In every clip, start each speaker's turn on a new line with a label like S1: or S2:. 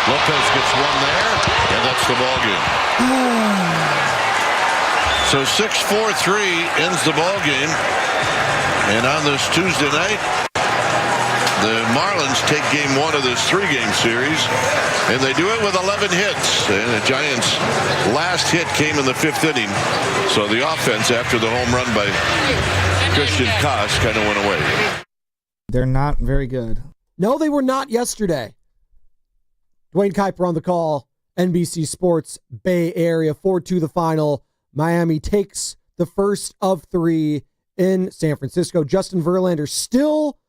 S1: Lopez gets one there, and that's the ball game. So 6-4-3 ends the ball game. And on this Tuesday night, the Marlins take game one of this 3-game series, and they do it with 11 hits. And the Giants' last hit came in the 5th inning. So the offense, after the home run by Christian Koss, kind of went away.
S2: They're not very good.
S3: No, they were not yesterday. Dwayne Kuiper on the call, NBC Sports, Bay Area, 4-2 the final. Miami takes the first of 3 in San Francisco. Justin Verlander still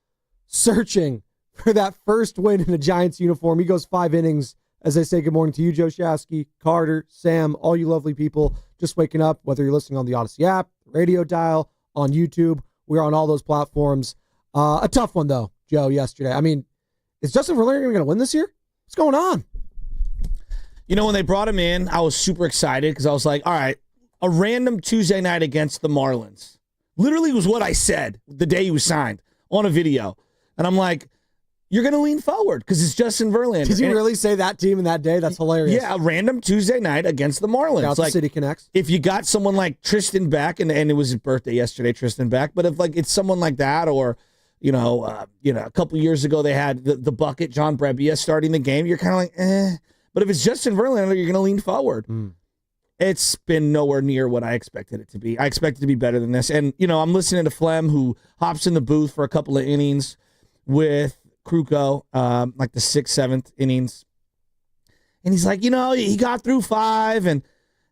S3: searching for that first win in a Giants uniform. He goes 5 innings. As I say good morning to you, Joe Shasky, Carter, Sam, all you lovely people just waking up, whether you're listening on the Odyssey app, radio dial, on YouTube. We're on all those platforms. A tough one, though, Joe, yesterday. I mean, is Justin Verlander going to win this year? What's going on?
S2: You know, when they brought him in, I was super excited because I was like, all right, a random Tuesday night against the Marlins. Literally was what I said the day he was signed on a video. And I'm like, you're going to lean forward because it's Justin Verlander.
S3: Did you really say that team in that day? That's hilarious.
S2: Yeah, a random Tuesday night against the Marlins.
S3: Shout out
S2: like,
S3: to City Connects.
S2: If you got someone like Tristan Beck, and it was his birthday yesterday, Tristan Beck, but if like it's someone like that, or a couple years ago they had the bucket, John Brebbia, starting the game, you're kind of like, eh. But if it's Justin Verlander, you're going to lean forward. It's been nowhere near what I expected it to be. I expected it to be better than this. And, I'm listening to Flem, who hops in the booth for a couple of innings with Kruko, like the 6th, 7th innings. And he's like, he got through 5, and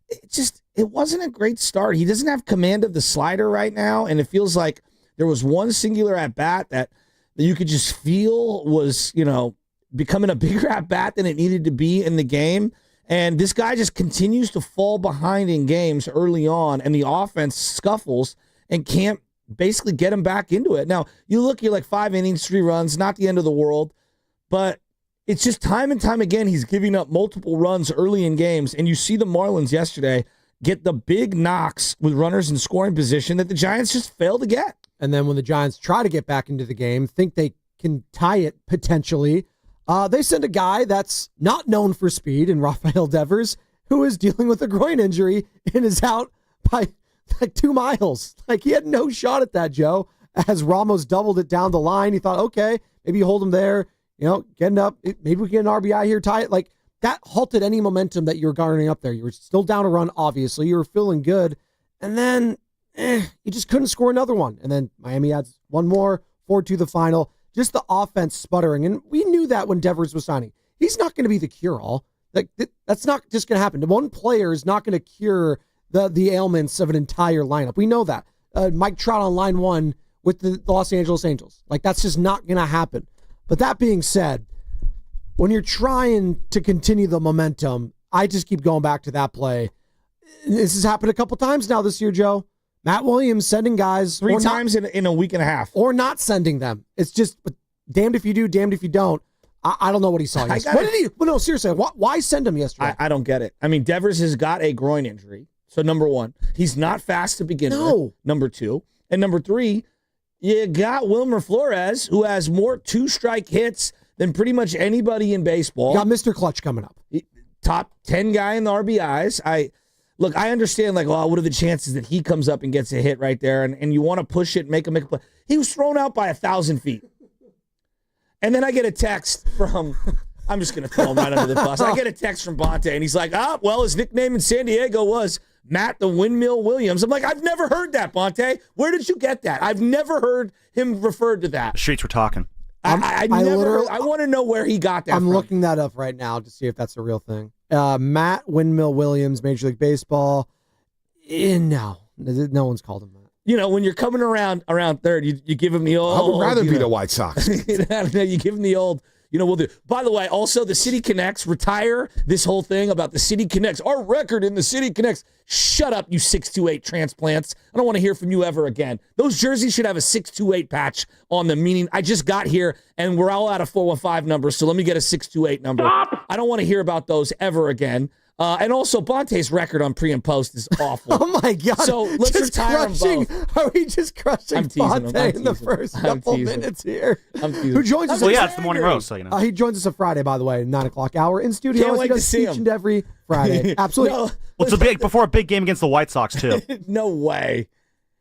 S2: it wasn't a great start. He doesn't have command of the slider right now, and it feels like there was one singular at-bat that you could just feel was, becoming a bigger at-bat than it needed to be in the game. And this guy just continues to fall behind in games early on, and the offense scuffles and can't basically get him back into it. Now, you're like 5 innings, 3 runs, not the end of the world, but it's just time and time again he's giving up multiple runs early in games, and you see the Marlins yesterday get the big knocks with runners in scoring position that the Giants just failed to get.
S3: And then when the Giants try to get back into the game, think they can tie it potentially, they send a guy that's not known for speed in Rafael Devers, who is dealing with a groin injury and is out by like 2 miles. Like, he had no shot at that, Joe. As Ramos doubled it down the line, he thought, okay, maybe you hold him there, getting up. Maybe we get an RBI here, tie it. Like, that halted any momentum that you were garnering up there. You were still down a run, obviously. You were feeling good. And then, you just couldn't score another one. And then Miami adds one more, 4-2 the final. Just the offense sputtering. And we knew that when Devers was signing. He's not going to be the cure-all. Like, that's not just going to happen. One player is not going to cure the ailments of an entire lineup. We know that. Mike Trout on line 1 with the Los Angeles Angels. Like, that's just not going to happen. But that being said, when you're trying to continue the momentum, I just keep going back to that play. This has happened a couple times now this year, Joe. Matt Williams sending guys
S2: 3 times in a week and a half.
S3: Or not sending them. It's just damned if you do, damned if you don't. I don't know what he saw yesterday. What did he? Well, no, seriously. Why send him yesterday?
S2: I don't get it. I mean, Devers has got a groin injury. So, number 1, he's not fast to begin with. Number 2. And number 3, you got Wilmer Flores, who has more 2-strike hits than pretty much anybody in baseball.
S3: You got Mr. Clutch coming up.
S2: Top 10 guy in the RBIs. I understand, what are the chances that he comes up and gets a hit right there, and you want to push it, make a play. He was thrown out by 1,000 feet. And then I get a text from, I'm just going to throw him right under the bus. I get a text from Bonte, and he's like, his nickname in San Diego was Matt the Windmill Williams. I'm like, I've never heard that, Bonte. Where did you get that? I've never heard him referred to that.
S4: The streets were talking.
S2: I want to know where he got that
S3: I'm
S2: from.
S3: looking that up right now to see if that's a real thing. Matt Windmill Williams, Major League Baseball. No one's called him that.
S2: When you're coming around third, you give him the old.
S5: I would rather be the White Sox.
S2: You give him the old. We'll do. By the way, also the City Connects, retire this whole thing about the City Connects. Our record in the City Connects. Shut up, you 628 transplants. I don't want to hear from you ever again. Those jerseys should have a 628 patch on them, meaning I just got here and we're all out of 415 numbers, so let me get a 628 number.
S6: Stop!
S2: I don't want to hear about those ever again. And also, Bonte's record on pre and post is awful.
S3: Oh, my God.
S2: So let's retire them both.
S3: Are we just crushing Bonte in the first couple minutes here? Who joins us?
S4: Well, yeah, it's the morning roast, so you know.
S3: He joins us on Friday, by the way, 9 o'clock hour in studio.
S2: Can't wait to see him.
S3: Each and every Friday. Absolutely.
S4: Well, it's before a big game against the White Sox, too.
S2: No way.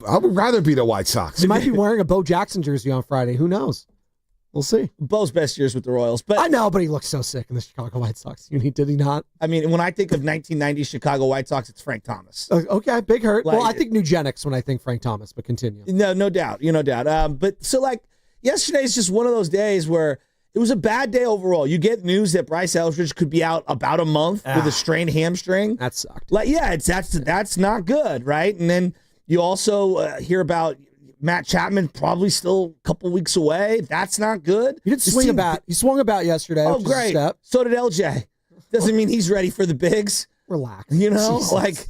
S5: I would rather be the White Sox.
S3: He might be wearing a Bo Jackson jersey on Friday. Who knows? We'll see.
S2: Bo's best years with the Royals. But
S3: I know, but he looks so sick in the Chicago White Sox. Did he not?
S2: I mean, when I think of 1990 Chicago White Sox, it's Frank Thomas.
S3: Okay, big hurt.
S2: Like,
S3: well, I think Nugenics when I think Frank Thomas, but continue.
S2: No doubt. No doubt. But so, like, yesterday is just one of those days where it was a bad day overall. You get news that Bryce Eldridge could be out about a month with a strained hamstring.
S3: That sucked.
S2: Like, yeah, that's not good, right? And then you also hear about Matt Chapman probably still a couple weeks away. That's not good.
S3: He did swing a bat. He swung a bat yesterday.
S2: Oh, great. So did LJ. Doesn't mean he's ready for the bigs.
S3: Relax.
S2: Jesus.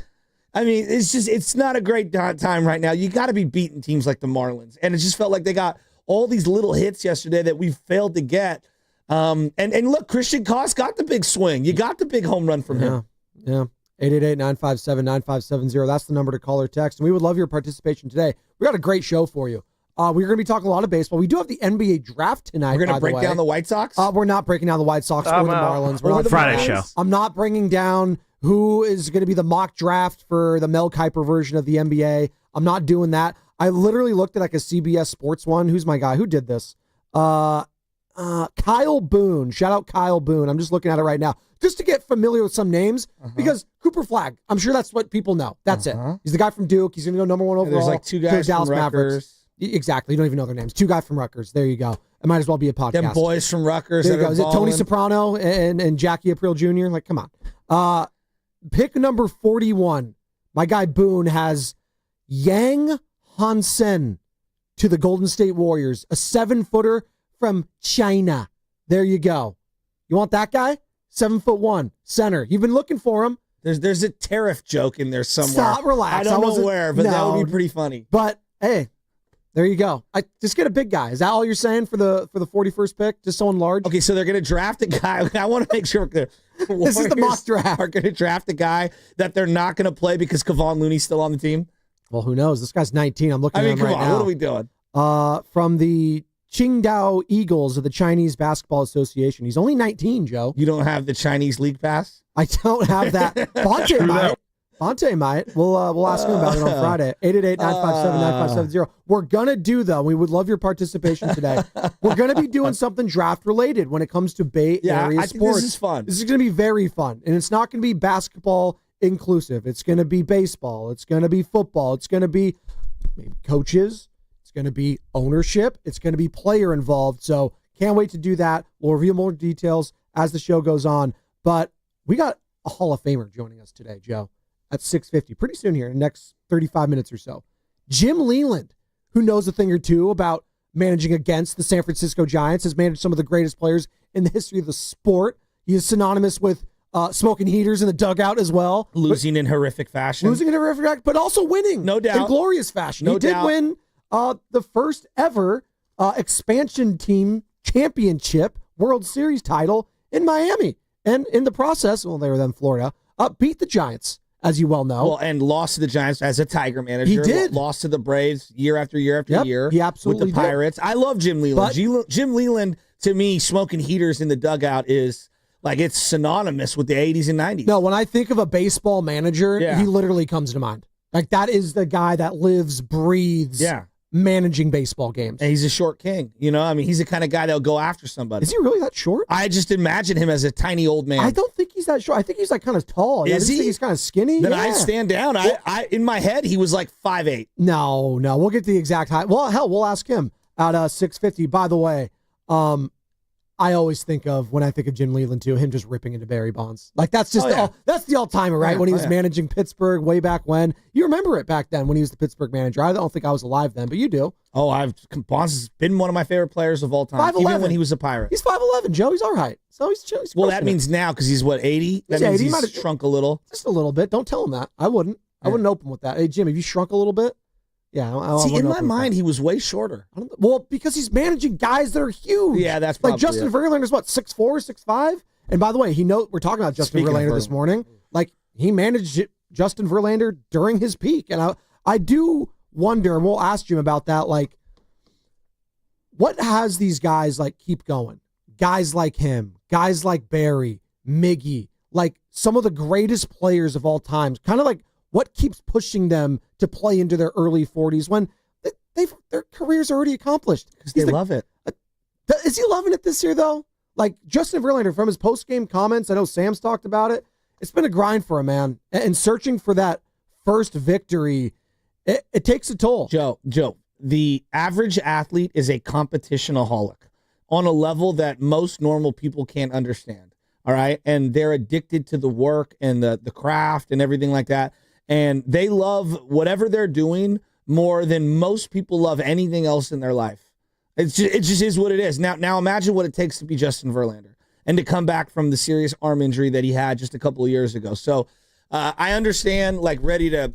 S2: It's not a great time right now. You got to be beating teams like the Marlins. And it just felt like they got all these little hits yesterday that we failed to get. And look, Christian Koss got the big swing. You got the big home run from him.
S3: Yeah. 888-957-9570. That's the number to call or text. And we would love your participation today. We got a great show for you. We're going to be talking a lot of baseball. We do have the NBA draft tonight.
S2: We're going to break down the White Sox?
S3: We're not breaking down the White Sox or the Marlins. We're
S4: on Friday show.
S3: I'm not bringing down who is going to be the mock draft for the Mel Kiper version of the NBA. I'm not doing that. I literally looked at like a CBS Sports one. Who's my guy? Who did this? Kyle Boone. Shout out Kyle Boone. I'm just looking at it right now. Just to get familiar with some names, because Cooper Flagg, I'm sure that's what people know. That's it. He's the guy from Duke. He's going to go number one overall.
S2: There's like two guys from Rutgers.
S3: Exactly. You don't even know their names. Two guys from Rutgers. There you go. It might as well be a podcast.
S2: Them boys from Rutgers.
S3: There you go. Is it Tony Soprano and Jackie Aprile Jr.? Like, come on. Pick number 41. My guy Boone has Yang Hansen to the Golden State Warriors, a 7-footer from China. There you go. You want that guy? 7'1" center. You've been looking for him.
S2: There's a tariff joke in there somewhere.
S3: Stop, relax.
S2: I don't know where, but that would be pretty funny.
S3: But hey, there you go. Just get a big guy. Is that all you're saying for the 41st pick? Just someone large?
S2: Okay, so they're going to draft a guy. I want to make sure the
S3: this is the mock draft.
S2: Are going to draft a guy that they're not going to play because Kevon Looney's still on the team.
S3: Well, who knows? This guy's 19. I'm looking at him right now.
S2: What are we doing?
S3: From the Qingdao Eagles of the Chinese Basketball Association. He's only 19, Joe.
S2: You don't have the Chinese League Pass?
S3: I don't have that. Bonte might. Bonte might. We'll ask him about it on Friday. 888-957-9570. We're going to do, though, we would love your participation today. We're going to be doing something draft-related when it comes to Bay Area
S2: I think
S3: sports.
S2: This is fun.
S3: This is going to be very fun. And it's not going to be basketball inclusive. It's going to be baseball. It's going to be football. It's going to be maybe coaches. It's going to be ownership. It's going to be player involved. So can't wait to do that. We'll reveal more details as the show goes on. But we got a Hall of Famer joining us today, Joe, at 6:50. Pretty soon here in the next 35 minutes or so. Jim Leyland, who knows a thing or two about managing against the San Francisco Giants, has managed some of the greatest players in the history of the sport. He is synonymous with smoking heaters in the dugout as well.
S2: Losing in horrific fashion.
S3: But also winning.
S2: No doubt.
S3: In glorious fashion.
S2: No
S3: he did
S2: doubt.
S3: win the first ever expansion team championship World Series title in Miami. And in the process, well, they were then Florida, beat the Giants, as you well know.
S2: Well, and lost to the Giants as a Tiger manager.
S3: He did.
S2: Lost to the Braves year after year after year.
S3: He absolutely
S2: with the Pirates.
S3: did.
S2: I love Jim Leyland.
S3: But-
S2: Jim Leyland, to me, smoking heaters in the dugout is like it's synonymous with the 80s and 90s.
S3: No, when I think of a baseball manager,
S2: Yeah.
S3: he literally comes to mind. Like, that is the guy that lives, breathes managing baseball games.
S2: And he's a short king. You know, I mean, he's the kind of guy that'll go after somebody.
S3: Is he really that short?
S2: I just imagine him as a tiny old man.
S3: I don't think he's that short. I think he's like kind of tall.
S2: Is
S3: I just
S2: he?
S3: think he's kind of skinny.
S2: Then
S3: Yeah.
S2: I'd stand down. I in my head, he was like 5'8".
S3: No, we'll get the exact height. Well, hell, we'll ask him at 6:50. By the way, I always think of, when I think of Jim Leyland too, him just ripping into Barry Bonds. Like, that's just that's the all-timer, right? When he was managing Pittsburgh way back when. You remember it back then when he was the Pittsburgh manager. I don't think I was alive then, but you do.
S2: Oh, Bonds has been one of my favorite players of all time,
S3: 5'11".
S2: even when he was a Pirate.
S3: He's 5'11", Joe. He's all right. So he's
S2: Well, that
S3: pushing
S2: means now, because he's what, 80? That
S3: He's
S2: means
S3: 80.
S2: he's
S3: Might have
S2: shrunk a little.
S3: just a little bit. Don't tell him that. I wouldn't. I wouldn't open with that. Hey, Jim, have you shrunk a little bit? Yeah. I
S2: See, in
S3: wouldn't
S2: my
S3: open with
S2: mind,
S3: that.
S2: he was way shorter.
S3: Well, because he's managing guys that are huge.
S2: Yeah, that's probably
S3: like Justin
S2: it.
S3: Verlander is what, 6'4", 6'5"? And by the way, we're talking about Justin
S2: Speaking of
S3: Verlander this morning. Like, he managed Justin Verlander during his peak. And I do wonder, and we'll ask Jim about that, like, what has these guys, like, keep going? Guys like him, guys like Barry, Miggy, like some of the greatest players of all time, kind of like what keeps pushing them to play into their early 40s when their careers are already accomplished.
S2: Because they love it.
S3: Is he loving it this year, though? Like, Justin Verlander, from his post-game comments, I know Sam's talked about it, it's been a grind for him, man. And searching for that first victory, it takes a toll.
S2: Joe, the average athlete is a competitionaholic on a level that most normal people can't understand. All right. And they're addicted to the work and the craft and everything like that. And they love whatever they're doing more than most people love anything else in their life. It just is what it is. Now imagine what it takes to be Justin Verlander and to come back from the serious arm injury that he had just a couple of years ago. So I understand, like, ready to,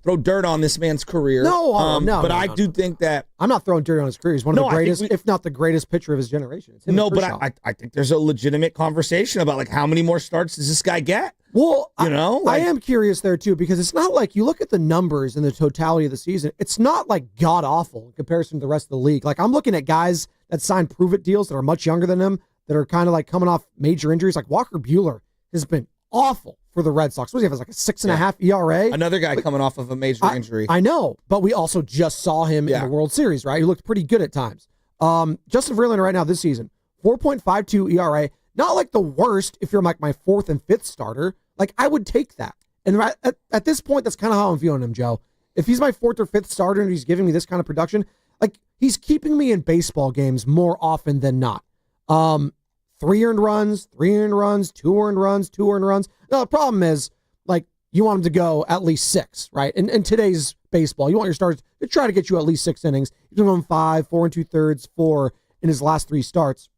S2: throw dirt on this man's career. But I do think that
S3: I'm not throwing dirt on his career. He's one of the greatest, if not the greatest pitcher of his generation.
S2: I think there's a legitimate conversation about, like, how many more starts does this guy get?
S3: Well, I am curious there too, because it's not like you look at the numbers in the totality of the season. It's not like god awful in comparison to the rest of the league. Like, I'm looking at guys that signed prove-it deals that are much younger than him, that are kind of like coming off major injuries. Like Walker Buehler has been awful for the Red Sox. What does he have? Like a 6.5 ERA.
S2: Another guy coming off of a major injury.
S3: I know, but we also just saw him in the World Series, right? He looked pretty good at times. Justin Verlander right now this season, 4.52 ERA. Not like the worst if you're like my fourth and fifth starter. Like, I would take that. And right at this point, that's kind of how I'm viewing him, Joe. If he's my fourth or fifth starter and he's giving me this kind of production, like, he's keeping me in baseball games more often than not. 3 earned runs, 2 earned runs. Now, the problem is, like, you want him to go at least 6, right? In today's baseball, you want your starters to try to get you at least 6 innings. He's going 5, 4 2/3, 4 in his last 3 starts.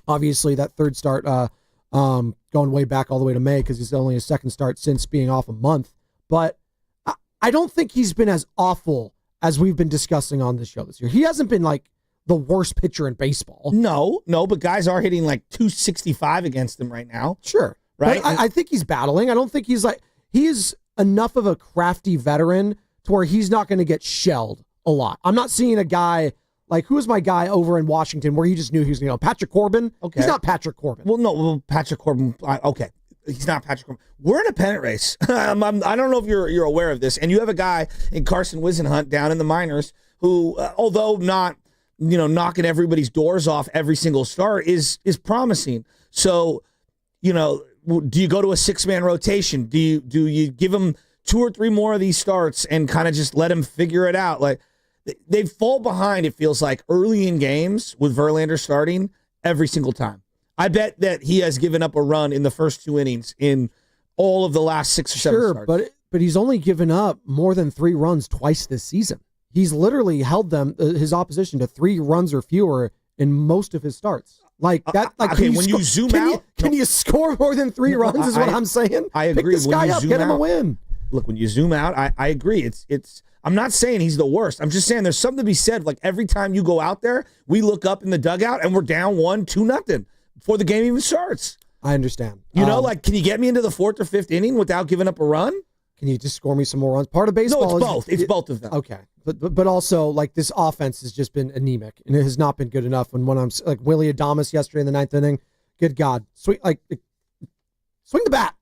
S3: Obviously, that third start going way back all the way to May, because he's only his second start since being off a month. But I don't think he's been as awful as we've been discussing on this show this year. He hasn't been like the worst pitcher in baseball.
S2: No, but guys are hitting like 265 against him right now.
S3: Sure.
S2: Right?
S3: I think he's battling. I don't think he is enough of a crafty veteran to where he's not going to get shelled a lot. I'm not seeing a guy like, who is my guy over in Washington where he just knew he was going to go? Patrick Corbin?
S2: Okay.
S3: He's not Patrick Corbin.
S2: Well, Patrick Corbin, okay. He's not Patrick Corbin. We're in a pennant race. I don't know if you're aware of this. And you have a guy in Carson Wisenhunt down in the minors who, although not, knocking everybody's doors off every single start, is promising. So, do you go to a 6-man rotation? Do you give him 2 or 3 more of these starts and kind of just let him figure it out? Like, they fall behind, it feels like, early in games with Verlander starting every single time. I bet that he has given up a run in the first 2 innings in all of the last 6 or 7 starts.
S3: But he's only given up more than 3 runs twice this season. He's literally held his opposition to 3 runs or fewer in most of his starts. Like that. Like,
S2: okay, when you zoom out,
S3: can you score more than 3 runs? Is what I'm saying.
S2: I agree.
S3: Pick this guy up, get him a win.
S2: Look, when you zoom out, I agree. It's. I'm not saying he's the worst. I'm just saying there's something to be said. Like, every time you go out there, we look up in the dugout and we're down 1-2-0 before the game even starts.
S3: I understand.
S2: Like, can you get me into the 4th or 5th inning without giving up a run?
S3: Can you just score me some more runs? Part of baseball.
S2: No, it's both. It's both of them.
S3: Okay, but also, like, this offense has just been anemic and it has not been good enough. When I'm like Willie Adames yesterday in the 9th inning, good God, swing the bat.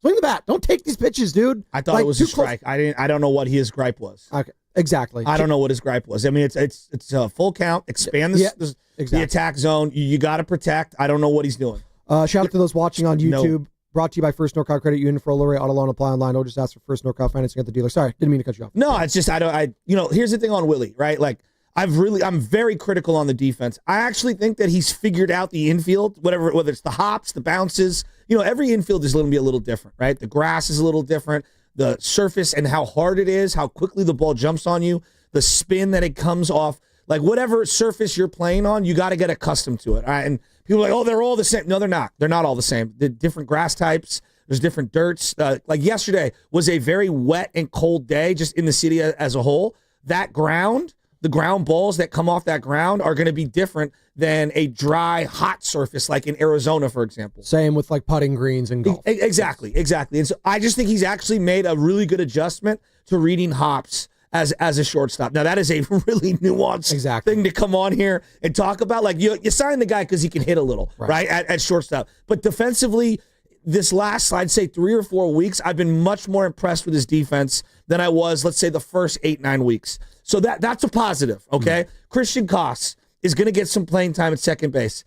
S3: Swing the bat. Don't take these pitches, dude.
S2: I thought it was a strike. I don't know what his gripe was.
S3: Okay, exactly.
S2: I don't know what his gripe was. I mean, it's a full count. Expand the attack zone. You got to protect. I don't know what he's doing.
S3: Shout out to those watching on YouTube. No. Brought to you by First NorCal Credit Union. For a low rate auto loan, apply online, or just ask for First NorCal financing at the dealer. Sorry, didn't mean to cut you off.
S2: No, it's just here's the thing on Willie, right? Like, I'm very critical on the defense. I actually think that he's figured out the infield, whether it's the hops, the bounces. Every infield is going to be a little different, right? The grass is a little different. The surface and how hard it is, how quickly the ball jumps on you, the spin that it comes off. Like, whatever surface you're playing on, you got to get accustomed to it. Right? And people are like, oh, they're all the same. No, they're not. They're not all the same. The different grass types. There's different dirts. Like yesterday was a very wet and cold day just in the city as a whole. That ground, the ground balls that come off that ground are going to be different than a dry, hot surface like in Arizona, for example.
S3: Same with like putting greens and golf.
S2: Exactly. And so I just think he's actually made a really good adjustment to reading hops as a shortstop. Now, that is a really nuanced thing to come on here and talk about. Like, you sign the guy because he can hit a little, right, at shortstop. But defensively, this last, I'd say 3 or 4 weeks, I've been much more impressed with his defense than I was, let's say, the first 8-9 weeks. So that's a positive, okay? Christian Koss is going to get some playing time at second base.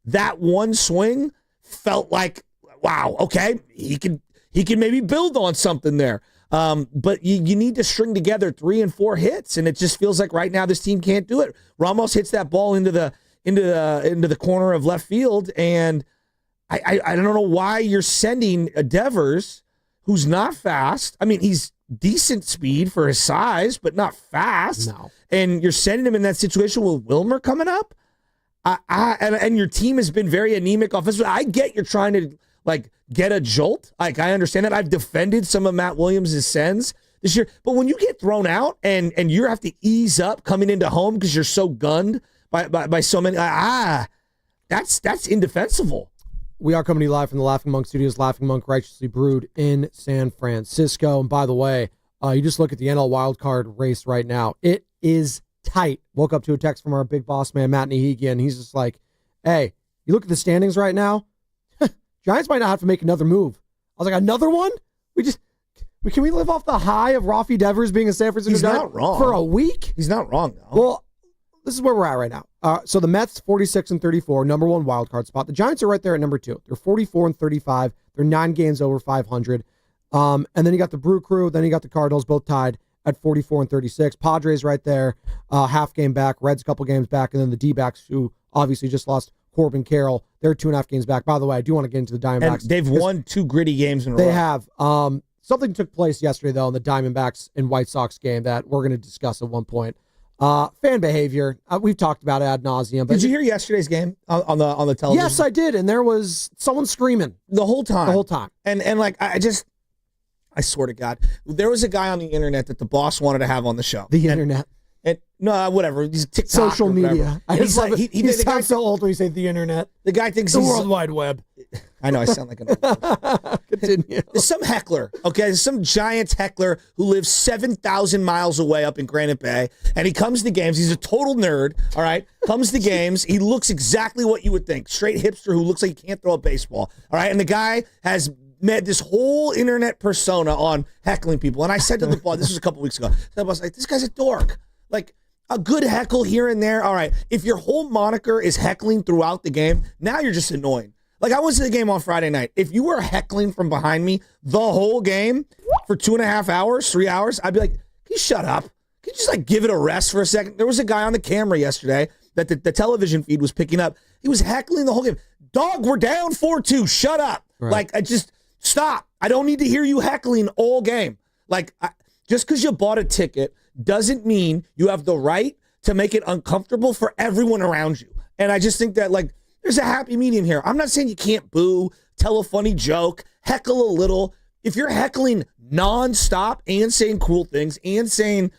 S2: That one swing felt like, wow, okay, he can maybe build on something there. But you need to string together 3 and 4 hits, and it just feels like right now this team can't do it. Ramos hits that ball into the corner of left field, and I don't know why you're sending a Devers, who's not fast. I mean, he's decent speed for his size, but not fast.
S3: No.
S2: And you're sending him in that situation with Wilmer coming up. And your team has been very anemic offensively. I get you're trying to get a jolt. Like, I understand that. I've defended some of Matt Williams' sends this year. But when you get thrown out and you have to ease up coming into home because you're so gunned by so many, that's indefensible.
S3: We are coming to you live from the Laughing Monk Studios, Laughing Monk Righteously Brewed in San Francisco. And by the way, you just look at the NL wildcard race right now. It is tight. Woke up to a text from our big boss man, Matt Nahigian, and he's just like, hey, you look at the standings right now, Giants might not have to make another move. I was like, another one? Can we live off the high of Rafi Devers being a San Francisco Giant
S2: not wrong
S3: for a week?
S2: He's not wrong, though.
S3: Well, this is where we're at right now. So the Mets, 46-34, number 1 wild card spot. The Giants are right there at number 2. They're 44-35. They're 9 games over 500. And then you got the Brew Crew. Then you got the Cardinals, both tied at 44-36. Padres right there, half game back. Reds a couple games back. And then the D-backs, who obviously just lost Corbin Carroll, they're 2.5 games back. By the way, I do want to get into the Diamondbacks.
S2: And they've won 2 gritty games in a row.
S3: They have. Something took place yesterday, though, in the Diamondbacks and White Sox game that we're going to discuss at one point. Fan behavior. We've talked about it ad nauseum.
S2: Did you hear yesterday's game on the television?
S3: Yes, I did, and there was someone screaming
S2: the whole time. And like I swear to God, there was a guy on the internet that the boss wanted to have on the show.
S3: The internet.
S2: And no, whatever. He's TikTok,
S3: social media.
S2: He's like,
S3: he sounds so old when you say the internet.
S2: The guy thinks
S3: the
S2: he's
S3: World Wide Web.
S2: I know I sound like an old person.
S3: Continue.
S2: There's some heckler, okay? There's some Giants heckler who lives 7,000 miles away up in Granite Bay, and he comes to games. He's a total nerd, all right? Comes to games. He looks exactly what you would think. Straight hipster who looks like he can't throw a baseball, all right? And the guy has met this whole internet persona on heckling people. And I said to the boss, this was a couple weeks ago, I was like, this guy's a dork. Like, a good heckle here and there, all right. If your whole moniker is heckling throughout the game, now you're just annoying. Like, I went to the game on Friday night. If you were heckling from behind me the whole game for 2.5 hours, 3 hours, I'd be like, can you shut up? Can you just, give it a rest for a second? There was a guy on the camera yesterday that the television feed was picking up. He was heckling the whole game. Dog, we're down 4-2. Shut up.
S3: Right.
S2: I just, stop. I don't need to hear you heckling all game. Just because you bought a ticket doesn't mean you have the right to make it uncomfortable for everyone around you. And I just think that, there's a happy medium here. I'm not saying you can't boo, tell a funny joke, heckle a little. If you're heckling nonstop and saying cool things and saying,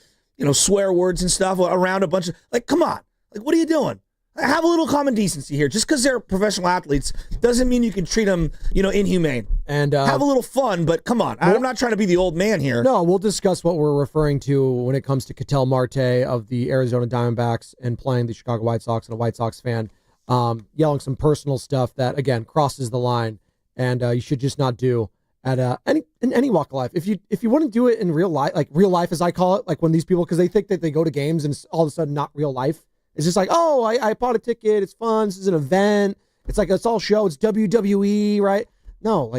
S2: swear words and stuff around a bunch of, come on. What are you doing? Have a little common decency here. Just because they're professional athletes doesn't mean you can treat them, inhumane.
S3: And
S2: have a little fun, but come on. I'm not trying to be the old man here.
S3: No, we'll discuss what we're referring to when it comes to Catel Marte of the Arizona Diamondbacks and playing the Chicago White Sox and a White Sox fan, yelling some personal stuff that, again, crosses the line and you should just not do at in any walk of life. If you wouldn't do it in real life, real life as I call it, when these people, because they think that they go to games and it's all of a sudden not real life. It's just oh, I bought a ticket. It's fun. This is an event. It's it's all show. It's WWE, right? No,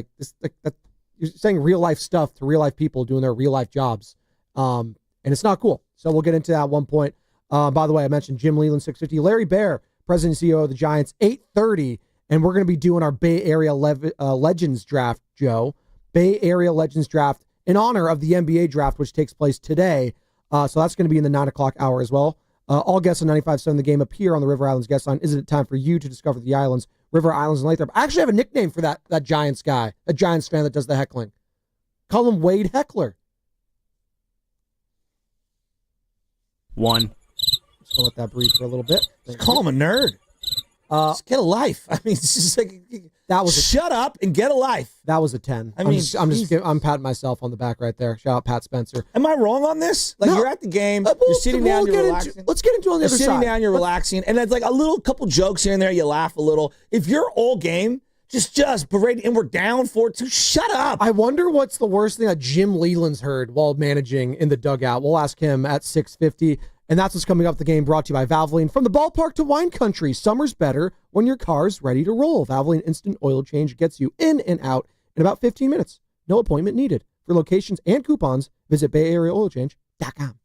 S3: you're saying real life stuff to real life people doing their real life jobs, and it's not cool. So we'll get into that at one point. By the way, I mentioned Jim Leyland, 650. Larry Baer, President and CEO of the Giants, 8:30, and we're going to be doing our Bay Area Legends draft, Joe. Bay Area Legends draft in honor of the NBA draft, which takes place today. So that's going to be in the 9 o'clock hour as well. All guests on 95.7 The Game appear on the River Islands guest line. Isn't it time for you to discover the islands, River Islands, and Lathrop? I actually have a nickname for that Giants guy, a Giants fan that does the heckling. Call him Wade Heckler.
S4: 1,
S3: Just gonna let that breathe for a little bit.
S2: Just call him a nerd. Just get a life. I mean, it's just like shut up and get a life.
S3: That was a 10. I'm patting myself on the back right there. Shout out Pat Spencer.
S2: Am I wrong on this? Like, you're at the game, you're sitting down, you're relaxing.
S3: Let's get into on the other side.
S2: You're sitting down, you're relaxing, and it's like a couple jokes here and there. You laugh a little. If you're all game, just parade, and we're down 4-2. Shut up.
S3: I wonder what's the worst thing that Jim Leyland's heard while managing in the dugout. We'll ask him at 6:50. And that's what's coming up. The game brought to you by Valvoline. From the ballpark to wine country, summer's better when your car's ready to roll. Valvoline Instant Oil Change gets you in and out in about 15 minutes. No appointment needed. For locations and coupons, visit BayAreaOilChange.com.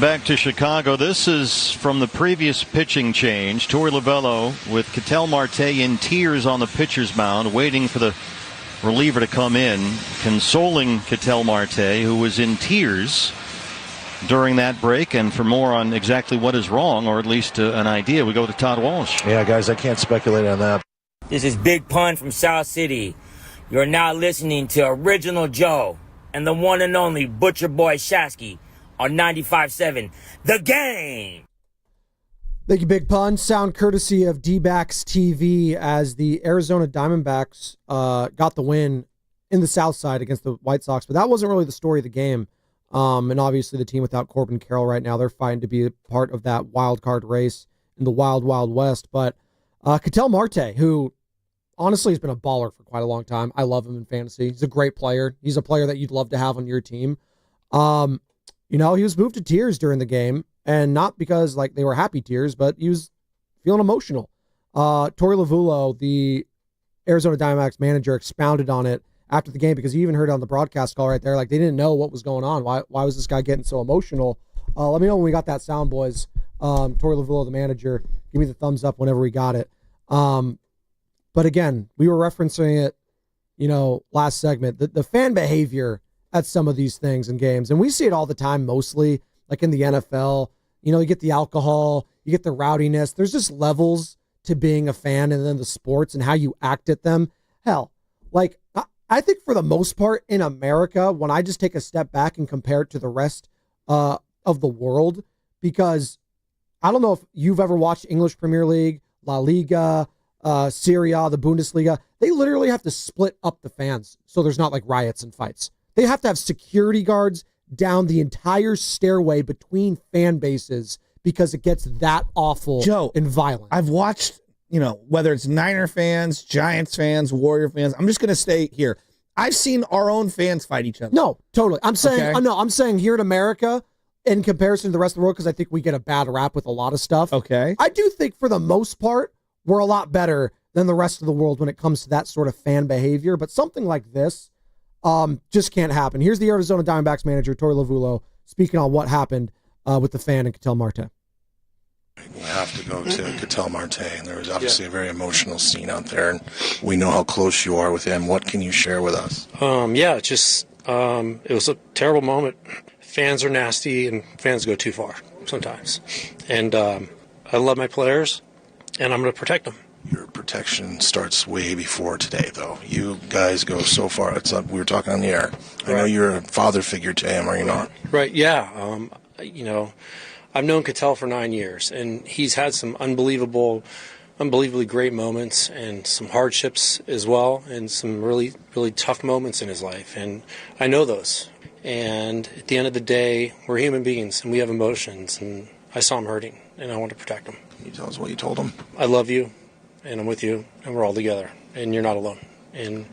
S6: back to Chicago. This is from the previous pitching change. Tory Lovullo with Catel Marte in tears on the pitcher's mound, waiting for the reliever to come in, consoling Catel Marte, who was in tears during that break. And for more on exactly what is wrong, or at least an idea, we go to Todd Walsh.
S7: Yeah, guys, I can't speculate on that.
S8: This is Big Pun from South City. You're now listening to Original Joe and the one and only Butcher Boy Shasky on 95.7 The Game.
S3: Thank you, Big Pun. Sound courtesy of D-Backs TV, as the Arizona Diamondbacks got the win in the South Side against the White Sox. But that wasn't really the story of the game. And obviously the team without Corbin Carroll right now, they're fighting to be a part of that wild card race in the Wild Wild West. But Catel Marte, who honestly has been a baller for quite a long time. I love him in fantasy. He's a great player. He's a player that you'd love to have on your team. He was moved to tears during the game, and not because like they were happy tears, but he was feeling emotional. Tory Lovullo, the Arizona Diamondbacks manager, expounded on it after the game, because he even heard it on the broadcast call right there. Like, they didn't know what was going on. Why was this guy getting so emotional? Let me know when we got that sound, boys. Tory Lovullo, the manager, give me the thumbs up whenever we got it. But again, we were referencing it, last segment, the fan behavior at some of these things in games. And we see it all the time, mostly like in the NFL. You get the alcohol, you get the rowdiness. There's just levels to being a fan, and then the sports and how you act at them. Hell, like I think for the most part in America, when I just take a step back and compare it to the rest of the world, because I don't know if you've ever watched English Premier League, La Liga, Serie A, the Bundesliga. They literally have to split up the fans so there's not like riots and fights. They have to have security guards down the entire stairway between fan bases because it gets that awful and violent.
S2: I've watched, whether it's Niner fans, Giants fans, Warrior fans. I'm just going to stay here. I've seen our own fans fight each other.
S3: No, totally. I'm saying,
S2: Okay.
S3: I'm saying here in America, in comparison to the rest of the world, because I think we get a bad rap with a lot of stuff.
S2: Okay.
S3: I do think for the most part, we're a lot better than the rest of the world when it comes to that sort of fan behavior. But something like this just can't happen. Here's the Arizona Diamondbacks manager, Tory Lovullo, speaking on what happened with the fan and Catel Marte.
S9: We have to go to Catel Marte, and there was obviously a very emotional scene out there, and we know how close you are with him. What can you share with us?
S10: It was a terrible moment. Fans are nasty, and fans go too far sometimes. And I love my players, and I'm going to protect them.
S9: Your protection starts way before today, though. You guys go so far. It's like we were talking on the air. I know you're a father figure to him, are you not?
S10: Right, yeah. I've known Catel for 9 years, and he's had some unbelievably great moments and some hardships as well, and some really, really tough moments in his life. And I know those. And at the end of the day, we're human beings, and we have emotions, and I saw him hurting, and I want to protect him.
S9: Can you tell us what you told him?
S10: I love you, and I'm with you, and we're all together, and you're not alone. And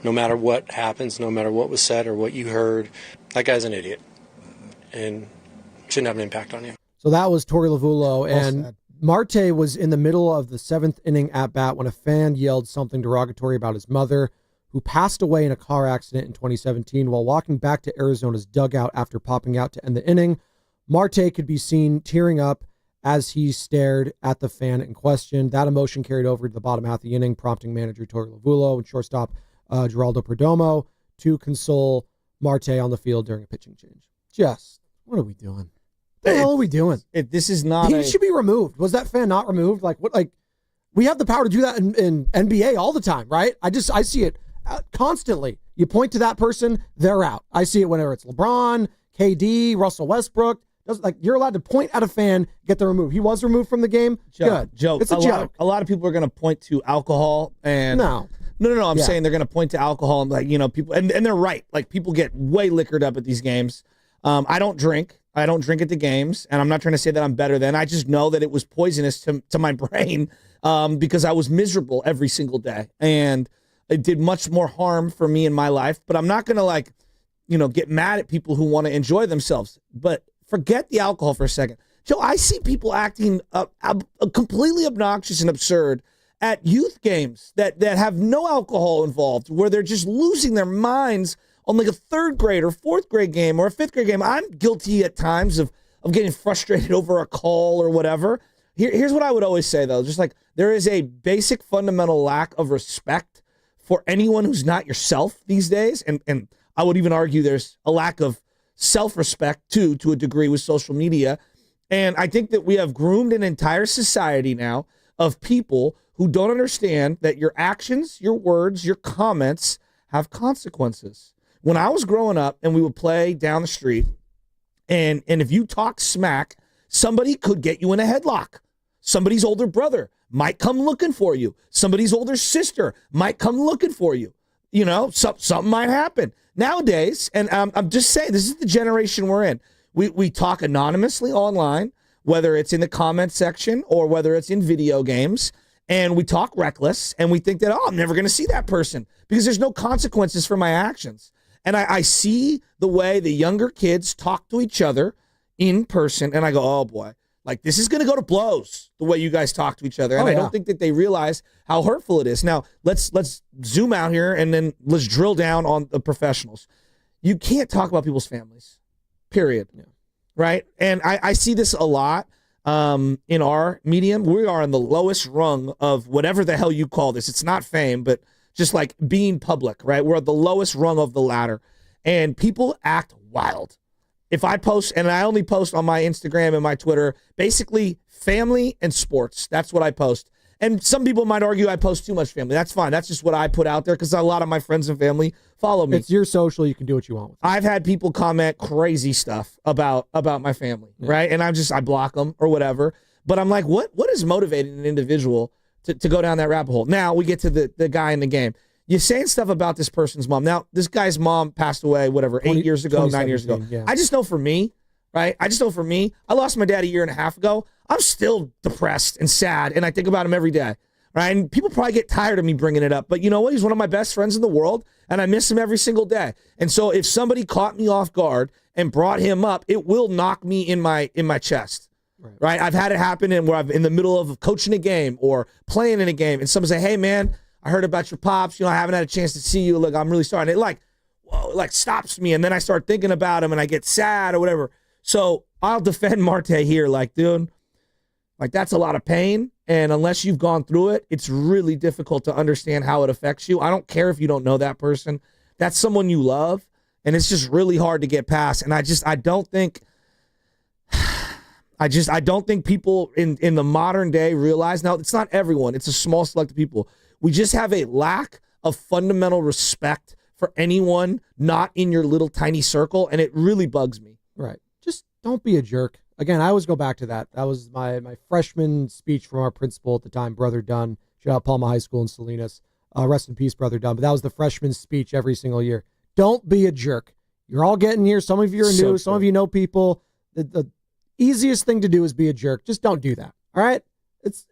S10: no matter what happens, no matter what was said or what you heard, that guy's an idiot, and shouldn't have an impact on you.
S3: So that was Tory Lovullo, and Marte was in the middle of the 7th inning at bat when a fan yelled something derogatory about his mother, who passed away in a car accident in 2017 while walking back to Arizona's dugout after popping out to end the inning. Marte could be seen tearing up as he stared at the fan in question. That emotion carried over to the bottom half of the inning, prompting manager Tory Lovullo and shortstop Geraldo Perdomo to console Marte on the field during a pitching change. What are we doing? What the hell are we doing?
S2: This is not.
S3: He should be removed. Was that fan not removed? We have the power to do that in NBA all the time, right? I see it constantly. You point to that person, they're out. I see it whenever it's LeBron, KD, Russell Westbrook. You're allowed to point at a fan, get them removed. He was removed from the game. Good.
S2: Joke.
S3: It's a joke.
S2: A lot of people are going to point to alcohol and
S3: No.
S2: I'm saying they're going to point to alcohol and people, and they're right. Like, people get way liquored up at these games. I don't drink. I don't drink at the games, and I'm not trying to say that I'm better than. I just know that it was poisonous to my brain because I was miserable every single day, and it did much more harm for me in my life. But I'm not going to get mad at people who want to enjoy themselves. But forget the alcohol for a second. Joe, I see people acting completely obnoxious and absurd at youth games that have no alcohol involved, where they're just losing their minds on like a 3rd grade or 4th grade game or a 5th grade game. I'm guilty at times of of getting frustrated over a call or whatever. Here's what I would always say, though. Just like there is a basic fundamental lack of respect for anyone who's not yourself these days. And I would even argue there's a lack of self-respect, too, to a degree with social media. And I think that we have groomed an entire society now of people who don't understand that your actions, your words, your comments have consequences. When I was growing up and we would play down the street, and if you talk smack, somebody could get you in a headlock. Somebody's older brother might come looking for you. Somebody's older sister might come looking for you. You know, something might happen. Nowadays, and I'm just saying, this is the generation we're in. We talk anonymously online, whether it's in the comment section or whether it's in video games, and we talk reckless, and we think that, I'm never going to see that person because there's no consequences for my actions. And I see the way the younger kids talk to each other in person, and I go, oh, boy, like this is going to go to blows the way you guys talk to each other. And I don't think that they realize how hurtful it is. Now, let's zoom out here, and then let's drill down on the professionals. You can't talk about people's families, period. Yeah. Right? And I see this a lot in our medium. We are on the lowest rung of whatever the hell you call this. It's not fame, but just like being public, right? We're at the lowest rung of the ladder, and people act wild. If I post, and I only post on my Instagram and my Twitter, basically family and sports. That's what I post. And some people might argue I post too much family. That's fine. That's just what I put out there because a lot of my friends and family follow me.
S3: It's your social. You can do what you want with it.
S2: I've had people comment crazy stuff about my family, right? And I block them or whatever. But I'm like, what is motivating an individual to go down that rabbit hole? Now we get to the guy in the game. You're saying stuff about this person's mom. Now, this guy's mom passed away, 8 years ago, 9 years ago. Yeah. I just know for me, right? I lost my dad a year and a half ago. I'm still depressed and sad, and I think about him every day, right? And people probably get tired of me bringing it up, but you know what? He's one of my best friends in the world, and I miss him every single day. And so if somebody caught me off guard and brought him up, it will knock me in my chest, right? I've had it happen where I'm in the middle of coaching a game or playing in a game, and someone say, hey, man, I heard about your pops. I haven't had a chance to see you. Look, I'm really sorry. And it stops me, and then I start thinking about him, and I get sad or whatever. So I'll defend Marte here, dude, that's a lot of pain, and unless you've gone through it, it's really difficult to understand how it affects you. I don't care if you don't know that person. That's someone you love, and it's just really hard to get past. And I don't think people in the modern day realize, now it's not everyone, it's a small select of people. We just have a lack of fundamental respect for anyone not in your little tiny circle, and it really bugs me.
S3: Right. Just don't be a jerk. Again, I always go back to that. That was my freshman speech from our principal at the time, Brother Dunn. Shout out Palma High School in Salinas. Rest in peace, Brother Dunn. But that was the freshman speech every single year. Don't be a jerk. You're all getting here. Some of you are new. Some of you know people. The easiest thing to do is be a jerk. Just don't do that. All right? It's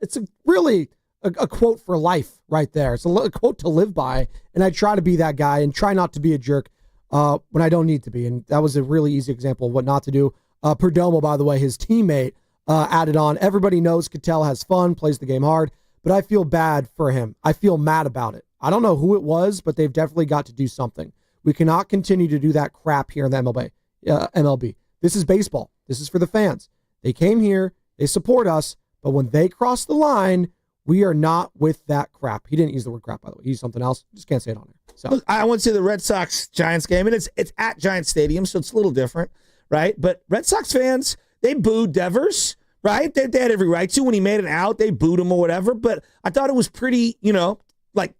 S3: really a quote for life right there. It's a quote to live by. And I try to be that guy and try not to be a jerk when I don't need to be. And that was a really easy example of what not to do. Perdomo, by the way, his teammate, added on, everybody knows Catel has fun, plays the game hard, but I feel bad for him. I feel mad about it. I don't know who it was, but they've definitely got to do something. We cannot continue to do that crap here in the MLB. This is baseball. This is for the fans. They came here, they support us, but when they cross the line, we are not with that crap. He didn't use the word crap, by the way. He used something else. Just can't say it on there. So
S2: look, I went to the Red Sox-Giants game, and it's at Giants Stadium, so it's a little different. Right? But Red Sox fans, they booed Devers, right? They had every right to. When he made it out, they booed him or whatever. But I thought it was pretty,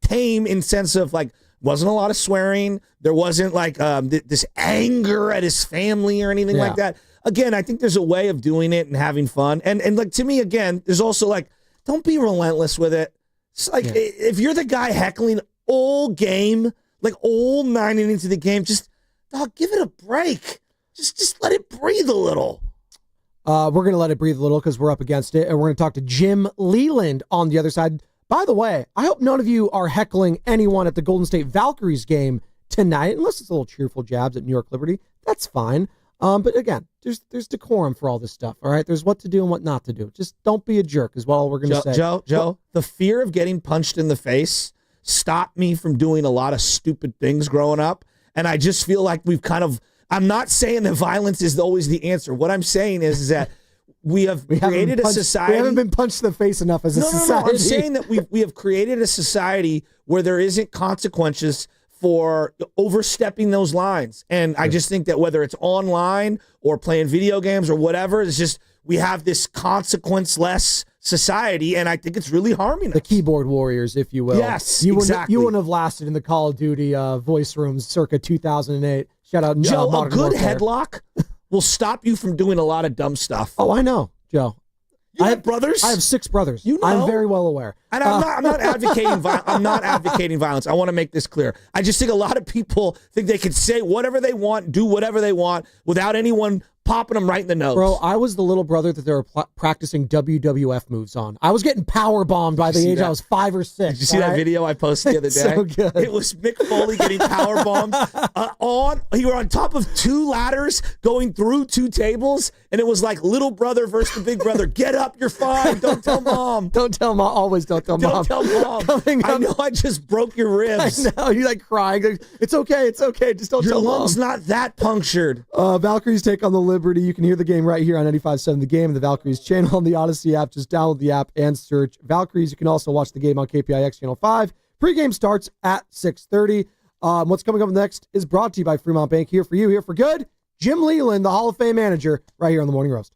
S2: tame in sense of, wasn't a lot of swearing. There wasn't, this anger at his family or anything like that. Again, I think there's a way of doing it and having fun. And to me, again, there's also, don't be relentless with it. It's if you're the guy heckling all game, all 9 innings of the game, just, give it a break. Just let it breathe a little.
S3: We're going to let it breathe a little because we're up against it, and we're going to talk to Jim Leyland on the other side. By the way, I hope none of you are heckling anyone at the Golden State Valkyries game tonight, unless it's a little cheerful jabs at New York Liberty. That's fine. But again, there's decorum for all this stuff, all right? There's what to do and what not to do. Just don't be a jerk is all we're going to say.
S2: Joe, the fear of getting punched in the face stopped me from doing a lot of stupid things growing up, and I just feel like we've kind of I'm not saying that violence is always the answer. What I'm saying is that we have created a society.
S3: We haven't been punched in the face enough as a society.
S2: No. I'm saying that we have created a society where there isn't consequences for overstepping those lines. And I just think that whether it's online or playing video games or whatever, it's just we have this consequence-less society, and I think it's really harming us.
S3: The keyboard warriors, if you will.
S2: Yes,
S3: exactly. You wouldn't have lasted in the Call of Duty voice rooms circa 2008. Shout out
S2: Joe, a good
S3: Warfare.
S2: headlock will stop you from doing a lot of dumb stuff.
S3: Oh, I know, Joe.
S2: I have brothers.
S3: I have 6 brothers.
S2: You know.
S3: I'm very well aware.
S2: And I'm not advocating I'm not advocating violence. I want to make this clear. I just think a lot of people think they can say whatever they want, do whatever they want without anyone popping them right in the nose.
S3: Bro, I was the little brother that they were practicing WWF moves on. I was getting power bombed by the age I was 5 or 6.
S2: Did you see that video I posted the other day?
S3: So good.
S2: It was Mick Foley getting power bombed you were on top of 2 ladders going through 2 tables, and it was like little brother versus the big brother. Get up, you're fine. Don't tell mom.
S3: Don't tell mom. Always don't tell mom.
S2: Don't tell mom. I know I just broke your ribs.
S3: I know. You're like crying. It's okay. It's okay. Just don't tell mom.
S2: Your lung's not that punctured.
S3: Valkyries take on the Liberty. You can hear the game right here on 95.7 The Game and the Valkyries channel on the Odyssey app. Just download the app and search Valkyries. You can also watch the game on KPIX Channel 5. Pre-game starts at 6:30. What's coming up next is brought to you by Fremont Bank. Here for you, here for good. Jim Leyland, the Hall of Fame manager, right here on the Morning Roast.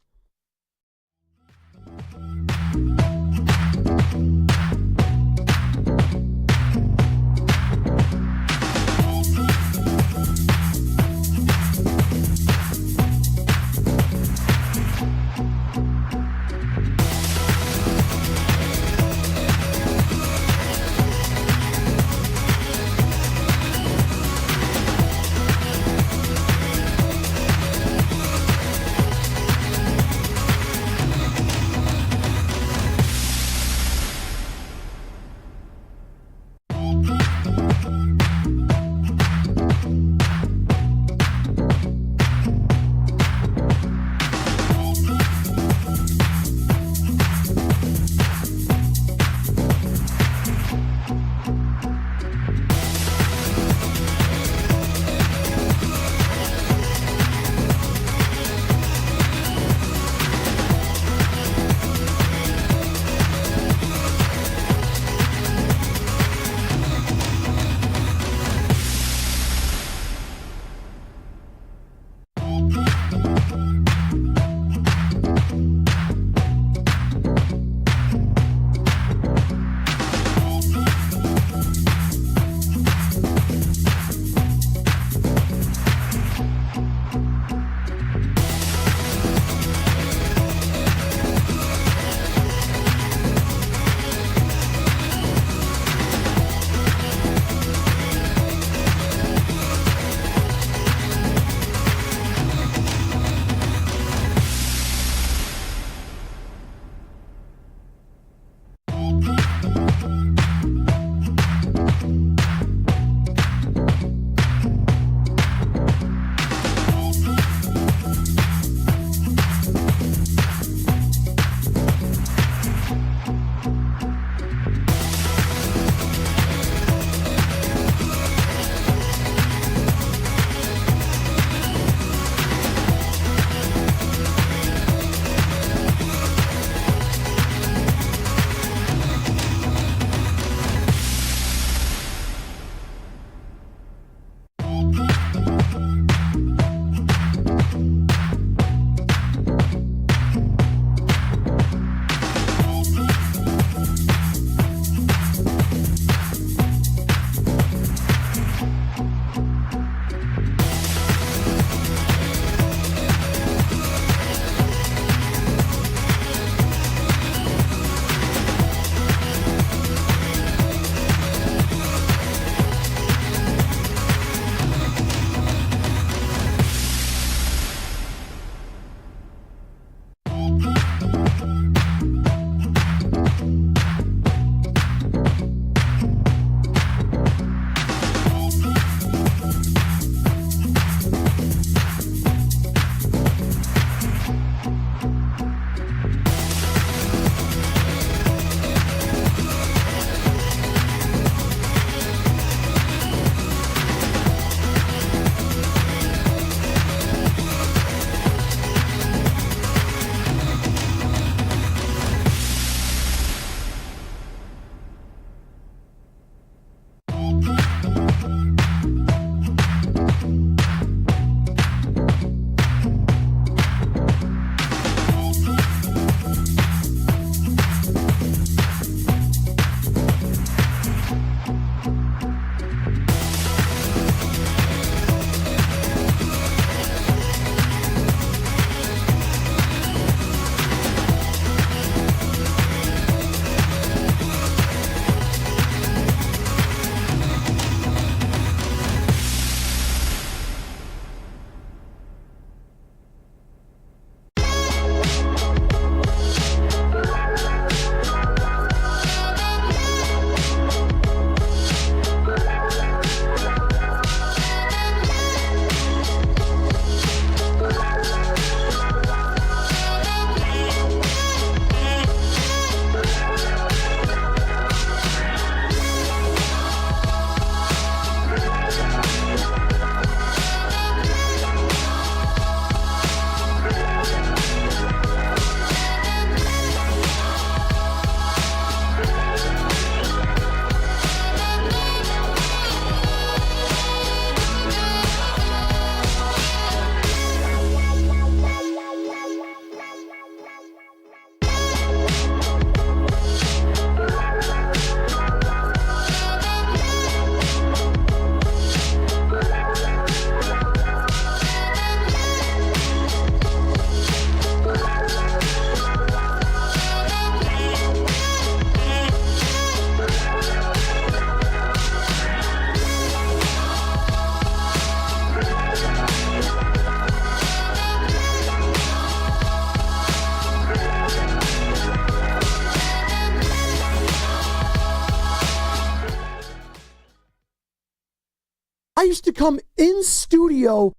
S3: I used to come in studio.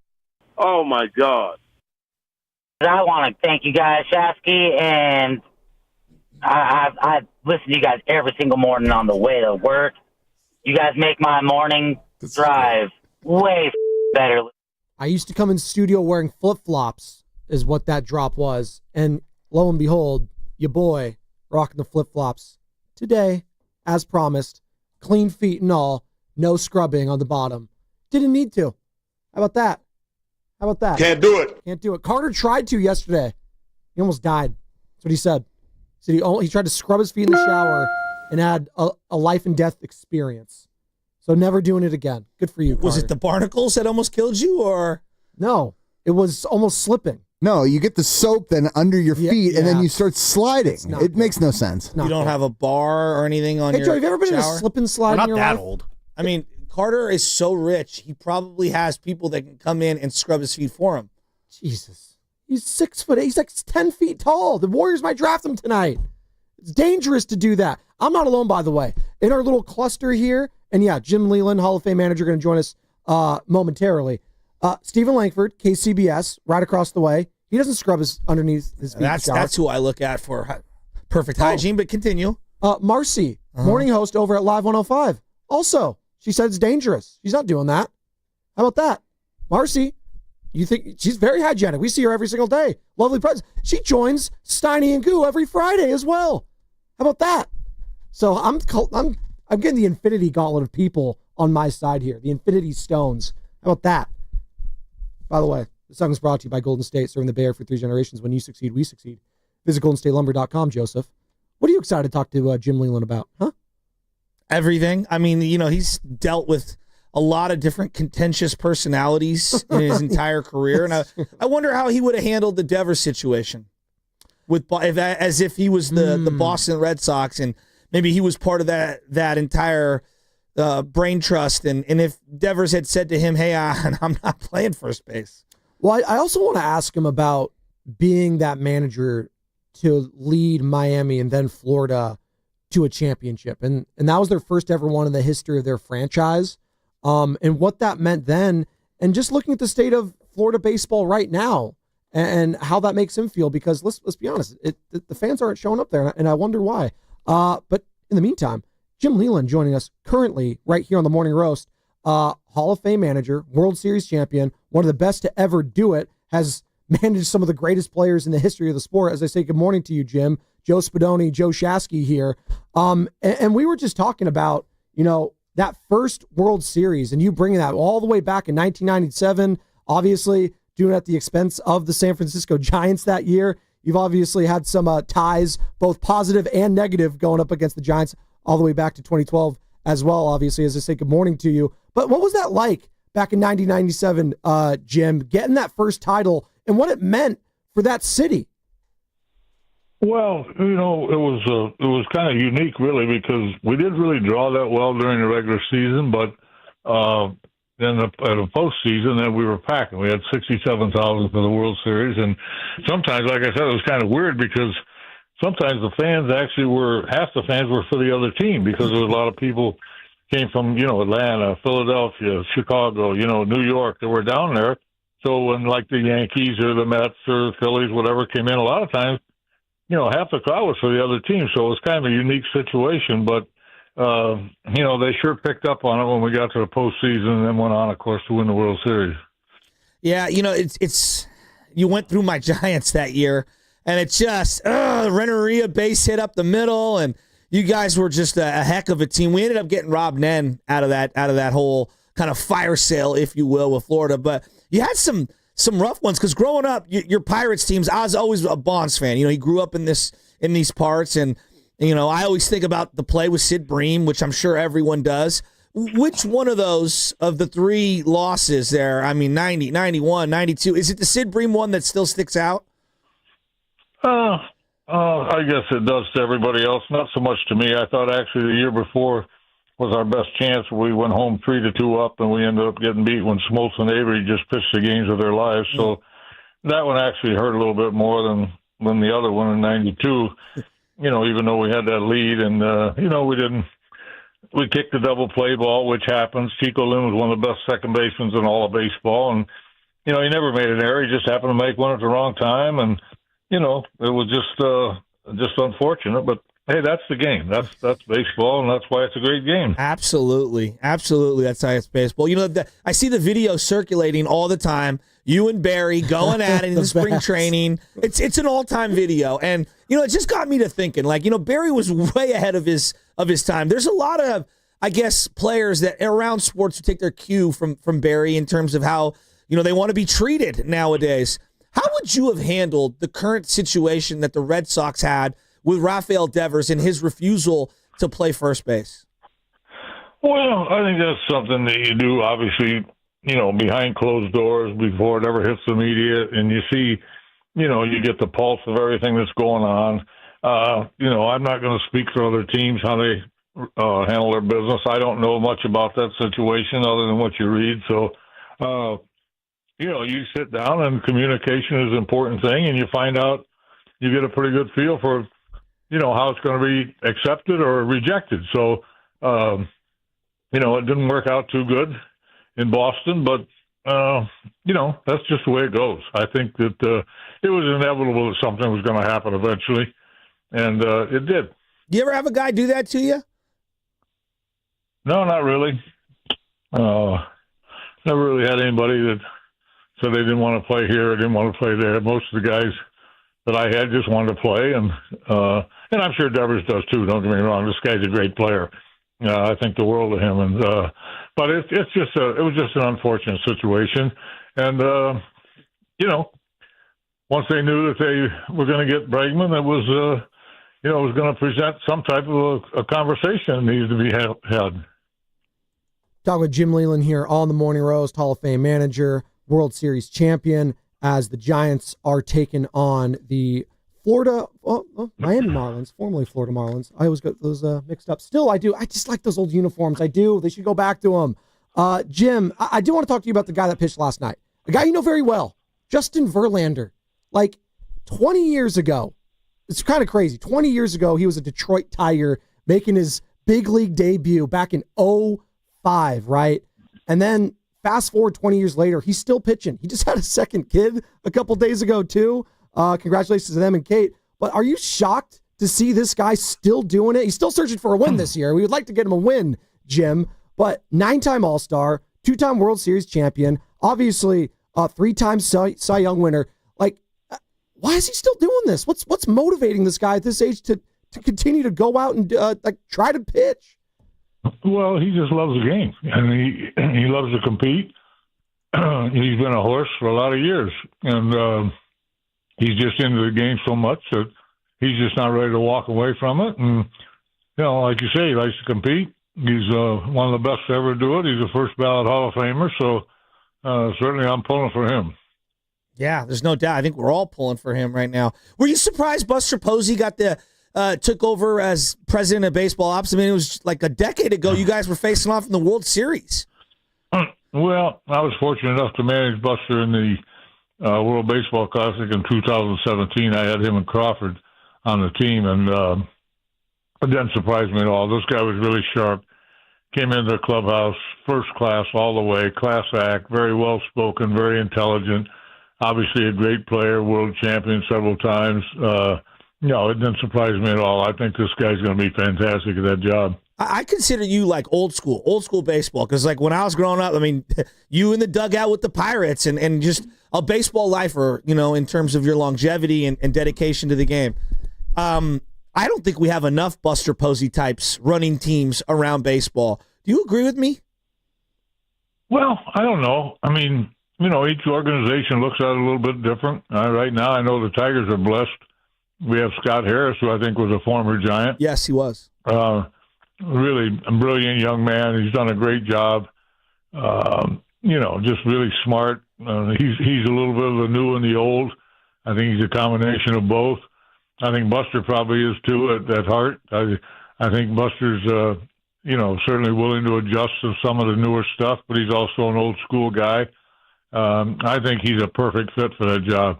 S11: Oh, my God.
S12: I want to thank you guys, Shasky, and I listen to you guys every single morning on the way to work. You guys make my morning drive way better.
S3: I used to come in studio wearing flip-flops is what that drop was. And lo and behold, your boy rocking the flip-flops today, as promised, clean feet and all, no scrubbing on the bottom. Didn't need to. How about that? How about that?
S11: Can't do it.
S3: Can't do it. Carter tried to yesterday. He almost died. That's what he said. He said he tried to scrub his feet in the shower and had a life and death experience. So never doing it again. Good for you, Carter.
S2: Was it the barnacles that almost killed you, or?
S3: No, it was almost slipping.
S5: No, you get the soap then under your feet, and then you start sliding. It makes no sense.
S2: You don't have a bar or anything on
S3: Hey,
S2: your
S3: Joe, have you ever been in a
S2: shower?
S3: slip and slide
S4: We're
S3: in
S4: not
S3: your
S4: that
S3: life?
S4: old.
S2: I mean, Carter is so rich, he probably has people that can come in and scrub his feet for him.
S3: Jesus. He's 6 foot 8. He's like 10 feet tall. The Warriors might draft him tonight. It's dangerous to do that. I'm not alone, by the way. In our little cluster here, and yeah, Jim Leyland, Hall of Fame manager, going to join us momentarily. Stephen Langford, KCBS, right across the way. He doesn't scrub underneath his feet.
S2: That's who I look at for perfect hygiene, but continue.
S3: Marcy, morning host over at Live 105. Also, she said it's dangerous. She's not doing that. How about that? Marcy, you think she's very hygienic. We see her every single day. Lovely presence. She joins Steiny Guru every Friday as well. How about that? So I'm getting the infinity gauntlet of people on my side here. The infinity stones. How about that? By the way, the song is brought to you by Golden State, serving the Baer for 3 generations. When you succeed, we succeed. Visit goldenstatelumber.com, Joseph. What are you excited to talk to Jim Leyland about? Huh?
S2: Everything. I mean, he's dealt with a lot of different contentious personalities in his entire career, and I wonder how he would have handled the Devers situation as if he was the Boston Red Sox, and maybe he was part of that entire brain trust, and if Devers had said to him, "Hey, I'm not playing first base."
S3: Well, I also want to ask him about being that manager to lead Miami and then Florida to a championship, and that was their first ever one in the history of their franchise. And what that meant then, and just looking at the state of Florida baseball right now, and how that makes him feel. Because let's be honest, the fans aren't showing up there, and I wonder why. But in the meantime, Jim Leyland joining us currently right here on the Morning Roast, Hall of Fame manager, World Series champion, one of the best to ever do it, has managed some of the greatest players in the history of the sport. As I say, good morning to you, Jim. Joe Spadoni, Joe Shasky here. And we were just talking about, that first World Series, and you bringing that all the way back in 1997, obviously doing it at the expense of the San Francisco Giants that year. You've obviously had some ties, both positive and negative, going up against the Giants all the way back to 2012 as well, obviously, as I say good morning to you. But what was that like back in 1997, Jim, getting that first title and what it meant for that city?
S13: Well, it was kind of unique, really, because we didn't really draw that well during the regular season, but then at the postseason, then we were packing. We had 67,000 for the World Series, and sometimes, like I said, it was kind of weird because sometimes the fans half the fans were for the other team because there was a lot of people came from, Atlanta, Philadelphia, Chicago, New York that were down there. So when like the Yankees or the Mets or the Phillies, whatever came in, a lot of times, half the crowd was for the other team, so it was kind of a unique situation. But, they sure picked up on it when we got to the postseason and then went on, of course, to win the World Series.
S2: Yeah, it's you went through my Giants that year, and it's just Renteria base hit up the middle, and you guys were just a heck of a team. We ended up getting Rob Nen out of that whole kind of fire sale, if you will, with Florida. But you had some rough ones because growing up, your Pirates teams, I was always a Bonds fan. He grew up in these parts, and I always think about the play with Sid Bream, which I'm sure everyone does. Which one of those of the three losses there? I mean, 90, 91, 92. Is it the Sid Bream one that still sticks out?
S13: I guess it does to everybody else. Not so much to me. I thought actually the year before was our best chance. We went home 3-2 up, and we ended up getting beat when Smoltz and Avery just pitched the games of their lives. So that one actually hurt a little bit more than the other one in 92. Even though we had that lead, and we didn't. we kicked the double play ball, which happens. Chico Lynn was one of the best second basemen in all of baseball, and he never made an error. He just happened to make one at the wrong time, and it was just unfortunate. But hey, that's the game. That's baseball, and that's why it's a great game.
S2: Absolutely. That's how it's baseball. I see the video circulating all the time. You and Barry going at it in the spring training. It's an all-time video. And, it just got me to thinking, Barry was way ahead of his time. There's a lot of, I guess, players that around sports who take their cue from Barry in terms of how, they want to be treated nowadays. How would you have handled the current situation that the Red Sox had with Rafael Devers and his refusal to play first base?
S13: Well, I think that's something that you do, obviously, behind closed doors before it ever hits the media, and you see, you get the pulse of everything that's going on. I'm not going to speak for other teams, how they handle their business. I don't know much about that situation other than what you read. So, you sit down, and communication is an important thing, and you find out, you get a pretty good feel for how it's going to be accepted or rejected. So, it didn't work out too good in Boston, but, that's just the way it goes. I think that it was inevitable that something was going to happen eventually, and it did.
S2: Do you ever have a guy do that to you?
S13: No, not really. Never really had anybody that said they didn't want to play here or didn't want to play there. Most of the guys that I had just wanted to play, and I'm sure Devers does too. Don't get me wrong; this guy's a great player. I think the world of him, and but it was just an unfortunate situation, and once they knew that they were going to get Bregman, it was it was going to present some type of a conversation that needed to be had.
S3: Talking with Jim Leyland here on the Morning Roast, Hall of Fame manager, World Series champion, as the Giants are taking on the Miami Marlins, formerly Florida Marlins. I always get those mixed up. Still, I do. I just like those old uniforms. I do. They should go back to them. Jim, I do want to talk to you about the guy that pitched last night. A guy you know very well, Justin Verlander. 20 years ago, it's kind of crazy. 20 years ago, he was a Detroit Tiger making his big league debut back in 2005, right? And then fast forward 20 years later, he's still pitching. He just had a second kid a couple days ago, too. Congratulations to them and Kate. But are you shocked to see this guy still doing it? He's still searching for a win this year. We would like to get him a win, Jim. But 9-time All-Star, 2-time World Series champion, obviously a 3-time Cy Young winner. Why is he still doing this? What's motivating this guy at this age to continue to go out and try to pitch?
S13: Well, he just loves the game, and he loves to compete. He's been a horse for a lot of years, and he's just into the game so much that he's just not ready to walk away from it. And, like you say, he likes to compete. He's one of the best to ever do it. He's a first ballot Hall of Famer, so certainly I'm pulling for him.
S2: Yeah, there's no doubt. I think we're all pulling for him right now. Were you surprised Buster Posey took over as president of baseball ops? I mean, it was like a decade ago you guys were facing off in the World Series.
S13: Well, I was fortunate enough to manage Buster in the World Baseball Classic in 2017. I had him and Crawford on the team, and it didn't surprise me at all. This guy was really sharp. Came into the clubhouse, first class all the way, class act, very well-spoken, very intelligent, obviously a great player, world champion several times. No, it didn't surprise me at all. I think this guy's going to be fantastic at that job.
S2: I consider you like old school baseball, because when I was growing up, I mean, you in the dugout with the Pirates and just a baseball lifer, in terms of your longevity and dedication to the game. I don't think we have enough Buster Posey types running teams around baseball. Do you agree with me?
S13: Well, I don't know. I mean, each organization looks at it a little bit different. Right now, I know the Tigers are blessed. We have Scott Harris, who I think was a former Giant.
S2: Yes, he was.
S13: Really a brilliant young man. He's done a great job. Just really smart. He's a little bit of the new and the old. I think he's a combination of both. I think Buster probably is too at heart. I think Buster's, certainly willing to adjust to some of the newer stuff, but he's also an old school guy. I think he's a perfect fit for that job.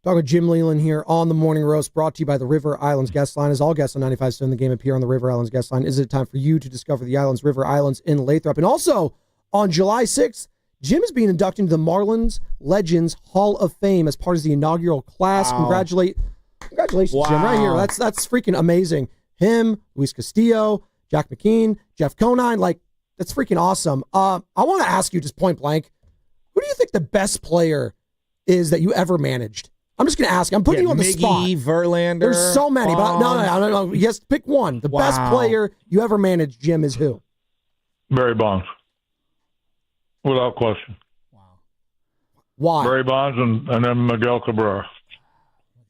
S3: Talking with Jim Leyland here on the Morning Roast, brought to you by the River Islands Guest Line. As all guests on 95.7 The Game appear on the River Islands Guest Line, is it time for you to discover the islands, River Islands in Lathrop? And also, on July 6th, Jim is being inducted into the Marlins Legends Hall of Fame as part of the inaugural class.
S2: Wow.
S3: Congratulations, Jim, right here. That's freaking amazing. Him, Luis Castillo, Jack McKean, Jeff Conine, that's freaking awesome. I want to ask you just point blank, who do you think the best player is that you ever managed? I'm just going to ask. I'm putting you on the spot.
S2: Verlander.
S3: There's so many, but no. Yes, pick one. The best player you ever managed, Jim, is who?
S13: Barry Bonds. Without question.
S3: Wow. Why?
S13: Barry Bonds and then Miguel Cabrera.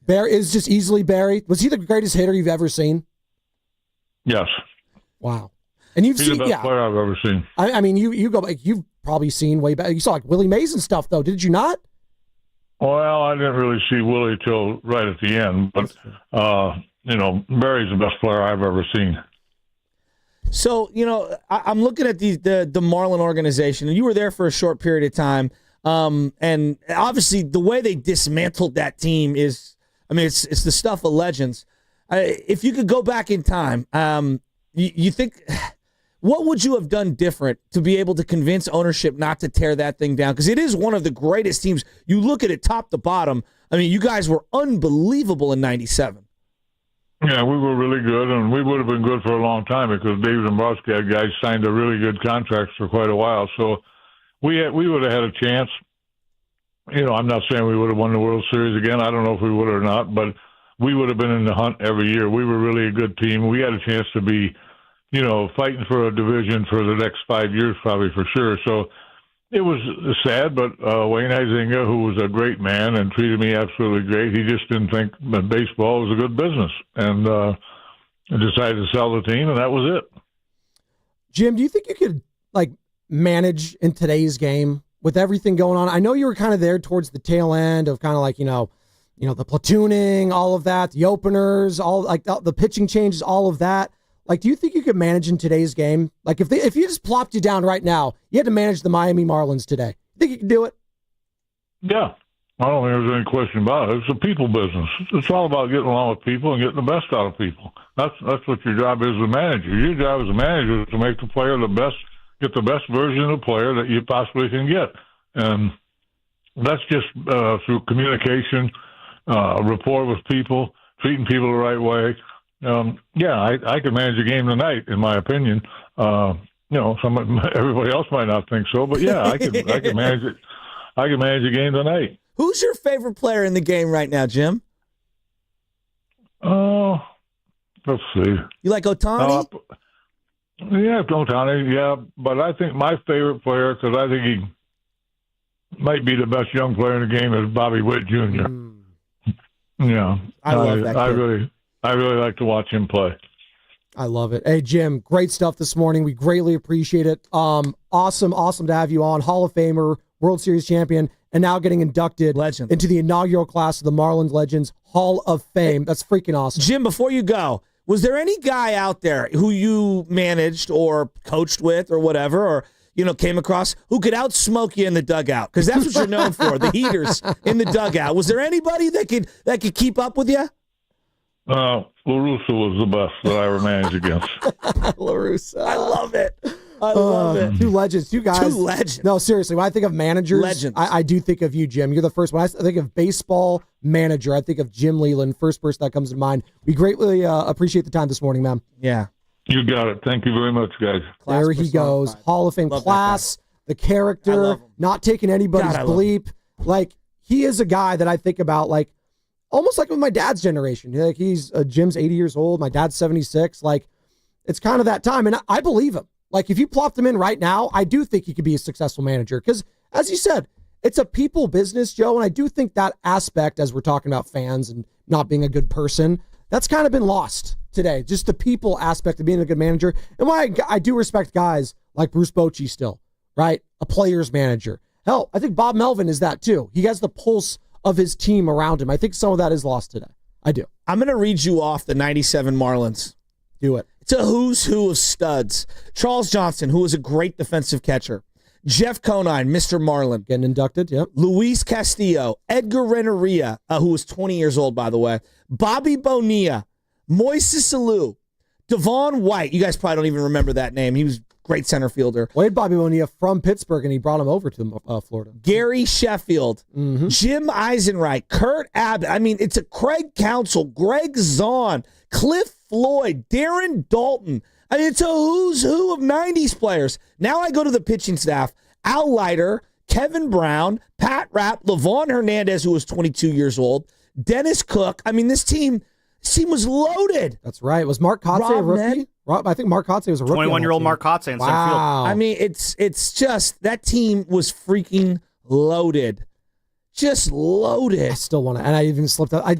S3: Barry is just easily Barry. Was he the greatest hitter you've ever seen?
S13: Yes.
S3: Wow. And
S13: He's the best player I've ever seen.
S3: I mean, you go back. You've probably seen way back. You saw Willie Mays and stuff, though. Did you not?
S13: Well, I didn't really see Willie till right at the end, but Barry's the best player I've ever seen.
S2: So, I'm looking at the Marlin organization, and you were there for a short period of time. And obviously, the way they dismantled that team is, it's the stuff of legends. If you could go back in time, you think, what would you have done different to be able to convince ownership not to tear that thing down? Because it is one of the greatest teams. You look at it top to bottom. You guys were unbelievable in '97.
S13: Yeah, we were really good, and we would have been good for a long time because Dave Dombrowski had guys signed a really good contracts for quite a while. So we would have had a chance. I'm not saying we would have won the World Series again. I don't know if we would or not, but we would have been in the hunt every year. We were really a good team. We had a chance to be, fighting for a division for the next 5 years, probably for sure. So it was sad, but Wayne Huizenga, who was a great man and treated me absolutely great, he just didn't think that baseball was a good business and decided to sell the team, and that was it.
S3: Jim, do you think you could manage in today's game with everything going on? I know you were kind of there towards the tail end of kind of the platooning, all of that, the openers, all the pitching changes, all of that. Do you think you could manage in today's game? If you just plopped you down right now, you had to manage the Miami Marlins today. You think you could do it?
S13: Yeah. I don't think there's any question about it. It's a people business. It's all about getting along with people and getting the best out of people. That's what your job is as a manager. Your job as a manager is to make the player get the best version of the player that you possibly can get. And that's just through communication, rapport with people, treating people the right way. I could manage a game tonight, in my opinion. Everybody else might not think so, but I could manage it. I could manage a game tonight.
S2: Who's your favorite player in the game right now, Jim?
S13: Let's see.
S2: You like Ohtani?
S13: Yeah, Ohtani. Yeah, but I think my favorite player, because I think he might be the best young player in the game, is Bobby Witt Jr. Yeah,
S2: I love that kid.
S13: I really like to watch him play.
S3: I love it. Hey, Jim, great stuff this morning. We greatly appreciate it. Awesome to have you on. Hall of Famer, World Series champion, and now getting inducted into the inaugural class of the Marlins Legends Hall of Fame. That's freaking awesome.
S2: Jim, before you go, was there any guy out there who you managed or coached with or whatever, or came across, who could outsmoke you in the dugout? Because that's what you're known for, the heaters in the dugout. Was there anybody that could keep up with you?
S13: La Russa was the best that I ever managed against.
S3: La Russa.
S2: I love it. I love it.
S3: Two legends. Two guys.
S2: Two legends.
S3: No, seriously, when I think of managers,
S2: legends. I
S3: do think of you, Jim. You're the first one. I think of baseball manager. I think of Jim Leyland, first person that comes to mind. We greatly appreciate the time this morning, man.
S2: Yeah.
S13: You got it. Thank you very much, guys.
S3: There he goes. Hall of Fame class, the character, not taking anybody's bleep. He is a guy that I think about, almost like with my dad's generation. He's Jim's 80 years old. My dad's 76. It's kind of that time. And I believe him. If you plopped him in right now, I do think he could be a successful manager. Because, as you said, it's a people business, Joe. And I do think that aspect, as we're talking about fans and not being a good person, that's kind of been lost today. Just the people aspect of being a good manager. And why I do respect guys like Bruce Bochy still, right? A player's manager. Hell, I think Bob Melvin is that too. He has the pulse of his team around him. I think some of that is lost today. I do.
S2: I'm going to read you off the 97 Marlins.
S3: Do it.
S2: It's a who's who of studs. Charles Johnson, who was a great defensive catcher. Jeff Conine, Mr. Marlin.
S3: Getting inducted, yep.
S2: Luis Castillo, Edgar Renteria, who was 20 years old, by the way. Bobby Bonilla, Moises Alou, Devon White. You guys probably don't even remember that name. He was a great center fielder.
S3: Played Bobby Bonilla from Pittsburgh, and he brought him over to Florida.
S2: Gary Sheffield, Jim Eisenreich, Kurt Abbott. I mean, it's a Craig Counsell, Greg Zahn, Cliff Floyd, Darren Dalton. I mean, it's a who's who of 90s players. Now I go to the pitching staff. Al Leiter, Kevin Brown, Pat Rapp, Levon Hernandez, who was 22 years old, Dennis Cook. I mean, this team was loaded.
S3: That's right. Was Mark Kotze a rookie? I think Mark Kotze was a rookie.
S4: 21-year-old Mark Kotze in center field.
S2: I mean, it's just that team was freaking loaded. Just loaded.
S3: I still want to, and I even slipped up.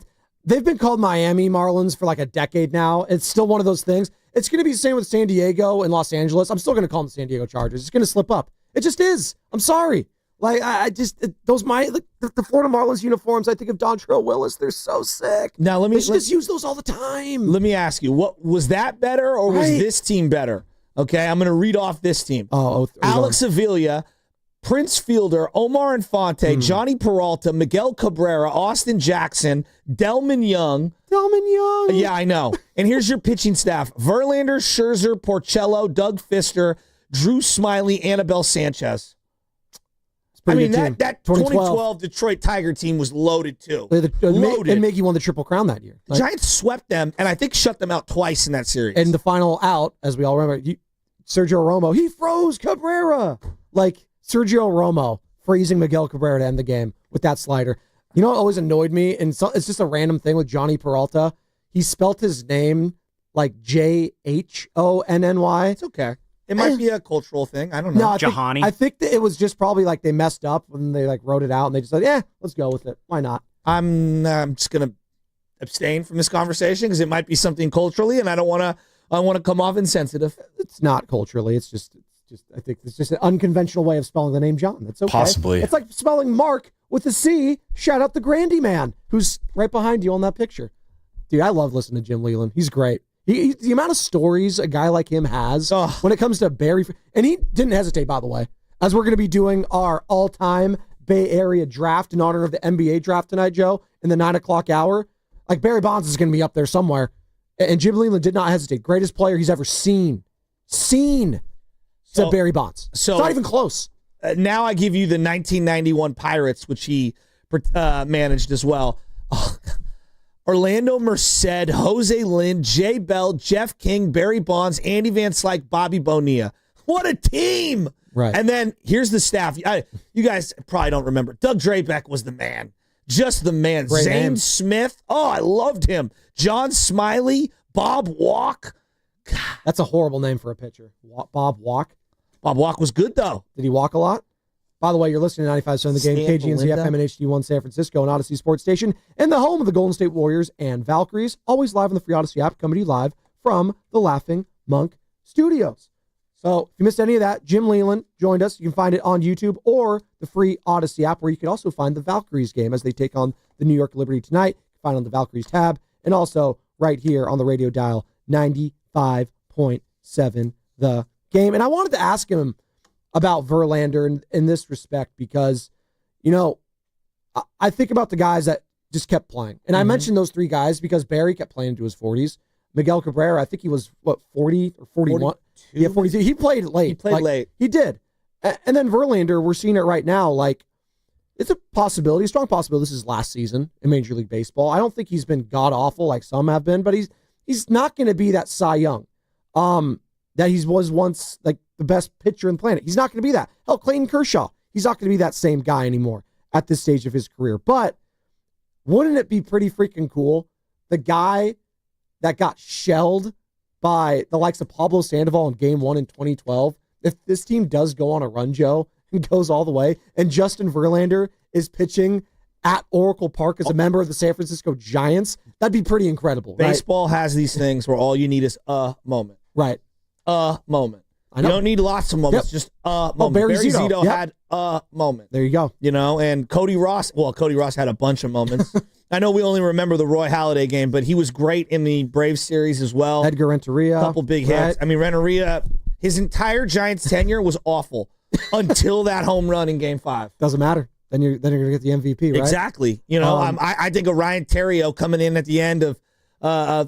S3: They've been called Miami Marlins for like a decade now. It's still one of those things. It's going to be the same with San Diego and Los Angeles. I'm still going to call them San Diego Chargers. It's going to slip up. It just is. I'm sorry. Like, the Florida Marlins uniforms, I think of Dontrell Willis. They're so sick.
S2: Now,
S3: they should just use those all the time.
S2: Let me ask you, what was that better or was this team better? Okay, I'm going to read off this team. Alex Avila, Prince Fielder, Omar Infante, Johnny Peralta, Miguel Cabrera, Austin Jackson, Delman Young. Yeah, I know. And here's your pitching staff. Verlander, Scherzer, Porcello, Doug Fister, Drew Smiley, Anibal Sanchez. I mean, that 2012 Detroit Tiger team was loaded, too.
S3: Loaded. And Mickey won the Triple Crown that year.
S2: The Giants swept them, and I think shut them out twice in that series.
S3: And the final out, as we all remember, Sergio Romo, he froze Cabrera. Like, Sergio Romo freezing Miguel Cabrera to end the game with that slider. You know what always annoyed me? And it's just a random thing with Johnny Peralta. He spelt his name like Jhonny.
S2: It's okay. It might be a cultural thing. I don't know.
S4: Jahani.
S3: I think that it was just probably like they messed up when they like wrote it out and they just said, let's go with it. Why not?
S2: I'm just going to abstain from this conversation because it might be something culturally and I want to come off insensitive.
S3: It's not culturally. It's just I think it's just an unconventional way of spelling the name John. That's okay.
S7: Possibly.
S3: It's like spelling Mark with a C. Shout out the Grandy man who's right behind you on that picture. Dude, I love listening to Jim Leyland. He's great. The amount of stories a guy like him has when it comes to Barry, and he didn't hesitate, by the way, as we're going to be doing our all-time Bay Area draft in honor of the NBA draft tonight, Joe, in the 9 o'clock hour. Like, Barry Bonds is going to be up there somewhere. And Jim Leyland did not hesitate. Greatest player he's ever seen. Said Barry Bonds. So it's not even close.
S2: Now I give you the 1991 Pirates, which he managed as well. Orlando Merced, Jose Lynn, Jay Bell, Jeff King, Barry Bonds, Andy Van Slyke, Bobby Bonilla. What a team!
S3: Right.
S2: And then here's the staff. You guys probably don't remember. Doug Drabeck was the man. Just the man.
S3: Great
S2: Zane
S3: name.
S2: Smith. Oh, I loved him. John Smiley, Bob Walk.
S3: God. That's a horrible name for a pitcher. Bob Walk.
S2: Bob Walk was good, though.
S3: Did he walk a lot? By the way, you're listening to 95.7 The Game, KGNZ FM and HD1 San Francisco, and Odyssey Sports Station, and the home of the Golden State Warriors and Valkyries, always live on the free Odyssey app, coming to you live from the Laughing Monk Studios. So if you missed any of that, Jim Leyland joined us. You can find it on YouTube or the free Odyssey app, where you can also find the Valkyries game as they take on the New York Liberty tonight. You can find it on the Valkyries tab, and also right here on the radio dial, 95.7 The Game. And I wanted to ask him about Verlander in this respect because, you know, I think about the guys that just kept playing. And I mentioned those three guys because Barry kept playing into his 40s. Miguel Cabrera, I think he was, 40 or 41? 42? Yeah, 42. He played late.
S2: He played late.
S3: He did. And then Verlander, we're seeing it right now. Like, it's a possibility, a strong possibility. This is last season in Major League Baseball. I don't think he's been god-awful like some have been, but he's not going to be that Cy Young that he was once, like, the best pitcher in the planet. He's not going to be that. Hell, Clayton Kershaw, he's not going to be that same guy anymore at this stage of his career. But wouldn't it be pretty freaking cool? The guy that got shelled by the likes of Pablo Sandoval in Game 1 in 2012, if this team does go on a run, Joe, and goes all the way, and Justin Verlander is pitching at Oracle Park as a member of the San Francisco Giants, that'd be pretty incredible.
S2: Baseball has these things where all you need is a moment.
S3: Right.
S2: A moment.
S3: I know.
S2: You don't need lots of moments, just a moment.
S3: Barry
S2: Zito
S3: Zito
S2: had a moment.
S3: There you go.
S2: You know, and Cody Ross had a bunch of moments. I know we only remember the Roy Halladay game, but he was great in the Braves series as well.
S3: Edgar Renteria.
S2: A couple big hits. I mean, Renteria, his entire Giants tenure was awful. until that home run in Game 5.
S3: Doesn't matter. Then you're going to get the MVP, right?
S2: Exactly. I think of Ryan Theriot coming in at the end of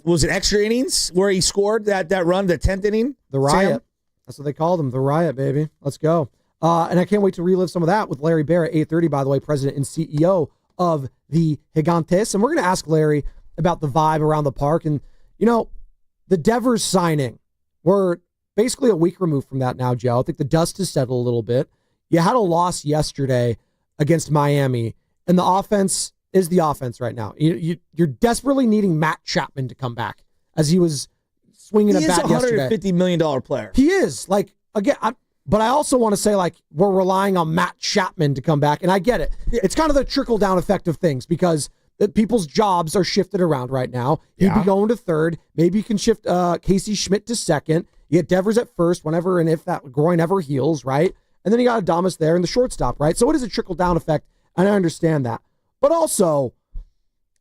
S2: was it extra innings where he scored that run, the 10th inning?
S3: The Riot.
S2: Sam?
S3: That's what they called him, the Riot, baby. Let's go. And I can't wait to relive some of that with Larry Baer at 8:30, by the way, president and CEO of the Gigantes. And we're going to ask Larry about the vibe around the park. And, the Devers signing, we're basically a week removed from that now, Joe. I think the dust has settled a little bit. You had a loss yesterday against Miami, and the offense is the offense right now. You're desperately needing Matt Chapman to come back, as he was swinging a bat yesterday.
S2: He is a $150 million player.
S3: He is. But I also want to say, we're relying on Matt Chapman to come back, and I get it. It's kind of the trickle-down effect of things because people's jobs are shifted around right now. He'd be going to third. Maybe you can shift Casey Schmidt to second. You get Devers at first whenever and if that groin ever heals, right? And then you got Adames there in the shortstop, right? So it is a trickle-down effect, and I understand that. But also,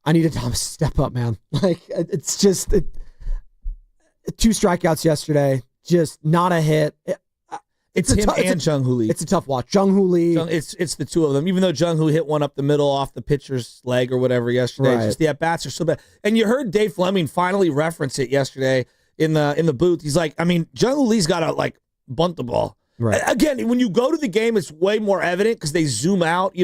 S3: I need Adames to step up, man. It's just 2 strikeouts yesterday, just not a hit.
S2: It's him and Jung-Hoo Lee.
S3: It's a tough watch. Jung-Hoo Lee.
S2: It's the two of them. Even though Jung-Hoo hit one up the middle off the pitcher's leg or whatever yesterday.
S3: Right.
S2: Just the at-bats are so bad. And you heard Dave Fleming finally reference it yesterday in the booth. He's like, Jung-Hoo Lee's got to bunt the ball.
S3: Right.
S2: Again, when you go to the game, it's way more evident because they zoom out,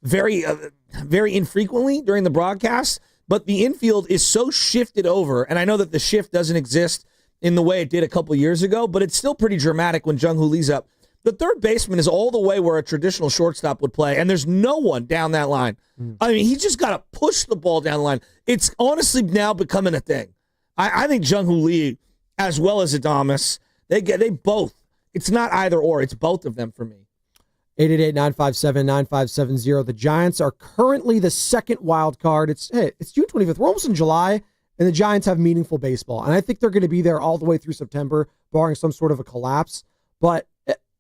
S2: very, very infrequently during the broadcast. But the infield is so shifted over, and I know that the shift doesn't exist in the way it did a couple years ago, but it's still pretty dramatic when Jung-Hoo Lee's up. The third baseman is all the way where a traditional shortstop would play, and there's no one down that line. He's just got to push the ball down the line. It's honestly now becoming a thing. I think Jung-Hoo Lee, as well as Adames, they both. It's not either or. It's both of them for me.
S3: 888-957-9570. The Giants are currently the second wild card. It's June 25th. We're almost in July, and the Giants have meaningful baseball. And I think they're going to be there all the way through September, barring some sort of a collapse. But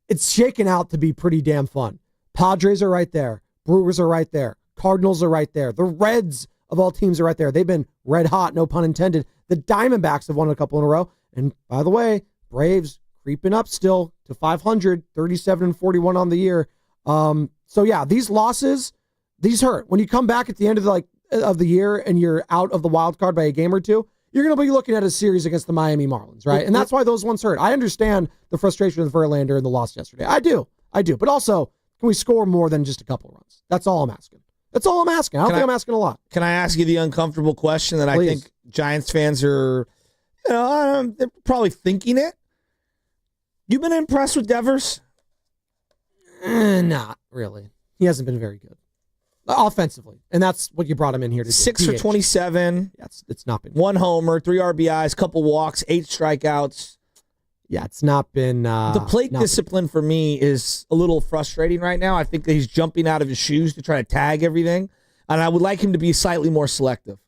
S3: it's shaken out to be pretty damn fun. Padres are right there. Brewers are right there. Cardinals are right there. The Reds of all teams are right there. They've been red hot, no pun intended. The Diamondbacks have won a couple in a row. And by the way, Braves creeping up still to 500, 37-41 on the year. So yeah, these losses, these hurt. When you come back at the end of the year and you're out of the wild card by a game or two, you're going to be looking at a series against the Miami Marlins, right? And that's why those ones hurt. I understand the frustration with Verlander and the loss yesterday. I do. But also, can we score more than just a couple of runs? That's all I'm asking. I don't think I'm asking a lot.
S2: Can I ask you the uncomfortable question that Please. I think Giants fans are, they're probably thinking it? You been impressed with Devers?
S3: Not really. He hasn't been very good offensively, and that's what you brought him in here to do.
S2: 6 for 27.
S3: It's not been
S2: 1 homer, 3 RBIs, couple walks, 8 strikeouts.
S3: Yeah, it's not been.
S2: The plate discipline for me is a little frustrating right now. I think that he's jumping out of his shoes to try to tag everything, and I would like him to be slightly more selective.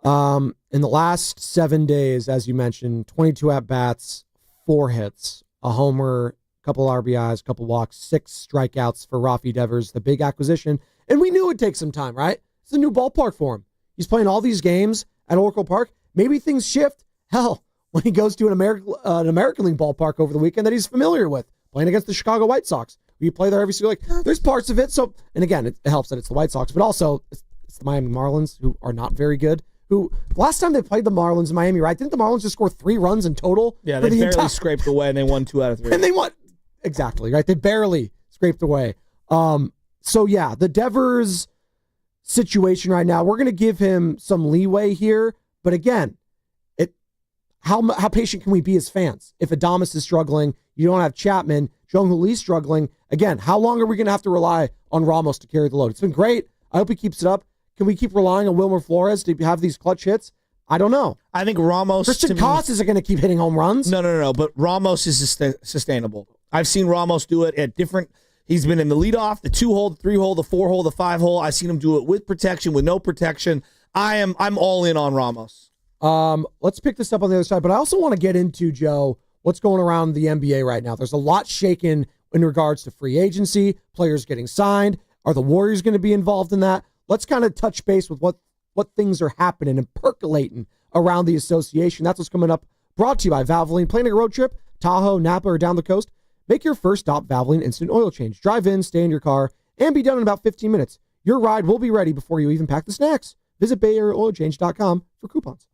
S3: In the last 7 days, as you mentioned, 22 at-bats, 4 hits, a homer, couple RBIs, couple walks, 6 strikeouts for Rafi Devers, the big acquisition. And we knew it would take some time, right? It's a new ballpark for him. He's playing all these games at Oracle Park. Maybe things shift. Hell, when he goes to an American League ballpark over the weekend that he's familiar with, playing against the Chicago White Sox. You play there every single there's parts of it. So, and again, it helps that it's the White Sox, but also it's the Miami Marlins, who are not very good. Who last time they played the Marlins in Miami, right? Didn't the Marlins just score 3 runs in total?
S2: Yeah, they barely scraped away, and they won 2 out of 3.
S3: And they won exactly right. They barely scraped away. So yeah, the Devers situation right now, we're going to give him some leeway here, but again, how patient can we be as fans? If Adames is struggling, you don't have Chapman, Jung-Hoo Lee's struggling. Again, how long are we going to have to rely on Ramos to carry the load? It's been great. I hope he keeps it up. Can we keep relying on Wilmer Flores to have these clutch hits? I don't know.
S2: I think Ramos...
S3: Christian Cos isn't going to keep hitting home runs.
S2: No. But Ramos is sustainable. I've seen Ramos do it at different... He's been in the leadoff, the 2-hole, the 3-hole, the 4-hole, the 5-hole. I've seen him do it with protection, with no protection. I'm all in on Ramos.
S3: Let's pick this up on the other side, but I also want to get into, Joe, what's going around the NBA right now. There's a lot shaken in regards to free agency, players getting signed. Are the Warriors going to be involved in that? Let's kind of touch base with what things are happening and percolating around the association. That's what's coming up. Brought to you by Valvoline. Planning a road trip, Tahoe, Napa, or down the coast? Make your first stop Valvoline Instant Oil Change. Drive in, stay in your car, and be done in about 15 minutes. Your ride will be ready before you even pack the snacks. Visit BayAreaOilChange.com for coupons.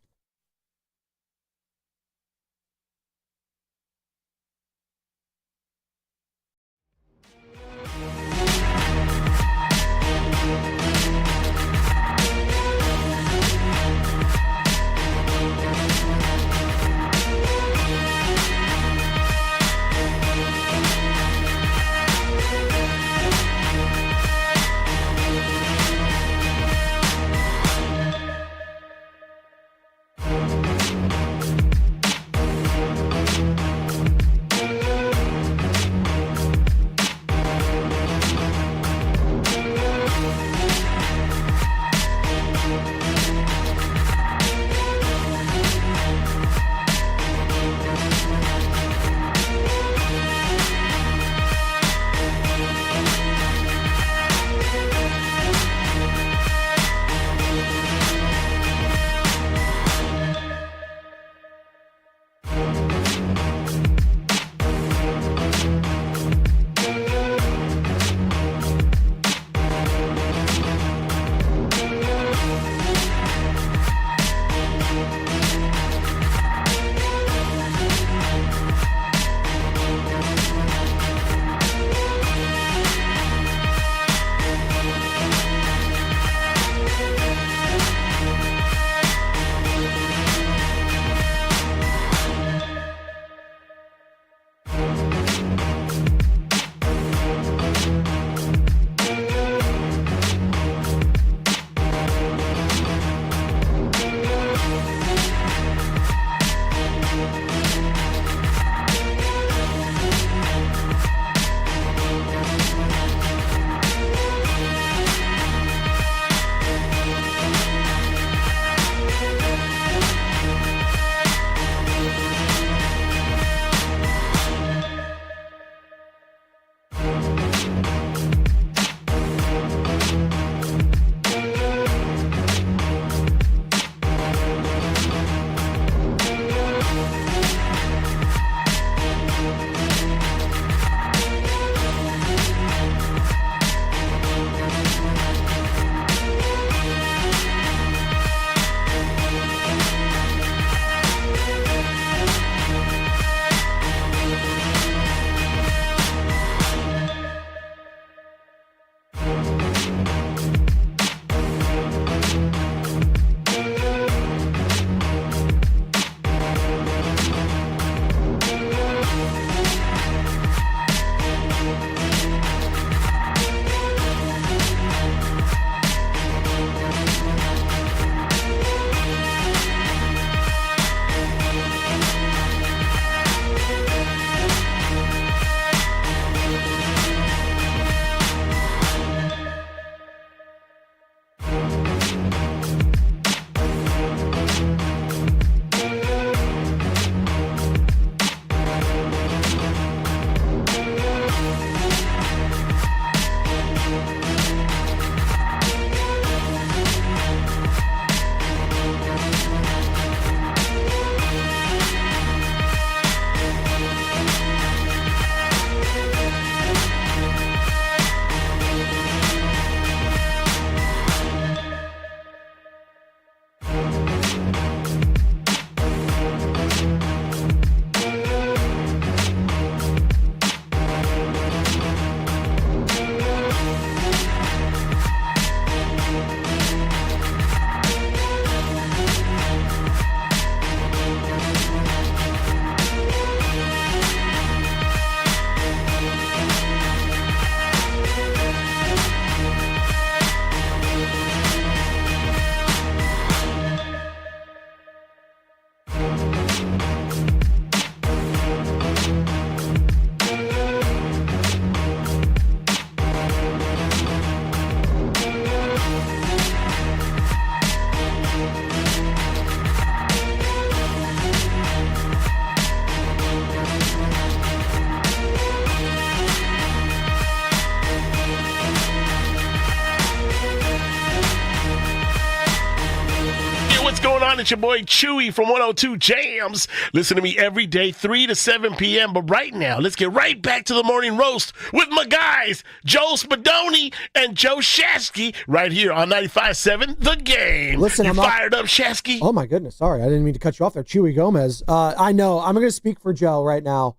S14: everyone? It's your boy Chewy from 102 Jams. Listen to me every day, 3 to 7 p.m. But right now, let's get right back to the morning roast with my guys, Joe Spadoni and Joe Shasky, right here on 95.7 The Game.
S3: Listen,
S14: you
S3: I'm
S14: fired up, Shasky?
S3: Oh, my goodness. Sorry, I didn't mean to cut you off there. Chewy Gomez. I know. I'm going to speak for Joe right now.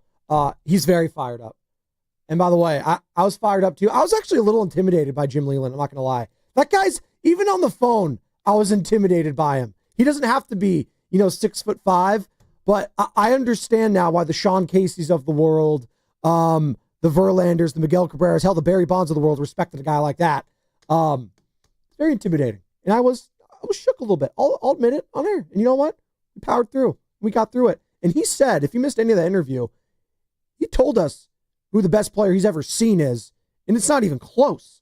S3: He's very fired up. And by the way, I was fired up too. I was actually a little intimidated by Jim Leyland. I'm not going to lie. That guy's, even on the phone, I was intimidated by him. He doesn't have to be, 6'5", but I understand now why the Sean Caseys of the world, the Verlanders, the Miguel Cabreras, hell, the Barry Bonds of the world respected a guy like that. Very intimidating. And I was shook a little bit. I'll admit it on air. And you know what? We powered through. We got through it. And he said, if you missed any of that interview, he told us who the best player he's ever seen is, and it's not even close.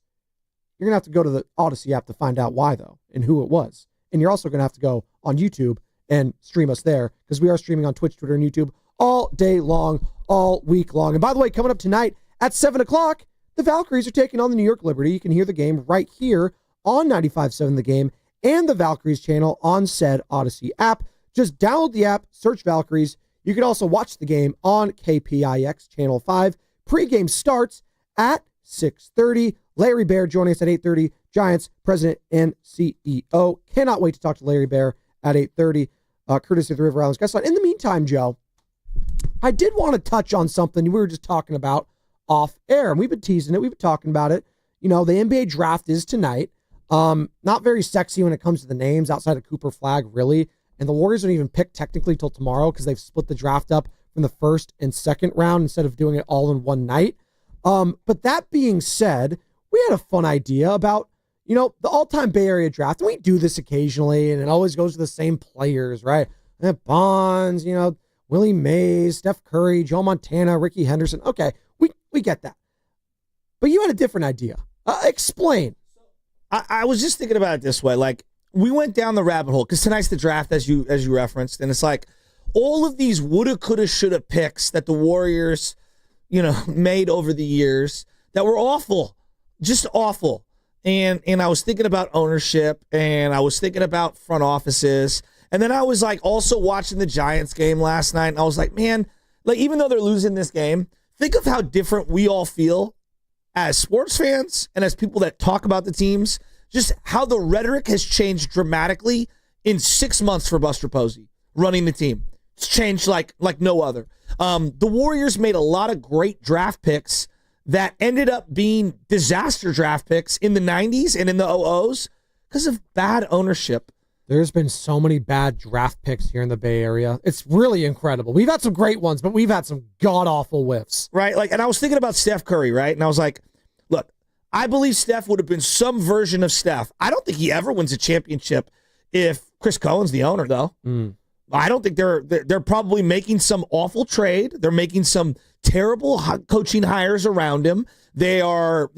S3: You're going to have to go to the Odyssey app to find out why, though, and who it was. And you're also going to have to go on YouTube and stream us there, because we are streaming on Twitch, Twitter, and YouTube all day long, all week long. And by the way, coming up tonight at 7 o'clock, the Valkyries are taking on the New York Liberty. You can hear the game right here on 95.7 The Game and the Valkyries channel on said Odyssey app. Just download the app, search Valkyries. You can also watch the game on KPIX Channel 5. Pre-game starts at 6:30. Larry Baer joining us at 8:30. Giants president and CEO. Cannot wait to talk to Larry Baer at 8:30. Courtesy of the River Islands guest line. In the meantime, Joe, I did want to touch on something we were just talking about off air, and we've been teasing it. We've been talking about it. The NBA draft is tonight. Not very sexy when it comes to the names outside of Cooper Flagg, really. And the Warriors don't even pick technically till tomorrow because they've split the draft up from the first and second round instead of doing it all in one night. But that being said, we had a fun idea about, the all-time Bay Area draft. And we do this occasionally, and it always goes to the same players, right? Bonds, Willie Mays, Steph Curry, Joe Montana, Ricky Henderson. Okay, we get that. But you had a different idea. Explain.
S2: I was just thinking about it this way. Like, we went down the rabbit hole because tonight's the draft, as you referenced, and it's like all of these woulda, coulda, shoulda picks that the Warriors, made over the years that were awful, just awful. And I was thinking about ownership, and I was thinking about front offices, and then I was like also watching the Giants game last night, and I was like, man, like even though they're losing this game, think of how different we all feel as sports fans and as people that talk about the teams. Just how the rhetoric has changed dramatically in 6 months for Buster Posey running the team. It's changed like no other. The Warriors made a lot of great draft picks that ended up being disaster draft picks in the 90s and in the 00s because of bad ownership.
S3: There's been so many bad draft picks here in the Bay Area. It's really incredible. We've had some great ones, but we've had some god-awful whiffs.
S2: Right? And I was thinking about Steph Curry, right? And I was like, look, I believe Steph would have been some version of Steph. I don't think he ever wins a championship if Chris Cohen's the owner, though. I don't think they're probably making some awful trade. They're making some terrible coaching hires around him. They are,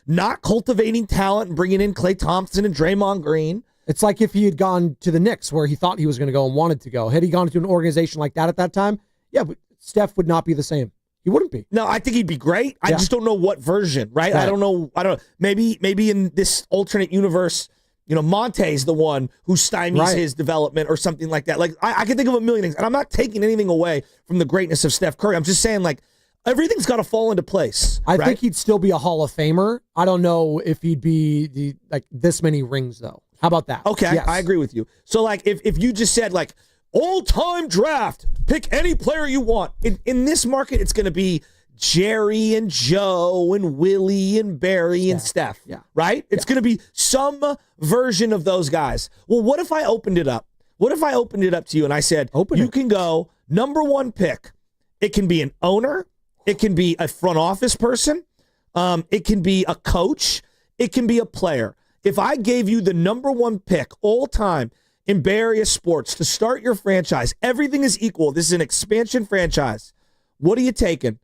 S2: not cultivating talent and bringing in Klay Thompson and Draymond Green.
S3: It's like if he had gone to the Knicks where he thought he was going to go and wanted to go. Had he gone to an organization like that at that time, yeah, but Steph would not be the same. He wouldn't be.
S2: No, I think he'd be great. I just don't know what version, right? I don't know. Maybe in this alternate universe, Monte's the one who stymies his development or something like that. Like, I can think of a million things. And I'm not taking anything away from the greatness of Steph Curry. I'm just saying, like, everything's got to fall into place.
S3: I think he'd still be a Hall of Famer. I don't know if he'd be this many rings, though. How about that?
S2: Okay, yes. I agree with you. So, like, if you just said, like, all-time draft, pick any player you want. In this market, it's going to be Jerry and Joe and Willie and Barry and Steph, right? It's going to be some version of those guys. Well, what if I opened it up? What if I opened it up to you and I said, you can go number one pick. It can be an owner. It can be a front office person. It can be a coach. It can be a player. If I gave you the number one pick all time in Bay Area sports to start your franchise, everything is equal. This is an expansion franchise. What are you taking?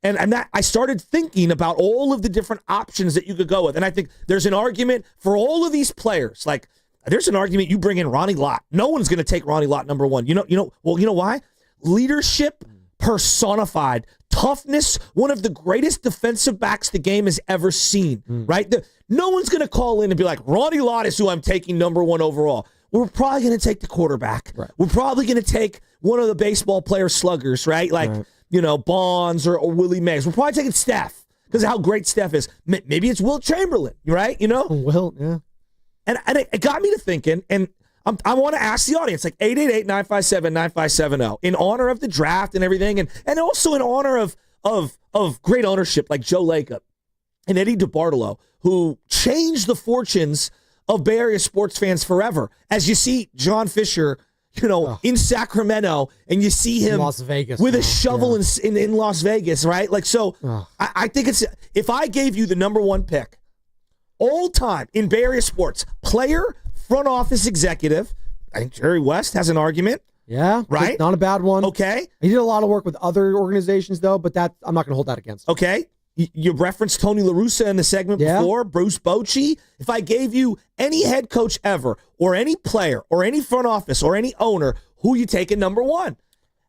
S2: And that I started thinking about all of the different options that you could go with. And I think there's an argument for all of these players. Like, there's an argument you bring in Ronnie Lott. No one's going to take Ronnie Lott number one. You know why? Leadership personified. Toughness, one of the greatest defensive backs the game has ever seen, right? No one's going to call in and be like, Ronnie Lott is who I'm taking number one overall. we're probably going to take the quarterback.
S3: Right.
S2: We're probably going to take one of the baseball player sluggers, right? Like, Bonds or Willie Mays. We're probably taking Steph because of how great Steph is. Maybe it's Will Chamberlain, right?
S3: Will, yeah.
S2: And it got me to thinking, and I want to ask the audience, like 888-957-9570, in honor of the draft and everything, and also in honor of great ownership like Joe Lacob and Eddie DeBartolo, who changed the fortunes of Bay Area sports fans forever. As you see John Fisher, in Sacramento, and you see him
S3: in Las Vegas
S2: with a shovel in Las Vegas, right? Like, so I think if I gave you the number one pick all time in Bay Area sports, player, front office executive, I think Jerry West has an argument.
S3: Yeah,
S2: right?
S3: Not a bad one.
S2: Okay.
S3: He did a lot of work with other organizations, though, but I'm not going to hold that against him.
S2: Okay. You referenced Tony La Russa in the segment before, Bruce Bochy. If I gave you any head coach ever, or any player, or any front office, or any owner, who you take at number one?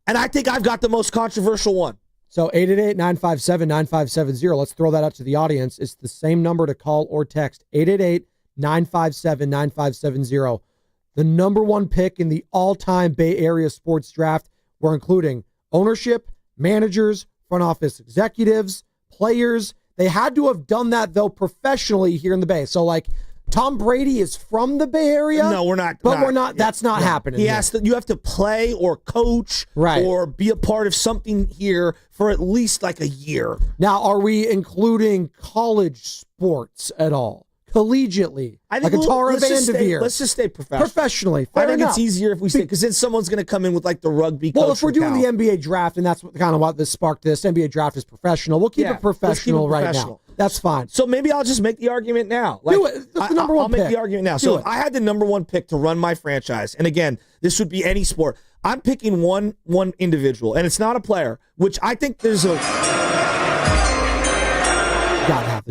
S2: And I think I've got the most controversial one.
S3: So 888-957-9570. Let's throw that out to the audience. It's the same number to call or text. 888-957-9570. The number one pick in the all-time Bay Area sports draft. We're including ownership, managers, front office executives, players. They had to have done that, though, professionally here in the Bay. So, like, Tom Brady is from the Bay Area.
S2: No, we're not.
S3: But we're not. That's not happening.
S2: You have to play or coach or be a part of something here for at least like a year.
S3: Now, are we including college sports at all? Collegiately?
S2: I think
S3: like a Tara Vanderveer.
S2: Let's just stay professional.
S3: Professionally.
S2: I think it's easier if we stay, because then someone's going to come in with like the rugby coach.
S3: Well, if we're doing the NBA draft, and that's kind of what this sparked this, NBA draft is professional. We'll keep it professional right now. That's fine.
S2: So maybe I'll just make the argument now.
S3: Do it. That's the number one pick.
S2: I'll make the argument now. So if I had the number one pick to run my franchise, and again, this would be any sport, I'm picking one individual, and it's not a player, which I think there's a...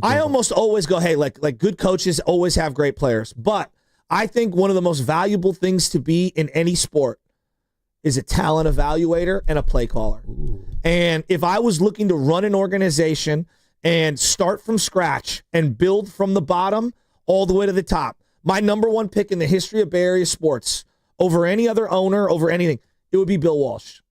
S2: I almost always go, hey, like good coaches always have great players. But I think one of the most valuable things to be in any sport is a talent evaluator and a play caller. Ooh. And if I was looking to run an organization and start from scratch and build from the bottom all the way to the top, my number one pick in the history of Bay Area sports over any other owner, over anything, it would be Bill Walsh.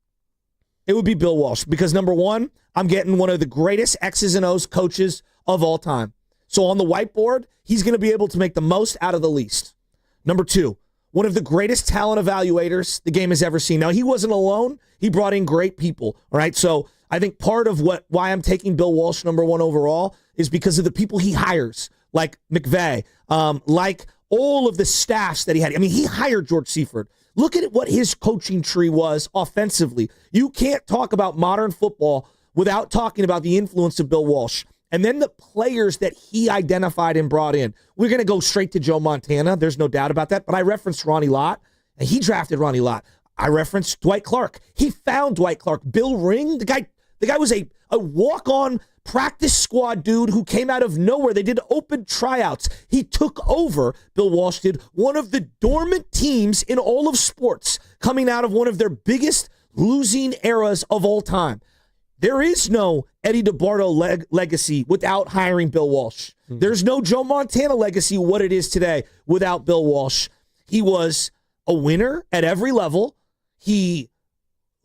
S2: It would be Bill Walsh because, number one, I'm getting one of the greatest X's and O's coaches of all time. So on the whiteboard, he's going to be able to make the most out of the least. Number two, one of the greatest talent evaluators the game has ever seen. Now, he wasn't alone. He brought in great people, all right? So I think part of why I'm taking Bill Walsh number one overall is because of the people he hires, like McVay, like all of the staffs that he had. I mean, he hired George Seifert. Look at what his coaching tree was offensively. You can't talk about modern football without talking about the influence of Bill Walsh. And then the players that he identified and brought in. We're going to go straight to Joe Montana. There's no doubt about that. But I referenced Ronnie Lott, and he drafted Ronnie Lott. I referenced Dwight Clark. He found Dwight Clark. Bill Ring, the guy was a walk-on practice squad dude who came out of nowhere. They did open tryouts. He took over, Bill Walsh did, one of the dormant teams in all of sports, coming out of one of their biggest losing eras of all time. There is no Eddie DeBartolo legacy without hiring Bill Walsh. Mm-hmm. There's no Joe Montana legacy, what it is today, without Bill Walsh. He was a winner at every level. He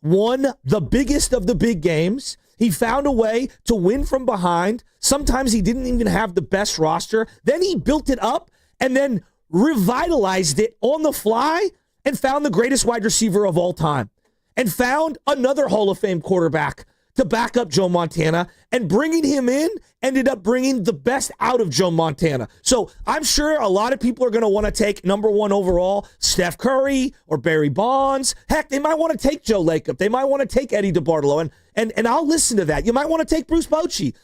S2: won the biggest of the big games. He found a way to win from behind. Sometimes he didn't even have the best roster. Then he built it up and then revitalized it on the fly and found the greatest wide receiver of all time and found another Hall of Fame quarterback to back up Joe Montana, and bringing him in ended up bringing the best out of Joe Montana. So I'm sure a lot of people are going to want to take number one overall Steph Curry or Barry Bonds. Heck, they might want to take Joe Lacob. They might want to take Eddie DeBartolo, and I'll listen to that. You might want to take Bruce Bochy.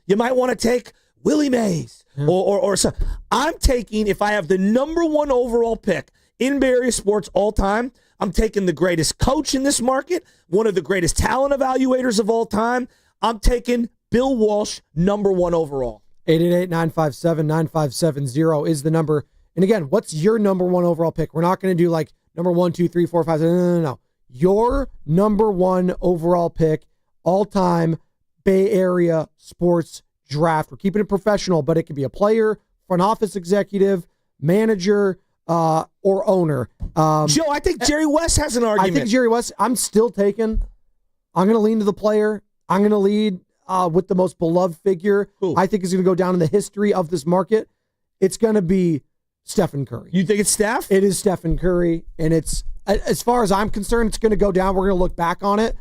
S2: You might want to take Willie Mays or so. I'm taking, if I have the number one overall pick in Bay Area sports all time, I'm taking the greatest coach in this market, one of the greatest talent evaluators of all time. I'm taking Bill Walsh, number one overall.
S3: 888-957-9570 is the number. And again, what's your number one overall pick? We're not going to do like number 1, 2, 3, 4, 5. No. Your number one overall pick, all-time Bay Area sports draft. We're keeping it professional, but it could be a player, front office executive, manager, or owner.
S2: Joe, I think Jerry West has an argument.
S3: I think Jerry West, I'm going to lean to the player. I'm going to lead with the most beloved figure. I think is going to go down in the history of this market. It's going to be Stephen Curry.
S2: You think it's Steph?
S3: It is Stephen Curry, and it's, as far as I'm concerned, it's going to go down. We're going to look back on it.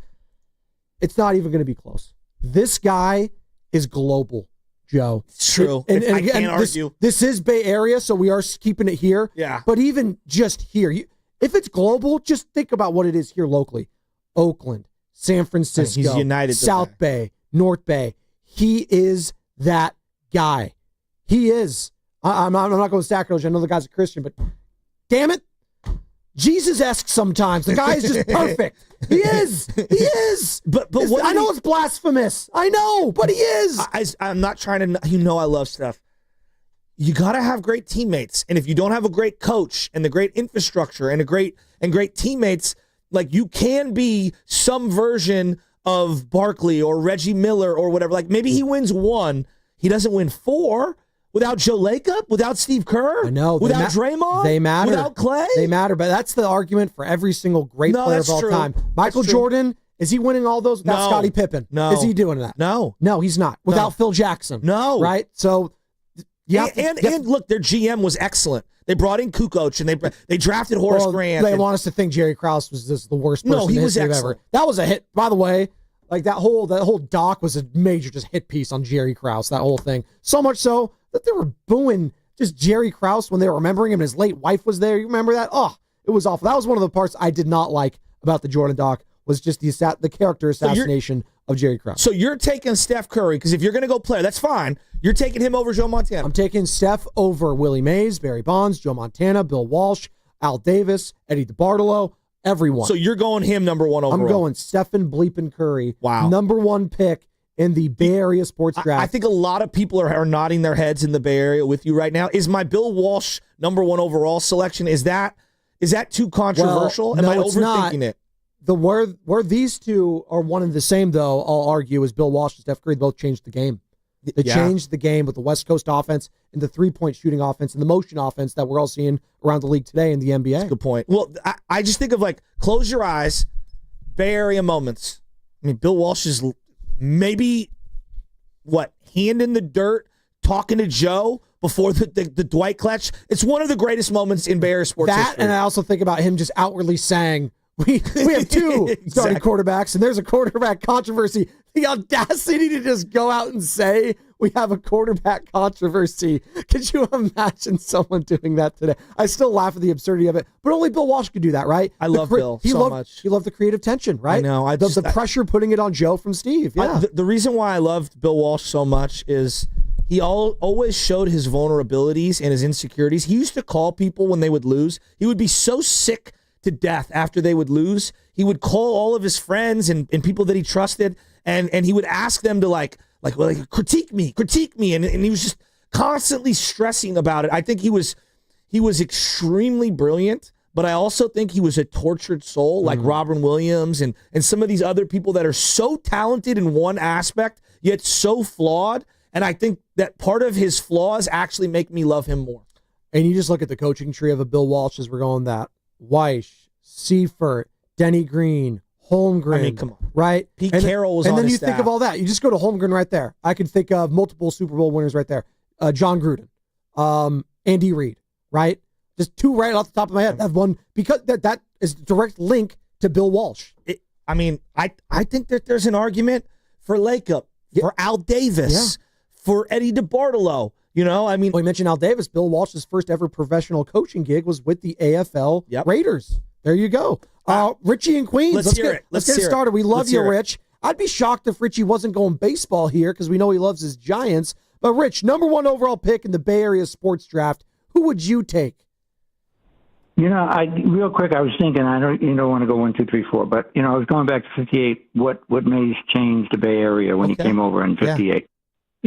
S3: It's not even going to be close. This guy is global, Joe.
S2: It's true.
S3: And
S2: I
S3: again,
S2: can't argue.
S3: This is Bay Area, so we are keeping it here.
S2: Yeah.
S3: But even just here, if it's global, just think about what it is here locally. Oakland, San Francisco,
S2: He's United
S3: South Bay, North Bay. He is that guy. He is. I'm not going to sacrilege. I know the guy's a Christian, but damn it, Jesus-esque sometimes. The guy is just perfect. He is. He is.
S2: But what
S3: I know it's blasphemous. I know, but he is.
S2: I'm not trying to. I love Steph. You got to have great teammates, and if you don't have a great coach and the great infrastructure and great teammates, like you can be some version of Barkley or Reggie Miller or whatever. Like maybe he wins 1, he doesn't win 4. Without Joe Lacob? Without Steve Kerr?
S3: I know.
S2: Without Draymond?
S3: They matter.
S2: Without Clay?
S3: They matter, but that's the argument for every single great player of all time. Michael Jordan, is he winning all those without Scottie Pippen?
S2: No.
S3: Is he doing that?
S2: No.
S3: No, he's not. Without Phil Jackson?
S2: No.
S3: Right? So,
S2: and look, their GM was excellent. They brought in Kukoc, and they drafted Horace Grant.
S3: They want us to think Jerry Krause was just the worst person
S2: he
S3: in
S2: was
S3: history
S2: excellent.
S3: ever. That was a hit. By the way, like that whole doc was a major just hit piece on Jerry Krause, that whole thing. So much so that they were booing just Jerry Krause when they were remembering him and his late wife was there. You remember that? Oh, it was awful. That was one of the parts I did not like about the Jordan doc, was just the character assassination of Jerry Krause.
S2: So you're taking Steph Curry, because if you're going to go player, that's fine. You're taking him over Joe Montana.
S3: I'm taking Steph over Willie Mays, Barry Bonds, Joe Montana, Bill Walsh, Al Davis, Eddie DeBartolo, everyone.
S2: So you're going him number 1 overall.
S3: I'm going Stephen Bleepin Curry.
S2: Wow.
S3: Number 1 pick in the Bay Area sports draft.
S2: I think a lot of people are nodding their heads in the Bay Area with you right now. Is my Bill Walsh number 1 overall selection, is that too controversial?
S3: Well,
S2: Am I
S3: not.
S2: overthinking it?
S3: Where these two are one and the same, though, I'll argue, is Bill Walsh and Steph Curry both changed the game. They changed the game with the West Coast offense and the three-point shooting offense and the motion offense that we're all seeing around the league today in the NBA.
S2: That's a good point. Well, I just think of close your eyes, Bay Area moments. I mean, Bill Walsh is maybe, hand in the dirt, talking to Joe before the Dwight clutch. It's one of the greatest moments in Bay Area sports history.
S3: And I also think about him just outwardly saying, we have 2 starting quarterbacks, and there's a quarterback controversy. The audacity to just go out and say we have a quarterback controversy. Could you imagine someone doing that today? I still laugh at the absurdity of it, but only Bill Walsh could do that, right?
S2: I love Bill so much.
S3: He loved the creative tension, right?
S2: I know.
S3: The pressure putting it on Joe from Steve. Yeah.
S2: The reason why I loved Bill Walsh so much is he always showed his vulnerabilities and his insecurities. He used to call people when they would lose. He would be so sick to death after they would lose. He would call all of his friends and people that he trusted, and he would ask them to critique me, and he was just constantly stressing about it. I think he was extremely brilliant, but I also think he was a tortured soul, like Robin Williams and some of these other people that are so talented in one aspect yet so flawed. And I think that part of his flaws actually make me love him more.
S3: And you just look at the coaching tree of a Bill Walsh as we're going that. Weish, Seifert, Denny Green, Holmgren.
S2: I mean, come on.
S3: Right?
S2: Pete Carroll was on his staff.
S3: And then you think of all that. You just go to Holmgren right there. I could think of multiple Super Bowl winners right there. John Gruden, Andy Reid, right? Just 2 right off the top of my head. That one, because that is a direct link to Bill Walsh.
S2: I think that there's an argument for Lacob, for Al Davis, for Eddie DeBartolo.
S3: Well, you mentioned Al Davis. Bill Walsh's first ever professional coaching gig was with the AFL Raiders. There you go. Richie in Queens.
S2: Let's hear it.
S3: Let's get started. We love you, Rich. I'd be shocked if Richie wasn't going baseball here because we know he loves his Giants. But Rich, number 1 overall pick in the Bay Area sports draft. Who would you take?
S15: Real quick, I was thinking, I don't want to go 1, 2, 3, 4, but I was going back to 58. What Mays changed the Bay Area when he came over in 58?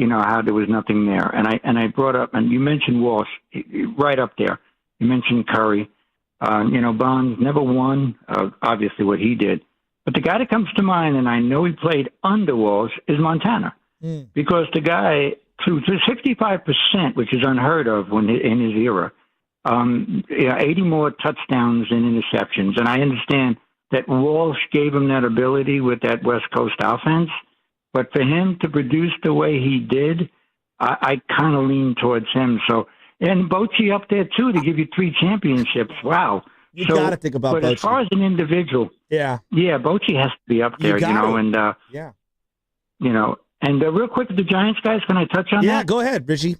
S15: How there was nothing there, and I brought up, and you mentioned Walsh right up there. You mentioned Curry. Bonds never won, obviously what he did, but the guy that comes to mind, and I know he played under Walsh, is Montana, because the guy threw 65%, which is unheard of in his era. 80 more touchdowns and interceptions. And I understand that Walsh gave him that ability with that West Coast offense. But for him to produce the way he did, I kind of lean towards him. So, and Bochy up there, too, to give you 3 championships. Wow.
S2: You got to think about
S15: But
S2: Bochy.
S15: as far as an individual, Bochy has to be up there, and real quick, the Giants guys, can I touch on that?
S2: Yeah, go ahead, Richie.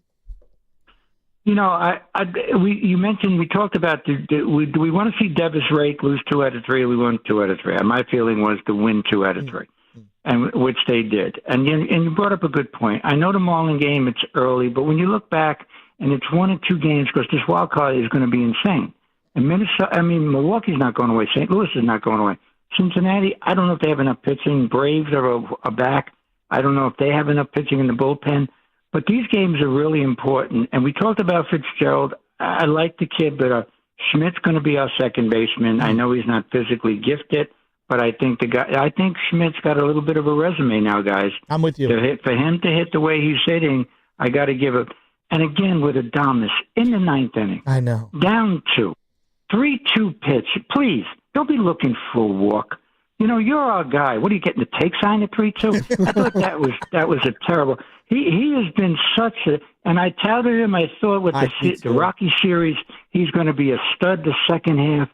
S15: You mentioned, we talked about, do we want to see Davis Rake lose 2 out of 3, or we want 2 out of 3? My feeling was to win 2 out of 3, and which they did. And you brought up a good point. I know the Marlin game, it's early, but when you look back, and it's 1 or 2 games, because this wild card is going to be insane. And Milwaukee's not going away. St. Louis is not going away. Cincinnati, I don't know if they have enough pitching. Braves are back. I don't know if they have enough pitching in the bullpen. But these games are really important. And we talked about Fitzgerald. I like the kid, but Schmidt's going to be our second baseman. I know he's not physically gifted, but I think Schmidt's got a little bit of a resume now, guys.
S2: I'm with you.
S15: For him to hit the way he's hitting, I got to give it. And again, with Adames in the 9th inning.
S2: I know.
S15: Down 2. 3-2 pitch. Please, don't be looking for a walk. You're our guy. What are you getting, the take sign at 3-2? I thought that was a terrible. He has been such a, and I touted him. I thought with the Rocky series, he's going to be a stud the second half.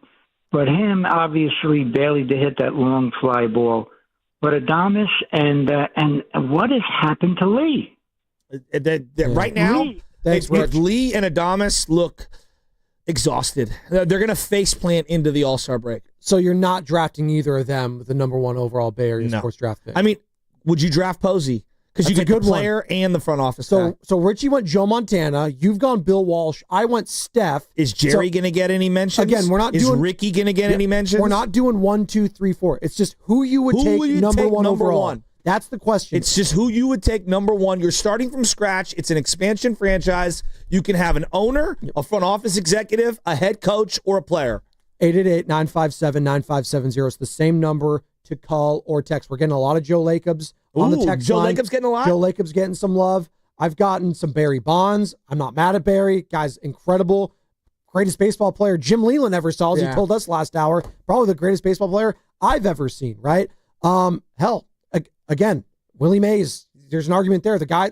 S15: But him, obviously, barely to hit that long fly ball. But Adames and what has happened to Lee?
S2: Right now, Lee and Adames look exhausted. They're going to faceplant into the All-Star break.
S3: So you're not drafting either of them with the number 1 overall Bay Area Sports draft pick?
S2: I mean, would you draft Posey? Because you get the player and the front office guy.
S3: So Richie went Joe Montana. You've gone Bill Walsh. I went Steph.
S2: Is Jerry going to get any mentions?
S3: Again, we're not doing.
S2: Is Ricky going to get any mentions?
S3: We're not doing 1, 2, 3, 4. It's just who you would take number 1 overall. That's the question.
S2: It's just who you would take number 1. You're starting from scratch. It's an expansion franchise. You can have an owner, a front office executive, a head coach, or a player.
S3: 888-957-9570. It's the same number to call or text. We're getting a lot of Joe Lacobs on the text line.
S2: Joe Lacobs getting a lot?
S3: Joe Lacobs getting some love. I've gotten some Barry Bonds. I'm not mad at Barry. Guy's incredible. Greatest baseball player Jim Leyland ever saw, as he told us last hour. Probably the greatest baseball player I've ever seen, right? Again, Willie Mays. There's an argument there. The guy,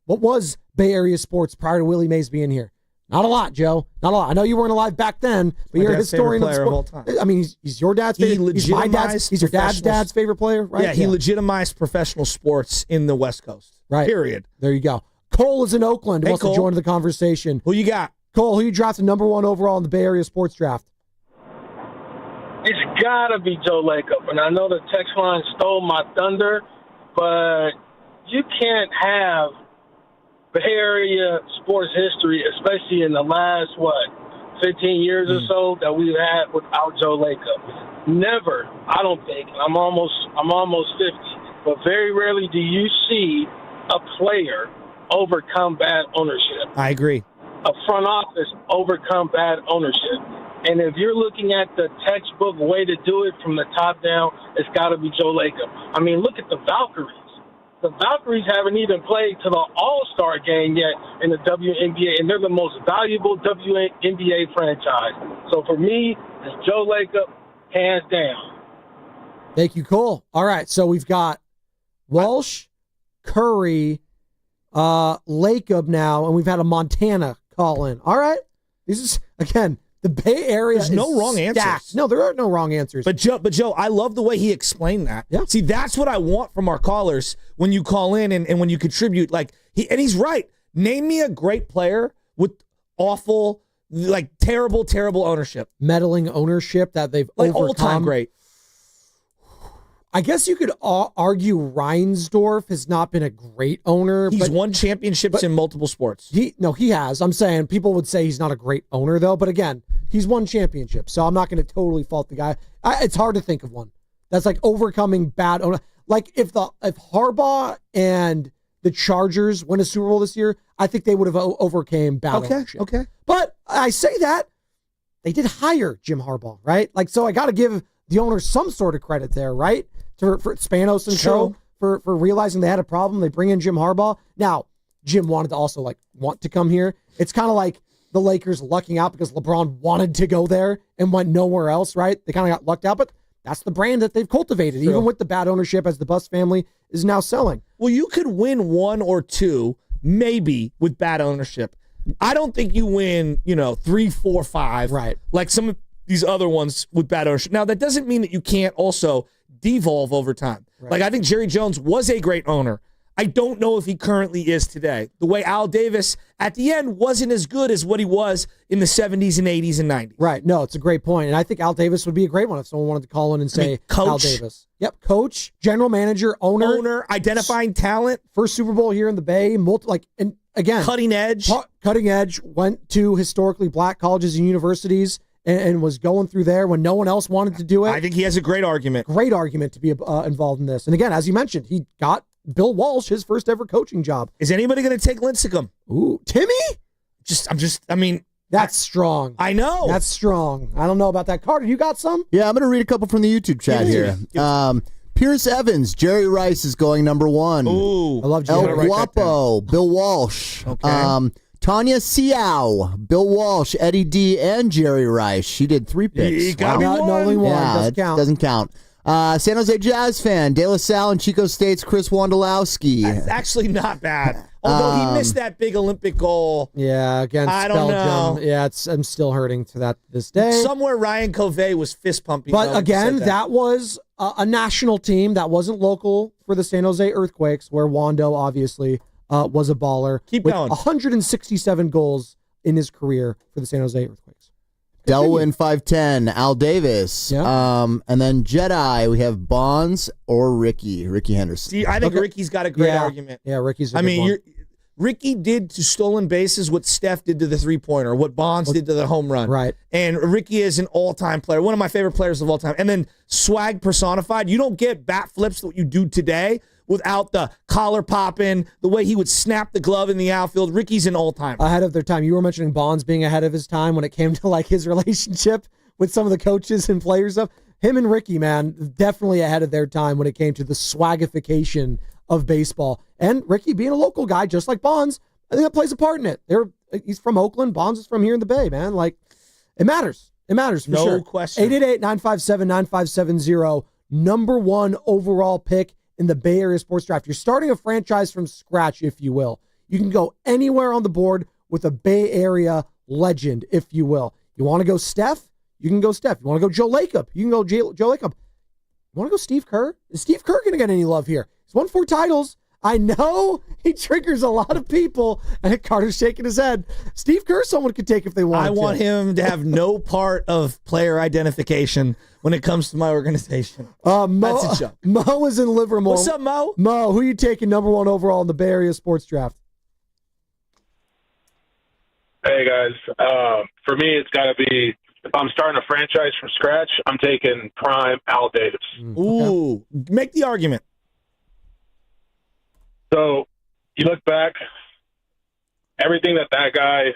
S3: what was Bay Area sports prior to Willie Mays being here? Not a lot, Joe. Not a lot. I know you weren't alive back then, but you're a historian of sport. I mean, he's your dad's favorite. He's my dad's. He's your dad's favorite player, right?
S2: Yeah, he legitimized professional sports in the West Coast.
S3: Right.
S2: Period.
S3: There you go. Cole is in Oakland. Wants to join the conversation.
S2: Who you got?
S3: Cole, who you drafted number 1 overall in the Bay Area sports draft?
S16: It's got to be Joe Lacob. And I know the text line stole my thunder, but you can't have Bay Area sports history, especially in the last, 15 years or so that we've had without Joe Lacob. Never, I don't think. I'm almost 50, but very rarely do you see a player overcome bad ownership.
S2: I agree.
S16: A front office overcome bad ownership. And if you're looking at the textbook way to do it from the top down, it's got to be Joe Lacob. I mean, look at the Valkyries. The Valkyries haven't even played to the All-Star game yet in the WNBA, and they're the most valuable WNBA franchise. So for me, it's Joe Lacob, hands down.
S3: Thank you, Cole. All right, so we've got Walsh, Curry, Lacob now, and we've had a Montana call in. All right. This is, again, the Bay Area.
S2: There's no wrong answers.
S3: No, there are no wrong answers.
S2: But Joe, I love the way he explained that.
S3: Yeah.
S2: See, that's what I want from our callers when you call in and when you contribute. He's right. Name me a great player with awful, terrible ownership.
S3: Meddling ownership that they've overcome.
S2: All-time great.
S3: I guess you could argue Reinsdorf has not been a great owner.
S2: He's won championships in multiple sports.
S3: He has. I'm saying people would say he's not a great owner, though. But again, he's won championships, so I'm not going to totally fault the guy. It's hard to think of one that's overcoming bad owner. If Harbaugh and the Chargers win a Super Bowl this year, I think they would have overcame bad ownership.
S2: Okay.
S3: But I say that they did hire Jim Harbaugh, right? So I got to give the owner some sort of credit there, right? For Spanos and co. For realizing they had a problem. They bring in Jim Harbaugh. Now, Jim wanted to also want to come here. It's kind of like the Lakers lucking out because LeBron wanted to go there and went nowhere else, right? They kind of got lucked out, but that's the brand that they've cultivated, even with the bad ownership as the Buss family is now selling.
S2: Well, you could win 1 or 2, maybe, with bad ownership. I don't think you win, 3, 4, 5.
S3: Right.
S2: Like some of these other ones with bad ownership. Now, that doesn't mean that you can't also devolve over time. Right. Like, I think Jerry Jones was a great owner. I don't know if he currently is today. The way Al Davis, at the end, wasn't as good as what he was in the 70s and 80s and 90s.
S3: Right. No, it's a great point. And I think Al Davis would be a great one if someone wanted to call in and say
S2: coach.
S3: Al Davis. Yep, coach, general manager, owner,
S2: identifying talent.
S3: First Super Bowl here in the Bay. And again,
S2: cutting edge.
S3: Went to historically black colleges and universities and was going through there when no one else wanted to do it.
S2: I think he has a great argument.
S3: Great argument to be involved in this. And again, as you mentioned, he got Bill Walsh his first ever coaching job.
S2: Is anybody going to take Lincecum?
S3: Ooh, Timmy? That's strong.
S2: I know.
S3: That's strong. I don't know about that. Carter, you got some?
S5: Yeah, I'm going to read a couple from the YouTube chat here. Pierce Evans, Jerry Rice is going number 1.
S2: Ooh,
S3: I love
S5: El Guapo, Bill Walsh.
S2: Okay.
S5: Tanya Siao, Bill Walsh, Eddie D, and Jerry Rice. She did 3 picks.
S2: You got
S3: only one.
S5: Yeah, doesn't count. San Jose Jazz fan, De La Salle and Chico State's Chris Wondolowski.
S2: That's actually not bad. Although he missed that big Olympic goal.
S3: Yeah, against Belgium.
S2: Know.
S3: Yeah, I'm still hurting to this day.
S2: Somewhere Ryan Covey was fist pumping.
S3: But again, that was a national team that wasn't local for the San Jose Earthquakes, where Wando obviously was a baller.
S2: Keep going.
S3: 167 goals in his career for the San Jose Earthquakes.
S5: Delwyn 510, Al Davis.
S3: Yeah.
S5: And then Jedi, we have Bonds or Ricky Henderson.
S2: See, I think Ricky's got a great argument.
S3: Yeah, Ricky's a good one.
S2: Ricky did to stolen bases what Steph did to the three-pointer, what Bonds did to the home run.
S3: Right.
S2: And Ricky is an all-time player, one of my favorite players of all time. And then swag personified. You don't get bat flips that you do today without the collar popping, the way he would snap the glove in the outfield. Ricky's an all-timer.
S3: Ahead of their time. You were mentioning Bonds being ahead of his time when it came to like his relationship with some of the coaches and players stuff. Him and Ricky, man, definitely ahead of their time when it came to the swagification of baseball. And Ricky being a local guy, just like Bonds, I think that plays a part in it. He's from Oakland. Bonds is from here in the Bay, man. Like, it matters. It matters for sure.
S2: No question.
S3: 888-957-9570, number 1 overall pick in the Bay Area sports draft. You're starting a franchise from scratch, if you will. You can go anywhere on the board with a Bay Area legend, if you will. You want to go Steph? You can go Steph. You want to go Joe Lacob? You can go Joe Lacob. You want to go Steve Kerr? Is Steve Kerr going to get any love here? He's won 4 titles. I know he triggers a lot of people, and Carter's shaking his head. Steve Kerr, someone could take if they want.
S2: I want him to have no part of player identification when it comes to my organization. That's a joke.
S3: Mo is in Livermore.
S2: What's up, Mo?
S3: Mo, who are you taking number 1 overall in the Bay Area sports draft?
S11: Hey, guys. For me, it's got to be, if I'm starting a franchise from scratch, I'm taking prime Al Davis.
S2: Ooh, make the argument.
S11: So you look back, everything that guy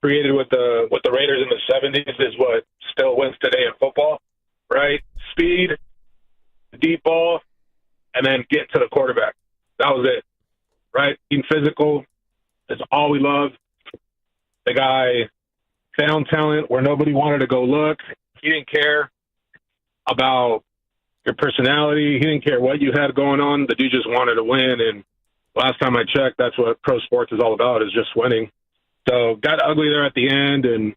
S11: created with the Raiders in the 70s is what still wins today in football, right? Speed, deep ball, and then get to the quarterback. That was it, right? Being physical is all we love. The guy found talent where nobody wanted to go look. He didn't care about your personality. He didn't care what you had going on. The dude just wanted to win, and last time I checked, that's what pro sports is all about, is just winning. So got ugly there at the end, and,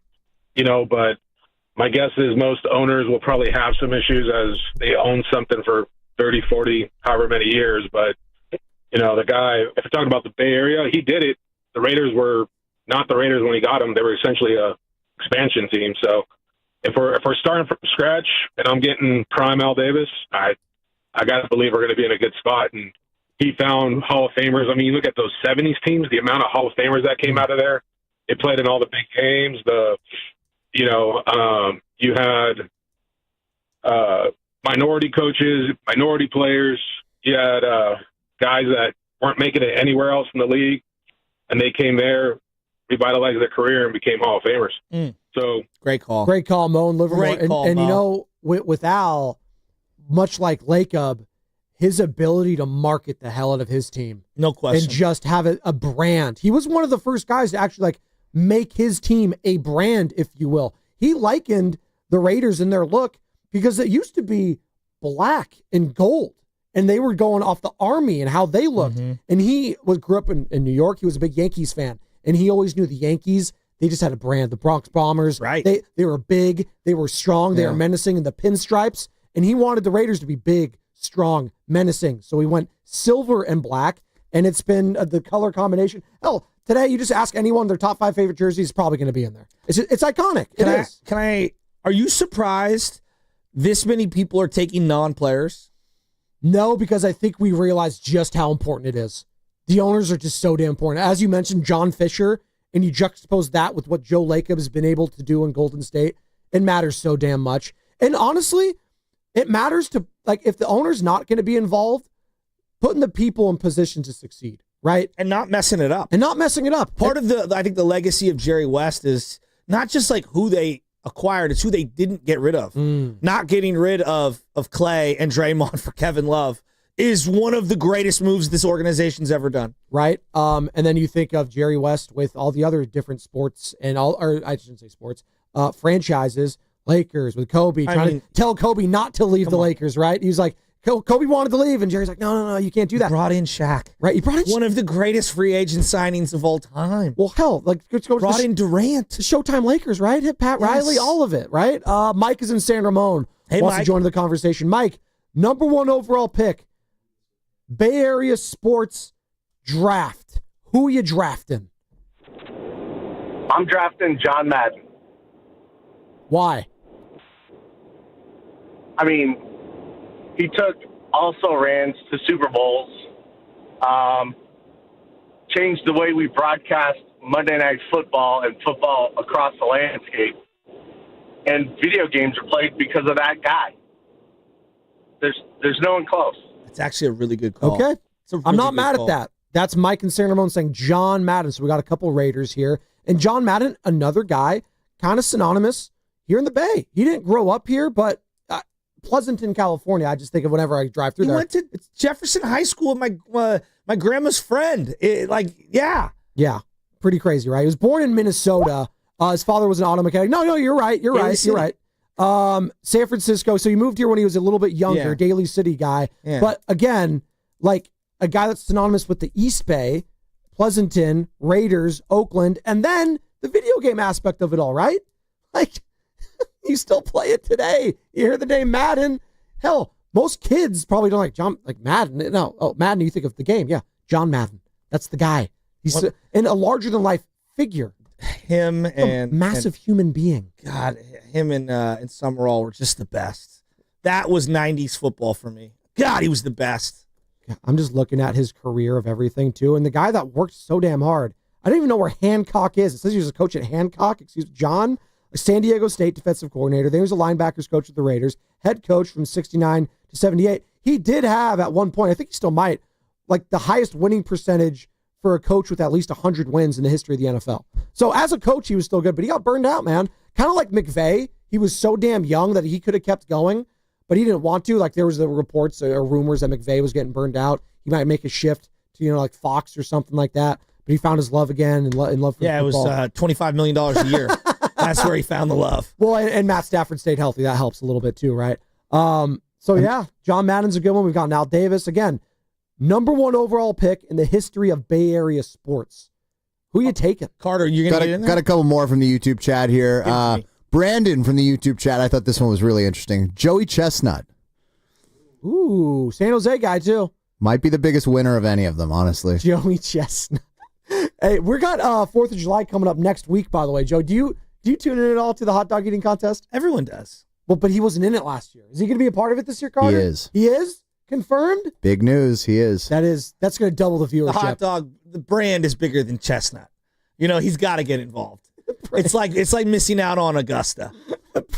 S11: but my guess is most owners will probably have some issues as they own something for 30, 40, however many years. But, the guy, if you're talking about the Bay Area, he did it. The Raiders were not the Raiders when he got them. They were essentially a expansion team. So if we're starting from scratch and I'm getting prime Al Davis, I got to believe we're going to be in a good spot. And he found Hall of Famers. I mean, you look at those 70s teams, the amount of Hall of Famers that came out of there. They played in all the big games. You had minority coaches, minority players. You had guys that weren't making it anywhere else in the league, and they came there, revitalized their career, and became Hall of Famers. So
S2: great call,
S3: Mo and Livermore.
S2: Great call,
S3: and with Al, much like Lacob, his ability to market the hell out of his team.
S2: No question.
S3: And just have a brand. He was one of the first guys to actually make his team a brand, if you will. He likened the Raiders in their look because it used to be black and gold, and they were going off the Army and how they looked. And he grew up in New York. He was a big Yankees fan, and he always knew the Yankees. They just had a brand, the Bronx Bombers.
S2: Right.
S3: They were big. They were strong. They were menacing in the pinstripes. And he wanted the Raiders to be big, strong, menacing. So he went silver and black, and it's been the color combination. Hell, today you just ask anyone their top 5 favorite jerseys, probably going to be in there. It's iconic.
S2: Are you surprised this many people are taking non-players?
S3: No, because I think we realize just how important it is. The owners are just so damn important. As you mentioned, John Fisher, and you juxtapose that with what Joe Lacob has been able to do in Golden State, it matters so damn much. And honestly, it matters to, like, if the owner's not going to be involved, putting the people in position to succeed, right?
S2: And not messing it up.
S3: Part
S2: of I think the legacy of Jerry West is not just like who they acquired, it's who they didn't get rid of. Not getting rid of Clay and Draymond for Kevin Love is one of the greatest moves this organization's ever done.
S3: Right. And then you think of Jerry West with all the other different sports and I shouldn't say sports, franchises, Lakers with Kobe, trying to tell Kobe not to leave the Lakers, right? He was like, Kobe wanted to leave, and Jerry's like, no, you can't do that.
S2: Brought in Shaq.
S3: Right, you brought in
S2: one of the greatest free agent signings of all time.
S3: Well, hell, like
S2: brought in Durant.
S3: The Showtime Lakers, right? Hit Pat Riley, all of it, right? Mike is in San Ramon. Wants to join the conversation. Mike, number 1 overall pick, Bay Area sports draft. Who are you drafting?
S17: I'm drafting John Madden.
S3: Why?
S17: I mean, he took also Rans to Super Bowls, changed the way we broadcast Monday Night Football and football across the landscape. And video games are played because of that guy. There's no one close.
S2: It's actually a really good call.
S3: Okay. I'm not mad at that. That's Mike in San Ramon saying John Madden. So we got a couple Raiders here. And John Madden, another guy, kind of synonymous here in the Bay. He didn't grow up here, but Pleasanton, California. I just think of whenever I drive through there.
S2: He went to Jefferson High School with my grandma's friend. Yeah,
S3: pretty crazy, right? He was born in Minnesota. His father was an auto mechanic. No, you're right. You're right. San Francisco. So he moved here when he was a little bit younger, Daly City guy. Yeah. But again, like a guy that's synonymous with the East Bay, Pleasanton, Raiders, Oakland, and then the video game aspect of it all, right? Like, you still play it today. You hear the name Madden. Hell, most kids probably don't like Madden. No, Madden, you think of the game. Yeah, John Madden. That's the guy. He's in a larger-than-life figure.
S2: Him and
S3: massive human being.
S2: God, him and Summerall were just the best. That was 90s football for me. God, he was the best.
S3: Yeah, I'm just looking at his career of everything, too. And the guy that worked so damn hard. I don't even know where Hancock is. It says he was a coach at Hancock. John, a San Diego State defensive coordinator. Then he was a linebackers coach at the Raiders. Head coach from 69 to 78. He did have, at one point, I think he still might, like the highest winning percentage for a coach with at least 100 wins in the history of the NFL. So as a coach, he was still good, but he got burned out, man. Kind of like McVay. He was so damn young that he could have kept going, but he didn't want to. Like there was the reports or rumors that McVay was getting burned out. He might make a shift to, like Fox or something like that. But he found his love again and love for
S2: football. It was $25 million a year. That's where he found the love.
S3: Well, and Matt Stafford stayed healthy. That helps a little bit too, right? John Madden's a good one. We've got Al Davis. Again, number 1 overall pick in the history of Bay Area sports. Who are you taking?
S2: Carter, you're going to get in there?
S5: Got a couple more from the YouTube chat here. Brandon from the YouTube chat, I thought this one was really interesting. Joey Chestnut.
S3: Ooh, San Jose guy too.
S5: Might be the biggest winner of any of them, honestly.
S3: Joey Chestnut. Hey, we got 4th of July coming up next week, by the way. Joe, do you tune in at all to the hot dog eating contest?
S2: Everyone does.
S3: Well, but he wasn't in it last year. Is he going to be a part of it this year, Carter?
S5: He is.
S3: He is? Confirmed?
S5: Big news. He is.
S3: That's going to double the viewership.
S2: The hot dog, the brand is bigger than Chestnut. He's got to get involved. It's like missing out on Augusta,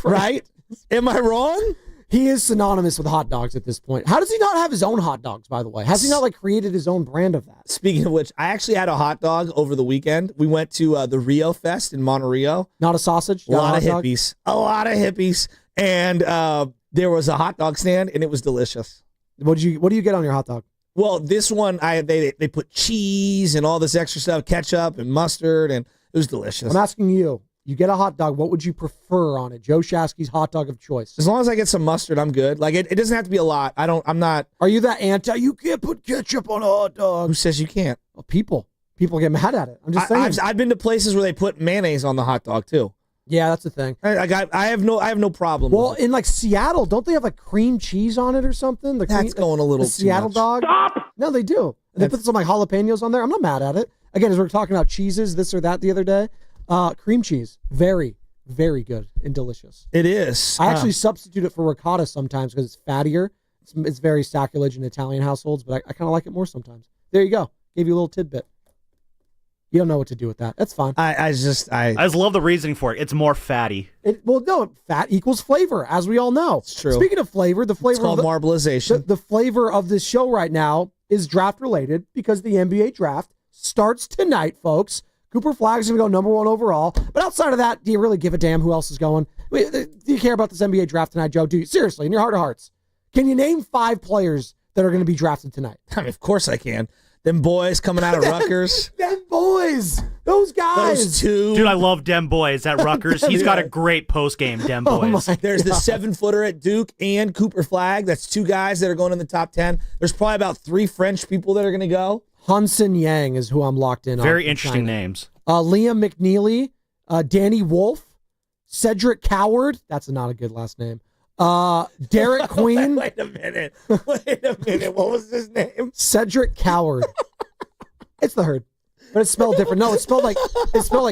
S2: right? Am I wrong?
S3: He is synonymous with hot dogs at this point. How does he not have his own hot dogs, by the way? Has he not created his own brand of that?
S2: Speaking of which, I actually had a hot dog over the weekend. We went to the Rio Fest in Monterey.
S3: Not a sausage?
S2: A lot of hippies. And there was a hot dog stand, and it was delicious.
S3: What do you get on your hot dog?
S2: Well, this one, they put cheese and all this extra stuff, ketchup and mustard, and It was delicious.
S3: I'm asking you. You get a hot dog. What would you prefer on it? Joe Shasky's hot dog of choice.
S2: As long as I get some mustard, I'm good. Like it doesn't have to be a lot. I'm not.
S3: Are you that anti? You can't put ketchup on a hot dog.
S2: Who says you can't?
S3: Well, people get mad at it. I'm just saying.
S2: I've been to places where they put mayonnaise on the hot dog too.
S3: Yeah, that's the thing.
S2: I have no problem.
S3: Well,
S2: with it.
S3: in like Seattle, don't they have like cream cheese on it or something?
S2: That's going a little
S3: the Seattle
S2: too much.
S3: dog. Stop! No, they do. They put some like jalapenos on there. I'm not mad at it. Again, as we were talking about cheeses, this or that the other day, cream cheese, very, very good and delicious.
S2: It is.
S3: I actually substitute it for ricotta sometimes because it's fattier. It's very sacrilege in Italian households, but I kind of like it more sometimes. There you go. Gave you a little tidbit. You don't know what to do with that. That's fine.
S4: I just love the reasoning for it. It's more fatty.
S3: Fat equals flavor, as we all know.
S2: It's true.
S3: Speaking of flavor, the flavor
S2: it's called marbleization.
S3: The flavor of this show right now is draft related because the NBA draft starts tonight, folks. Cooper Flagg's going to go number 1 overall. But outside of that, do you really give a damn who else is going? Do you care about this NBA draft tonight, Joe? Do you? Seriously, in your heart of hearts. Can you name 5 players that are going to be drafted tonight?
S2: I mean, of course I can. Them boys coming out of Rutgers.
S3: Them boys. Those guys.
S2: Those two.
S4: Dude, I love Dem Boys at Rutgers. He's got a great post-game, Dem Boys.
S2: There's the 7-footer at Duke and Cooper Flagg. That's 2 guys that are going in the top 10. There's probably about 3 French people that are going to go.
S3: Hansen Yang is who I'm locked in on.
S4: Very interesting names.
S3: Liam McNeely, Danny Wolf, Cedric Coward. That's not a good last name. Derek Queen.
S2: Wait a minute. What was his name?
S3: Cedric Coward. It's the herd, but it's spelled different. No, it's spelled like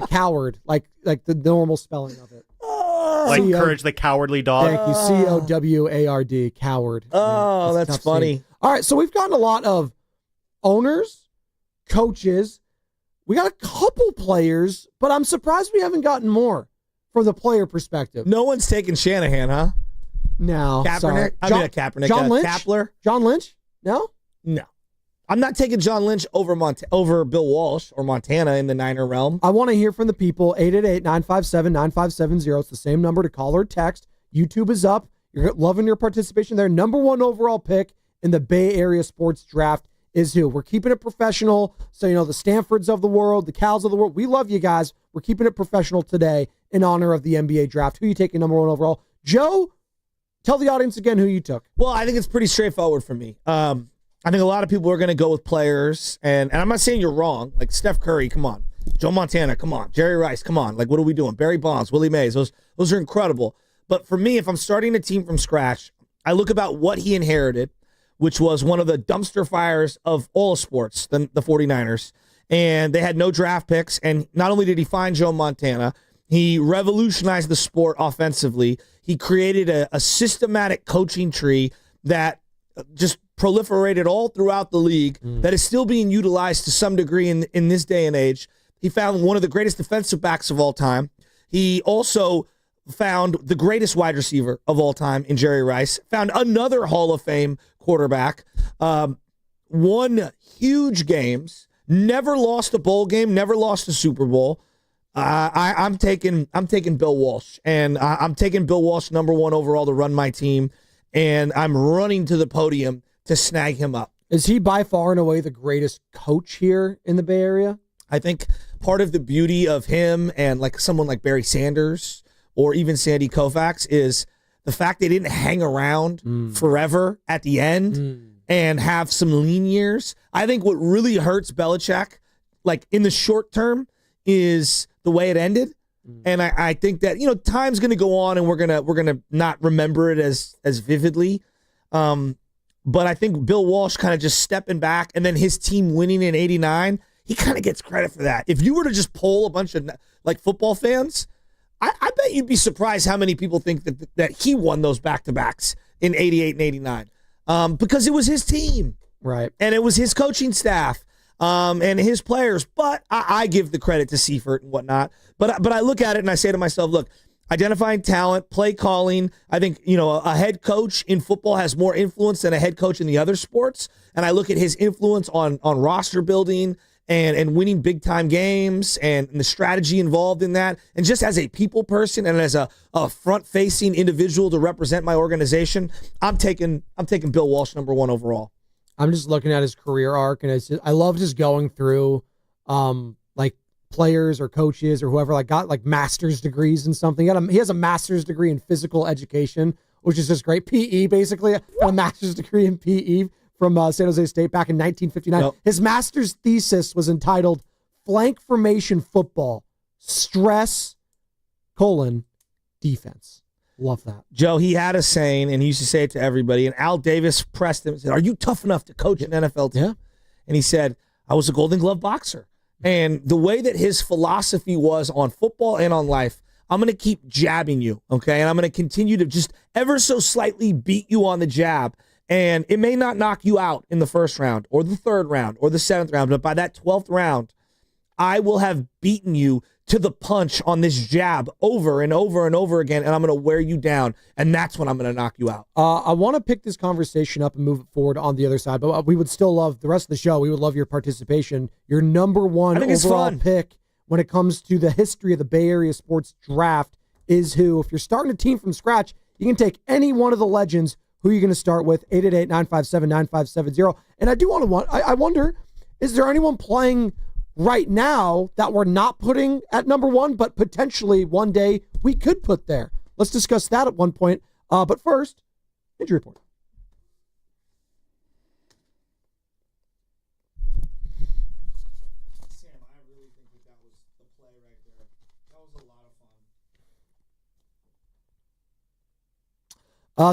S3: coward, like the normal spelling of it.
S4: Like Courage the Cowardly Dog.
S3: Thank you. Coward, coward.
S2: Oh, that's funny.
S3: Scene. All right, so we've gotten a lot of owners, coaches. We got a couple players, but I'm surprised we haven't gotten more from the player perspective.
S2: No one's taking Shanahan, huh?
S3: No.
S2: Kaepernick? Kaepernick.
S3: John Lynch?
S2: Kapler?
S3: John Lynch? No?
S2: No. I'm not taking John Lynch over Bill Walsh or Montana in the Niner realm.
S3: I want to hear from the people. 888-957-9570. It's the same number to call or text. YouTube is up. You're loving your participation there. Number 1 overall pick in the Bay Area sports draft is who? We're keeping it professional. So, the Stanfords of the world, the Cals of the world. We love you guys. We're keeping it professional today in honor of the NBA draft. Who are you taking number 1 overall? Joe, tell the audience again who you took.
S2: Well, I think it's pretty straightforward for me. I think a lot of people are going to go with players, and I'm not saying you're wrong. Like Steph Curry, come on. Joe Montana, come on. Jerry Rice, come on. Like, what are we doing? Barry Bonds, Willie Mays, those are incredible. But for me, if I'm starting a team from scratch, I look about what he inherited, which was one of the dumpster fires of all sports, the 49ers. And they had no draft picks, and not only did he find Joe Montana, he revolutionized the sport offensively. He created a systematic coaching tree that just proliferated all throughout the league that is still being utilized to some degree in this day and age. He found one of the greatest defensive backs of all time. He also found the greatest wide receiver of all time in Jerry Rice, found another Hall of Fame quarterback, won huge games, never lost a bowl game, never lost a Super Bowl. I'm taking Bill Walsh, and I'm taking Bill Walsh number 1 overall to run my team, and I'm running to the podium to snag him up.
S3: Is he by far and away the greatest coach here in the Bay Area?
S2: I think part of the beauty of him and like someone like Barry Sanders or even Sandy Koufax is the fact they didn't hang around forever at the end and have some lean years. I think what really hurts Belichick, like in the short term, is the way it ended. And I think that, time's going to go on and we're going to not remember it as vividly. But I think Bill Walsh kind of just stepping back and then his team winning in 89, he kind of gets credit for that. If you were to just poll a bunch of like football fans, I bet you'd be surprised how many people think that he won those back-to-backs in 88 and 89 because it was his team.
S3: Right.
S2: And it was his coaching staff and his players. But I give the credit to Seifert and whatnot. But I look at it and I say to myself, look, identifying talent, play calling. I think, a head coach in football has more influence than a head coach in the other sports. And I look at his influence on roster building and winning big time games and the strategy involved in that. And just as a people person and as a front facing individual to represent my organization, I'm taking Bill Walsh number 1 overall.
S3: I'm just looking at his career arc, and I love just going through like players or coaches or whoever got master's degrees in something. He has a master's degree in physical education, which is just great. PE, basically, a master's degree in PE from San Jose State back in 1959.
S2: Nope.
S3: His master's thesis was entitled Flank Formation Football, Stress, Defense. Love that.
S2: Joe, he had a saying, and he used to say it to everybody, and Al Davis pressed him and said, "Are you tough enough to coach an NFL team?"
S3: Yeah.
S2: And he said, "I was a Golden Glove boxer." And the way that his philosophy was on football and on life, I'm going to keep jabbing you, okay? And I'm going to continue to just ever so slightly beat you on the jab. And it may not knock you out in the first round or the third round or the seventh round, but by that 12th round, I will have beaten you to the punch on this jab over and over and over again, and I'm going to wear you down, and that's when I'm going to knock you out.
S3: I want to pick this conversation up and move it forward on the other side, but we would still love the rest of the show. We would love your participation. Your number one overall pick when it comes to the history of the Bay Area sports draft is who? If you're starting a team from scratch, you can take any one of the legends. Who are you going to start with? 888-957-9570. And I wonder, is there anyone playing right now that we're not putting at number one, but potentially one day we could put there? Let's discuss that at one point. But first, injury report.
S2: Sam, I really think that was the play right there. That was a lot of fun.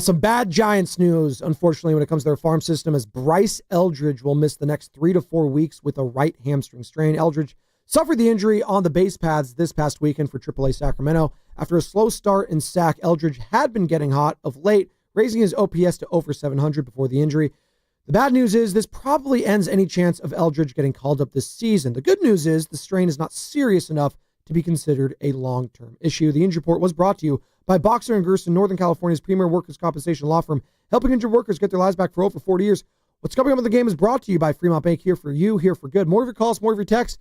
S3: Some bad Giants news, unfortunately, when it comes to their farm system, as Bryce Eldridge will miss the next 3 to 4 weeks with a right hamstring strain. Eldridge suffered the injury on the base paths this past weekend for AAA Sacramento. After a slow start in Sac, Eldridge had been getting hot of late, raising his OPS to over 700 before the injury. The bad news is this probably ends any chance of Eldridge getting called up this season. The good news is the strain is not serious enough to be considered a long-term issue. The injury report was brought to you by Boxer & Gerson, Northern California's premier workers' compensation law firm, helping injured workers get their lives back for over 40 years. What's coming up in the game is brought to you by Fremont Bank, here for you, here for good. More of your calls, more of your texts,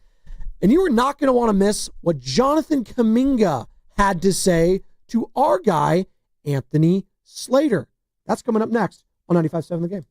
S3: and you are not going to want to miss what Jonathan Kaminga had to say to our guy, Anthony Slater. That's coming up next on 95.7 The Game.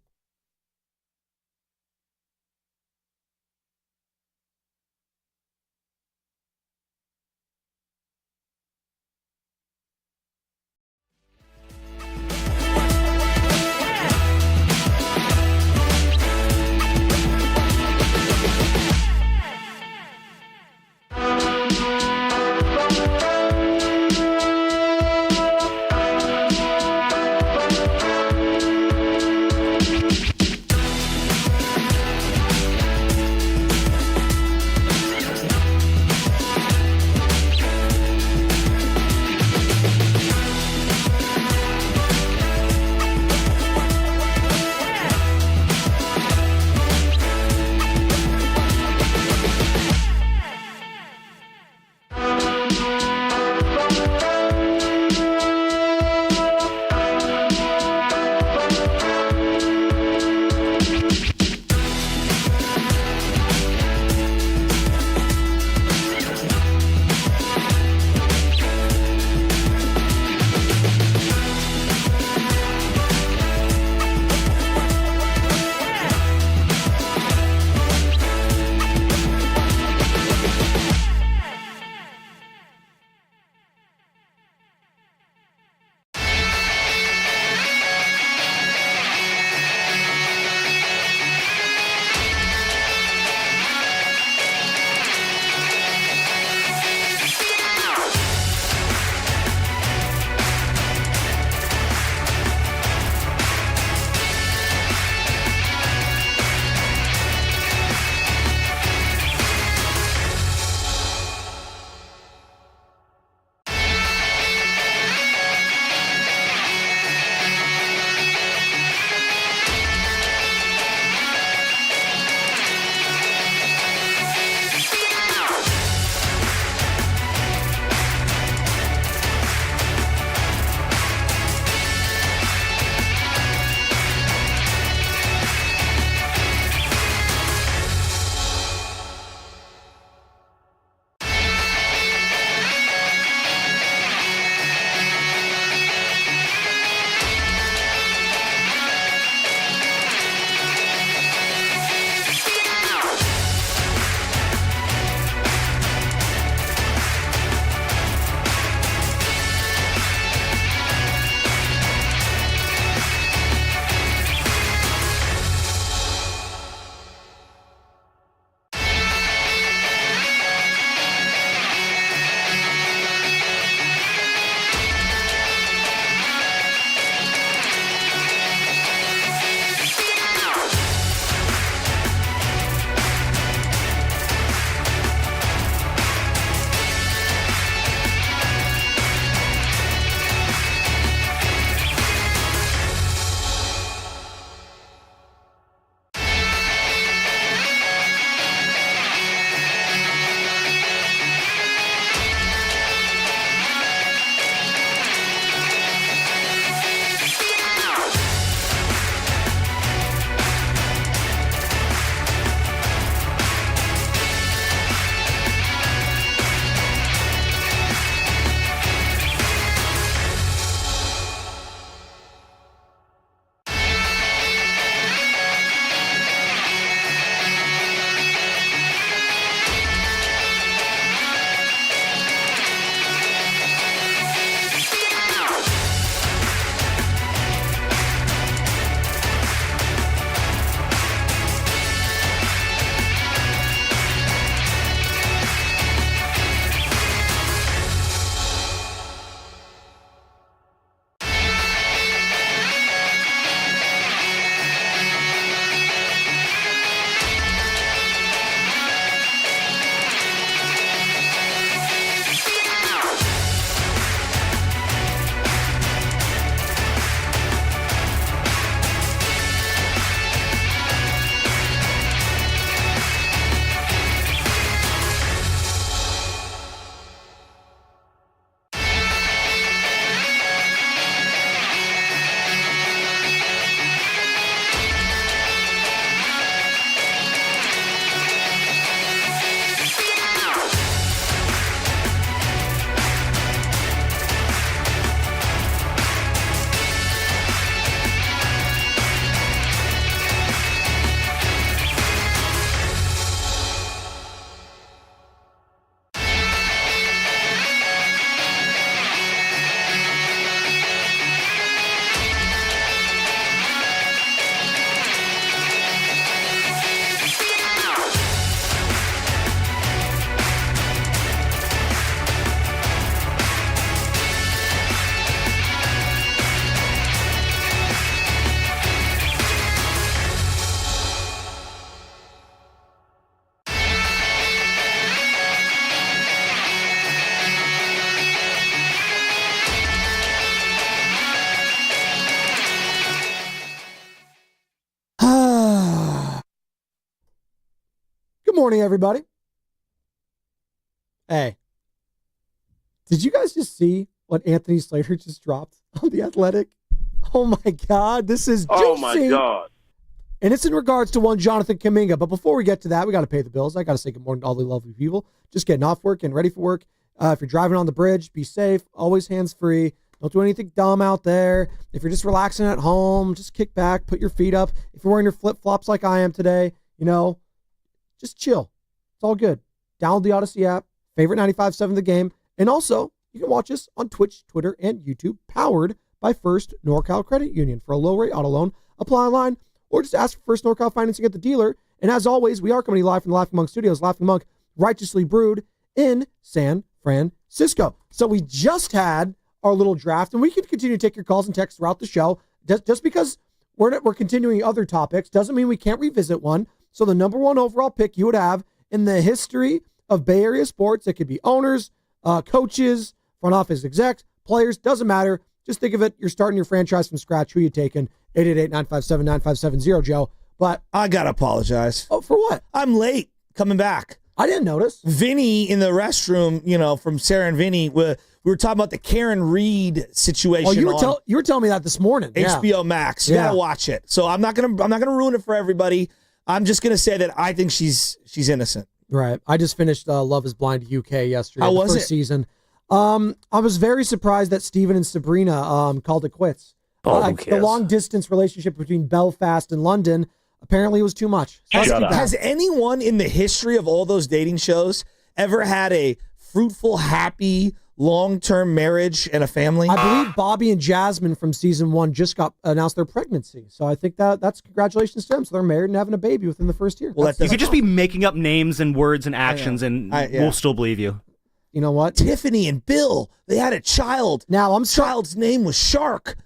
S3: morning, everybody. Hey, did you guys just see what Anthony Slater just dropped on The Athletic? Oh, my God. This is juicy.
S18: Oh, my God.
S3: And it's in regards to one Jonathan Kaminga. But before we get to that, we got to pay the bills. I got to say good morning to all the lovely people. Just getting off work and ready for work. If you're driving on the bridge, be safe. Always hands-free. Don't do anything dumb out there. If you're just relaxing at home, just kick back, put your feet up. If you're wearing your flip-flops like I am today, just chill. It's all good. Download the Odyssey app, favorite 95.7 The Game. And also, you can watch us on Twitch, Twitter, and YouTube, powered by First NorCal Credit Union. For a low-rate auto loan, apply online, or just ask for First NorCal financing at the dealer. And as always, we are coming live from the Laughing Monk Studios, Laughing Monk, righteously brewed in San Francisco. So we just had our little draft, and we can continue to take your calls and texts throughout the show. Just because we're continuing other topics doesn't mean we can't revisit one. So the number one overall pick you would have in the history of Bay Area sports, it could be owners, coaches, front office execs, players, doesn't matter. Just think of it, you're starting your franchise from scratch. Who you taking? 888-957-9570, Joe. But
S2: I got to apologize.
S3: Oh, for what?
S2: I'm late coming back.
S3: I didn't notice.
S2: Vinny in the restroom, from Sarah and Vinny, we were talking about the Karen Reed situation.
S3: Oh, you were telling me that this morning.
S2: HBO Max. You got to watch it. So I'm not going to ruin it for everybody. I'm just going to say that I think she's innocent.
S3: Right. I just finished Love is Blind UK yesterday.
S2: How was
S3: the first season. I was very surprised that Steven and Sabrina called it quits.
S18: Who cares?
S3: The long distance relationship between Belfast and London apparently was too much. So
S2: Has anyone in the history of all those dating shows ever had a fruitful, happy, long-term marriage and a family?
S3: I believe Bobby and Jasmine from season 1 just got announced their pregnancy. So I think that's congratulations to them. So they're married and having a baby within the first year.
S4: Well, you could just be making up names and words and actions, and we'll still believe you.
S3: You know what?
S2: Tiffany and Bill, they had a child.
S3: Now
S2: child's name was Shark.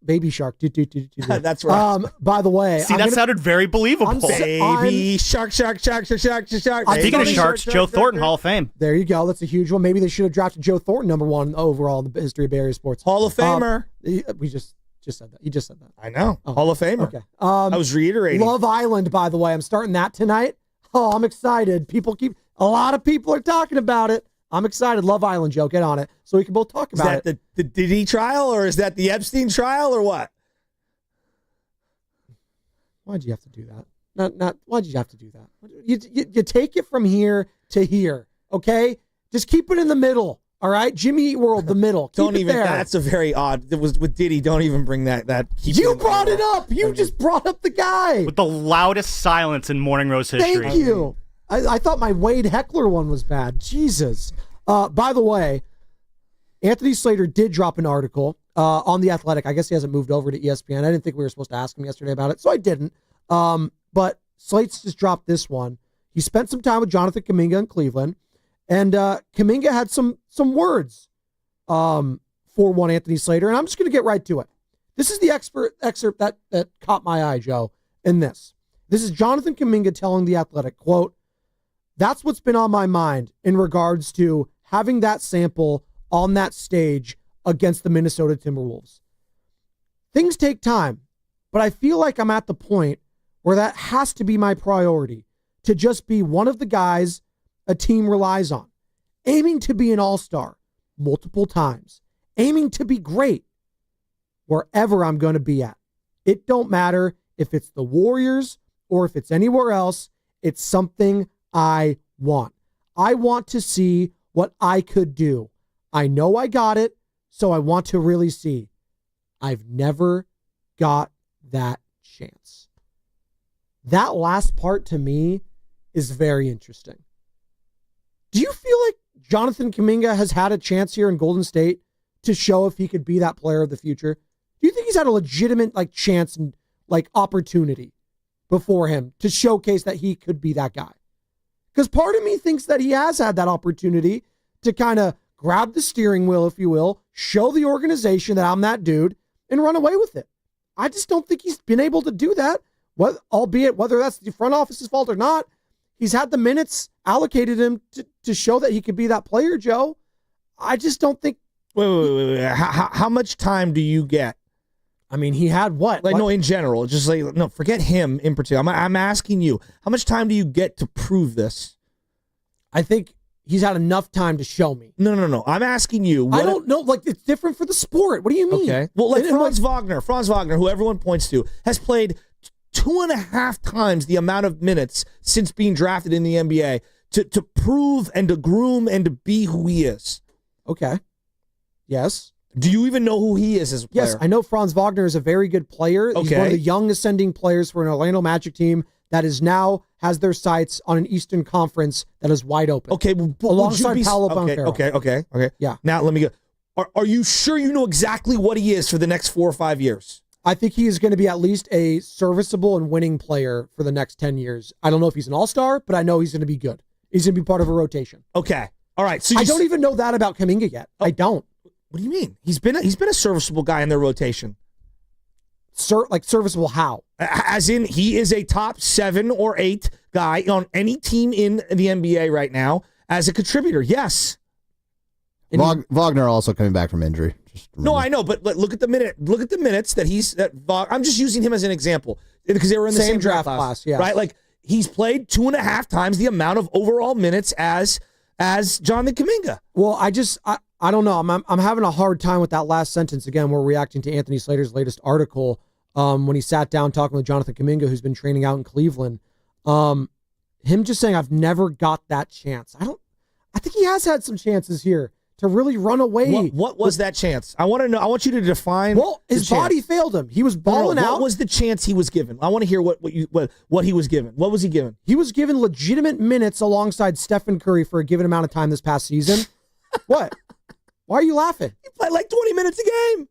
S3: Baby Shark.
S2: That's right.
S3: By the way,
S4: that sounded very believable.
S2: Baby Shark.
S4: Speaking of sharks, Joe Thornton, Hall of Fame.
S3: There you go. That's a huge one. Maybe they should have drafted Joe Thornton number 1 overall in the history of Bay Area sports.
S2: Hall of Famer.
S3: We just said that. You just said that.
S2: I know. Hall of Famer.
S3: Okay.
S2: I was reiterating.
S3: Love Island, by the way. I'm starting that tonight. Oh, I'm excited. A lot of people are talking about it. I'm excited. Love Island, Joe. Get on it so we can both talk about it.
S2: Is that the Diddy trial, or is that the Epstein trial, or what?
S3: Why'd you have to do that? Why'd you have to do that? You take it from here to here, okay? Just keep it in the middle, all right? Jimmy Eat World, the middle. Keep it there.
S2: That's a very odd. It was with Diddy. Don't even bring that.
S3: You brought it up. You just brought up the guy
S4: with the loudest silence in Morning Rose history.
S3: Thank you. I thought my Wade Heckler one was bad. Jesus. By the way, Anthony Slater did drop an article on The Athletic. I guess he hasn't moved over to ESPN. I didn't think we were supposed to ask him yesterday about it, so I didn't. But Slate's just dropped this one. He spent some time with Jonathan Kuminga in Cleveland, and Kaminga had some words for one Anthony Slater, and I'm just going to get right to it. This is the excerpt that caught my eye, Joe, in this. This is Jonathan Kaminga telling The Athletic, quote, "That's what's been on my mind in regards to having that sample on that stage against the Minnesota Timberwolves. Things take time, but I feel like I'm at the point where that has to be my priority, to just be one of the guys a team relies on, aiming to be an all-star multiple times, aiming to be great wherever I'm going to be at. It don't matter if it's the Warriors or if it's anywhere else. It's something I want. I want to see what I could do. I know I got it, so I want to really see. I've never got that chance." That last part to me is very interesting. Do you feel like Jonathan Kuminga has had a chance here in Golden State to show if he could be that player of the future? Do you think he's had a legitimate chance and opportunity before him to showcase that he could be that guy? Because part of me thinks that he has had that opportunity to kind of grab the steering wheel, if you will, show the organization that I'm that dude, and run away with it. I just don't think he's been able to do that, albeit whether that's the front office's fault or not. He's had the minutes allocated him to show that he could be that player, Joe. I just don't think...
S2: Wait. How much time do you get
S3: I mean, he had what?
S2: Like, no, in general. Just like, no, forget him in particular. I'm asking you, how much time do you get to prove this?
S3: I think he's had enough time to show me.
S2: No. I'm asking you.
S3: I don't know. Like, it's different for the sport. What do you mean?
S2: Okay. Well, like Franz Wagner, who everyone points to, has played 2.5 times the amount of minutes since being drafted in the NBA to prove and to groom and to be who he is.
S3: Okay. Yes.
S2: Do you even know who he is as a player?
S3: Yes, I know Franz Wagner is a very good player. He's one of the young ascending players for an Orlando Magic team that is now has their sights on an Eastern Conference that is wide open.
S2: Okay,
S3: alongside Paolo Banchero.
S2: Okay.
S3: Yeah.
S2: Now let me go. Are you sure you know exactly what he is for the next 4 or 5 years?
S3: I think he is going to be at least a serviceable and winning player for the next 10 years. I don't know if he's an all-star, but I know he's going to be good. He's going to be part of a rotation.
S2: Okay. All right. So
S3: I don't even know that about Kaminga yet. I don't.
S2: What do you mean? He's been a serviceable guy in their rotation.
S3: Like serviceable how?
S2: As in, he is a top 7 or 8 guy on any team in the NBA right now as a contributor. Yes.
S5: Wagner also coming back from injury.
S2: No, I know, but look at the minutes that he's. I'm just using him as an example because they were in the same draft class.
S3: Yeah.
S2: Right. Like he's played 2.5 times the amount of overall minutes as Jonathan Kuminga.
S3: Well, I don't know. I'm having a hard time with that last sentence. Again, we're reacting to Anthony Slater's latest article when he sat down talking with Jonathan Kuminga, who's been training out in Cleveland. Him just saying, "I've never got that chance." I think he has had some chances here to really run away.
S2: What was that chance? I want to know. I want you to define.
S3: Well, his body failed him. He was balling out.
S2: What was the chance he was given? I want to hear what he was given. What was he given?
S3: He was given legitimate minutes alongside Stephen Curry for a given amount of time this past season. What? Why are you laughing?
S2: He played like 20 minutes a game.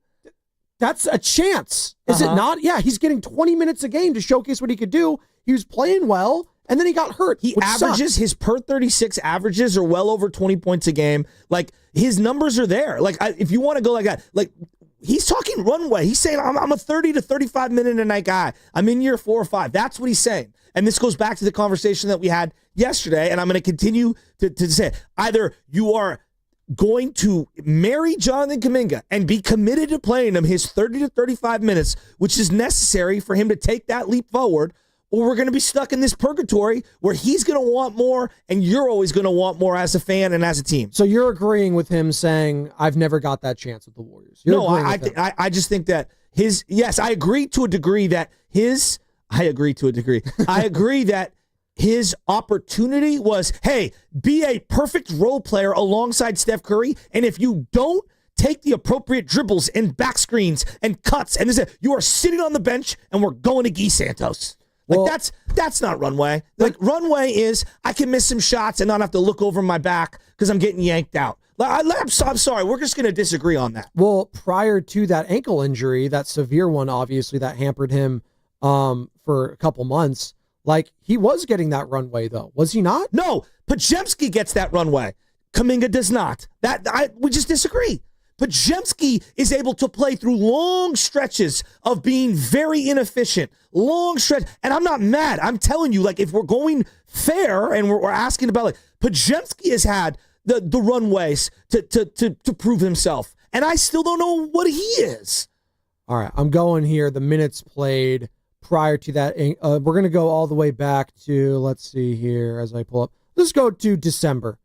S3: That's a chance, is it not? Yeah, he's getting 20 minutes a game to showcase what he could do. He was playing well, and then he got hurt.
S2: He averages, his per 36 averages are well over 20 points a game. Like, his numbers are there. Like, if you want to go like that, like, he's talking runway. He's saying, I'm a 30 to 35 minute a night guy. I'm in year 4 or 5. That's what he's saying. And this goes back to the conversation that we had yesterday, and I'm going to continue to say it. Either you are going to marry Jonathan Kaminga and be committed to playing him his 30 to 35 minutes, which is necessary for him to take that leap forward, or we're going to be stuck in this purgatory where he's going to want more and you're always going to want more as a fan and as a team.
S3: So you're agreeing with him saying, I've never got that chance with the Warriors.
S2: I just think that I agree to a degree that I agree that his opportunity was, hey, be a perfect role player alongside Steph Curry, and if you don't take the appropriate dribbles and back screens and cuts, and you are sitting on the bench, and we're going to Guy Santos. Like, that's not runway. Like, runway is I can miss some shots and not have to look over my back because I'm getting yanked out. I'm sorry, we're just going to disagree on that.
S3: Well, prior to that ankle injury, that severe one, obviously, that hampered him for a couple months, like, he was getting that runway, though. Was he not?
S2: No, Podziemski gets that runway. Kaminga does not. We just disagree. Podziemski is able to play through long stretches of being very inefficient. Long stretch. And I'm not mad. I'm telling you, like, if we're going fair and we're asking about, like, Podziemski has had the runways to prove himself. And I still don't know what he is.
S3: All right, I'm going here. The minutes played prior to that. We're going to go all the way back to, let's see here as I pull up. Let's go to December.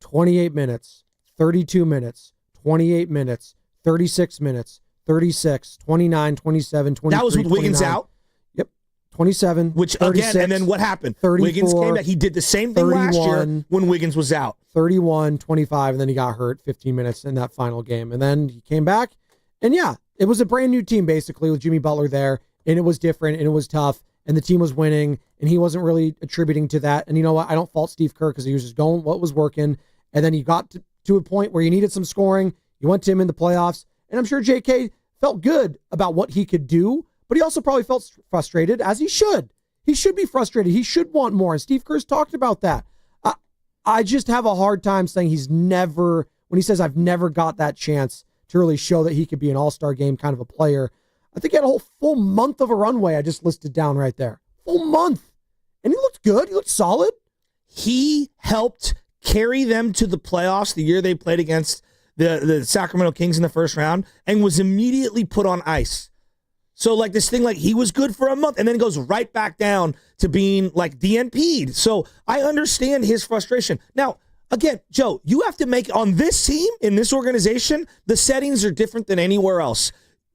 S3: 28 minutes, 32 minutes, 28 minutes, 36 minutes, 36, 29, 27, 23,
S2: that was with Wiggins
S3: 29.
S2: out?
S3: Yep. 27,
S2: which
S3: 36,
S2: again, and then what happened?
S3: 34,
S2: Wiggins came back. He did the same thing last year when Wiggins was out.
S3: 31, 25, and then he got hurt 15 minutes in that final game. And then he came back, and yeah, it was a brand new team basically with Jimmy Butler there, and it was different, and it was tough, and the team was winning, and he wasn't really attributing to that. And you know what? I don't fault Steve Kerr because he was just going what was working, and then he got to a point where you needed some scoring. You went to him in the playoffs, and I'm sure JK felt good about what he could do, but he also probably felt frustrated, as he should. He should be frustrated. He should want more, and Steve Kerr's talked about that. I just have a hard time saying when he says, I've never got that chance to really show that he could be an all-star game kind of a player. I think he had a whole full month of a runway I just listed down right there. Full month. And he looked good. He looked solid.
S2: He helped carry them to the playoffs the year they played against the Sacramento Kings in the first round and was immediately put on ice. So like this thing, like he was good for a month and then goes right back down to being like DNP'd. So I understand his frustration. Now, again, Joe, you have to make on this team, in this organization, the settings are different than anywhere else.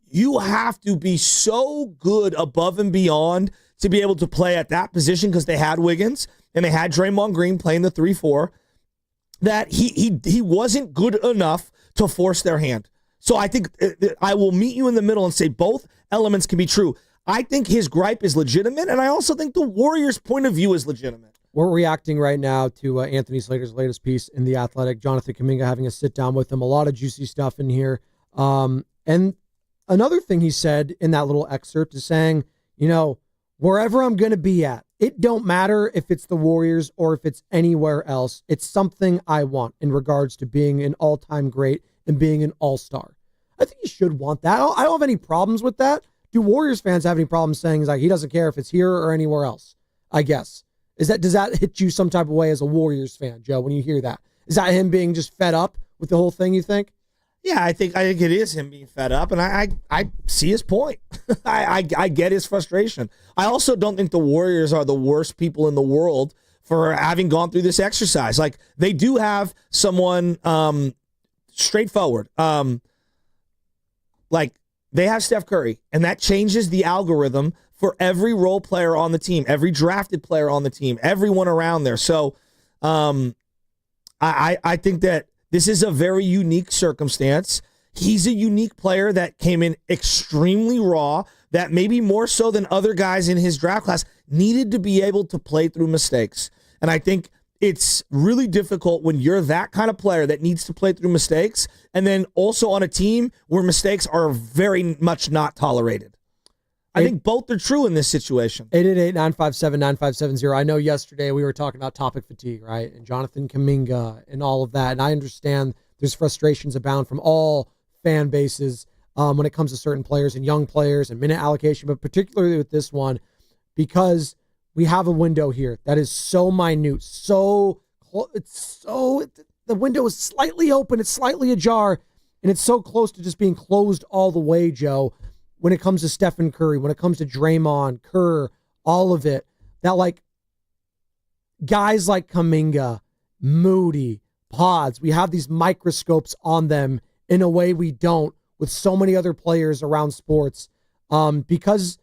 S2: You have to be so good above and beyond to be able to play at that position because they had Wiggins and they had Draymond Green playing the 3-4, that he wasn't good enough to force their hand. So I think I will meet you in the middle and say both elements can be true. I think his gripe is legitimate, and I also think the Warriors' point of view is legitimate.
S3: We're reacting right now to Anthony Slater's latest piece in The Athletic. Jonathan Kaminga having a sit-down with him. A lot of juicy stuff in here. And another thing he said in that little excerpt is saying, wherever I'm going to be at, it don't matter if it's the Warriors or if it's anywhere else. It's something I want in regards to being an all-time great and being an all-star. I think you should want that. I don't have any problems with that. Do Warriors fans have any problems saying like he doesn't care if it's here or anywhere else? I guess. Does that hit you some type of way as a Warriors fan, Joe, when you hear that? Is that him being just fed up with the whole thing, you think?
S2: Yeah, I think it is him being fed up, and I see his point. I get his frustration. I also don't think the Warriors are the worst people in the world for having gone through this exercise. Like, they do have someone straightforward. Like, they have Steph Curry, and that changes the algorithm for every role player on the team, every drafted player on the team, everyone around there. So I think that this is a very unique circumstance. He's a unique player that came in extremely raw, that maybe more so than other guys in his draft class needed to be able to play through mistakes. And I think it's really difficult when you're that kind of player that needs to play through mistakes, and then also on a team where mistakes are very much not tolerated. I think both are true in this situation.
S3: 888-957-9570. I know yesterday we were talking about topic fatigue, right? And Jonathan Kaminga and all of that. And I understand there's frustrations abound from all fan bases when it comes to certain players and young players and minute allocation, but particularly with this one, because we have a window here that is so minute, the window is slightly open, it's slightly ajar, and it's so close to just being closed all the way, Joe, when it comes to Stephen Curry, when it comes to Draymond, Kerr, all of it, that like guys like Kaminga, Moody, Pods, we have these microscopes on them in a way we don't with so many other players around sports, because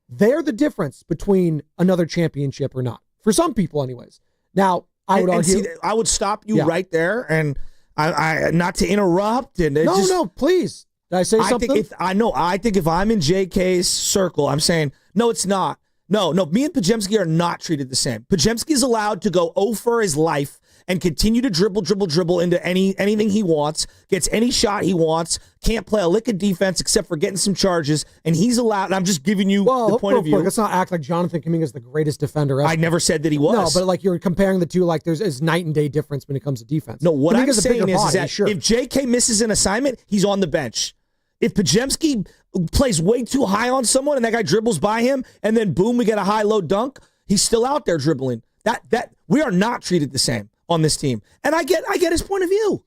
S3: they're the difference between another championship or not. For some people, anyways. Now, I would argue.
S2: See, I would stop you right there, and I not to interrupt. And
S3: no, please. Did I say something?
S2: I think if I'm in JK's circle, I'm saying, no, it's not. No, me and Pajemski are not treated the same. Pajemski's allowed to go 0 for his life and continue to dribble into anything he wants, gets any shot he wants, can't play a lick of defense except for getting some charges, and he's allowed, and I'm just giving you the point of view.
S3: Let's not act like Jonathan Kaminga is the greatest defender ever.
S2: I never said that he was.
S3: No, but like you're comparing the two, like there's night and day difference when it comes to defense.
S2: No, what I'm
S3: Kaminga's
S2: saying is that if JK misses an assignment, he's on the bench. If Pajemski plays way too high on someone and that guy dribbles by him, and then boom, we get a high-low dunk, he's still out there dribbling. That we are not treated the same on this team. And I get his point of view.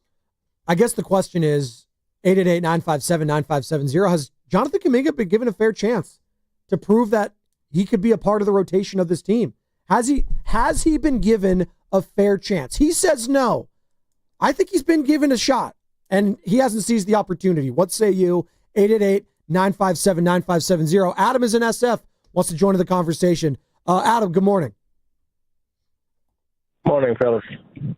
S3: I guess the question is, 888-957-9570, has Jonathan Kaminga been given a fair chance to prove that he could be a part of the rotation of this team? Has he been given a fair chance? He says no. I think he's been given a shot, and he hasn't seized the opportunity. What say you? 888-957-9570. Adam is in SF, wants to join the conversation. Adam, good morning.
S18: Morning, fellas.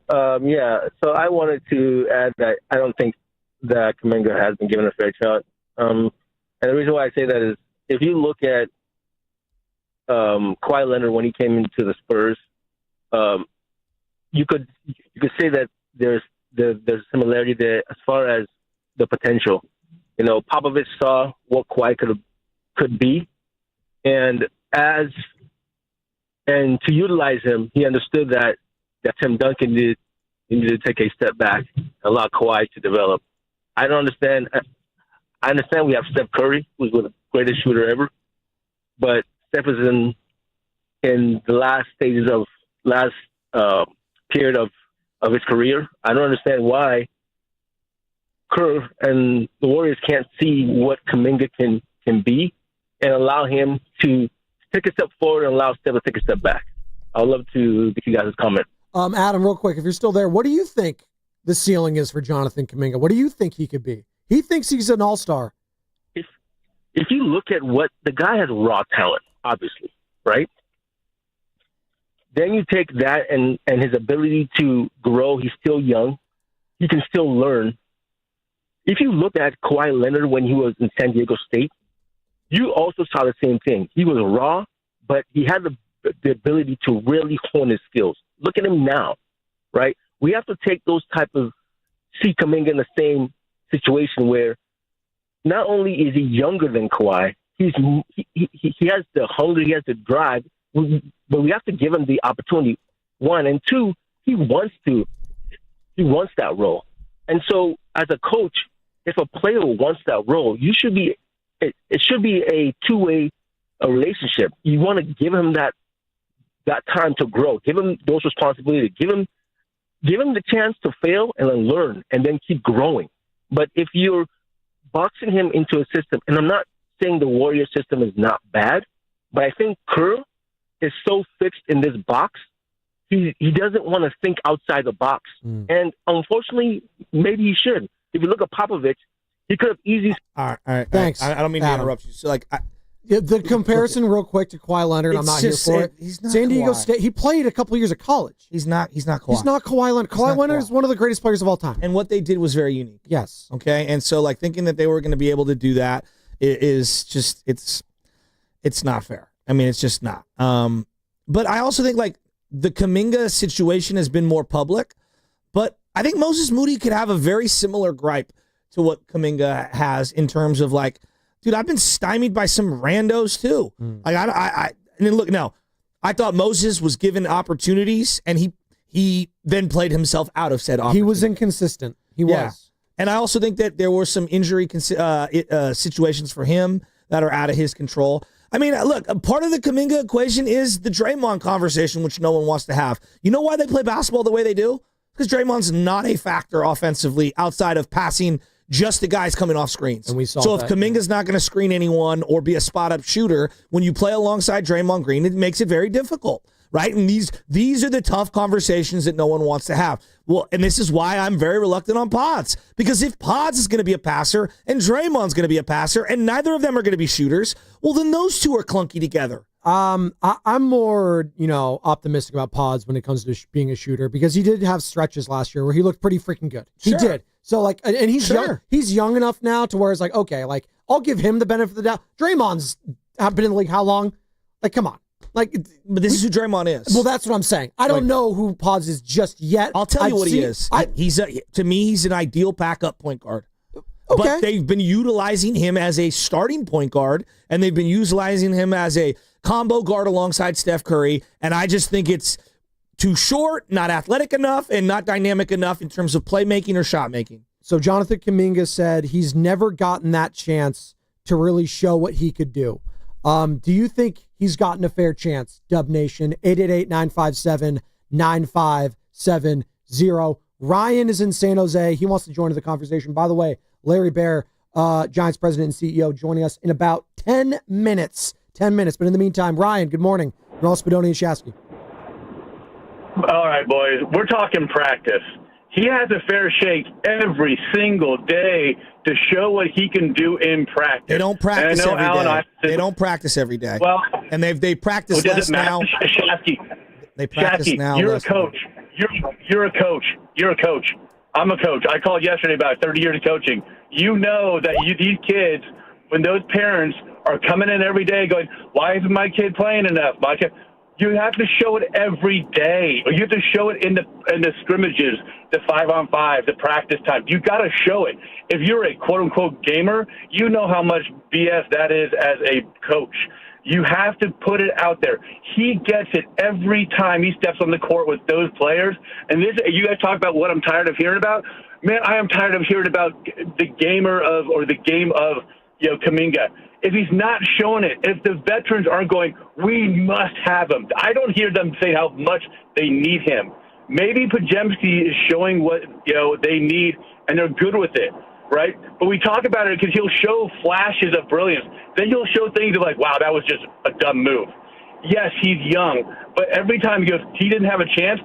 S18: So I wanted to add that I don't think that Kuminga has been given a fair shot. And the reason why I say that is if you look at Kawhi Leonard when he came into the Spurs, you could say that there's similarity there as far as the potential. You know, Popovich saw what Kawhi could be, and to utilize him, he understood that Tim Duncan needed to take a step back and allow Kawhi to develop. I don't understand. I understand we have Steph Curry, who's the greatest shooter ever, but Steph is in the last stages of period of his career. I don't understand why Kerr and the Warriors can't see what Kaminga can be and allow him to take a step forward and allow Steph to take a step back. I would love to get you guys' comment.
S3: Adam, real quick, if you're still there, what do you think the ceiling is for Jonathan Kuminga? What do you think he could be? He thinks he's an all-star.
S18: If you look at what the guy has, raw talent, obviously, right? Then you take that and his ability to grow. He's still young. He can still learn. If you look at Kawhi Leonard when he was in San Diego State, you also saw the same thing. He was raw, but he had the ability to really hone his skills. Look at him now, right? We have to take those type of see Kaminga in the same situation where not only is he younger than Kawhi, he has the hunger, he has the drive, but we have to give him the opportunity. One and two, he wants that role. And so, as a coach, if a player wants that role, it should be a two-way relationship. You want to give him that time to grow, give him those responsibilities, give him the chance to fail and then learn and then keep growing. But if you're boxing him into a system, and I'm not saying the Warrior system is not bad, but I think Kerr is so fixed in this box, he doesn't want to think outside the box. And unfortunately, maybe he should. If you look at Popovich, he could have easily...
S2: All right.
S3: Thanks.
S2: I don't mean to interrupt you. So,
S3: the comparison real quick to Kawhi Leonard, I'm not here for it.
S2: He's not
S3: San Diego
S2: Kawhi.
S3: State, he played a couple years of college.
S2: He's not Kawhi.
S3: He's not Kawhi Leonard. Kawhi Leonard is one of the greatest players of all time.
S2: And what they did was very unique.
S3: Yes.
S2: Okay. And so, thinking that they were going to be able to do that is just it's not fair. I mean, it's just not. But I also think the Kaminga situation has been more public, but I think Moses Moody could have a very similar gripe to what Kaminga has in terms of dude, I've been stymied by some randos too. And then look, now I thought Moses was given opportunities and he then played himself out of said opportunities.
S3: He was inconsistent. He was.
S2: And I also think that there were some injury situations for him that are out of his control. I mean, look, a part of the Kaminga equation is the Draymond conversation, which no one wants to have. You know why they play basketball the way they do? Because Draymond's not a factor offensively outside of passing just the guys coming off screens.
S3: And we saw
S2: so
S3: that,
S2: if Kaminga's not going to screen anyone or be a spot-up shooter, when you play alongside Draymond Green, it makes it very difficult, right? And these are the tough conversations that no one wants to have. Well, and this is why I'm very reluctant on Pods. Because if Pods is going to be a passer and Draymond's going to be a passer and neither of them are going to be shooters, well, then those two are clunky together.
S3: I'm more, optimistic about Pods when it comes to being a shooter because he did have stretches last year where he looked pretty freaking good. He did. So and he's young. He's young enough now to where it's okay, I'll give him the benefit of the doubt. Draymond's been in the league how long? Come on.
S2: But this is who Draymond is.
S3: Well, that's what I'm saying. I don't know who Pods is just yet.
S2: I'll tell you what he is. To me, he's an ideal backup point guard.
S3: Okay.
S2: But they've been utilizing him as a starting point guard, and they've been utilizing him as a combo guard alongside Steph Curry, and I just think it's too short, not athletic enough, and not dynamic enough in terms of playmaking or shot making.
S3: So Jonathan Kuminga said he's never gotten that chance to really show what he could do. Do you think he's gotten a fair chance? Dub Nation, 888-957-9570. Ryan is in San Jose. He wants to join the conversation. By the way, Larry Baer, Giants president and CEO, joining us in about 10 minutes. 10 minutes. But in the meantime, Ryan, good morning. Ross, Spadoni, and Shasky.
S19: All right, boys. We're talking practice. He has a fair shake every single day to show what he can do in practice.
S2: They don't practice every day. They don't practice every day.
S19: Well,
S2: and they practice less now.
S19: Shasky,
S2: they practice
S19: Shasky,
S2: now.
S19: You're a coach. You're a coach. You're a coach. I'm a coach. I called yesterday about 30 years of coaching. You know that these kids, when those parents are coming in every day going, why isn't my kid playing enough? You have to show it every day. Or you have to show it in the scrimmages, the 5-on-5, the practice time. You got to show it. If you're a quote-unquote gamer, you know how much BS that is as a coach. You have to put it out there. He gets it every time he steps on the court with those players. And you guys talk about what I'm tired of hearing about. Man, I am tired of hearing about the game of Kaminga. If he's not showing it, if the veterans aren't going, we must have him. I don't hear them say how much they need him. Maybe Podziemski is showing what they need, and they're good with it. right? But we talk about it because he'll show flashes of brilliance. Then he'll show things of like, wow, that was just a dumb move. Yes, he's young, but every time he didn't have a chance,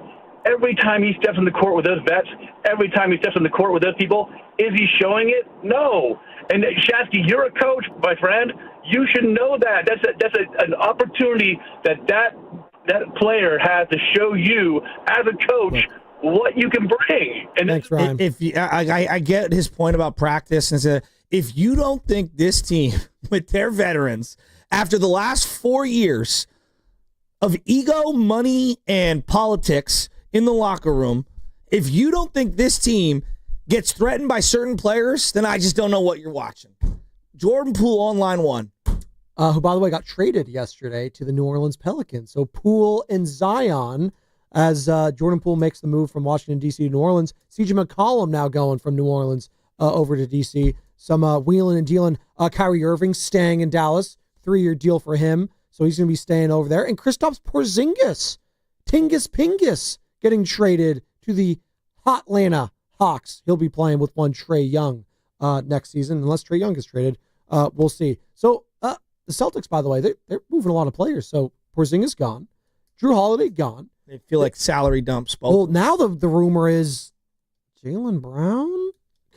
S19: every time he steps in the court with those vets, every time he steps in the court with those people, is he showing it? No. And Shasky, you're a coach, my friend. You should know that. That's an opportunity that player has to show you as a coach what you can bring. And
S3: thanks, Ryan.
S2: I get his point about practice, and if you don't think this team with their veterans, after the last 4 years of ego, money, and politics in the locker room, if you don't think this team gets threatened by certain players, then I just don't know what you're watching. Jordan Poole on line one.
S3: Who, by the way, got traded yesterday to the New Orleans Pelicans. So Poole and Zion, as Jordan Poole makes the move from Washington, D.C. to New Orleans. CJ McCollum now going from New Orleans over to D.C. Some wheeling and dealing. Kyrie Irving staying in Dallas. 3-year deal for him. So he's going to be staying over there. And Kristaps Porzingis, Tingus Pingus, getting traded to the Hotlanta Hawks. He'll be playing with one Trae Young next season. Unless Trae Young gets traded, we'll see. So the Celtics, by the way, they're moving a lot of players. So Porzingis gone. Drew Holiday gone.
S2: They feel like salary dumps. Both.
S3: Well, now the rumor is Jaylen Brown.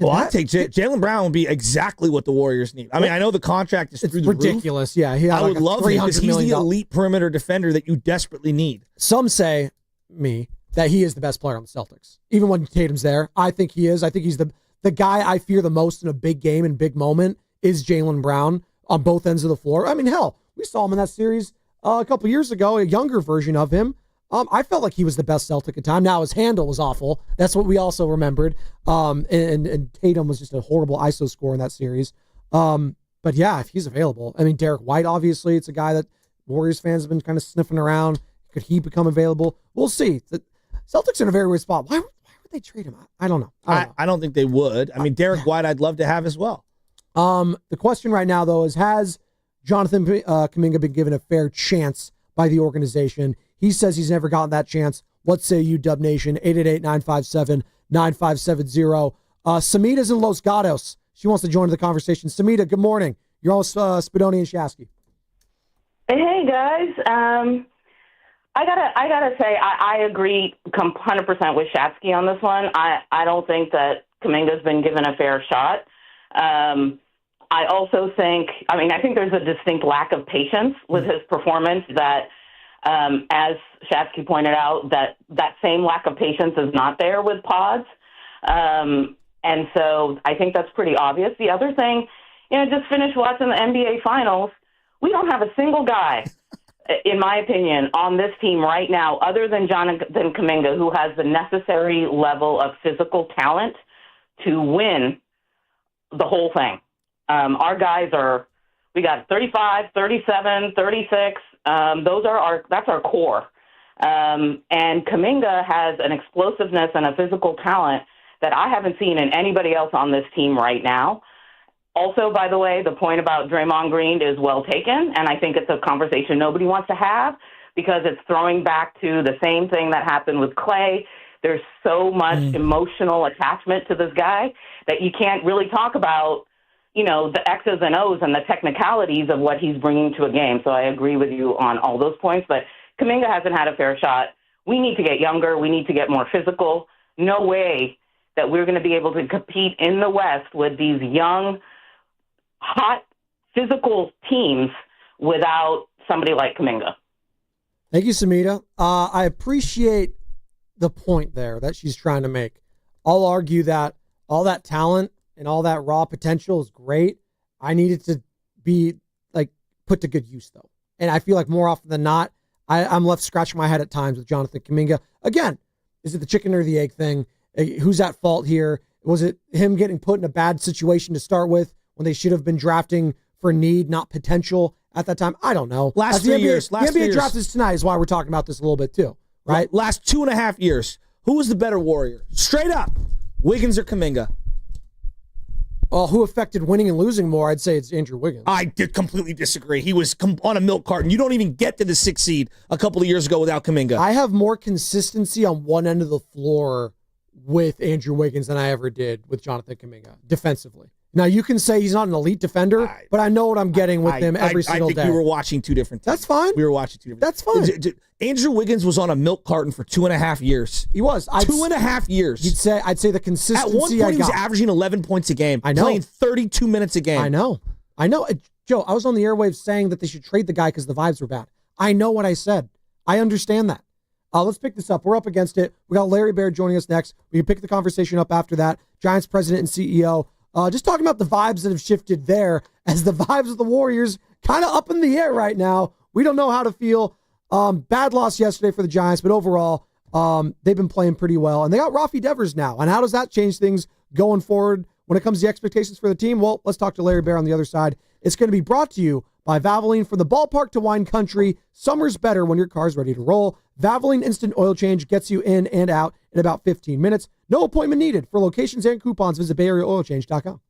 S2: I take Jaylen Brown would be exactly what the Warriors need. I mean, I know the contract is through the
S3: ridiculous.
S2: Roof.
S3: Yeah,
S2: I would love him because he's the elite perimeter defender that you desperately need.
S3: Some say that he is the best player on the Celtics. Even when Tatum's there, I think he is. I think he's the guy I fear the most in a big game and big moment is Jaylen Brown on both ends of the floor. I mean, hell, we saw him in that series a couple years ago, a younger version of him. I felt like he was the best Celtic at the time. Now his handle was awful. That's what we also remembered. And Tatum was just a horrible ISO score in that series. But yeah, if he's available, I mean, Derek White, obviously, it's a guy that Warriors fans have been kind of sniffing around. Could he become available? We'll see. The Celtics are in a very weird spot. Why would they trade him? I don't know.
S2: I don't think they would. I mean, Derek White, I'd love to have as well.
S3: The question right now, though, is has Jonathan Kaminga been given a fair chance by the organization? He says he's never gotten that chance. What say you, Dub Nation? 888-957-9570. Samita's in Los Gatos. She wants to join the conversation. Samita, good morning. You're on Spadoni and Shasky.
S20: Hey, guys. I gotta say, I agree 100% with Shasky on this one. I don't think that Kaminga's been given a fair shot. I also think, I think there's a distinct lack of patience with his performance that, as Shasky pointed out, that same lack of patience is not there with Pods. And so I think that's pretty obvious. The other thing, just finished watching the NBA Finals. We don't have a single guy, in my opinion, on this team right now, other than Jonathan Kuminga, who has the necessary level of physical talent to win the whole thing. Our guys we got 35, 37, 36. That's our core. And Kaminga has an explosiveness and a physical talent that I haven't seen in anybody else on this team right now. Also, by the way, the point about Draymond Green is well taken, and I think it's a conversation nobody wants to have because it's throwing back to the same thing that happened with Clay. There's so much emotional attachment to this guy that you can't really talk about, the X's and O's and the technicalities of what he's bringing to a game. So I agree with you on all those points, but Kaminga hasn't had a fair shot. We need to get younger. We need to get more physical. No way that we're going to be able to compete in the West with these young, hot, physical teams without somebody like Kaminga.
S3: Thank you, Samita. I appreciate the point there that she's trying to make. I'll argue that all that talent and all that raw potential is great. I need it to be put to good use, though. And I feel like more often than not, I'm left scratching my head at times with Jonathan Kuminga. Again, is it the chicken or the egg thing? Who's at fault here? Was it him getting put in a bad situation to start with when they should have been drafting for need, not potential at that time? I don't know.
S2: Last 3 years.
S3: The NBA draft is tonight is why we're talking about this a little bit too, right?
S2: Last 2.5 years. Who was the better Warrior? Straight up, Wiggins or Kuminga?
S3: Well, who affected winning and losing more? I'd say it's Andrew Wiggins.
S2: I did completely disagree. He was on a milk carton. You don't even get to the 6th seed a couple of years ago without Kuminga.
S3: I have more consistency on one end of the floor with Andrew Wiggins than I ever did with Jonathan Kuminga defensively. Now, you can say he's not an elite defender, but I know what I'm getting with him every single day.
S2: I think we were watching two different teams.
S3: That's fine.
S2: We were watching two different
S3: That's fine.
S2: Andrew Wiggins was on a milk carton for 2.5 years.
S3: He was.
S2: 2.5 years.
S3: I'd say the consistency.
S2: At one point, he was averaging 11 points a game.
S3: I know.
S2: Playing 32 minutes a game.
S3: I know. Joe, I was on the airwaves saying that they should trade the guy because the vibes were bad. I know what I said. I understand that. Let's pick this up. We're up against it. We got Larry Baer joining us next. We can pick the conversation up after that. Giants president and CEO. Just talking about the vibes that have shifted there as the vibes of the Warriors kind of up in the air right now. We don't know how to feel. Bad loss yesterday for the Giants, but overall, they've been playing pretty well. And they got Rafi Devers now. And how does that change things going forward when it comes to expectations for the team? Well, let's talk to Larry Baer on the other side. It's going to be brought to you by Valvoline. From the ballpark to wine country, summer's better when your car's ready to roll. Valvoline Instant Oil Change gets you in and out in about 15 minutes. No appointment needed. For locations and coupons, visit BayAreaOilChange.com.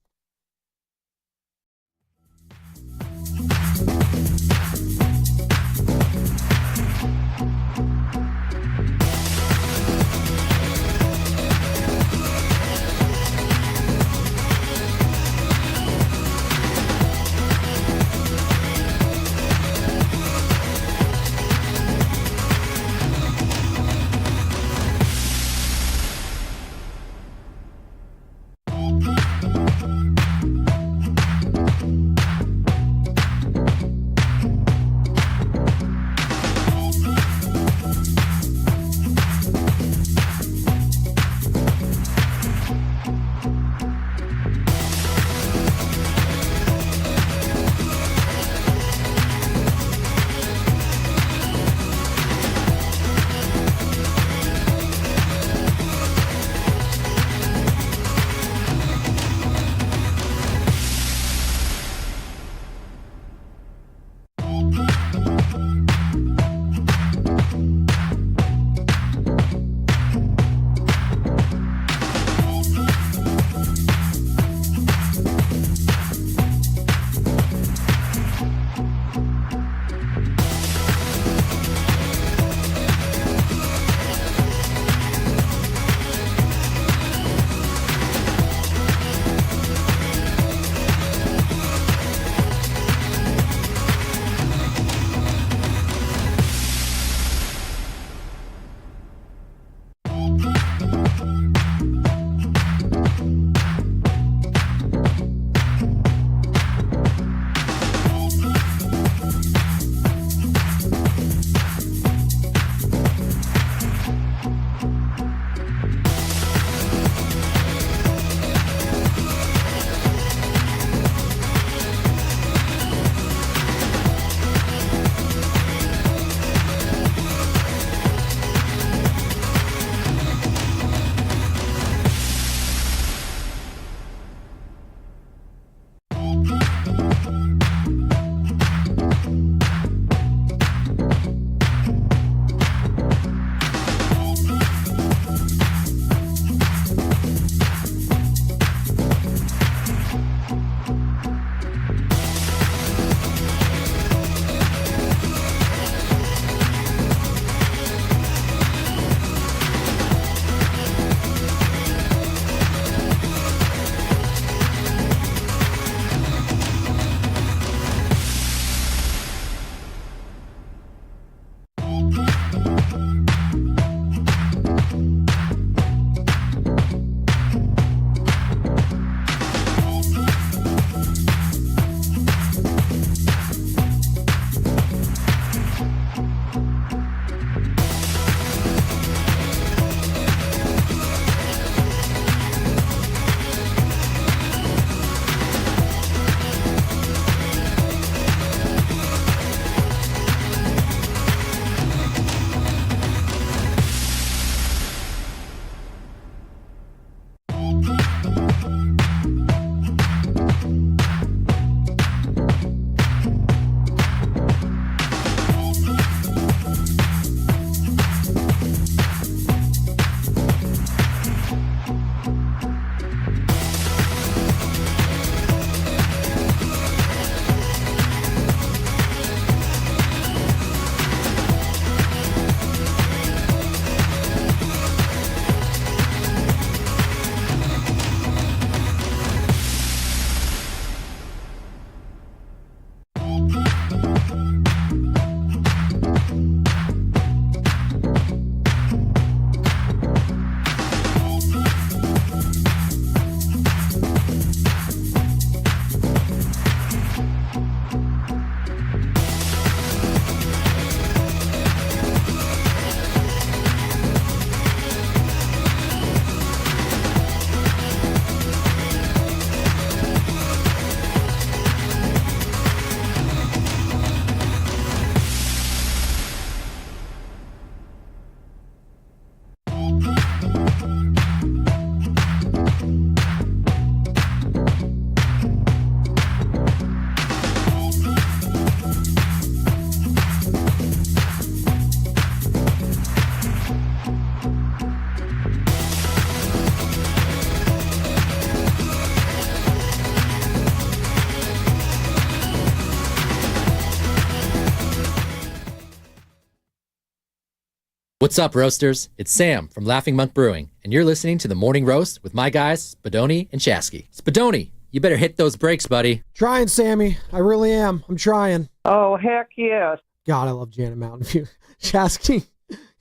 S21: What's up, Roasters? It's Sam from Laughing Monk Brewing, and you're listening to the Morning Roast with my guys, Spadoni and Shasky. Spadoni, you better hit those brakes, buddy.
S3: Trying, Sammy. I really am. I'm trying.
S22: Oh, heck yes.
S3: God, I love Janet Mountain View. Shasky,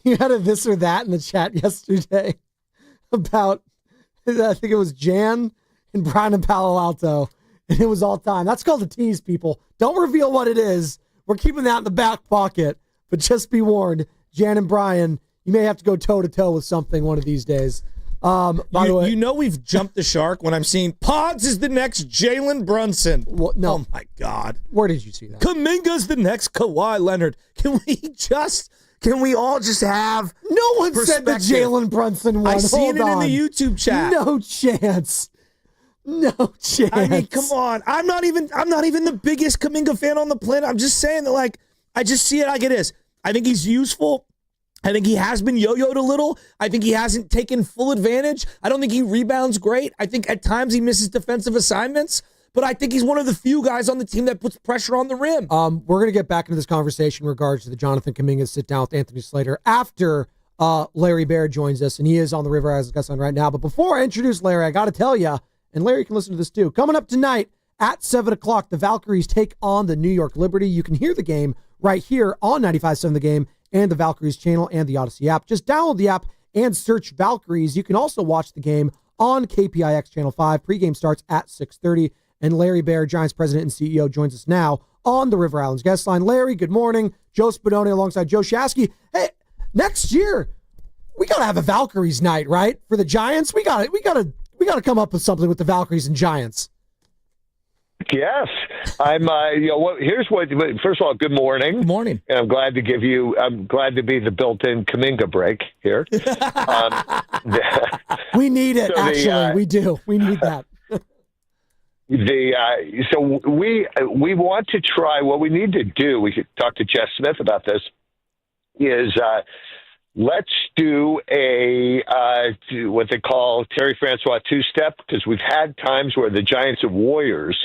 S3: you had a this or that in the chat yesterday about, I think it was Jan and Brian in Palo Alto, and it was all time. That's called a tease, people. Don't reveal what it is. We're keeping that in the back pocket, but just be warned, Jan and Brian, you may have to go toe-to-toe with something one of these days. By the way,
S2: you know we've jumped the shark when I'm seeing Pods is the next Jalen Brunson.
S3: No.
S2: Oh, my God.
S3: Where did you see that?
S2: Kuminga's the next Kawhi Leonard. Can we all just have
S3: No one said the Jalen Brunson one.
S2: I seen it
S3: Hold
S2: in the
S3: on.
S2: YouTube chat.
S3: No chance. No chance.
S2: I mean, come on. I'm not even the biggest Kaminga fan on the planet. I'm just saying that, like, I just see it like it is. I think he's useful. I think he has been yo-yoed a little. I think he hasn't taken full advantage. I don't think he rebounds great. I think at times he misses defensive assignments, but I think he's one of the few guys on the team that puts pressure on the rim.
S3: We're going to get back into this conversation in regards to the Jonathan Kuminga sit down with Anthony Slater after Larry Baer joins us, and he is on the River Eyes guest line right now. But before I introduce Larry, I got to tell you, and Larry can listen to this too, coming up tonight at 7 o'clock, the Valkyries take on the New York Liberty. You can hear the game right here on 95.7 The Game and the Valkyries channel and the Odyssey app. Just download the app and search Valkyries. You can also watch the game on KPIX Channel 5. Pregame starts at 6:30, and Larry Baer, Giants president and CEO, joins us now on the River Islands guest line. Larry, good morning. Joe Spadoni alongside Joe Shasky. Hey, next year we got to have a Valkyries night, right? For the Giants, we got to come up with something with the Valkyries and Giants.
S23: Yes, I'm. Here's what. First of all, good morning.
S2: Good morning.
S23: And I'm glad to be the built-in Kaminga break here.
S3: We need it. We do. We need that.
S23: So we want to try. What we need to do. We could talk to Jeff Smith about this. Is let's do a what they call Terry Francois two-step, because we've had times where the Giants and Warriors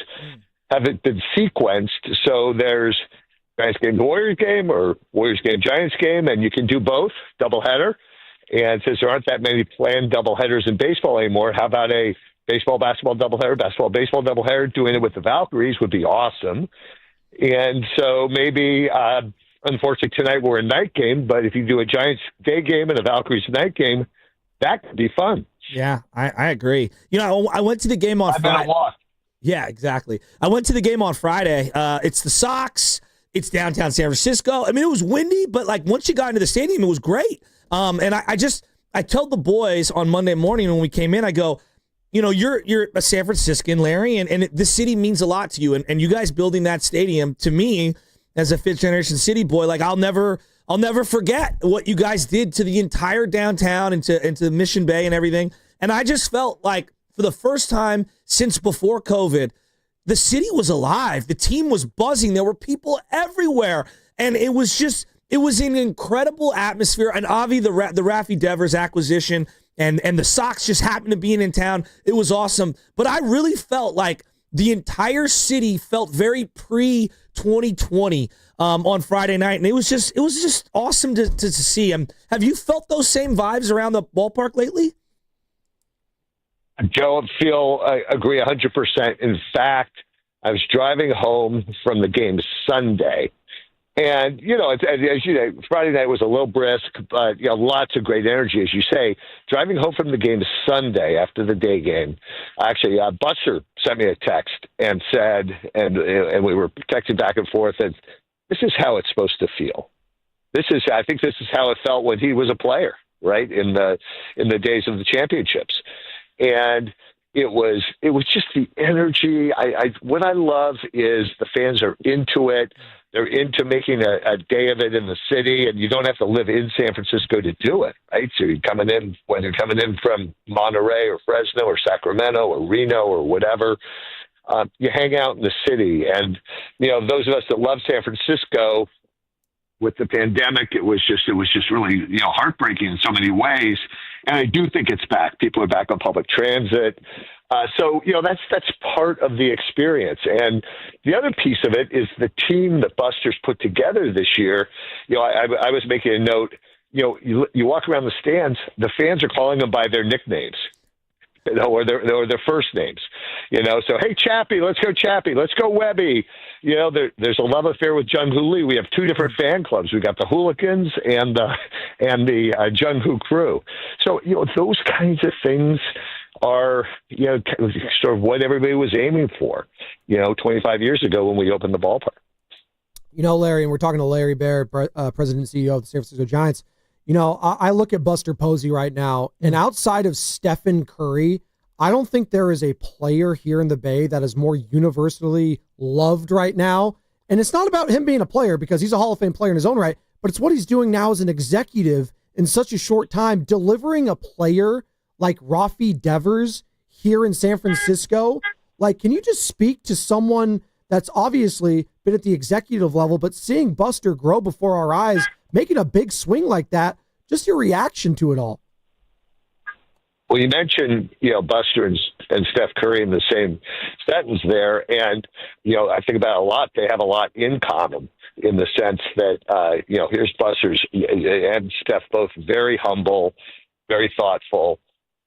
S23: haven't been sequenced. So there's Giants game, Warriors game, or Warriors game, Giants game, and you can do both, doubleheader. And since there aren't that many planned doubleheaders in baseball anymore, how about a baseball, basketball doubleheader, basketball, baseball doubleheader? Doing it with the Valkyries would be awesome. And so maybe unfortunately, tonight we're a night game, but if you do a Giants day game and a Valkyries night game, that could be fun.
S2: Yeah, I agree. You know, I went to the game on Friday. Yeah, exactly. I went to the game on Friday. It's the Sox. It's downtown San Francisco. I mean, it was windy, but like once you got into the stadium, it was great. And I told the boys on Monday morning when we came in, I go, you know, you're a San Franciscan, Larry, and this city means a lot to you. And you guys building that stadium, to me, as a fifth generation city boy, like I'll never forget what you guys did to the entire downtown and to Mission Bay and everything. And I just felt like for the first time since before COVID, the city was alive. The team was buzzing. There were people everywhere. And it was an incredible atmosphere. And Avi, the Rafi Devers acquisition and the Sox just happened to be in town. It was awesome. But I really felt like the entire city felt very pre-2020 on Friday night, and it was just awesome to see. Have you felt those same vibes around the ballpark lately?
S23: Joe, I agree 100%. In fact, I was driving home from the game Sunday, and as you know, Friday night was a little brisk, but lots of great energy, as you say. Driving home from the game Sunday after the day game, actually, Buster sent me a text and said, and we were texting back and forth, and this is how it's supposed to feel. I think this is how it felt when he was a player, right, in the days of the championships. And it was just the energy. What I love is the fans are into it. They're into making a day of it in the city, and you don't have to live in San Francisco to do it, right? So when you're coming in from Monterey or Fresno or Sacramento or Reno or whatever, you hang out in the city. And, those of us that love San Francisco, with the pandemic, it was just really, heartbreaking in so many ways. And I do think it's back. People are back on public transit. So that's part of the experience. And the other piece of it is the team that Buster's put together this year. I was making a note, you walk around the stands, the fans are calling them by their nicknames, or their first names, So, hey, Chappie, let's go Chappie. Let's go Webby. There's a love affair with Jung-Hoo Lee. We have two different fan clubs. We got the Hooligans and the Jung-Hoo Crew. So, those kinds of things are, sort of what everybody was aiming for, 25 years ago when we opened the ballpark.
S3: Larry, and we're talking to Larry Baer, President and CEO of the San Francisco Giants. I look at Buster Posey right now, and outside of Stephen Curry, I don't think there is a player here in the Bay that is more universally loved right now. And it's not about him being a player, because he's a Hall of Fame player in his own right, but it's what he's doing now as an executive in such a short time, delivering a player like Rafi Devers here in San Francisco. Like, can you just speak to someone that's obviously been at the executive level, but seeing Buster grow before our eyes, making a big swing like that, just your reaction to it all?
S23: Well, you mentioned, Buster and Steph Curry in the same sentence there. And, I think about it a lot. They have a lot in common in the sense that, here's Buster's and Steph, both very humble, very thoughtful.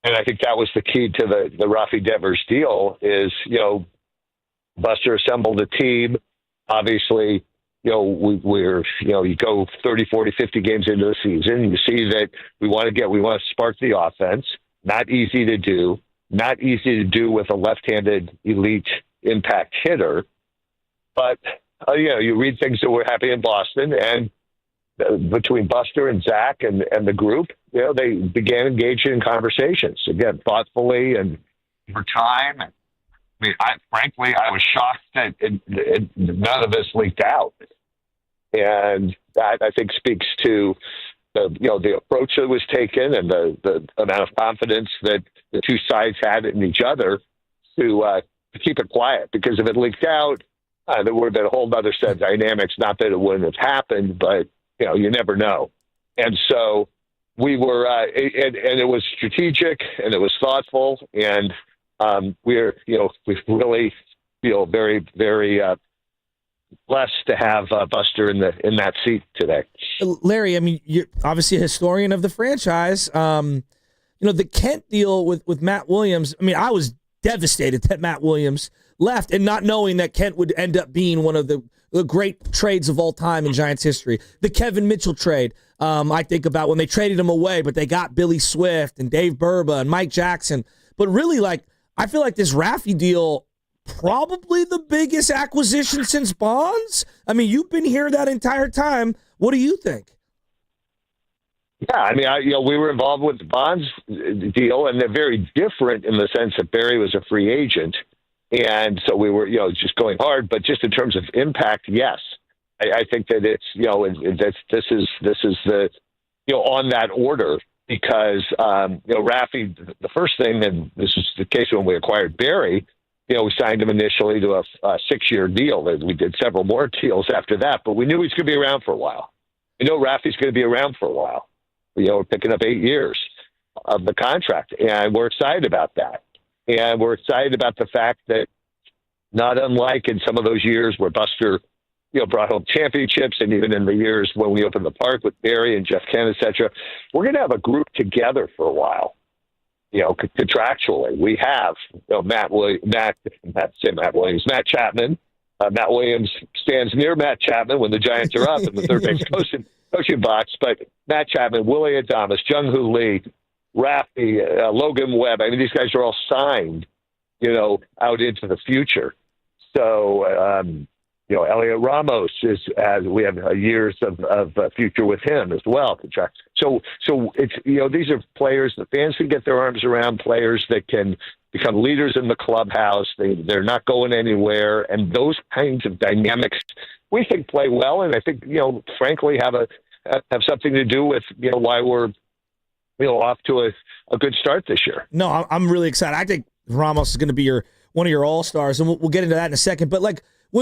S23: And I think that was the key to the Rafi Devers deal is, Buster assembled a team. Obviously, you go 30, 40, 50 games into the season. You see that we want to spark the offense. Not easy to do. Not easy to do with a left-handed elite impact hitter. But, you read things that were happening in Boston, and between Buster and Zach and the group, they began engaging in conversations, again, thoughtfully and over time. Frankly, I was shocked that none of this leaked out. And that, I think, speaks to the approach that was taken and the amount of confidence that the two sides had in each other to keep it quiet. Because if it leaked out, there would have been a whole other set of dynamics. Not that it wouldn't have happened, but you never know. And so we were, and it was strategic and it was thoughtful, and we really feel very, very blessed to have Buster in that seat today.
S2: Larry, I mean, you're obviously a historian of the franchise. The Kent deal with Matt Williams. I mean, I was devastated that Matt Williams left, and not knowing that Kent would end up being one of the great trades of all time in Giants history. The Kevin Mitchell trade, I think about when they traded him away, but they got Billy Swift and Dave Burba and Mike Jackson. But really, I feel like this Rafi deal, probably the biggest acquisition since Bonds. I mean, you've been here that entire time. What do you think?
S23: Yeah, I mean, we were involved with the Bonds deal, and they're very different in the sense that Barry was a free agent, and so we were, just going hard. But just in terms of impact, yes, I think that it's, this is the, on that order. Because, Rafi, the first thing, and this is the case when we acquired Barry, we signed him initially to a 6-year deal. We did several more deals after that, but we knew he was going to be around for a while. We know Rafi's going to be around for a while. We're picking up 8 years of the contract, and we're excited about that. And we're excited about the fact that, not unlike in some of those years where Buster brought home championships, and even in the years when we opened the park with Barry and Jeff Kent, et cetera, we're going to have a group together for a while, contractually. We have Matt Chapman. Matt Williams stands near Matt Chapman when the Giants are up in the third base coaching box, but Matt Chapman, Willie Adames, Jung-Hoo Lee, Rafi, Logan Webb, I mean, these guys are all signed, out into the future. So, Elliot Ramos we have years of future with him as well. So it's, these are players the fans can get their arms around, players that can become leaders in the clubhouse. They're not going anywhere. And those kinds of dynamics we think play well. And I think, frankly, have something to do with, why we're, off to a good start this year.
S2: No, I'm really excited. I think Ramos is going to be one of your all-stars, and we'll get into that in a second. But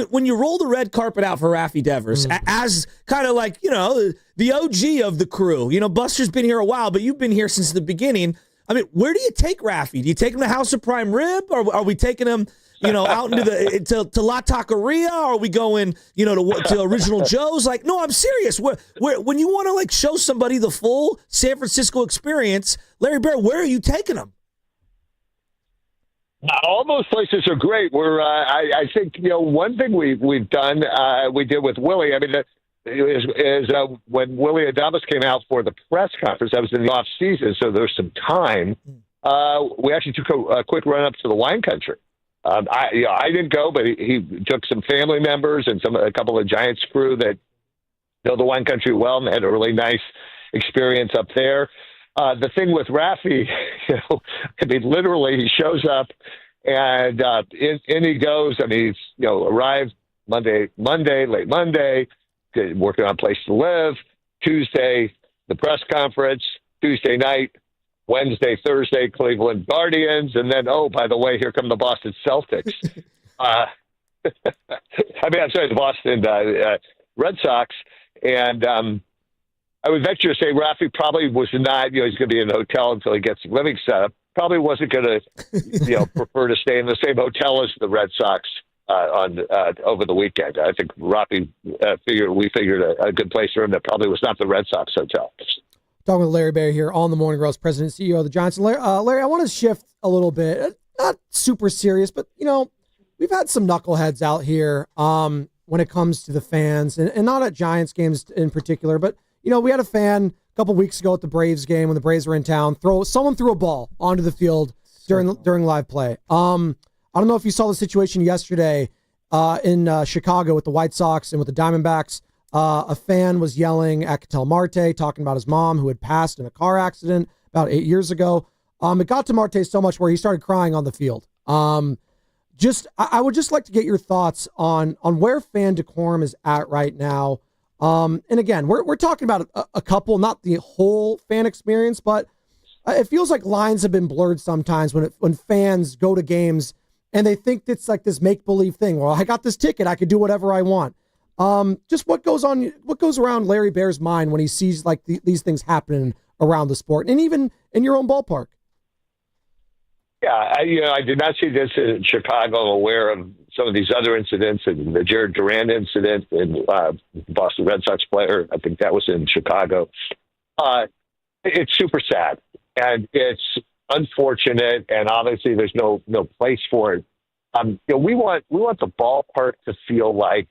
S2: when you roll the red carpet out for Rafi Devers, as kind of the OG of the crew, Buster's been here a while, but you've been here since the beginning. I mean, where do you take Rafi? Do you take him to House of Prime Rib, or are we taking him out into to La Taqueria? Or are we going, to Original Joe's? Like, no, I'm serious. When you want to like show somebody the full San Francisco experience, Larry Baer, where are you taking them?
S23: All those places are great. I think one thing we've done, we did with Willie. I mean, is when Willie Adames came out for the press conference, that was in the off season, so there was some time. We actually took a quick run up to the wine country. I didn't go, but he took some family members and a couple of Giants crew that know the wine country well and had a really nice experience up there. The thing with Rafi, literally he shows up and in he goes. I mean, he's arrived Monday, late Monday, working on a place to live. Tuesday, the press conference. Tuesday night, Wednesday, Thursday, Cleveland Guardians, and then by the way, here come the Boston Celtics. I'm sorry, the Boston Red Sox, and I would venture to say Rafi probably was not, he's going to be in a hotel until he gets the living set up. Probably wasn't going to, prefer to stay in the same hotel as the Red Sox over the weekend. I think Rafi figured a good place for him that probably was not the Red Sox hotel.
S3: Talking with Larry Baer here on the Morning Roast, President and CEO of the Giants. Larry, I want to shift a little bit, not super serious, but we've had some knuckleheads out here when it comes to the fans, and not at Giants games in particular, but we had a fan a couple weeks ago at the Braves game when the Braves were in town. Someone threw a ball onto the field during live play. I don't know if you saw the situation yesterday in Chicago with the White Sox and with the Diamondbacks. A fan was yelling at Catel Marte, talking about his mom who had passed in a car accident about 8 years ago. It got to Marte so much where he started crying on the field. I would just like to get your thoughts on where fan decorum is at right now. And again, we're talking about a couple, not the whole fan experience, but it feels like lines have been blurred sometimes when fans go to games and they think it's like this make-believe thing. Well, I got this ticket, I could do whatever I want. Just what goes around Larry Baer's mind when he sees like these things happening around the sport and even in your own ballpark?
S23: Yeah, I did not see this in Chicago. I'm aware of some of these other incidents, and the Jared Durant incident and Boston Red Sox player. I think that was in Chicago. It's super sad, and it's unfortunate, and obviously there's no place for it. We want the ballpark to feel like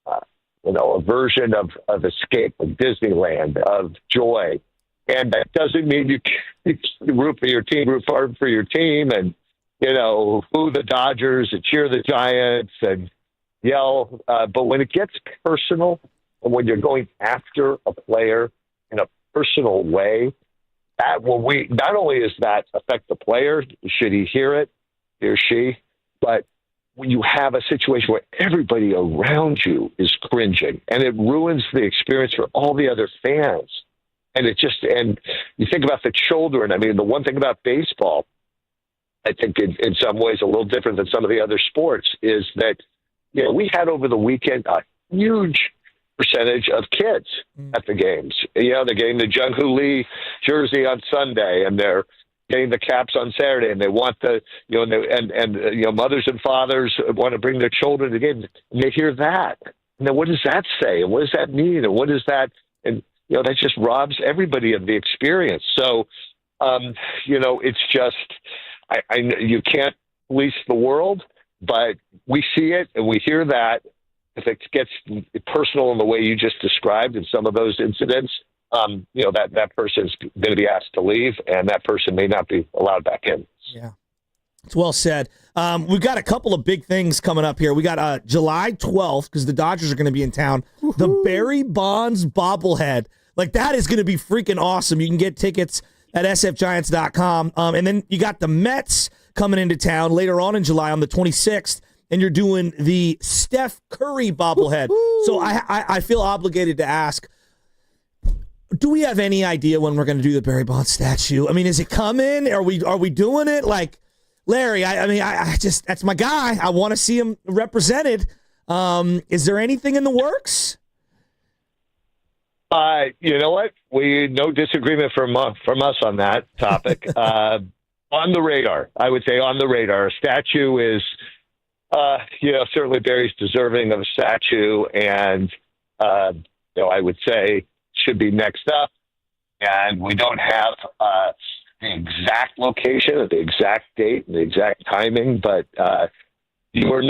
S23: a version of escape, of Disneyland, of joy. And that doesn't mean you root for your team, root hard for your team, and boo the Dodgers and cheer the Giants and yell. But when it gets personal, and when you're going after a player in a personal way, not only does that affect the player, should he hear it, he or she, but when you have a situation where everybody around you is cringing, and it ruins the experience for all the other fans. And and you think about the children. I mean, the one thing about baseball, I think in some ways a little different than some of the other sports, is that, we had over the weekend a huge percentage of kids at the games. They're getting the Jung-Hoo Lee jersey on Sunday, and they're getting the caps on Saturday, and they want mothers and fathers want to bring their children to the games, and they hear that. And then what does that say? And what does that mean? And what is that? And that just robs everybody of the experience. So, it's just, you can't police the world, but we see it and we hear that. If it gets personal in the way you just described in some of those incidents, that person's going to be asked to leave, and that person may not be allowed back in.
S2: Yeah. It's well said. We've got a couple of big things coming up here. We got July 12th, because the Dodgers are going to be in town. Woo-hoo. The Barry Bonds bobblehead. Like, that is going to be freaking awesome. You can get tickets at sfgiants.com. And then you got the Mets coming into town later on in July on the 26th, and you're doing the Steph Curry bobblehead. Woo-hoo. So I feel obligated to ask, do we have any idea when we're going to do the Barry Bonds statue? I mean, is it coming? Are we doing it? Like, Larry, I just, that's my guy. I want to see him represented. Is there anything in the works?
S23: You know what? No disagreement from us on that topic. On the radar, I would say on the radar. A statue is certainly Barry's deserving of a statue, and I would say should be next up. And we don't have the exact location, or the exact date, and the exact timing, but you're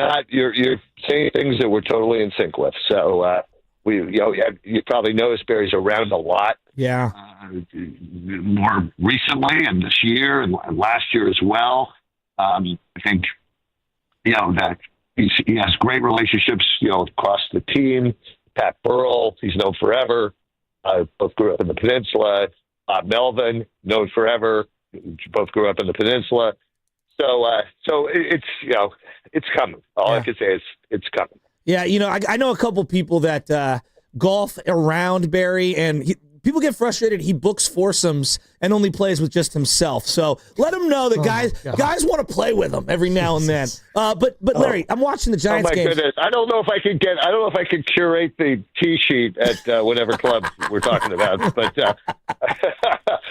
S23: saying things that we're totally in sync with. So you probably noticed Barry's around a lot.
S2: Yeah.
S23: More recently, and this year, and last year as well. I think that he has great relationships across the team. Pat Burrell, he's known forever. Both grew up in the Peninsula. Bob Melvin, known forever. Both grew up in the Peninsula. So it's coming. All I can say is it's coming.
S2: Yeah, I know a couple people that golf around Barry, and people get frustrated. He books foursomes and only plays with just himself. So let him know that guys want to play with him every now and then. But Larry, I'm watching the Giants game.
S23: Goodness. I don't know if I could curate the tee sheet at whatever club we're talking about, but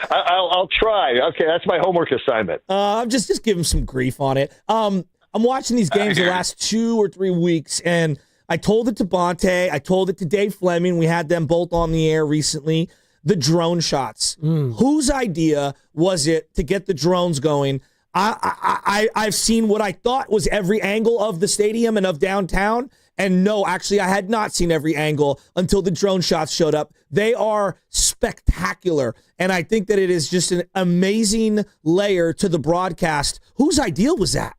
S23: I'll try. Okay, that's my homework assignment.
S2: I'm just give him some grief on it. I'm watching these games the last 2 or 3 weeks, and I told it to Bonte. I told it to Dave Fleming. We had them both on the air recently. The drone shots. Whose idea was it to get the drones going? I've seen what I thought was every angle of the stadium and of downtown. And no, actually, I had not seen every angle until the drone shots showed up. They are spectacular. And I think that it is just an amazing layer to the broadcast. Whose idea was that?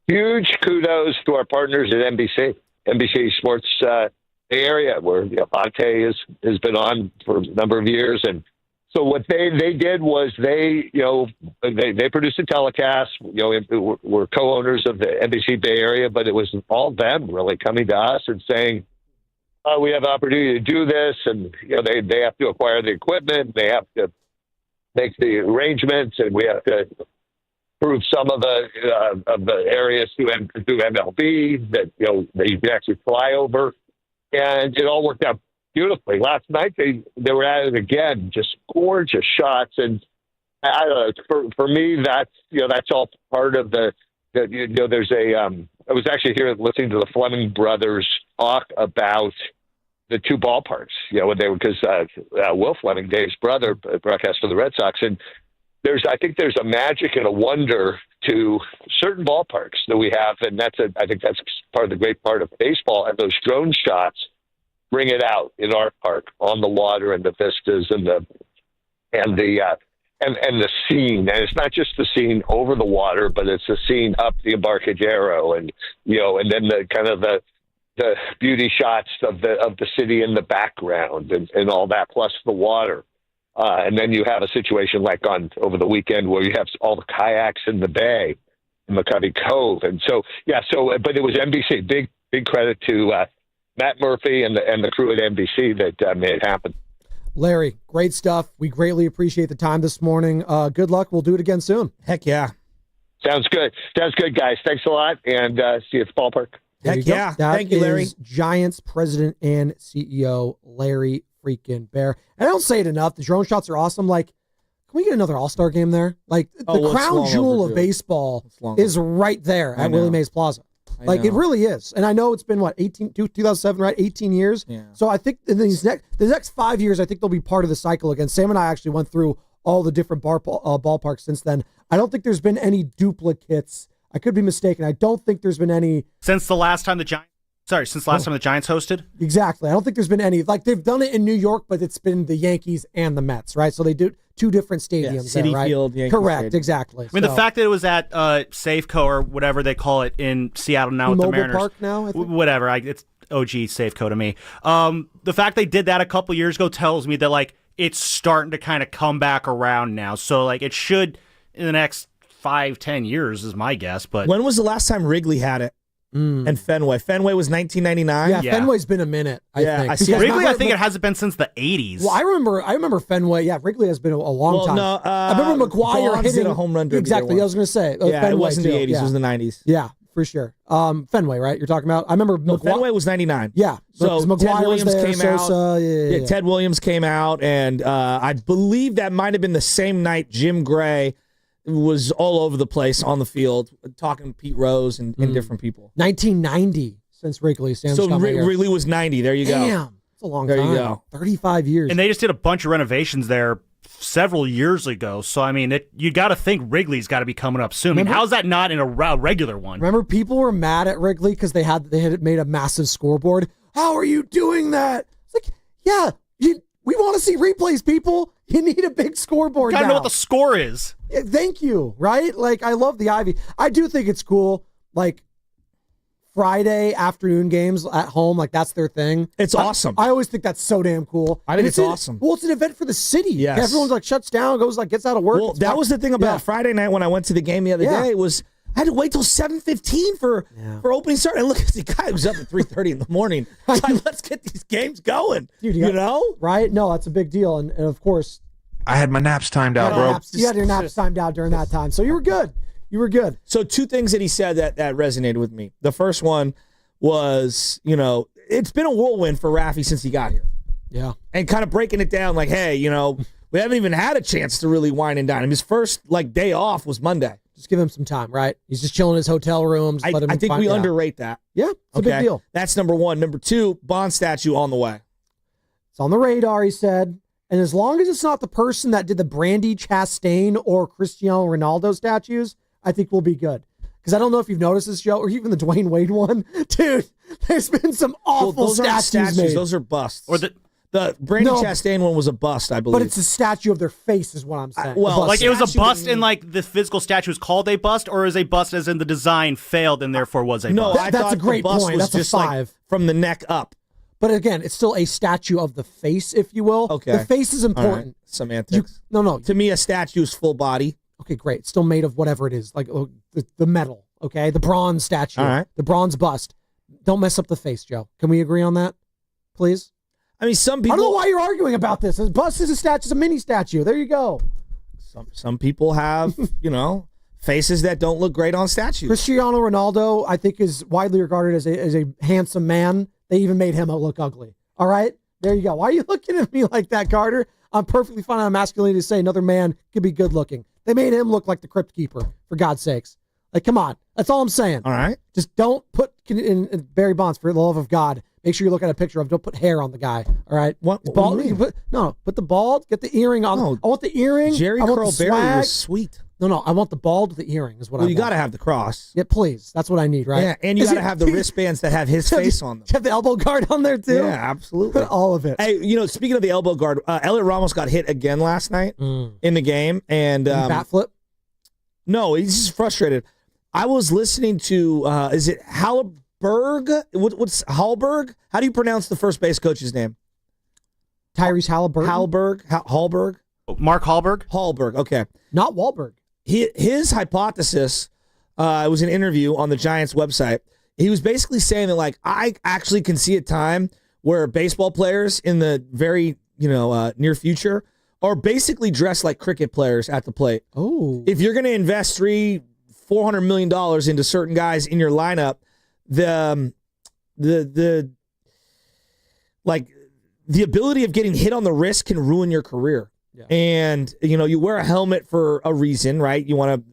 S23: Huge kudos to our partners at NBC Sports Bay Area, where Bonte has been on for a number of years. And so what they did was they produced a telecast. We're co-owners of the NBC Bay Area, but it was all them really coming to us and saying, we have an opportunity to do this. And, they have to acquire the equipment. They have to make the arrangements, and we have to prove some of the areas through MLB that that you can actually fly over, and it all worked out beautifully. Last night they were at it again, just gorgeous shots, and I don't know. For me, that's all part of the. There's I was actually here listening to the Fleming brothers talk about the two ballparks. Because Will Fleming, Dave's brother, broadcast for the Red Sox, and I think there's a magic and a wonder to certain ballparks that we have, and I think that's part of the great part of baseball. And those drone shots bring it out in our park on the water and the vistas and the scene. And it's not just the scene over the water, but it's the scene up the Embarcadero, and and then the kind of the beauty shots of the city in the background and all that, plus the water. And then you have a situation like over the weekend where you have all the kayaks in the bay, in McCovey Cove. And but it was NBC. Big credit to Matt Murphy and the crew at NBC that made it happen.
S3: Larry, great stuff. We greatly appreciate the time this morning. Good luck. We'll do it again soon.
S2: Heck yeah.
S23: Sounds good, guys. Thanks a lot, and see you at the ballpark.
S3: Heck yeah. Thank you, Larry. Giants president and CEO Larry freaking Baer. And I don't say it enough. The drone shots are awesome. Like, can we get another All-Star game there? Like, the crown jewel of baseball is right there at Willie Mays Plaza. Like, it really is. And I know it's been, 2007, right? 18 years. Yeah. So I think in the next 5 years, I think they'll be part of the cycle again. Sam and I actually went through all the different ballparks since then. I don't think there's been any duplicates. I could be mistaken. I don't think there's been any.
S4: Since the last time the Giants hosted?
S3: Exactly. I don't think there's been any. Like, they've done it in New York, but it's been the Yankees and the Mets, right? So they do two different stadiums.
S2: City
S3: there, right?
S2: Field, Yankee
S3: Correct,
S2: Stadium.
S3: exactly.
S4: I mean, the fact that it was at Safeco or whatever they call it in Seattle now with the Mariners.
S3: Park now, I think?
S4: Whatever. It's OG Safeco to me. The fact they did that a couple years ago tells me that, it's starting to kind of come back around now. So, it should in the next 5-10 years is my guess. But
S2: when was the last time Wrigley had it? And Fenway. Fenway was 1999.
S3: Yeah, Fenway's been a minute, I think.
S4: Wrigley, I think it hasn't been since the 80s.
S3: Well, I remember Fenway. Yeah, Wrigley has been a long time.
S2: No,
S3: I remember McGuire hitting
S2: a home run derby.
S3: Exactly, I was going to say.
S2: Fenway, it wasn't the 80s,
S3: yeah.
S2: it was the 90s.
S3: Yeah, for sure. Fenway, right? You're talking about? I remember
S2: Fenway was 99.
S3: Yeah.
S2: So
S3: McGuire
S2: Ted Williams
S3: was there,
S2: came out.
S3: Sosa, yeah.
S2: Ted Williams came out, and I believe that might have been the same night Jim Gray was all over the place on the field, talking to Pete Rose and different people.
S3: 1990 since Wrigley.
S2: So Wrigley was 90. There you go.
S3: Damn, it's a long
S2: there
S3: time.
S2: You go.
S3: 35 years.
S4: And they just did a bunch of renovations there several years ago. So, I mean, you got to think Wrigley's got to be coming up soon. I mean, how's that not in a regular one?
S3: Remember, people were mad at Wrigley because they had made a massive scoreboard. How are you doing that? It's like, yeah, we want to see replays, people. You need a big scoreboard.
S4: You got to know what the score is.
S3: Yeah, thank you, right? Like, I love the Ivy. I do think it's cool. Like, Friday afternoon games at home, like that's their thing.
S2: It's awesome.
S3: I always think that's so damn cool.
S2: I think it's awesome.
S3: Well, it's an event for the city.
S2: Yes.
S3: Everyone's like shuts down, gets out of work.
S2: Well, that was the thing about Friday night when I went to the game the other day was I had to wait till 7:15 for opening start. And look at the guy who's up at 3:30 in the morning. Like, let's get these games going.
S3: Dude,
S2: you know?
S3: Right? No, that's a big deal. And of course,
S1: I had my naps timed out, bro.
S3: You had your naps timed out during that time. So you were good. You were good.
S2: So two things that he said that resonated with me. The first one was, it's been a whirlwind for Raffy since he got here.
S3: Yeah.
S2: And kind of breaking it down like, hey, we haven't even had a chance to really wine and dine him. His first day off was Monday.
S3: Just give him some time, right? He's just chilling in his hotel room.
S2: I think we underrate that.
S3: Yeah, it's a big deal.
S2: That's number one. Number two, Bond statue on the way.
S3: It's on the radar, he said. And as long as it's not the person that did the Brandy Chastain or Cristiano Ronaldo statues, I think we'll be good. Because I don't know if you've noticed this, Joe, or even the Dwayne Wade one. Dude, there's been some awful
S2: those aren't
S3: statues made.
S2: Those are busts. Or the Brandy Chastain one was a bust, I believe.
S3: But it's a statue of their face is what I'm saying.
S4: Like it was a bust and like the physical statue is called a bust, or is a bust as in the design failed and therefore was a bust?
S2: I
S3: that's
S2: thought
S3: a great
S2: the bust
S3: point.
S2: was
S3: That's
S2: just
S3: a 5.
S2: like from the neck up.
S3: But again, it's still a statue of the face, if you will.
S2: Okay.
S3: The face is important.
S2: All right. Semantics.
S3: No.
S2: To me, a statue is full body.
S3: Okay, great. It's still made of whatever it is, like the metal, okay? The bronze statue.
S2: All right.
S3: The bronze bust. Don't mess up the face, Joe. Can we agree on that, please?
S2: I mean, some people...
S3: I don't know why you're arguing about this. A bust is a statue. It's a mini statue. There you go.
S2: Some people have, faces that don't look great on statues.
S3: Cristiano Ronaldo, I think, is widely regarded as a handsome man. They even made him look ugly. All right? There you go. Why are you looking at me like that, Carter? I'm perfectly fine on masculinity to say another man could be good looking. They made him look like the Crypt Keeper, for God's sakes. Like, come on. That's all I'm saying.
S2: All right.
S3: Just don't put in Barry Bonds, for the love of God. Make sure you look at a picture of. Don't put hair on the guy. All right.
S2: What
S3: bald,
S2: do you mean?
S3: Put the bald. Get the earring on.
S2: No,
S3: I want the earring.
S2: Jerry
S3: I want
S2: Curl
S3: the
S2: Barry
S3: swag.
S2: was sweet.
S3: No. I want the bald with the earring. Is what I want.
S2: You got to have the cross.
S3: Yeah, please. That's what I need, right?
S2: Yeah, and you got to have the wristbands that have his face on them.
S3: You have the elbow guard on there too.
S2: Yeah, absolutely.
S3: Put all of it.
S2: Hey, speaking of the elbow guard, Elliot Ramos got hit again last night in the game, and
S3: bat flip.
S2: No, he's just frustrated. I was listening to, is it Hallberg? What's Hallberg? How do you pronounce the first base coach's name?
S3: Tyrese Halliburton.
S2: Hallberg?
S4: Mark Hallberg?
S2: Hallberg, okay.
S3: Not Wahlberg.
S2: His hypothesis, it was an interview on the Giants website. He was basically saying that, like, I actually can see a time where baseball players in the very, near future are basically dressed like cricket players at the plate.
S3: Oh.
S2: If you're going to invest $400 million into certain guys in your lineup, the ability of getting hit on the wrist can ruin your career. Yeah. And, you wear a helmet for a reason, right? You want to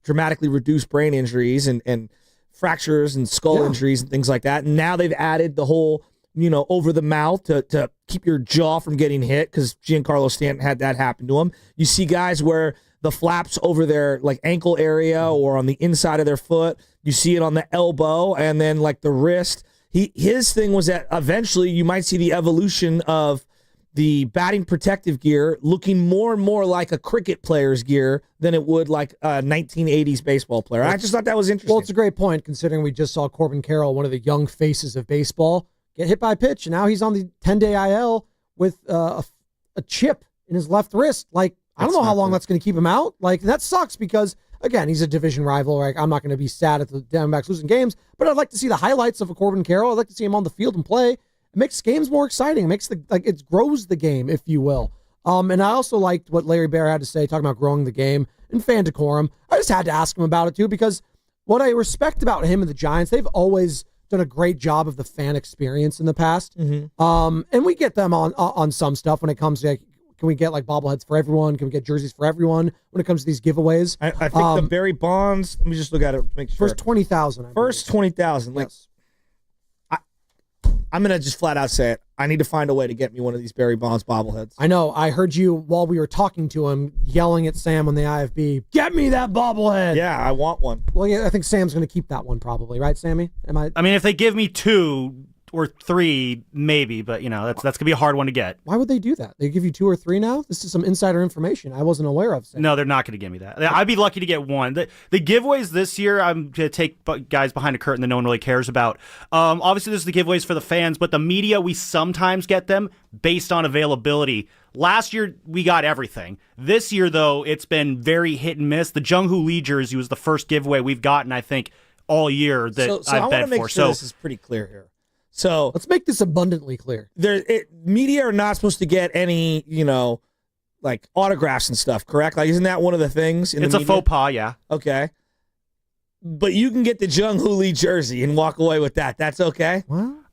S2: dramatically reduce brain injuries and fractures and skull injuries and things like that. And now they've added the whole, over the mouth to keep your jaw from getting hit, because Giancarlo Stanton had that happen to him. You see guys wear the flaps over their ankle area or on the inside of their foot. You see it on the elbow and then the wrist. His thing was that eventually you might see the evolution of the batting protective gear looking more and more like a cricket player's gear than it would like a 1980s baseball player. I just thought that was interesting.
S3: Well, it's a great point considering we just saw Corbin Carroll, one of the young faces of baseball, get hit by a pitch, and now he's on the 10-day IL with a chip in his left wrist. I don't know how long that's going to keep him out. That sucks because, again, he's a division rival. I'm not going to be sad at the Diamondbacks losing games, but I'd like to see the highlights of a Corbin Carroll. I'd like to see him on the field and play. It makes games more exciting. It makes it grows the game, if you will. And I also liked what Larry Baer had to say, talking about growing the game and fan decorum. I just had to ask him about it too, because what I respect about him and the Giants, they've always done a great job of the fan experience in the past. Mm-hmm. And we get them on some stuff when it comes to can we get like bobbleheads for everyone? Can we get jerseys for everyone when it comes to these giveaways?
S2: I think the Barry Bonds. Let me just look at it to make sure.
S3: First 20,000.
S2: First 20,000. Like,
S3: Yes.
S2: I'm gonna just flat out say it. I need to find a way to get me one of these Barry Bonds bobbleheads.
S3: I know. I heard you while we were talking to him yelling at Sam on the IFB. Get me that bobblehead.
S2: Yeah, I want one.
S3: Well, yeah, I think Sam's going to keep that one probably, right, Sammy?
S4: I mean, if they give me 2 or 3, maybe, but that's gonna be a hard one to get.
S3: Why would they do that? They give you 2 or 3 now? This is some insider information I wasn't aware of. Sam.
S4: No, they're not going to give me that. I'd be lucky to get 1. The giveaways this year, I'm going to take guys behind a curtain that no one really cares about. Obviously, this is the giveaways for the fans, but the media, we sometimes get them based on availability. Last year, we got everything. This year, though, it's been very hit and miss. The Jung-Hoo Lee jersey was the first giveaway we've gotten, I think, all year that
S2: So
S4: I've
S2: I want
S4: bet
S2: to make
S4: for.
S2: sure this is pretty clear here. So
S3: let's make this abundantly clear.
S2: Media are not supposed to get any, like autographs and stuff, correct? Like, isn't that one of the things?
S4: It's a faux pas, yeah.
S2: Okay. But you can get the Jung-Hoo Lee jersey and walk away with that. That's okay?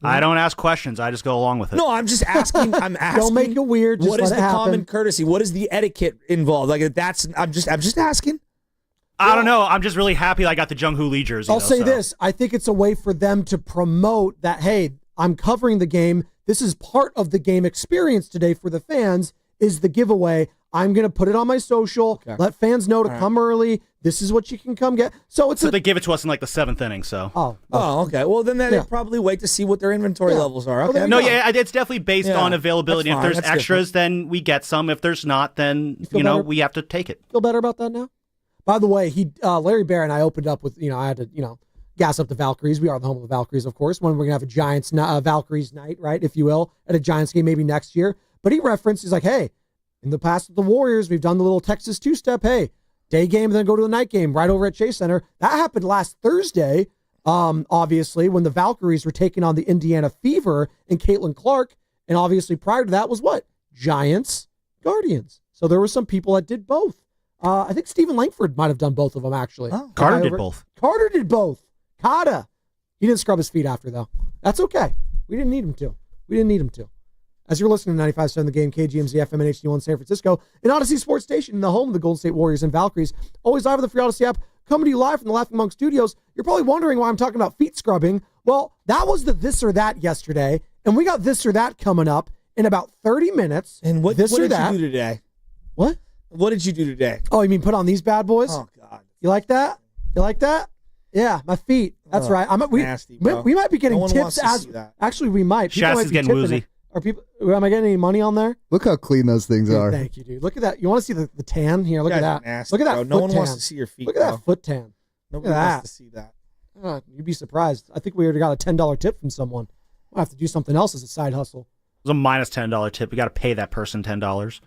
S4: I don't ask questions. I just go along with it.
S2: No, I'm just asking. I'm asking.
S3: Don't make it weird. Just
S2: What is
S3: let
S2: the
S3: it happen.
S2: common courtesy? What is the etiquette involved? Like, I'm just asking.
S4: I don't know. I'm just really happy I got the Jung-Hoo Lee jersey.
S3: I'll say this. I think it's a way for them to promote that, hey, I'm covering the game. This is part of the game experience today for the fans is the giveaway. I'm going to put it on my social, let fans know to come early. This is what you can come get. So
S4: they give it to us in like the 7th inning, so.
S2: Oh, okay. Well, then they probably wait to see what their inventory levels are. Okay.
S4: No, yeah, it's definitely based on availability.
S2: That's
S4: If
S2: fine.
S4: there's
S2: That's
S4: extras, then we get some. If there's not, then,
S3: better?
S4: we have to take it.
S3: Feel better about that now? By the way, Larry Baer and I opened up with, I had to, gas up the Valkyries. We are the home of the Valkyries, of course. When we're going to have a Giants Valkyries night, right, if you will, at a Giants game maybe next year. But he referenced, he's like, hey, in the past with the Warriors, we've done the little Texas two-step. Hey, day game and then go to the night game right over at Chase Center. That happened last Thursday, obviously, when the Valkyries were taking on the Indiana Fever and Caitlin Clark. And obviously prior to that was what? Giants, Guardians. So there were some people that did both. I think Stephen Langford might have done both of them, actually.
S4: Carter did both.
S3: Carter did both. Kata. He didn't scrub his feet after, though. That's okay. We didn't need him to. As you're listening to 95.7 The Game, KGMZ FM and HD1 San Francisco, an Odyssey Sports Station, the home of the Golden State Warriors and Valkyries. Always live with the free Odyssey app. Coming to you live from the Laughing Monk Studios. You're probably wondering why I'm talking about feet scrubbing. Well, that was the this or that yesterday, and we got this or that coming up in about 30 minutes.
S2: And what did you do today?
S3: What?
S2: What did you do today?
S3: Oh, you mean put on these bad boys?
S2: Oh, God.
S3: You like that? Yeah, my feet. That's right.
S2: Nasty, bro.
S3: We might be getting
S2: No one
S3: tips
S2: wants to see that.
S3: Actually, we might. People
S4: Shaz
S3: might
S4: is
S3: be
S4: getting
S3: tipping
S4: woozy.
S3: it. Am I getting any money on there?
S5: Look how clean those things
S3: Dude,
S5: are.
S3: thank you, dude. Look at that. You want to see the tan here? Look
S2: You
S3: at
S2: guys
S3: that.
S2: are nasty,
S3: Look at that.
S2: bro.
S3: Foot
S2: No one
S3: tan.
S2: wants to see your feet,
S3: Look at
S2: bro.
S3: that foot tan.
S2: Nobody
S3: Look at
S2: wants to see that.
S3: You'd be surprised. I think we already got a $10 tip from someone. We'll have to do something else as a side hustle.
S4: It was a minus $10 tip. We got to pay that person $10.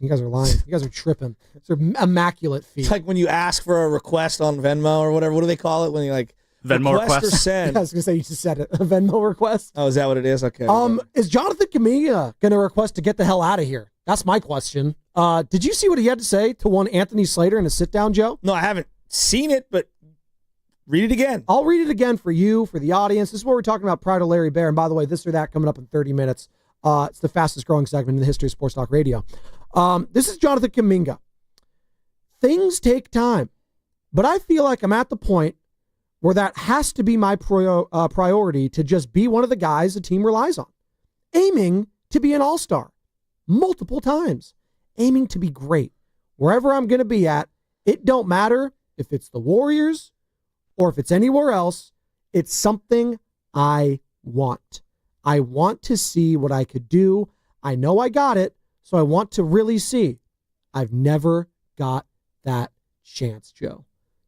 S3: You guys are lying. You guys are tripping. They're immaculate feet.
S2: It's like when you ask for a request on Venmo or whatever. What do they call it when you like
S4: Venmo
S2: request or
S4: request?
S2: send?
S3: I was gonna say you just said it. A Venmo request.
S2: Oh, is that what it is? Okay.
S3: Is Jonathan Kaminga gonna request to get the hell out of here? That's my question. Did you see what he had to say to one Anthony Slater in a sit down, Joe?
S2: No, I haven't seen it, but read it again.
S3: I'll read it again for you, for the audience. This is what we're talking about prior to Larry Baer. And by the way, this or that coming up in 30 minutes. It's the fastest growing segment in the history of Sports Talk Radio. This is Jonathan Kuminga. Things take time, but I feel like I'm at the point where that has to be my priority to just be one of the guys the team relies on. Aiming to be an all-star multiple times. Aiming to be great. Wherever I'm going to be at, it don't matter if it's the Warriors or if it's anywhere else. It's something I want. I want to see what I could do. I know I got it, so I want to really see. I've never got that chance, Joe.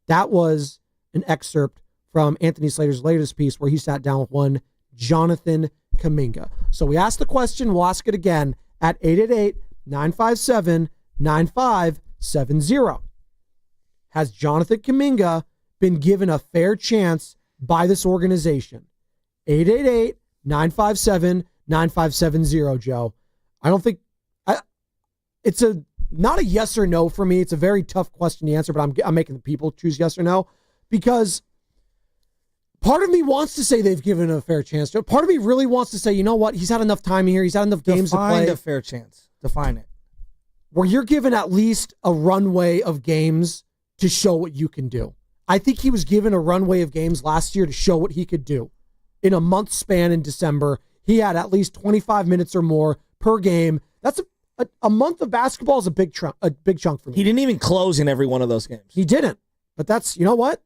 S3: That was an excerpt from Anthony Slater's latest piece where he sat down with one Jonathan Kuminga. So we asked the question, we'll ask it again at 888-957-9570. Has Jonathan Kuminga been given a fair chance by this organization? 888-957-9570, Joe. I don't think it's not a yes or no for me. It's a very tough question to answer, but I'm making the people choose yes or no because part of me wants to say they've given a fair chance. Part of me really wants to say, you know what? He's had enough time here. He's had enough games to play.
S2: Define a fair chance. Define it.
S3: where you're given at least a runway of games to show what you can do. I think he was given a runway of games last year to show what he could do. In a month span in December, he had at least 25 minutes or more per game. That's a month of basketball is a big chunk for me.
S2: He didn't even close in every one of those games.
S3: He didn't. But that's, you know what?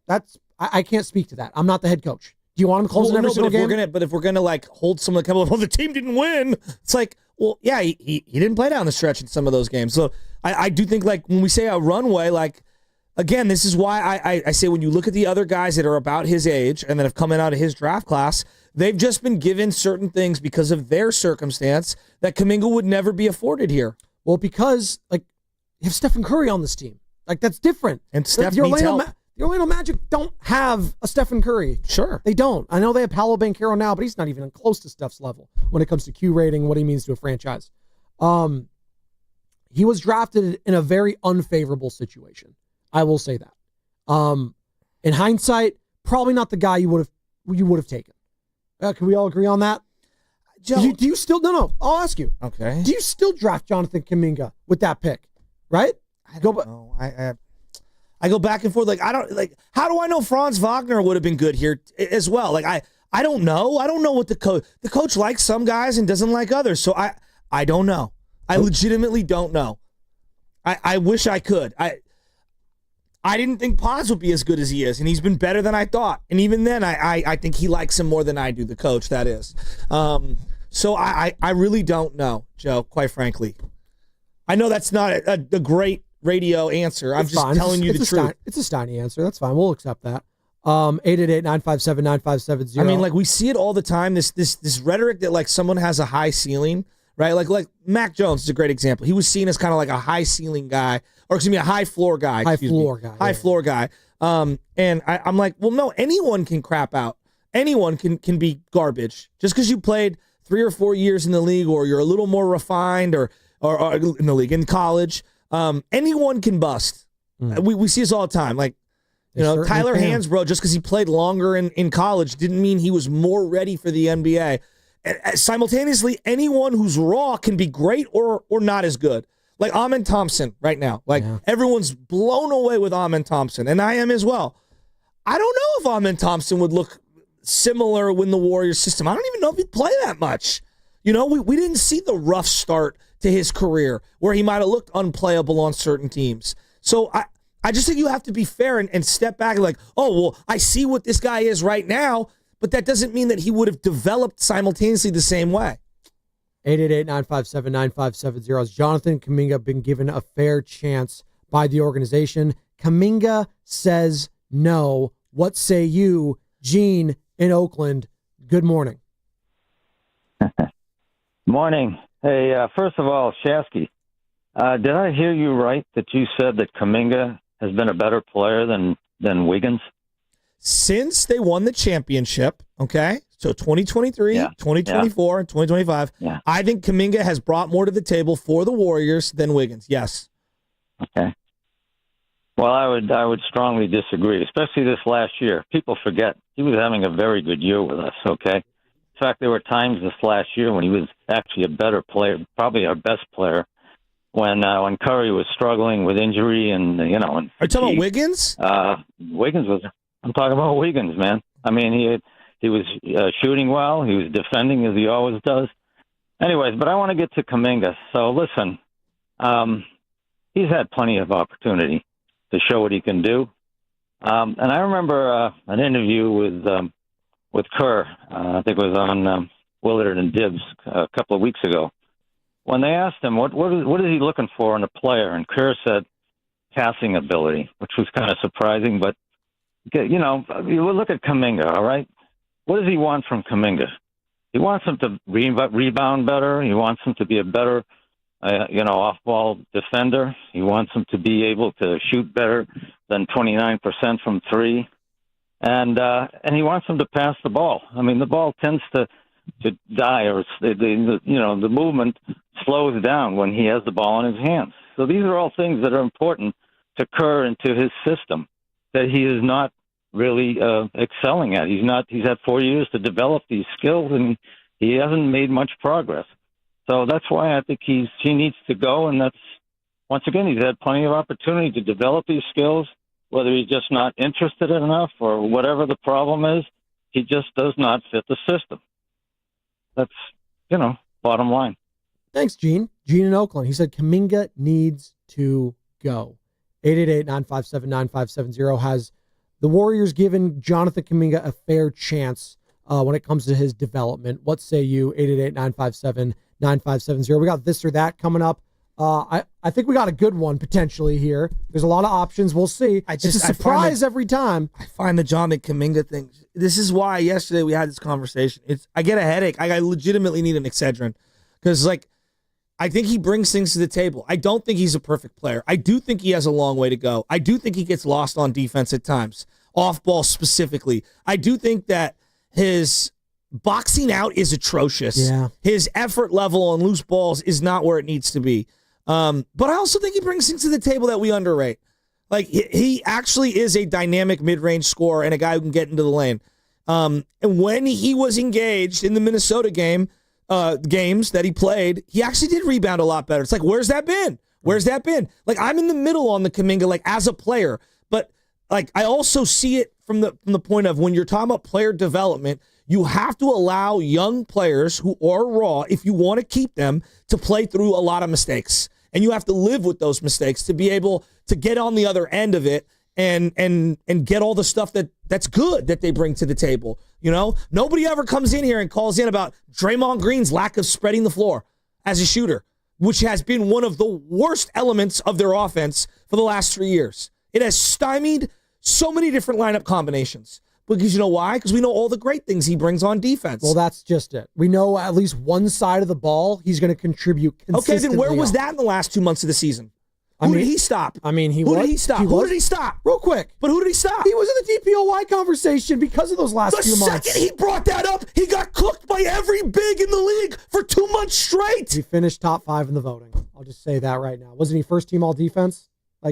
S3: I can't speak to that. I'm not the head coach. Do you want him to close in every single game?
S2: But if we're gonna like hold someone accountable, well, the team didn't win. It's like, well, yeah, he didn't play down the stretch in some of those games. So I do think like when we say a runway, like again, this is why I say when you look at the other guys that are about his age and that have come in out of his draft class, they've just been given certain things because of their circumstance that Kuminga would never be afforded here.
S3: Well, because like you have Stephen Curry on this team. Like that's different.
S2: And Steph needs help.
S3: The Orlando Magic don't have a Stephen Curry.
S2: Sure.
S3: They don't. I know they have Paolo Banchero now, but he's not even close to Steph's level when it comes to Q rating, what he means to a franchise. He was drafted in a very unfavorable situation. I will say that. In hindsight, probably not the guy you would have taken. Can we all agree on that? Joe, do you still? No. I'll ask you.
S2: Okay.
S3: Do you still draft Jonathan Kuminga with that pick? Right?
S2: I don't know. I go back and forth. Like I don't like. How do I know Franz Wagner would have been good here as well? Like I don't know. I don't know what the coach likes some guys and doesn't like others. So I don't know. I legitimately don't know. I wish I could. I didn't think Paz would be as good as he is, and he's been better than I thought. And even then, I think he likes him more than I do, the coach, that is. So I really don't know, Joe, quite frankly. I know that's not a great radio answer. I'm just telling you the truth.
S3: It's a Steiny answer. That's fine. We'll accept that. 888-957-9570.
S2: I mean, like, we see it all the time, this rhetoric that, like, someone has a high ceiling, right? Like Mac Jones is a great example. He was seen as kind of like a high ceiling guy, or excuse me, a high floor guy. High floor guy. And I'm like, well, no, anyone can crap out. Anyone can be garbage. Just because you played 3 or 4 years in the league, or you're a little more refined, or in the league, in college, anyone can bust. We see this all the time. Like, you know, Tyler Hansbrough, just because he played longer in college didn't mean he was more ready for the NBA. Simultaneously, anyone who's raw can be great or not as good. Like Amen Thompson right now. Like, everyone's blown away with Amen Thompson, and I am as well. I don't know if Amen Thompson would look similar in the Warriors system. I don't even know if he'd play that much. You know, we didn't see the rough start to his career where he might have looked unplayable on certain teams. So I just think you have to be fair and step back and like, oh, well, I see what this guy is right now, but that doesn't mean that he would have developed simultaneously the same way.
S3: 888-957-9570. Has Jonathan Kaminga been given a fair chance by the organization? Kaminga says no. What say you? Gene in Oakland, good morning.
S6: Morning. Hey, first of all, Shasky, did I hear you right that you said that Kaminga has been a better player than Wiggins?
S2: Since they won the championship, okay? So 2023, 2024, and 2025, I think Kuminga has brought more to the table for the Warriors than Wiggins, yes.
S6: Okay. Well, I would strongly disagree, especially this last year. People forget he was having a very good year with us, okay? In fact, there were times this last year when he was actually a better player, probably our best player, when Curry was struggling with injury and, you know. And
S2: are you talking about Wiggins?
S6: I'm talking about Wiggins, man. I mean, he was shooting well. He was defending as he always does. Anyways, but I want to get to Kaminga. So, listen, he's had plenty of opportunity to show what he can do. And I remember an interview with Kerr, I think it was on Willard and Dibs a couple of weeks ago, when they asked him, what is he looking for in a player? And Kerr said passing ability, which was kind of surprising. But, you know, you look at Kaminga, all right? What does he want from Kaminga? He wants him to rebound better. He wants him to be a better, off-ball defender. He wants him to be able to shoot better than 29% from three. And he wants him to pass the ball. I mean, the ball tends to die, or the movement slows down when he has the ball in his hands. So these are all things that are important to Kerr into his system that he is not really excelling at. He's had 4 years to develop these skills, and he hasn't made much progress. So that's why I think he needs to go, and once again, he's had plenty of opportunity to develop these skills, whether he's just not interested enough or whatever the problem is. He just does not fit the system. That's, bottom line.
S3: Thanks, Gene. Gene in Oakland. He said Kaminga needs to go. 888-957-9570 has the Warriors given Jonathan Kuminga a fair chance when it comes to his development. What say you? 888-957-9570. We got this or that coming up. I think we got a good one potentially here. There's a lot of options. We'll see. It's a surprise every time.
S2: I find the Jonathan Kuminga thing. This is why yesterday we had this conversation. I get a headache. I legitimately need an Excedrin because, I think he brings things to the table. I don't think he's a perfect player. I do think he has a long way to go. I do think he gets lost on defense at times, off ball specifically. I do think that his boxing out is atrocious.
S3: Yeah.
S2: His effort level on loose balls is not where it needs to be. But I also think he brings things to the table that we underrate. He actually is a dynamic mid-range scorer and a guy who can get into the lane. And when he was engaged in the Minnesota games that he played, he actually did rebound a lot better. It's where's that been? Where's that been? I'm in the middle on the Kaminga, as a player. But, I also see it from the point of when you're talking about player development, you have to allow young players who are raw, if you want to keep them, to play through a lot of mistakes. And you have to live with those mistakes to be able to get on the other end of it and get all the stuff that's good that they bring to the table. Nobody ever comes in here and calls in about Draymond Green's lack of spreading the floor as a shooter, which has been one of the worst elements of their offense for the last 3 years. It has stymied so many different lineup combinations. Because you know why? Because we know all the great things he brings on defense.
S3: Well, that's just it. We know at least one side of the ball he's going to contribute consistently.
S2: Okay, then where was that in the last 2 months of the season? Who did he stop?
S3: Who did he stop?
S2: Who did he stop?
S3: Real quick.
S2: But who did he stop?
S3: He was in the DPOY conversation because of those last few months.
S2: The second he brought that up, he got cooked by every big in the league for 2 months straight.
S3: He finished top 5 in the voting. I'll just say that right now. Wasn't he first team all defense?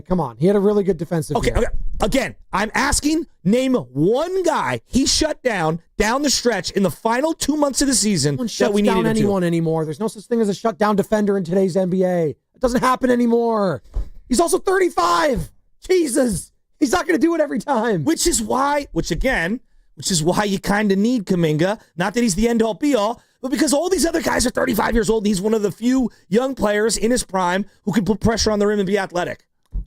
S3: Come on. He had a really good defensive year.
S2: Okay. Again, I'm asking, name one guy he shut down the stretch in the final 2 months of the season that we needed him to.
S3: Anyone anymore. There's no such thing as a shutdown defender in today's NBA. It doesn't happen anymore. He's also 35. Jesus. He's not going to do it every time.
S2: Which is why you kind of need Kaminga. Not that he's the end-all, be-all, but because all these other guys are 35 years old, he's one of the few young players in his prime who can put pressure on the rim and be athletic.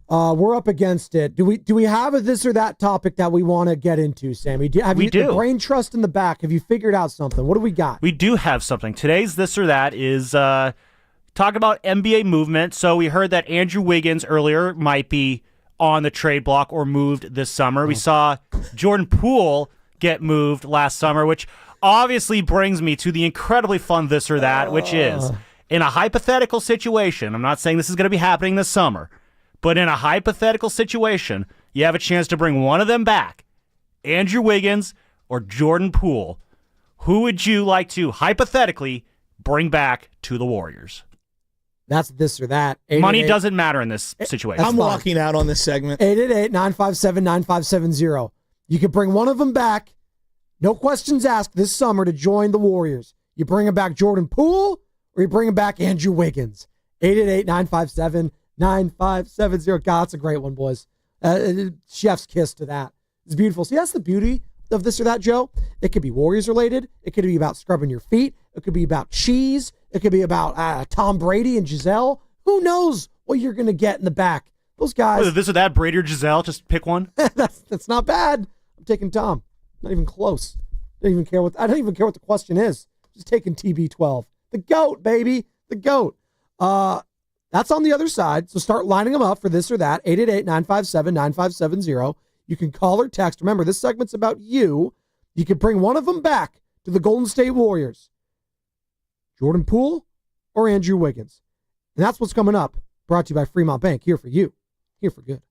S3: We're up against it. Do we have a this or that topic that we want to get into, Sammy?
S4: We do.
S3: The brain trust in the back. Have you figured out something? What do we got?
S4: We do have something. Today's this or that is talk about NBA movement. So we heard that Andrew Wiggins earlier might be on the trade block or moved this summer. We saw Jordan Poole get moved last summer, which obviously brings me to the incredibly fun this or that, which is in a hypothetical situation. I'm not saying this is going to be happening this summer. But in a hypothetical situation, you have a chance to bring one of them back, Andrew Wiggins or Jordan Poole. Who would you like to hypothetically bring back to the Warriors?
S3: That's this or that.
S4: Money doesn't matter in this situation.
S2: I'm walking out on this segment.
S3: 888-957-9570. You could bring one of them back, no questions asked, this summer to join the Warriors. You bring him back Jordan Poole or you bring him back Andrew Wiggins. 888-957-9570. God, that's a great one, boys. Chef's kiss to that. It's beautiful. See, that's the beauty of this or that, Joe. It could be Warriors related. It could be about scrubbing your feet. It could be about cheese. It could be about Tom Brady and Giselle. Who knows what you're going to get in the back? Those guys.
S4: Whether this or that, Brady or Giselle, just pick one.
S3: That's not bad. I'm taking Tom. Not even close. I don't even care what the question is. Just taking TB12. The GOAT, baby. The GOAT. That's on the other side, so start lining them up for this or that. 888-957-9570. You can call or text. Remember, this segment's about you. You can bring one of them back to the Golden State Warriors. Jordan Poole or Andrew Wiggins. And that's what's coming up. Brought to you by Fremont Bank. Here for you. Here for good.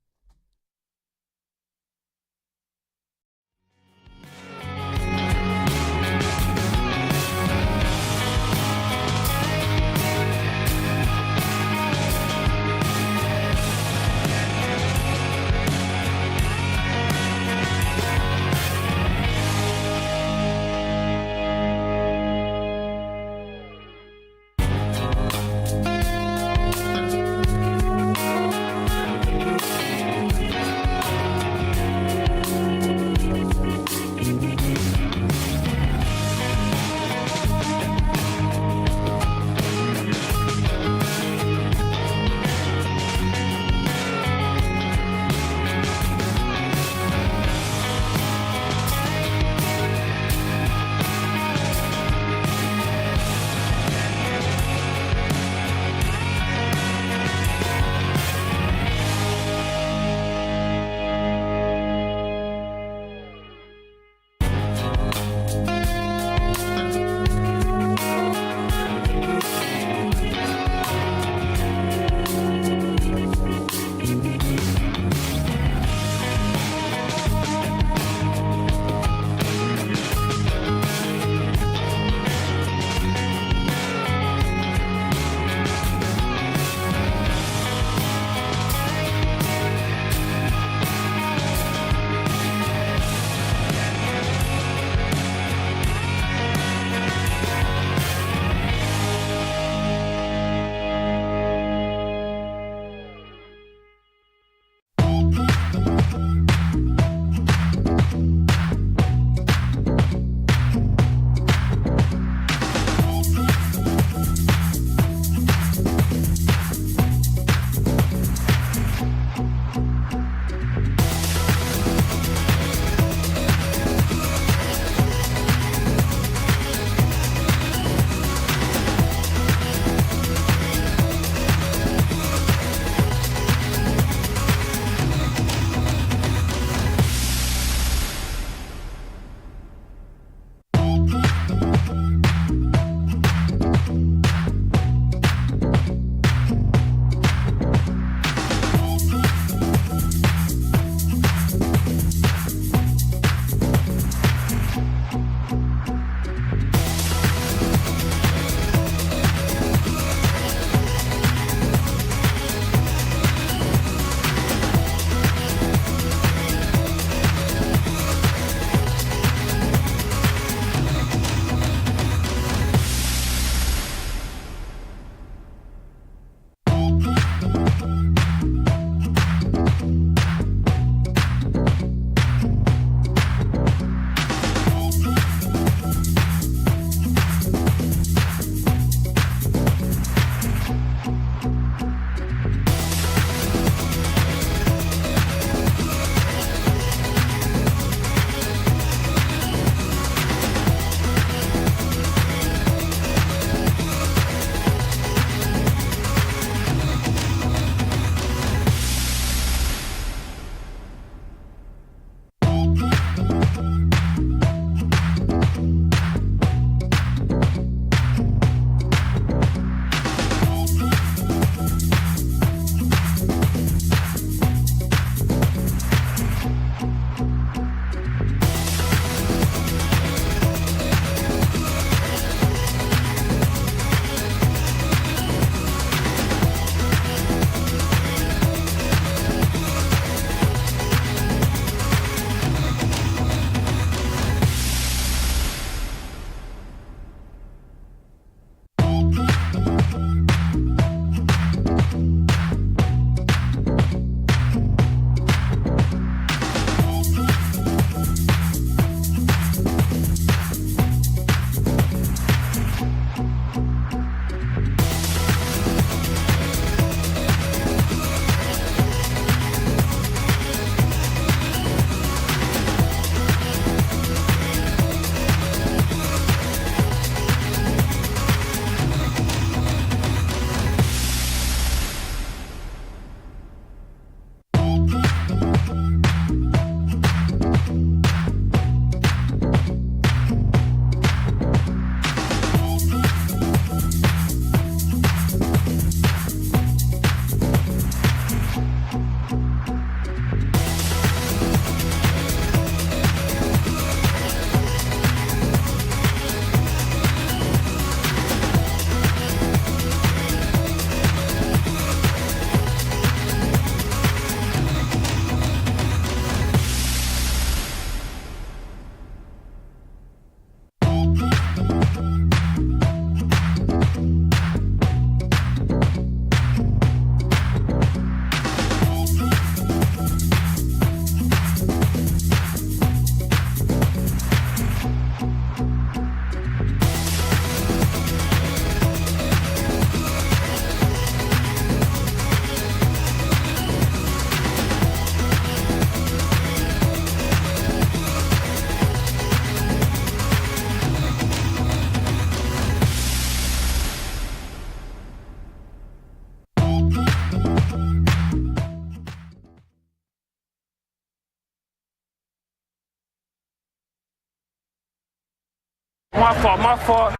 S16: My fault.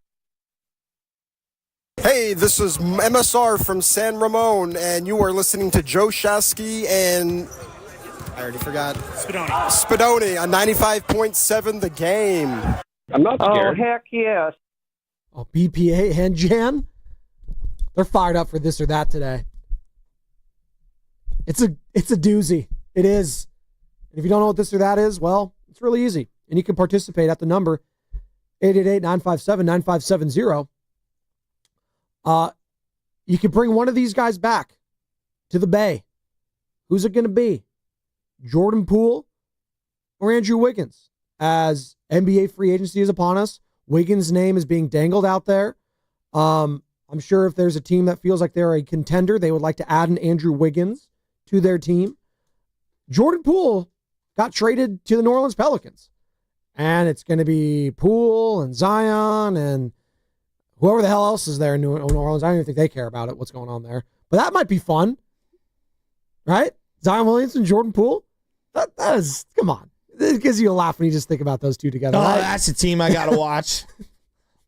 S8: Hey, this is MSR from San Ramon, and you are listening to Joe Shasky and I already forgot. Spadoni on 95.7 The Game.
S9: I'm not scared.
S22: Oh, heck yes.
S3: Oh, BPA and Jan? They're fired up for this or that today. It's a doozy. It is. And if you don't know what this or that is, well, it's really easy. And you can participate at the number 888-957-9570. You can bring one of these guys back to the Bay. Who's it going to be? Jordan Poole or Andrew Wiggins? As NBA free agency is upon us, Wiggins' name is being dangled out there. I'm sure if there's a team that feels like they're a contender, they would like to add an Andrew Wiggins to their team. Jordan Poole got traded to the New Orleans Pelicans. And it's going to be Poole and Zion and whoever the hell else is there in New Orleans. I don't even think they care about it, what's going on there. But that might be fun. Right? Zion Williamson, Jordan Poole. That is, come on. It gives you a laugh when you just think about those two together.
S2: Oh,
S3: right?
S2: that's a team I got to watch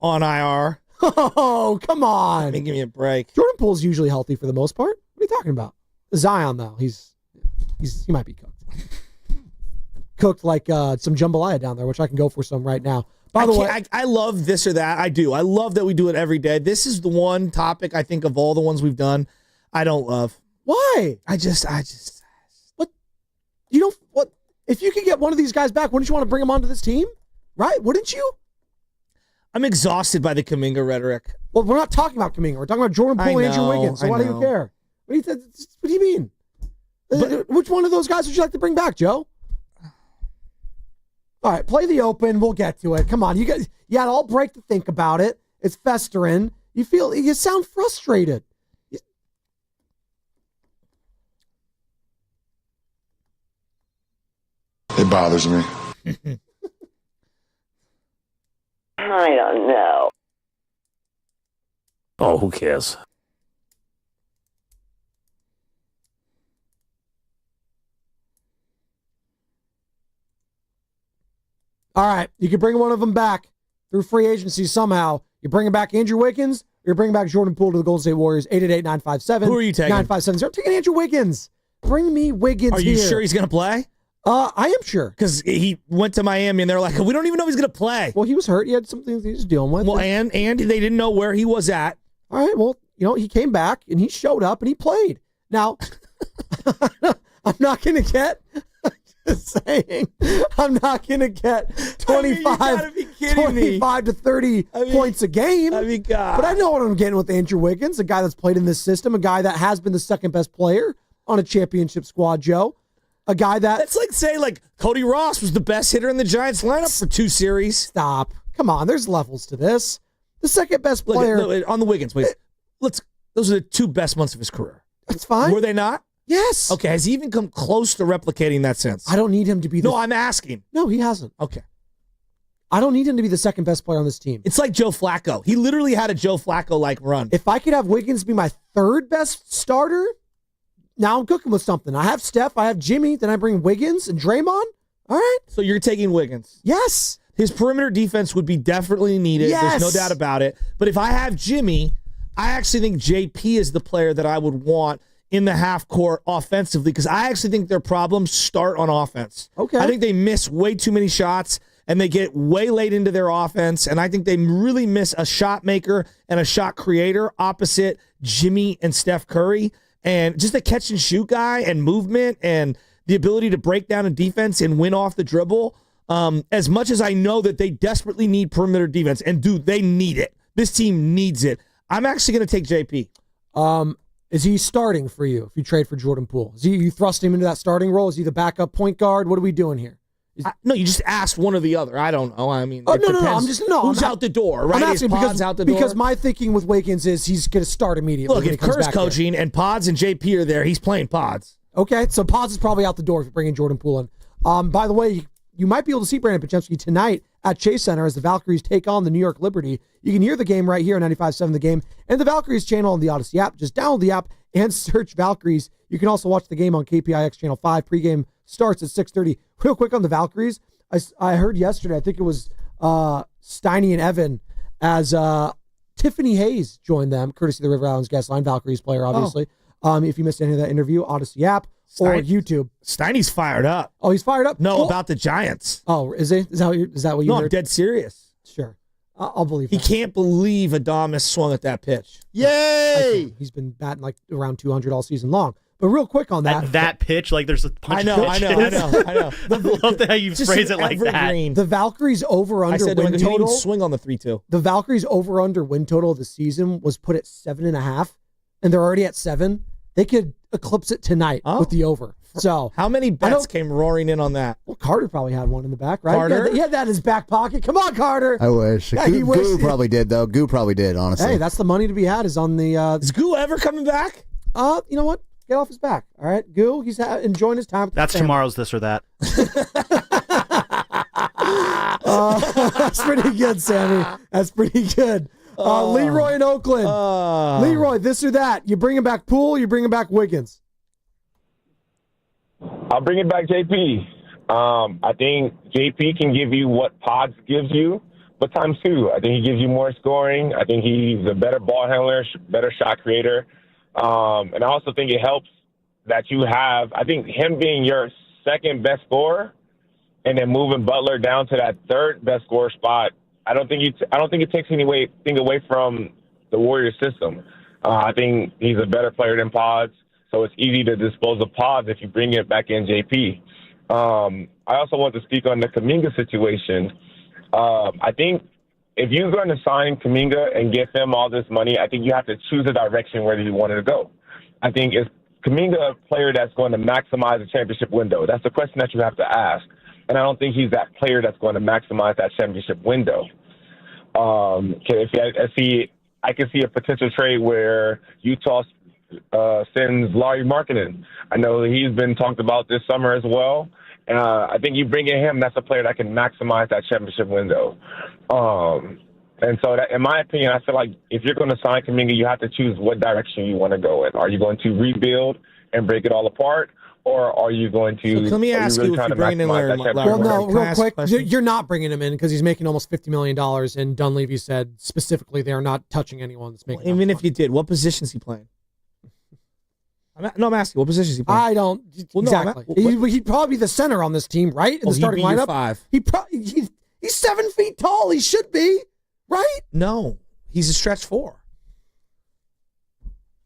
S2: on IR.
S3: Oh, come on.
S2: Give me a break.
S3: Jordan Poole's usually healthy for the most part. What are you talking about? Zion, though, he might be cooked. Cooked like some jambalaya down there, which I can go for some right now. By the way,
S2: I love this or that. I do. I love that we do it every day. This is the one topic I think of all the ones we've done I don't love.
S3: Why?
S2: I just.
S3: What? You don't. What? If you could get one of these guys back, wouldn't you want to bring them onto this team? Right? Wouldn't you?
S2: I'm exhausted by the Kaminga rhetoric.
S3: Well, we're not talking about Kaminga. We're talking about Jordan Poole and Andrew Wiggins. So why do you care? What do you mean? Which one of those guys would you like to bring back, Joe? All right, play the open. We'll get to it. Come on, you guys. You had all break to think about it. It's festering. You sound frustrated.
S24: It bothers me.
S20: I don't know.
S25: Oh, who cares?
S3: All right, you can bring one of them back through free agency somehow. You're bringing back Andrew Wiggins, or you're bringing back Jordan Poole to the Golden State Warriors, 888-957.
S2: Who are you taking?
S3: 9570. I'm taking Andrew Wiggins. Bring me Wiggins.
S2: Are you
S3: here.
S2: sure he's going to play?
S3: I am sure.
S2: Because he went to Miami and they're like, we don't even know if he's going to play.
S3: Well, he was hurt. He had some things he was dealing with.
S2: Well, and they didn't know where he was at.
S3: All right, well, he came back and he showed up and he played. Now, I'm not going to get... Just saying, I'm not going to get 25 to 30 points a game.
S2: God.
S3: But I know what I'm getting with Andrew Wiggins, a guy that's played in this system, a guy that has been the second best player on a championship squad, Joe. A guy that...
S2: That's like saying, Cody Ross was the best hitter in the Giants lineup for 2 series.
S3: Stop. Come on, there's levels to this. The second best player...
S2: Look, on the Wiggins, please. Those are the 2 best months of his career.
S3: That's fine.
S2: Were they not?
S3: Yes.
S2: Okay, has he even come close to replicating that since?
S3: I don't need him to be
S2: No, I'm asking.
S3: No, he hasn't.
S2: Okay.
S3: I don't need him to be the second best player on this team.
S2: It's like Joe Flacco. He literally had a Joe Flacco-like run.
S3: If I could have Wiggins be my third best starter, now I'm cooking with something. I have Steph, I have Jimmy, then I bring Wiggins and Draymond. All right.
S2: So you're taking Wiggins?
S3: Yes.
S2: His perimeter defense would be definitely needed.
S3: Yes.
S2: There's no doubt about it. But if I have Jimmy, I actually think JP is the player that I would want in the half court offensively, because I actually think their problems start on offense.
S3: Okay.
S2: I think they miss way too many shots and they get way late into their offense, and I think they really miss a shot maker and a shot creator opposite Jimmy and Steph Curry, and just a catch and shoot guy and movement and the ability to break down a defense and win off the dribble. As much as I know that they desperately need perimeter defense, and dude, they need it. This team needs it. I'm actually going to take JP.
S3: Is he starting for you if you trade for Jordan Poole? Is you thrust him into that starting role? Is he the backup point guard? What are we doing here?
S2: No, you just asked one or the other. I don't know. I mean,
S3: no. I'm just
S2: who's out the door, right?
S3: I'm asking
S2: Pods out the door?
S3: because my thinking with Wiggins is he's going to start immediately.
S2: Look, if Kerr's coaching and Pods and JP are there, he's playing Pods.
S3: Okay, so Pods is probably out the door if you're bringing Jordan Poole in. By the way, you might be able to see Brandon Pachemsky tonight at Chase Center as the Valkyries take on the New York Liberty. You can hear the game right here on 95.7 The Game and the Valkyries channel on the Odyssey app. Just download the app and search Valkyries. You can also watch the game on KPIX Channel 5. Pregame starts at 6:30. Real quick on the Valkyries, I heard yesterday, I think it was Steiny and Evan as Tiffany Hayes joined them, courtesy of the River Islands Guest Line, Valkyries player, obviously. If you missed any of that interview, Odyssey app or YouTube.
S2: Steiny's fired up.
S3: Oh, he's fired up?
S2: No,
S3: Cool.
S2: about the Giants.
S3: Oh, is he? Is that what you
S2: No,
S3: heard?
S2: I'm dead serious.
S3: Sure. I'll believe
S2: He
S3: that.
S2: can't believe Adames swung at that pitch.
S5: Yay!
S3: He's been batting like around 200 all season long. But real quick on that.
S4: That pitch, like there's a bunch of pitches.
S2: I know.
S4: I love how you
S2: Just
S4: phrase
S2: an
S4: it like that.
S2: evergreen.
S3: The Valkyries over-under
S2: I said
S3: win
S2: he didn't even
S3: total.
S2: swing on the 3-2.
S3: The Valkyries over-under win total of the season was put at 7.5, and they're already at 7. They could eclipse it tonight with the over. So
S2: how many bets came roaring in on that?
S3: Well, Carter probably had one in the back, right?
S2: Carter?
S3: He had that in his back pocket. Come on, Carter.
S5: I wish.
S3: Yeah,
S5: Goo,
S3: he wished.
S5: Goo probably did, though. Goo probably did, honestly.
S3: Hey, that's the money to be had is on the...
S2: Is Goo ever coming back?
S3: You know what? Get off his back, all right? Goo, he's enjoying his time. With
S4: That's
S3: the family.
S4: tomorrow's this or that.
S3: That's pretty good, Sammy. That's pretty good. Leroy in Oakland. Leroy, this or that. You bringing back Poole, you bringing back Wiggins?
S9: I'll bring it back JP. I think JP can give you what Pods gives you, but times 2. I think he gives you more scoring. I think he's a better ball handler, better shot creator. And I also think it helps that you have, I think him being your second best scorer and then moving Butler down to that third best scorer spot. I don't think it takes anything away from the Warriors system. I think he's a better player than Pods. So it's easy to dispose of Pods if you bring it back in JP. I also want to speak on the Kaminga situation. I think if you're going to sign Kaminga and give him all this money, I think you have to choose a direction where you want it to go. I think is Kaminga a player that's going to maximize the championship window? That's the question that you have to ask. And I don't think he's that player that's going to maximize that championship window. I can see a potential trade where Utah sends Larry Markkinen. I know he's been talked about this summer as well. I think you bring in him, that's a player that can maximize that championship window. And so, that, in my opinion, I feel like if you're going to sign Kaminga, you have to choose what direction you want to go in. Are you going to rebuild and break it all apart, or are you going to?
S2: So let me ask you if you're bringing in Larry.
S3: Well, no, real quick, you're not bringing him in because he's making almost $50 million, and Dunleavy said specifically they're not touching anyone that's making.
S2: Well, even if you did, what position is he playing? I'm asking, what position is he playing?
S3: I don't exactly. He'd probably be the center on this team, right? In the starting lineup.
S2: 5.
S3: He's 7 feet tall. He should be, right?
S2: No, he's a stretch 4.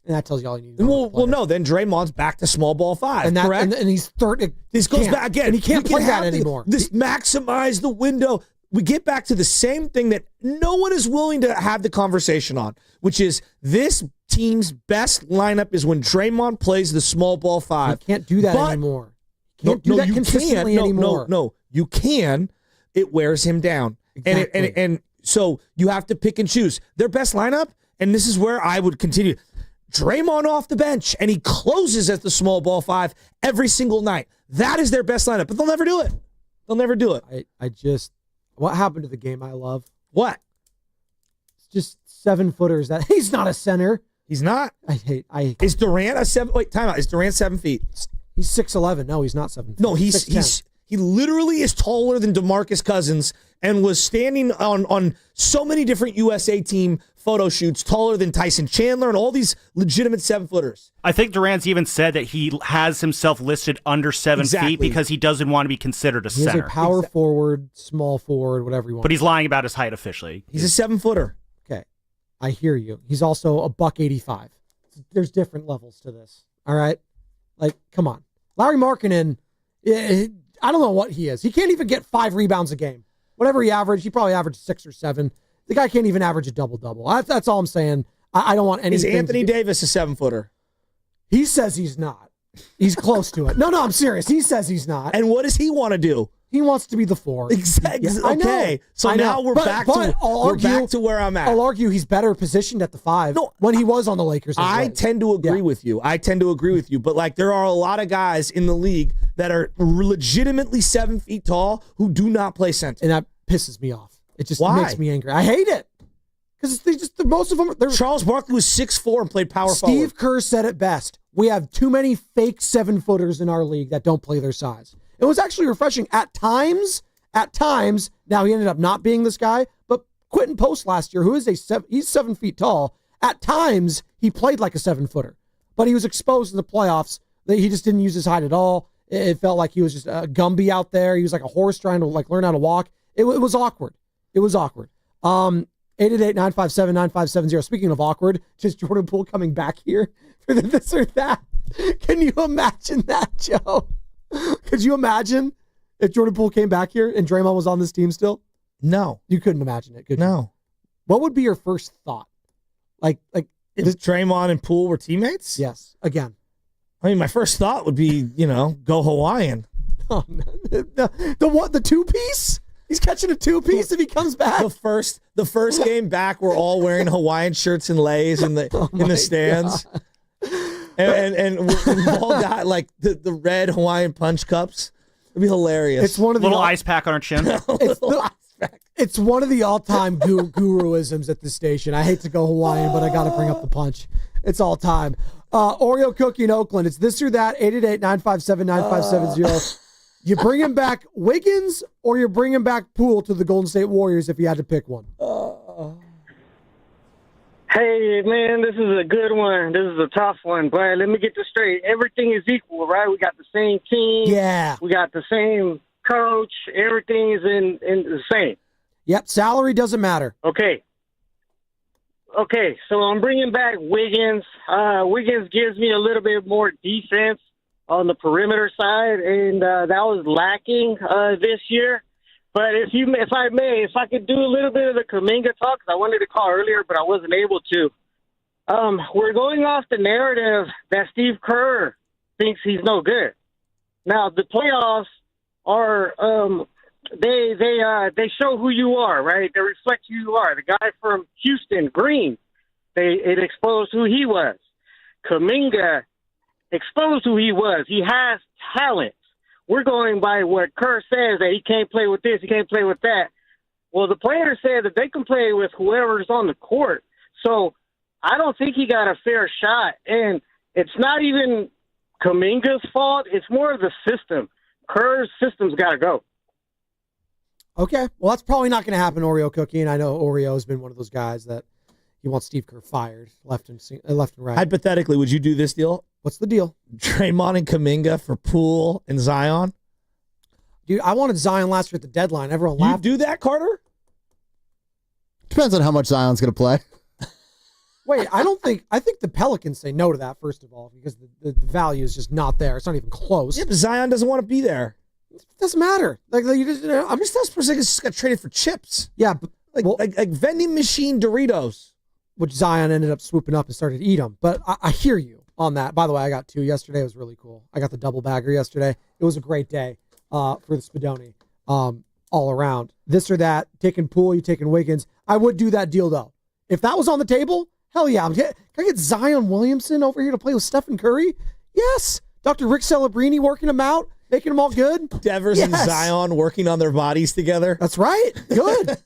S3: And that tells you all you need to know.
S2: Well, no. Then Draymond's back to small ball 5,
S3: and
S2: correct?
S3: And he's third.
S2: This goes back again.
S3: And he can't play that anymore.
S2: This maximize the window. We get back to the same thing that no one is willing to have the conversation on, which is this team's best lineup is when Draymond plays the small ball 5.
S3: You can't do that anymore. Can't do that consistently anymore.
S2: No, you can. It wears him down.
S3: Exactly.
S2: And so you have to pick and choose. Their best lineup, and this is where I would continue. Draymond off the bench, and he closes at the small ball 5 every single night. That is their best lineup, but they'll never do it. They'll never do it.
S3: What happened to the game I love?
S2: What?
S3: It's just 7-footers. That he's not a center.
S2: He's not. Is Durant a 7? Wait, time out. Is Durant 7 feet?
S3: He's 6'11". No, he's not 7 feet.
S2: No, he literally is taller than DeMarcus Cousins and was standing on so many different USA team photo shoots, taller than Tyson Chandler and all these legitimate 7-footers.
S4: I think Durant's even said that he has himself listed under 7 feet because he doesn't want to be considered a center.
S3: He's a power forward, small forward, whatever you want.
S4: But he's lying about his height officially.
S2: He's a 7-footer.
S3: Okay, I hear you. He's also a $185. There's different levels to this. All right, like come on, Larry Markkinen. I don't know what he is. He can't even get 5 rebounds a game. Whatever he averaged, he probably averaged 6 or 7. The guy can't even average a double-double. That's all I'm saying. I don't want anything.
S2: Is Anthony Davis a 7-footer?
S3: He says he's not. He's close to it. No, I'm serious. He says he's not.
S2: And what does he want to do?
S3: He wants to be the 4.
S2: Exactly. Yeah, okay. So now we're back to where I'm at.
S3: I'll argue he's better positioned at the 5 when he was on the Lakers.
S2: I tend to agree with you. But like there are a lot of guys in the league that are legitimately 7 feet tall who do not play center.
S3: And that pisses me off. It just makes me angry. I hate it. Because most of them.
S2: Charles Barkley was 6'4" and played power forward.
S3: Steve Kerr said it best. We have too many fake 7-footers in our league that don't play their size. It was actually refreshing at times at times. Now he ended up not being this guy, but Quentin Post last year, who is he's 7 feet tall. At times he played like a 7-footer, but he was exposed in the playoffs. He just didn't use his height at all. It felt like he was just a Gumby out there. He was like a horse trying to like learn how to walk. It was awkward. It was awkward. 888-957-9570. Speaking of awkward, just Jordan Poole coming back here for this or that. Can you imagine that, Joe? Could you imagine if Jordan Poole came back here and Draymond was on this team still?
S2: No.
S3: You couldn't imagine it, could you?
S2: No.
S3: What would be your first thought? Like
S2: if Draymond and Poole were teammates?
S3: Yes. Again.
S2: I mean, my first thought would be, go Hawaiian.
S3: Oh, no. The two-piece? He's catching a two-piece if he comes back.
S2: The first game back, we're all wearing Hawaiian shirts and lays in the stands. God. And we've all got like the red Hawaiian punch cups. It'd be hilarious.
S4: It's one of the little ice pack on our chin.
S3: It's one of the all-time guruisms at this station. I hate to go Hawaiian, but I got to bring up the punch. It's all time. Oreo cookie in Oakland. It's this or that. 888-957-9570. You bringing back Wiggins or you're bringing back Poole to the Golden State Warriors if you had to pick one?
S16: Hey, man, this is a good one. This is a tough one, but let me get this straight. Everything is equal, right? We got the same team.
S3: Yeah.
S16: We got the same coach. Everything is in the same.
S3: Yep, salary doesn't matter.
S16: Okay, so I'm bringing back Wiggins. Wiggins gives me a little bit more defense on the perimeter side, and that was lacking this year. But if I could do a little bit of the Kaminga talk, 'cause I wanted to call earlier, but I wasn't able to. We're going off the narrative that Steve Kerr thinks he's no good. Now the playoffs are they show who you are, right? They reflect who you are. The guy from Houston, Green, it exposed who he was. Kaminga exposed who he was. He has talent. We're going by what Kerr says, that he can't play with this, he can't play with that. Well, the players said that they can play with whoever's on the court. So I don't think he got a fair shot. And it's not even Kaminga's fault. It's more of the system. Kerr's system's got to go.
S3: Okay. Well, that's probably not going to happen, Oreo Cookie. And I know Oreo has been one of those guys that he wants Steve Kerr fired left and right.
S2: Hypothetically, would you do this deal?
S3: What's the deal?
S2: Draymond and Kaminga for Poole and Zion?
S3: Dude, I wanted Zion last year at the deadline. Everyone laughed.
S2: You do that, Carter?
S5: Depends on how much Zion's going to play.
S3: Wait, I think the Pelicans say no to that, first of all, because the value is just not there. It's not even close.
S2: Yeah, but Zion doesn't want to be there.
S3: It doesn't matter.
S2: I'm just not Porzingis just got traded for chips.
S3: Yeah, but
S2: like vending machine Doritos,
S3: which Zion ended up swooping up and started to eat them. But I hear you on that. By the way, I got 2 yesterday. It was really cool. I got the double bagger yesterday. It was a great day for the Spadoni all around. This or that, taking Poole, you taking Wiggins. I would do that deal, though. If that was on the table, hell yeah. Can I get Zion Williamson over here to play with Stephen Curry? Yes. Dr. Rick Celebrini working them out, making them all good.
S2: Devers and Zion working on their bodies together.
S3: That's right. Good.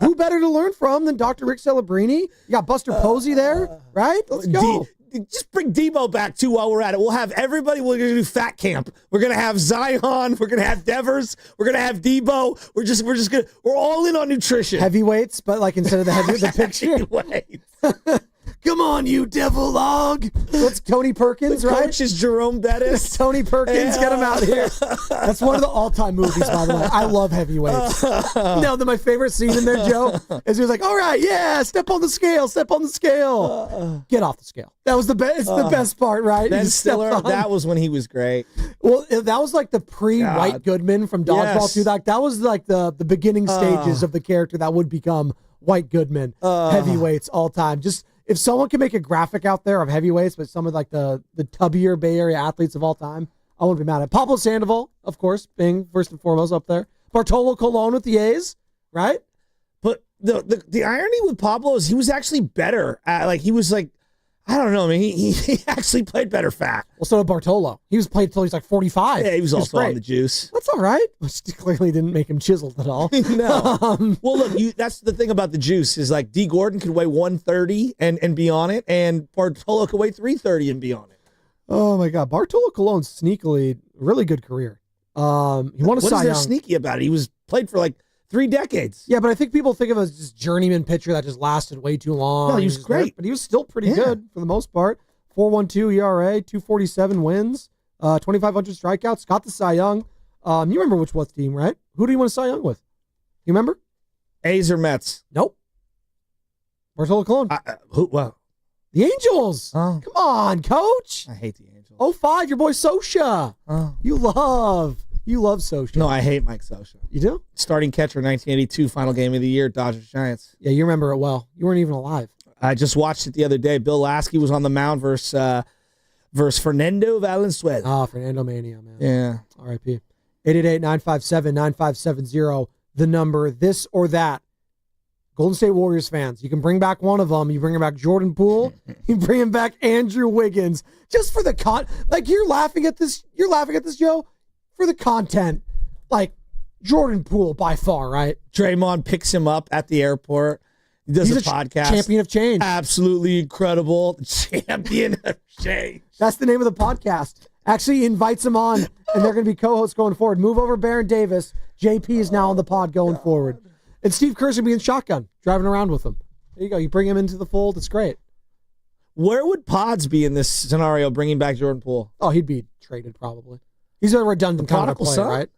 S3: Who better to learn from than Dr. Rick Celebrini? You got Buster Posey there, right? Let's go.
S2: Just bring Debo back, too, while we're at it. We'll have everybody. We're going to do fat camp. We're going to have Zion. We're going to have Devers. We're going to have Debo. We're all in on nutrition.
S3: Heavyweights, but like instead of the picture.
S2: Heavyweights.
S3: Come on, you devil log. What's Tony Perkins, right?
S2: Coach is Jerome Bettis.
S3: Tony Perkins, get him out here. That's one of the all-time movies, by the way. I love Heavyweights. No, my favorite scene in there, Joe, is he was like, all right, yeah, step on the scale. Get off the scale. That was the best. It's the best part, right?
S2: Ben Stiller, that was when he was great.
S3: Well, that was like the pre-White Goodman from Dodgeball 2. That was like the beginning stages of the character that would become White Goodman. Heavyweights all time. Just if someone can make a graphic out there of heavyweights, but some of like the tubbier Bay Area athletes of all time, I wouldn't be mad at it. Pablo Sandoval, of course, being first and foremost up there. Bartolo Colon with the A's, right?
S2: But the irony with Pablo is he was actually better. He was like, I don't know. I mean, he actually played better fat.
S3: Well, so did Bartolo. He was played till he's like 45.
S2: Yeah, he was also on the juice.
S3: That's all right. Which clearly didn't make him chiseled at all.
S2: No. Well, look, that's the thing about the juice is like D. Gordon could weigh 130 and be on it, and Bartolo could weigh 330 and be on it.
S3: Oh my God, Bartolo Colon sneakily really good career. He won a Cy Young.
S2: What is there sneaky about it? He was played for like 3 decades.
S3: Yeah, but I think people think of him as this journeyman pitcher that just lasted way too long.
S2: No, he was great.
S3: But he was still pretty good for the most part. 4.12 ERA, 247 wins, 2,500 strikeouts, got the Cy Young. You remember which was team, right? Who do you want to Cy Young with? You remember?
S2: A's or Mets?
S3: Nope. Bartolo Colon.
S2: Who? Well,
S3: the Angels.
S2: Oh.
S3: Come on, coach.
S2: I hate the Angels.
S3: 05, your boy Sosha.
S2: Oh.
S3: You love Sosha.
S2: No, I hate Mike Sosha.
S3: You do?
S2: Starting catcher, 1982, final game of the year, Dodgers Giants.
S3: Yeah, you remember it well. You weren't even alive.
S2: I just watched it the other day. Bill Lasky was on the mound versus Fernando Valenzuela.
S3: Ah, Fernando Mania, man.
S2: Yeah.
S3: R.I.P. 888-957-9570, the number, this or that. Golden State Warriors fans, you can bring back one of them. You bring back Jordan Poole. You bring him back Andrew Wiggins. Just for the you're laughing at this, Joe, for the content. Like, Jordan Poole by far, right?
S2: Draymond picks him up at the airport. He does a podcast.
S3: Champion of change.
S2: Absolutely incredible. Champion of change.
S3: That's the name of the podcast. Actually, he invites them on, and they're going to be co-hosts going forward. Move over, Baer and Davis. JP is now on the pod going forward. And Steve Kerr's going to be in shotgun, driving around with him. There you go. You bring him into the fold. It's great.
S2: Where would Pods be in this scenario, bringing back Jordan Poole?
S3: Oh, he'd be traded probably. He's a redundant kind of player,
S2: son?
S3: right?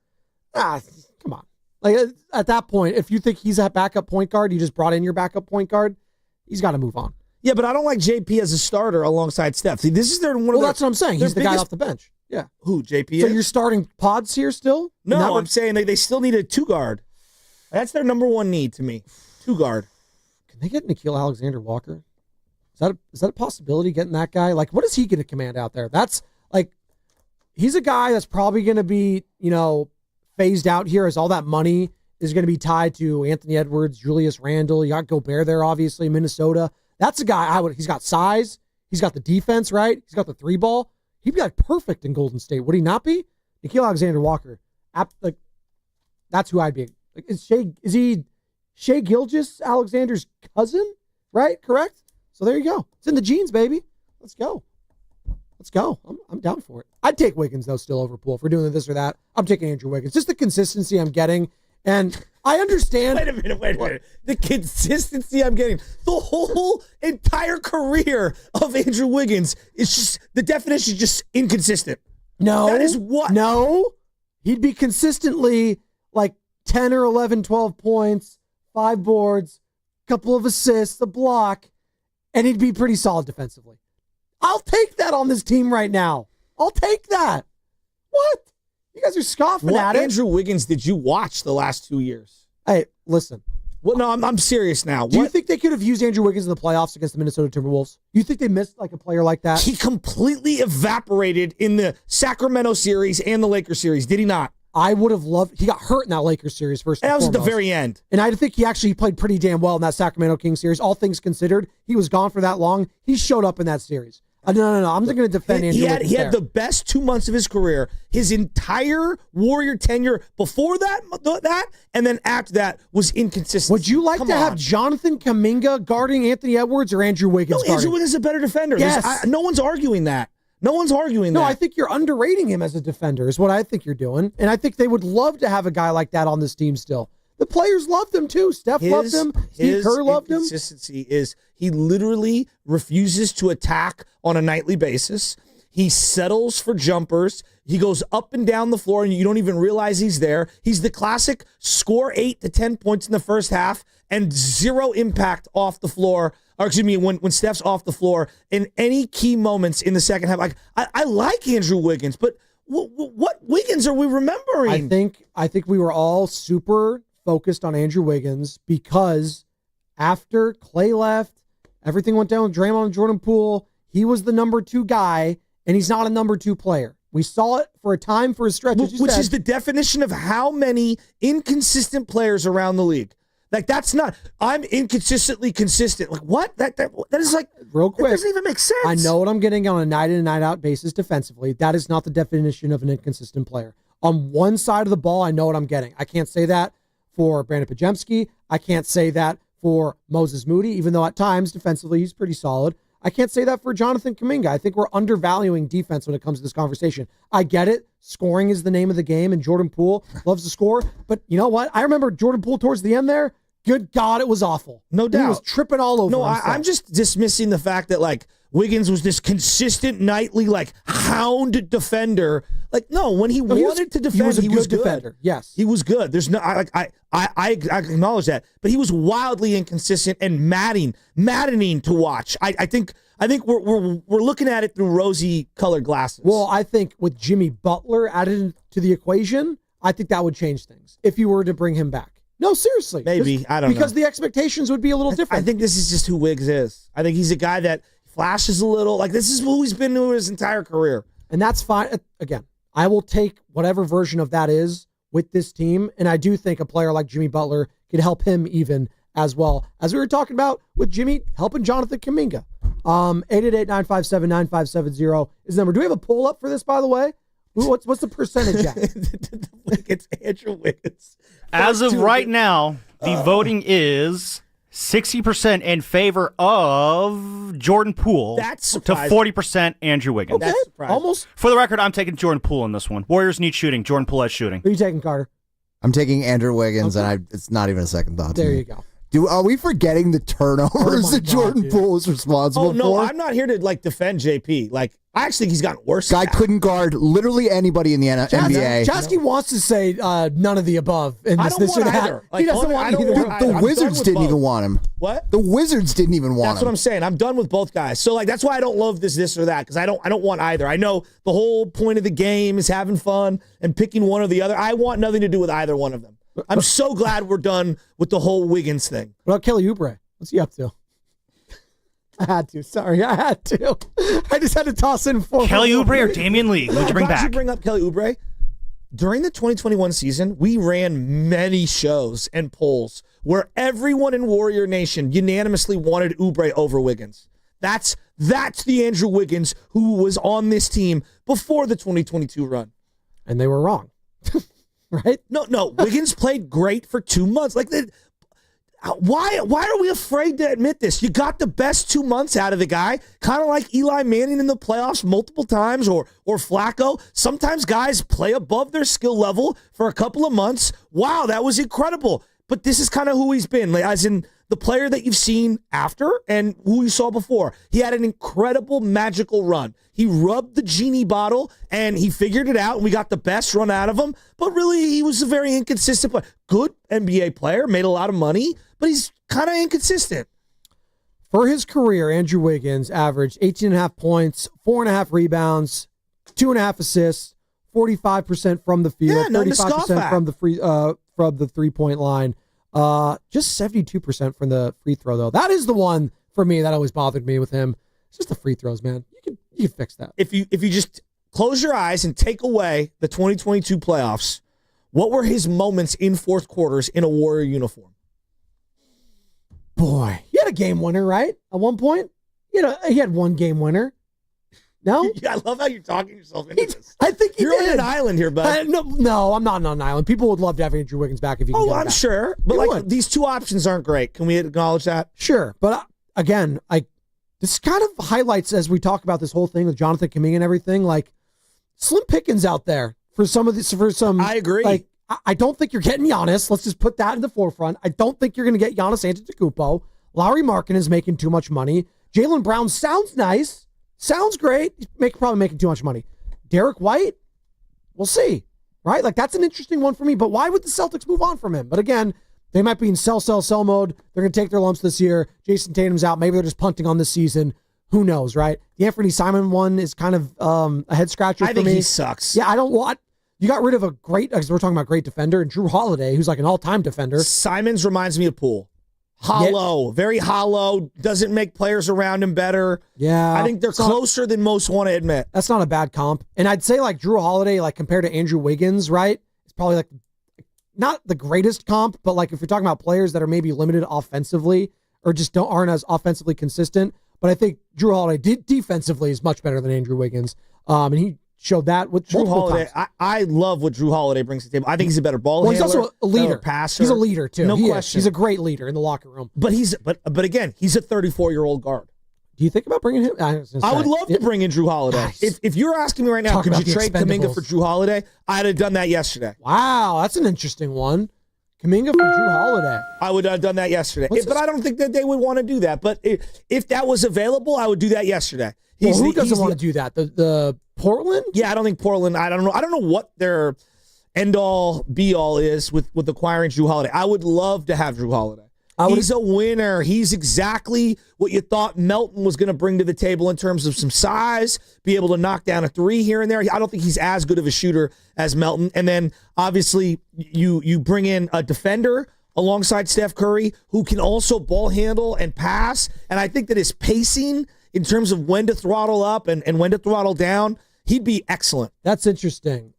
S3: Come on. Like, at that point, if you think he's a backup point guard, you just brought in your backup point guard, he's got to move on.
S2: Yeah, but I don't like JP as a starter alongside Steph. See, this is
S3: that's what I'm saying. He's the guy off the bench. Yeah.
S2: Who, JP?
S3: So you're starting Pods here still?
S2: No, I'm saying they still need a 2-guard. That's their number one need to me. 2-guard.
S3: Can they get Nickeil Alexander-Walker? Is that a possibility, getting that guy? Like, what is he going to command out there? That's, like, he's a guy that's probably going to be, phased out here as all that money is going to be tied to Anthony Edwards, Julius Randle. You got Gobert there, obviously, Minnesota. That's a guy he's got size. He's got the defense, right? He's got the 3-ball. He'd be like perfect in Golden State. Would he not be? Nickeil Alexander-Walker. That's who I'd be. Like, is he Shai Gilgeous-Alexander's cousin? Right? Correct? So there you go. It's in the genes, baby. Let's go. I'm down for it. I'd take Wiggins, though, still over Poole. If we're doing this or that, I'm taking Andrew Wiggins. Just the consistency I'm getting. And I understand.
S2: Wait a minute. The consistency I'm getting. The whole entire career of Andrew Wiggins is just, the definition is just inconsistent.
S3: No.
S2: That is what?
S3: No. He'd be consistently like 10 or 11, 12 points, 5 boards, couple of assists, a block, and he'd be pretty solid defensively. I'll take that on this team right now. I'll take that. What? You guys are scoffing at it.
S2: What Andrew Wiggins did you watch the last 2 years?
S3: Hey, listen.
S2: Well, no, I'm serious now.
S3: Do you think they could have used Andrew Wiggins in the playoffs against the Minnesota Timberwolves? You think they missed like a player like that?
S2: He completely evaporated in the Sacramento series and the Lakers series, did he not?
S3: I would have loved. He got hurt in that Lakers series first.
S2: And that was at the
S3: foremost.
S2: very end.
S3: And I think he actually played pretty damn well in that Sacramento Kings series. All things considered, he was gone for that long. He showed up in that series. No. I'm not going to defend Andrew Wiggins.
S2: He had the best 2 months of his career. His entire Warrior tenure before that, and then after that was inconsistent.
S3: Would you like to have Jonathan Kaminga guarding Anthony Edwards or Andrew Wiggins?
S2: No, Andrew Wiggins is a better defender.
S3: Yes.
S2: No one's arguing that.
S3: No, I think you're underrating him as a defender is what I think you're doing. And I think they would love to have a guy like that on this team still. The players loved him too. Steph loved him. Steve Kerr loved him.
S2: His consistency is he literally refuses to attack on a nightly basis. He settles for jumpers. He goes up and down the floor, and you don't even realize he's there. He's the classic score 8 to 10 points in the first half and 0 impact off the floor. Or excuse me, when Steph's off the floor in any key moments in the second half. Like I like Andrew Wiggins, but what Wiggins are we remembering?
S3: I think we were all super focused on Andrew Wiggins because after Clay left, everything went down with Draymond and Jordan Poole. He was the number 2 guy, and he's not a number 2 player. We saw it for a time for a stretch,
S2: which is the definition of how many inconsistent players around the league. Like, that's not, I'm inconsistently consistent. Like, what? That is like,
S3: real quick,
S2: that doesn't even make sense.
S3: I know what I'm getting on a night in and night out basis defensively. That is not the definition of an inconsistent player. On one side of the ball, I know what I'm getting. I can't say that for Brandon Pajemski. I can't say that for Moses Moody, even though at times defensively he's pretty solid. I can't say that for Jonathan Kaminga. I think we're undervaluing defense when it comes to this conversation. I get it. Scoring is the name of the game, and Jordan Poole loves to score. But you know what? I remember Jordan Poole towards the end there. Good God, it was awful.
S2: No doubt.
S3: He was tripping all over himself.
S2: I'm just dismissing the fact that, like, Wiggins was this consistent nightly, like, hound defender. Like, no, when he wanted to defend,
S3: he was a good defender. Yes.
S2: He was good. There's no, I acknowledge that. But he was wildly inconsistent and maddening to watch. I think we're looking at it through rosy-colored glasses.
S3: Well, I think with Jimmy Butler added to the equation, I think that would change things if you were to bring him back. No, seriously.
S2: Maybe. I don't know.
S3: Because the expectations would be a little different.
S2: I think this is just who Wiggs is. I think he's a guy that flashes a little. Like, this is who he's been to his entire career.
S3: And that's fine. Again, I will take whatever version of that is with this team. And I do think a player like Jimmy Butler could help him even as well. As we were talking about with Jimmy, helping Jonathan Kuminga. 888-957-9570 is the number. Do we have a poll up for this, by the way? What's the percentage at?
S2: It's Andrew Wiggins.
S4: As of right now, the voting is 60% in favor of Jordan Poole
S2: That's
S4: to
S2: surprising.
S4: 40% Andrew Wiggins.
S3: Okay, almost.
S4: For the record, I'm taking Jordan Poole in this one. Warriors need shooting. Jordan Poole has shooting.
S3: Who are you taking, Carter?
S5: I'm taking Andrew Wiggins, and it's not even a second thought to
S3: There
S5: me.
S3: you go.
S5: Are we forgetting the turnovers that Jordan Poole is responsible
S2: Oh, no,
S5: for?
S2: I'm not here to, like, defend JP. Like, I actually think he's gotten worse.
S5: Guy couldn't guard literally anybody in the NBA.
S3: Chasky wants to say none of the above. In
S2: I
S3: this,
S2: don't
S3: this
S2: want
S3: or that.
S2: either.
S3: He doesn't want either.
S5: The Wizards didn't even want him.
S2: What?
S5: The Wizards didn't even want
S2: That's
S5: him.
S2: what I'm saying. I'm done with both guys. So, like, that's why I don't love this or that, because I don't want either. I know the whole point of the game is having fun and picking one or the other. I want nothing to do with either one of them. I'm so glad we're done with the whole Wiggins thing.
S3: What about Kelly Oubre? What's he up to? I had to. Sorry, I had to. I just had to toss in four.
S4: Kelly Oubre or Damian Lee? Who'd you bring
S2: Glad you
S4: back?
S2: bring up Kelly Oubre. During the 2021 season, we ran many shows and polls where everyone in Warrior Nation unanimously wanted Oubre over Wiggins. That's the Andrew Wiggins who was on this team before the 2022 run.
S3: And they were wrong. Right?
S2: No. Wiggins played great for 2 months. Like, why are we afraid to admit this? You got the best 2 months out of the guy, kind of like Eli Manning in the playoffs multiple times, or Flacco. Sometimes guys play above their skill level for a couple of months. Wow, that was incredible. But this is kind of who he's been, like, as in the player that you've seen after and who you saw before. He had an incredible, magical run. He rubbed the genie bottle, and he figured it out, and we got the best run out of him. But really, he was a very inconsistent player. Good NBA player, made a lot of money, but he's kind of inconsistent.
S3: For his career, Andrew Wiggins averaged 18.5 points, 4.5 rebounds, 2.5 assists, 45% from the field, 35% from the 3-point line. Just 72% from the free throw, though. That is the one for me that always bothered me with him. It's just the free throws, man. You can fix that.
S2: If you just close your eyes and take away the 2022 playoffs, what were his moments in fourth quarters in a Warrior uniform?
S3: Boy, he had a game winner, right? At one point, he had one game winner. No,
S2: Yeah, I love how you're talking yourself into this.
S3: I think
S2: You're on an island here, bud.
S3: No, I'm not on an island. People would love to have Andrew Wiggins back if he can get him
S2: I'm
S3: back.
S2: sure. But
S3: They
S2: like
S3: would.
S2: these two options aren't great. Can we acknowledge that?
S3: Sure, but again, this kind of highlights as we talk about this whole thing with Jonathan Kaminga and everything. Like, slim pickings out there for some of this. For some,
S2: I agree.
S3: Like, I don't think you're getting Giannis. Let's just put that in the forefront. I don't think you're going to get Giannis Antetokounmpo. Lauri Markkanen is making too much money. Jaylen Brown sounds nice, sounds great. He's probably making too much money. Derek White, we'll see. Right? Like, that's an interesting one for me. But why would the Celtics move on from him? But again, they might be in sell mode. They're going to take their lumps this year. Jason Tatum's out. Maybe they're just punting on this season. Who knows, right? The Anthony Simon one is kind of a head scratcher for me.
S2: I think he sucks.
S3: Yeah, I don't want. You got rid of a great, because we're talking about great defender, Drew Holiday, who's like an all-time defender.
S2: Simons reminds me of Poole. Hollow, very hollow, doesn't make players around him better.
S3: Yeah.
S2: I think they're closer than most want to admit.
S3: That's not a bad comp. And I'd say like Drew Holiday, like compared to Andrew Wiggins, right? It's probably like not the greatest comp, but like if you're talking about players that are maybe limited offensively or just aren't as offensively consistent. But I think Drew Holiday defensively is much better than Andrew Wiggins. And he showed that with
S2: Drew
S3: multiple
S2: Holiday.
S3: times.
S2: I love what Drew Holiday brings to the table. I think he's a better ball handler.
S3: He's also a leader.
S2: Better passer.
S3: He's a leader too.
S2: No
S3: He is.
S2: question.
S3: He's a great leader in the locker room.
S2: But again, he's a 34-year-old guard.
S3: Do you think about bringing him?
S2: I would love to bring in Drew Holiday. If you're asking me right now, could you trade Kuminga for Drew Holiday? I'd have done that yesterday.
S3: Wow, that's an interesting one. Kuminga for Drew Holiday.
S2: I would have done that yesterday. But I don't think that they would want to do that. But if that was available, I would do that yesterday.
S3: Who doesn't want to do that? The Portland?
S2: Yeah, I don't think Portland. I don't know what their end all be all is with acquiring Drew Holiday. I would love to have Drew Holiday. He's a winner. He's exactly what you thought Melton was going to bring to the table in terms of some size, be able to knock down a three here and there. I don't think he's as good of a shooter as Melton. And then obviously you bring in a defender alongside Steph Curry who can also ball handle and pass. And I think that his pacing in terms of when to throttle up and when to throttle down, he'd be excellent.
S3: That's interesting.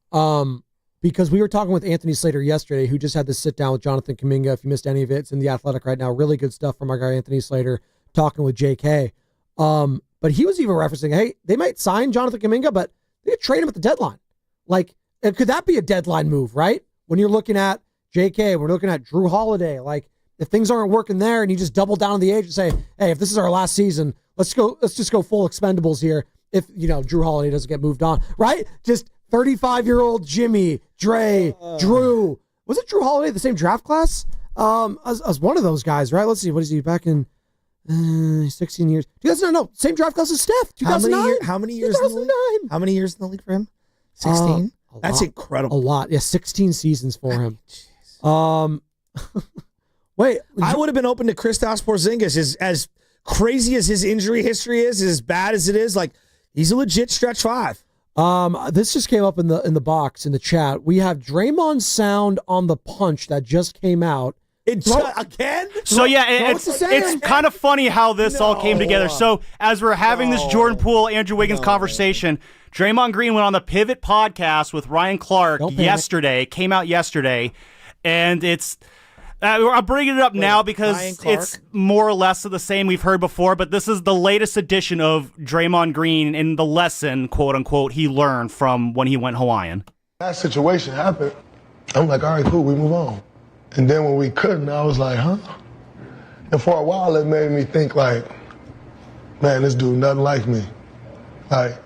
S3: Because we were talking with Anthony Slater yesterday, who just had to sit down with Jonathan Kaminga. If you missed any of it, it's in The Athletic right now. Really good stuff from our guy Anthony Slater talking with JK. But he was even referencing, hey, they might sign Jonathan Kaminga, but they could trade him at the deadline. Like, could that be a deadline move, right? When you're looking at JK, we're looking at Drew Holiday. Like, if things aren't working there and you just double down on the age and say, hey, if this is our last season, let's just go full expendables here. If, Drew Holiday doesn't get moved on, right? Just 35-year-old Jimmy, Dre, Drew. Was it Drew Holiday, the same draft class? As one of those guys, right? Let's see. What is he back in 16 years? 2009. No, same draft class as Steph. 2009.
S2: How many years in the league? How many years in the league for him? 16? That's incredible.
S3: A lot. Yeah, 16 seasons for him. Wait.
S2: I would have been open to Kristaps Porzingis. As crazy as his injury history is, as bad as it is, like, he's a legit stretch five.
S3: This just came up in the box in the chat. We have Draymond's sound on the punch that just came out.
S2: Again?
S4: So yeah, it's kind of funny how this all came together. So as we're having this Jordan Poole, Andrew Wiggins conversation, Draymond Green went on the Pivot podcast with Ryan Clark yesterday, came out yesterday, and it's I'm bringing it up now because it's more or less of the same we've heard before, but this is the latest edition of Draymond Green and the lesson, quote unquote, he learned from when he went Hawaiian.
S10: That situation happened. I'm like, all right, cool, we move on. And then when we couldn't, I was like, huh? And for a while, it made me think like, man, this dude nothing like me. Like,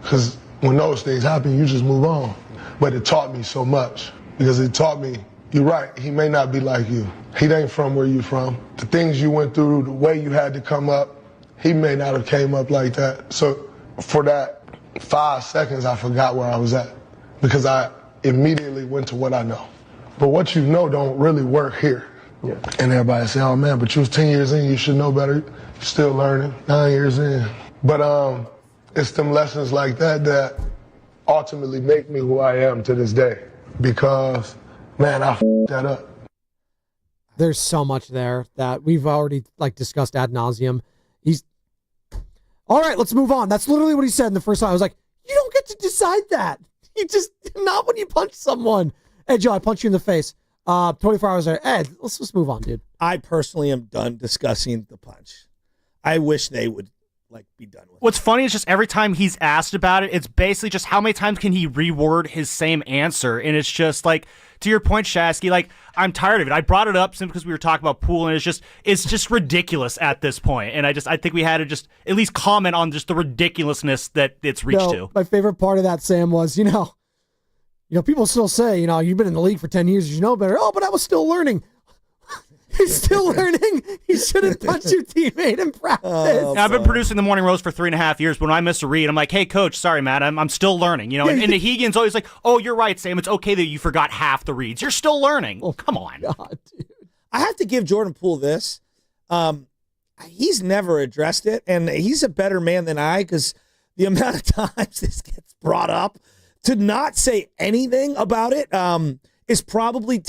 S10: because when those things happen, you just move on. But it taught me so much because it taught me, you're right, he may not be like you. He ain't from where you from. The things you went through, the way you had to come up, he may not have came up like that. So for that 5 seconds, I forgot where I was at because I immediately went to what I know. But what you know don't really work here. Yeah. And everybody say, oh man, but you was 10 years in, you should know better. You're still learning, 9 years in. But it's them lessons like that ultimately make me who I am to this day because, man, I f***ed that up.
S3: There's so much there that we've already discussed ad nauseum. All right, let's move on. That's literally what he said in the first time. I was like, you don't get to decide that. You just, not when you punch someone. Hey, Joe, I punched you in the face. 24 hours later. Ed, let's move on, dude.
S2: I personally am done discussing the punch. I wish they would be done with it.
S4: What's funny is just every time he's asked about it, it's basically just how many times can he reword his same answer? And it's just to your point, Shasky, I'm tired of it. I brought it up simply because we were talking about Poole, and it's just ridiculous at this point. And I think we had to just at least comment on just the ridiculousness that it's reached to.
S3: My favorite part of that, Sam, was, people still say, you've been in the league for 10 years, you know better. Oh, but I was still learning. He's still learning. He shouldn't punch your teammate in practice.
S4: I've been producing the Morning Roast for 3.5 years, but when I miss a read, I'm like, hey, coach, sorry, man, I'm still learning. And Higgins always like, oh, you're right, Sam. It's okay that you forgot half the reads. You're still learning. Oh, come on.
S3: God, dude.
S2: I have to give Jordan Poole this. He's never addressed it, and he's a better man than I because the amount of times this gets brought up, to not say anything about it is probably,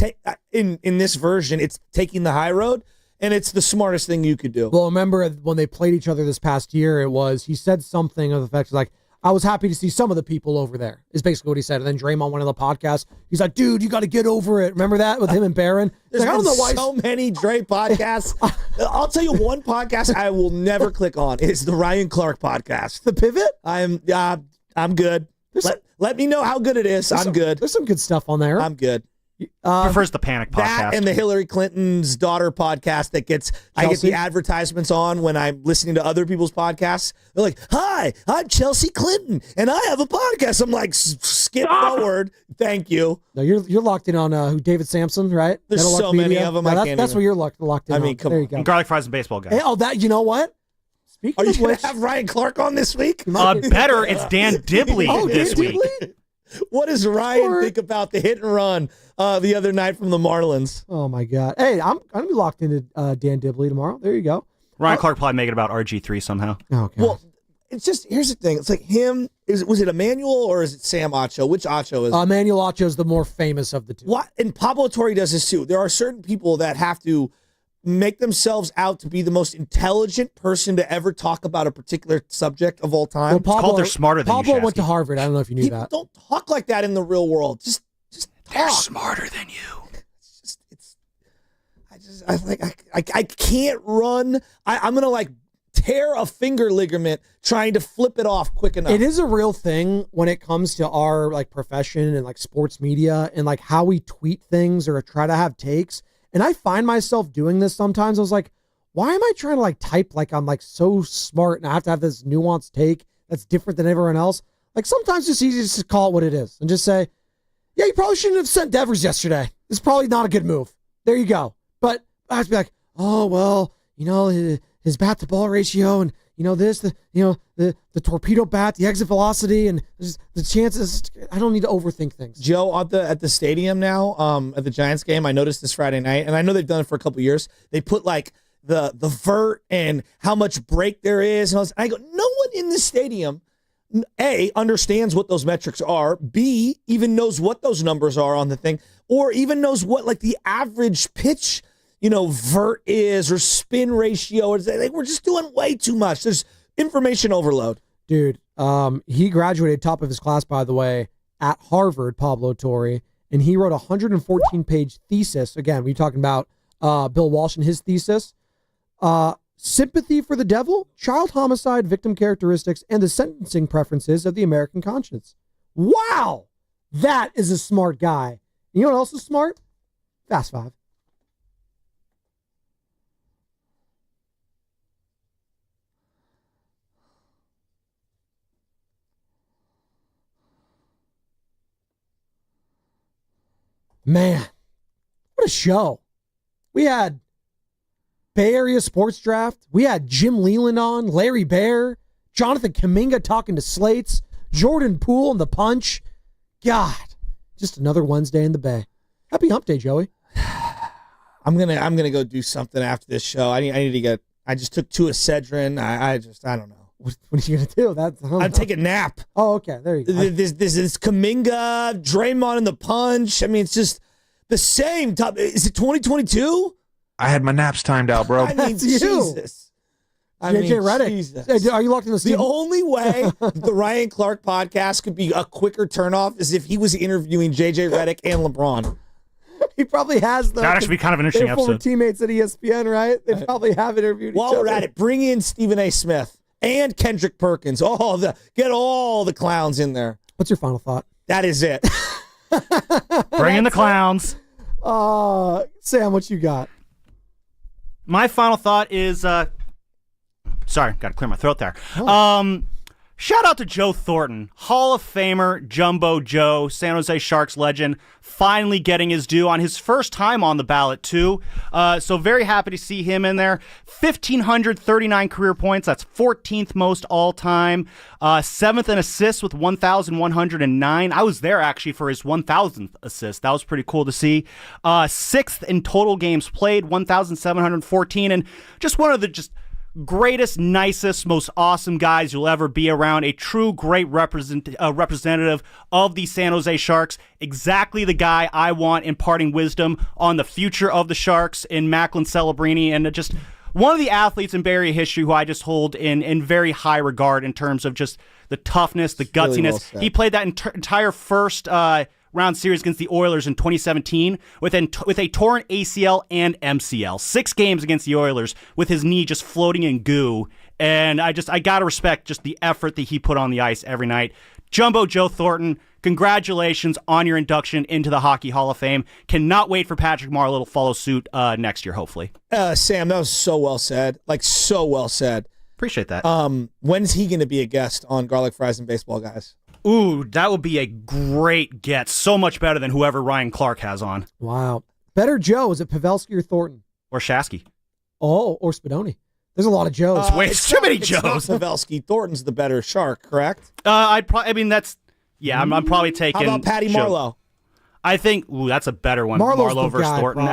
S2: in this version, it's taking the high road, and it's the smartest thing you could do.
S3: Well, remember when they played each other this past year, he said something of the fact, I was happy to see some of the people over there, is basically what he said. And then Draymond went on the podcast. He's like, dude, you got to get over it. Remember that with him and Baron?
S2: There's I don't know why so many Dre podcasts. I'll tell you one podcast I will never click on. It's the Ryan Clark podcast.
S3: The Pivot?
S2: I'm good. Let me know how good it is. I'm good.
S3: There's some good stuff on there.
S2: I'm good.
S4: Prefers the Panic podcast.
S2: That and the Hillary Clinton's daughter podcast that I get the advertisements on when I'm listening to other people's podcasts. They're like, "Hi, I'm Chelsea Clinton, and I have a podcast." I'm like, skip forward. Thank you.
S3: No, you're locked in on who David Sampson, right?
S2: There's
S3: Metal
S2: so
S3: Luck
S2: many
S3: Media?
S2: of them.
S3: No,
S2: I can't
S3: that's
S2: even-
S3: what you're locked in
S2: I mean,
S3: on.
S2: come
S3: there
S2: on.
S3: you go.
S4: And garlic fries and baseball guy.
S3: Hey, that you know what? Speaking
S2: Are you
S3: of
S2: going
S3: which,
S2: to have Ryan Clark on this week?
S4: Better, it's Dan Dibley this week.
S2: What does Ryan think about the hit and run the other night from the Marlins?
S3: Oh my God! Hey, I'm gonna be locked into Dan Dibley tomorrow. There you go.
S4: Ryan Clark probably make it about RG3 somehow.
S3: Oh,
S2: well, it's just here's the thing. It's like him. Was it Emmanuel or is it Sam Acho? Which Acho is?
S3: Emmanuel Acho is the more famous of the two.
S2: What? And Pablo Torre does this too. There are certain people that have to make themselves out to be the most intelligent person to ever talk about a particular subject of all time.
S3: Well, Pablo,
S4: they're smarter than you,
S3: Pablo went
S4: Shasky.
S3: to Harvard. I don't know if you knew
S2: People
S3: that.
S2: don't talk like that in the real world. Just
S4: They're
S2: talk.
S4: smarter than you.
S2: I can't run. I'm gonna like tear a finger ligament trying to flip it off quick enough.
S3: It is a real thing when it comes to our like profession and like sports media and like how we tweet things or try to have takes. And I find myself doing this sometimes. I was like, why am I trying to like type like I'm like so smart and I have to have this nuanced take that's different than everyone else? Like sometimes it's easy just to call it what it is and just say, yeah, you probably shouldn't have sent Devers yesterday. It's probably not a good move. There you go. But I have to be like, oh, well, you know, his bat to ball ratio and, you know, the torpedo bat, the exit velocity and the chances. I don't need to overthink things.
S2: Joe, at the stadium now, at the Giants game, I noticed this Friday night, and I know they've done it for a couple of years. They put like the vert and how much break there is. And I go, no one in the stadium, A, understands what those metrics are, B, even knows what those numbers are on the thing, or even knows what like the average pitch, you know, vert is or spin ratio. Like, we're just doing way too much. There's information overload.
S3: Dude, he graduated top of his class, by the way, at Harvard, Pablo Torre, and he wrote a 114-page thesis. Again, we're talking about Bill Walsh and his thesis. Sympathy for the devil, child homicide, victim characteristics, and the sentencing preferences of the American conscience. Wow! That is a smart guy. You know what else is smart? Fast Five. Man, what a show. We had Bay Area Sports Draft. We had Jim Leyland on, Larry Baer, Jonathan Kaminga talking to Slates, Jordan Poole and the Punch. God, just another Wednesday in the Bay. Happy hump day, Joey.
S2: I'm gonna go do something after this show. I need to get. I just took 2 Excedrin. I don't know.
S3: What are you gonna do?
S2: I'm taking a nap.
S3: Oh, okay. There you go.
S2: This is Kaminga, Draymond, and the Punch. I mean, it's just the same. Is it 2022?
S1: I had my naps timed out, bro.
S2: I mean, Jesus.
S3: JJ Redick.
S2: Jesus.
S3: Hey, are you locked in the
S2: The
S3: studio?
S2: only way the Ryan Clark podcast could be a quicker turnoff is if he was interviewing JJ Redick and LeBron.
S3: He probably has them.
S4: That should be kind of an interesting
S3: They're former
S4: episode.
S3: teammates at ESPN, right? They probably have interviewed each
S2: While
S3: other.
S2: we're at it, bring in Stephen A. Smith and Kendrick Perkins. Get all the clowns in there.
S3: What's your final thought?
S2: That is it.
S4: Bring in the clowns.
S3: Sam, what you got?
S4: My final thought is, sorry, got to clear my throat there. Shout out to Joe Thornton, Hall of Famer, Jumbo Joe, San Jose Sharks legend, finally getting his due on his first time on the ballot, too. So very happy to see him in there. 1,539 career points. That's 14th most all-time. 7th in assists with 1,109. I was there, actually, for his 1,000th assist. That was pretty cool to see. 6th in total games played, 1,714. And just one of the greatest, nicest, most awesome guys you'll ever be around. A true great representative of the San Jose Sharks. Exactly the guy I want imparting wisdom on the future of the Sharks in Macklin Celebrini, and just one of the athletes in Bay Area history who I just hold in very high regard in terms of just the toughness, the gutsiness.
S2: Really well said.
S4: He played that entire first round series against the Oilers in 2017 with a torn ACL and MCL. 6 games against the Oilers with his knee just floating in goo. And I got to respect just the effort that he put on the ice every night. Jumbo Joe Thornton, congratulations on your induction into the Hockey Hall of Fame. Cannot wait for Patrick Marleau to follow suit next year, hopefully.
S2: Sam, that was so well said. Like, so well said.
S4: Appreciate that.
S2: When's he going to be a guest on Garlic Fries and Baseball Guys?
S4: Ooh, that would be a great get. So much better than whoever Ryan Clark has on.
S3: Wow. Better Joe, is it Pavelski or Thornton?
S4: Or Shasky.
S3: Oh, or Spadoni. There's a lot of Joes.
S4: It's too many Joes.
S2: Pavelski. Thornton's the better Shark, correct?
S4: I'm probably taking.
S2: How about Patty Marleau?
S4: I think, that's a better one. Marleau versus Thornton.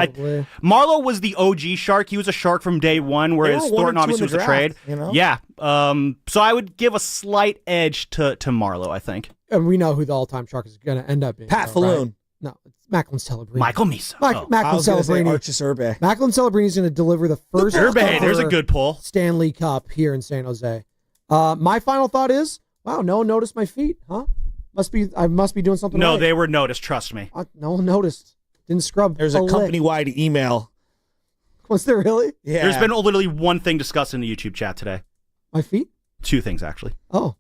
S4: Marleau was the OG Shark. He was a Shark from day one, whereas Thornton obviously was a trade.
S2: You know?
S4: Yeah. So I would give a slight edge to Marleau, I think.
S3: And we know who the all-time Shark is going to end up being.
S2: Pat Falloon.
S3: Right? No, it's Macklin Celebrini.
S4: Michael Misa.
S3: Macklin Celebrini.
S2: Archis Urbe.
S3: Macklin Celebrini is going to deliver the first
S4: Urbe. There's a good pull.
S3: Stanley Cup here in San Jose. My final thought is, wow, no one noticed my feet, huh? I must be doing something
S4: No,
S3: right.
S4: they were noticed, trust me.
S3: No one noticed. Didn't scrub.
S2: There's a company-wide email.
S3: Was there really?
S2: Yeah.
S4: There's been literally one thing discussed in the YouTube chat today.
S3: My feet?
S4: 2 things, actually.
S3: Oh.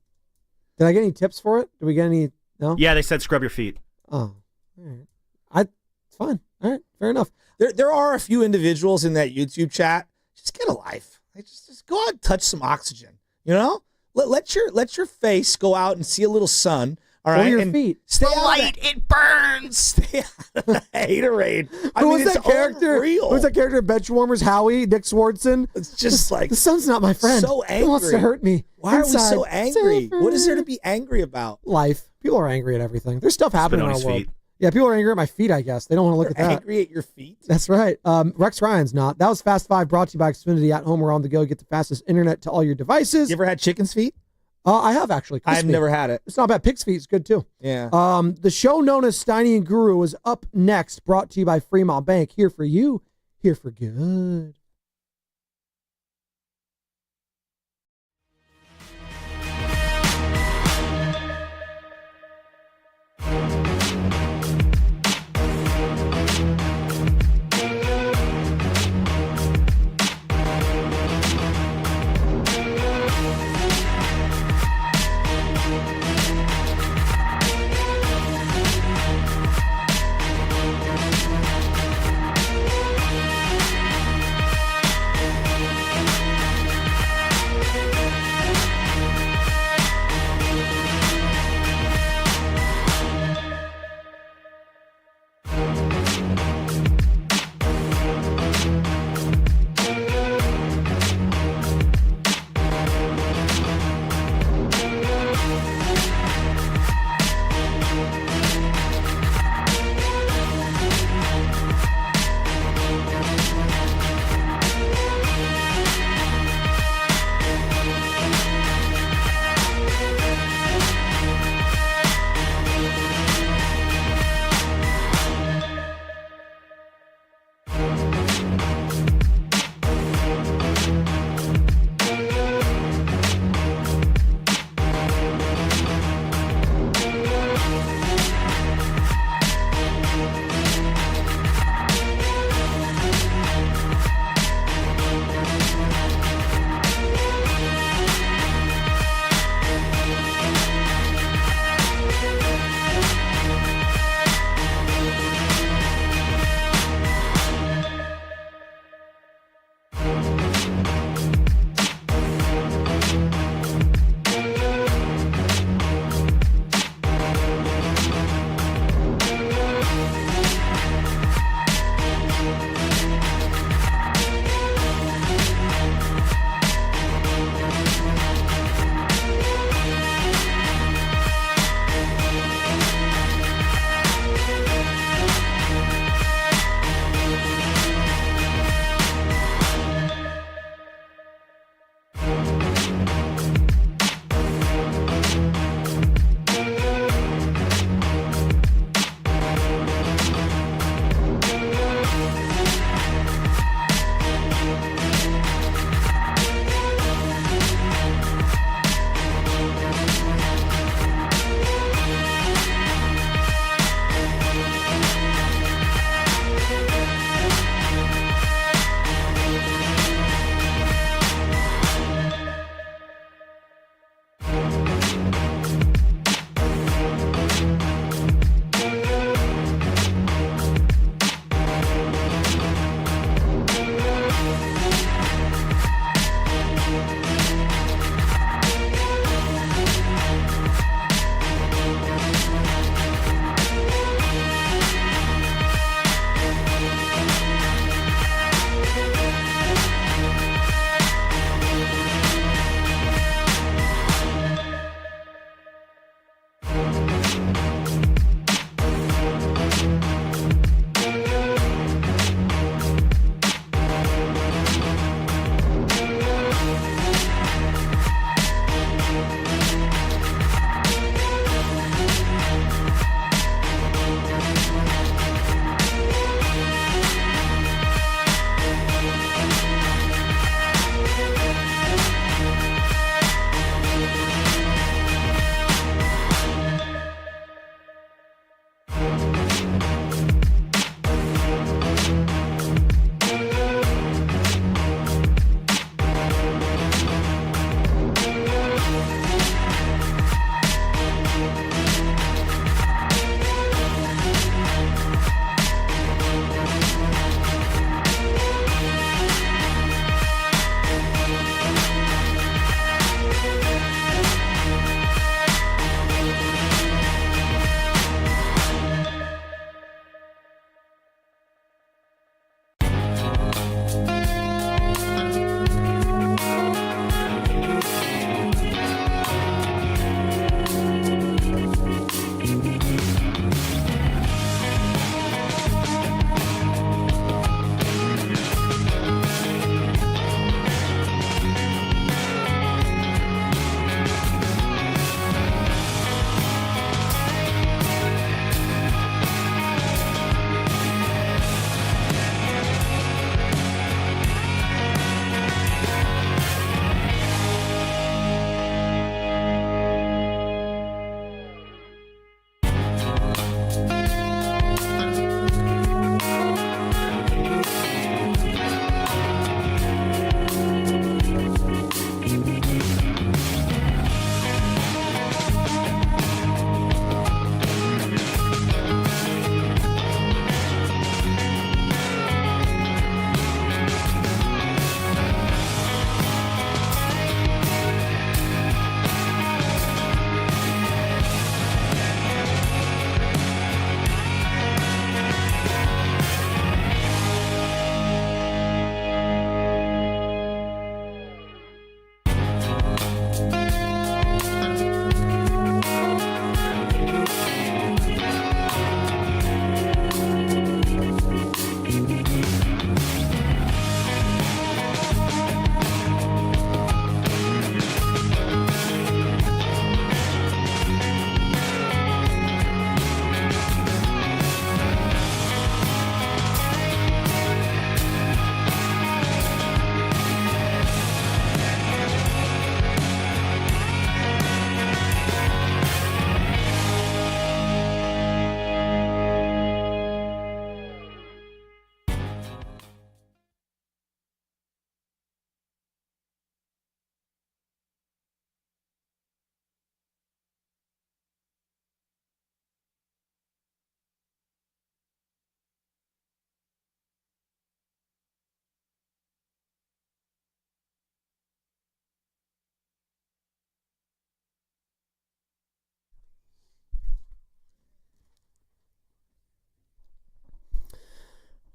S3: Did I get any tips for it? Did we get any? No?
S4: Yeah, they said scrub your feet.
S3: Oh. All right. It's fine. All right. Fair enough.
S2: There are a few individuals in that YouTube chat. Just get a life. Like, just go out and touch some oxygen. You know? Let your face go out and see a little sun. All right,
S3: your feet.
S2: Stay
S4: the light, it burns.
S2: Stay out of the haterade.
S3: Who was that character? Who was that character? Benchwarmers, Howie, Dick Swardson.
S2: It's just like
S3: the sun's not my friend.
S2: So angry.
S3: He wants to hurt me.
S2: Why
S3: Inside.
S2: are we so angry? What is there to be angry about?
S3: Life. People are angry at everything. There's stuff happening in our world.
S4: Feet.
S3: Yeah, people are angry at my feet. I guess they don't want to look at that.
S2: Angry at your feet.
S3: That's right. Rex Ryan's not. That was Fast 5 brought to you by Xfinity. At home or on the go. Get the fastest internet to all your devices.
S2: You ever had chicken's feet?
S3: I have actually.
S2: I've never had it.
S3: It's not bad. Pig's feet is good too.
S2: Yeah.
S3: The show known as Steiny Guru is up next, brought to you by Fremont Bank. Here for you, here for good.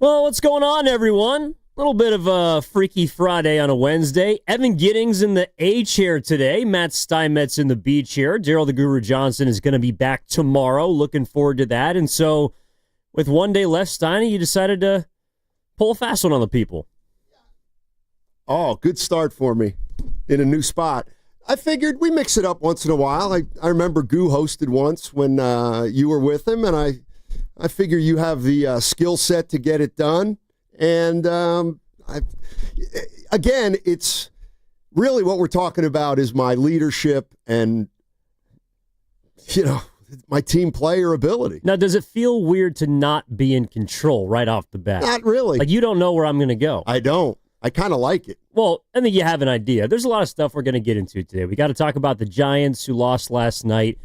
S12: Well, what's going on, everyone? A little bit of a Freaky Friday on a Wednesday. Evan Giddings in the A chair today. Matt Steinmetz in the B chair. Daryl the Guru Johnson is going to be back tomorrow. Looking forward to that. And so, with one day left, Steiny, you decided to pull a fast one on the people.
S13: Oh, good start for me in a new spot. I figured we mix it up once in a while. I remember Goo hosted once when you were with him, and I figure you have the skill set to get it done. And again, it's really what we're talking about is my leadership and, my team player ability.
S12: Now, does it feel weird to not be in control right off the bat?
S13: Not really.
S12: Like, you don't know where I'm going to go.
S13: I don't. I kind of like it.
S12: Well, I think you have an idea. There's a lot of stuff we're going to get into today. We got to talk about the Giants who lost last night.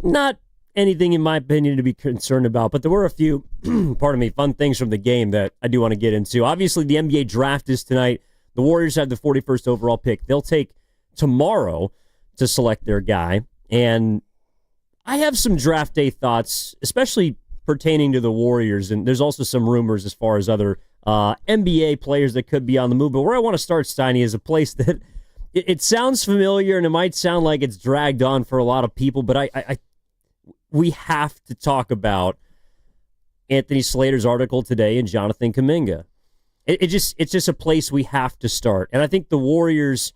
S12: Not anything, in my opinion, to be concerned about, but there were a few, fun things from the game that I do want to get into. Obviously, the NBA draft is tonight. The Warriors have the 41st overall pick. They'll take tomorrow to select their guy. And I have some draft day thoughts, especially pertaining to the Warriors. And there's also some rumors as far as other NBA players that could be on the move. But where I want to start, Steiny, is a place that it sounds familiar and it might sound like it's dragged on for a lot of people, but we have to talk about Anthony Slater's article today and Jonathan Kuminga. It's just a place we have to start. And I think the Warriors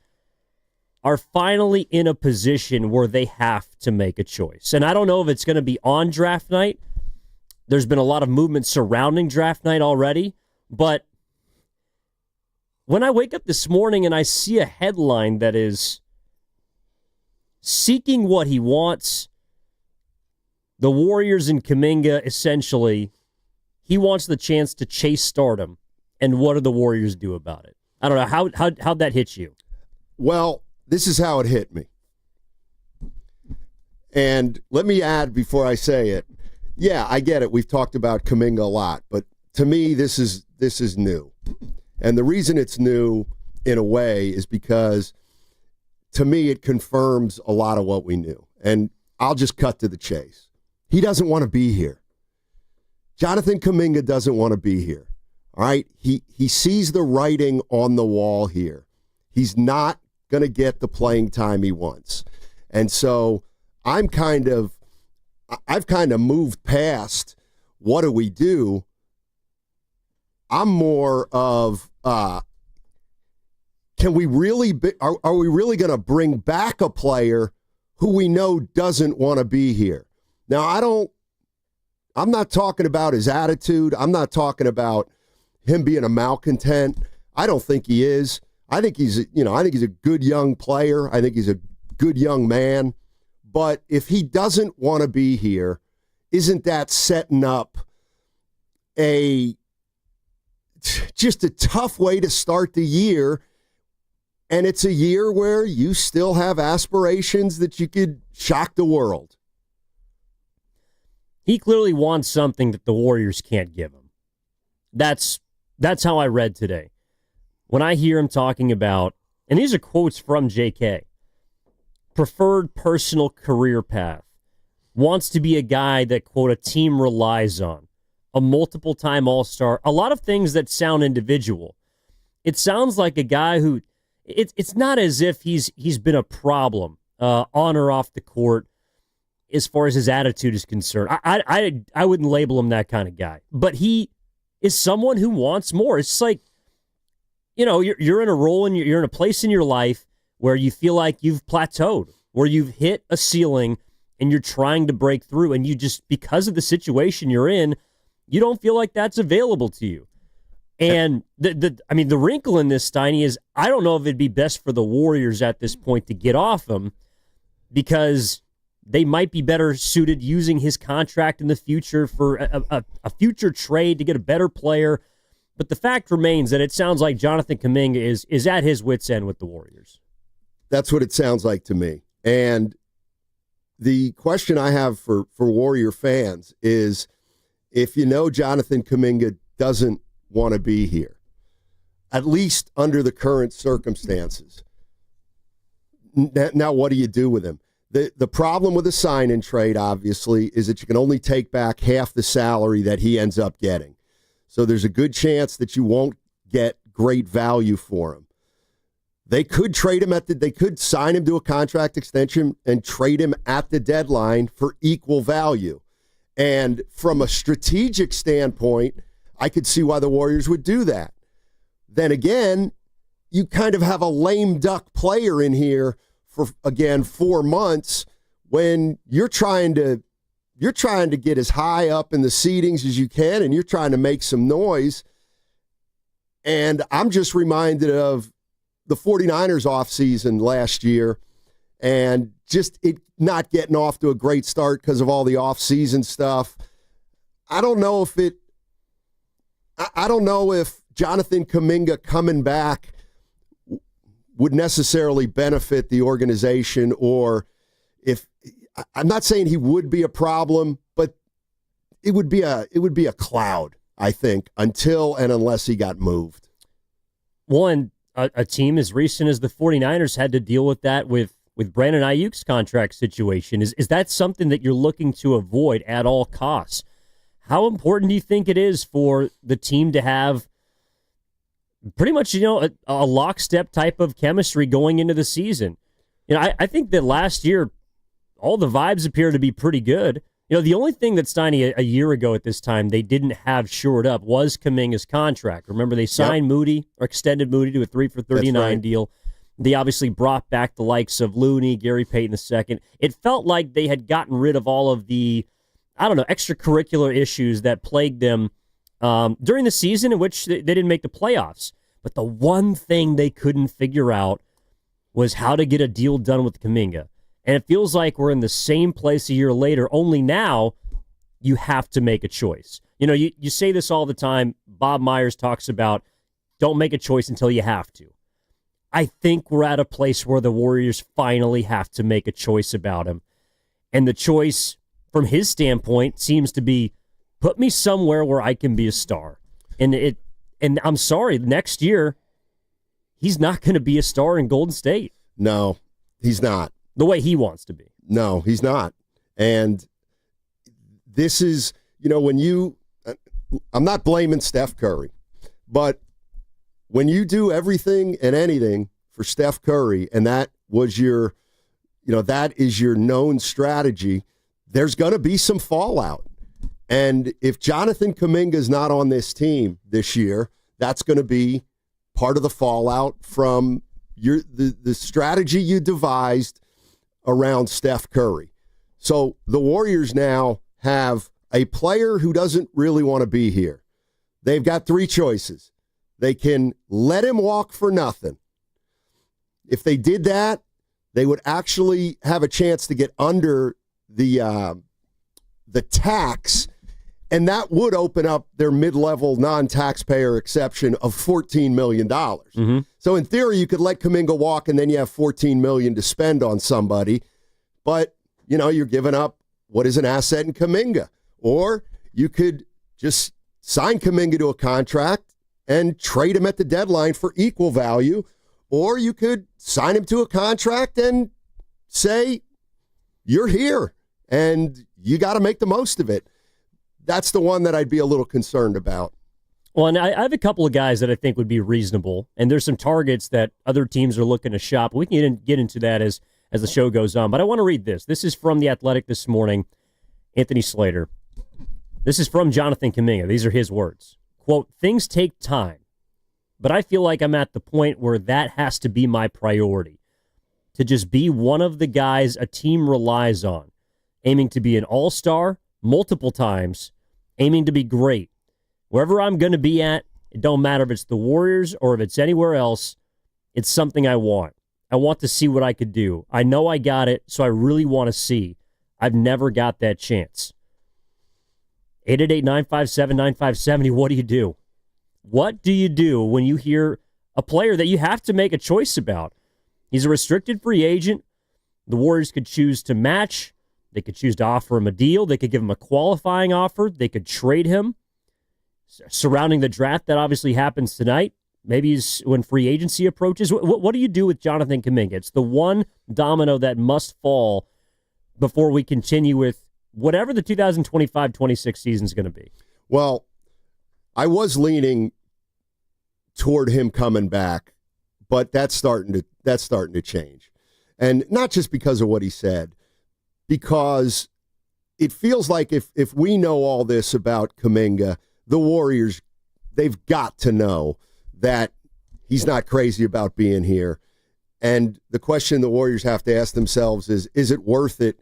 S12: are finally in a position where they have to make a choice. And I don't know if it's going to be on draft night. There's been a lot of movement surrounding draft night already. But when I wake up this morning and I see a headline that is seeking what he wants, the Warriors and Kaminga, essentially, he wants the chance to chase stardom. And what do the Warriors do about it? I don't know. How'd that hit you?
S13: Well, this is how it hit me. And let me add before I say it. Yeah, I get it. We've talked about Kaminga a lot. But to me, this is new. And the reason it's new, in a way, is because, to me, it confirms a lot of what we knew. And I'll just cut to the chase. He doesn't want to be here. Jonathan Kaminga doesn't want to be here. All right? He sees the writing on the wall here. He's not going to get the playing time he wants. And so I've kind of moved past what do we do. I'm more of can we really are we really going to bring back a player who we know doesn't want to be here? Now, I'm not talking about his attitude. I'm not talking about him being a malcontent. I don't think he is. I think he's a good young player. I think he's a good young man. But if he doesn't want to be here, isn't that setting up just a tough way to start the year? And it's a year where you still have aspirations that you could shock the world.
S12: He clearly wants something that the Warriors can't give him. That's how I read today. When I hear him talking about, and these are quotes from JK, preferred personal career path, wants to be a guy that, quote, a team relies on, a multiple-time All-Star, a lot of things that sound individual. It sounds like a guy who, it's not as if he's been a problem on or off the court as far as his attitude is concerned. I wouldn't label him that kind of guy. But he is someone who wants more. It's like, you're in a role and you're in a place in your life where you feel like you've plateaued, where you've hit a ceiling and you're trying to break through, and you just, because of the situation you're in, you don't feel like that's available to you. And the wrinkle in this, Steiny, is I don't know if it'd be best for the Warriors at this point to get off him, because they might be better suited using his contract in the future for a future trade to get a better player. But the fact remains that it sounds like Jonathan Kaminga is at his wit's end with the Warriors.
S13: That's what it sounds like to me. And the question I have for Warrior fans is, if you know Jonathan Kuminga doesn't want to be here, at least under the current circumstances, now what do you do with him? The problem with a sign-in trade, obviously, is that you can only take back half the salary that he ends up getting. So there's a good chance that you won't get great value for him. They could trade him they could sign him to a contract extension and trade him at the deadline for equal value. And from a strategic standpoint, I could see why the Warriors would do that. Then again, you kind of have a lame duck player in here for, again, 4 months when you're trying to get as high up in the seedings as you can, and you're trying to make some noise. And I'm just reminded of the 49ers offseason last year and just it not getting off to a great start because of all the offseason stuff. I don't know if Jonathan Kaminga coming back would necessarily benefit the organization, or if I'm not saying he would be a problem, but it would be a cloud, I think, until and unless he got moved.
S12: One, a team as recent as the 49ers had to deal with that with Brandon Ayuk's contract situation. Is that something that you're looking to avoid at all costs? How important do you think it is for the team to have pretty much, a lockstep type of chemistry going into the season? I think that last year, all the vibes appear to be pretty good. The only thing that Steiny a year ago at this time they didn't have shored up was Kuminga's contract. Remember, they signed Moody or extended Moody to a 3 for $39 deal. They obviously brought back the likes of Looney, Gary Payton II. It felt like they had gotten rid of all of the, extracurricular issues that plagued them during the season in which they didn't make the playoffs. But the one thing they couldn't figure out was how to get a deal done with Kaminga. And it feels like we're in the same place a year later, only now you have to make a choice. You say this all the time. Bob Myers talks about don't make a choice until you have to. I think we're at a place where the Warriors finally have to make a choice about him. And the choice, from his standpoint, seems to be put me somewhere where I can be a star. And I'm sorry, next year, he's not going to be a star in Golden State.
S13: No, he's not.
S12: The way he wants to be.
S13: No, he's not. And this is, I'm not blaming Steph Curry, but when you do everything and anything for Steph Curry, and that was that is your known strategy, there's going to be some fallout. And if Jonathan Kuminga is not on this team this year, that's going to be part of the fallout from the strategy you devised around Steph Curry. So the Warriors now have a player who doesn't really want to be here. They've got 3 choices. They can let him walk for nothing. If they did that, they would actually have a chance to get under the tax, and that would open up their mid-level non-taxpayer exception of $14 million. Mm-hmm. So in theory, you could let Kuminga walk, and then you have $14 million to spend on somebody. But, you're giving up what is an asset in Kuminga. Or you could just sign Kuminga to a contract and trade him at the deadline for equal value. Or you could sign him to a contract and say, you're here, and you got to make the most of it. That's the one that I'd be a little concerned about.
S12: Well, and I have a couple of guys that I think would be reasonable, and there's some targets that other teams are looking to shop. We can get into that as the show goes on, but I want to read this. This is from The Athletic this morning, Anthony Slater. This is from Jonathan Kaminga. These are his words. Quote, "Things take time, but I feel like I'm at the point where that has to be my priority, to just be one of the guys a team relies on, aiming to be an all-star multiple times, aiming to be great. Wherever I'm going to be at, it don't matter if it's the Warriors or if it's anywhere else, it's something I want. I want to see what I could do. I know I got it, so I really want to see. I've never got that chance." 888-957-9570, what do you do? What do you do when you hear a player that you have to make a choice about? He's a restricted free agent. The Warriors could choose to match. They could choose to offer him a deal. They could give him a qualifying offer. They could trade him. Surrounding the draft, that obviously happens tonight. Maybe when free agency approaches. What do you do with Jonathan Kaminga? It's the one domino that must fall before we continue with whatever the 2025-26 season is going to be.
S13: Well, I was leaning toward him coming back, but that's starting to change. And not just because of what he said, because it feels like if we know all this about Kaminga, the Warriors, they've got to know that he's not crazy about being here. And the question the Warriors have to ask themselves is it worth it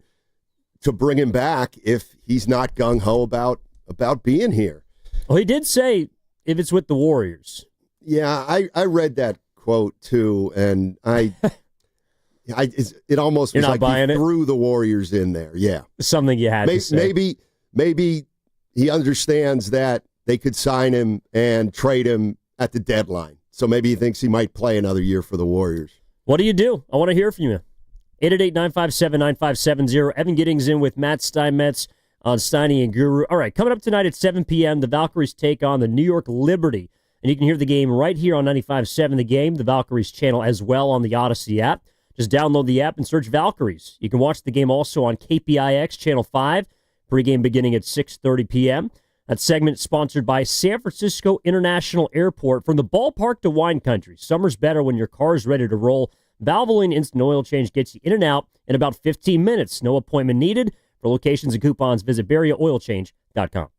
S13: to bring him back if he's not gung-ho about being here?
S12: Well, he did say if it's with the Warriors.
S13: Yeah, I read that quote too, and it almost was like he threw the Warriors in there. Yeah,
S12: something you had to say.
S13: Maybe he understands that they could sign him and trade him at the deadline. So maybe he thinks he might play another year for the Warriors.
S12: What do you do? I want to hear from you. 888-957-9570. Evan Giddings in with Matt Steinmetz on Steiny and Guru. All right, coming up tonight at 7 p.m., the Valkyries take on the New York Liberty. And you can hear the game right here on 95.7 The Game, the Valkyries channel as well on the Odyssey app. Just download the app and search Valkyries. You can watch the game also on KPIX Channel 5, pregame beginning at 6:30 p.m. That segment sponsored by San Francisco International Airport. From the ballpark to wine country, summer's better when your car is ready to roll. Valvoline Instant Oil Change gets you in and out in about 15 minutes. No appointment needed. For locations and coupons, visit BariaOilChange.com.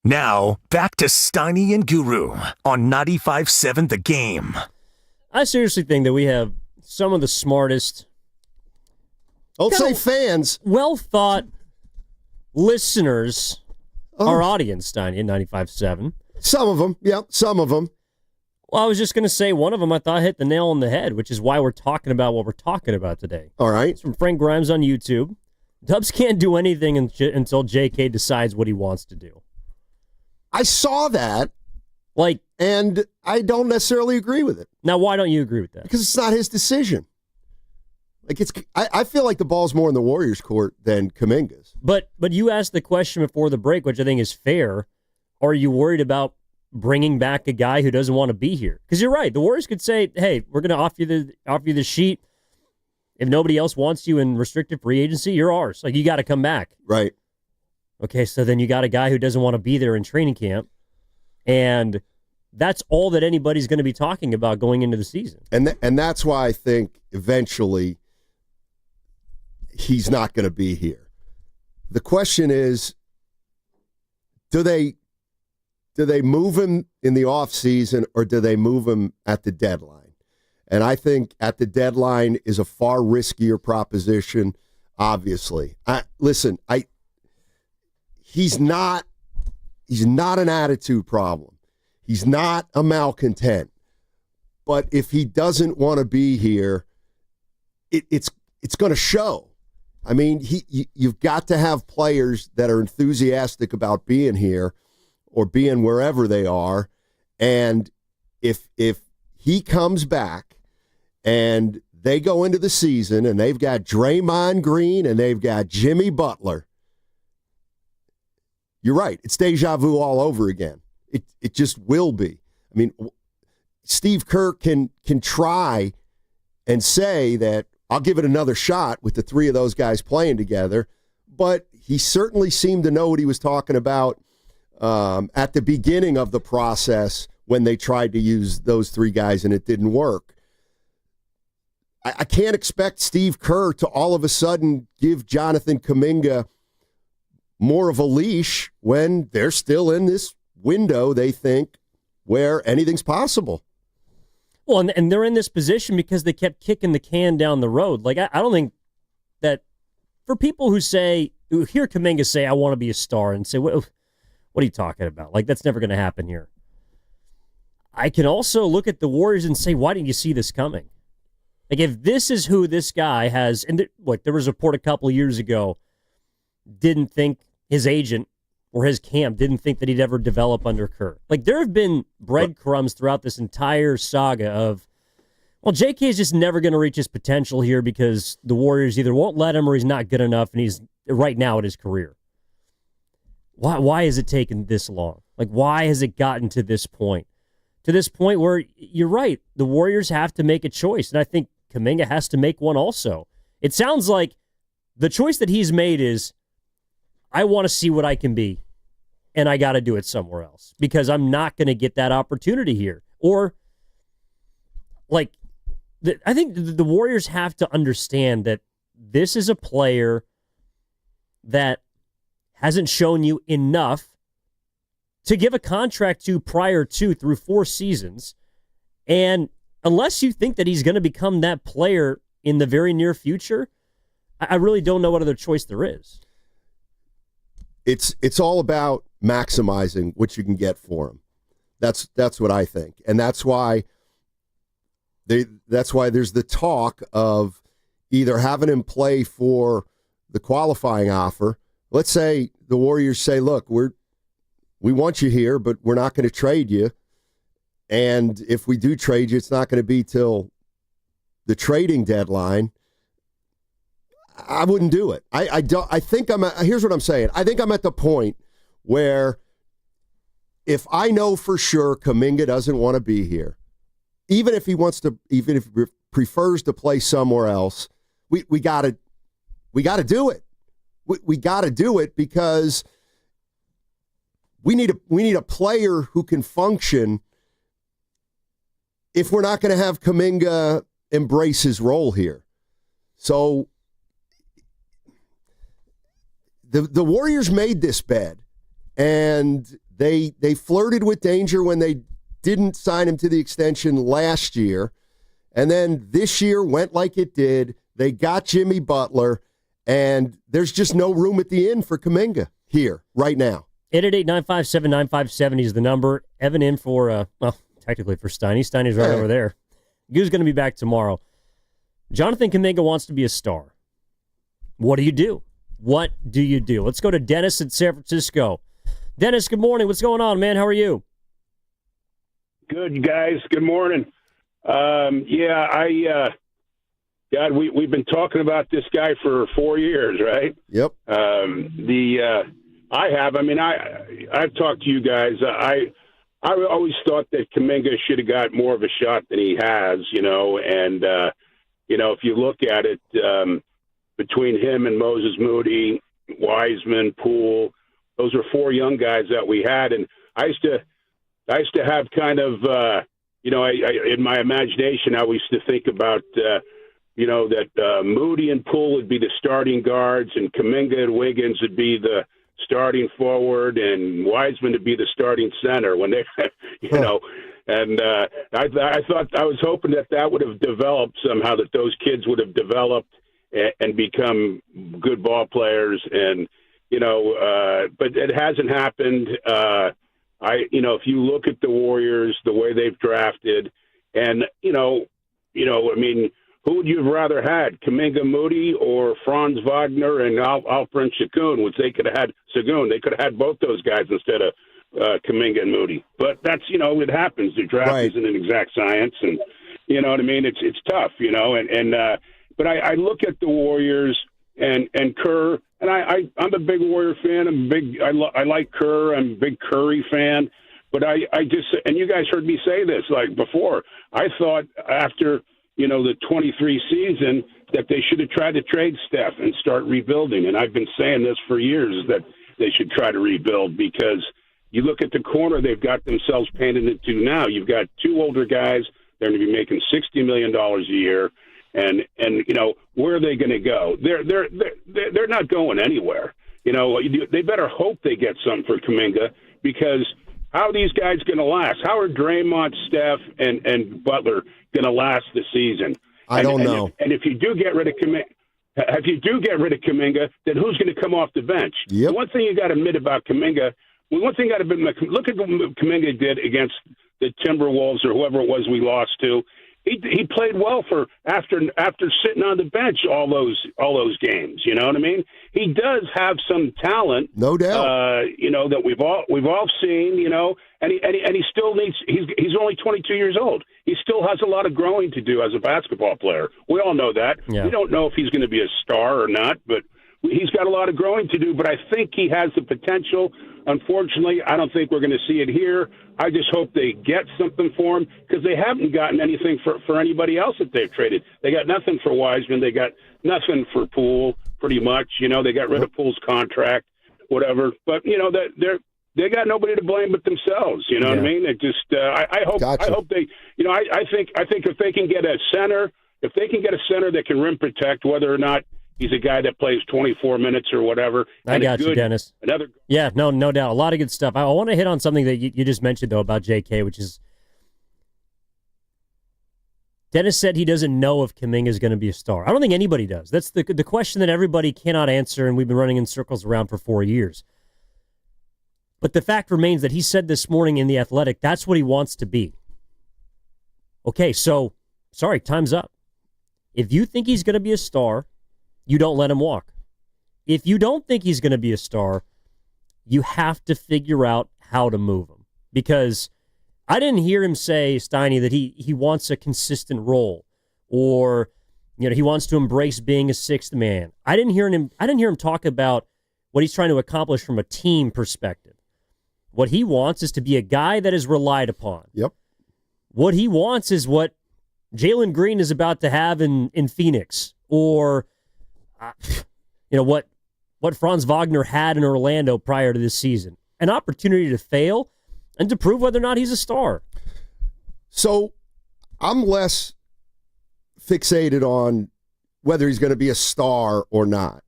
S7: Now, back to Steiny and Guru on 95.7 The Game.
S12: I seriously think that we have some of the smartest,
S13: I'll say fans,
S12: well-thought listeners, our audience, Steiny, at 95.7.
S13: Some of them, yeah, some of them.
S12: Well, I was just going to say one of them I thought hit the nail on the head, which is why we're talking about what we're talking about today.
S13: All right.
S12: It's from Frank Grimes on YouTube. Dubs can't do anything until JK decides what he wants to do.
S13: I saw that.
S12: Like,
S13: and I don't necessarily agree with it.
S12: Now, why don't you agree with that?
S13: Because it's not his decision. Like I feel like the ball's more in the Warriors' court than Kuminga's.
S12: But you asked the question before the break, which I think is fair. Are you worried about bringing back a guy who doesn't want to be here? Because you're right. The Warriors could say, "Hey, we're going to offer you the sheet. If nobody else wants you in restricted free agency, you're ours. Like, you got to come back."
S13: Right.
S12: Okay, so then you got a guy who doesn't want to be there in training camp, and that's all that anybody's going to be talking about going into the season.
S13: And that's why I think eventually he's not going to be here. The question is, do they move him in the offseason or do they move him at the deadline? And I think at the deadline is a far riskier proposition, obviously. He's not an attitude problem. He's not a malcontent. But if he doesn't want to be here, it's going to show. I mean, you've got to have players that are enthusiastic about being here or being wherever they are. And if he comes back and they go into the season and they've got Draymond Green and they've got Jimmy Butler, you're right. It's deja vu all over again. It just will be. I mean, Steve Kerr can try and say that I'll give it another shot with the three of those guys playing together, but he certainly seemed to know what he was talking about at the beginning of the process when they tried to use those three guys and it didn't work. I can't expect Steve Kerr to all of a sudden give Jonathan Kaminga more of a leash when they're still in this window, they think, where anything's possible.
S12: Well, and they're in this position because they kept kicking the can down the road. Like, I don't think that for people who hear Kaminga say, I want to be a star, and say, what are you talking about? Like, that's never going to happen here. I can also look at the Warriors and say, why didn't you see this coming? Like, if this is who this guy has, and there was a report a couple of years ago, didn't think his agent or his camp didn't think that he'd ever develop under Kerr. Like, there have been breadcrumbs throughout this entire saga of, well, JK is just never going to reach his potential here because the Warriors either won't let him or he's not good enough, and he's right now at his career. Why has it taken this long? Like, why has it gotten to this point? To this point where, you're right, the Warriors have to make a choice, and I think Kaminga has to make one also. It sounds like the choice that he's made is, I want to see what I can be, and I got to do it somewhere else because I'm not going to get that opportunity here. Or, like, I think the Warriors have to understand that this is a player that hasn't shown you enough to give a contract to prior to through 4 seasons. And unless you think that he's going to become that player in the very near future, I really don't know what other choice there is.
S13: It's all about maximizing what you can get for him. That's what I think, and that's why there's the talk of either having him play for the qualifying offer. Let's say the Warriors say, "Look, we want you here, but we're not going to trade you, and if we do trade you, it's not going to be till the trading deadline." I wouldn't do it. I don't. I think here's what I'm saying. I think I'm at the point where if I know for sure Kaminga doesn't want to be here, even if he prefers to play somewhere else, we gotta do it. We gotta do it because we need a player who can function if we're not going to have Kaminga embrace his role here. So the Warriors made this bed, and They flirted with danger when they didn't sign him to the extension last year. And then this year went like it did. They got Jimmy Butler, and there's just no room at the inn for Kuminga here right now.
S12: 888-957-9570 is the number. Evan in for, technically for Steiny. Steiny's right over there. Gu's going to be back tomorrow. Jonathan Kuminga wants to be a star. What do you do? What do you do? Let's go to Dennis in San Francisco. Dennis, good morning. What's going on, man? How are you?
S14: Good, guys. Good morning. We've been talking about this guy for 4 years, right?
S13: Yep.
S14: I've talked to you guys. I always thought that Kaminga should have got more of a shot than he has, and if you look at it, between him and Moses Moody, Wiseman, Poole, those were 4 young guys that we had, and I used to have kind of, in my imagination, I used to think about, that Moody and Poole would be the starting guards, and Kaminga and Wiggins would be the starting forward, and Wiseman would be the starting center when they, And I was hoping that would have developed somehow, that those kids would have developed and become good ball players, and but it hasn't happened. If you look at the Warriors, the way they've drafted, and who would you have rather had, Kuminga, Moody, or Franz Wagner and Alperen Şengün? Which they could have had Şengün. They could have had both those guys instead of Kuminga and Moody. But that's it happens. The draft isn't an exact science, and It's tough, but I look at the Warriors and Kerr, and I'm a big Warrior fan. I like Kerr. I'm a big Curry fan. But I just, and you guys heard me say this like before, I thought after, the 23 season that they should have tried to trade Steph and start rebuilding. And I've been saying this for years, that they should try to rebuild, because you look at the corner they've got themselves painted into now. You've got 2 older guys. They're going to be making $60 million a year. And where are they going to go? They're not going anywhere. They better hope they get something for Kaminga, because how are these guys going to last? How are Draymond, Steph, and Butler going to last the season?
S13: I don't know.
S14: And if you do get rid of Kaminga, then who's going to come off the bench?
S13: Yep.
S14: One thing you got to admit about Kaminga, look at what Kaminga did against the Timberwolves or whoever it was we lost to. He played well for after sitting on the bench all those games. You know what I mean? He does have some talent,
S13: no doubt.
S14: That we've all seen. And he still needs. He's only 22 years old. He still has a lot of growing to do as a basketball player. We all know that.
S12: Yeah.
S14: We don't know if he's going to be a star or not, but he's got a lot of growing to do. But I think he has the potential. Unfortunately, I don't think we're going to see it here. I just hope they get something for him, because they haven't gotten anything for anybody else that they've traded. They got nothing for Wiseman. They got nothing for Poole, pretty much. They got rid of Poole's contract, whatever. But, they got nobody to blame but themselves. You know what I mean? It just I hope they I think if they can get a center, that can rim protect, whether or not he's a guy that plays 24 minutes or whatever.
S12: I got you, Dennis. Yeah, no doubt. A lot of good stuff. I want to hit on something that you just mentioned, though, about JK, which is Dennis said he doesn't know if Kaminga is going to be a star. I don't think anybody does. That's the question that everybody cannot answer, and we've been running in circles around for 4 years. But the fact remains that he said this morning in The Athletic, that's what he wants to be. Okay, so, sorry, time's up. If you think he's going to be a star, you don't let him walk. If you don't think he's going to be a star, you have to figure out how to move him. Because I didn't hear him say, Steiny, that he wants a consistent role, or he wants to embrace being a sixth man. I didn't hear him talk about what he's trying to accomplish from a team perspective. What he wants is to be a guy that is relied upon.
S13: Yep.
S12: What he wants is what Jalen Green is about to have in Phoenix, or what Franz Wagner had in Orlando prior to this season. An opportunity to fail and to prove whether or not he's a star.
S13: So I'm less fixated on whether he's going to be a star or not.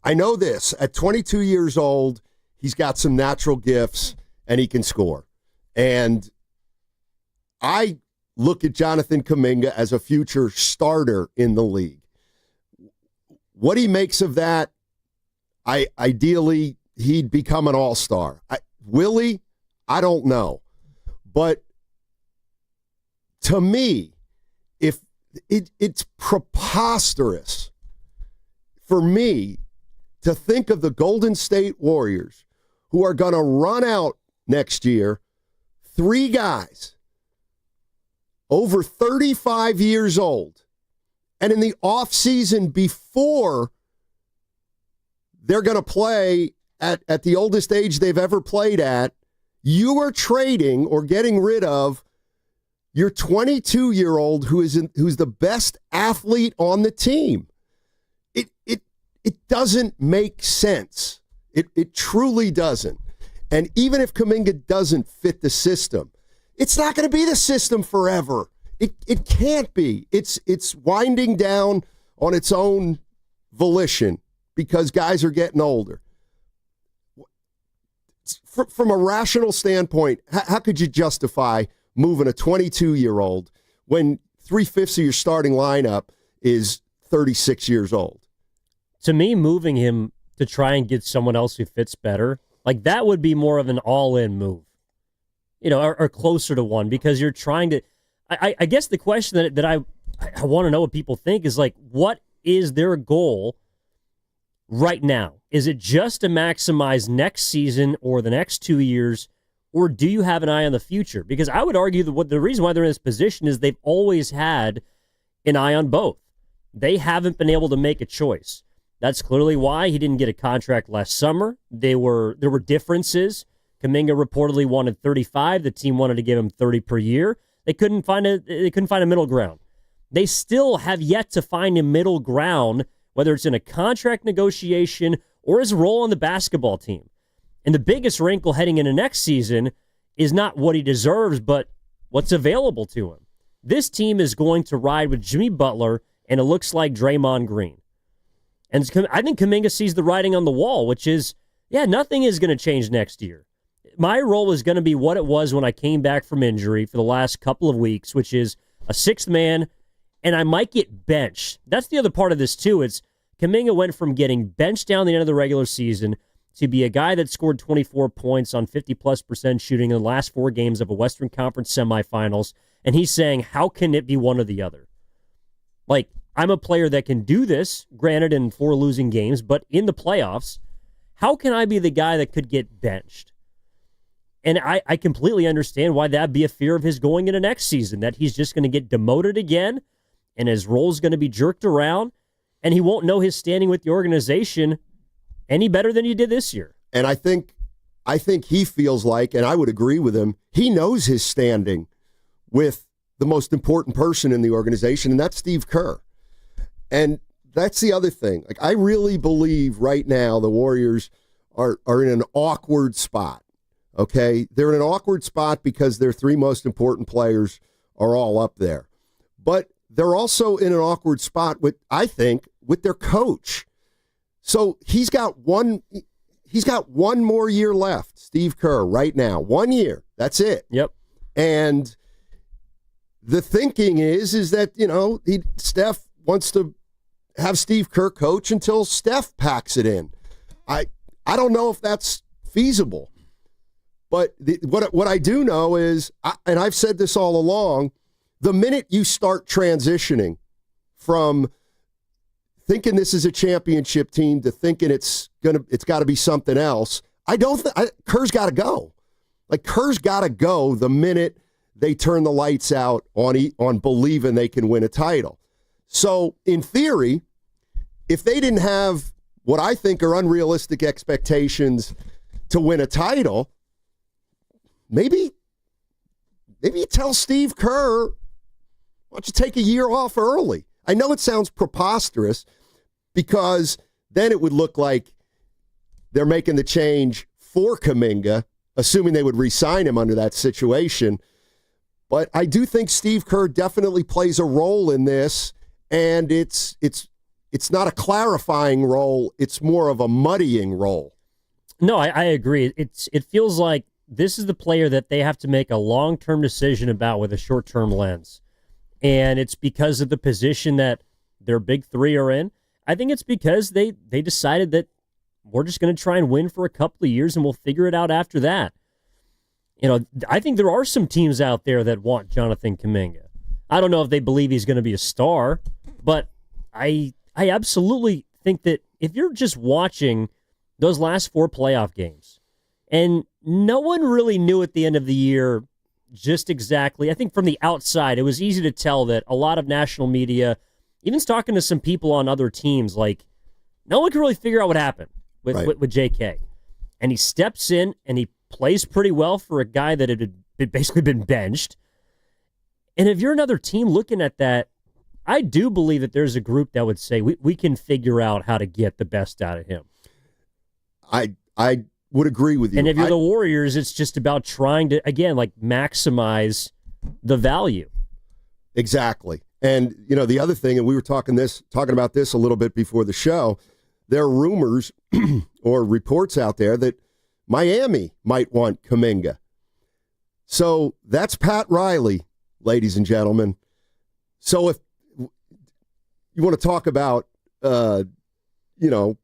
S13: I know this. At 22 years old, he's got some natural gifts, and he can score. And I look at Jonathan Kuminga as a future starter in the league. What he makes of that, ideally, he'd become an all-star. Will he? I don't know. But to me, if it's preposterous for me to think of the Golden State Warriors, who are going to run out next year, 3 guys over 35 years old, and in the offseason before they're going to play at the oldest age they've ever played at, you are trading or getting rid of your 22-year-old who's the best athlete on the team. It doesn't make sense. It truly doesn't. And even if Kaminga doesn't fit the system, it's not going to be the system forever. It can't be. It's winding down on its own volition because guys are getting older. From a rational standpoint, how could you justify moving a 22-year-old when 3/5 of your starting lineup is 36 years old?
S12: To me, moving him to try and get someone else who fits better, like that would be more of an all-in move, or closer to one, because you're trying to. I guess the question that I want to know what people think is like, what is their goal right now? Is it just to maximize next season or the next 2 years, or do you have an eye on the future? Because I would argue that the reason why they're in this position is they've always had an eye on both. They haven't been able to make a choice. That's clearly why he didn't get a contract last summer. There were differences. Kaminga reportedly wanted 35. The team wanted to give him 30 per year. They couldn't find a middle ground. They still have yet to find a middle ground, whether it's in a contract negotiation or his role on the basketball team. And the biggest wrinkle heading into next season is not what he deserves, but what's available to him. This team is going to ride with Jimmy Butler, and it looks like Draymond Green. And I think Kaminga sees the writing on the wall, which is, nothing is going to change next year. My role is going to be what it was when I came back from injury for the last couple of weeks, which is a 6th man, and I might get benched. That's the other part of this, too. It's Kaminga went from getting benched down the end of the regular season to be a guy that scored 24 points on 50+% shooting in the last 4 games of a Western Conference semifinals, and he's saying, how can it be one or the other? Like, I'm a player that can do this, granted in 4 losing games, but in the playoffs, how can I be the guy that could get benched? And I completely understand why that'd be a fear of his going into next season, that he's just going to get demoted again, and his role's going to be jerked around, and he won't know his standing with the organization any better than he did this year.
S13: And I think he feels like, and I would agree with him, he knows his standing with the most important person in the organization, and that's Steve Kerr. And that's the other thing. Like, I really believe right now the Warriors are in an awkward spot. Okay? They're in an awkward spot because their 3 most important players are all up there. But they're also in an awkward spot with their coach. So he's got one more year left, Steve Kerr, right now. 1 year. That's it.
S12: Yep.
S13: And the thinking is that, Steph wants to have Steve Kerr coach until Steph packs it in. I don't know if that's feasible. But what I do know is, and I've said this all along, the minute you start transitioning from thinking this is a championship team to thinking it's got to be something else, Kerr's got to go. Like, Kerr's got to go the minute they turn the lights out on believing they can win a title. So, in theory, if they didn't have what I think are unrealistic expectations to win a title, maybe you tell Steve Kerr, why don't you take a year off early? I know it sounds preposterous because then it would look like they're making the change for Kaminga, assuming they would re-sign him under that situation. But I do think Steve Kerr definitely plays a role in this, and it's not a clarifying role. It's more of a muddying role.
S12: No, I agree. It feels like this is the player that they have to make a long-term decision about with a short-term lens. And it's because of the position that their big three are in. I think it's because they decided that we're just going to try and win for a couple of years and we'll figure it out after that. You know, I think there are some teams out there that want Jonathan Kuminga. I don't know if they believe he's going to be a star, but I absolutely think that if you're just watching those last 4 playoff games, and no one really knew at the end of the year just exactly, I think from the outside, it was easy to tell that a lot of national media, even talking to some people on other teams, like, no one could really figure out what happened with JK. And he steps in and he plays pretty well for a guy that had basically been benched. And if you're another team looking at that, I do believe that there's a group that would say we can figure out how to get the best out of him.
S13: I would agree with you.
S12: And if you're the Warriors, it's just about trying to, again, like maximize the value.
S13: Exactly. And, you know, the other thing, and we were talking about this a little bit before the show, there are rumors or reports out there that Miami might want Kaminga. So that's Pat Riley, ladies and gentlemen. So if you want to talk about, you know,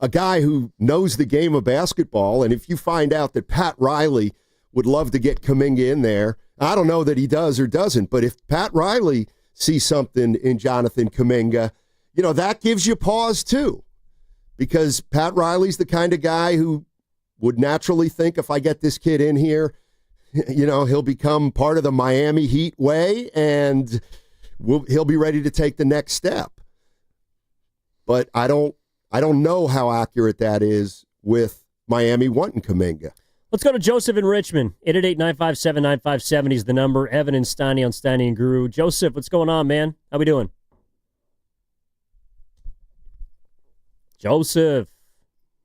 S13: a guy who knows the game of basketball, and if you find out that Pat Riley would love to get Kaminga in there, I don't know that he does or doesn't, but if Pat Riley sees something in Jonathan Kaminga, you know, that gives you pause too, because Pat Riley's the kind of guy who would naturally think, if I get this kid in here, you know, he'll become part of the Miami Heat way, and he'll be ready to take the next step. But I don't know how accurate that is with Miami wanting Kuminga.
S12: Let's go to Joseph in Richmond. 888-957-9570 is the number. Evan and Steiny on Steiny and Guru. Joseph, what's going on, man? How we doing? Joseph,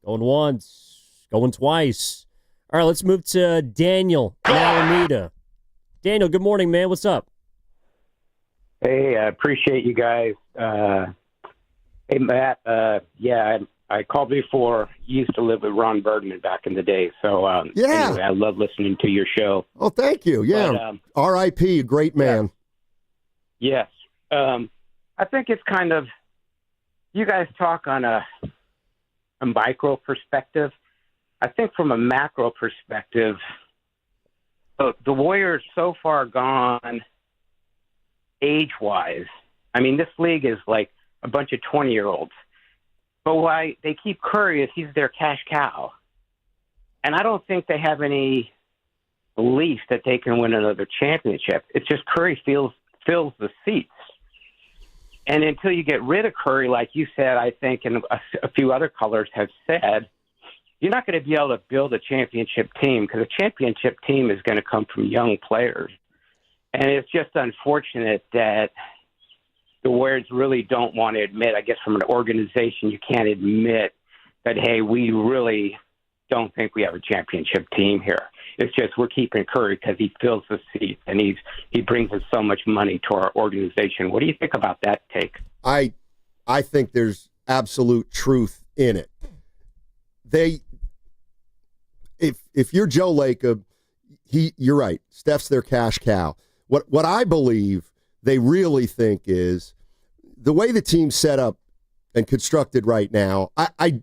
S12: going once, going twice. All right, let's move to Daniel in Alameda. Daniel, good morning, man. What's up?
S11: Hey, I appreciate you guys. Hey, Matt, I called before. You used to live with Ron Bergman back in the day. So, anyway, I love listening to your show.
S13: Oh, thank you. Yeah. But, R.I.P., a great man.
S11: Yes. I think it's kind of, you guys talk on a micro perspective. I think from a macro perspective, the Warriors so far gone age-wise. I mean, this league is like a bunch of 20-year-olds. But why they keep Curry is he's their cash cow. And I don't think they have any belief that they can win another championship. It's just Curry fills the seats. And until you get rid of Curry, like you said, I think, and a few other callers have said, you're not going to be able to build a championship team, because a championship team is going to come from young players. And it's just unfortunate that the Warriors really don't want to admit, I guess from an organization, you can't admit that, hey, we really don't think we have a championship team here. It's just we're keeping Curry because he fills the seat and he brings us so much money to our organization. What do you think about that take?
S13: I think there's absolute truth in it. If you're Joe Lacob, you're right. Steph's their cash cow. What I believe they really think is the way the team's set up and constructed right now. I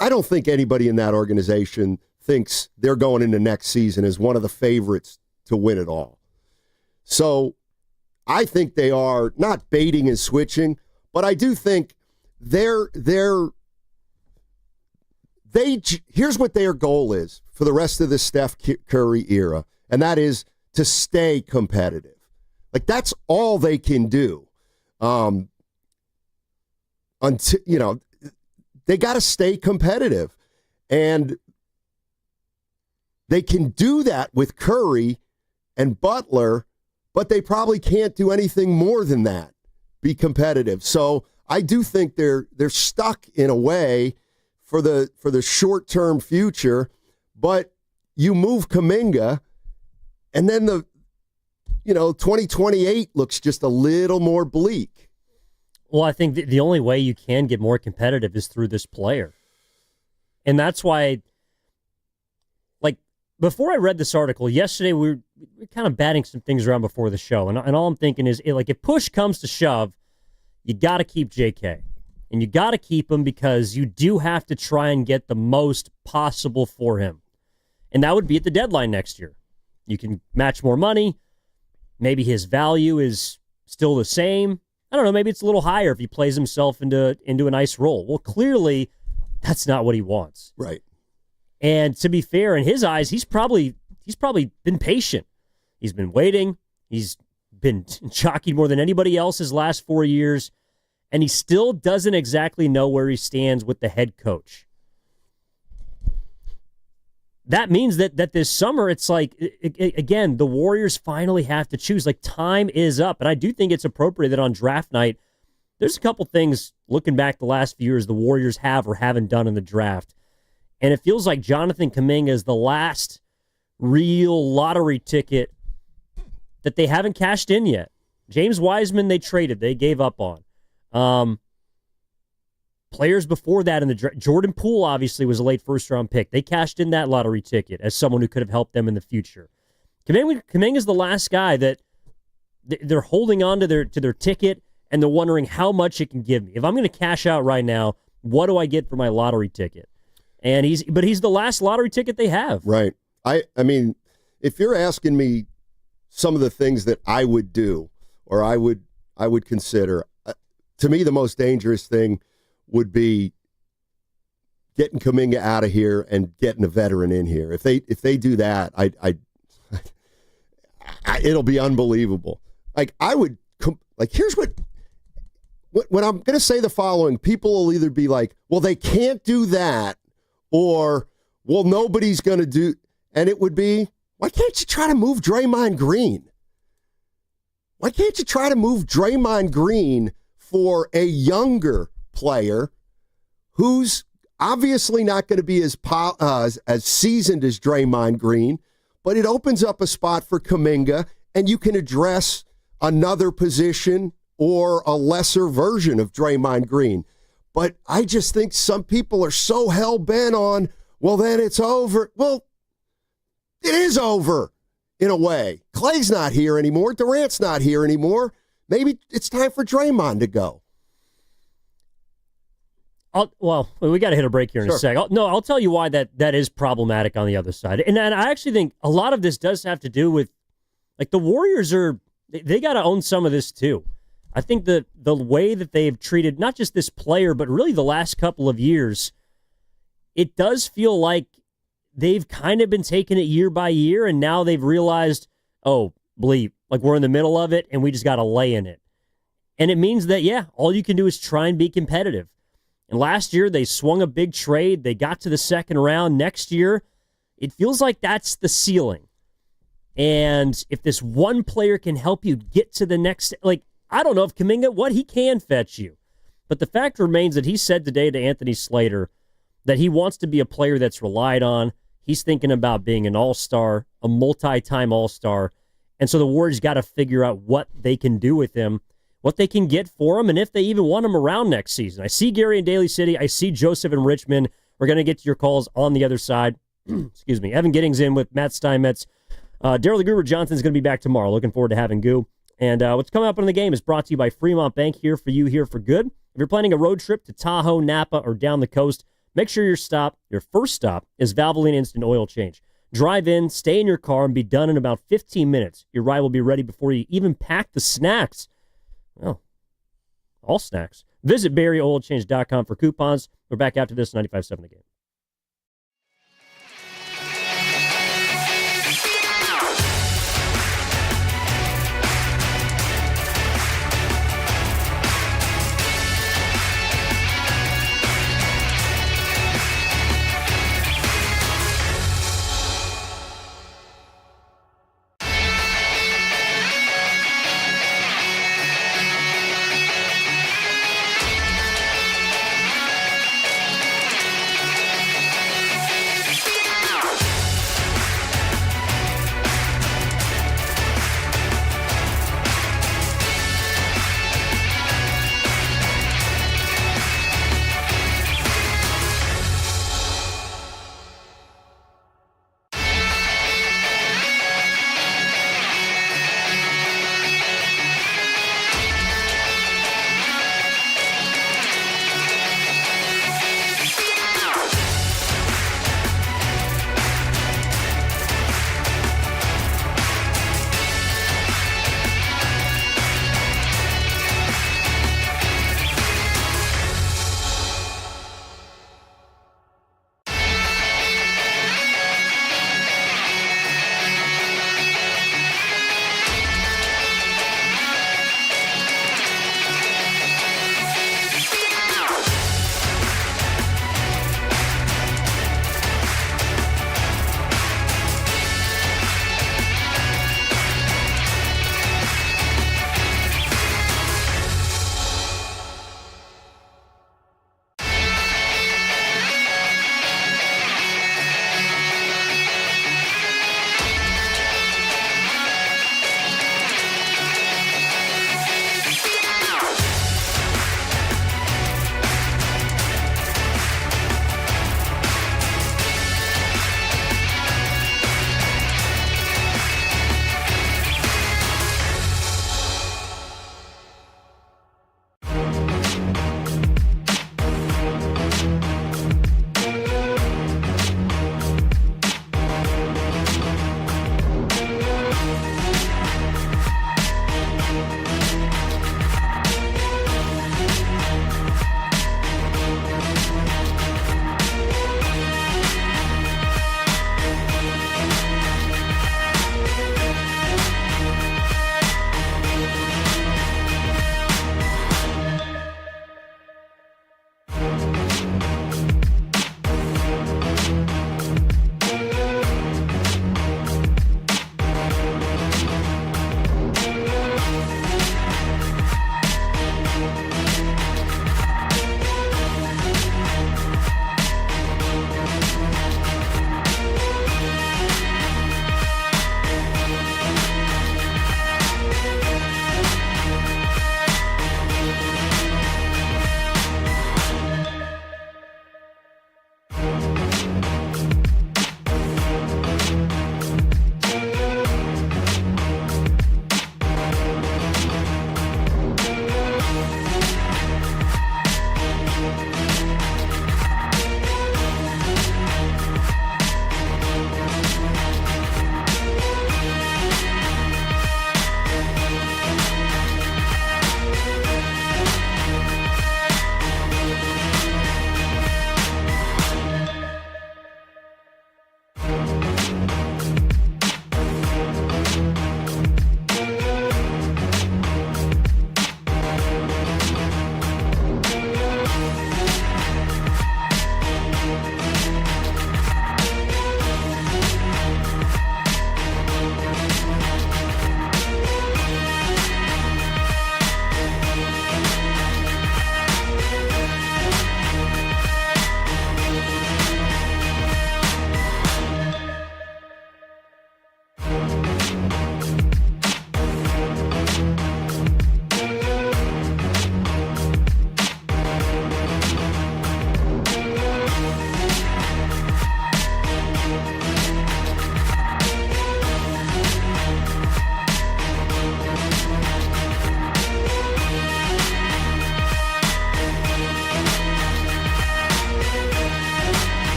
S13: don't think anybody in that organization thinks they're going into next season as one of the favorites to win it all. So I think they are not baiting and switching, but I do think here's what their goal is for the rest of the Steph Curry era, and that is to stay competitive. Like, that's all they can do. Until, they got to stay competitive. And they can do that with Curry and Butler, but they probably can't do anything more than that, be competitive. So I do think they're stuck in a way for the short-term future, but you move Kaminga, and then 2028 looks just a little more bleak.
S12: Well, I think the only way you can get more competitive is through this player. And that's why before I read this article, yesterday we were kind of batting some things around before the show, and all I'm thinking is, if push comes to shove, you got to keep JK. And you got to keep him because you do have to try and get the most possible for him. And that would be at the deadline next year. You can match more money. Maybe his value is still the same. I don't know, maybe it's a little higher if he plays himself into a nice role. Well, clearly, that's not what he wants.
S13: Right.
S12: And to be fair, in his eyes, he's probably been patient. He's been waiting. He's been jockeyed more than anybody else his last 4 years. And he still doesn't exactly know where he stands with the head coach. That means that this summer, it's like, again, the Warriors finally have to choose. Like, time is up. And I do think it's appropriate that on draft night, there's a couple things, looking back the last few years, the Warriors have or haven't done in the draft. And it feels like Jonathan Kuminga is the last real lottery ticket that they haven't cashed in yet. James Wiseman, they traded. They gave up on. Players before that in the draft, Jordan Poole obviously was a late first-round pick. They cashed in that lottery ticket as someone who could have helped them in the future. Kuminga is the last guy that they're holding on to their ticket, and they're wondering how much it can give me. If I'm going to cash out right now, what do I get for my lottery ticket? And he's the last lottery ticket they have.
S13: Right. I mean, if you're asking me some of the things that I would do or I would consider, to me the most dangerous thing would be getting Kaminga out of here and getting a veteran in here. If they do that, it'll be unbelievable. Like here's when I'm going to say the following, people will either be like, well, they can't do that, or, well, nobody's going to do, and it would be, why can't you try to move Draymond Green? Why can't you try to move Draymond Green for a younger player who's obviously not going to be as seasoned as Draymond Green, but it opens up a spot for Kaminga, and you can address another position or a lesser version of Draymond Green. But I just think some people are so hell-bent on, well, then it's over. Well, it is over in a way. Clay's not here anymore. Durant's not here anymore. Maybe it's time for Draymond to go.
S12: We got to hit a break here in
S13: Sure.
S12: a sec. I'll tell you why that is problematic on the other side. And I actually think a lot of this does have to do with, like, the Warriors they got to own some of this too. I think the way that they've treated not just this player, but really the last couple of years, it does feel like they've kind of been taking it year by year, and now they've realized, oh, bleep, like we're in the middle of it, and we just got to lay in it. And it means that, yeah, all you can do is try and be competitive. And last year, they swung a big trade. They got to the second round. Next year, it feels like that's the ceiling. And if this one player can help you get to the next, like, I don't know if Kaminga, what he can fetch you. But the fact remains that he said today to Anthony Slater that he wants to be a player that's relied on. He's thinking about being an all-star, a multi-time all-star. And so the Warriors got to figure out what they can do with him, what they can get for him, and if they even want him around next season. I see Gary in Daly City. I see Joseph in Richmond. We're going to get to your calls on the other side. Excuse me. Evan Giddings in with Matt Steinmetz. Daryl the Guru Johnson's going to be back tomorrow. Looking forward to having Goo. And what's coming up in the game is brought to you by Fremont Bank, here for you, here for good. If you're planning a road trip to Tahoe, Napa, or down the coast, make sure your first stop, is Valvoline Instant Oil Change. Drive in, stay in your car, and be done in about 15 minutes. Your ride will be ready before you even pack the snacks. Well, all snacks. Visit BarryOilChange.com for coupons. We're back after this 95.7 The Game.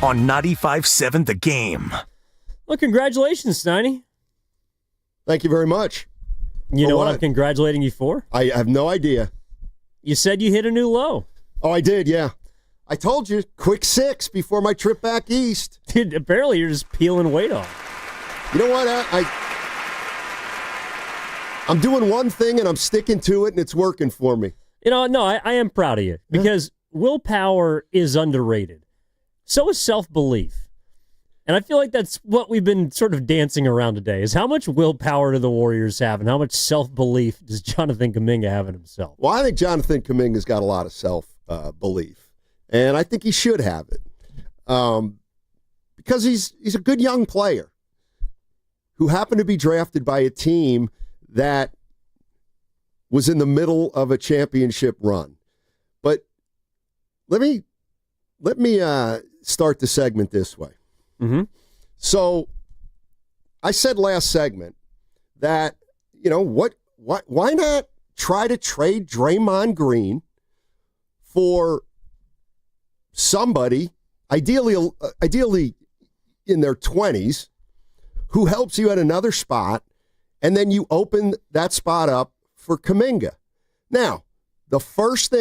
S7: on 95.7 The Game.
S12: Well, congratulations, Steiny.
S13: Thank you very much.
S12: You know what I'm congratulating you for?
S13: I have no idea.
S12: You said you hit a new low.
S13: Oh, I did, yeah. I told you, quick 6 before my trip back east.
S12: Dude, apparently you're just peeling weight off.
S13: You know what? I'm doing one thing and I'm sticking to it and it's working for me.
S12: You know, no, I am proud of you because willpower is underrated. So is self-belief. And I feel like that's what we've been sort of dancing around today, is how much willpower do the Warriors have and how much self-belief does Jonathan Kaminga have in himself?
S13: Well, I think Jonathan Kuminga's got a lot of self-belief, and I think he should have it because he's a good young player who happened to be drafted by a team that was in the middle of a championship run. But let me start the segment this way.
S12: Mm-hmm.
S13: So I said last segment that, you know, why not try to trade Draymond Green for somebody, ideally in their 20s, who helps you at another spot, and then you open that spot up for Kaminga. Now, the first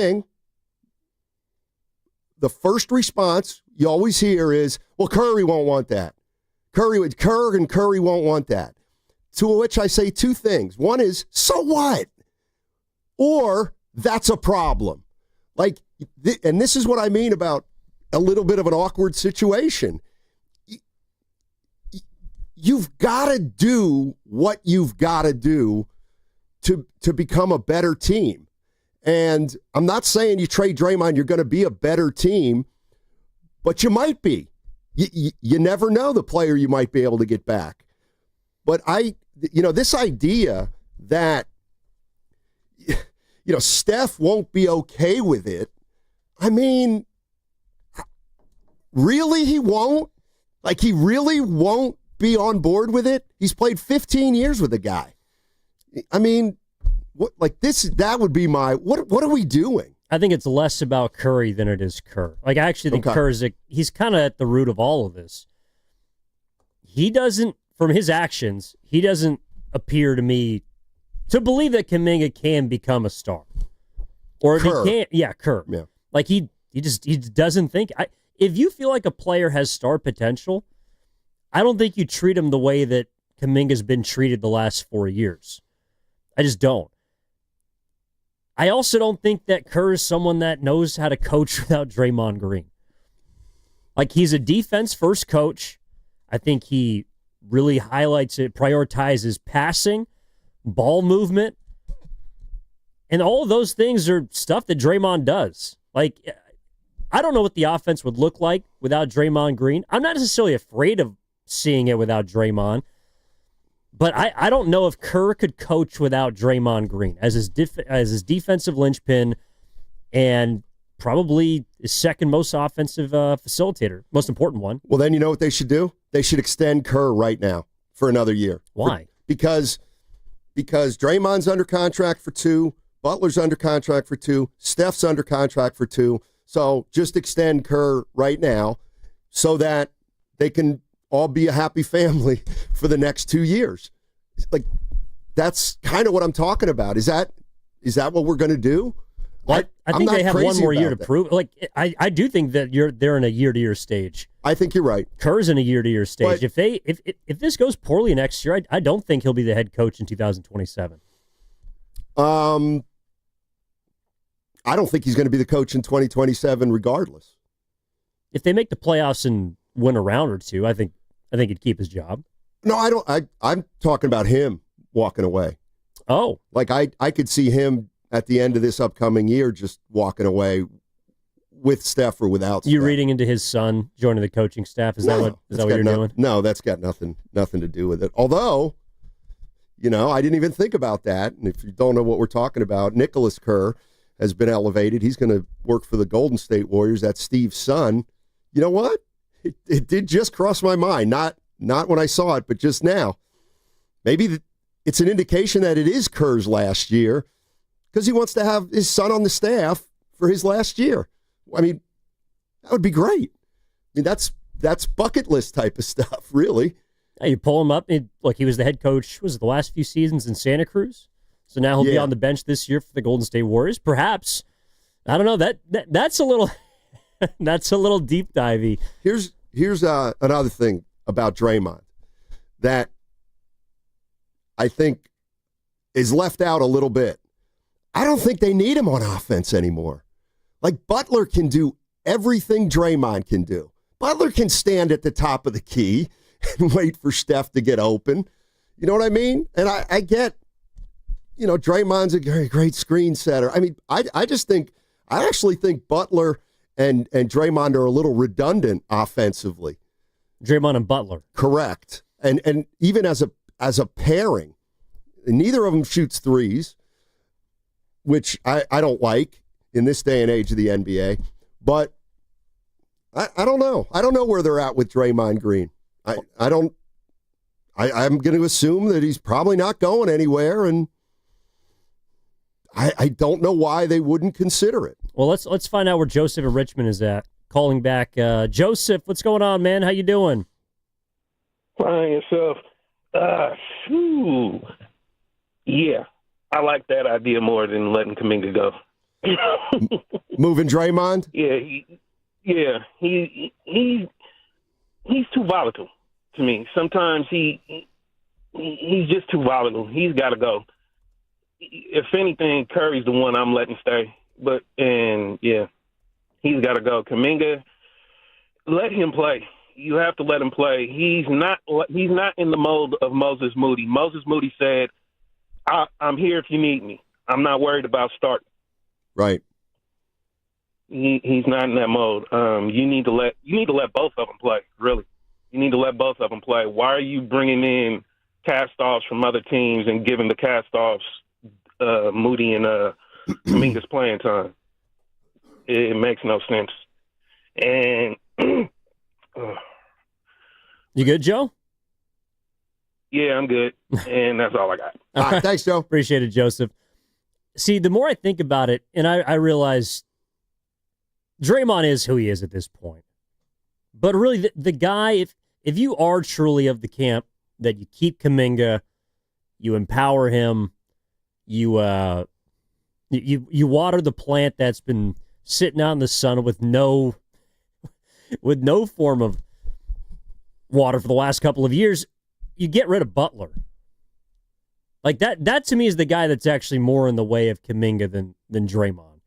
S13: response you always hear is, well, Curry won't want that. Curry won't want that. To which I say two things. One is, so what? Or that's a problem. Like, and this is what I mean about a little bit of an awkward situation. You've got to do what you've got to do to become a better team. And I'm not saying you trade Draymond, you're going to be a better team, but you might be. You never know the player you might be able to get back. But this idea that, Steph won't be okay with it. I mean, really he won't? Like, he really won't be on board with it? He's played 15 years with the guy. I mean, that would be what are we doing?
S12: I think it's less about Curry than it is Kerr. Like, I actually think Kerr's he's kind of at the root of all of this. He doesn't, from his actions, he doesn't appear to me to believe that Kaminga can become a star. Or if
S13: Kerr.
S12: he can't, Kerr.
S13: Yeah.
S12: Like, he doesn't think. If you feel like a player has star potential, I don't think you treat him the way that Kaminga's been treated the last 4 years. I just don't. I also don't think that Kerr is someone that knows how to coach without Draymond Green. Like, he's a defense-first coach. I think he really highlights it, prioritizes passing, ball movement, and all of those things are stuff that Draymond does. Like, I don't know what the offense would look like without Draymond Green. I'm not necessarily afraid of seeing it without Draymond. But I don't know if Kerr could coach without Draymond Green as his defensive linchpin and probably his second most offensive facilitator, most important one.
S13: Well, then you know what they should do? They should extend Kerr right now for another year.
S12: Why?
S13: Because Draymond's under contract for 2, Butler's under contract for 2, Steph's under contract for 2. So just extend Kerr right now so that they can all be a happy family for the next 2 years. Like, that's kind of what I'm talking about. Is that what we're going to do?
S12: Well, I think they have one more year to prove. Like, I do think that they're in a year-to-year stage.
S13: I think you're right.
S12: Kerr's in a year-to-year stage.
S13: But,
S12: if this goes poorly next year, I don't think he'll be the head coach in 2027.
S13: I don't think he's going to be the coach in 2027 regardless.
S12: If they make the playoffs and win a round or two, I think he'd keep his job.
S13: No, I don't. I'm talking about him walking away.
S12: Oh.
S13: Like, I could see him at the end of this upcoming year just walking away with Steph or without Steph.
S12: You reading into his son joining the coaching staff? Is that what you're doing?
S13: No, that's got nothing to do with it. Although, I didn't even think about that. And if you don't know what we're talking about, Nicholas Kerr has been elevated. He's going to work for the Golden State Warriors. That's Steve's son. You know what? It did just cross my mind. Not when I saw it, but just now. Maybe it's an indication that it is Kerr's last year because he wants to have his son on the staff for his last year. I mean, that would be great. I mean, that's that's bucket list type of stuff, really.
S12: You pull him up. Look, he was the head coach, was it the last few seasons in Santa Cruz? So now he'll be on the bench this year for the Golden State Warriors. Perhaps. I don't know. That's a little that's a little deep divey.
S13: Here's another thing about Draymond that I think is left out a little bit. I don't think they need him on offense anymore. Like, Butler can do everything Draymond can do. Butler can stand at the top of the key and wait for Steph to get open. You know what I mean? And I get, Draymond's a great screen setter. I mean, I actually think Butler and Draymond are a little redundant offensively.
S12: Draymond and Butler.
S13: Correct. And even as a pairing, neither of them shoots threes, which I don't like in this day and age of the NBA. But I don't know. I don't know where they're at with Draymond Green. I'm going to assume that he's probably not going anywhere, and I don't know why they wouldn't consider it.
S12: Well, let's find out where Joseph in Richmond is at. Calling back. Joseph, what's going on, man? How you doing?
S15: Fine, yourself. Yeah, I like that idea more than letting Kaminga go.
S13: Moving Draymond?
S15: He's too volatile to me. Sometimes he's just too volatile. He's got to go. If anything, Curry's the one I'm letting stay. He's got to go. Kaminga, let him play. You have to let him play. He's not in the mold of Moses Moody. Moses Moody said, I'm here if you need me. I'm not worried about starting.
S13: Right.
S15: He's not in that mode. You need to let both of them play. Really, you need to let both of them play. Why are you bringing in cast-offs from other teams and giving the cast-offs Moody and Kuminga's playing time? It makes no sense. And
S12: you good, Joe?
S15: Yeah, I'm good, and that's all I got.
S13: All right, thanks, Joe.
S12: Appreciate it, Joseph. See, the more I think about it, and I realize Draymond is who he is at this point. But really, the guy, if you are truly of the camp that you keep Kaminga, you empower him, you water the plant that's been sitting out in the sun with no form of water for the last couple of years, you get rid of Butler. Like that to me is the guy that's actually more in the way of Kaminga than Draymond.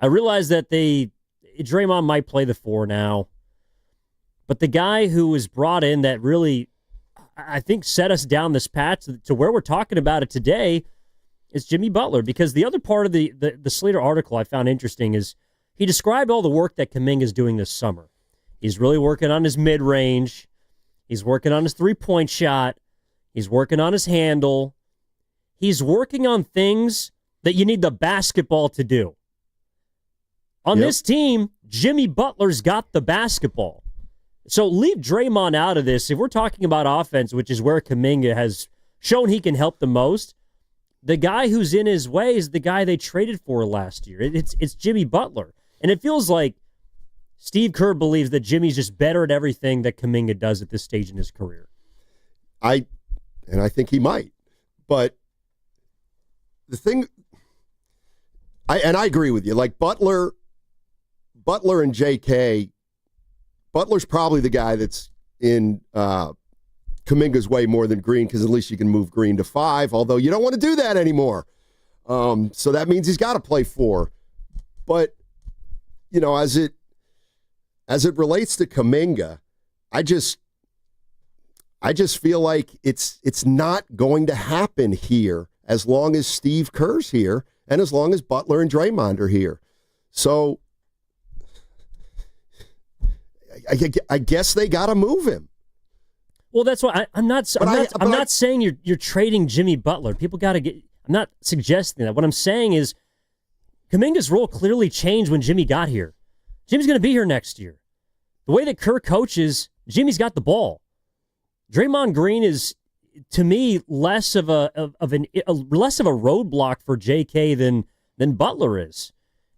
S12: I realize that Draymond might play the 4 now, but the guy who was brought in that really, I think, set us down this path to where we're talking about it today is Jimmy Butler, because the other part of the Slater article I found interesting is he described all the work that Kaminga is doing this summer. He's really working on his mid-range. He's working on his three-point shot. He's working on his handle. He's working on things that you need the basketball to do. On this team, Jimmy Butler's got the basketball. So leave Draymond out of this. If we're talking about offense, which is where Kaminga has shown he can help the most, the guy who's in his way is the guy they traded for last year. It's Jimmy Butler. And it feels like Steve Kerr believes that Jimmy's just better at everything that Kaminga does at this stage in his career.
S13: I think he might. But the thing, I agree with you. Like Butler and JK, Butler's probably the guy that's in Kuminga's way more than Green, because at least you can move Green to 5, although you don't want to do that anymore. So that means he's got to play 4. But, as it relates to Kaminga, I just feel like it's not going to happen here as long as Steve Kerr's here and as long as Butler and Draymond are here. So I guess they got to move him.
S12: Well, that's why I'm not saying you're trading Jimmy Butler. People got to get. I'm not suggesting that. What I'm saying is Kuminga's role clearly changed when Jimmy got here. Jimmy's going to be here next year. The way that Kerr coaches, Jimmy's got the ball. Draymond Green is, to me, less of a roadblock for JK than Butler is,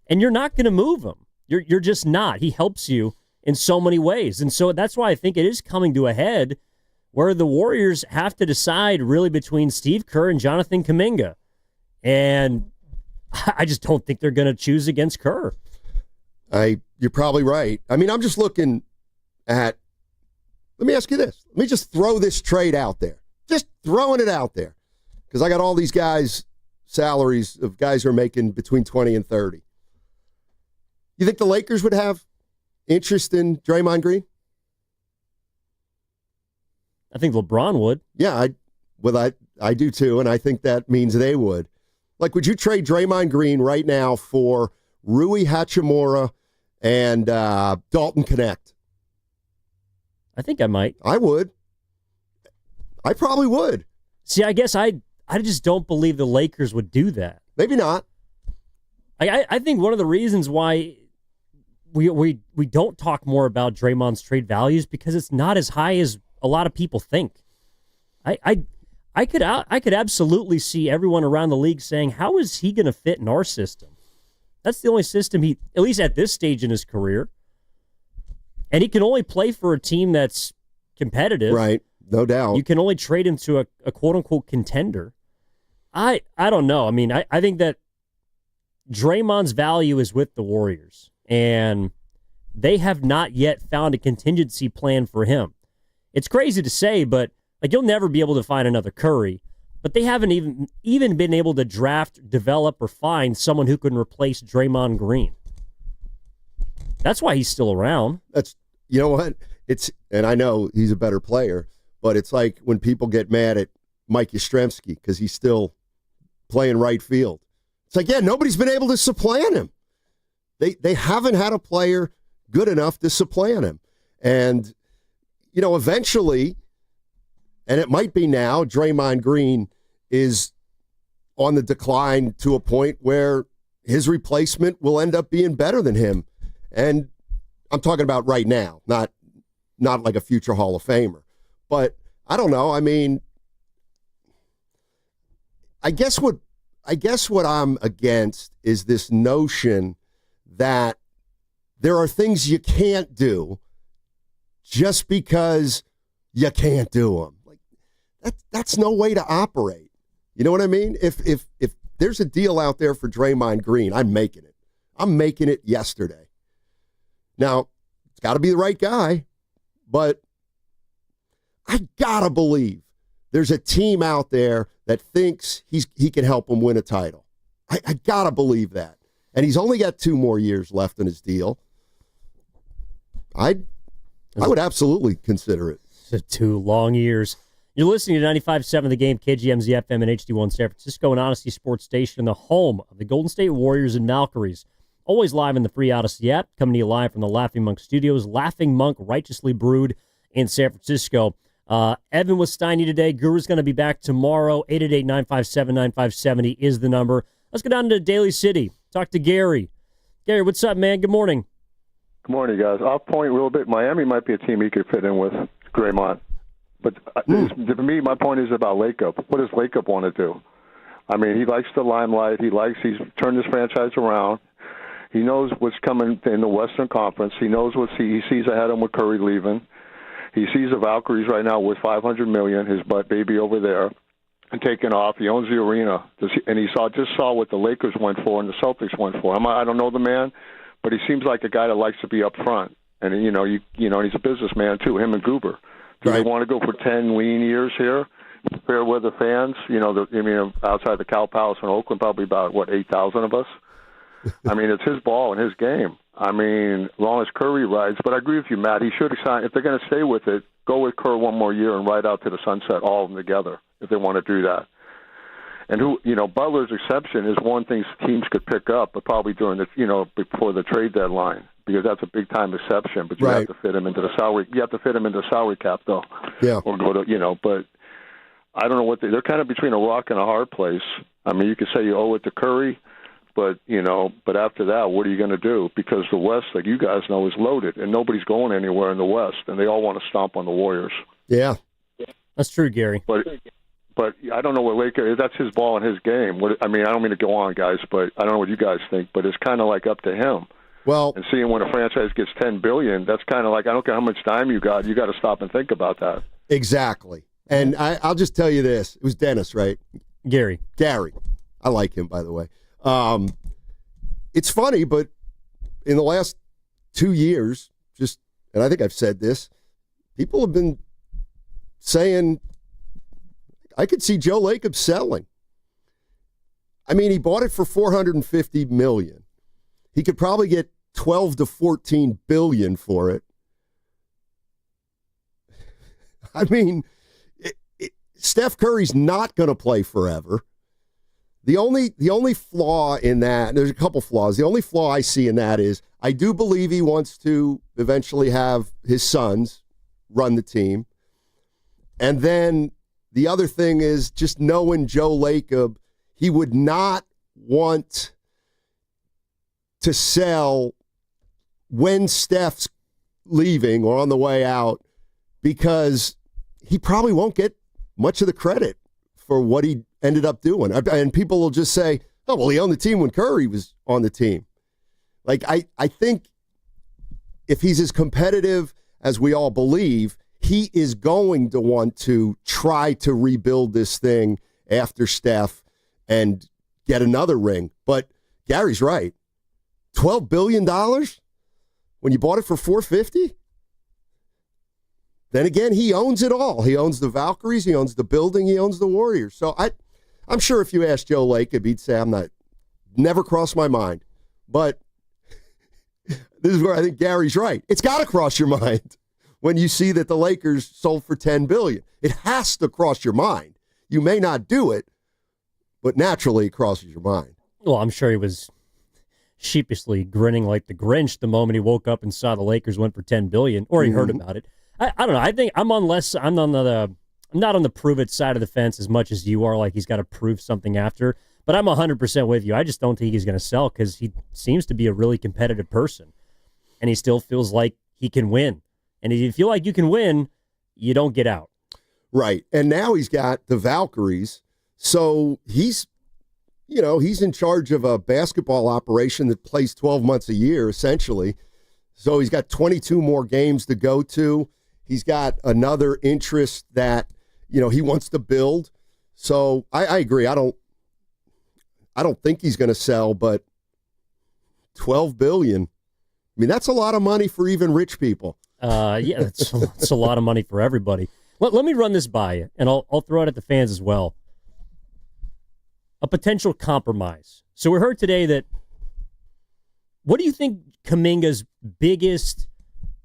S12: and you're not going to move him. You're just not. He helps you in so many ways. And so that's why I think it is coming to a head where the Warriors have to decide really between Steve Kerr and Jonathan Kuminga. And I just don't think they're going to choose against Kerr.
S13: You're probably right. I mean, I'm just looking at, let me ask you this. Let me just throw this trade out there. Just throwing it out there. Because I got all these guys' salaries of guys who are making between 20 and 30. You think the Lakers would have interest in Draymond Green?
S12: I think LeBron would.
S13: Yeah, I do too, and I think that means they would. Like, would you trade Draymond Green right now for Rui Hachimura and Dalton Connect?
S12: I think I might.
S13: I would. I probably would.
S12: See, I guess I just don't believe the Lakers would do that.
S13: Maybe not.
S12: I think one of the reasons why we don't talk more about Draymond's trade value is because it's not as high as a lot of people think. I could absolutely see everyone around the league saying, how is he going to fit in our system? That's the only system he, at least at this stage in his career. And he can only play for a team that's competitive.
S13: Right, no doubt.
S12: You can only trade him to a quote-unquote contender. I don't know. I mean, I think that Draymond's value is with the Warriors, and they have not yet found a contingency plan for him. It's crazy to say, but like you'll never be able to find another Curry, but they haven't even been able to draft, develop, or find someone who can replace Draymond Green. That's why he's still around.
S13: You know what? And I know he's a better player, but it's like when people get mad at Mike Yastrzemski because he's still playing right field. It's like, yeah, nobody's been able to supplant him. They haven't had a player good enough to supplant him. And, you know, eventually, and it might be now, Draymond Green is on the decline to a point where his replacement will end up being better than him. And I'm talking about right now, not like a future Hall of Famer. But I don't know. I mean, I guess what I'm against is this notion that there are things you can't do just because you can't do them. Like that's no way to operate. You know what I mean? If there's a deal out there for Draymond Green, I'm making it. I'm making it yesterday. Now, it's got to be the right guy, but I gotta believe there's a team out there that thinks he can help him win a title. I gotta believe that. And he's only got 2 more years left in his deal. I would absolutely consider it.
S12: 2 long years. You're listening to 95.7 The Game, KGMZ FM and HD1 San Francisco, and Odyssey Sports Station, the home of the Golden State Warriors and Valkyries. Always live in the free Odyssey app, coming to you live from the Laughing Monk Studios. Laughing Monk, righteously brewed in San Francisco. Evan with Steiny today. Guru's going to be back tomorrow. 888-957-9570 is the number. Let's go down to Daly City. Talk to Gary. Gary, what's up, man? Good morning.
S17: Good morning, guys. I'll point a little bit. Miami might be a team he could fit in with Draymond. But for me, my point is about Lacob. What does Lacob want to do? I mean, he likes the limelight. He's turned his franchise around. He knows what's coming in the Western Conference. He knows what he sees ahead of him with Curry leaving. He sees the Valkyries right now with $500 million, his butt baby over there, and taking off. He owns the arena, and he just saw what the Lakers went for and the Celtics went for. I don't know the man, but he seems like a guy that likes to be up front. And you know, he's a businessman too. Him and Goober. Do they want to go for 10 lean years here? Fair weather fans, outside the Cow Palace in Oakland, probably about 8,000 of us. I mean, it's his ball and his game. I mean, as long as Curry rides. But I agree with you, Matt. He should sign. If they're going to stay with it, go with Kerr one more year and ride out to the sunset, all of them together, if they want to do that. And Butler's exception is one thing teams could pick up, but probably during before the trade deadline, because that's a big time exception. But you have to fit him into the salary. You have to fit him into the salary cap, though.
S13: Yeah.
S17: Or go to But I don't know what they're kind of between a rock and a hard place. I mean, you could say you owe it to Curry. But after that, what are you going to do? Because the West, like you guys know, is loaded, and nobody's going anywhere in the West, and they all want to stomp on the Warriors.
S13: Yeah.
S12: That's true, Gary.
S17: But I don't know what Laker, that's his ball and his game. I don't mean to go on, guys, but I don't know what you guys think, but it's kind of like up to him.
S13: Well,
S17: and seeing when a franchise gets $10 billion, that's kind of like, I don't care how much time you got to stop and think about that.
S13: Exactly. And I'll just tell you this. It was Dennis, right?
S12: Gary.
S13: I like him, by the way. It's funny, but in the last 2 years, and I think I've said this, people have been saying, I could see Joe Lacob selling. I mean, he bought it for $450 million. He could probably get $12 to $14 billion for it. I mean, Steph Curry's not going to play forever. The only flaw in that, and there's a couple flaws. The only flaw I see in that is I do believe he wants to eventually have his sons run the team. And then the other thing is just knowing Joe Lacob, he would not want to sell when Steph's leaving or on the way out because he probably won't get much of the credit for what he ended up doing. And people will just say, oh, well, he owned the team when Curry was on the team. Like, I think if he's as competitive as we all believe, he is going to want to try to rebuild this thing after Steph and get another ring. But Gary's right. $12 billion when you bought it for $450? Then again, he owns it all. He owns the Valkyries, he owns the building, he owns the Warriors. So I'm sure if you asked Joe Lacob, he'd say, never crossed my mind. But this is where I think Gary's right. It's got to cross your mind when you see that the Lakers sold for $10 billion. It has to cross your mind. You may not do it, but naturally it crosses your mind.
S12: Well, I'm sure he was sheepishly grinning like the Grinch the moment he woke up and saw the Lakers went for $10 billion, or he heard about it. I don't know. I think I'm not on the prove it side of the fence as much as you are, like he's got to prove something after. But I'm 100% with you. I just don't think he's going to sell because he seems to be a really competitive person. And he still feels like he can win. And if you feel like you can win, you don't get out.
S13: Right. And now he's got the Valkyries. So he's in charge of a basketball operation that plays 12 months a year, essentially. So he's got 22 more games to go to. He's got another interest that, he wants to build. So I agree. I don't think he's going to sell, but $12 billion. I mean, that's a lot of money for even rich people.
S12: Yeah, it's a lot of money for everybody. Let me run this by you, and I'll throw it at the fans as well. A potential compromise. So we heard today that, what do you think Kaminga's biggest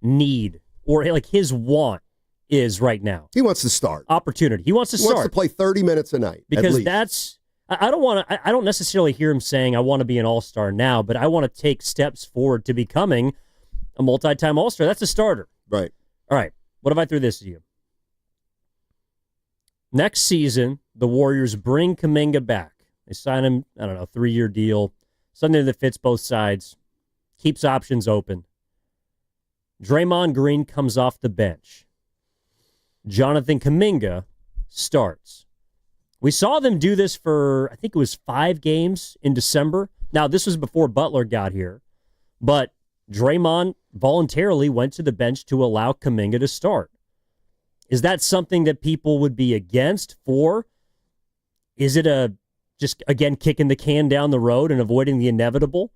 S12: need or like his want is right now?
S13: He wants to start.
S12: Opportunity. He wants to start.
S13: He wants to play 30 minutes a night.
S12: Because I don't necessarily hear him saying I want to be an all-star now, but I want to take steps forward to becoming a multi-time all-star. That's a starter.
S13: Right.
S12: All right. What if I threw this at you? Next season, the Warriors bring Kuminga back. They sign him, 3-year deal, something that fits both sides, keeps options open. Draymond Green comes off the bench. Jonathan Kaminga starts. We saw them do this for, I think it was 5 games in December. Now, this was before Butler got here, but Draymond voluntarily went to the bench to allow Kaminga to start. Is that something that people would be against for? Is it just, again, kicking the can down the road and avoiding the inevitable?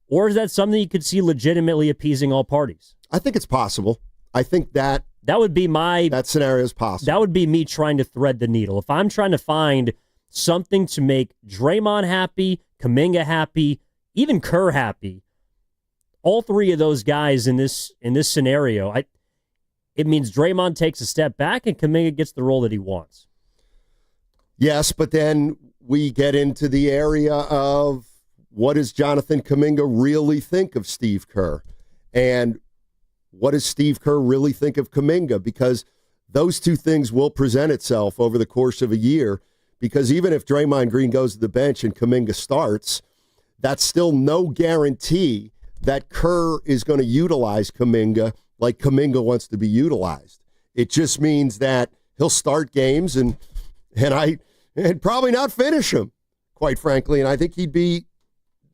S12: Or is that something you could see legitimately appeasing all parties?
S13: I think it's possible. I think that
S12: would be
S13: that scenario is possible.
S12: That would be me trying to thread the needle. If I'm trying to find something to make Draymond happy, Kaminga happy, even Kerr happy, all 3 of those guys in this scenario, it means Draymond takes a step back and Kaminga gets the role that he wants.
S13: Yes, but then we get into the area of what does Jonathan Kaminga really think of Steve Kerr? And what does Steve Kerr really think of Kaminga? Because those two things will present itself over the course of a year. Because even if Draymond Green goes to the bench and Kaminga starts, that's still no guarantee that Kerr is going to utilize Kaminga like Kaminga wants to be utilized. It just means that he'll start games and probably not finish them, quite frankly. And I think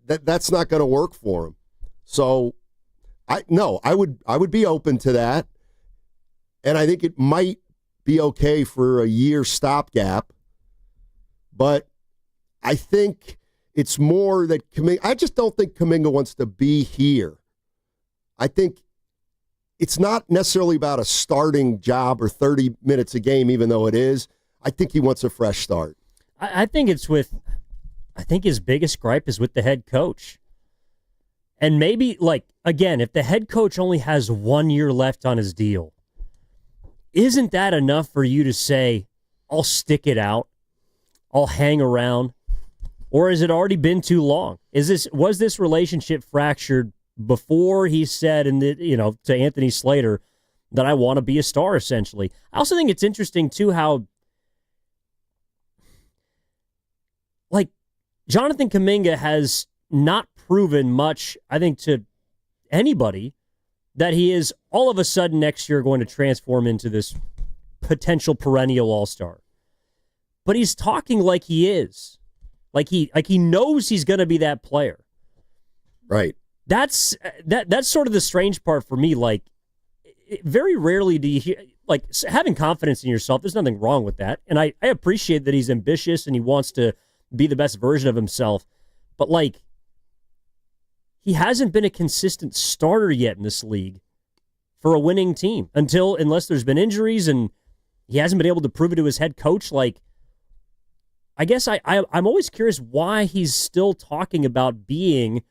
S13: that's not going to work for him. So I would be open to that. And I think it might be okay for a year stopgap. But I think it's more that I just don't think Kaminga wants to be here. I think it's not necessarily about a starting job or 30 minutes a game, even though it is. I think he wants a fresh start.
S12: I think his biggest gripe is with the head coach. And maybe, again, if the head coach only has 1 year left on his deal, isn't that enough for you to say, I'll stick it out, I'll hang around? Or has it already been too long? Was this relationship fractured before he said, to Anthony Slater, that I want to be a star, essentially? I also think it's interesting, too, how Jonathan Kuminga has not proven much, I think, to anybody that he is all of a sudden next year going to transform into this potential perennial all-star. But he's talking like he is. Like he knows he's going to be that player.
S13: Right.
S12: That's sort of the strange part for me. Very rarely do you hear, having confidence in yourself, there's nothing wrong with that. And I appreciate that he's ambitious and he wants to be the best version of himself. But, he hasn't been a consistent starter yet in this league for a winning team unless there's been injuries and he hasn't been able to prove it to his head coach. I guess I'm always curious why he's still talking about being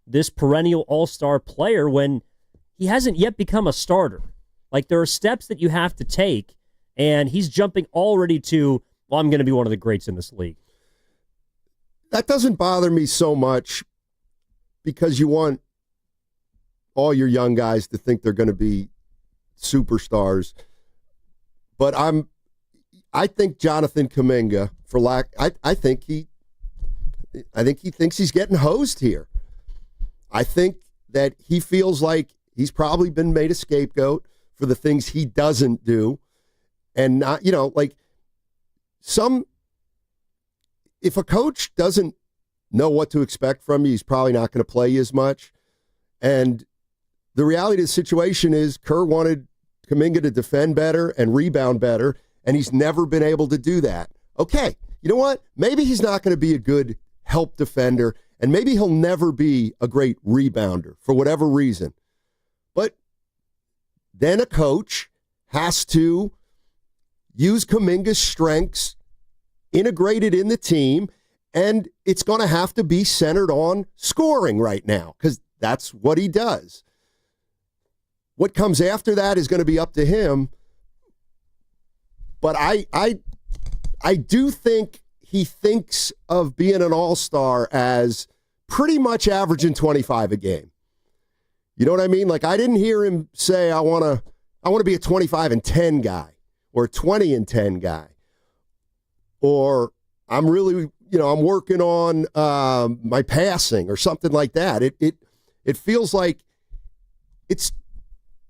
S12: this perennial all-star player when he hasn't yet become a starter. There are steps that you have to take, and he's jumping already to, well, I'm going to be one of the greats in this league.
S13: That doesn't bother me so much because you want all your young guys to think they're going to be superstars. But I think Jonathan Kuminga, I think he thinks he's getting hosed here. I think that he feels like he's probably been made a scapegoat for the things he doesn't do. And not, if a coach doesn't know what to expect from you, he's probably not going to play you as much. And the reality of the situation is Kerr wanted Kaminga to defend better and rebound better, and he's never been able to do that. Okay, you know what? Maybe he's not going to be a good help defender, and maybe he'll never be a great rebounder for whatever reason. But then a coach has to use Kuminga's strengths, integrate it in the team, and it's going to have to be centered on scoring right now because that's what he does. What comes after that is going to be up to him. But I do think he thinks of being an all-star as pretty much averaging 25 a game. You know what I mean? I didn't hear him say, I want to be a 25 and 10 guy or a 20 and 10 guy. Or I'm really, I'm working on my passing or something like that. It feels like it's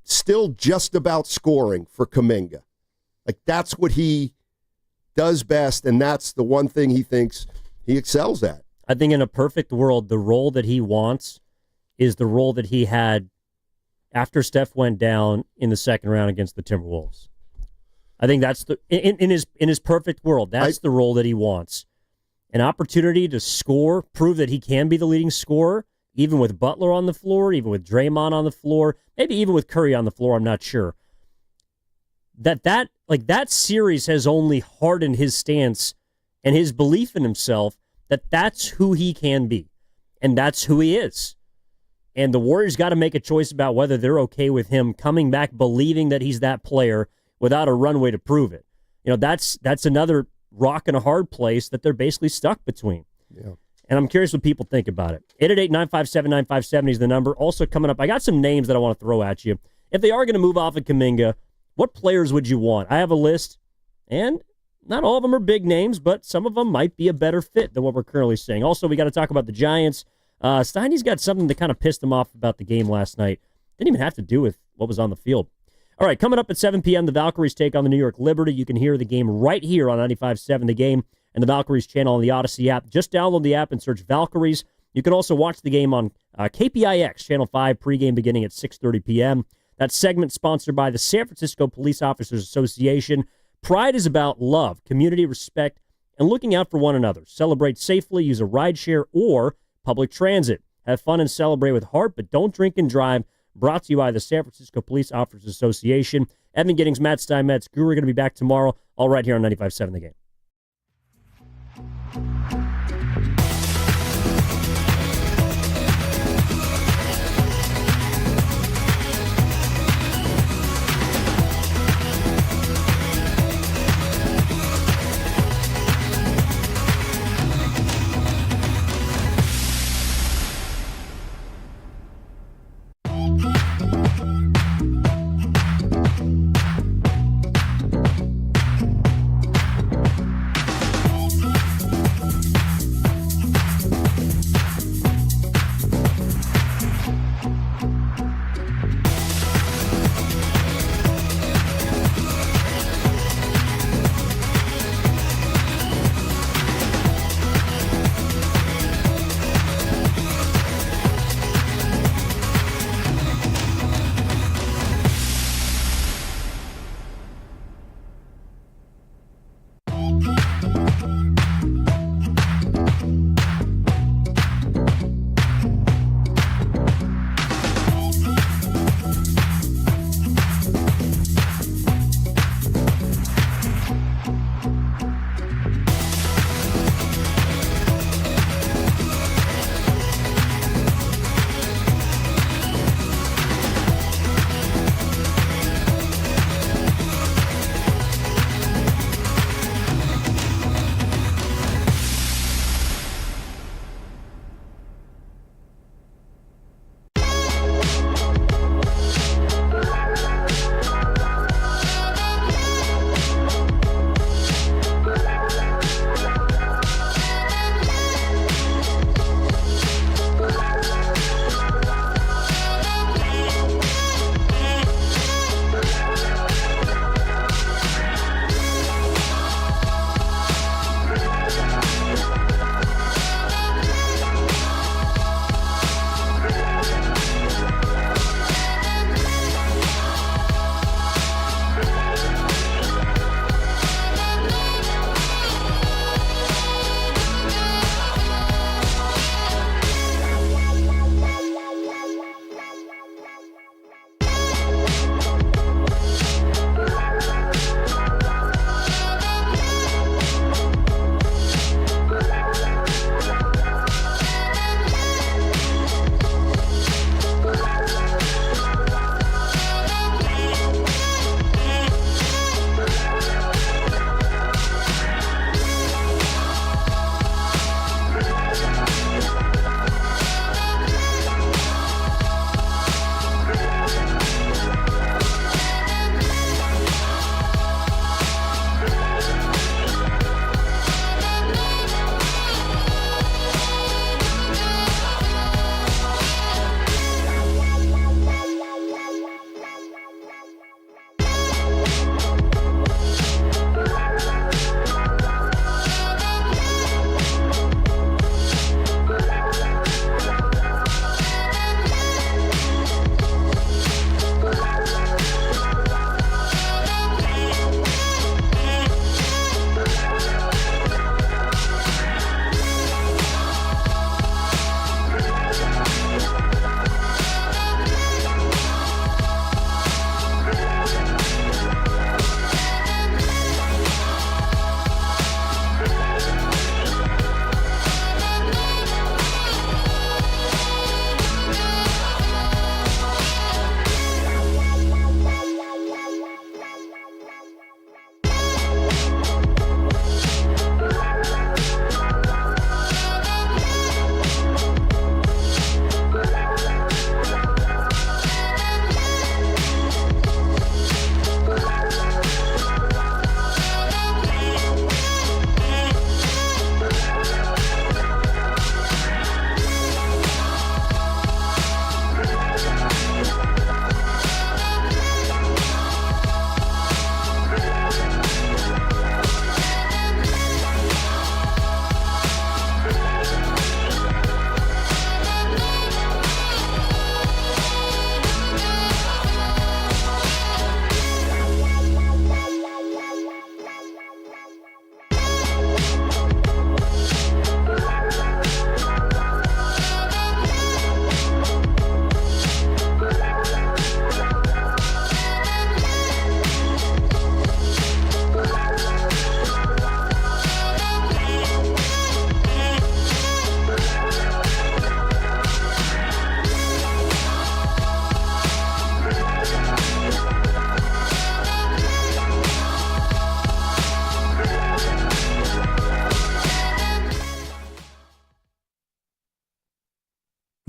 S13: still just about scoring for Kaminga. That's what he does best, and that's the one thing he thinks he excels at.
S12: I think in a perfect world, the role that he wants is the role that he had after Steph went down in the second round against the Timberwolves. I think that's in his perfect world, that's the role that he wants. An opportunity to score, prove that he can be the leading scorer, even with Butler on the floor, even with Draymond on the floor, maybe even with Curry on the floor, I'm not sure. That series has only hardened his stance and his belief in himself that that's who he can be, and that's who he is. And the Warriors got to make a choice about whether they're okay with him coming back believing that he's that player without a runway to prove it. That's another rock and a hard place that they're basically stuck between.
S13: Yeah.
S12: And I'm curious what people think about it. 888-957-9570 is the number. Also coming up, I got some names that I want to throw at you. If they are going to move off of Kaminga, what players would you want? I have a list, and not all of them are big names, but some of them might be a better fit than what we're currently seeing. Also, we got to talk about the Giants. Steiny's got something that kind of pissed him off about the game last night. Didn't even have to do with what was on the field. All right, coming up at 7 p.m., the Valkyries take on the New York Liberty. You can hear the game right here on 95.7 The Game and the Valkyries channel on the Odyssey app. Just download the app and search Valkyries. You can also watch the game on KPIX, Channel 5, pregame beginning at 6:30 p.m. That segment sponsored by the San Francisco Police Officers Association. Pride is about love, community, respect, and looking out for one another. Celebrate safely, use a rideshare or public transit. Have fun and celebrate with heart, but don't drink and drive. Brought to you by the San Francisco Police Officers Association. Evan Giddings, Matt Steinmetz, Guru are going to be back tomorrow, all right here on 95.7 The Game.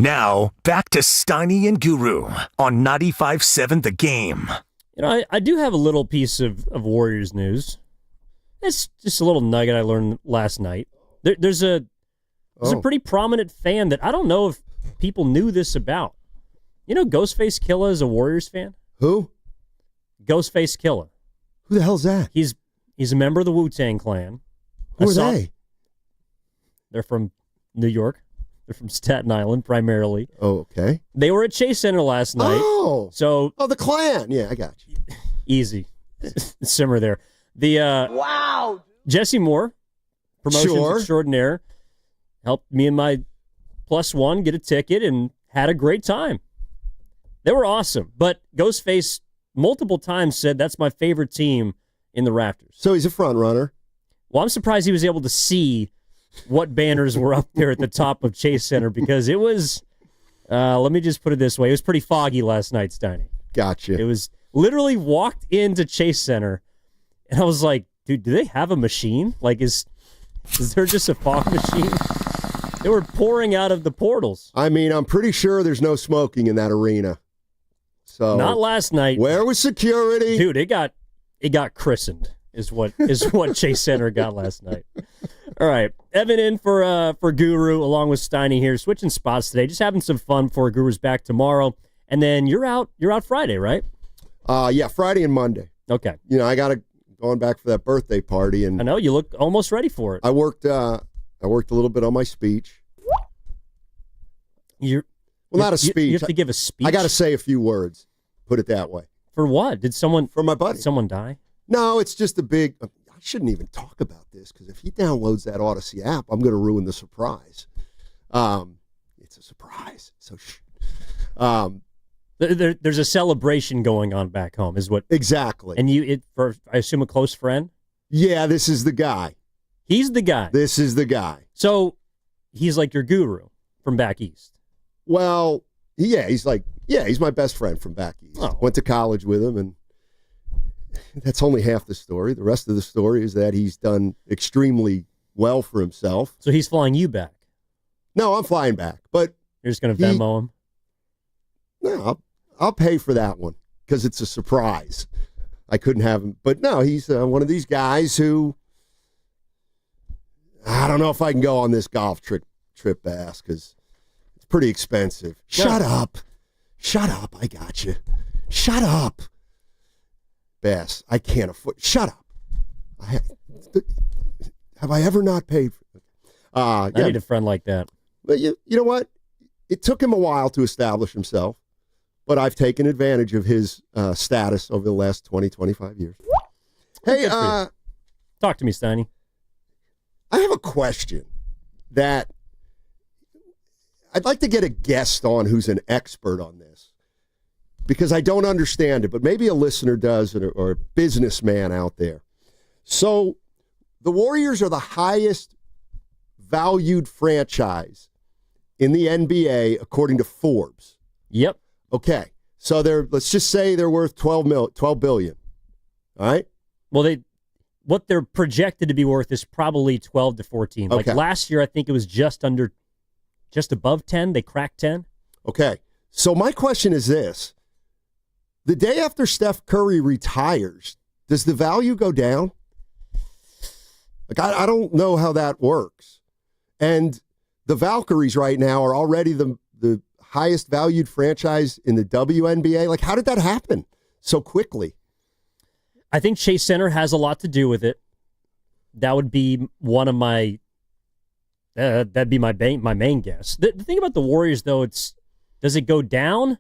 S7: Now, back to Steiny and Guru on 95.7 The Game.
S12: You know, I do have a little piece of Warriors news. It's just a little nugget I learned last night. There's a pretty prominent fan that I don't know if people knew this about. You know Ghostface Killah is a Warriors fan?
S13: Who?
S12: Ghostface Killah.
S13: Who the hell's that?
S12: He's a member of the Wu-Tang Clan.
S13: Who are they?
S12: They're from New York. They're from Staten Island primarily.
S13: Oh, okay.
S12: They were at Chase Center last night.
S13: Oh.
S12: So
S13: the Clan. Yeah, I got you.
S12: Easy. Simmer there. The
S13: wow.
S12: Jesse Moore, promotions
S13: Sure.
S12: extraordinaire, helped me and my +1 get a ticket and had a great time. They were awesome. But Ghostface multiple times said that's my favorite team in the Raptors.
S13: So he's a front runner.
S12: Well, I'm surprised he was able to see what banners were up there at the top of Chase Center because it was, let me just put it this way, it was pretty foggy last night, Steiny.
S13: Gotcha.
S12: It was literally walked into Chase Center, and I was like, dude, do they have a machine? Like, is there just a fog machine? They were pouring out of the portals.
S13: I mean, I'm pretty sure there's no smoking in that arena. So
S12: Not last night.
S13: Where was security?
S12: Dude, it got christened is what Chase Center got last night. All right. Evan in for Guru along with Steiny here. Switching spots today. Just having some fun before Guru's back tomorrow. And then you're out Friday, right?
S13: Yeah, Friday and Monday.
S12: Okay.
S13: You know, I got going back for that birthday party, and
S12: I know you look almost ready for it.
S13: I worked a little bit on my speech. Not a speech.
S12: You have to give a speech.
S13: I got to say a few words. Put it that way.
S12: For what?
S13: For my buddy.
S12: Did someone die?
S13: No, it's just a big. I shouldn't even talk about this because if he downloads that Odyssey app, I'm going to ruin the surprise. It's a surprise. So,
S12: there's a celebration going on back home, is what
S13: exactly.
S12: And I assume a close friend.
S13: Yeah, this is the guy.
S12: He's the guy.
S13: This is the guy.
S12: So he's like your guru from back east.
S13: Well, he's my best friend from back east.
S12: Oh.
S13: Went to college with him, and that's only half the story. The rest of the story is that he's done extremely well for himself.
S12: So he's flying you back?
S13: No, I'm flying back, but
S12: you're just going to Venmo him?
S13: No, I'll pay for that one because it's a surprise. I couldn't have him, but no, he's one of these guys who I don't know if I can go on this golf trip, Bass, because it's pretty expensive. Shut up. I got you. Shut up. Bass, I can't afford. Shut up. Have I ever not paid for it?
S12: I need a friend like that.
S13: But you know what? It took him a while to establish himself, but I've taken advantage of his status over the last 20, 25 years. Hey,
S12: talk to me, Steiny.
S13: I have a question that I'd like to get a guest on who's an expert on this because I don't understand it, but maybe a listener does or a businessman out there. So the Warriors are the highest valued franchise in the NBA according to Forbes.
S12: Yep.
S13: Okay. So let's just say they're worth $12 billion. All right?
S12: Well, what they're projected to be worth is probably 12 to 14.
S13: Okay.
S12: Like last year, I think it was just above 10. They cracked 10.
S13: Okay. So my question is this. The day after Steph Curry retires, does the value go down? Like, I don't know how that works. And the Valkyries right now are already the highest valued franchise in the WNBA. Like, how did that happen so quickly?
S12: I think Chase Center has a lot to do with it. That would be one of my that'd be my main guess. The thing about the Warriors, though, does it go down?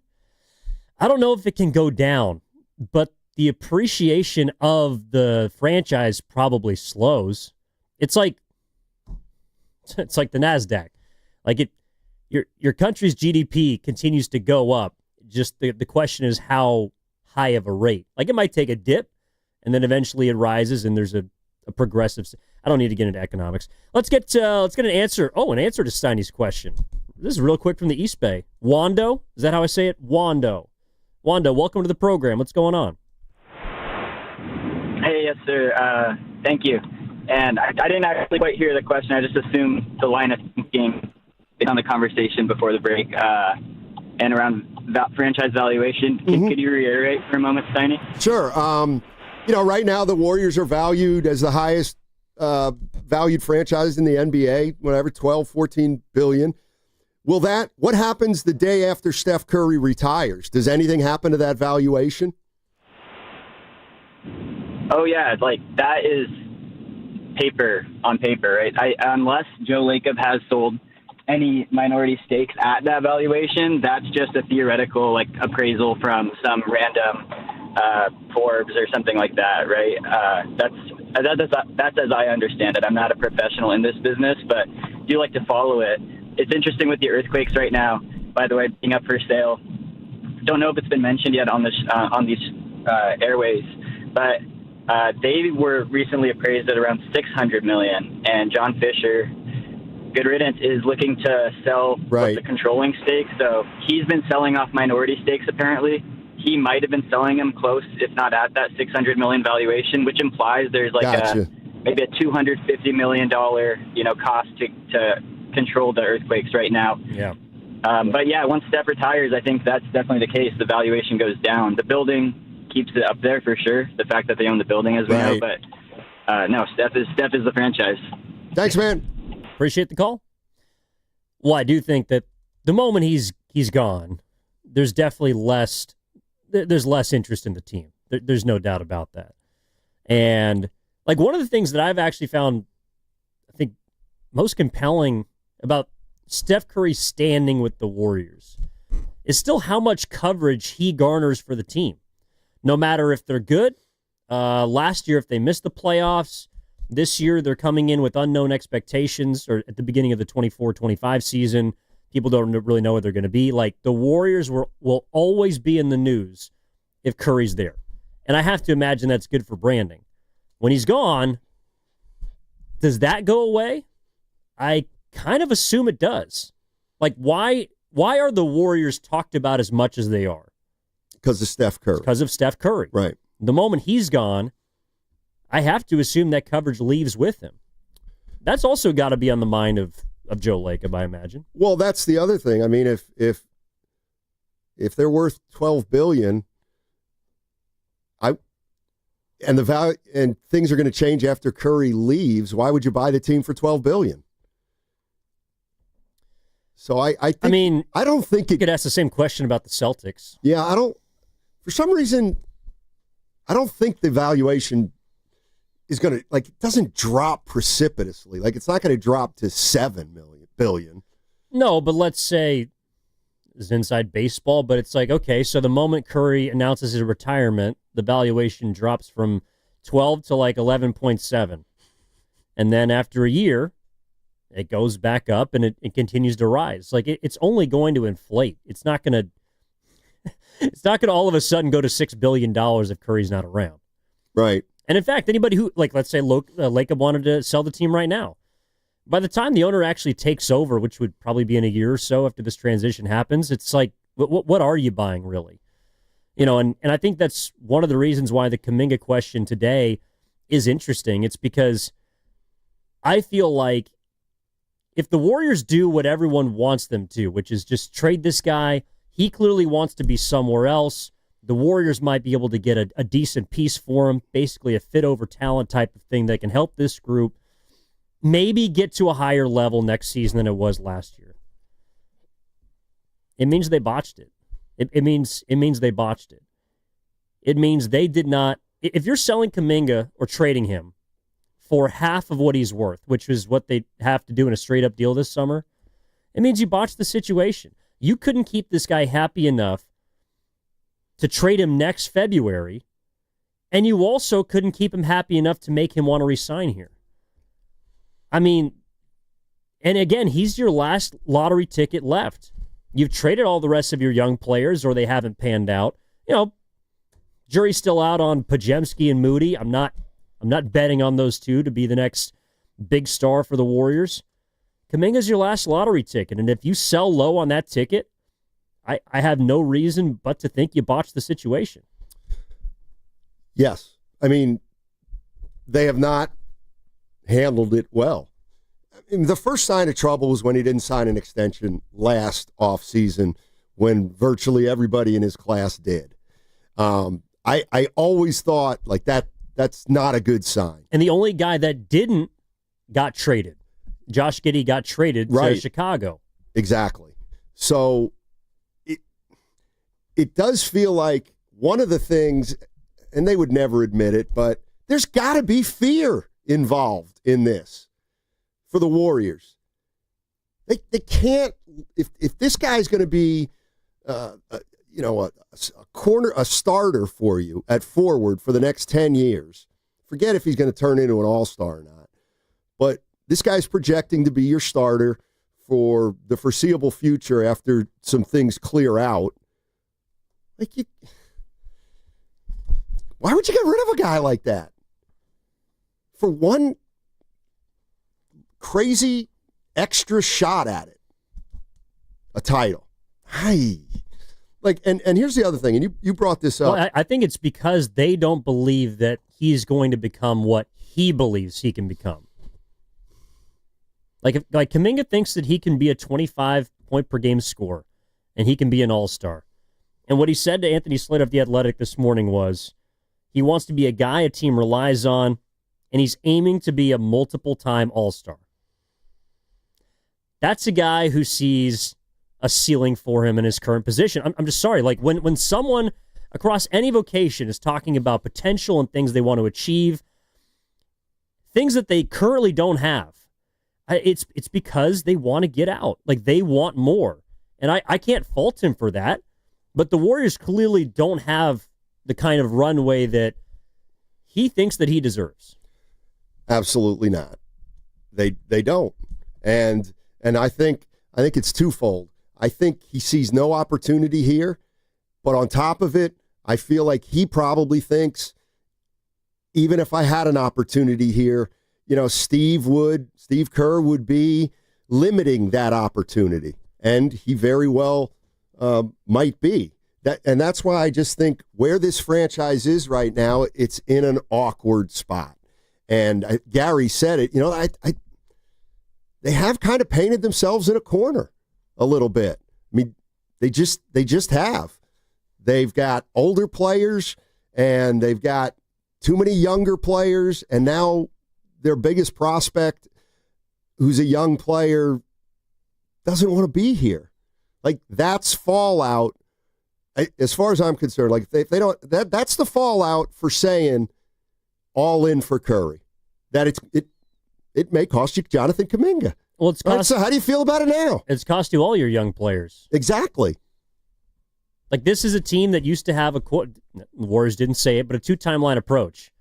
S12: I don't know if it can go down, but the appreciation of the franchise probably slows. It's like the NASDAQ. Like your country's GDP continues to go up. Just the question is how high of a rate. Like it might take a dip, and then eventually it rises, and there's a progressive. I don't need to get into economics. Let's get an answer. Oh, an answer to Steiny's question. This is real quick from the East Bay. Wando, is that how I say it? Wando, welcome to the program. What's going on?
S18: Hey, yes, sir. Thank you. And I didn't actually quite hear the question. I just assumed the line of thinking on the conversation before the break and around franchise valuation. Could you reiterate for a moment, Steiny?
S13: Sure. Right now the Warriors are valued as the highest valued franchise in the NBA, whatever, 12, 14 billion. What happens the day after Steph Curry retires? Does anything happen to that valuation?
S18: Oh, yeah. Like, that is on paper, right? Unless Joe Lacob has sold any minority stakes at that valuation, that's just a theoretical, like, appraisal from some random Forbes or something like that, right? That's as I understand it. I'm not a professional in this business, but do like to follow it. It's interesting with the earthquakes right now, by the way, being up for sale. Don't know if it's been mentioned yet on these airways, but they were recently appraised at around $600 million, and John Fisher, good riddance, is looking to sell the controlling stake. So he's been selling off minority stakes apparently. He might have been selling them close, if not at that $600 million valuation, which implies there's like maybe a $250 million cost to control the earthquakes right now.
S12: Yeah.
S18: But yeah, once Steph retires, I think that's definitely the case. The valuation goes down. The building keeps it up there for sure. The fact that they own the building, as we know, but no, Steph is the franchise.
S13: Thanks, man.
S12: Appreciate the call. Well, I do think that the moment he's gone, there's definitely less interest in the team. There's no doubt about that. And like one of the things that I've actually found, I think, most compelling about Steph Curry standing with the Warriors is still how much coverage he garners for the team. No matter if they're good, last year if they missed the playoffs, this year they're coming in with unknown expectations, or at the beginning of the 24-25 season, people don't really know where they're going to be. Like, the Warriors will always be in the news if Curry's there. And I have to imagine that's good for branding. When he's gone, does that go away? I kind of assume it does. Like, why are the Warriors talked about as much as they are?
S13: Because of Steph Curry.
S12: Because of Steph Curry.
S13: Right.
S12: The moment he's gone, I have to assume that coverage leaves with him. That's also got to be on the mind of Joe Lacob, I imagine.
S13: Well, that's the other thing. I mean, if they're worth $12 billion, and the value and things are going to change after Curry leaves, why would you buy the team for $12 billion? So I don't think
S12: you could ask the same question about the Celtics.
S13: Yeah, for some reason, I don't think the valuation is going to, like, it doesn't drop precipitously. Like, it's not going to drop to $7 billion.
S12: No, but let's say it's inside baseball, but it's like, okay, so the moment Curry announces his retirement, the valuation drops from 12 to like 11.7. And then after a year, it goes back up and it continues to rise. Like, it's only going to inflate. It's not going to all of a sudden go to $6 billion if Curry's not around.
S13: Right.
S12: And in fact, anybody who, like, let's say Lacob wanted to sell the team right now, by the time the owner actually takes over, which would probably be in a year or so after this transition happens, it's like, what are you buying, really? And I think that's one of the reasons why the Kaminga question today is interesting. It's because I feel like if the Warriors do what everyone wants them to, which is just trade this guy, he clearly wants to be somewhere else. The Warriors might be able to get a decent piece for him, basically a fit over talent type of thing that can help this group maybe get to a higher level next season than it was last year. It means they botched it. It means they botched it. It means they did not. If you're selling Kuminga or trading him for half of what he's worth, which is what they have to do in a straight up deal this summer, it means you botched the situation. You couldn't keep this guy happy enough to trade him next February, and you also couldn't keep him happy enough to make him want to resign here. I mean, and again, he's your last lottery ticket left. You've traded all the rest of your young players, or they haven't panned out. Jury's still out on Pajemski and Moody. I'm not betting on those two to be the next big star for the Warriors. Kaminga's your last lottery ticket, and if you sell low on that ticket, I have no reason but to think you botched the situation.
S13: Yes. I mean, they have not handled it well. the first sign of trouble was when he didn't sign an extension last offseason when virtually everybody in his class did. I always thought like that's not a good sign.
S12: And the only guy that didn't got traded. Josh Giddey got traded to Chicago.
S13: Exactly. So it does feel like one of the things, and they would never admit it, but there's got to be fear involved in this for the Warriors. They can't, if this guy's going to be a starter for you at forward for the next 10 years, forget if he's going to turn into an all-star or not. But this guy's projecting to be your starter for the foreseeable future after some things clear out. Why would you get rid of a guy like that? For one crazy extra shot at it. A title. And here's the other thing, and you brought this up.
S12: Well, I think it's because they don't believe that he's going to become what he believes he can become. Like Kaminga thinks that he can be a 25-point-per-game scorer, and he can be an all-star. And what he said to Anthony Slater of The Athletic this morning was he wants to be a guy a team relies on, and he's aiming to be a multiple-time all-star. That's a guy who sees a ceiling for him in his current position. I'm just sorry. Like when someone across any vocation is talking about potential and things they want to achieve, things that they currently don't have, it's because they want to get out. Like they want more. And I can't fault him for that. But the Warriors clearly don't have the kind of runway that he thinks that he deserves.
S13: Absolutely not. They don't. And I think it's twofold. I think he sees no opportunity here, but on top of it, I feel like he probably thinks even if I had an opportunity here, Steve Kerr would be limiting that opportunity, and he very well might be. That's why I just think where this franchise is right now, it's in an awkward spot. And Gary said it. They have kind of painted themselves in a corner a little bit. I mean, they just have. They've got older players and they've got too many younger players, and now their biggest prospect, who's a young player, doesn't want to be here. Like, that's fallout as far as I'm concerned. Like, they don't, that's the fallout for saying all in for Curry. That it may cost you Jonathan Kuminga.
S12: Well, it's cost,
S13: so how do you feel about it now?
S12: It's cost you all your young players.
S13: Exactly.
S12: Like, this is a team that used to have the Warriors didn't say it, but a two-timeline approach.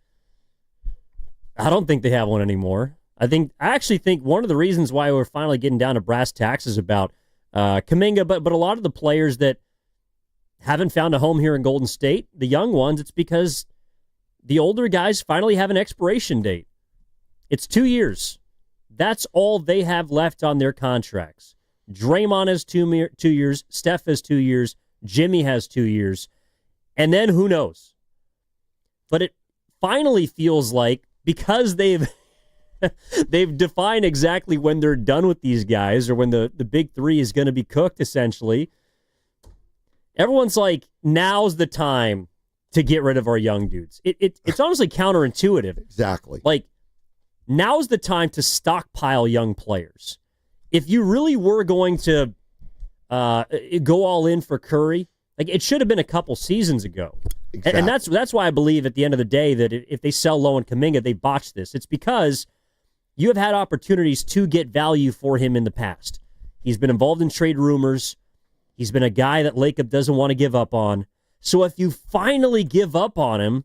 S12: I don't think they have one anymore. I actually think one of the reasons why we're finally getting down to brass tacks is about Kaminga, but a lot of the players that haven't found a home here in Golden State, the young ones, it's because the older guys finally have an expiration date. It's 2 years. That's all they have left on their contracts. Draymond has 2 years. Steph has 2 years. Jimmy has 2 years. And then who knows? But it finally feels like, because they've defined exactly when they're done with these guys, or when the big three is going to be cooked, essentially, everyone's like, now's the time to get rid of our young dudes. It's honestly counterintuitive.
S13: Exactly.
S12: Like, now's the time to stockpile young players. If you really were going to go all in for Curry, like, it should have been a couple seasons ago. Exactly. And that's why I believe at the end of the day that if they sell low on Kaminga, they botch this. It's because you have had opportunities to get value for him in the past. He's been involved in trade rumors. He's been a guy that Lacob doesn't want to give up on. So if you finally give up on him,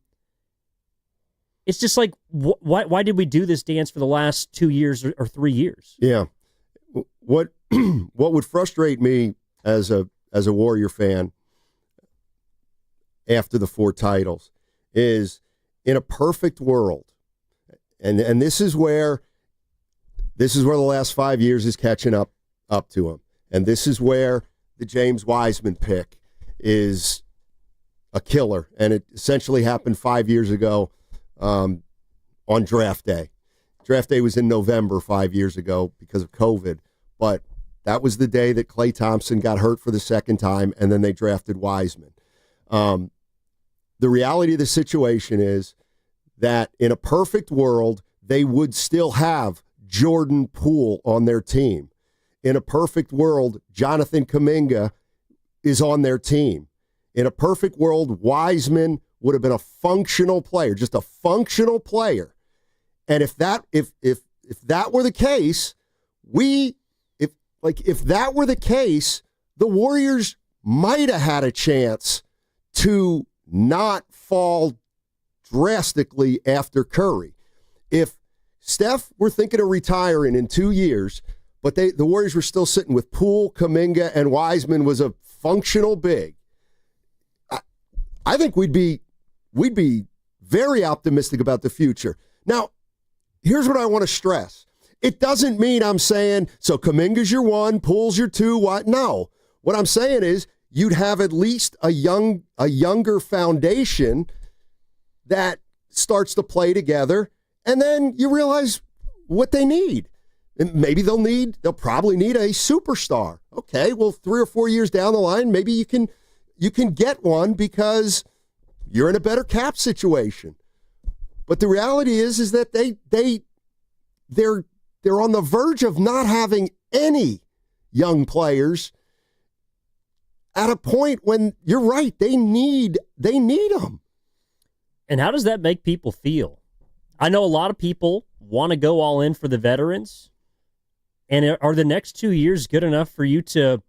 S12: it's just like, why did we do this dance for the last 2 years or 3 years?
S13: Yeah. What would frustrate me as a Warrior fan after the 4 titles is, in a perfect world, and this is where the last 5 years is catching up to him, and this is where the James Wiseman pick is a killer, and it essentially happened 5 years ago on draft day. Draft day was in November 5 years ago because of COVID, but that was the day that Klay Thompson got hurt for the second time, and then they drafted Wiseman. The reality of the situation is that in a perfect world, they would still have Jordan Poole on their team. In a perfect world, Jonathan Kaminga is on their team. In a perfect world, Wiseman would have been a functional player, just a functional player. And if that were the case, if that were the case, the Warriors might have had a chance to not fall drastically after Curry. If Steph were thinking of retiring in 2 years, but the Warriors were still sitting with Poole, Kuminga, and Wiseman was a functional big, I think we'd be very optimistic about the future. Now, here's what I want to stress. It doesn't mean I'm saying, so Kuminga's your 1, Poole's your 2. What? No. What I'm saying is you'd have at least a younger foundation that starts to play together, and then you realize what they need. And maybe they'll probably need a superstar. Okay, well, 3 or 4 years down the line, maybe you can get one because you're in a better cap situation. But the reality is that they're on the verge of not having any young players at a point when you're right, they need them.
S12: And how does that make people feel? I know a lot of people want to go all in for the veterans. And are the next 2 years good enough for you to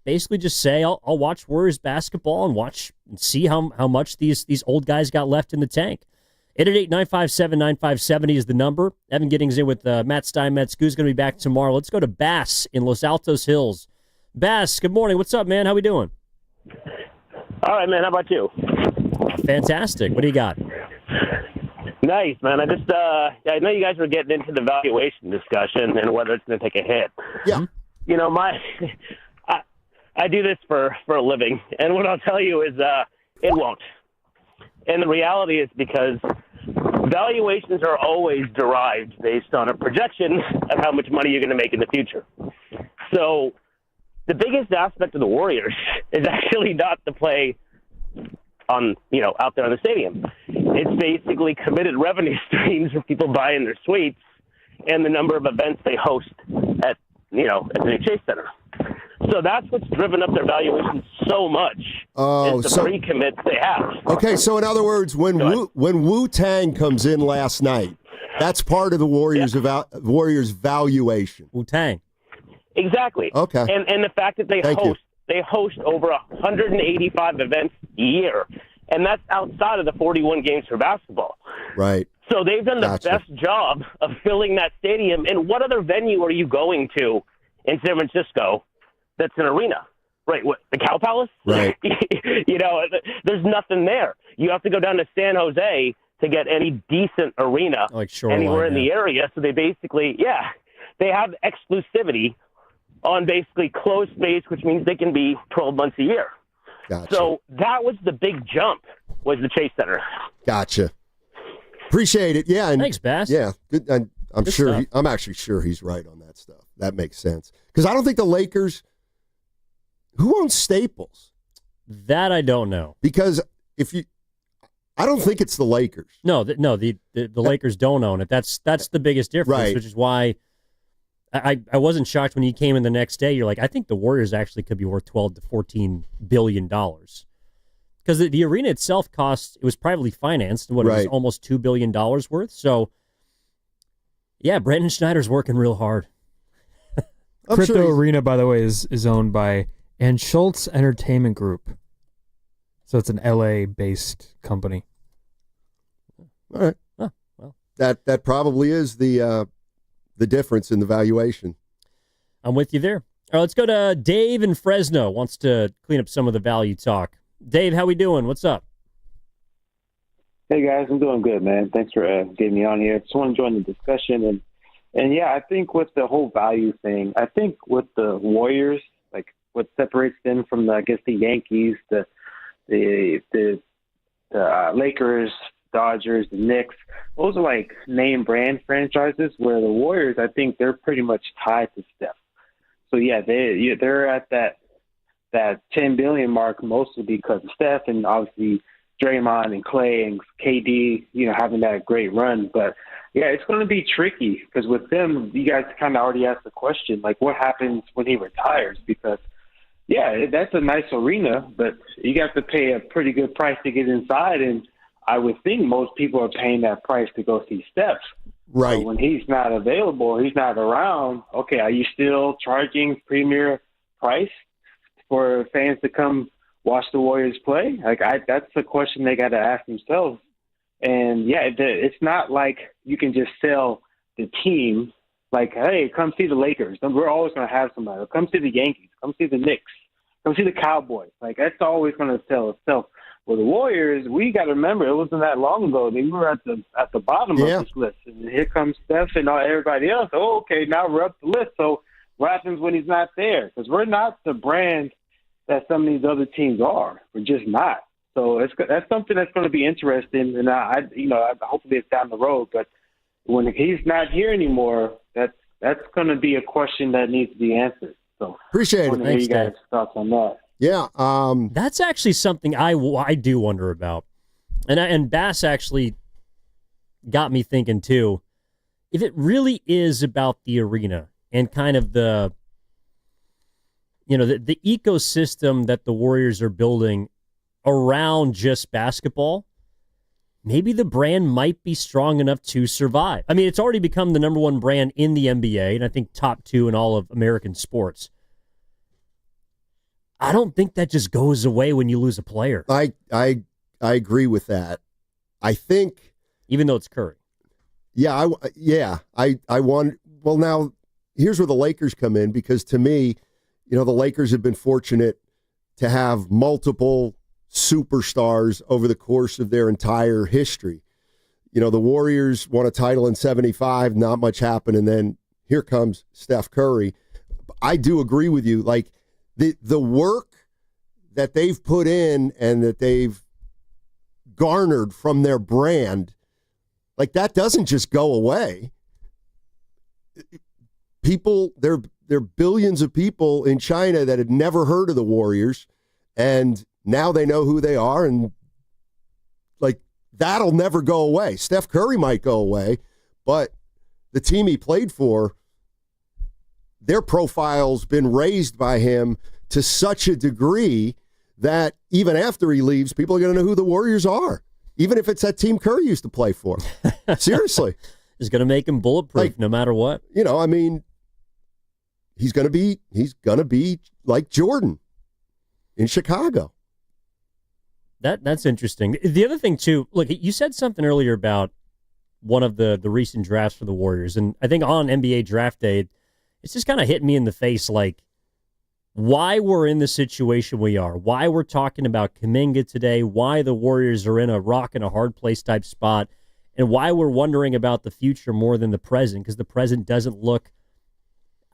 S12: basically just say, I'll watch Warriors basketball and watch and see how much these old guys got left in the tank? 888-957-9570 is the number. Evan Giddings in with Matt Steinmetz. Who's going to be back tomorrow? Let's go to Bass in Los Altos Hills. Bass, good morning. What's up, man? How we doing?
S19: All right, man. How about you?
S12: Fantastic. What do you got?
S19: Nice, man. I just I know you guys were getting into the valuation discussion and whether it's going to take a hit.
S13: Yeah.
S19: You know, I do this for a living, and what I'll tell you is it won't. And the reality is because valuations are always derived based on a projection of how much money you're going to make in the future. So the biggest aspect of the Warriors is actually not the play on, out there on the stadium. It's basically committed revenue streams from people buying their suites and the number of events they host at the Chase Center. So that's what's driven up their valuation so much.
S13: Oh,
S19: is the pre-commits they have.
S13: Okay, so in other words, when Wu-Tang comes in last night, that's part of the Warriors' Warriors valuation.
S12: Wu-Tang.
S19: Exactly.
S13: Okay.
S19: And the fact that they host over 185 events a year, and that's outside of the 41 games for basketball.
S13: Right.
S19: So they've done the best job of filling that stadium. And what other venue are you going to in San Francisco that's an arena? Right, what, the Cow Palace?
S13: Right.
S19: There's nothing there. You have to go down to San Jose to get any decent arena anywhere in the area. So they basically, they have exclusivity on basically closed space, which means they can be 12 months a year.
S13: Gotcha.
S19: So that was the big jump, was the Chase Center.
S13: Gotcha. Appreciate it. Yeah. And
S12: thanks, Bass.
S13: Yeah. Good. I'm actually sure he's right on that stuff. That makes sense. Because I don't think the Lakers, who owns Staples?
S12: That I don't know.
S13: Because I don't think it's the Lakers.
S12: No, the Lakers don't own it. That's the biggest difference,
S13: right.
S12: Which is why I wasn't shocked when you came in the next day. You're like, I think the Warriors actually could be worth $12 to $14 billion. Because the arena itself it was privately financed, and it was almost $2 billion worth. So, yeah, Brandon Schneider's working real hard.
S21: Crypto Arena, by the way, is owned by Schultz Entertainment Group. So it's an LA-based company.
S13: All right.
S12: Oh, well.
S13: That probably is the difference in the valuation.
S12: I'm with you there. All right, let's go to Dave in Fresno. Wants to clean up some of the value talk. Dave, how we doing? What's up?
S22: Hey guys, I'm doing good, man. Thanks for getting me on here. Just want to join the discussion, and yeah, I think with the whole value thing, I think with the Warriors, like what separates them from the Yankees, the Lakers, Dodgers, the Knicks. Those are like name brand franchises, where the Warriors, I think they're pretty much tied to Steph. So yeah, they're at that 10 billion mark mostly because of Steph, and obviously Draymond and Clay and KD, having that great run. But yeah, it's going to be tricky because with them, you guys kind of already asked the question, like what happens when he retires? Because yeah, that's a nice arena, but you got to pay a pretty good price to get inside, and I would think most people are paying that price to go see Steph.
S5: Right.
S22: So when he's not available, he's not around, okay, are you still charging premier price for fans to come watch the Warriors play? That's a question they got to ask themselves. And yeah, it's not like you can just sell the team. Like, hey, come see the Lakers. We're always going to have somebody. Come see the Yankees. Come see the Knicks. Come see the Cowboys. Like, that's always going to sell itself. Well, the Warriors, we got to remember, it wasn't that long ago. We were at the bottom of this list. And here comes Steph and everybody else. Oh, okay, now we're up the list. So what happens when he's not there? Because we're not the brand that some of these other teams are. We're just not. So that's something that's going to be interesting. And hopefully it's down the road. But when he's not here anymore, that's going to be a question that needs to be answered. So
S5: appreciate it.
S22: Thanks, you guys' thoughts on that.
S5: Yeah,
S12: that's actually something I do wonder about, and Bass actually got me thinking too. If it really is about the arena and kind of the ecosystem that the Warriors are building around just basketball, maybe the brand might be strong enough to survive. I mean, it's already become the number one brand in the NBA, and I think top 2 in all of American sports. I don't think that just goes away when you lose a player.
S13: I agree with that. I think,
S12: even though it's Curry.
S13: Yeah, I want. Well, now here's where the Lakers come in, because to me, the Lakers have been fortunate to have multiple superstars over the course of their entire history. The Warriors won a title in '75, not much happened, and then here comes Steph Curry. I do agree with you, like. The work that they've put in and that they've garnered from their brand, like that doesn't just go away. People, there are billions of people in China that had never heard of the Warriors, and now they know who they are, and like that'll never go away. Steph Curry might go away, but the team he played for, their profile's been raised by him to such a degree that even after he leaves, people are going to know who the Warriors are, even if it's that team Curry used to play for. Seriously.
S12: It's going to make him bulletproof no matter what.
S13: I mean, he's going to be like Jordan in Chicago.
S12: That's interesting. The other thing, too, look, you said something earlier about one of the recent drafts for the Warriors, and I think on NBA draft day, it's just kind of hit me in the face, like, why we're in the situation we are, why we're talking about Kaminga today, why the Warriors are in a rock and a hard place type spot, and why we're wondering about the future more than the present, because the present doesn't look,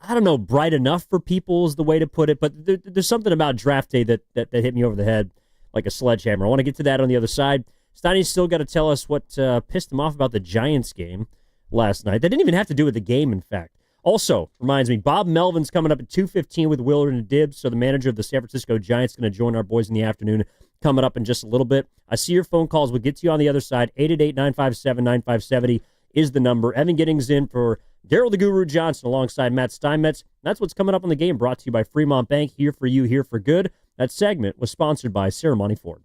S12: I don't know, bright enough for people is the way to put it, but there's something about draft day that hit me over the head like a sledgehammer. I want to get to that on the other side. Steiny's still got to tell us what pissed him off about the Giants game last night. That didn't even have to do with the game, in fact. Also, reminds me, Bob Melvin's coming up at 2:15 with Willard and Dibs, so the manager of the San Francisco Giants is going to join our boys in the afternoon coming up in just a little bit. I see your phone calls. We'll get to you on the other side. 888-957-9570 is the number. Evan Giddings in for Daryl the Guru Johnson alongside Matt Steinmetz. That's what's coming up on the game, brought to you by Fremont Bank, here for you, here for good. That segment was sponsored by Ceremony Ford.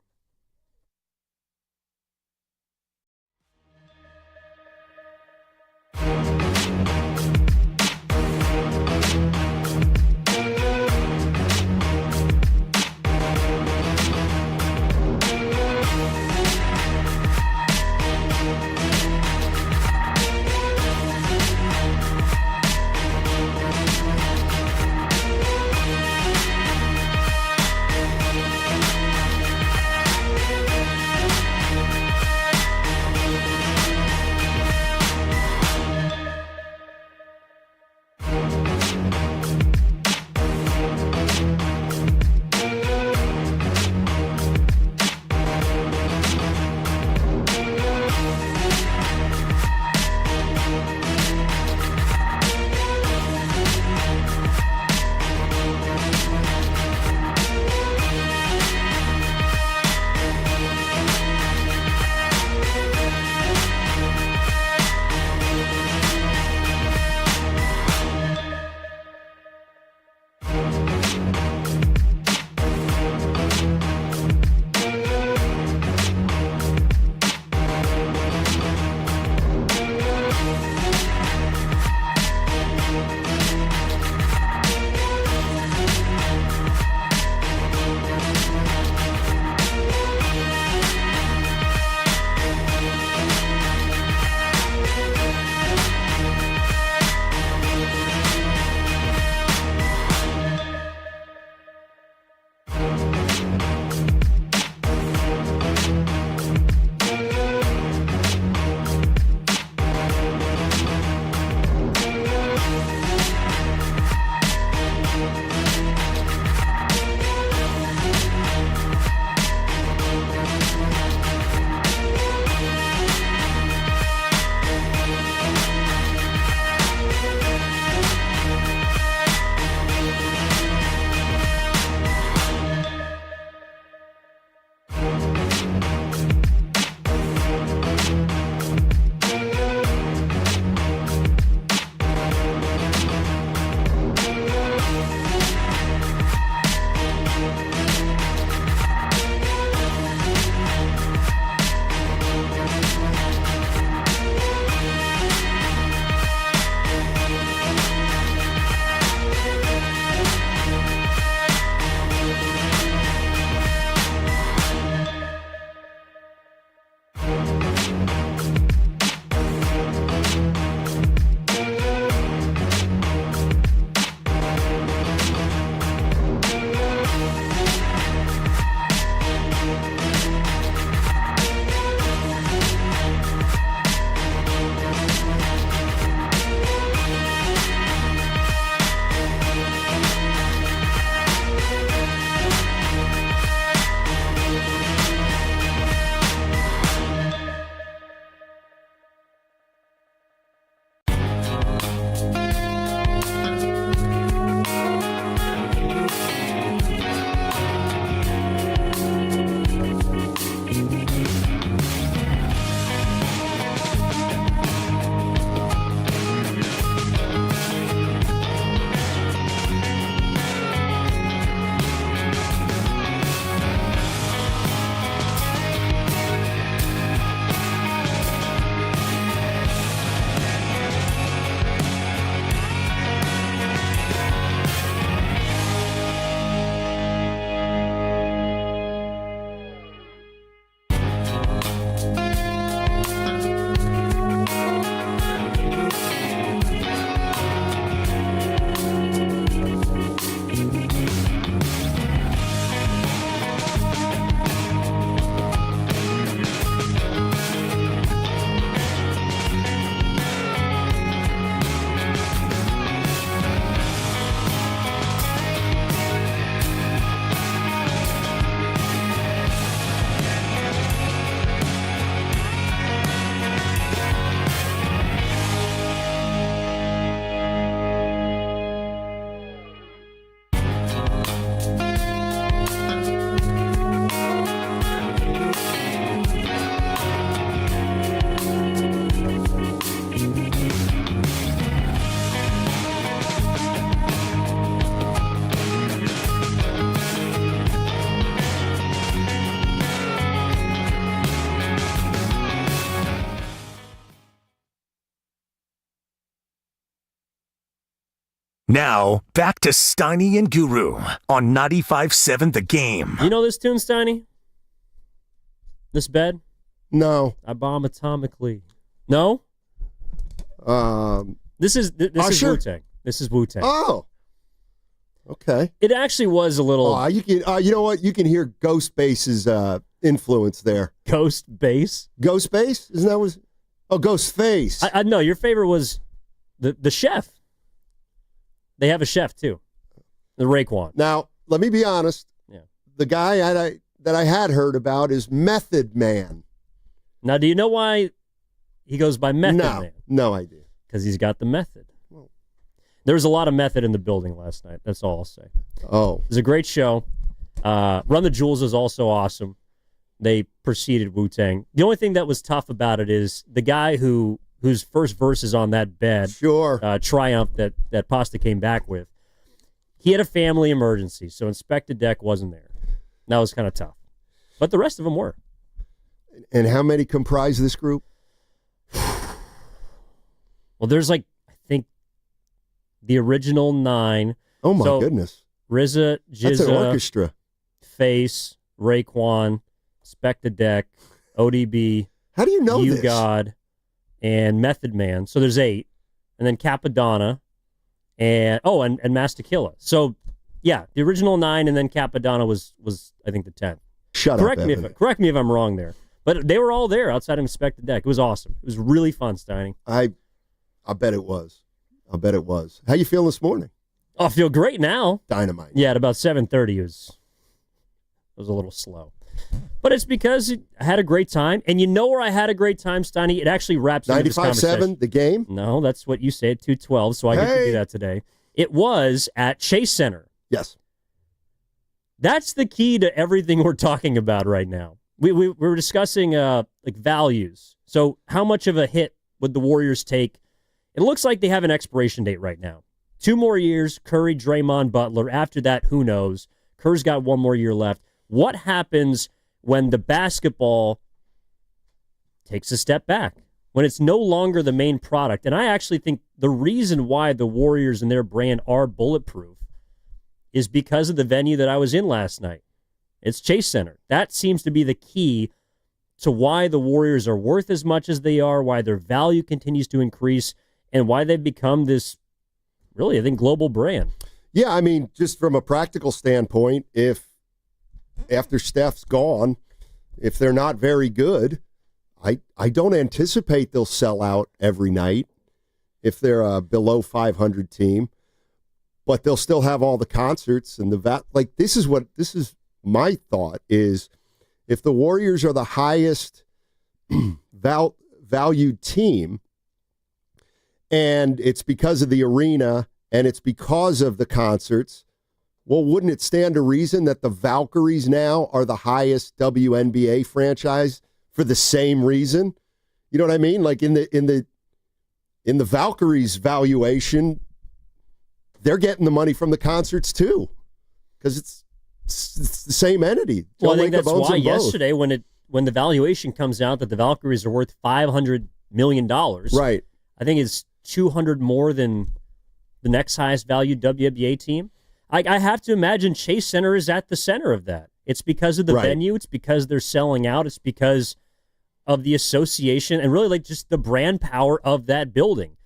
S7: Now, back to Steiny and Guru on 95.7 The Game.
S12: You know this tune, Steiny? This bed?
S13: No.
S12: I bomb atomically. No? This is Wu-Tang. This is Wu-Tang.
S13: Oh. Okay.
S12: It actually was a little...
S13: you know what? You can hear Ghost Bass's influence there.
S12: Ghost Bass?
S13: Ghost Bass? Isn't that was... Oh, Ghost Face.
S12: I know. Your favorite was the chef. They have a chef, too. The Raekwon.
S13: Now, let me be honest.
S12: Yeah.
S13: The guy that I had heard about is Method Man.
S12: Now, do you know why he goes by Method Man?
S13: No idea.
S12: Because he's got the method. There was a lot of method in the building last night. That's all I'll say.
S13: Oh.
S12: It was a great show. Run the Jewels is also awesome. They preceded Wu-Tang. The only thing that was tough about it is the guy whose first verse is on that bed, Triumph, that Pasta came back with, he had a family emergency, so Inspector Deck wasn't there. That was kind of tough. But the rest of them were.
S13: And how many comprise this group?
S12: Well, there's I think, the original 9.
S13: Oh, my goodness.
S12: RZA,
S13: That's an
S12: Jizza,
S13: orchestra.
S12: Face, Raekwon, Inspector Deck, ODB.
S13: How do you know
S12: You
S13: this?
S12: God, and Method Man. So there's 8. And then Capadonna and Master Killa. So, yeah, the original 9 and then Capadonna was I think, the 10th. Correct me if I'm wrong there. But they were all there outside of Inspector Deck. It was awesome. It was really fun, Steiny.
S13: I bet it was. How you feeling this morning?
S12: Oh, I feel great now.
S13: Dynamite.
S12: Yeah, at about 7:30 it was a little slow. But it's because I had a great time. And you know where I had a great time, Steiny? It actually wraps into this conversation.
S13: 95.7, The Game?
S12: No, that's what you say at 2:12, so I get to do that today. It was at Chase Center.
S13: Yes.
S12: That's the key to everything we're talking about right now. We were discussing values. So how much of a hit would the Warriors take? It looks like they have an expiration date right now. 2 more years, Curry, Draymond, Butler. After that, who knows? Kerr's got 1 more year left. What happens when the basketball takes a step back? When it's no longer the main product? And I actually think the reason why the Warriors and their brand are bulletproof is because of the venue that I was in last night. It's Chase Center. That seems to be the key to why the Warriors are worth as much as they are, why their value continues to increase, and why they've become this, really, I think, global brand.
S13: Yeah, I mean, just from a practical standpoint, if after Steph's gone, if they're not very good, I don't anticipate they'll sell out every night if they're a below 500 team, but they'll still have all the concerts and this is my thought is if the Warriors are the highest valued team and it's because of the arena and it's because of the concerts, well, wouldn't it stand to reason that the Valkyries now are the highest WNBA franchise for the same reason? You know what I mean? Like in the Valkyries valuation, they're getting the money from the concerts too, because it's the same entity.
S12: Well, I think that's why yesterday when the valuation comes out that the Valkyries are worth $500 million,
S13: right?
S12: I think it's 200 more than the next highest valued WNBA team. I have to imagine Chase Center is at the center of that. It's because of the venue. It's because they're selling out. It's because of the association and really just the brand power of that building.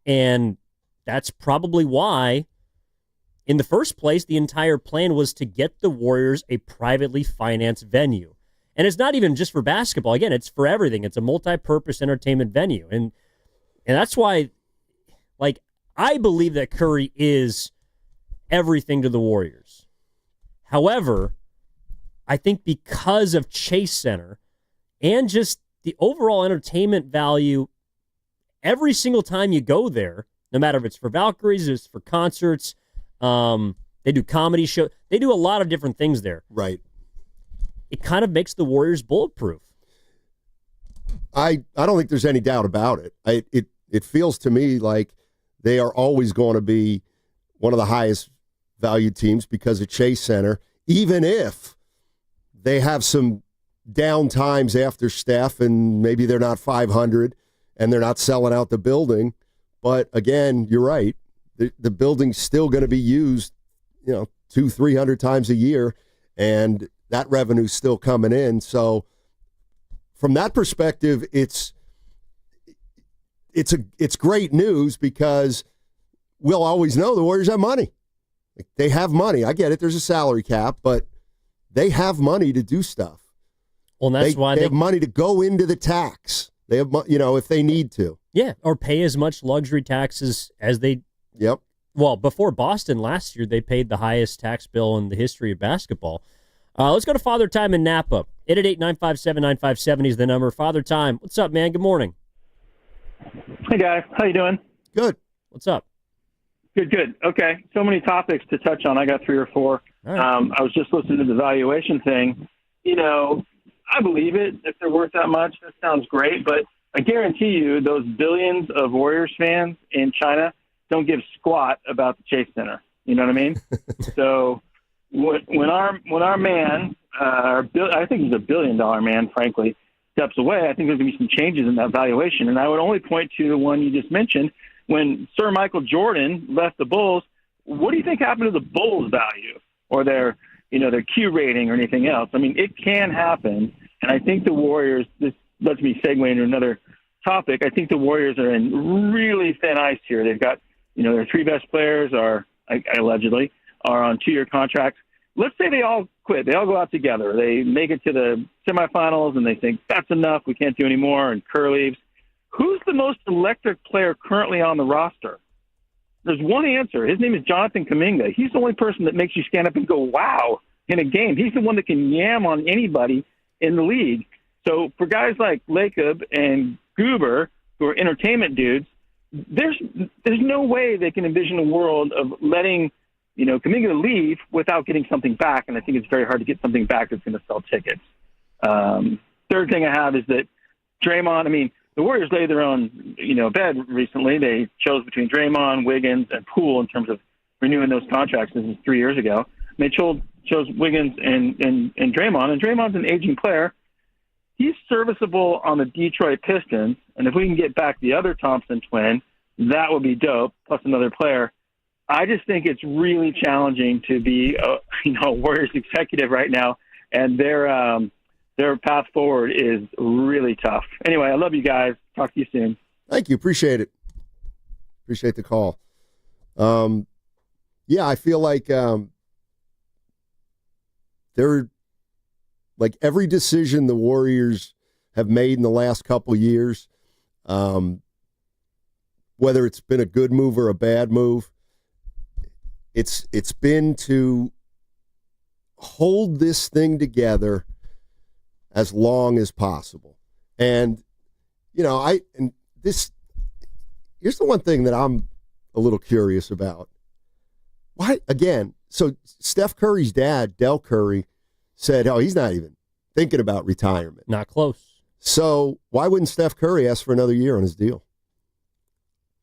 S12: And that's probably why, in the first place, the entire plan was to get the Warriors a privately financed venue. And it's not even just for basketball. Again, it's for everything. It's a multi-purpose entertainment venue. And that's why, I believe that Curry is everything to the Warriors. However, I think because of Chase Center and just the overall entertainment value, every single time you go there, no matter if it's for Valkyries, it's for concerts, they do comedy shows, they do a lot of different things there.
S13: Right.
S12: It kind of makes the Warriors bulletproof.
S13: I don't think there's any doubt about it. It feels to me like they are always going to be one of the highest valued teams because of Chase Center, even if they have some down times after Steph and maybe they're not 500 and they're not selling out the building. But again, you're right. the building's still going to be used, 200-300 times a year, and that revenue's still coming in. So from that perspective, it's great news because we'll always know the Warriors have money. Like, they have money. I get it. There's a salary cap, but they have money to do stuff.
S12: Well, and that's why
S13: they have money to go into the tax. They have, if they need to.
S12: Yeah, or pay as much luxury taxes as they.
S13: Yep.
S12: Well, before Boston last year, they paid the highest tax bill in the history of basketball. Let's go to Father Time in Napa. 888-957-9570 is the number. Father Time, what's up, man? Good morning.
S6: Hey, guys. How you doing?
S13: Good.
S12: What's up?
S6: Good. Okay. So many topics to touch on. I got 3 or 4.
S12: Right.
S6: I was just listening to the valuation thing. I believe it. If they're worth that much, that sounds great. But I guarantee you those billions of Warriors fans in China don't give squat about the Chase Center. You know what I mean? So when our man, I think he's $1 billion man, frankly, steps away, I think there's going to be some changes in that valuation. And I would only point to the one you just mentioned. When Sir Michael Jordan left the Bulls, what do you think happened to the Bulls' value or their Q rating or anything else? I mean, it can happen. And I think the Warriors, this lets me segue into another topic. I think the Warriors are in really thin ice here. They've got, their 3 best players allegedly are on 2-year contracts. Let's say they all quit. They all go out together. They make it to the semifinals and they think that's enough. We can't do any more. And Kerr leaves. Who's the most electric player currently on the roster? There's one answer. His name is Jonathan Kaminga. He's the only person that makes you stand up and go, wow, in a game. He's the one that can yam on anybody in the league. So for guys like Lacob and Gruber, who are entertainment dudes, there's no way they can envision a world of letting, Kaminga leave without getting something back. And I think it's very hard to get something back that's going to sell tickets. Third thing I have is that Draymond, the Warriors laid their own, bed recently. They chose between Draymond, Wiggins, and Poole in terms of renewing those contracts. This is 3 years ago. And they chose Wiggins and Draymond. And Draymond's an aging player. He's serviceable on the Detroit Pistons. And if we can get back the other Thompson twin, that would be dope, plus another player. I just think it's really challenging to be a Warriors executive right now. And their path forward is really tough. Anyway, I love you guys. Talk to you soon.
S13: Thank you. Appreciate it. Appreciate the call. I feel like they're like every decision the Warriors have made in the last couple years, whether it's been a good move or a bad move, it's been to hold this thing together as long as possible. And, here's the one thing that I'm a little curious about. Why, again, so Steph Curry's dad, Del Curry, said, he's not even thinking about retirement.
S12: Not close.
S13: So why wouldn't Steph Curry ask for another year on his deal?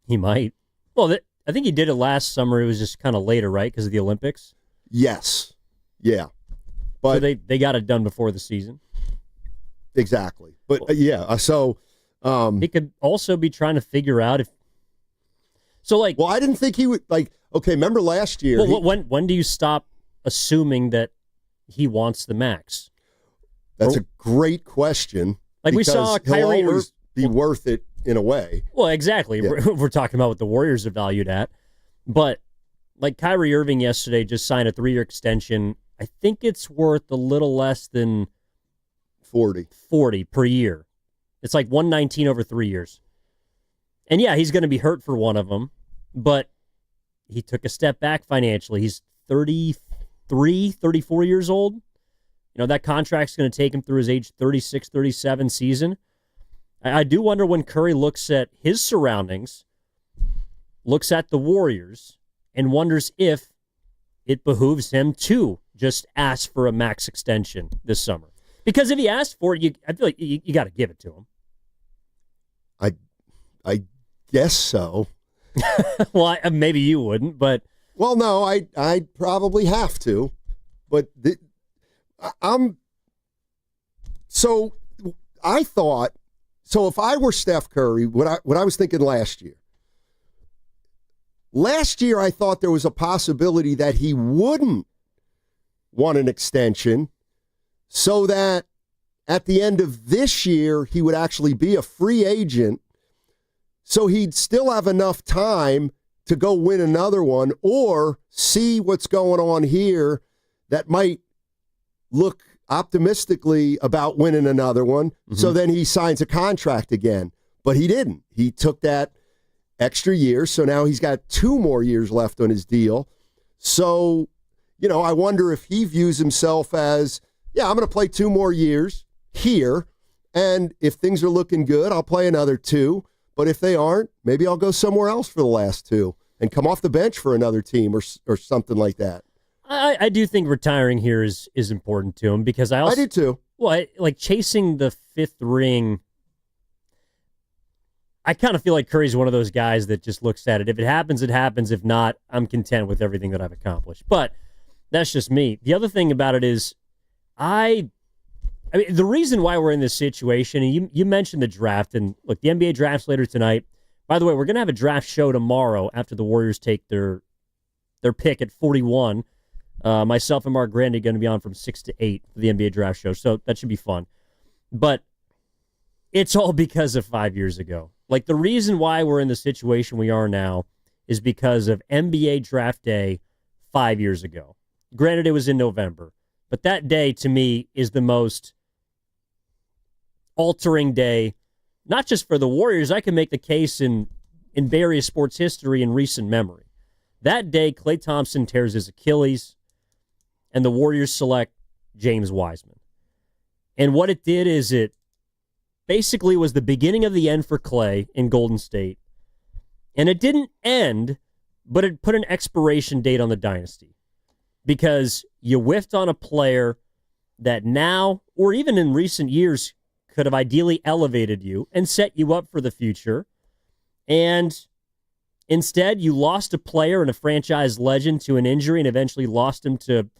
S12: He might. Well, I think he did it last summer. It was just kind of later, right, because of the Olympics?
S13: Yes. Yeah. But
S12: so they got it done before the season.
S13: Exactly. But so
S12: he could also be trying to figure out if. So like,
S13: well, I didn't think he would okay. Remember last year?
S12: Well, when do you stop assuming that he wants the max?
S13: That's a great question.
S12: Like we saw Kyrie
S13: he'll always be worth it in a way.
S12: Well, exactly.
S13: Yeah.
S12: We're talking about what the Warriors are valued at, but like Kyrie Irving yesterday just signed a 3-year extension. I think it's worth a little less than
S13: 40
S12: per year. It's like 119 over 3 years. And yeah, he's going to be hurt for one of them, but he took a step back financially. He's 34 years old. That contract's going to take him through his age 36, 37 season. I do wonder when Curry looks at his surroundings, looks at the Warriors, and wonders if it behooves him to just ask for a max extension this summer. Because if he asks for it, I feel like you got to give it to him.
S13: I guess so.
S12: Well, maybe you wouldn't, but
S13: well, no, I'd probably have to. But so I thought. So if I were Steph Curry, what I was thinking last year, Last year, I thought there was a possibility that he wouldn't want an extension so that at the end of this year, he would actually be a free agent. So he'd still have enough time to go win another one or see what's going on here that might look optimistically about winning another one. Mm-hmm. So then he signs a contract again. But he didn't. He took that extra year. So now he's got 2 more years left on his deal. So, I wonder if he views himself as, I'm going to play 2 more years here. And if things are looking good, I'll play another 2. But if they aren't, maybe I'll go somewhere else for the last 2 and come off the bench for another team or something like that.
S12: I do think retiring here is important to him because I
S13: do too.
S12: Well, like chasing the 5th ring, I kind of feel like Curry's one of those guys that just looks at it. If it happens, it happens. If not, I'm content with everything that I've accomplished. But that's just me. The other thing about it is I mean, the reason why we're in this situation, and you mentioned the draft, and look, the NBA draft's later tonight. By the way, we're going to have a draft show tomorrow after the Warriors take their pick at 41. Myself and Mark Grandy are going to be on from 6 to 8 for the NBA draft show, so that should be fun. But it's all because of 5 years ago. Like, the reason why we're in the situation we are now is because of NBA draft day 5 years ago. Granted, it was in November, but that day, to me, is the most altering day, not just for the Warriors. I can make the case in various sports history in recent memory. That day, Klay Thompson tears his Achilles, and the Warriors select James Wiseman. And what it did is it basically was the beginning of the end for Klay in Golden State. And it didn't end, but it put an expiration date on the dynasty. Because you whiffed on a player that now, or even in recent years, could have ideally elevated you and set you up for the future. And instead, you lost a player and a franchise legend to an injury and eventually lost him to,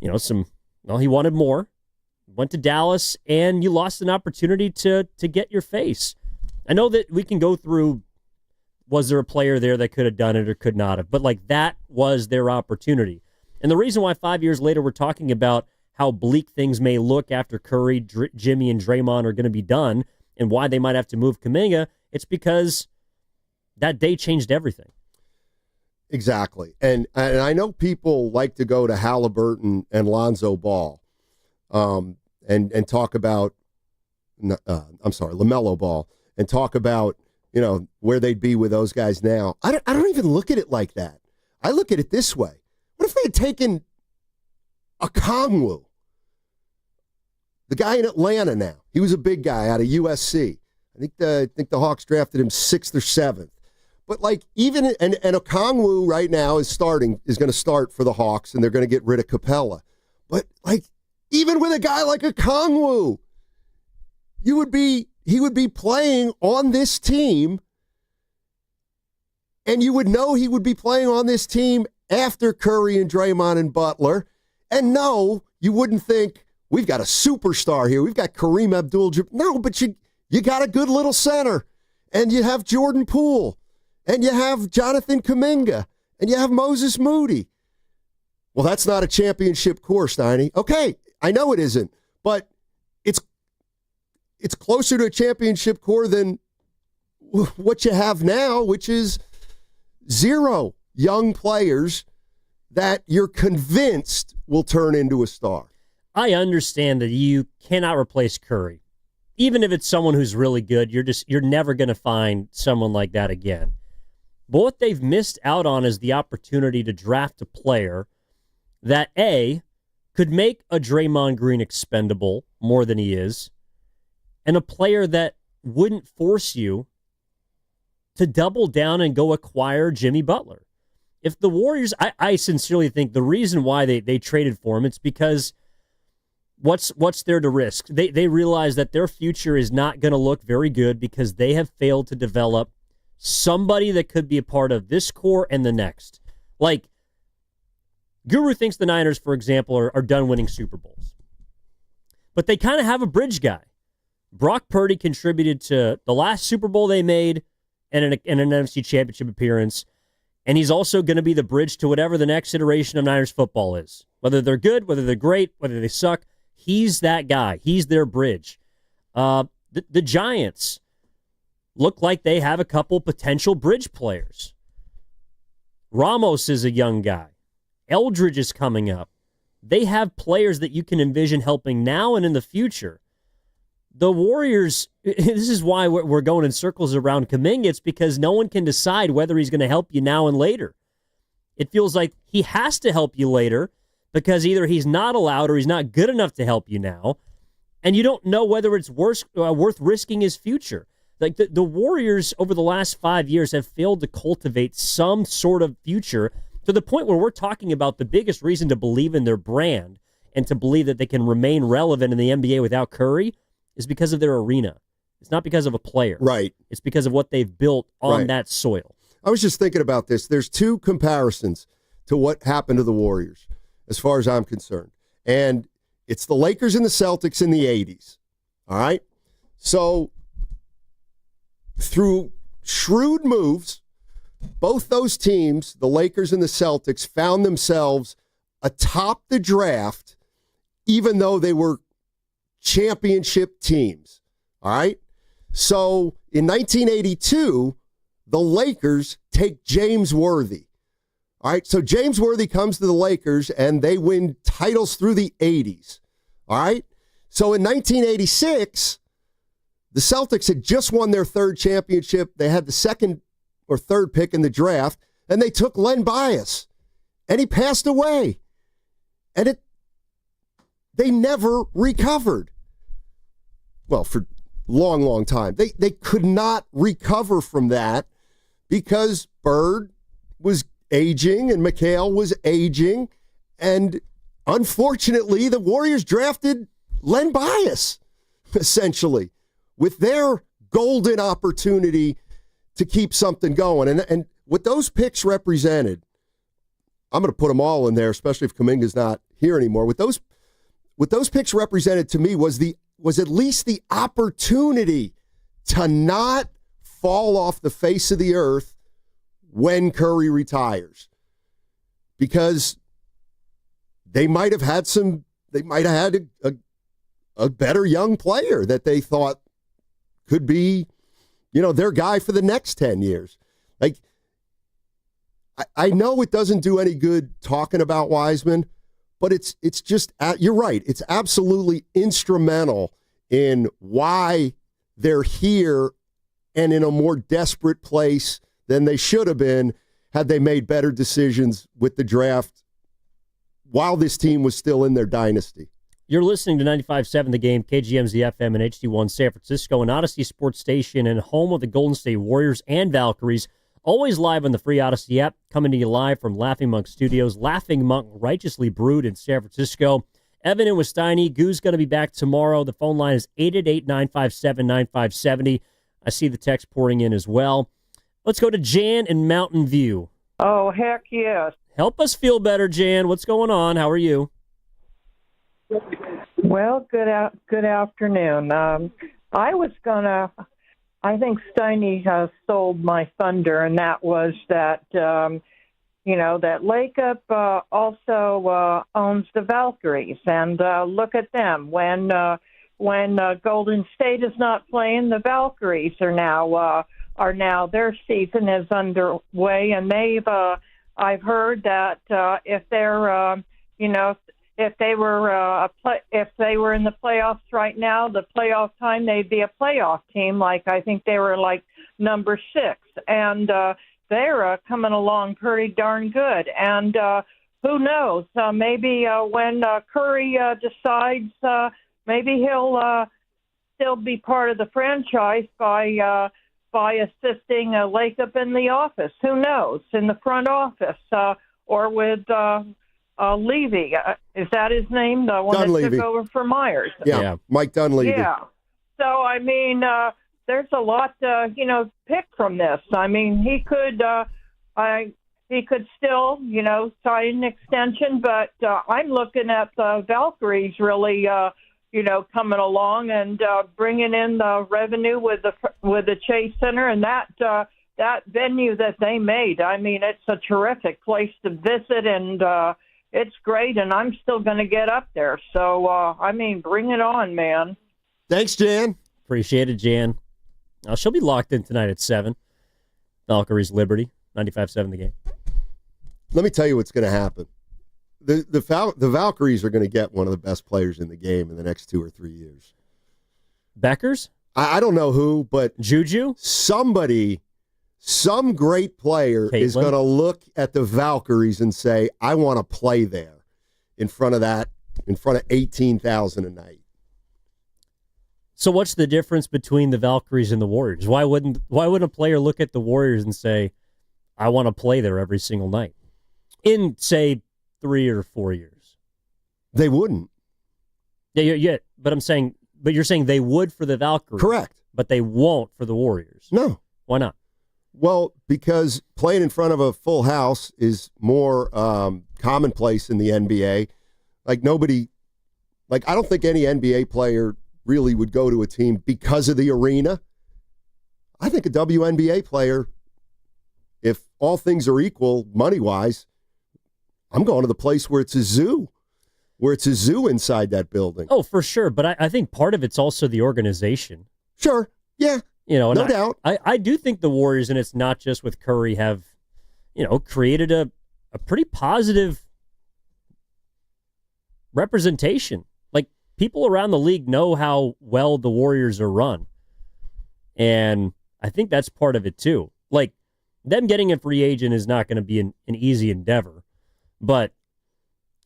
S12: he wanted more. Went to Dallas, and you lost an opportunity to get your face. I know that we can go through, was there a player there that could have done it or could not have, but that was their opportunity. And the reason why 5 years later we're talking about how bleak things may look after Curry, Jimmy, and Draymond are going to be done and why they might have to move Kuminga, it's because that day changed everything.
S13: Exactly. And I know people like to go to Halliburton and Lonzo Ball and talk about, LaMelo Ball, and talk about, where they'd be with those guys now. I don't even look at it like that. I look at it this way. What if they had taken a Kongwu, the guy in Atlanta now? He was a big guy out of USC. I think the Hawks drafted him 6th or 7th. But even and Okongwu right now is going to start for the Hawks, and they're going to get rid of Capella. But even with a guy like Okongwu, he would be playing on this team, and you would know he would be playing on this team after Curry and Draymond and Butler. And no, you wouldn't think, we've got a superstar here. We've got Kareem Abdul-Jabbar. No, but you got a good little center. And you have Jordan Poole. And you have Jonathan Kuminga. And you have Moses Moody. Well, that's not a championship core, Steiny. Okay, I know it isn't. But it's closer to a championship core than what you have now, which is 0 young players that you're convinced will turn into a star.
S12: I understand that you cannot replace Curry. Even if it's someone who's really good, you're never going to find someone like that again. But what they've missed out on is the opportunity to draft a player that, A, could make a Draymond Green expendable more than he is, and a player that wouldn't force you to double down and go acquire Jimmy Butler. If the Warriors, I sincerely think the reason why they traded for him, it's because what's there to risk? They realize that their future is not going to look very good because they have failed to develop somebody that could be a part of this core and the next. Guru thinks the Niners, for example, are done winning Super Bowls. But they kind of have a bridge guy. Brock Purdy contributed to the last Super Bowl they made and an NFC Championship appearance. And he's also going to be the bridge to whatever the next iteration of Niners football is. Whether they're good, whether they're great, whether they suck, he's that guy. He's their bridge. The Giants look like they have a couple potential bridge players. Ramos is a young guy. Eldridge is coming up. They have players that you can envision helping now and in the future. The Warriors, this is why we're going in circles around Kaminga. It's because no one can decide whether he's going to help you now and later. It feels like he has to help you later because either he's not allowed or he's not good enough to help you now, and you don't know whether it's worth risking his future. Like the Warriors over the last 5 years have failed to cultivate some sort of future to the point where we're talking about the biggest reason to believe in their brand and to believe that they can remain relevant in the NBA without Curry is because of their arena. It's not because of a player.
S13: Right.
S12: It's because of what they've built on that soil.
S13: I was just thinking about this. There's two comparisons to what happened to the Warriors, as far as I'm concerned. And it's the Lakers and the Celtics in the 80s. All right? So, through shrewd moves, both those teams, the Lakers and the Celtics, found themselves atop the draft, even though they were championship teams. All right? So in 1982, the Lakers take James Worthy. All right? So James Worthy comes to the Lakers and they win titles through the 80s. All right? So in 1986, the Celtics had just won their third championship. They had the second or third pick in the draft, and they took Len Bias, and he passed away. And they never recovered. Well, for a long, long time. They could not recover from that because Bird was aging and McHale was aging. And unfortunately, the Warriors drafted Len Bias, essentially, with their golden opportunity to keep something going. And what those picks represented, I'm going to put them all in there, especially if Kaminga's not here anymore. What those picks represented to me was at least the opportunity to not fall off the face of the earth when Curry retires. Because they might have had a better young player that they thought could be, their guy for the next 10 years. Like, I know it doesn't do any good talking about Wiseman, but it's just, you're right. It's absolutely instrumental in why they're here and in a more desperate place than they should have been had they made better decisions with the draft while this team was still in their dynasty.
S12: You're listening to 95.7 The Game, KGMZ FM and HD1 San Francisco, an Odyssey Sports Station and home of the Golden State Warriors and Valkyries. Always live on the free Odyssey app, coming to you live from Laughing Monk Studios. Laughing Monk, righteously brewed in San Francisco. Evan and with Steiny. Goo's going to be back tomorrow. The phone line is 888-957-9570. I see the text pouring in as well. Let's go to Jan in Mountain View.
S8: Oh, heck yes.
S12: Help us feel better, Jan. What's going on? How are you?
S8: Well, good afternoon. I think Steiny sold my thunder, and that was that, that Lakeup also owns the Valkyries. And look at them. When Golden State is not playing, the Valkyries are now their season is underway, and I've heard that if they're if they were in the playoffs right now, the playoff time, they'd be a playoff team. Like, I think they were like number 6, and they're coming along pretty darn good. And who knows? Maybe when Curry decides, maybe he'll still be part of the franchise by assisting Lakeup in the office. Who knows? In the front office or with. Levy, is that his name? The one
S13: Dunleavy.
S8: That took over for Myers.
S13: Yeah. Mike Dunleavy.
S8: Yeah. So, I mean, there's a lot to, pick from this. I mean, he could still, sign an extension, but I'm looking at the Valkyries really, coming along and bringing in the revenue with the Chase Center, and that that venue that they made. I mean, it's a terrific place to visit, and it's great, and I'm still going to get up there. So, I mean, bring it on, man.
S13: Thanks, Jan.
S12: Appreciate it, Jan. She'll be locked in tonight at 7. Valkyries Liberty, 95.7 The Game.
S13: Let me tell you what's going to happen. The Valkyries are going to get one of the best players in the game in the next 2 or 3 years.
S12: Beckers?
S13: I don't know who, but
S12: Juju?
S13: Somebody, some great player is going to look at the Valkyries and say, I want to play there in front of 18,000 a night.
S12: So what's the difference between the Valkyries and the Warriors? Why wouldn't a player look at the Warriors and say, I want to play there every single night in, say, 3 or 4 years?
S13: They wouldn't.
S12: Yeah, but you're saying they would for the Valkyries.
S13: Correct.
S12: But they won't for the Warriors.
S13: No.
S12: Why not?
S13: Well, because playing in front of a full house is more commonplace in the NBA. I don't think any NBA player really would go to a team because of the arena. I think a WNBA player, if all things are equal money-wise, I'm going to the place where it's a zoo inside that building.
S12: Oh, for sure. But I think part of it's also the organization.
S13: Sure. Yeah.
S12: No
S13: doubt.
S12: I do think the Warriors, and it's not just with Curry, have, created a pretty positive representation. Like, people around the league know how well the Warriors are run. And I think that's part of it, too. Like, them getting a free agent is not going to be an easy endeavor. But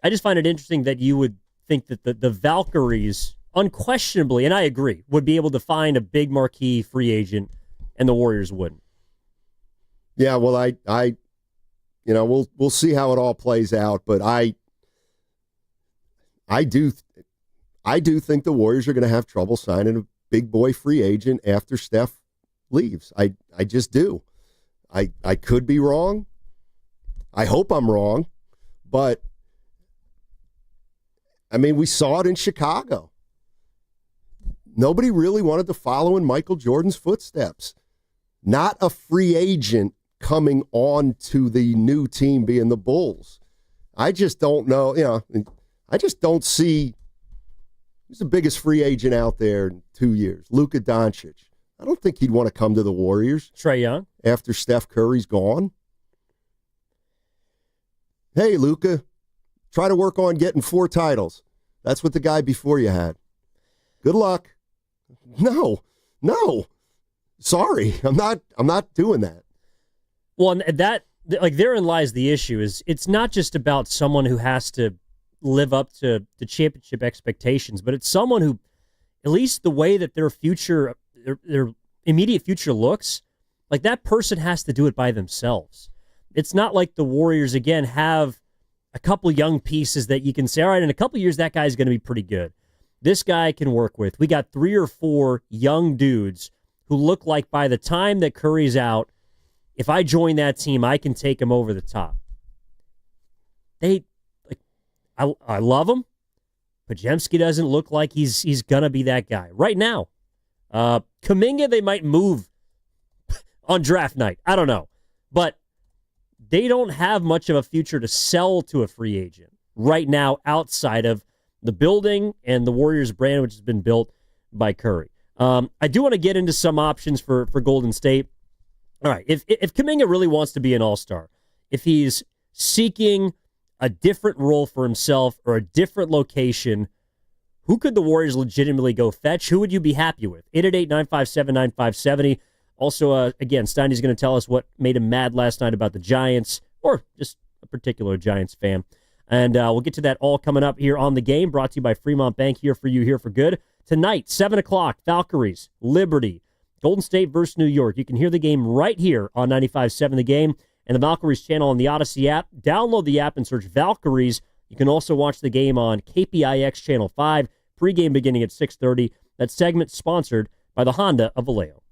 S12: I just find it interesting that you would think that the Valkyries, unquestionably, and I agree, would be able to find a big marquee free agent, and the Warriors wouldn't.
S13: Yeah, well, we'll see how it all plays out, but I do think the Warriors are going to have trouble signing a big boy free agent after Steph leaves. I just do. I could be wrong. I hope I'm wrong, but I mean, we saw it in Chicago. Nobody really wanted to follow in Michael Jordan's footsteps. Not a free agent coming on to the new team being the Bulls. I just don't know. I just don't see who's the biggest free agent out there in 2 years. Luka Doncic. I don't think he'd want to come to the Warriors.
S12: Trae Young.
S13: After Steph Curry's gone. Hey, Luka, try to work on getting 4 titles. That's what the guy before you had. Good luck. No. Sorry, I'm not doing that.
S12: Well, and therein lies the issue. Is it's not just about someone who has to live up to the championship expectations, but it's someone who, at least the way that their future, their immediate future looks, like that person has to do it by themselves. It's not like the Warriors, again, have a couple young pieces that you can say, all right, in a couple years, that guy's going to be pretty good. This guy I can work with. We got 3 or 4 young dudes who look like by the time that Curry's out, if I join that team, I can take him over the top. I love him. Podziemski doesn't look like he's going to be that guy right now. Kaminga, they might move on draft night. I don't know. But they don't have much of a future to sell to a free agent right now outside of the building and the Warriors brand, which has been built by Curry. I do want to get into some options for Golden State. All right, if Kaminga really wants to be an all-star, if he's seeking a different role for himself or a different location, who could the Warriors legitimately go fetch? Who would you be happy with? 888-957-9570. Also, again, Steiny's going to tell us what made him mad last night about the Giants, or just a particular Giants fan. And we'll get to that all coming up here on The Game, brought to you by Fremont Bank, here for you, here for good. Tonight, 7 o'clock, Valkyries, Liberty, Golden State versus New York. You can hear the game right here on 95.7 The Game and the Valkyries channel on the Odyssey app. Download the app and search Valkyries. You can also watch the game on KPIX Channel 5, pregame beginning at 6:30. That segment sponsored by the Honda of Vallejo.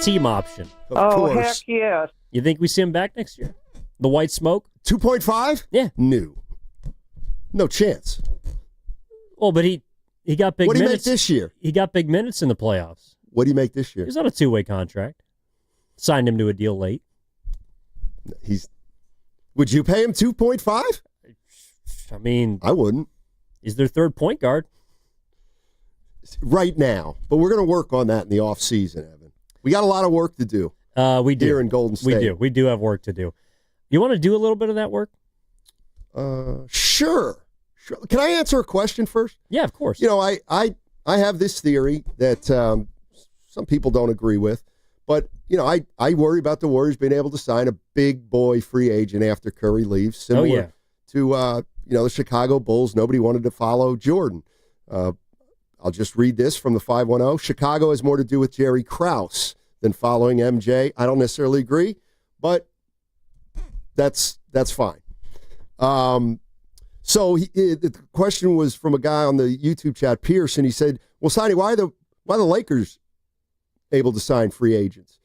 S12: team option.
S8: Heck yes.
S12: You think we see him back next year? The white smoke?
S13: 2.5?
S12: Yeah.
S13: No chance.
S12: Oh, but he got big minutes.
S13: What do you make this year?
S12: He got big minutes in the playoffs.
S13: What do you make this year?
S12: He's on a 2-way contract. Signed him to a deal late.
S13: Would you pay him 2.5?
S12: I mean,
S13: I wouldn't.
S12: He's their third point guard
S13: right now, but we're going to work on that in the offseason, Evan. We got a lot of work to do.
S12: We do
S13: here in Golden State.
S12: We do have work to do. You want to do a little bit of that work?
S13: Sure. Can I answer a question first?
S12: Yeah, of course.
S13: You know, I have this theory that some people don't agree with, but you know, I worry about the Warriors being able to sign a big boy free agent after Curry leaves, similar to the Chicago Bulls. Nobody wanted to follow Jordan. I'll just read this from the 510. Chicago has more to do with Jerry Krause than following MJ. I don't necessarily agree, but that's fine. So the question was from a guy on the YouTube chat, Pierce, and he said, "Well, Steiny, why are the Lakers able to sign free agents?"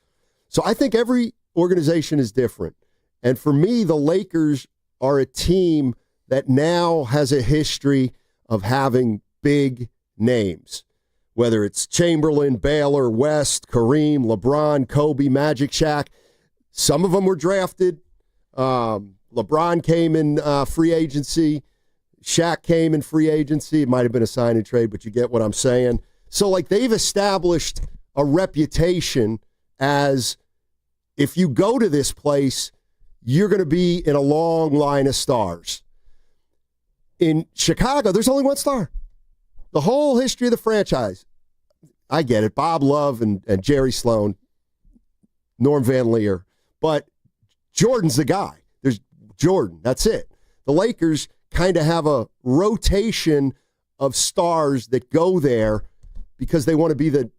S13: So I think every organization is different, and for me, the Lakers are a team that now has a history of having big names, whether it's Chamberlain, Baylor, West, Kareem, LeBron, Kobe, Magic, Shaq. Some of them were drafted. LeBron came in free agency. Shaq came in free agency. It might have been a sign and trade, but you get what I'm saying. So, like, they've established a reputation as if you go to this place, you're going to be in a long line of stars. In Chicago, there's only one star. The whole history of the franchise. I get it. Bob Love and Jerry Sloan, Norm Van Leer. But Jordan's the guy. There's Jordan. That's it. The Lakers kind of have a rotation of stars that go there because they want to be the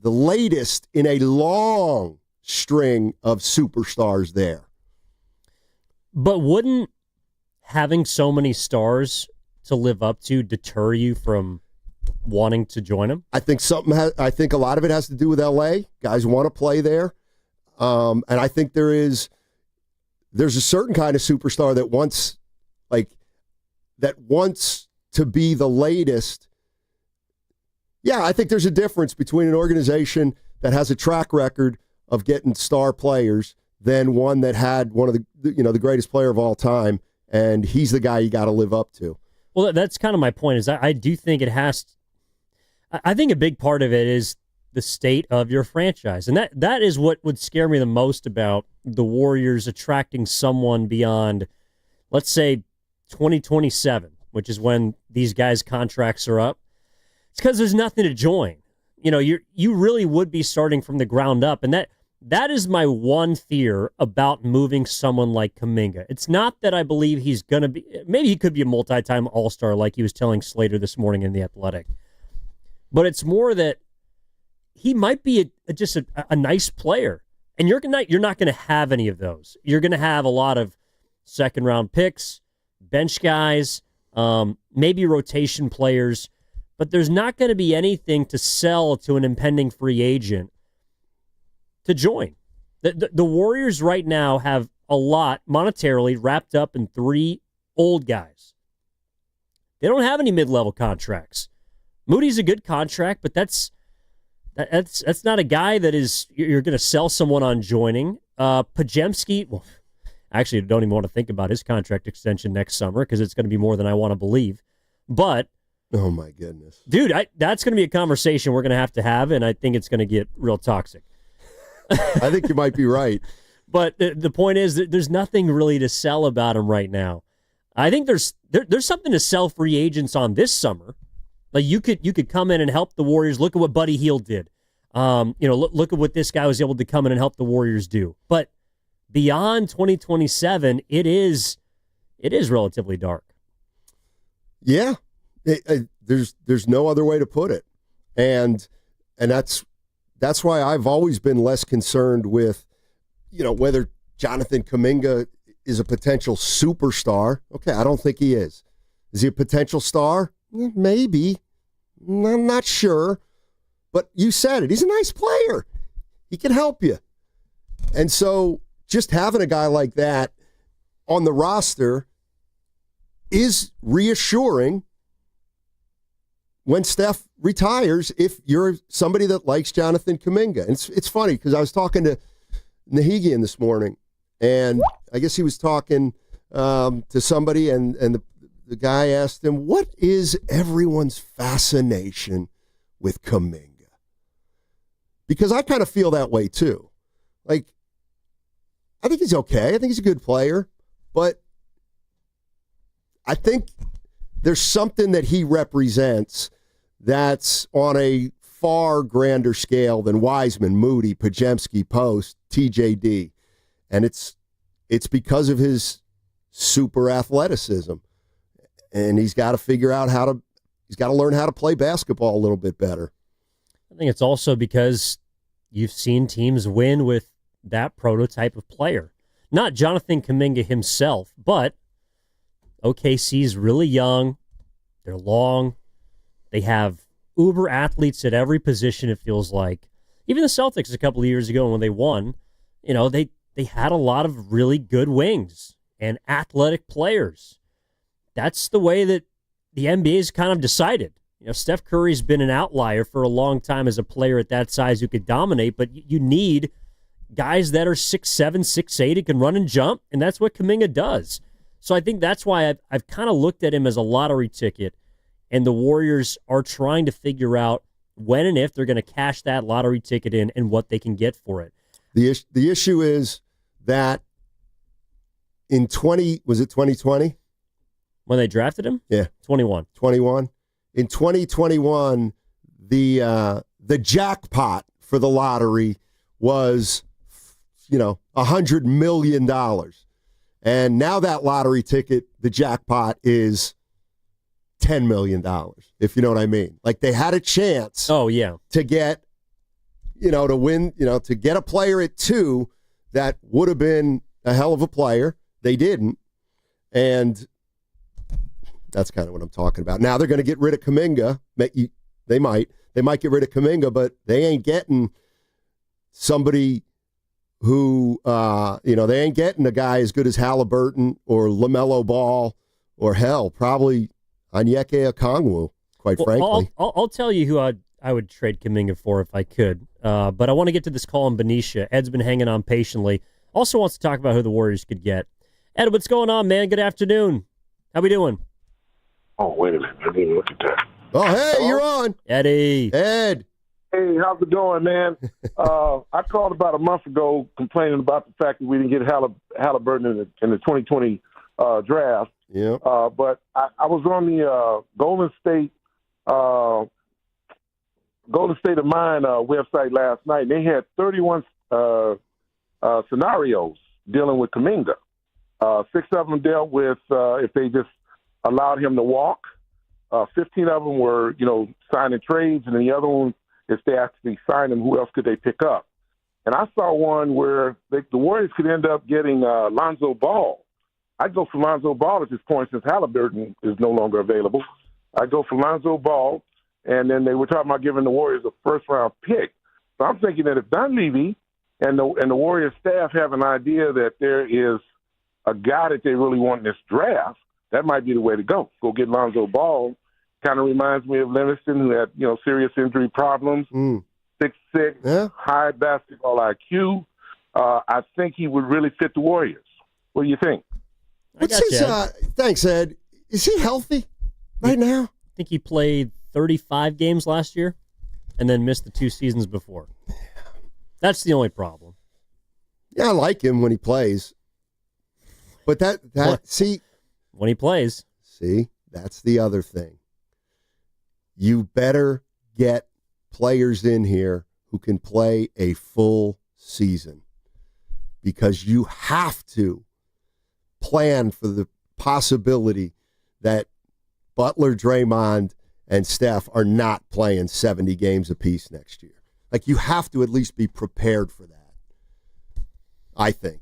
S13: latest in a long string of superstars there.
S12: But wouldn't having so many stars to live up to deter you from wanting to join them?
S13: I think I think a lot of it has to do with LA. Guys want to play there. And I think there's a certain kind of superstar that wants to be the latest. Yeah, I think there's a difference between an organization that has a track record of getting star players than one that had one of the greatest player of all time, and he's the guy you got to live up to.
S12: Well, that's kind of my point. Is I do think it has. I think a big part of it is the state of your franchise, and that is what would scare me the most about the Warriors attracting someone beyond, let's say, 2027, which is when these guys' contracts are up. It's because there's nothing to join. You know, you really would be starting from the ground up, and that is my one fear about moving someone like Kaminga. It's not that I believe he's going to be, maybe he could be a multi-time All-Star like he was telling Slater this morning in The Athletic. But it's more that he might be just a nice player. And you're not going to have any of those. You're going to have a lot of second-round picks, bench guys, maybe rotation players, but there's not going to be anything to sell to an impending free agent to join. The Warriors right now have a lot monetarily wrapped up in 3 old guys. They don't have any mid-level contracts. Moody's a good contract, but that's not a guy that is you're going to sell someone on joining. Pajemski, well, actually, I don't even want to think about his contract extension next summer because it's going to be more than I want to believe. But
S13: oh my goodness,
S12: dude, that's going to be a conversation we're going to have, and I think it's going to get real toxic.
S13: I think you might be right.
S12: But the point is that there's nothing really to sell about him right now. I think there's something to sell free agents on this summer. Like you could come in and help the Warriors. Look at what Buddy Hield did. Look at what this guy was able to come in and help the Warriors do. But beyond 2027, it is relatively dark.
S13: Yeah, there's no other way to put it, and that's why I've always been less concerned with, whether Jonathan Kuminga is a potential superstar. Okay, I don't think he is. Is he a potential star? Maybe. I'm not sure. But you said it. He's a nice player. He can help you. And so just having a guy like that on the roster is reassuring when Steph retires if you're somebody that likes Jonathan Kuminga. And it's funny because I was talking to Nahigian this morning, and I guess he was talking to somebody, and the guy asked him, what is everyone's fascination with Kaminga? Because I kind of feel that way too. Like, I think he's okay. I think he's a good player. But I think there's something that he represents that's on a far grander scale than Wiseman, Moody, Pajemski, Post, TJD. And it's because of his super athleticism. And he's got to figure out he's got to learn how to play basketball a little bit better.
S12: I think it's also because you've seen teams win with that prototype of player. Not Jonathan Kaminga himself, but OKC's really young. They're long. They have uber athletes at every position, it feels like. Even the Celtics a couple of years ago when they won, they had a lot of really good wings and athletic players. That's the way that the NBA's kind of decided. Steph Curry's been an outlier for a long time as a player at that size who could dominate, but you need guys that are 6'7", 6'8", who can run and jump, and that's what Kaminga does. So I think that's why I've kind of looked at him as a lottery ticket, and the Warriors are trying to figure out when and if they're going to cash that lottery ticket in and what they can get for it.
S13: The issue is that in 2020?
S12: When they drafted him?
S13: Yeah.
S12: 21.
S13: In 2021, the jackpot for the lottery was, $100 million. And now that lottery ticket, the jackpot is $10 million, if you know what I mean. Like, they had a chance to get, to win, to get a player at 2 that would have been a hell of a player. They didn't. And that's kind of what I'm talking about. Now they're going to get rid of Kaminga. They might get rid of Kaminga, but they ain't getting somebody who, they ain't getting a guy as good as Halliburton or LaMelo Ball or hell, probably Onyeka Okongwu, quite frankly.
S12: I'll tell you who I would trade Kaminga for if I could. But I want to get to this call in Benicia. Ed's been hanging on patiently. Also wants to talk about who the Warriors could get. Ed, what's going on, man? Good afternoon. How we doing?
S9: Oh, wait a minute. I didn't even look at that.
S13: Oh, hey, you're on.
S12: Eddie.
S13: Ed.
S9: Hey, how's it going, man? I called about a month ago complaining about the fact that we didn't get Halliburton in the 2020 draft.
S13: Yeah.
S9: But I was on the Golden State of Mind website last night, and they had 31 scenarios dealing with Kaminga. 6 of them dealt with if they just allowed him to walk. 15 of them were, signing trades, and then the other one, if they actually signed him, who else could they pick up? And I saw one where the Warriors could end up getting Lonzo Ball. I'd go for Lonzo Ball at this point since Halliburton is no longer available. I'd go for Lonzo Ball, and then they were talking about giving the Warriors a first-round pick. So I'm thinking that if Dunleavy and the Warriors staff have an idea that there is a guy that they really want in this draft, that might be the way to go. Go get Lonzo Ball. Kind of reminds me of Livingston, who had, serious injury problems. 6'6", high basketball IQ. I think he would really fit the Warriors. What do you think?
S13: Thanks, Ed. Is he healthy right now?
S12: I think he played 35 games last year and then missed the 2 seasons before. That's the only problem.
S13: Yeah, I like him when he plays. But when
S12: he plays.
S13: See, that's the other thing. You better get players in here who can play a full season, because you have to plan for the possibility that Butler, Draymond, and Steph are not playing 70 games apiece next year. Like, you have to at least be prepared for that, I think.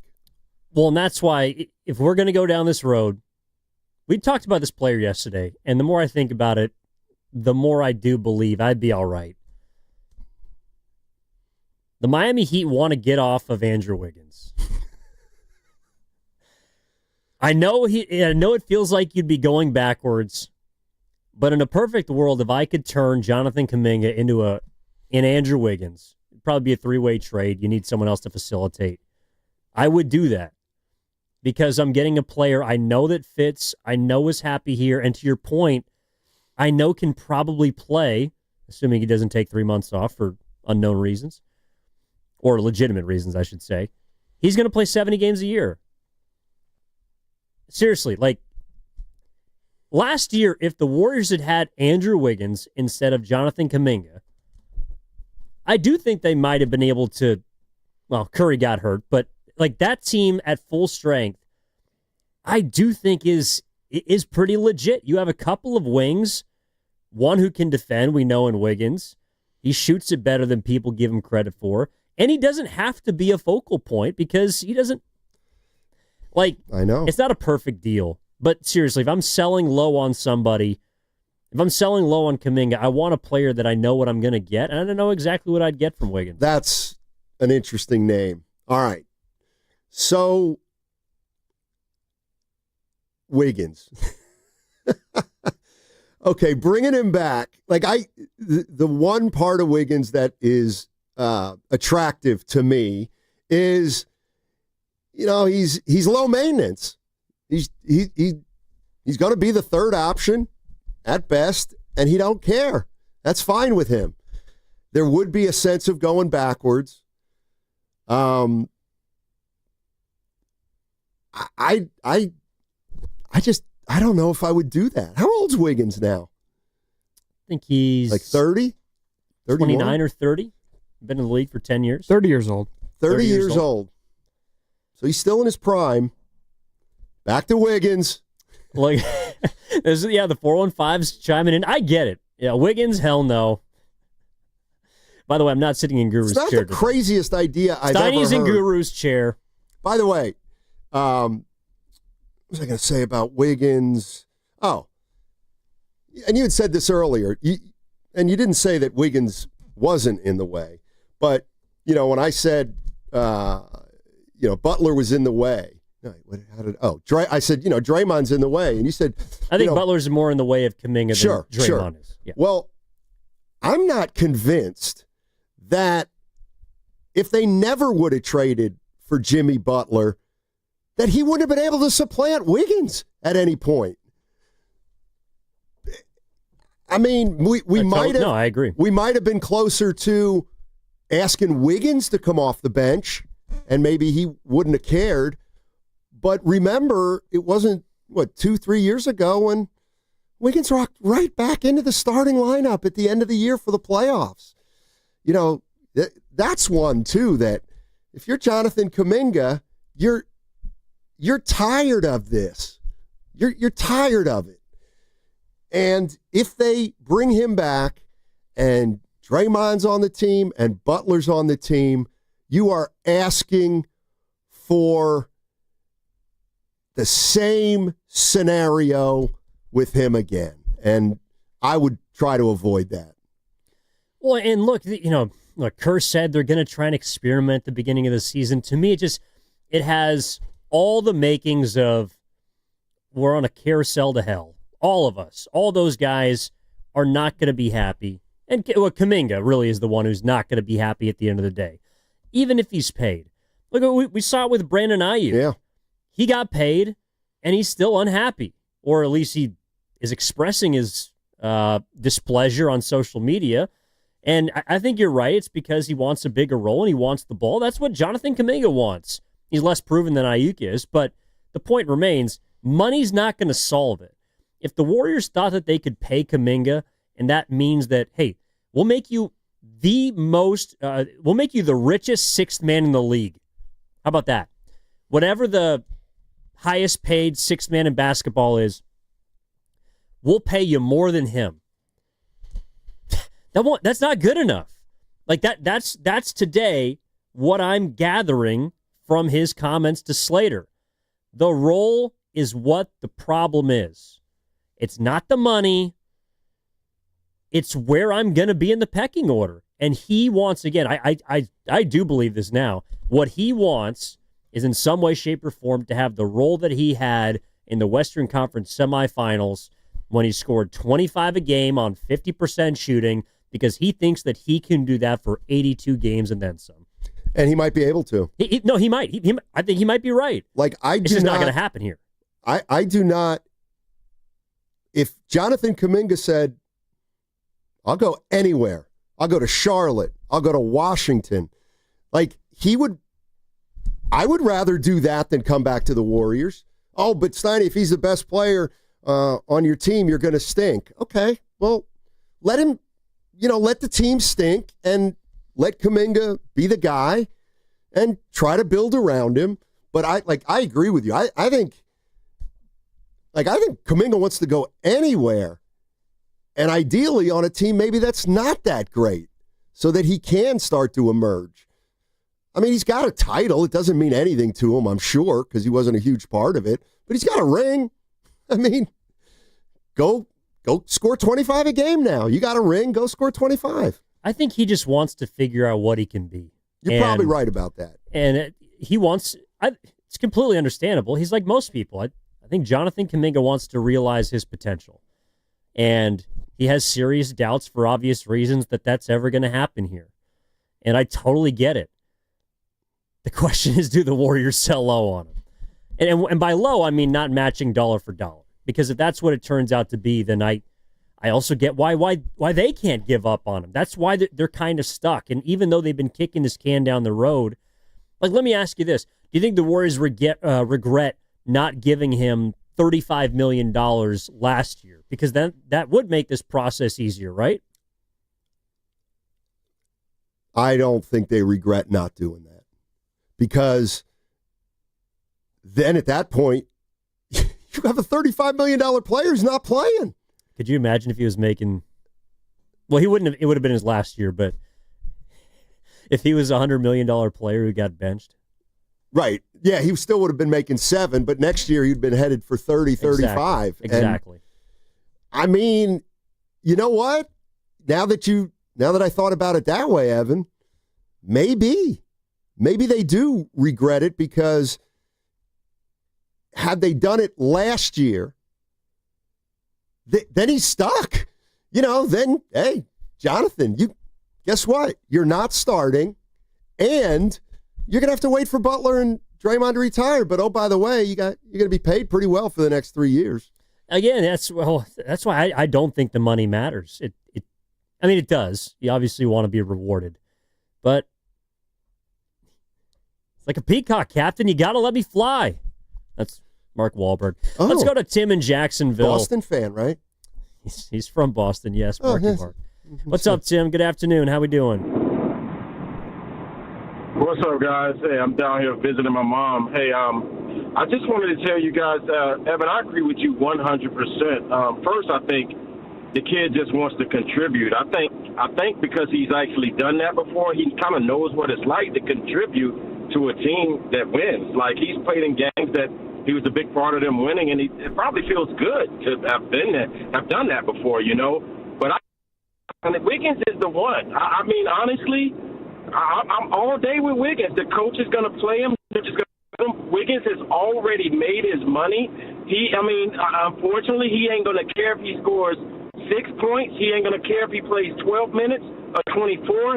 S12: Well, and that's why if we're going to go down this road, we talked about this player yesterday, and the more I think about it, the more I do believe I'd be all right. The Miami Heat want to get off of Andrew Wiggins. I know it feels like you'd be going backwards, but in a perfect world, if I could turn Jonathan Kaminga into an Andrew Wiggins, it'd probably be a three-way trade. You need someone else to facilitate. I would do that because I'm getting a player I know that fits, I know is happy here, and to your point, I know can probably play, assuming he doesn't take 3 months off for unknown reasons, or legitimate reasons, I should say. He's going to play 70 games a year. Seriously, like, last year, if the Warriors had had Andrew Wiggins instead of Jonathan Kaminga, I do think they might have been able to, well, Curry got hurt, but like that team at full strength, I do think is pretty legit. You have a couple of wings, one who can defend, we know in Wiggins. He shoots it better than people give him credit for, and he doesn't have to be a focal point because he doesn't, like,
S13: I know.
S12: It's not a perfect deal. But seriously, if I'm selling low on somebody, if I'm selling low on Kaminga, I want a player that I know what I'm going to get, and I don't know exactly what I'd get from Wiggins.
S13: That's an interesting name. All right. So, Wiggins. Okay, bringing him back. Like, the one part of Wiggins that is attractive to me is, you know, he's low maintenance. He's going to be the third option at best, and he don't care. That's fine with him. There would be a sense of going backwards. I don't know if I would do that. How old's Wiggins now?
S12: I think he's
S13: like 30,
S12: 29 or 30. Been in the league for 10 years.
S21: 30 years old.
S13: 30 years old. So he's still in his prime. Back to Wiggins.
S12: Like, the 415's chiming in. I get it. Yeah, Wiggins, hell no. By the way, I'm not sitting in Guru's chair.
S13: It's not the craziest idea I've ever heard.
S12: Steiny's in Guru's chair.
S13: By the way, what was I going to say about Wiggins? Oh, and you had said this earlier, and you didn't say that Wiggins wasn't in the way. But, you know, when I said, Butler was in the way. I said, Draymond's in the way. And you said,
S12: I think Butler's more in the way of Kaminga than Draymond is. Yeah.
S13: Well, I'm not convinced that if they never would have traded for Jimmy Butler, that he wouldn't have been able to supplant Wiggins at any point. I mean, we might have.
S12: No, I agree.
S13: We might have been closer to asking Wiggins to come off the bench, and maybe he wouldn't have cared. But remember, it wasn't, 2-3 years ago when Wiggins rocked right back into the starting lineup at the end of the year for the playoffs. You know, that's one, too, that if you're Jonathan Kaminga, you're tired of this. You're tired of it. And if they bring him back and Draymond's on the team and Butler's on the team, you are asking for the same scenario with him again. And I would try to avoid that.
S12: Well, and look, Kerr said they're going to try and experiment at the beginning of the season. To me, it has all the makings of we're on a carousel to hell. All of us, all those guys are not going to be happy. And Kaminga really is the one who's not going to be happy at the end of the day, even if he's paid. Look, we saw it with Brandon Ayuk.
S13: Yeah.
S12: He got paid, and he's still unhappy, or at least he is expressing his displeasure on social media. And I think you're right. It's because he wants a bigger role and he wants the ball. That's what Jonathan Kaminga wants. He's less proven than Ayuk is, but the point remains, money's not going to solve it. If the Warriors thought that they could pay Kaminga, and that means that, hey, we'll make you the richest sixth man in the league. How about that? Whatever the highest paid sixth man in basketball is, we'll pay you more than him. That's not good enough. Like that's today what I'm gathering from his comments to Slater. The role is what the problem is. It's not the money. It's where I'm going to be in the pecking order. And he wants, again, I do believe this now. What he wants is in some way, shape, or form to have the role that he had in the Western Conference semifinals when he scored 25 a game on 50% shooting, because he thinks that he can do that for 82 games and then some.
S13: And he might be able to.
S12: No, he might. I think he might be right.
S13: Like,
S12: it's just not going to happen here.
S13: I do not. If Jonathan Kaminga said, I'll go anywhere, I'll go to Charlotte, I'll go to Washington, like, I would rather do that than come back to the Warriors. Oh, but Steiny, if he's the best player on your team, you're going to stink. Okay, well, let him, let the team stink and let Kuminga be the guy and try to build around him. But I agree with you. I think Kuminga wants to go anywhere, and ideally on a team maybe that's not that great, so that he can start to emerge. I mean, he's got a title. It doesn't mean anything to him, I'm sure, because he wasn't a huge part of it. But he's got a ring. I mean, go score 25 a game now. You got a ring, go score 25.
S12: I think he just wants to figure out what he can be.
S13: You're probably right about that.
S12: And he wants, it's completely understandable. He's like most people. I think Jonathan Kuminga wants to realize his potential. And he has serious doubts for obvious reasons that that's ever going to happen here. And I totally get it. The question is, do the Warriors sell low on him? And by low, I mean not matching dollar for dollar. Because if that's what it turns out to be, then I also get why they can't give up on him. That's why they're kind of stuck. And even though they've been kicking this can down the road, like, let me ask you this. Do you think the Warriors regret not giving him $35 million last year? Because then that would make this process easier, right?
S13: I don't think they regret not doing that. Because then at that point, you have a $35 million player who's not playing.
S12: Could you imagine if he was making... Well, he wouldn't have. It would have been his last year, but if he was a $100 million player who got benched.
S13: Right. Yeah, he still would have been making 7, but next year he'd been headed for 30, 35.
S12: Exactly.
S13: And, I mean, you know what? Now that I thought about it that way, Evan, maybe they do regret it, because had they done it last year, then he's stuck. Then, hey, Jonathan, guess what? You're not starting, and you're going to have to wait for Butler and Draymond to retire. But, oh, by the way, you're going to be paid pretty well for the next 3 years.
S12: Again, that's why I don't think the money matters. It does. You obviously want to be rewarded. But it's like a peacock, Captain. You got to let me fly. That's Mark Wahlberg.
S13: Oh.
S12: Let's go to Tim in Jacksonville.
S13: Boston fan, right?
S12: He's from Boston, yes, Marky
S13: yes.
S12: Mark. What's up, Tim? Good afternoon. How we doing?
S16: What's up, guys? Hey, I'm down here visiting my mom. Hey, I just wanted to tell you guys, Evan, I agree with you 100%. First, I think the kid just wants to contribute. I think because he's actually done that before, he kind of knows what it's like to contribute to a team that wins. Like, he's played in games that he was a big part of them winning, and it probably feels good to have done that before, But Wiggins is the one. I mean, honestly, I'm all day with Wiggins. The coach is going to play him. Wiggins has already made his money. Unfortunately, he ain't going to care if he scores 6 points. He ain't going to care if he plays 12 minutes or 24.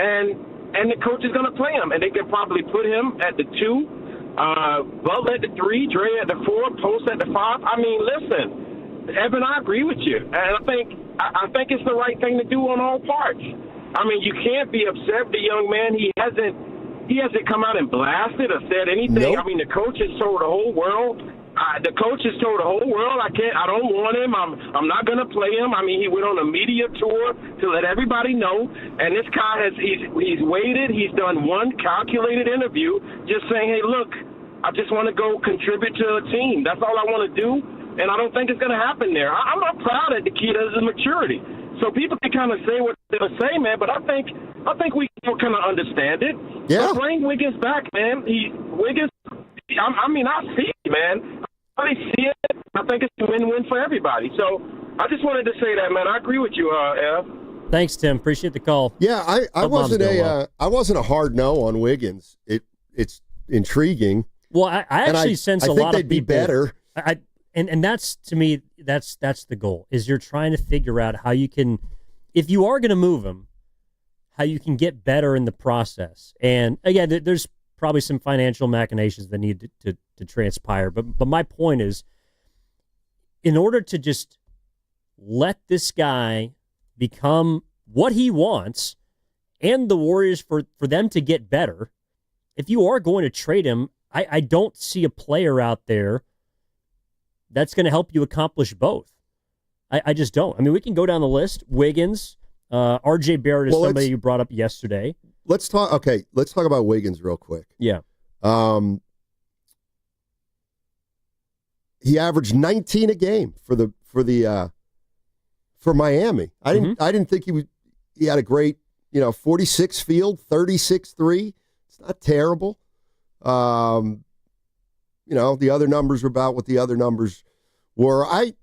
S16: And the coach is going to play him. And they can probably put him at the 2. Butler at the 3, Dre at the 4, Post at the 5. I mean, listen, Evan, I agree with you, and I think it's the right thing to do on all parts. I mean, you can't be upset with the young man. He hasn't come out and blasted or said anything.
S13: Nope.
S16: I mean, the coach has told the whole world. I don't want him. I'm not going to play him. I mean, he went on a media tour to let everybody know. And this guy he's waited. He's done one calculated interview just saying, hey, look, I just want to go contribute to a team. That's all I want to do. And I don't think it's going to happen there. I'm not proud that the kid has the maturity. So people can kind of say what they're going to say, man. But I think we can kind of understand it.
S13: Yeah.
S16: So bring Wiggins back, man. I see it, man. I see it. I think it's a win-win for everybody. So I just wanted to say that, man. I agree with you, Ev.
S12: Thanks, Tim. Appreciate the call.
S13: Yeah, I
S12: Hope moms
S13: wasn't
S12: doing well.
S13: I wasn't a hard no on Wiggins. It's intriguing.
S12: Well, I actually sense a
S13: think
S12: lot
S13: they'd
S12: of
S13: be
S12: people.
S13: better.
S12: And that's, to me, that's the goal, is you're trying to figure out how you can, if you are going to move him, how you can get better in the process. And again, there's probably some financial machinations that need to transpire. But my point is, in order to just let this guy become what he wants and the Warriors for them to get better, if you are going to trade him, I don't see a player out there that's going to help you accomplish both. I just don't. I mean, we can go down the list. Wiggins, R.J. Barrett is somebody you brought up yesterday.
S13: Let's talk about Wiggins real quick.
S12: Yeah.
S13: He averaged 19 a game for Miami. I didn't think he had a great, 46 field, 36-3. It's not terrible. The other numbers were about what the other numbers were. I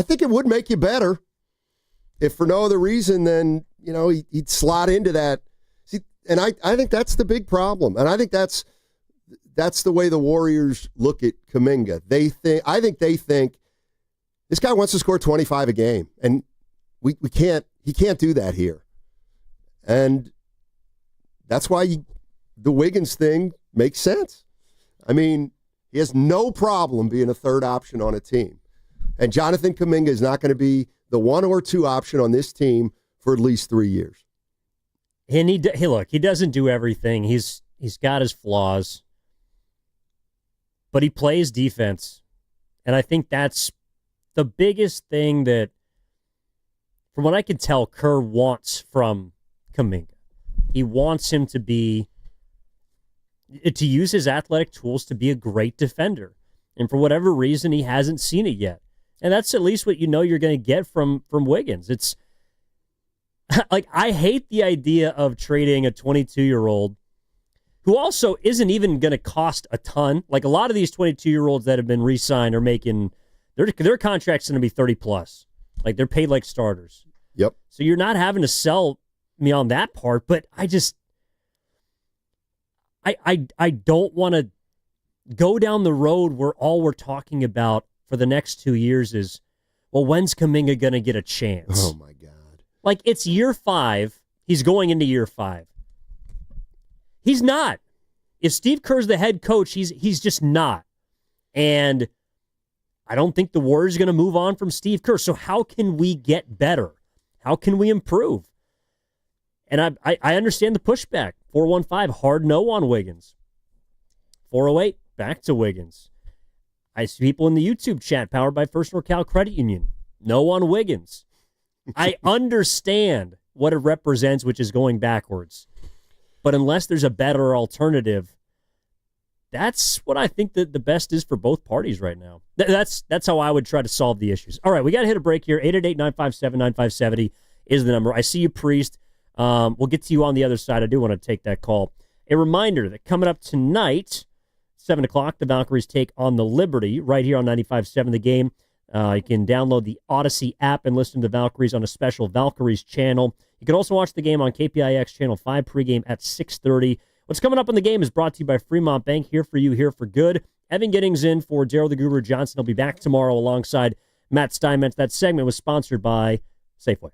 S13: think it would make you better if for no other reason than, he'd slot into that. See, and I think that's the big problem. And I think that's the way the Warriors look at Kaminga. I think they think this guy wants to score 25 a game, and he can't do that here. And that's why the Wiggins thing makes sense. I mean, he has no problem being a third option on a team. And Jonathan Kuminga is not going to be the one or two option on this team for at least 3 years.
S12: And he doesn't do everything. He's got his flaws, but he plays defense. And I think that's the biggest thing that, from what I can tell, Kerr wants from Kaminga. He wants him to use his athletic tools to be a great defender. And for whatever reason, he hasn't seen it yet. And that's at least what you're going to get from Wiggins. It's like, I hate the idea of trading a 22-year-old who also isn't even going to cost a ton. Like, a lot of these 22-year-olds that have been re-signed are making, their contract's going to be 30+. Like, they're paid like starters.
S13: Yep.
S12: So you're not having to sell me on that part, but I don't want to go down the road where all we're talking about for the next 2 years is, well, when's Kaminga going to get a chance?
S13: Oh, my God.
S12: Like, it's year 5. He's going into year 5. He's not. If Steve Kerr's the head coach, he's just not. And I don't think the Warriors are going to move on from Steve Kerr. So how can we get better? How can we improve? And I understand the pushback. 415, hard no on Wiggins. 408, back to Wiggins. I see people in the YouTube chat, powered by First NorCal Credit Union. No on Wiggins. I understand what it represents, which is going backwards. But unless there's a better alternative, that's what I think that the best is for both parties right now. That's how I would try to solve the issues. All right, we got to hit a break here. 888-957-9570 is the number. I see you, Priest. We'll get to you on the other side. I do want to take that call. A reminder that coming up tonight, 7 o'clock, the Valkyries take on the Liberty right here on 95.7 The Game. You can download the Odyssey app and listen to the Valkyries on a special Valkyries channel. You can also watch the game on KPIX Channel 5 pregame at 6:30. What's coming up in the game is brought to you by Fremont Bank. Here for you, here for good. Evan Giddings in for Daryl the Guru Johnson. He'll be back tomorrow alongside Matt Steinmetz. That segment was sponsored by Safeway.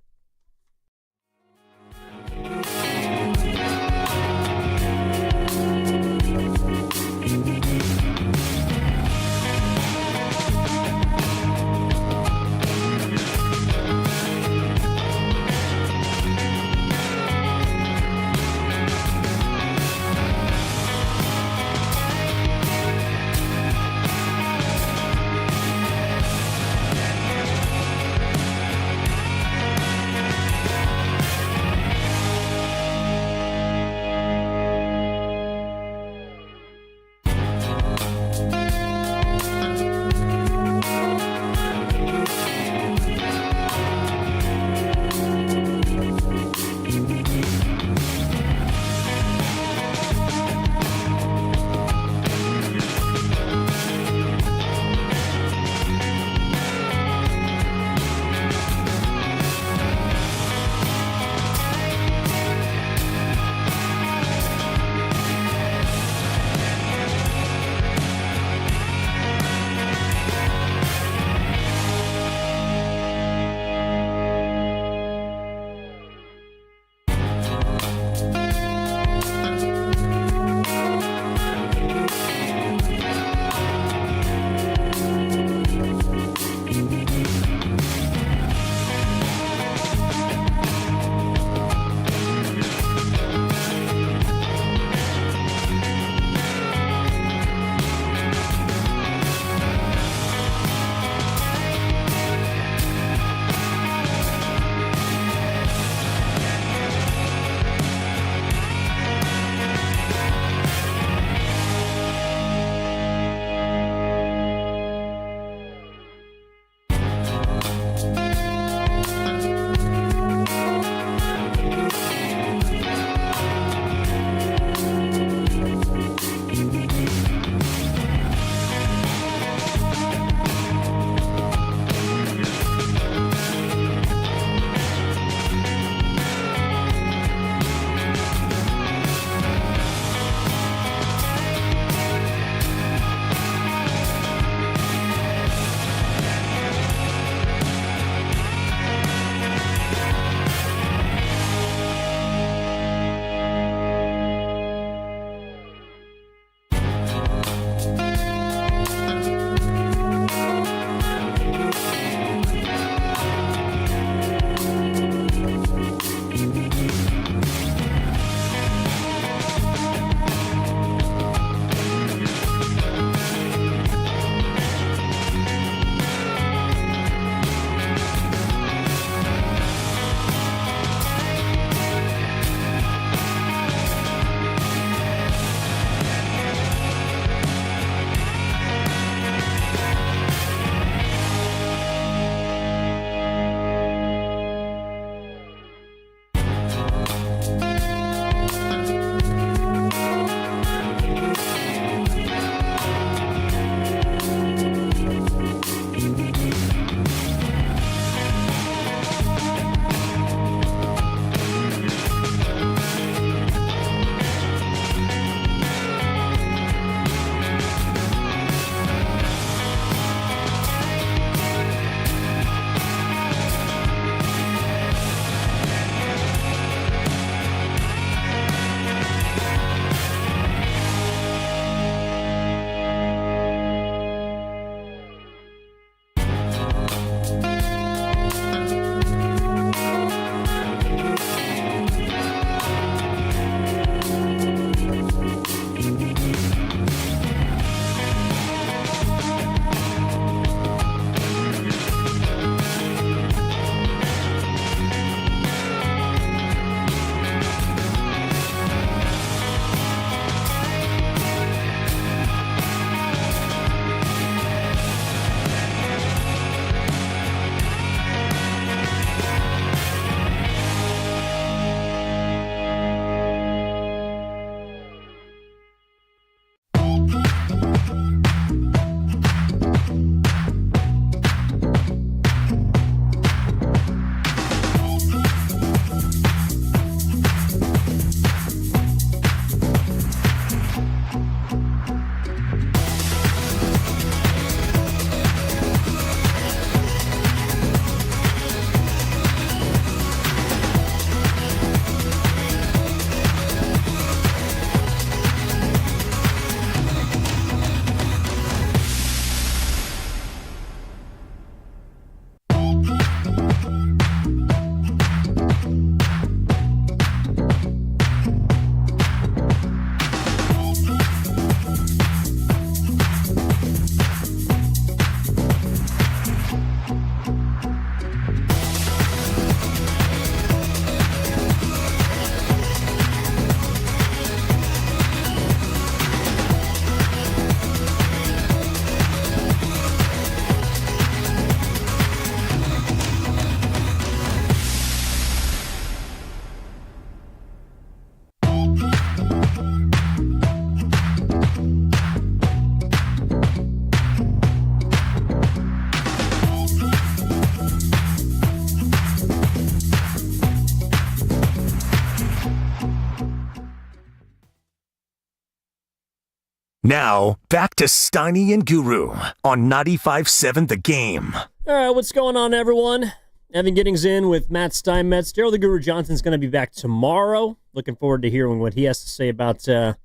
S7: Now, back to Steiny and Guru on 95.7 The Game.
S12: All right, what's going on, everyone? Evan Giddings in with Matt Steinmetz. Daryl the Guru Johnson's going to be back tomorrow. Looking forward to hearing what he has to say about the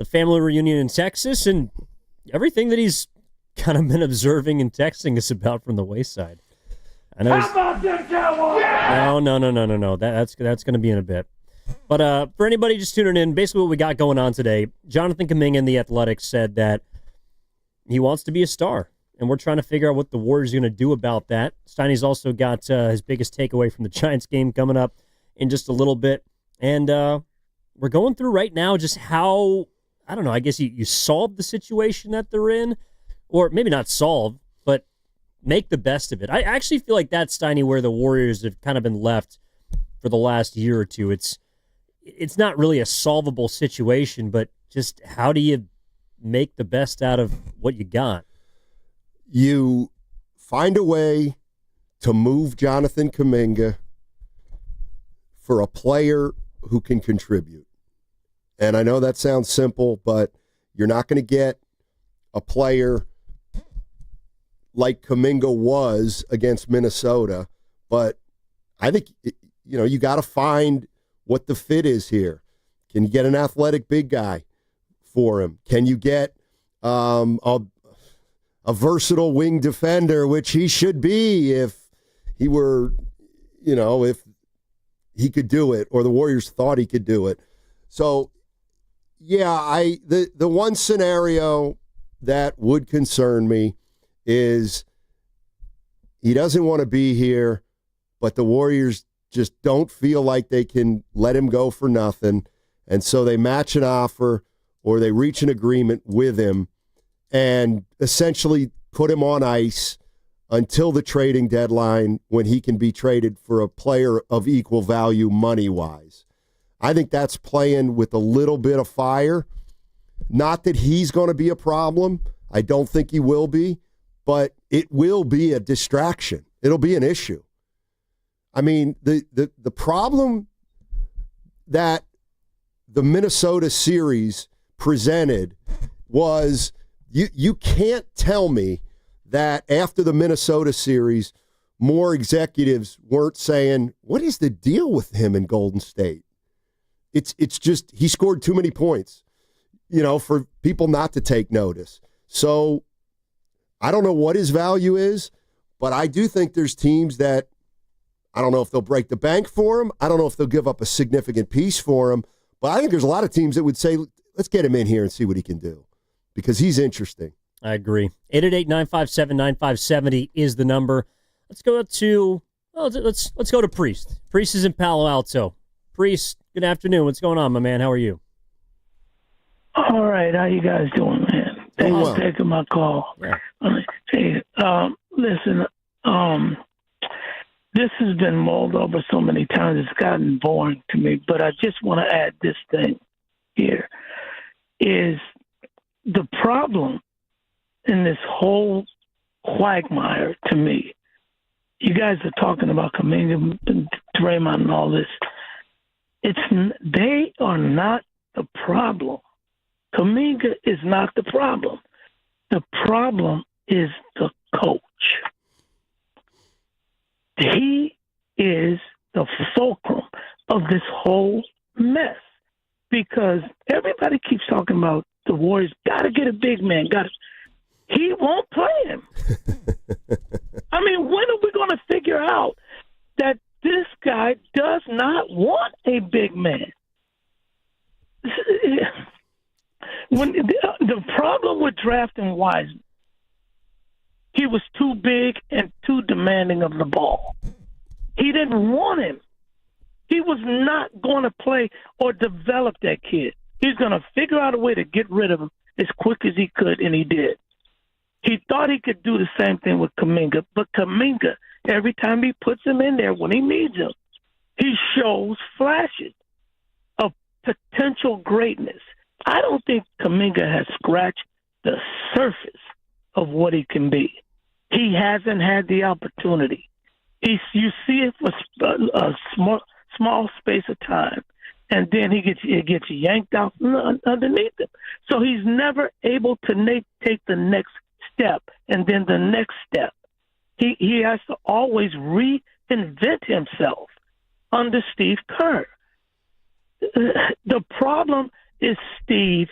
S12: family reunion in Texas and everything that he's kind of been observing and texting us about from the wayside. I know. How about them Cowboys? No. That's going to be in a bit. But for anybody just tuning in, basically what we got going on today, Jonathan Kaminga in The Athletic said that he wants to be a star, and we're trying to figure out what the Warriors are going to do about that. Steiny's also got his biggest takeaway from the Giants game coming up in just a little bit. And we're going through right now just how, I don't know, I guess you solve the situation that they're in, or maybe not solve, but make the best of it. I actually feel like that's, Steiny, where the Warriors have kind of been left for the last year or two. It's not really a solvable situation, but just how do you make the best out of what you got?
S13: You find a way to move Jonathan Kuminga for a player who can contribute. And I know that sounds simple, but you're not going to get a player like Kaminga was against Minnesota. But I think, you got to find what the fit is here. Can you get an athletic big guy for him? Can you get a versatile wing defender, which he should be if he were, if he could do it, or the Warriors thought he could do it. So, yeah, the one scenario that would concern me is he doesn't want to be here, but the Warriors just don't feel like they can let him go for nothing, and so they match an offer or they reach an agreement with him and essentially put him on ice until the trading deadline when he can be traded for a player of equal value money-wise. I think that's playing with a little bit of fire. Not that he's going to be a problem. I don't think he will be, but it will be a distraction. It'll be an issue. I mean, the problem that the Minnesota series presented was you can't tell me that after the Minnesota series, more executives weren't saying, what is the deal with him in Golden State? It's just he scored too many points, for people not to take notice. So I don't know what his value is, but I do think there's teams that, I don't know if they'll break the bank for him. I don't know if they'll give up a significant piece for him. But I think there's a lot of teams that would say, let's get him in here and see what he can do, because he's interesting.
S12: I agree. 888-957-9570 is the number. Let's go to Priest. Priest is in Palo Alto. Priest, good afternoon. What's going on, my man? How are you?
S10: All right. How you guys doing, man? Thanks for taking my call.
S12: Yeah.
S10: Hey, listen, this has been mulled over so many times, it's gotten boring to me, but I just want to add this thing here, is the problem in this whole quagmire to me. You guys are talking about Kaminga and Draymond and all this. They are not the problem. Kaminga is not the problem. The problem is the coach. He is the fulcrum of this whole mess, because everybody keeps talking about the Warriors got to get a big man. He won't play him. I mean, when are we going to figure out that this guy does not want a big man? When the problem with drafting Wiseman, he was too big and too demanding of the ball. He didn't want him. He was not going to play or develop that kid. He's going to figure out a way to get rid of him as quick as he could, and he did. He thought he could do the same thing with Kaminga, but Kaminga, every time he puts him in there when he needs him, he shows flashes of potential greatness. I don't think Kaminga has scratched the surface of what he can be. He hasn't had the opportunity. You see it for a small space of time, and then it gets yanked out from underneath him. So he's never able to take the next step and then the next step. He has to always reinvent himself under Steve Kerr. The problem is Steve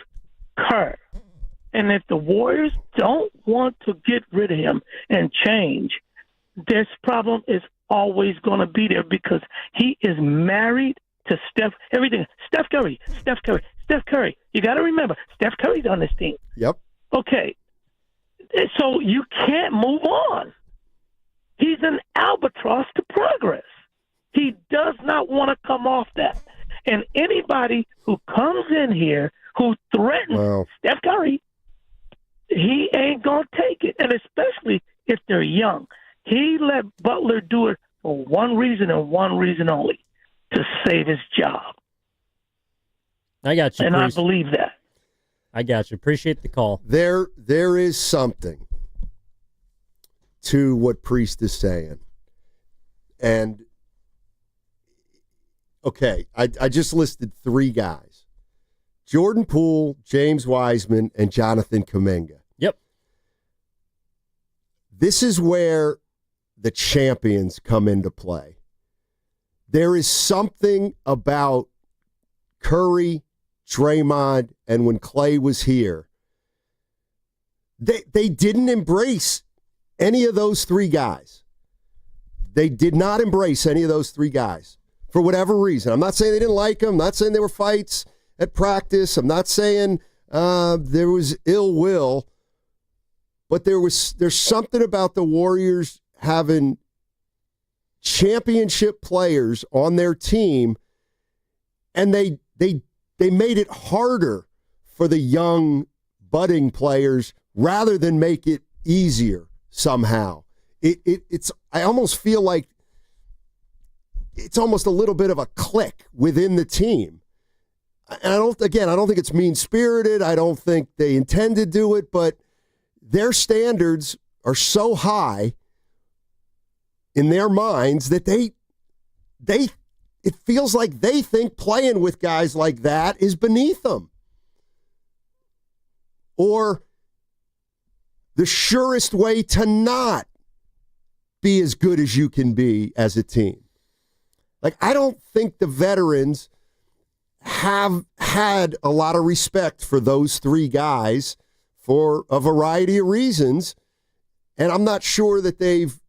S10: Kerr. And if the Warriors don't want to get rid of him and change, this problem is always going to be there because he is married to everything. Steph Curry. You got to remember, Steph Curry's on this team.
S13: Yep.
S10: Okay. So you can't move on. He's an albatross to progress. He does not want to come off that. And anybody who comes in here who threatens Steph Curry, he ain't going to take it. And especially if they're young. He let Butler do it for one reason and one reason only, to save his job.
S12: I got you.
S10: And I believe that.
S12: I got you. Appreciate the call.
S13: There is something to what Priest is saying. And, okay, I just listed 3 guys. Jordan Poole, James Wiseman, and Jonathan Kuminga.
S12: Yep.
S13: This is where the champions come into play. There is something about Curry, Draymond, and when Clay was here, they didn't embrace any of those 3 guys. They did not embrace any of those 3 guys for whatever reason. I'm not saying they didn't like them. I'm not saying there were fights at practice. I'm not saying there was ill will. But there's something about the Warriors having championship players on their team, and they made it harder for the young budding players rather than make it easier somehow. I almost feel like it's almost a little bit of a clique within the team. And I don't think it's mean-spirited. I don't think they intend to do it, but their standards are so high in their minds that it feels like they think playing with guys like that is beneath them. Or the surest way to not be as good as you can be as a team. Like, I don't think the veterans have had a lot of respect for those 3 guys for a variety of reasons, and I'm not sure that they've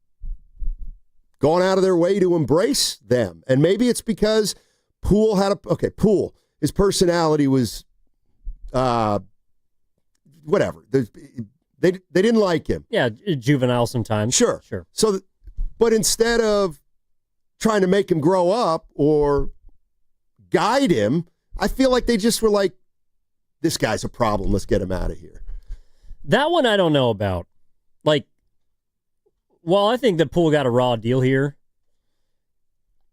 S13: gone out of their way to embrace them. And maybe it's because Poole Poole, his personality was whatever. They didn't like him.
S12: Yeah, juvenile sometimes.
S13: Sure. So, but instead of trying to make him grow up or guide him, I feel like they just were like, this guy's a problem. Let's get him out of here.
S12: That one I don't know about. Like, well, I think that Poole got a raw deal here.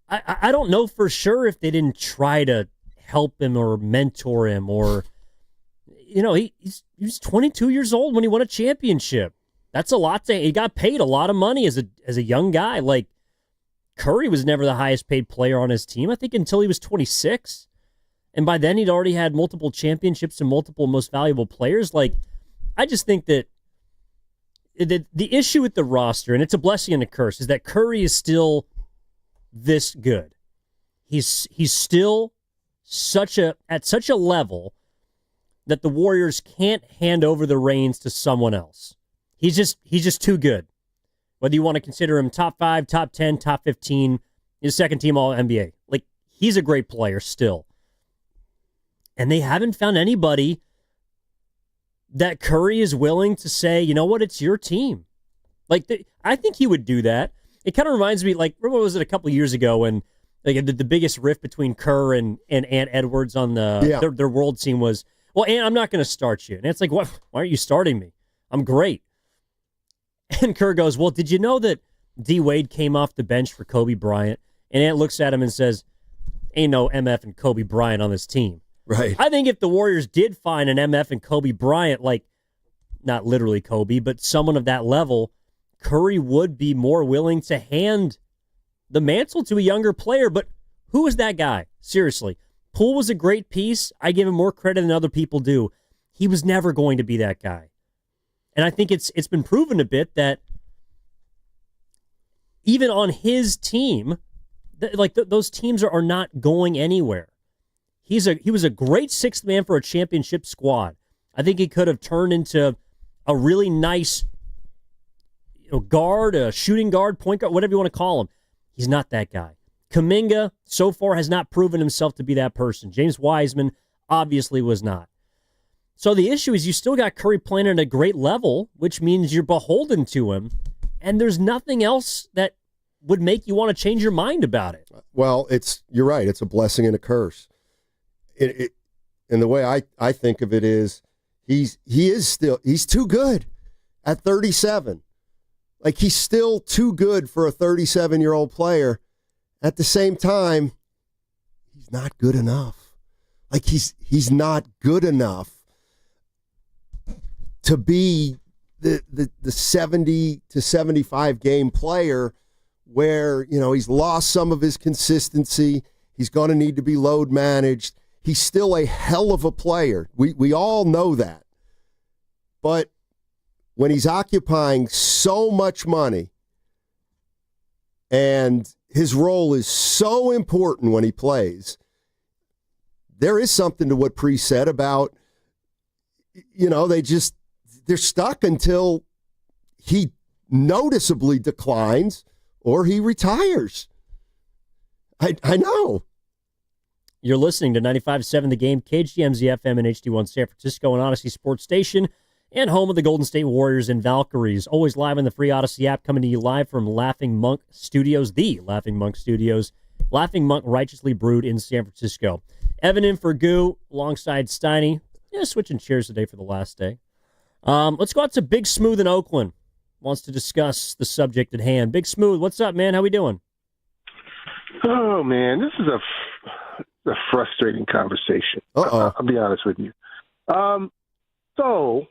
S12: I don't know for sure if they didn't try to help him or mentor him or, you know, he was 22 years old when he won a championship. That's a lot. He got paid a lot of money as a young guy. Like, Curry was never the highest paid player on his team, I think, until he was 26. And by then he'd already had multiple championships and multiple most valuable players. Like, I just think that the issue with the roster, and it's a blessing and a curse, is that Curry is still this good. He's still at such a level that the Warriors can't hand over the reins to someone else. He's just too good. Whether you want to consider him top 5, top 10, top 15, his second team All-NBA. Like, he's a great player still. And they haven't found anybody that Curry is willing to say, you know what, it's your team. Like, I think he would do that. It kind of reminds me, like, what was it a couple of years ago when like the biggest rift between Kerr and Ant Edwards on their world team was, well, Ant, I'm not going to start you. And it's like, what? Why aren't you starting me? I'm great. And Kerr goes, well, did you know that D. Wade came off the bench for Kobe Bryant? And Ant looks at him and says, ain't no MF and Kobe Bryant on this team.
S13: Right.
S12: I think if the Warriors did find an MF and Kobe Bryant, like not literally Kobe, but someone of that level, Curry would be more willing to hand the mantle to a younger player. But who is that guy? Seriously. Poole was a great piece. I give him more credit than other people do. He was never going to be that guy. And I think it's been proven a bit that even on his team, those teams are not going anywhere. He was a great sixth man for a championship squad. I think he could have turned into a really nice guard, a shooting guard, point guard, whatever you want to call him. He's not that guy. Kaminga, so far, has not proven himself to be that person. James Wiseman obviously was not. So the issue is you still got Curry playing at a great level, which means you're beholden to him, and there's nothing else that would make you want to change your mind about it.
S13: Well, you're right. It's a blessing and a curse. And the way I think of it is he's too good at 37. Like, he's still too good for a 37-year-old player. At the same time, he's not good enough. Like, he's not good enough to be the 70 to 75 game player where, he's lost some of his consistency. He's going to need to be load managed. He's still a hell of a player. We all know that. But when he's occupying so much money and his role is so important when he plays, there is something to what Pre said about, they're stuck until he noticeably declines or he retires. I know.
S12: You're listening to 95.7 The Game, KGMZ FM and HD1 San Francisco, and Odyssey Sports Station, and home of the Golden State Warriors and Valkyries. Always live on the free Odyssey app, coming to you live from Laughing Monk Studios, the Laughing Monk Studios, Laughing Monk Righteously Brewed in San Francisco. Evan in for Goo, alongside Steiny. Switching chairs today for the last day. Let's go out to Big Smooth in Oakland. Wants to discuss the subject at hand. Big Smooth, what's up, man? How we doing?
S9: Oh, man, this is a frustrating conversation.
S13: Uh-oh.
S9: I'll be honest with you. So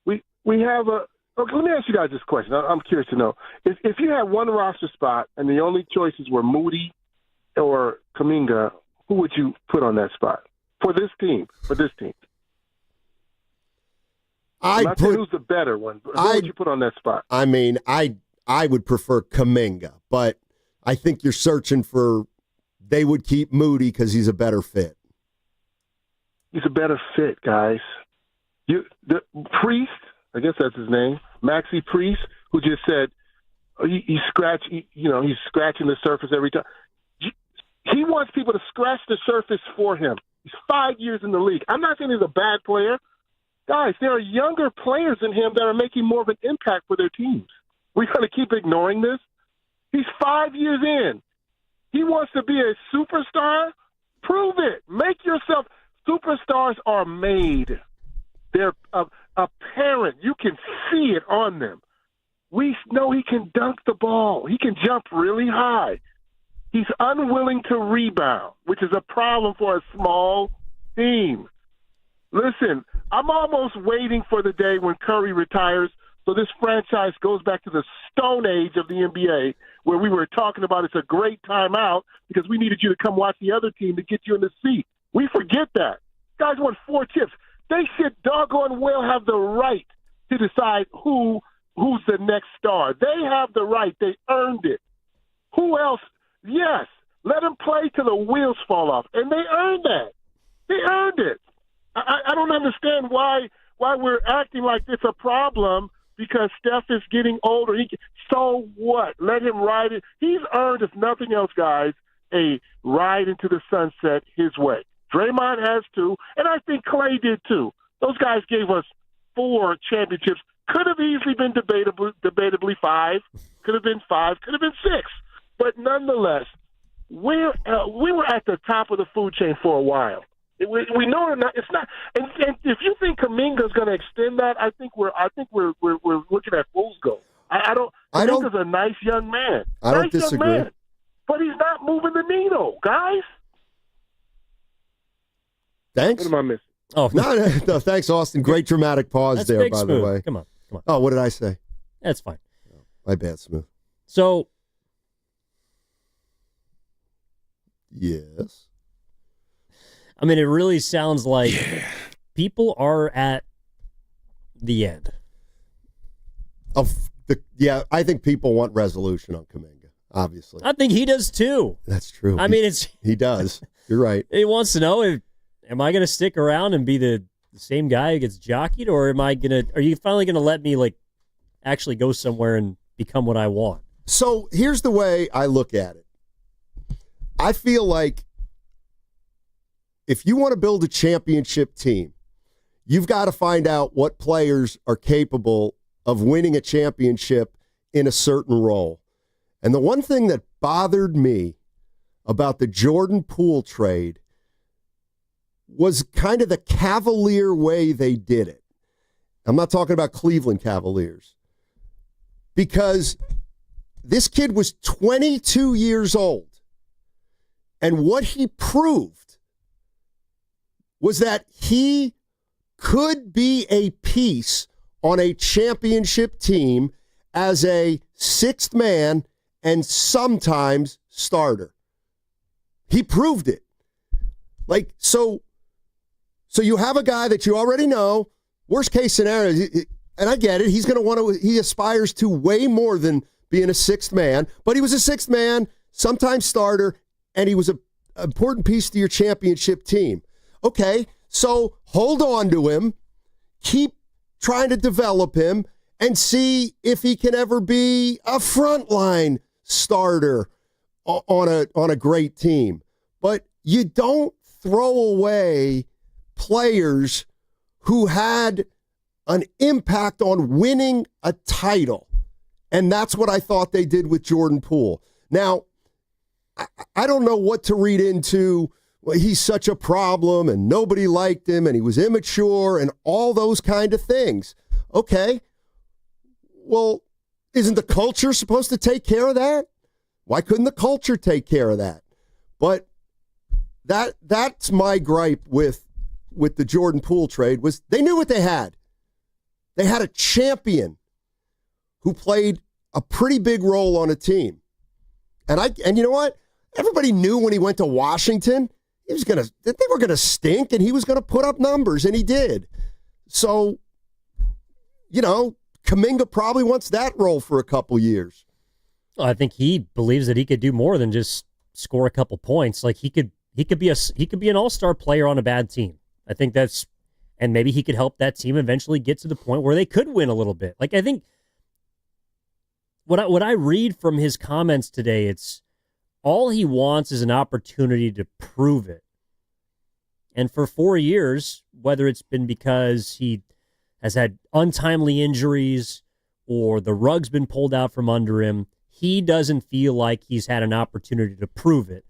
S9: we have okay, let me ask you guys this question. I'm curious to know. If you had one roster spot and the only choices were Moody or Kaminga, who would you put on that spot for this team? I'm not saying who's the better one, but who would you put on that spot?
S13: I mean, I would prefer Kaminga, but I think you're searching for they would keep Moody because he's a better fit.
S9: He's a better fit, guys. The Priest, I guess that's his name, Maxi Priest, who just said he's scratching the surface every time. He wants people to scratch the surface for him. He's 5 years in the league. I'm not saying he's a bad player. Guys, there are younger players than him that are making more of an impact for their teams. We're going to keep ignoring this. He's 5 years in. He wants to be a superstar. Prove it. Make yourself. Superstars are made. They're apparent. You can see it on them. We know he can dunk the ball. He can jump really high. He's unwilling to rebound, which is a problem for a small team. Listen, I'm almost waiting for the day when Curry retires so this franchise goes back to the Stone Age of the NBA where we were talking about it's a great time out because we needed you to come watch the other team to get you in the seat. We forget that. Guys won 4 chips. They should doggone well have the right to decide who's the next star. They have the right. They earned it. Who else? Yes. Let them play till the wheels fall off. And they earned that. They earned it. I don't understand why we're acting like it's a problem because Steph is getting older. So what? Let him ride it. He's earned, if nothing else, guys, a ride into the sunset his way. Draymond has too, and I think Clay did too. Those guys gave us 4 championships. Could have easily been debatably 5. Could have been 5. Could have been 6. But nonetheless, we were at the top of the food chain for a while. We know it's not. And if you think Kaminga is going to extend that, I think we're looking at fool's gold. Kaminga's a nice young man.
S13: I don't disagree.
S9: Young man, but he's not moving the needle, guys.
S13: Thanks.
S9: What am I missing?
S12: Oh
S13: no, thanks, Austin. Great dramatic pause
S12: That's
S13: there,
S12: Big
S13: by
S12: Smooth.
S13: the way.
S12: Come on.
S13: Oh, what did I say?
S12: That's fine.
S13: My bad, Smooth.
S12: So,
S13: yes.
S12: I mean, it really sounds like people are at the end.
S13: I think people want resolution on Kaminga, obviously.
S12: I think he does too.
S13: That's true.
S12: I mean,
S13: he does. You're right.
S12: He wants to know, am I going to stick around and be the same guy who gets jockeyed, or are you finally going to let me actually go somewhere and become what I want?
S13: So here's the way I look at it. I feel like if you want to build a championship team, you've got to find out what players are capable of winning a championship in a certain role. And the one thing that bothered me about the Jordan Poole trade was kind of the cavalier way they did it. I'm not talking about Cleveland Cavaliers. Because this kid was 22 years old. And what he proved was that he could be a piece on a championship team as a sixth man and sometimes starter. He proved it. So you have a guy that you already know, worst case scenario, and I get it, he aspires to way more than being a sixth man, but he was a sixth man, sometimes starter, and he was an important piece to your championship team. Okay, so hold on to him, keep trying to develop him, and see if he can ever be a frontline starter on a great team. But you don't throw away players who had an impact on winning a title. And that's what I thought they did with Jordan Poole. Now, I don't know what to read into, well, he's such a problem and nobody liked him and he was immature and all those kind of things. Okay. Well, isn't the culture supposed to take care of that? Why couldn't the culture take care of that? But that's my gripe with the Jordan Poole trade was they knew what they had. They had a champion who played a pretty big role on a team. And you know what? Everybody knew when he went to Washington, they were gonna stink and he was gonna put up numbers, and he did. So, Kaminga probably wants that role for a couple years.
S12: Well, I think he believes that he could do more than just score a couple points. Like he could be an all-star player on a bad team. I think and maybe he could help that team eventually get to the point where they could win a little bit. Like I think what I read from his comments today, it's all he wants is an opportunity to prove it. And for 4 years, whether it's been because he has had untimely injuries or the rug's been pulled out from under him, he doesn't feel like he's had an opportunity to prove it.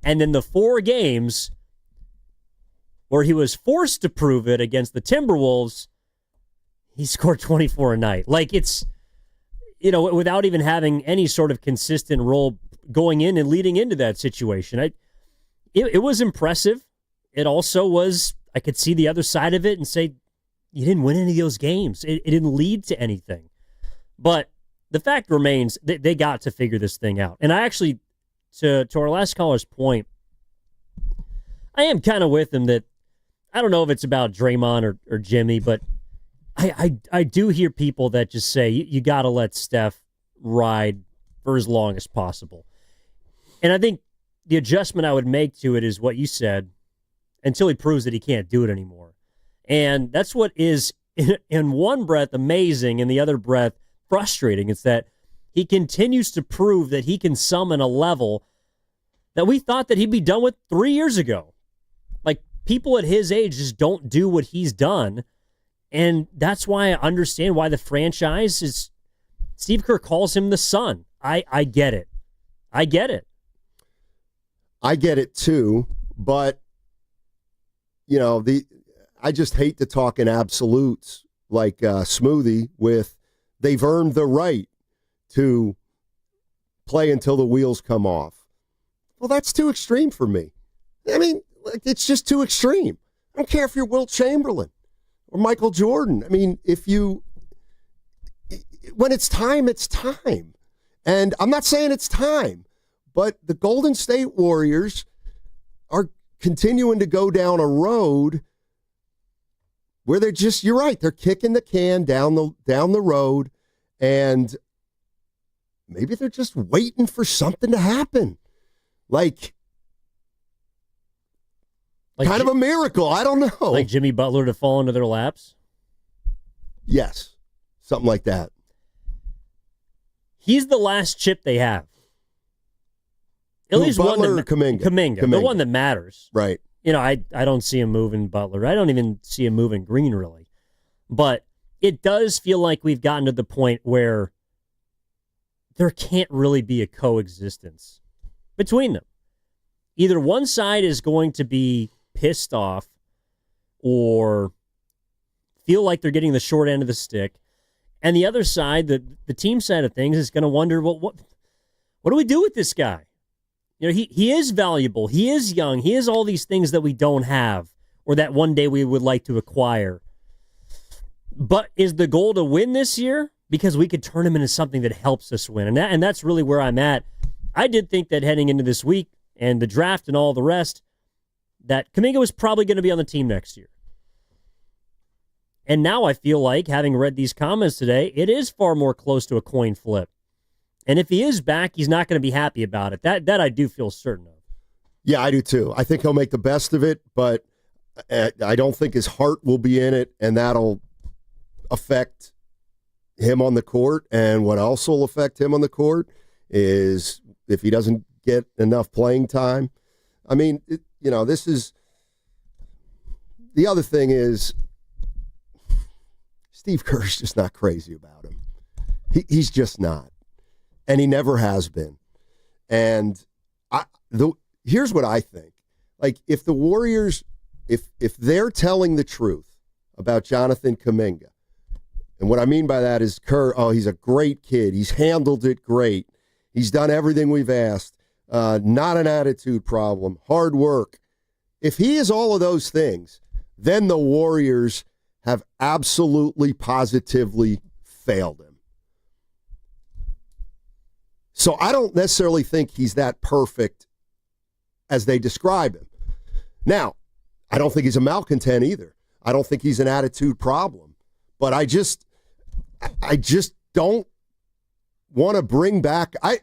S12: And then the 4 games where he was forced to prove it against the Timberwolves, he scored 24 a night. Like it's, without even having any sort of consistent role going in and leading into that situation. It was impressive. It also was, I could see the other side of it and say, you didn't win any of those games. It didn't lead to anything. But the fact remains, they got to figure this thing out. And I actually, to our last caller's point, I am kind of with him that I don't know if it's about Draymond or Jimmy, but I do hear people that just say you got to let Steph ride for as long as possible. And I think the adjustment I would make to it is what you said, until he proves that he can't do it anymore. And that's what is, in one breath, amazing, and the other breath, frustrating. It's that he continues to prove that he can summon a level that we thought that he'd be done with 3 years ago. Like, people at his age just don't do what he's done. And that's why I understand why the franchise is, Steve Kerr calls him the son. I get it. I get it.
S13: I get it too, but I just hate to talk in absolutes like Smoothie with they've earned the right to play until the wheels come off. Well, that's too extreme for me. I mean, it's just too extreme. I don't care if you're Wilt Chamberlain or Michael Jordan. I mean, when it's time, it's time. And I'm not saying it's time, but the Golden State Warriors continuing to go down a road where they're just, you're right, they're kicking the can down the road, and maybe they're just waiting for something to happen. Like kind of a miracle. I don't know.
S12: Like Jimmy Butler to fall into their laps?
S13: Yes. Something like that.
S12: He's the last chip they have. At least
S13: Butler
S12: one
S13: or Kaminga?
S12: Kaminga, the one that matters.
S13: Right.
S12: You know, I don't see him moving Butler. I don't even see him moving Green, really. But it does feel like we've gotten to the point where there can't really be a coexistence between them. Either one side is going to be pissed off or feel like they're getting the short end of the stick, and the other side, the team side of things, is going to wonder, well, what do we do with this guy? You know, he is valuable. He is young. He is all these things that we don't have or that one day we would like to acquire. But is the goal to win this year? Because we could turn him into something that helps us win. And that's really where I'm at. I did think that heading into this week and the draft and all the rest, that Kuminga was probably going to be on the team next year. And now I feel like, having read these comments today, it is far more close to a coin flip. And if he is back, he's not going to be happy about it. That I do feel certain of.
S13: Yeah, I do too. I think he'll make the best of it, but I don't think his heart will be in it, and that'll affect him on the court. And what else will affect him on the court is if he doesn't get enough playing time. I mean, this is the other thing is Steve Kerr's just not crazy about him. He's just not. And he never has been. And here's what I think. Like, if the Warriors, if they're telling the truth about Jonathan Kaminga, and what I mean by that is Kerr, he's a great kid. He's handled it great. He's done everything we've asked. Not an attitude problem. Hard work. If he is all of those things, then the Warriors have absolutely, positively failed him. So I don't necessarily think he's that perfect as they describe him. Now, I don't think he's a malcontent either. I don't think he's an attitude problem. But I just don't want to bring back. I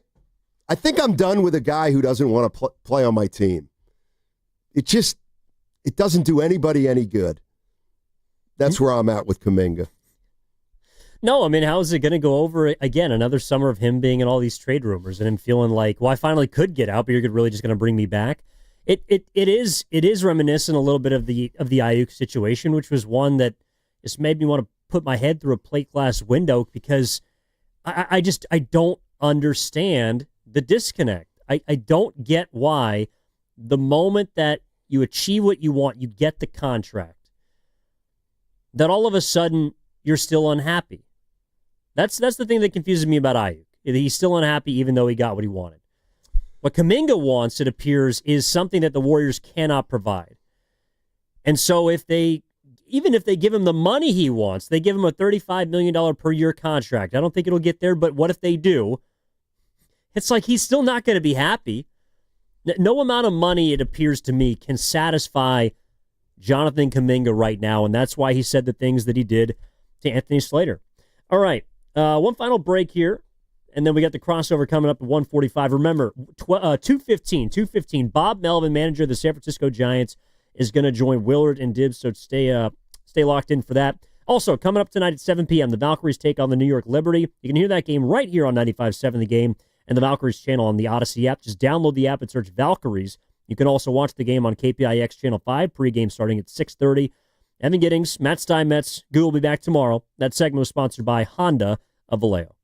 S13: think I'm done with a guy who doesn't want to play on my team. It doesn't do anybody any good. That's where I'm at with Kaminga.
S12: No, I mean, how is it going to go over again? Another summer of him being in all these trade rumors and him feeling like, well, I finally could get out, but you're really just going to bring me back. It is reminiscent a little bit of the Ayuk situation, which was one that just made me want to put my head through a plate glass window because I don't understand the disconnect. I don't get why the moment that you achieve what you want, you get the contract, that all of a sudden you're still unhappy. That's the thing that confuses me about Ayuk. He's still unhappy even though he got what he wanted. What Kaminga wants, it appears, is something that the Warriors cannot provide. And so even if they give him the money he wants, they give him a $35 million per year contract. I don't think it'll get there, but what if they do? It's like he's still not going to be happy. No amount of money, it appears to me, can satisfy Jonathan Kaminga right now, and that's why he said the things that he did to Anthony Slater. All right, one final break here, and then we got the crossover coming up at 1:45. Remember, 2:15. Bob Melvin, manager of the San Francisco Giants, is going to join Willard and Dibs, so stay locked in for that. Also, coming up tonight at 7 p.m., the Valkyries take on the New York Liberty. You can hear that game right here on 95.7 The Game and the Valkyries channel on the Odyssey app. Just download the app and search Valkyries. You can also watch the game on KPIX Channel 5, pregame starting at 6:30. Evan Giddings, Matt Steinmetz, Goo will be back tomorrow. That segment was sponsored by Honda of Vallejo.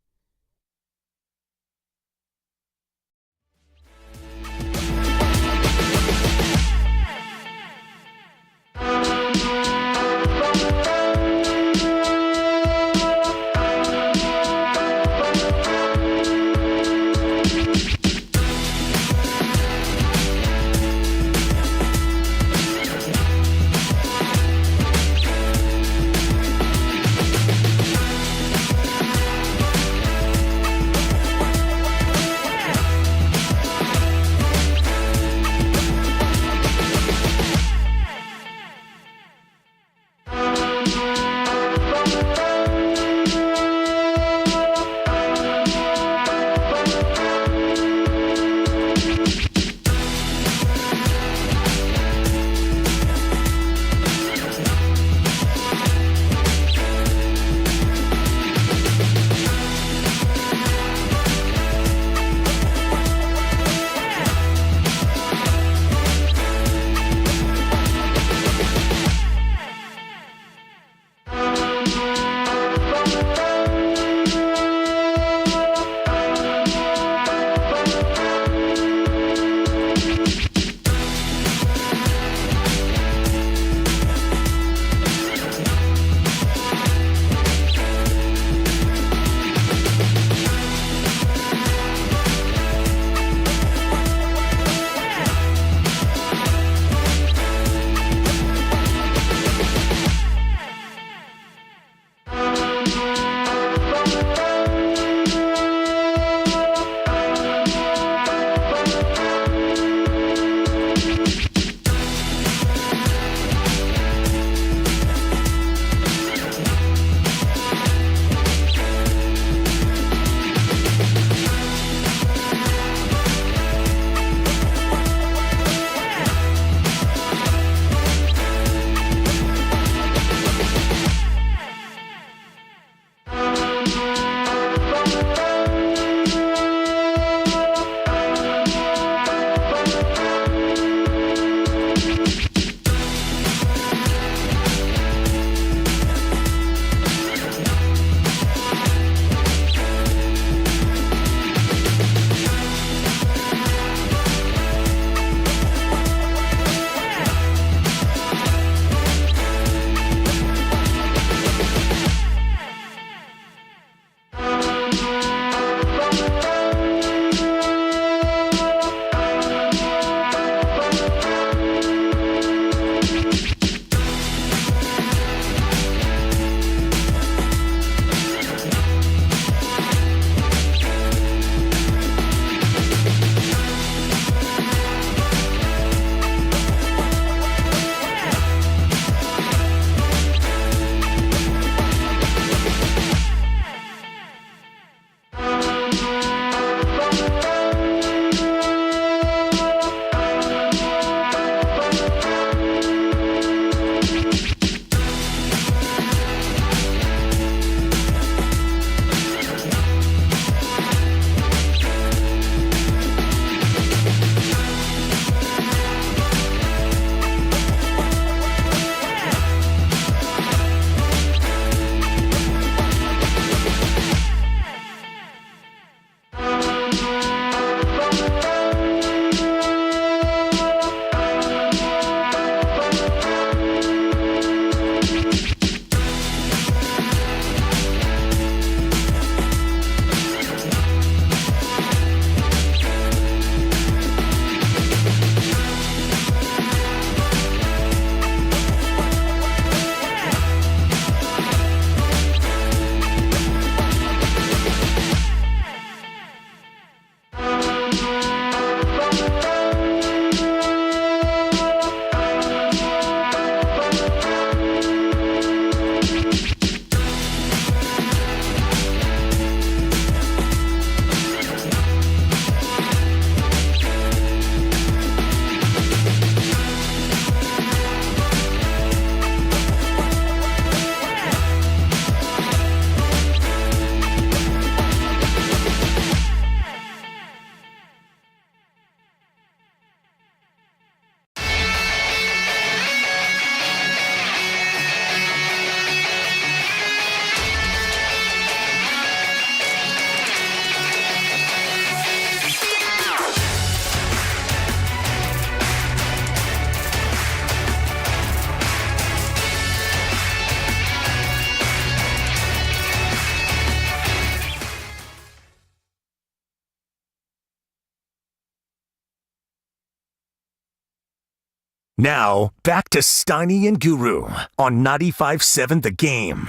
S7: Now, back to Steiny and Guru on 95.7 The Game.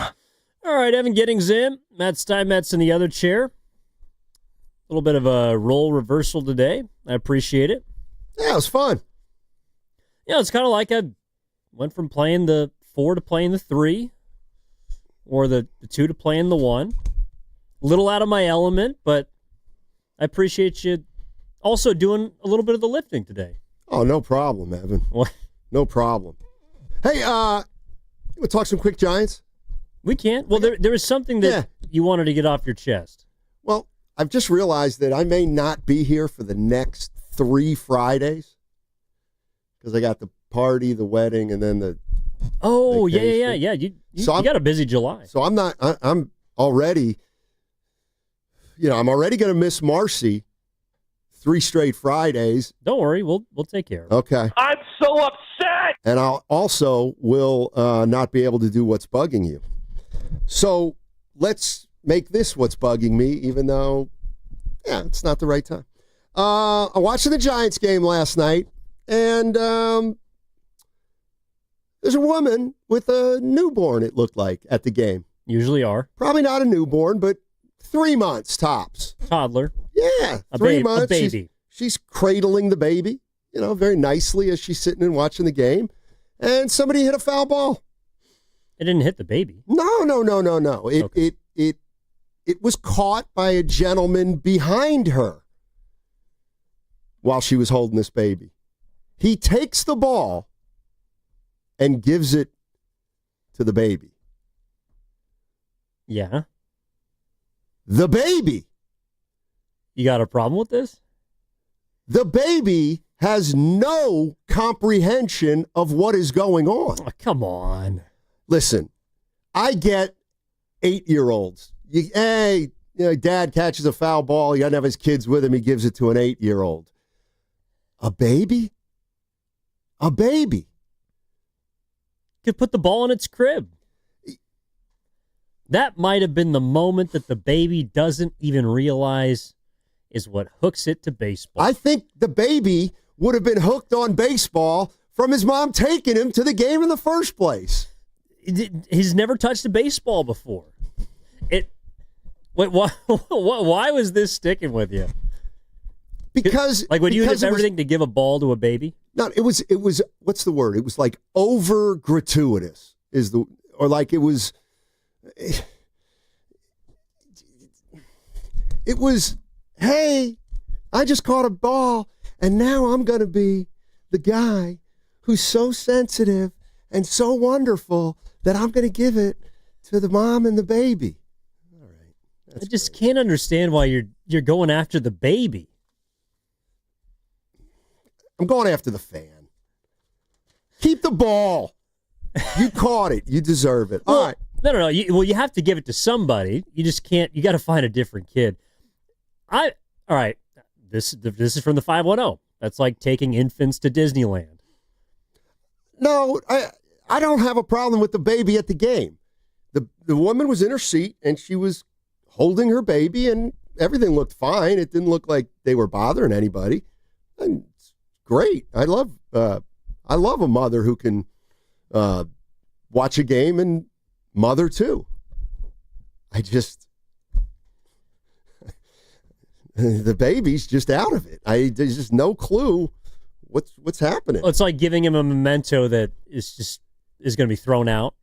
S12: All right, Evan Giddings in. Matt Steinmetz in the other chair. A little bit of a role reversal today. I appreciate it.
S13: Yeah, it was fun.
S12: Yeah, it's kind of like I went from playing the 4 to playing the 3, or the 2 to playing the 1. A little out of my element, but I appreciate you also doing a little bit of the lifting today.
S13: Oh, no problem, Evan.
S12: What?
S13: No problem. Hey, we'll talk some quick Giants.
S12: We can't. Well, there was something that you wanted to get off your chest.
S13: Well, I've just realized that I may not be here for the next 3 Fridays because I got the party, the wedding, and then the vacation.
S12: Yeah. You got a busy July.
S13: So I'm not. I'm already. I'm already going to miss Marcy 3 straight Fridays.
S12: Don't worry, we'll take care of it.
S13: Okay.
S10: I'm so upset.
S13: And I'll also will not be able to do what's bugging you. So let's make this what's bugging me, even though, it's not the right time. I'm watching the Giants game last night, and there's a woman with a newborn, it looked like, at the game.
S12: Usually are.
S13: Probably not a newborn, but 3 months tops.
S12: Toddler.
S13: Yeah, 3 months.
S12: A baby.
S13: She's cradling the baby, very nicely as she's sitting and watching the game. And somebody hit a foul ball.
S12: It didn't hit the baby.
S13: No.
S12: Okay.
S13: It was caught by a gentleman behind her while she was holding this baby. He takes the ball and gives it to the baby.
S12: Yeah.
S13: The baby.
S12: You got a problem with this?
S13: The baby has no comprehension of what is going on.
S12: Oh, come on.
S13: Listen, I get 8-year-olds. Dad catches a foul ball. He doesn't have his kids with him. He gives it to an 8-year-old. A baby? A baby.
S12: Could put the ball in its crib. That might have been the moment that the baby doesn't even realize is what hooks it to baseball.
S13: I think the baby would have been hooked on baseball from his mom taking him to the game in the first place.
S12: He's never touched a baseball before. Why was this sticking with you?
S13: Because
S12: would you have everything to give a ball to a baby?
S13: No, it was what's the word? It was like over gratuitous it was, hey, I just caught a ball and now I'm going to be the guy who's so sensitive and so wonderful that I'm going to give it to the mom and the baby. All right.
S12: I just can't understand why you're going after the baby.
S13: I'm going after the fan. Keep the ball. You caught it. You deserve it. All right.
S12: No. You have to give it to somebody. You just can't. You got to find a different kid. All right. This is from the 510. That's like taking infants to Disneyland.
S13: No, I don't have a problem with the baby at the game. The woman was in her seat and she was holding her baby and everything looked fine. It didn't look like they were bothering anybody. And it's great. I love a mother who can watch a game and mother too. The baby's just out of it. There's just no clue what's happening.
S12: Well, it's like giving him a memento that is going to be thrown out.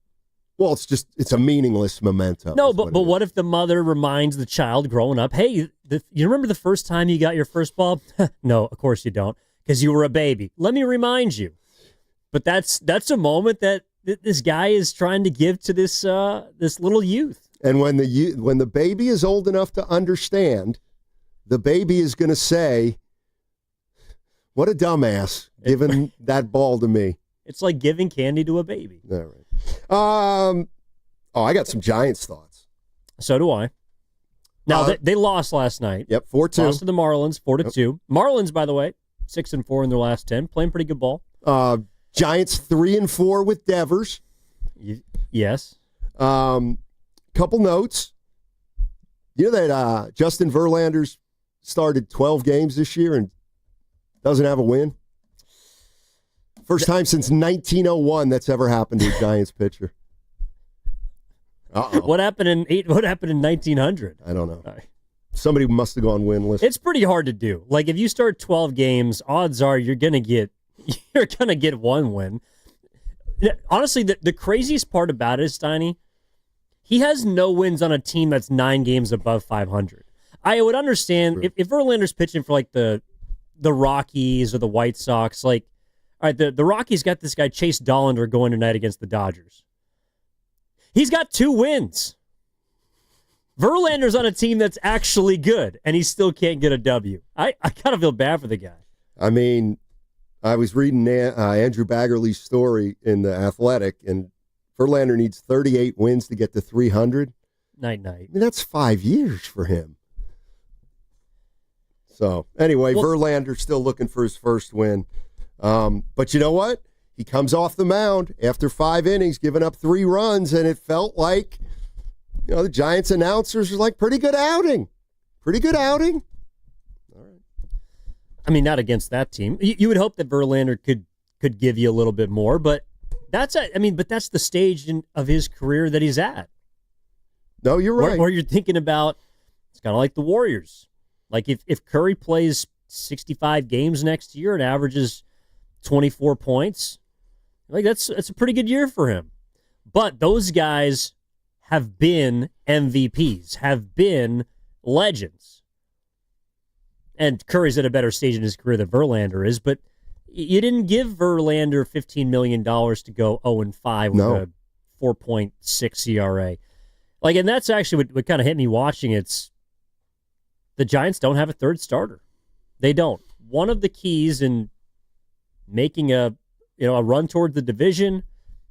S13: Well, it's a meaningless memento.
S12: No, but what if the mother reminds the child growing up, hey, you remember the first time you got your first ball? No, of course you don't, because you were a baby. Let me remind you. But that's a moment that this guy is trying to give to this little youth.
S13: And when the baby is old enough to understand, the baby is going to say, "What a dumbass giving that ball to me."
S12: It's like giving candy to a baby.
S13: All right. I got some Giants thoughts.
S12: So do I. Now they lost last night.
S13: Yep, 4-2.
S12: Lost to the Marlins, 4-2. Marlins, by the way, 6-4 in their last 10, playing pretty good ball.
S13: Giants 3-4 with Devers.
S12: Yes.
S13: Couple notes. You know that Justin Verlander's started 12 games this year and doesn't have a win? First time since 1901 that's ever happened to a Giants pitcher. Uh-oh.
S12: What happened in 1900?
S13: I don't know. Somebody must have gone winless.
S12: It's pretty hard to do. Like if you start 12 games, odds are you're gonna get one win. Honestly, the craziest part about it is, Steiny, he has no wins on a team that's 9 games above 500. I would understand if Verlander's pitching for like the Rockies or the White Sox. Like, all right, the Rockies got this guy Chase Dollander going tonight against the Dodgers. He's got 2 wins. Verlander's on a team that's actually good, and he still can't get a W. I kind of feel bad for the guy.
S13: I mean, I was reading Andrew Baggerly's story in The Athletic, and Verlander needs 38 wins to get to 300.
S12: Night.
S13: I mean, that's 5 years for him. So, anyway, Verlander's still looking for his first win. But you know what? He comes off the mound after 5 innings, giving up 3 runs, and it felt like, the Giants announcers were like, pretty good outing. Pretty good outing. All right.
S12: I mean, not against that team. You would hope that Verlander could give you a little bit more, but that's the stage of his career that he's at.
S13: No, you're right.
S12: Or you're thinking about, it's kind of like the Warriors. Like if Curry plays 65 games next year and averages 24 points, like that's a pretty good year for him. But those guys have been MVPs, have been legends. And Curry's at a better stage in his career than Verlander is, but you didn't give Verlander $15 million to go 0-5 with a 4.6 ERA. Like, and that's actually what kind of hit me watching. It's the Giants don't have a third starter. They don't. One of the keys in making a run toward the division,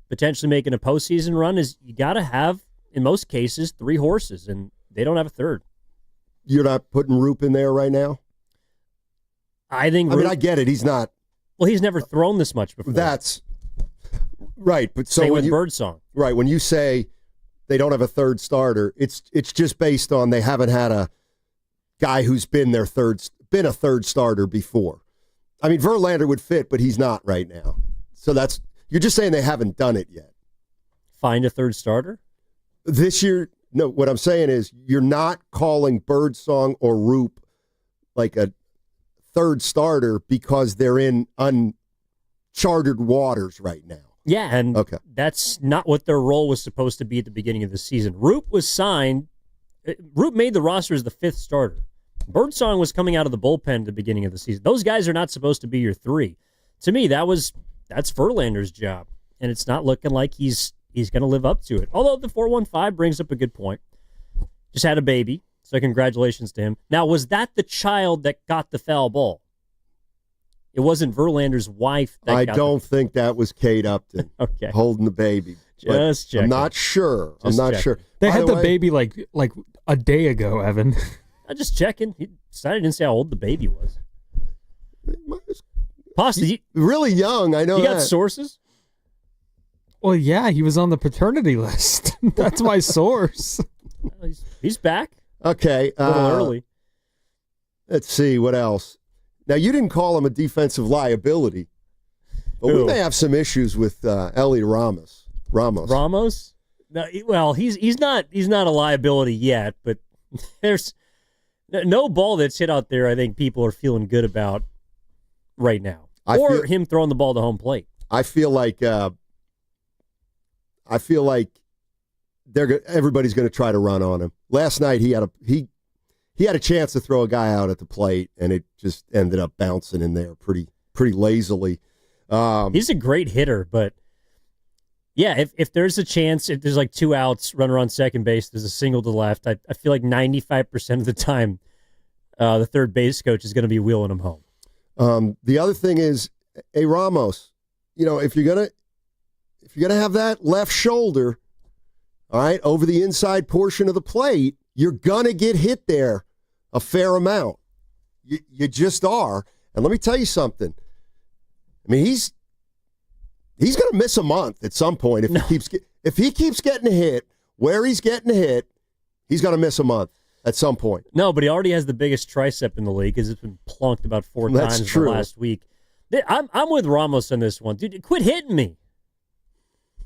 S12: potentially making a postseason run, is you got to have, in most cases, 3 horses, and they don't have a third.
S13: You're not putting Roop in there right now?
S12: I mean,
S13: I get it. He's not.
S12: Well, he's never thrown this much before.
S13: That's right. But so
S12: same
S13: when
S12: with Birdsong.
S13: Right. When you say they don't have a third starter, it's just based on they haven't had a guy who's been a third starter before. I mean, Verlander would fit, but he's not right now. So you're just saying they haven't done it yet.
S12: Find a third starter?
S13: This year, no, what I'm saying is you're not calling Birdsong or Roop like a third starter because they're in uncharted waters right now.
S12: Yeah, and that's not what their role was supposed to be at the beginning of the season. Roop was signed. Roop made the roster as the 5th starter. Birdsong was coming out of the bullpen at the beginning of the season. Those guys are not supposed to be your 3. To me, that's Verlander's job, and it's not looking like he's going to live up to it. Although the 415 brings up a good point. Just had a baby, so congratulations to him. Now, was that the child that got the foul ball? It wasn't Verlander's wife.
S13: I don't think that was Kate Upton holding the baby.
S12: Just checking.
S13: I'm not sure. Sure.
S21: They had the baby like a day ago, Evan.
S12: I'm just checking. He decided didn't say how old the baby was. Possibly
S13: really young. I know.
S12: You got sources?
S21: Well, yeah, he was on the paternity list. That's my source.
S12: He's back.
S13: Okay.
S12: A little early.
S13: Let's see what else. Now, you didn't call him a defensive liability, but we may have some issues with Elliot Ramos.
S12: Ramos? No, well, he's not a liability yet, but there's no ball that's hit out there I think people are feeling good about right now. Him throwing the ball to home plate.
S13: I feel like everybody's going to try to run on him. Last night he had a chance to throw a guy out at the plate, and it just ended up bouncing in there pretty lazily.
S12: He's a great hitter, but yeah, if there's a chance, if there's like 2 outs, runner on second base, there's a single to left, I feel like 95% of the time the third base coach is going to be wheeling him home.
S13: The other thing is, hey, Ramos, if you're gonna have that left shoulder, all right, over the inside portion of the plate, you're gonna get hit there a fair amount. You just are. And let me tell you something. I mean, he's gonna miss a month at some point if he keeps getting hit where he's getting hit. He's gonna miss a month at some point.
S12: No, but he already has the biggest tricep in the league because it's been plunked about 4 times in the last week. I'm with Ramos on this one, dude. Quit hitting me.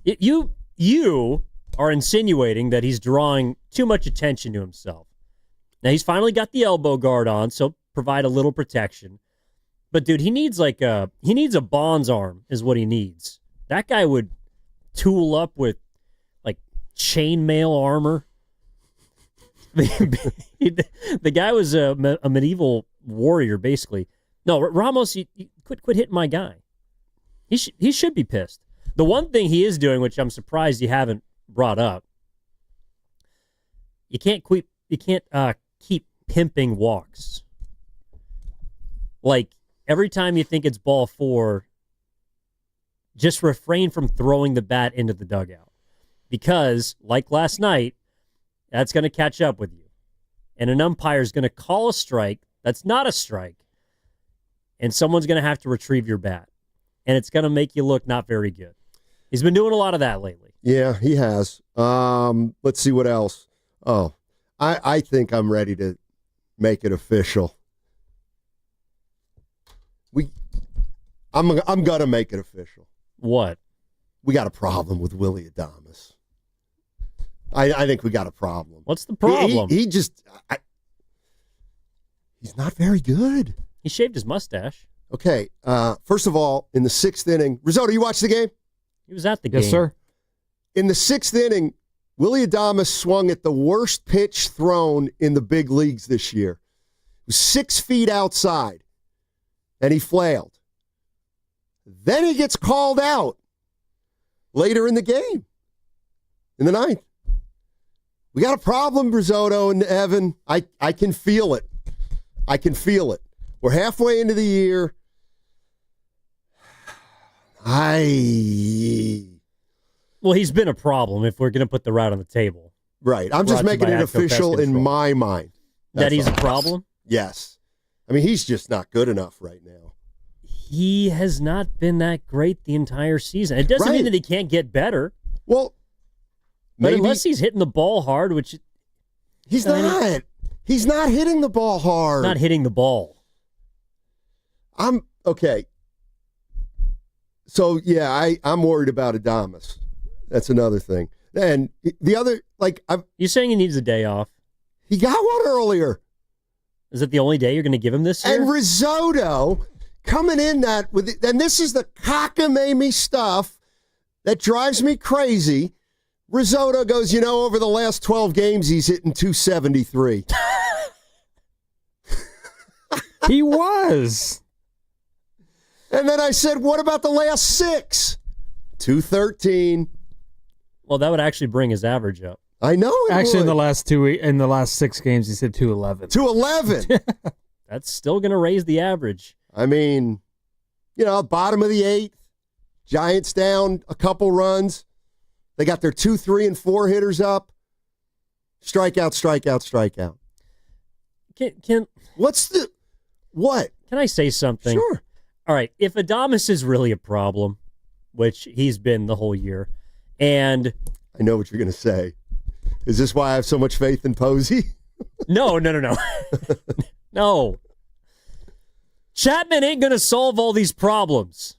S12: You are insinuating that he's drawing too much attention to himself. Now he's finally got the elbow guard on, so provide a little protection. But dude, he needs a Bonds arm is what he needs. That guy would tool up with like chainmail armor. The guy was a medieval warrior, basically. No, Ramos, you quit hitting my guy. He should be pissed. The one thing he is doing, which I'm surprised you haven't brought up, you can't keep pimping walks. Like every time you think it's ball 4, just refrain from throwing the bat into the dugout, because like last night, that's going to catch up with you, and an umpire is going to call a strike that's not a strike, and someone's going to have to retrieve your bat, and it's going to make you look not very good. He's been doing a lot of that lately.
S13: Yeah, he has. Let's see what else. Oh, I think I'm ready to make it official. I'm gonna make it official.
S12: What?
S13: We got a problem with Willie Adames. I think we got a problem.
S12: What's the problem?
S13: He's not very good.
S12: He shaved his mustache.
S13: Okay. First of all, in the 6th inning, Risotto, you watched the game?
S12: He was at the game.
S21: Yes, sir.
S13: In the 6th inning, Willie Adames swung at the worst pitch thrown in the big leagues this year. It was 6 feet outside, and he flailed. Then he gets called out later in the game, in the 9th. We got a problem, Risotto and Evan. I can feel it. I can feel it. We're halfway into the year.
S12: Well, he's been a problem if we're going to put the route on the table.
S13: Right. I'm just making it official in my mind.
S12: That he's a problem?
S13: Yes. I mean, he's just not good enough right now.
S12: He has not been that great the entire season. It doesn't mean that he can't get better.
S13: Well,
S12: but unless he's hitting the ball hard, which
S13: he's not. He's not hitting the ball hard.
S12: Not hitting the ball.
S13: I'm okay. So yeah, I'm worried about Adames. That's another thing. And the other,
S12: you saying he needs a day off?
S13: He got one earlier.
S12: Is it the only day you're going to give him this year?
S13: And Risotto coming in and this is the cockamamie stuff that drives me crazy. Risotto goes, over the last 12 games, he's hitting 273.
S21: He was.
S13: And then I said, what about the last 6? 213.
S12: Well, that would actually bring his average up.
S13: I know it
S21: Actually,
S13: would.
S21: in the last 6 games, he said 211.
S13: 211.
S12: That's still going to raise the average.
S13: I mean, bottom of the 8th, Giants down a couple runs. They got their 2, 3, and 4 hitters up. Strikeout, strikeout, strikeout. What?
S12: Can I say something?
S13: Sure.
S12: All right. If Adames is really a problem, which he's been the whole year, and
S13: I know what you're going to say. Is this why I have so much faith in Posey?
S12: No. No. Chapman ain't going to solve all these problems.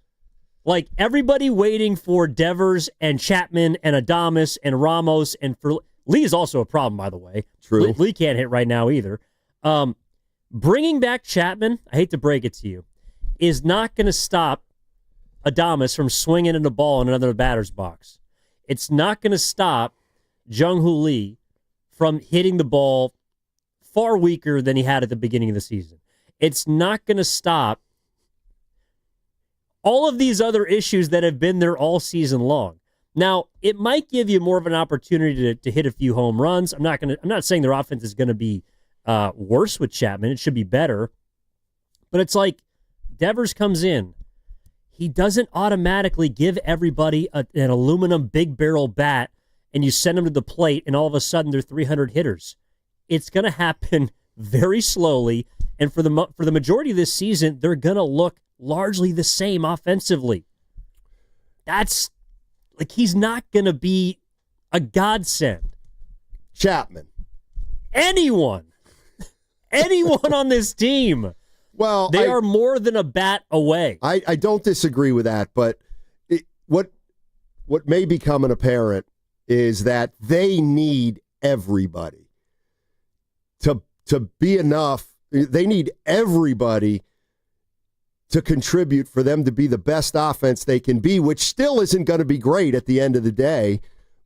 S12: Like, everybody waiting for Devers and Chapman and Adames and Ramos and Lee is also a problem, by the way.
S13: True.
S12: Lee can't hit right now either. Bringing back Chapman, I hate to break it to you, is not going to stop Adames from swinging in the ball in another batter's box. It's not going to stop Jung-Hoo Lee from hitting the ball far weaker than he had at the beginning of the season. It's not going to stop all of these other issues that have been there all season long. Now, it might give you more of an opportunity to hit a few home runs. I'm not saying their offense is going to be worse with Chapman. It should be better. But it's like Devers comes in. He doesn't automatically give everybody an aluminum big barrel bat and you send them to the plate and all of a sudden they're 300 hitters. It's going to happen very slowly. And for the majority of this season, they're going to look largely the same offensively. That's like, he's not going to be a godsend.
S13: Chapman.
S12: Anyone on this team.
S13: Well,
S12: they are more than a bat away.
S13: I don't disagree with that, but what may become an apparent is that they need everybody to be enough. They need everybody to contribute for them to be the best offense they can be, which still isn't going to be great at the end of the day,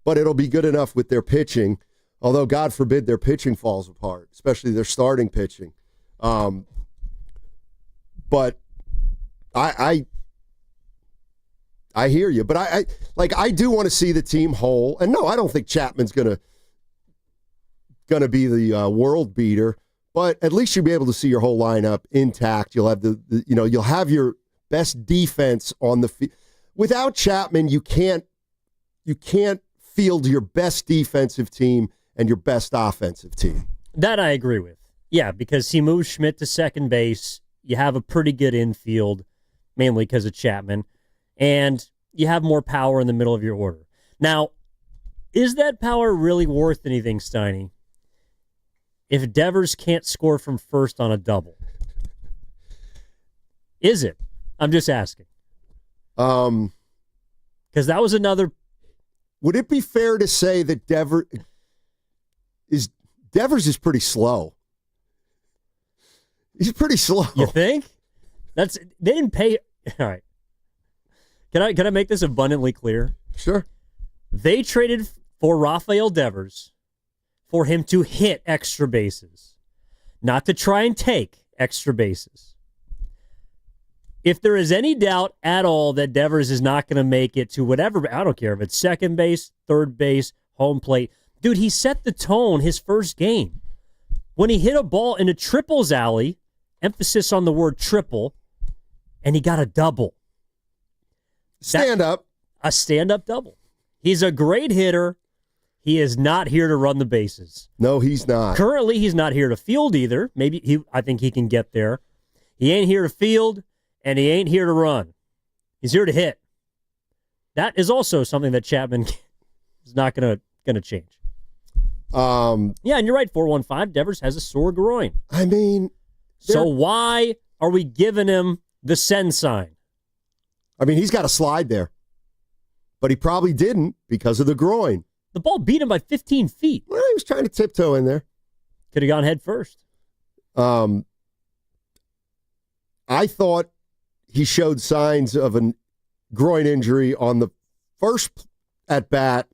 S13: but it'll be good enough with their pitching, although God forbid their pitching falls apart, especially their starting pitching. But I hear you, but I do want to see the team whole. And no, I don't think Chapman's gonna be the world beater, but at least you'll be able to see your whole lineup intact. You'll have you'll have your best defense on the field. Without Chapman, you can't field your best defensive team and your best offensive team.
S12: That I agree with. Yeah, because he moves Schmidt to second base. You have a pretty good infield, mainly because of Chapman, and you have more power in the middle of your order. Now, is that power really worth anything, Steiny, if Devers can't score from first on a double? Is it? I'm just asking. Because that was another...
S13: Would it be fair to say that Devers is pretty slow? He's pretty slow.
S12: You think? They didn't pay. All right. Can I make this abundantly clear?
S13: Sure.
S12: They traded for Rafael Devers for him to hit extra bases, not to try and take extra bases. If there is any doubt at all that Devers is not going to make it to whatever, I don't care if it's second base, third base, home plate. Dude, he set the tone his first game. When he hit a ball in a triples alley, emphasis on the word triple, and he got a double.
S13: Stand-up.
S12: A stand-up double. He's a great hitter. He is not here to run the bases.
S13: No, he's not.
S12: Currently, he's not here to field either. I think he can get there. He ain't here to field, and he ain't here to run. He's here to hit. That is also something that Chapman is not going to change. Yeah, and you're right, 415. Devers has a sore groin.
S13: I mean...
S12: So why are we giving him the send sign?
S13: I mean, he's got a slide there. But he probably didn't because of the groin.
S12: The ball beat him by 15 feet.
S13: Well, he was trying to tiptoe in there.
S12: Could have gone head first.
S13: I thought he showed signs of a groin injury on the first at bat.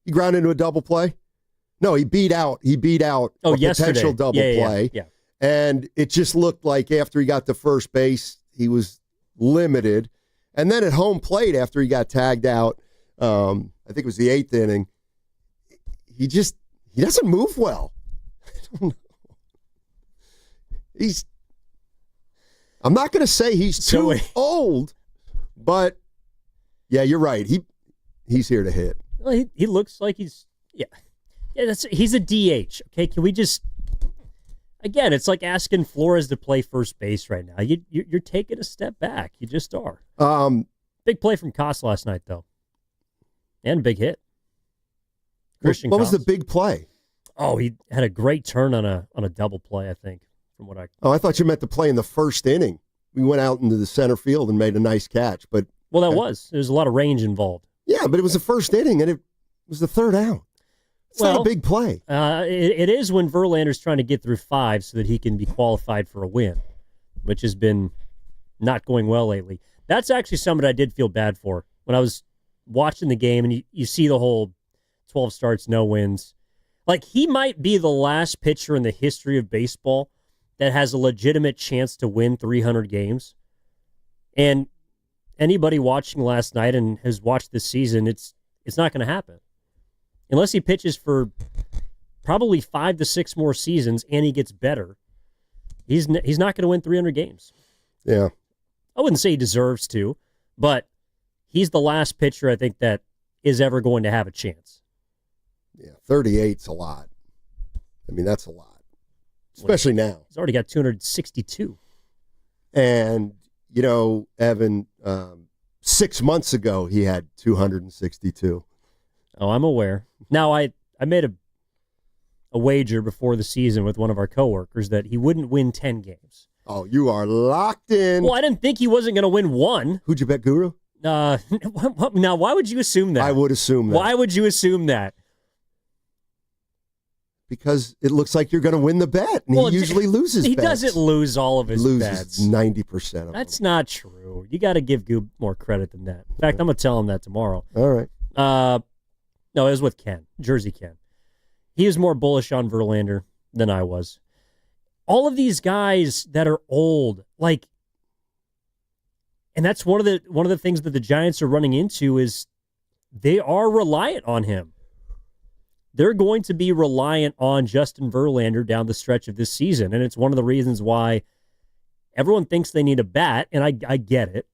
S13: He grounded into a double play. No, he beat out a potential double play.
S12: Yeah.
S13: And it just looked like after he got to first base, he was limited. And then at home plate, after he got tagged out, I think it was the 8th inning, he doesn't move well. I don't know. I'm not going to say he's too old, but yeah, you're right. He's here to hit.
S12: Well, he looks like he's he's a DH. Okay, can we just? Again, it's like asking Flores to play first base right now. You're taking a step back. You just are. Big play from Koss last night, though, and big hit.
S13: Christian, what was the big play?
S12: Oh, he had a great turn on a double play, I think. From what I
S13: thought you meant the play in the first inning. We went out into the center field and made a nice catch, but
S12: there's a lot of range involved.
S13: Yeah, but it was the first inning and it was the third out. It's not a big play.
S12: It is when Verlander's trying to get through 5 so that he can be qualified for a win, which has been not going well lately. That's actually somebody I did feel bad for when I was watching the game, and you see the whole 12 starts, no wins. Like, he might be the last pitcher in the history of baseball that has a legitimate chance to win 300 games. And anybody watching last night and has watched this season, it's not going to happen. Unless he pitches for probably 5 to 6 more seasons and he gets better, he's not going to win 300 games.
S13: Yeah.
S12: I wouldn't say he deserves to, but he's the last pitcher I think that is ever going to have a chance.
S13: Yeah, 38's a lot. I mean, that's a lot, especially now.
S12: He's already got 262.
S13: And, Evan, 6 months ago, he had 262.
S12: Oh, I'm aware. Now, I made a wager before the season with one of our coworkers that he wouldn't win 10 games.
S13: Oh, you are locked in.
S12: Well, I didn't think he wasn't going to win one.
S13: Who'd you bet, Guru?
S12: Now, why would you assume that?
S13: I would assume that.
S12: Why would you assume that?
S13: Because it looks like you're going to win the bet, and he usually loses
S12: He
S13: bets.
S12: doesn't lose all of his
S13: bets. 90% of them.
S12: That's not true. You got to give Goob more credit than that. In fact, I'm going to tell him that tomorrow.
S13: All right.
S12: No, it was with Ken, Jersey Ken. He was more bullish on Verlander than I was. All of these guys that are old, like, and that's one of the things that the Giants are running into is they are reliant on him. They're going to be reliant on Justin Verlander down the stretch of this season, and it's one of the reasons why everyone thinks they need a bat, and I get it,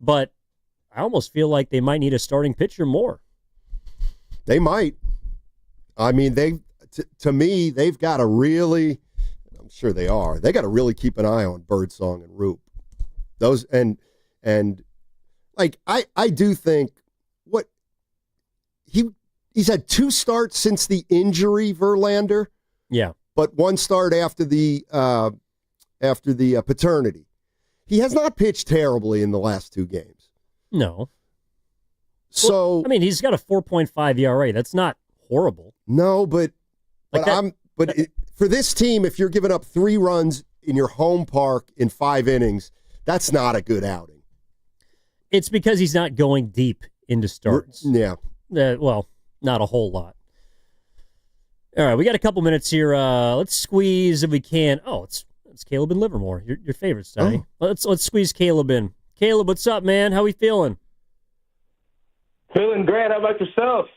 S12: but I almost feel like they might need a starting pitcher more.
S13: They might. I mean, to me, they've got to really, I'm sure they are, they got to really keep an eye on Birdsong and Roop. Those, and like, I do think he's had 2 starts since the injury, Verlander.
S12: Yeah.
S13: But 1 start after the paternity. He has not pitched terribly in the last 2 games.
S12: No.
S13: So
S12: well, I mean, he's got a 4.5 ERA. That's not horrible.
S13: No, but for this team, if you're giving up 3 runs in your home park in 5 innings, that's not a good outing.
S12: It's because he's not going deep into starts.
S13: Yeah.
S12: Well, not a whole lot. All right, we got a couple minutes here. Let's squeeze if we can. Oh, it's Caleb in Livermore, your favorite, Steiny.
S13: Oh.
S12: Let's squeeze Caleb in. Caleb, what's up, man? How we feeling?
S15: Feeling great. How about yourself?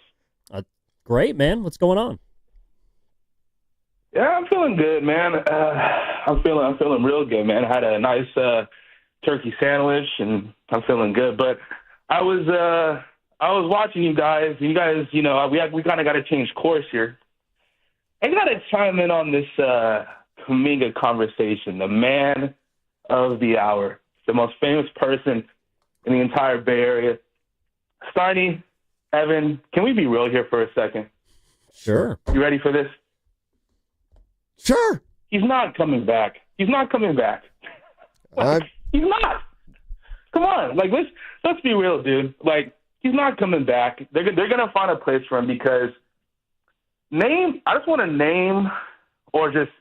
S12: Great, man. What's going on?
S15: Yeah, I'm feeling good, man. I'm feeling real good, man. I had a nice turkey sandwich, and I'm feeling good. But I was watching you guys. You guys, you know, we kind of got to change course here. I got to chime in on this Kaminga conversation. The man of the hour, the most famous person in the entire Bay Area. Steiny, Evan, can we be real here for a second?
S12: Sure.
S15: You ready for this?
S13: Sure.
S15: He's not coming back. He's not coming back. He's not. Come on. Like, let's be real, dude. Like, he's not coming back. They're gonna find a place for him because I just want to name or just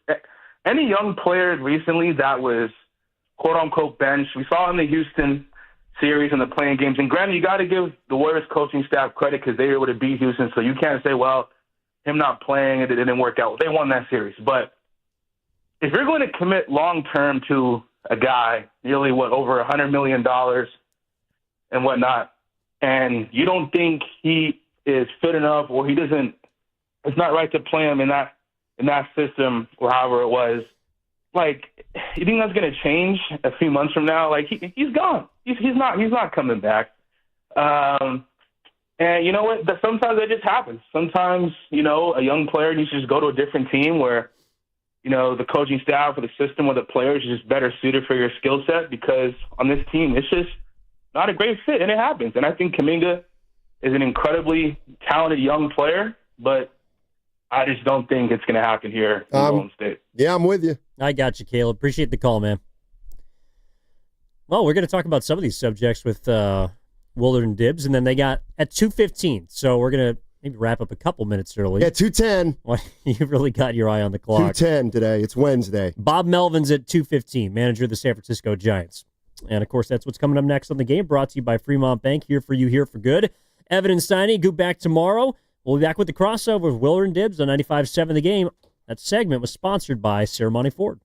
S15: any young players recently that was quote unquote benched. We saw in the Houston series and the playing games. And granted, you got to give the Warriors coaching staff credit because they were able to beat Houston. So you can't say, well, him not playing, it didn't work out. They won that series. But if you're going to commit long-term to a guy, nearly, over $100 million and whatnot, and you don't think he is fit enough or it's not right to play him in that system or however it was, like, you think that's going to change a few months from now? Like, he's gone. He's not coming back. And you know what? Sometimes that just happens. Sometimes, you know, a young player needs to just go to a different team where, you know, the coaching staff or the system or the players is just better suited for your skill set because on this team, it's just not a great fit, and it happens. And I think Kaminga is an incredibly talented young player, but I just don't think it's going to happen here in Golden State.
S13: Yeah, I'm with you.
S12: I got you, Caleb. Appreciate the call, man. Well, we're going to talk about some of these subjects with Willard and Dibs, and then they got at 2:15. So we're going to maybe wrap up a couple minutes early.
S13: Yeah, 2:10.
S12: Well, you really got your eye on the clock.
S13: 2:10 today. It's Wednesday.
S12: Bob Melvin's at 2:15, manager of the San Francisco Giants. And, of course, that's what's coming up next on the game, brought to you by Fremont Bank, here for you, here for good. Evan and Steiny, go back tomorrow. We'll be back with the crossover with Willard and Dibs on 95.7 The Game. That segment was sponsored by Ceremony Ford.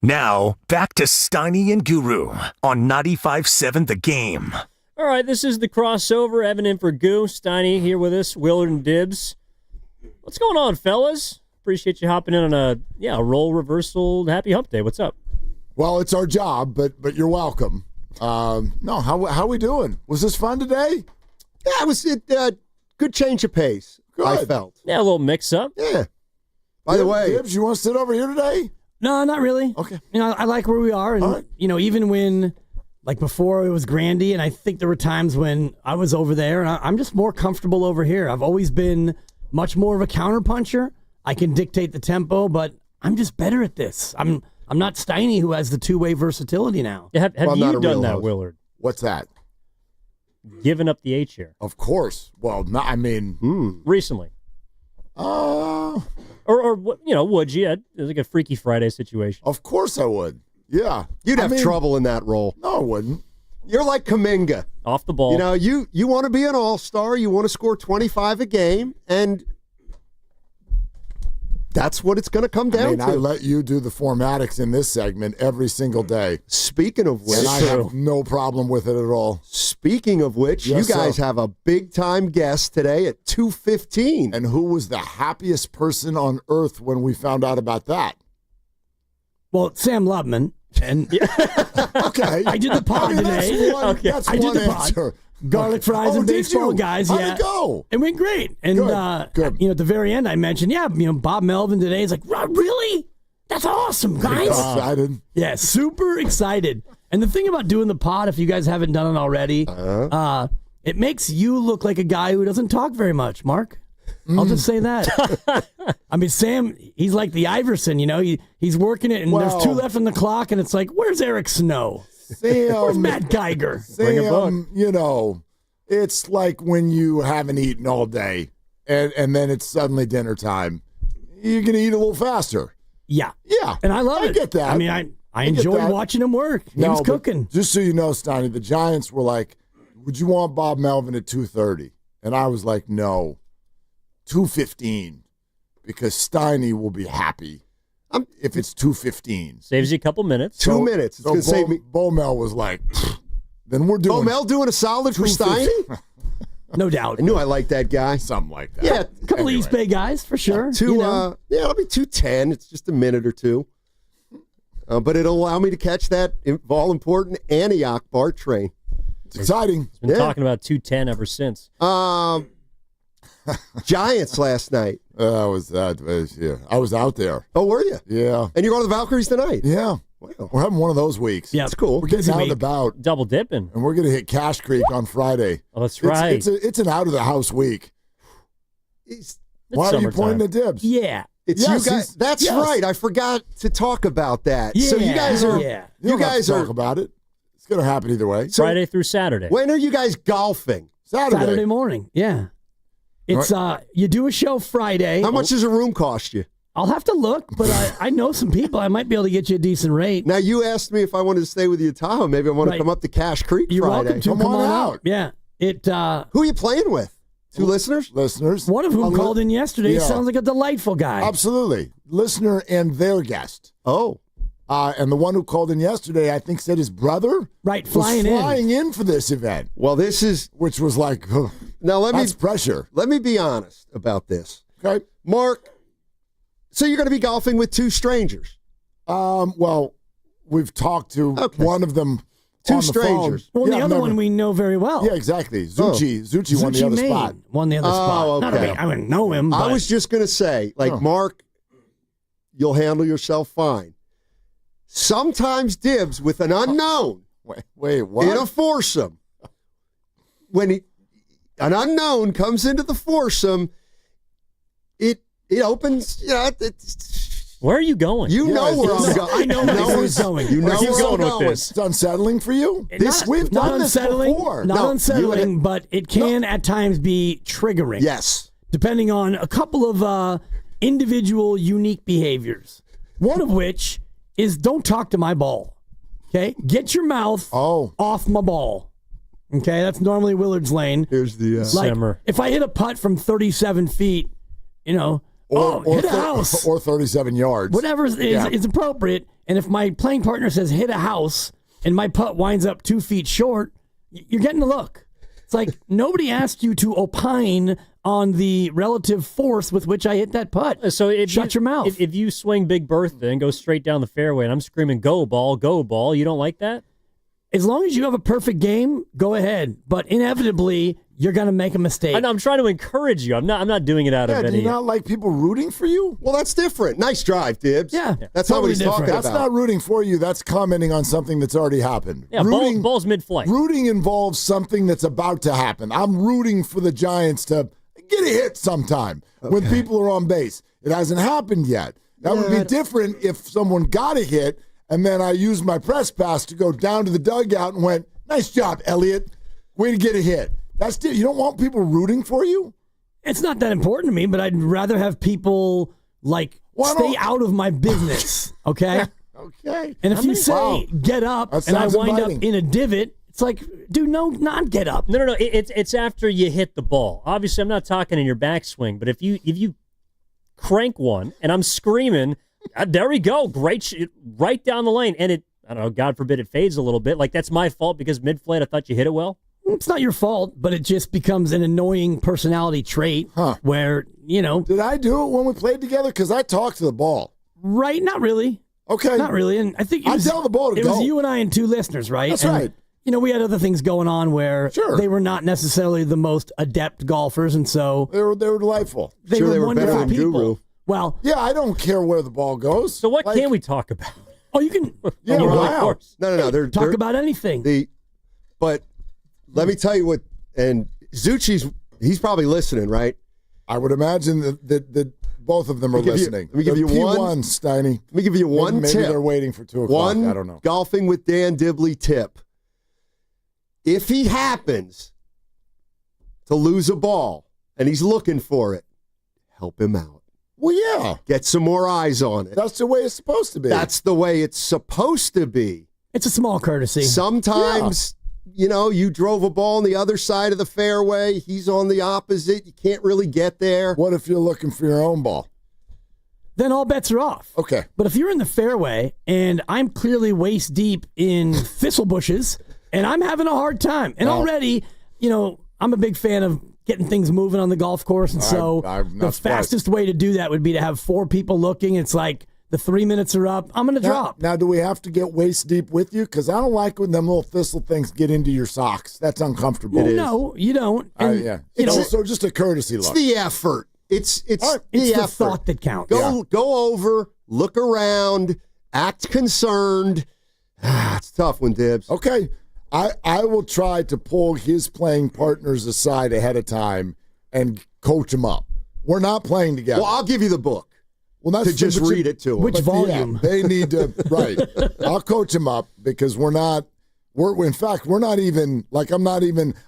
S7: Now, back to Steiny and Guru on 95.7 The Game.
S12: All right, this is the crossover. Evan in for Goo. Steiny here with us. Willard and Dibs. What's going on, fellas? Appreciate you hopping in on a role reversal. Happy hump day. What's up?
S1: Well, it's our job, but you're welcome. No, how we doing? Was this fun today?
S13: Yeah, it was good change of pace,
S1: Good.
S13: I felt.
S12: Yeah, a little mix-up.
S13: Yeah. By the way,
S1: Dibs, you want to sit over here today?
S3: No, not really.
S1: Okay.
S3: You know, I like where we are. And, even when, like before it was Grandy, and I think there were times when I was over there, and I'm just more comfortable over here. I've always been much more of a counterpuncher. I can dictate the tempo, but I'm just better at this. I'm not Steiny, who has the two-way versatility now.
S12: Have you done that, Willard?
S1: What's that?
S12: Giving up the A chair.
S1: Of course. Well,
S12: Recently. Or would you? It was like a Freaky Friday situation.
S1: Of course I would. Yeah.
S13: You'd have trouble in that role.
S1: No, I wouldn't.
S13: You're like Kaminga.
S12: Off the ball.
S13: You know, you want to be an all-star. You want to score 25 a game, and that's what it's going to come down to.
S1: I let you do the formatics in this segment every single day.
S13: Speaking of which,
S1: and I have no problem with it at all.
S13: Speaking of which,
S1: Yes,
S13: you guys
S1: sir.
S13: have a big-time guest today at 2:15.
S1: And who was the happiest person on earth when we found out about that?
S3: Well, Sam Lubman. And
S1: okay.
S3: I did the pod today.
S1: That's
S3: I did
S1: one
S3: the pod.
S1: answer.
S3: Garlic fries and
S1: did
S3: baseball
S1: you?
S3: guys.
S1: How'd
S3: Yeah,
S1: it go?
S3: It went great. And
S1: Good.
S3: at the very end, I mentioned, Bob Melvin today is like, really? That's awesome, guys.
S1: Excited.
S3: Yeah, super excited. And the thing about doing the pod, if you guys haven't done it already, it makes you look like a guy who doesn't talk very much, Mark. I'll just say that. I mean, Sam, he's like the Iverson, he's working it, and there's 2 left on the clock, and it's like, where's Eric Snow? Where's Matt Geiger?
S1: Sam, it's like when you haven't eaten all day and then it's suddenly dinner time. You're going to eat a little faster.
S3: Yeah.
S1: Yeah.
S3: And I love it.
S1: I get that.
S3: I mean, I enjoy watching him work. He was cooking.
S1: Just so you know, Steiny, the Giants were like, would you want Bob Melvin at 2:30? And I was like, no, 2:15, because Steiny will be happy if it's 2:15.
S12: Saves you a couple minutes.
S13: 2 minutes. It's going to save me.
S1: Bo Mel was like, then we're doing.
S13: Bo Mel doing a solid for Steiny?
S3: No doubt.
S13: I knew I liked that guy.
S1: Something like that.
S13: Yeah.
S3: A couple East Bay guys, for sure.
S13: It'll be 2:10. It's just a minute or two. But it'll allow me to catch that all-important Antioch BART train.
S1: It's exciting.
S12: Been talking about 2:10 ever since.
S13: Giants last night.
S1: I was out there.
S13: Oh, were you?
S1: Yeah.
S13: And you're going to the Valkyries tonight?
S1: Yeah.
S13: Wow.
S1: We're having one of those weeks.
S3: Yeah,
S13: that's cool.
S1: We're getting out and about.
S12: Double dipping.
S1: And we're going to hit Cash Creek on Friday.
S12: Oh, that's right.
S1: It's an out-of-the-house week. Why are you pointing at Dibs?
S3: Yeah.
S13: It's you guys. That's right. I forgot to talk about that.
S3: Yeah,
S13: so you guys are.
S3: Yeah.
S1: You guys talk about it. It's going to happen either way.
S12: Friday through Saturday.
S13: When are you guys golfing?
S3: Saturday morning. Yeah. It's you do a show Friday.
S13: How much does a room cost you?
S3: I'll have to look, but I know some people. I might be able to get you a decent rate.
S13: Now, you asked me if I wanted to stay with you at Tahoe. Maybe I want to come up to Cash Creek
S3: You're
S13: Friday.
S3: welcome to. Come on out. Yeah. Who
S13: are you playing with? 2 listeners?
S1: Listeners.
S3: One of whom called in yesterday.
S1: Yeah.
S3: Sounds like a delightful guy.
S1: Absolutely. Listener and their guest.
S13: Oh.
S1: And the one who called in yesterday, I think, said his brother
S3: was
S1: flying in for this event.
S13: Well, this is...
S1: Which was like,
S13: now
S1: that's pressure.
S13: Let me be honest about this.
S1: Okay.
S13: Mark, so you're going to be golfing with 2 strangers?
S1: Well, we've talked to one of them
S13: 2
S1: on the
S13: strangers.
S1: phone.
S3: Well, the other one we know very well.
S1: Yeah, exactly. Zucchi won the other
S3: Maine
S1: spot.
S3: Won the other spot.
S13: Oh, okay.
S3: I wouldn't know him.
S13: I
S3: but-
S13: was just going to say, Mark, you'll handle yourself fine. Sometimes Dibs with an unknown.
S1: Wait, what?
S13: In a foursome. When an unknown comes into the foursome, it opens.
S12: Where are you going?
S13: You know where I'm going.
S3: I know where he's going.
S13: You know
S12: Where's he
S13: where
S12: going
S13: I'm
S12: with
S13: going.
S12: this?
S1: It's unsettling for you? We've
S3: not
S1: done this
S3: unsettling,
S1: before.
S3: Not unsettling, but it can at times be triggering.
S13: Yes.
S3: Depending on a couple of individual unique behaviors. One of which is don't talk to my ball. Okay? Get your mouth off my ball. Okay? That's normally Willard's lane.
S13: Here's the
S12: simmer.
S3: If I hit a putt from 37 feet, hit a house.
S1: Or 37 yards.
S3: Whatever is appropriate. And if my playing partner says hit a house and my putt winds up 2 feet short, you're getting a look. It's like nobody asked you to opine on the relative force with which I hit that putt.
S12: So
S3: shut your mouth.
S12: If you swing Big Bertha and go straight down the fairway and I'm screaming, go ball, you don't like that?
S3: As long as you have a perfect game, go ahead. But inevitably, you're going to make a mistake.
S12: I know, I'm trying to encourage you. I'm not doing it out of any.
S1: Do you not like people rooting for you?
S13: Well, that's different. Nice drive, Dibs.
S3: Yeah.
S13: That's
S3: totally
S13: not what he's talking
S1: That's
S13: about.
S1: not rooting for you. That's commenting on something that's already happened.
S12: Yeah, ball's mid-flight.
S1: Rooting involves something that's about to happen. I'm rooting for the Giants to get a hit sometime when people are on base. It hasn't happened yet. That would be different if someone got a hit and then I used my press pass to go down to the dugout and went, nice job, Elliot. Way to get a hit. That's you don't want people rooting for you?
S3: It's not that important to me, but I'd rather have people stay out of my business, okay?
S1: Okay.
S3: And if you say get up and I wind up in a divot, it's like, dude, no, not get up.
S12: No. It's after you hit the ball. Obviously, I'm not talking in your backswing, but if you crank one and I'm screaming, there we go, great shit, right down the lane, and I don't know, God forbid it fades a little bit. Like that's my fault because mid-flight I thought you hit it well.
S3: It's not your fault, but it just becomes an annoying personality trait where,
S1: Did I do it when we played together? Because I talked to the ball.
S3: Right, not really.
S1: Okay.
S3: Not really. And I think
S1: I tell the ball to
S3: it
S1: go.
S3: was you and I and 2 listeners, right?
S1: That's right.
S3: We had other things going on where they were not necessarily the most adept golfers, and so
S1: they were delightful.
S3: They were
S13: better
S3: wonderful
S13: than
S3: people.
S13: Guru.
S3: Well,
S1: yeah, I don't care where the ball goes.
S12: So what can we talk about?
S3: Oh, you can.
S1: Yeah, wow.
S13: No.
S3: Talk about anything.
S13: But let me tell you what. And he's probably listening, right?
S1: I would imagine that both of them are listening.
S13: Let me give you one,
S1: Steiny.
S13: Let me give you one
S1: maybe
S13: tip.
S1: Maybe they're waiting for 2 o'clock.
S13: One
S1: I don't know.
S13: Golfing with Dan Dibley tip. If he happens to lose a ball and he's looking for it, help him out.
S1: Well, yeah.
S13: Get some more eyes on it.
S1: That's the way it's supposed to be.
S13: That's the way it's supposed to be.
S3: It's a small courtesy.
S13: Sometimes, you drove a ball on the other side of the fairway. He's on the opposite. You can't really get there.
S1: What if you're looking for your own ball?
S3: Then all bets are off.
S1: Okay.
S3: But if you're in the fairway and I'm clearly waist deep in thistle bushes and I'm having a hard time, and already, I'm a big fan of getting things moving on the golf course, and so the fastest way to do that would be to have 4 people looking. It's like the 3 minutes are up. I'm going to drop.
S1: Now, do we have to get waist deep with you? Because I don't like when them little thistle things get into your socks. That's uncomfortable.
S3: No, you don't. And,
S1: yeah.
S3: so
S1: just a courtesy look.
S13: It's the effort. It's
S3: the
S13: effort.
S3: thought that counts.
S13: Go over, look around, act concerned. It's a tough one, Dibs.
S1: Okay. I will try to pull his playing partners aside ahead of time and coach them up. We're not playing together.
S13: Well, I'll give you the book.
S1: Well, that's
S13: to just read it to them.
S3: Which volume?
S1: Yeah, they need to, right. I'll coach them up because we're not even,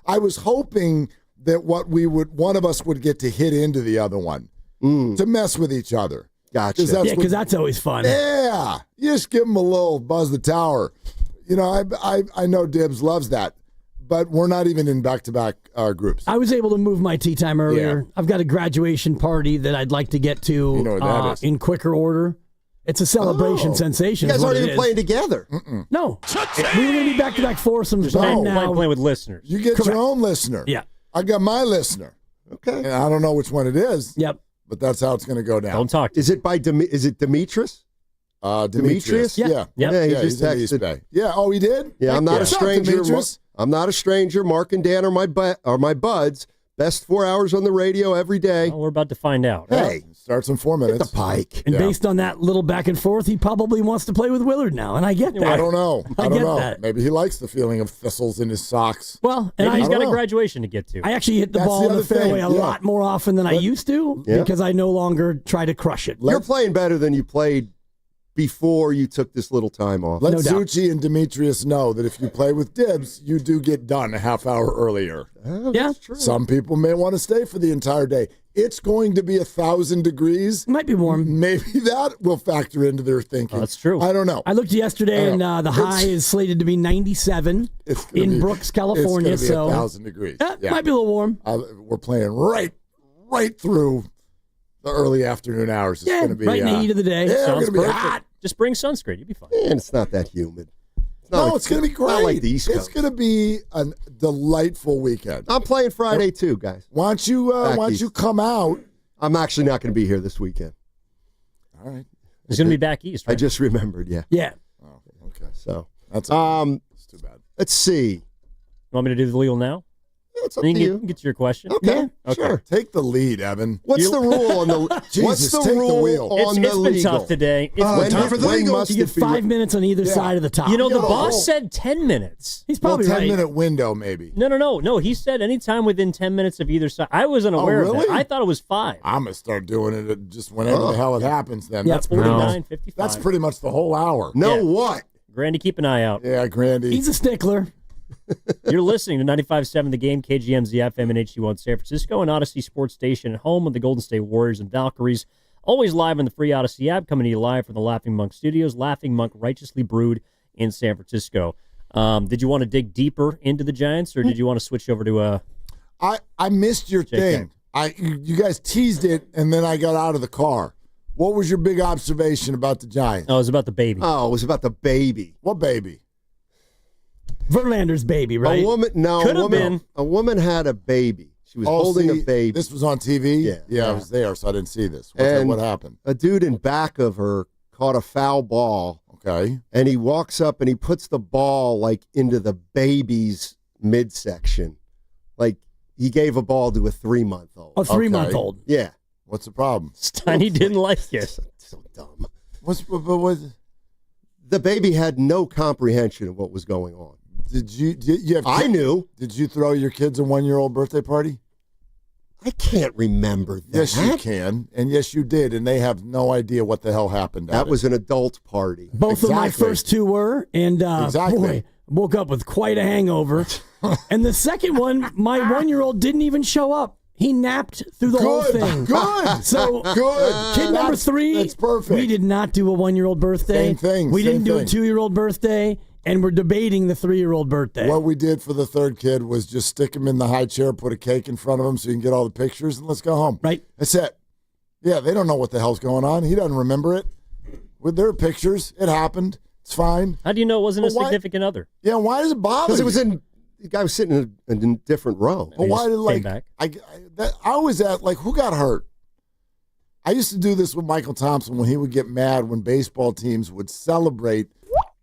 S1: I was hoping that one of us would get to hit into the other one to mess with each other.
S13: Gotcha.
S3: Because that's always fun.
S1: Yeah. You just give them a little buzz the tower. I know Dibs loves that, but we're not even in back-to-back groups.
S3: I was able to move my tee time earlier. Yeah. I've got a graduation party that I'd like to get to in quicker order. It's a celebration sensation.
S13: You guys aren't even playing together.
S3: No. We're going to be back-to-back foursomes right now.
S12: Playing with listeners.
S1: You get your own listener.
S3: Yeah.
S1: I got my listener.
S13: Okay.
S1: And I don't know which one it is.
S3: Yep.
S1: But that's how it's going to go down.
S12: Don't talk.
S13: Is it Demetrius?
S1: Demetrius? Yeah.
S13: Yeah, he just
S1: he's in East
S13: texted.
S1: Bay. Yeah, oh, he did?
S13: Yeah, I'm not a stranger.
S1: I'm
S13: not a stranger. Mark and Dan are my buds. Best 4 hours on the radio every day.
S12: Well, we're about to find out.
S1: Hey, starts in 4 minutes.
S13: Hit the pike.
S3: And based on that little back and forth, he probably wants to play with Willard now, and I get that.
S1: I don't know.
S3: I
S1: don't
S3: get
S1: know.
S3: that.
S1: Maybe he likes the feeling of thistles in his socks.
S3: Well, and
S12: maybe he's got a graduation to get to.
S3: I actually hit the ball in the fairway a lot more often than I used to because I no longer try to crush it.
S13: You're playing better than you played before you took this little time off.
S1: Let Zucci and Demetrius know that if you play with Dibs, you do get done a half hour earlier.
S13: Oh,
S3: yeah,
S13: that's true.
S1: Some people may want to stay for the entire day. It's going to be 1,000 degrees.
S3: Might be warm.
S1: Maybe that will factor into their thinking.
S12: Oh, that's true.
S1: I don't know.
S3: I looked yesterday, and the high is slated to be 97 in Brooks, California.
S1: It's going to be 1,000 degrees.
S3: Might be a little warm.
S1: We're playing right through the early afternoon hours. It's going to be
S3: right in the heat of the day.
S1: Yeah, it's going to be
S12: perfect.
S1: hot.
S12: Just bring sunscreen. You'll be fine.
S13: And it's not that humid.
S1: It's going to be great.
S13: Not like the East Coast.
S1: It's going to be a delightful weekend.
S13: I'm playing Friday too, guys.
S1: Why don't you come out?
S13: I'm actually not going to be here this weekend.
S1: All right.
S12: He's going to be back east, right?
S13: I just remembered, yeah.
S3: Yeah.
S1: Oh, okay.
S13: So
S1: that's
S13: it's
S1: too bad.
S13: Let's see.
S12: You want me to do the legal now?
S13: It's up
S12: You
S13: to
S12: can
S13: you.
S12: get to your question.
S13: Okay, sure.
S1: Take the lead, Evan.
S13: What's the rule on the
S1: Jesus,
S13: what's
S1: take
S13: the
S1: the
S13: rule
S1: wheel.
S13: on the
S12: It's been
S13: legal?
S12: tough today.
S3: Time for the legal. You get 5 minutes on either side of the top.
S12: You know, the boss said 10 minutes.
S3: He's probably
S1: 10-minute window, maybe.
S12: No. He said anytime within 10 minutes of either side. I wasn't aware of
S1: really?
S12: that. I thought it was 5.
S1: I'm going to start doing it just whenever the hell it happens then.
S12: Yeah,
S1: That's
S12: 49, 55.
S1: That's pretty much the whole hour.
S13: What?
S12: Grandy, keep an eye out.
S1: Yeah, Grandy.
S3: He's a stickler.
S12: You're listening to 95.7 The Game, KGMZ FM and HD1 San Francisco, and Odyssey Sports Station at home of the Golden State Warriors and Valkyries. Always live on the free Odyssey app, coming to you live from the Laughing Monk Studios. Laughing Monk, righteously brewed in San Francisco. Did you want to dig deeper into the Giants, or did you want to switch over to
S1: I missed your
S12: JK.
S1: thing. You guys teased it, and then I got out of the car. What was your big observation about the Giants?
S12: Oh, it was about the baby.
S13: Oh, it was about the baby.
S1: What baby?
S3: Verlander's baby, right?
S13: A woman had a baby. She was holding a baby.
S1: This was on TV?
S13: Yeah.
S1: I was there, so I didn't see this.
S13: And
S1: what happened?
S13: A dude in back of her caught a foul ball.
S1: Okay.
S13: And he walks up and he puts the ball like into the baby's midsection. Like he gave a ball to a 3-month-old.
S3: A 3-month-old.
S13: Yeah.
S1: What's the problem?
S12: Steiny didn't like it.
S13: So dumb.
S1: What's
S13: the baby had no comprehension of what was going on.
S1: Did you have
S13: I knew.
S1: Did you throw your kids a 1-year-old birthday party?
S13: I can't remember that.
S1: Yes, you can. And yes, you did. And they have no idea what the hell happened.
S13: That was an adult party.
S3: Both of my first two were, and boy, woke up with quite a hangover. And the second one, my 1-year-old didn't even show up. He napped through the whole thing.
S1: Good.
S3: So
S1: good.
S3: Kid number 3,
S1: that's perfect.
S3: We did not do a 1-year-old birthday.
S1: Same thing.
S3: We didn't do a
S1: thing.
S3: 2-year-old birthday, and we're debating the 3-year-old birthday.
S1: What we did for the third kid was just stick him in the high chair, put a cake in front of him so you can get all the pictures, and let's go home.
S3: Right.
S1: That's it. Yeah, they don't know what the hell's going on. He doesn't remember it. With their pictures, it happened. It's fine.
S12: How do you know it wasn't a
S1: Why-
S12: significant other?
S1: Yeah, why does it bother
S13: Because
S1: you?
S13: it was in. The guy was sitting in a different row.
S1: But why did
S12: Came back.
S1: I always at who got hurt? I used to do this with Michael Thompson when he would get mad when baseball teams would celebrate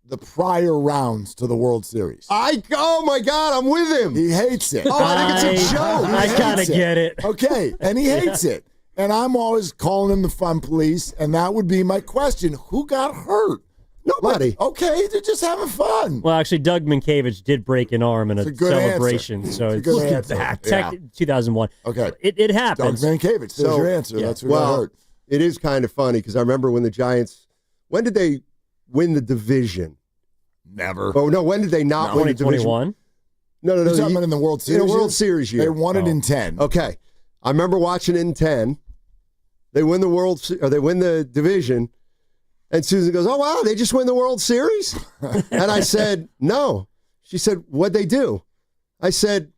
S1: the prior rounds to the World Series.
S13: Oh my God, I'm with him.
S1: He hates it.
S13: Oh, I think it's a joke.
S1: He
S12: I
S1: hates
S12: gotta get it.
S1: Okay, and he hates it. And I'm always calling him the fun police, and that would be my question. Who got hurt?
S13: Nobody.
S1: Okay, they're just having fun.
S12: Well, actually, Doug Minkiewicz did break an arm in a
S1: good
S12: celebration.
S1: answer.
S12: So
S1: It's a
S12: it's
S1: good
S12: look
S1: answer.
S12: at that.
S1: Yeah.
S12: 2001.
S1: Okay.
S12: It
S1: Doug
S12: happens.
S1: Mankiewicz, there's your answer. That's who got hurt.
S13: It is kind of funny because I remember when the Giants, when did they win the division?
S1: Never.
S13: Oh, no, when did they not win the division?
S12: 2021?
S13: No.
S1: You're talking about in the World Series?
S13: In the World
S1: year?
S13: Series year.
S1: They won it in 10.
S13: Okay. I remember watching it in 10. They win they win the division. And Susan goes, "Oh, wow, they just win the World Series?" And I said, "No." She said, "What'd they do?" I said,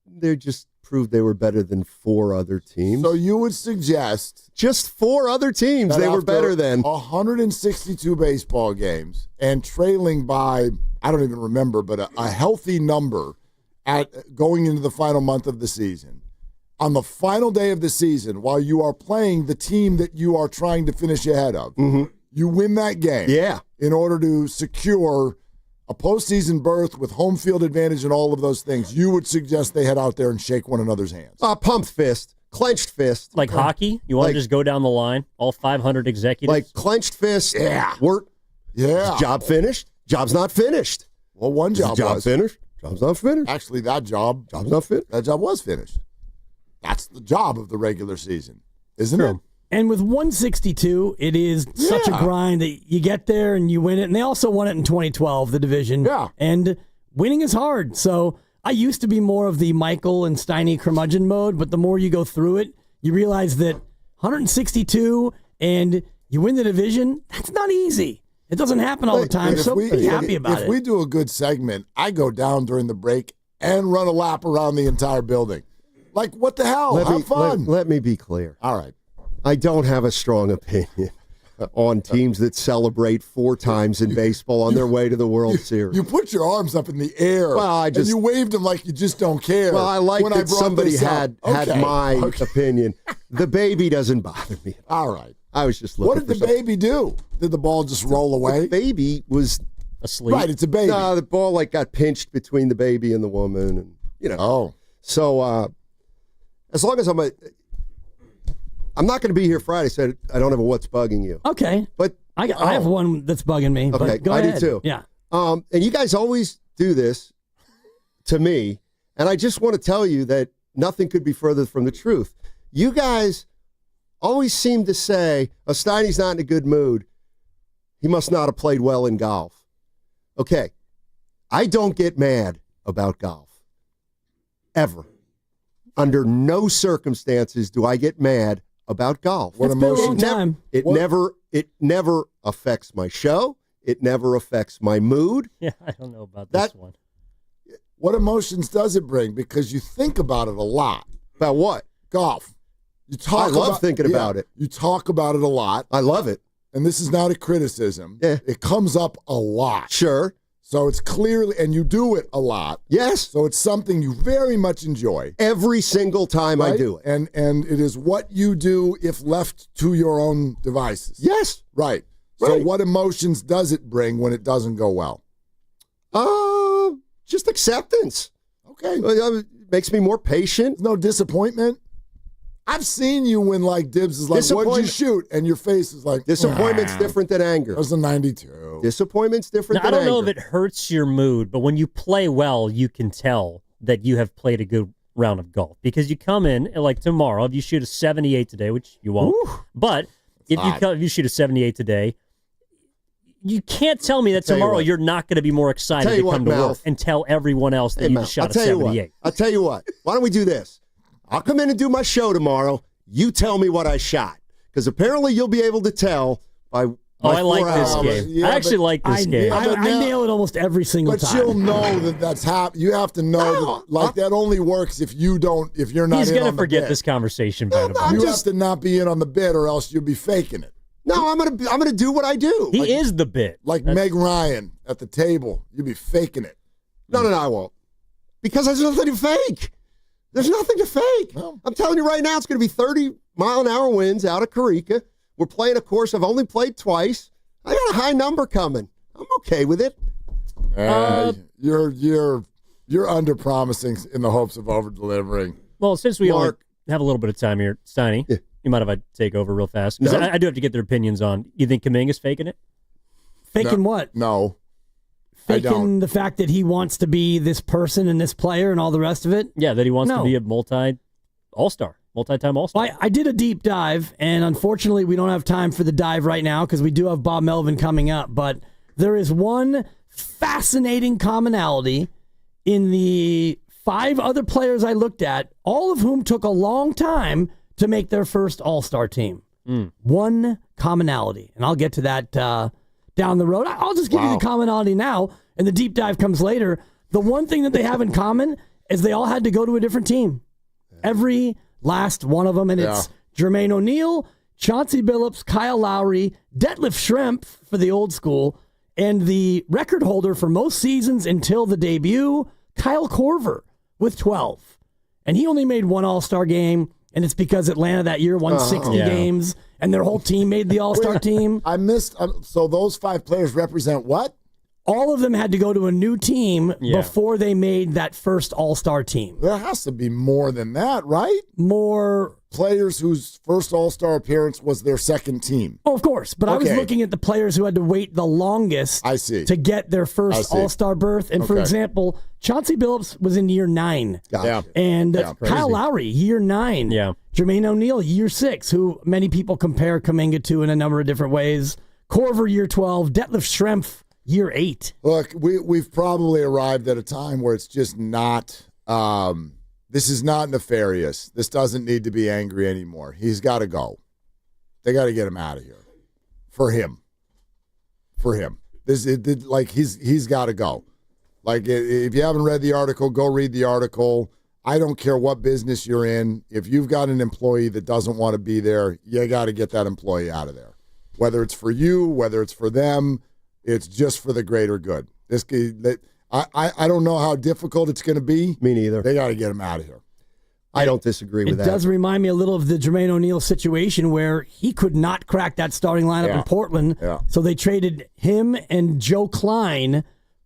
S13: "They just proved they were better than 4 other teams."
S1: So you would suggest
S13: just 4 other teams
S1: that
S13: they were
S1: after
S13: better than
S1: 162 baseball games and trailing by, I don't even remember, but a healthy number at going into the final month of the season. On the final day of the season, while you are playing the team that you are trying to finish ahead of, you win that game.
S13: Yeah.
S1: In order to secure a postseason berth with home field advantage and all of those things, you would suggest they head out there and shake one another's hands.
S13: Pumped fist, clenched fist.
S12: Like hockey? You want to just go down the line, all 500 executives?
S13: Like clenched fist.
S1: Yeah.
S13: Is job finished? Job's not finished.
S1: Well, one
S13: Is
S1: job
S13: the job
S1: was.
S13: finished? Job's not finished.
S1: Actually, job's
S13: not finished.
S1: That job was finished. That's the job of the regular season, isn't it?
S3: And with 162, it is such a grind that you get there and you win it. And they also won it in 2012, the division.
S1: Yeah.
S3: And winning is hard. So I used to be more of the Michael and Steiny curmudgeon mode, but the more you go through it, you realize that 162 and you win the division, that's not easy. It doesn't happen all the time.
S1: If
S3: So be happy about
S1: If
S3: it.
S1: we do a good segment, I go down during the break and run a lap around the entire building. Like, what the hell? Have fun.
S13: Let me be clear.
S1: All right.
S13: I don't have a strong opinion on teams that celebrate 4 times in baseball on their way to the World Series.
S1: You put your arms up in the air.
S13: Well,
S1: and you waved them like you just don't care.
S13: Well, I like that somebody had my
S1: Okay.
S13: opinion. The baby doesn't bother me.
S1: All right.
S13: I was just looking.
S1: What did the baby do? Did the ball just roll away?
S13: The baby was
S12: asleep.
S1: Right, it's a baby.
S13: No, the ball got pinched between the baby and the woman, and
S1: Oh,
S13: so as long as I'm not going to be here Friday, so I don't have a what's bugging you.
S3: Okay,
S13: but
S3: I have one that's bugging me.
S13: Okay,
S3: but go
S13: I
S3: ahead.
S13: do too.
S3: Yeah.
S13: And you guys always do this to me, and I just want to tell you that nothing could be further from the truth. You guys always seem to say, Steiny's not in a good mood. He must not have played well in golf. Okay, I don't get mad about golf. Ever. Under no circumstances do I get mad about golf.
S1: What emotion?
S13: It never affects my show. It never affects my mood.
S12: Yeah, I don't know about this one.
S1: What emotions does it bring? Because you think about it a lot.
S13: About what?
S1: Golf.
S13: I love thinking about it.
S1: You talk about it a lot.
S13: I love it.
S1: And this is not a criticism.
S13: Yeah.
S1: It comes up a lot.
S13: Sure.
S1: So it's clearly, and you do it a lot.
S13: Yes.
S1: So it's something you very much enjoy.
S13: Every single time I do it.
S1: And it is what you do if left to your own devices.
S13: Yes.
S1: Right. So what emotions does it bring when it doesn't go well?
S13: Just acceptance.
S1: Okay.
S13: It makes me more patient.
S1: No disappointment. I've seen you when Dibs is like, what'd you shoot? And your face is like,
S13: disappointment's different than anger.
S1: That was a 92.
S13: Disappointment's different
S12: Now,
S13: than
S12: I don't know
S13: anger.
S12: if it hurts your mood, but when you play well, you can tell that you have played a good round of golf because you come in like tomorrow. If you shoot a 78 today, which you won't, but if you shoot a 78 today, you can't tell me that tomorrow you're not going to be more excited to come to work and tell everyone else that you just shot a 78.
S13: I'll tell you what. Why don't we do this? I'll come in and do my show tomorrow. You tell me what I shot. Because apparently you'll be able to tell by
S12: I like this game.
S1: Yeah,
S12: I actually like this game.
S3: I nail it almost every single time.
S1: But you'll know that that's happening. You have to know that, that only works if you're not
S12: He's
S1: in
S12: going to
S1: on the
S12: forget
S1: bid.
S12: this conversation, by the way.
S1: You have to not be in on the bid or else you'll be faking it.
S13: No, I'm gonna do what I do.
S12: He is the bit.
S1: Like Meg Ryan at the table. You'll be faking it.
S13: No, I won't. Because there's nothing to fake. There's nothing to fake.
S1: No.
S13: I'm telling you right now, it's going to be 30-mile-an-hour winds out of Carica. We're playing a course I've only played twice. I got a high number coming. I'm okay with it.
S1: You're under promising in the hopes of over delivering.
S12: Well, since we only have a little bit of time here, Steiny, you mind if I take over real fast? Because I do have to get their opinions on. You think Kaminga's faking it?
S3: Faking what?
S1: No. I don't.
S3: Faking the fact that he wants to be this person and this player and all the rest of it?
S12: Yeah, that he wants to
S3: No.
S12: be a multi-all-star, multi-time all-star.
S3: Well, I did a deep dive, and unfortunately, we don't have time for the dive right now because we do have Bob Melvin coming up. But there is one fascinating commonality in the 5 other players I looked at, all of whom took a long time to make their first all-star team. One commonality, and I'll get to that down the road. I'll just give you the commonality now, and the deep dive comes later. The one thing that they have in common is they all had to go to a different team. Every last one of them, and it's Jermaine O'Neal, Chauncey Billups, Kyle Lowry, Detlef Schrempf for the old school, and the record holder for most seasons until the debut, Kyle Korver, with 12. And he only made one All-Star game, and it's because Atlanta that year won 60 games, and their whole team made the All-Star team.
S1: I missed. So those 5 players represent what?
S3: All of them had to go to a new team before they made that first All-Star team.
S1: There has to be more than that, right?
S3: More
S1: players whose first All-Star appearance was their second team.
S3: Oh, of course. But I was looking at the players who had to wait the longest to get their first All-Star berth. And for example, Chauncey Billups was in year 9. And Kyle Lowry, year 9.
S12: Yeah.
S3: Jermaine O'Neal, year 6, who many people compare Kaminga to in a number of different ways. Korver, year 12. Detlef Schrempf, year 8.
S1: Look, we've probably arrived at a time where it's just not this is not nefarious. This doesn't need to be angry anymore. He's got to go. They got to get him out of here. For him. He's got to go. Like, if you haven't read the article, go read the article. I don't care what business you're in. If you've got an employee that doesn't want to be there, you got to get that employee out of there. Whether it's for you, whether it's for them, it's just for the greater good. I don't know how difficult it's going to be.
S13: Me neither.
S1: They got to get him out of here.
S13: I don't disagree with
S4: It
S13: that.
S4: does remind me a little of the Jermaine O'Neal situation where he could not crack that starting lineup in Portland.
S1: Yeah.
S4: So they traded him and Joe Klein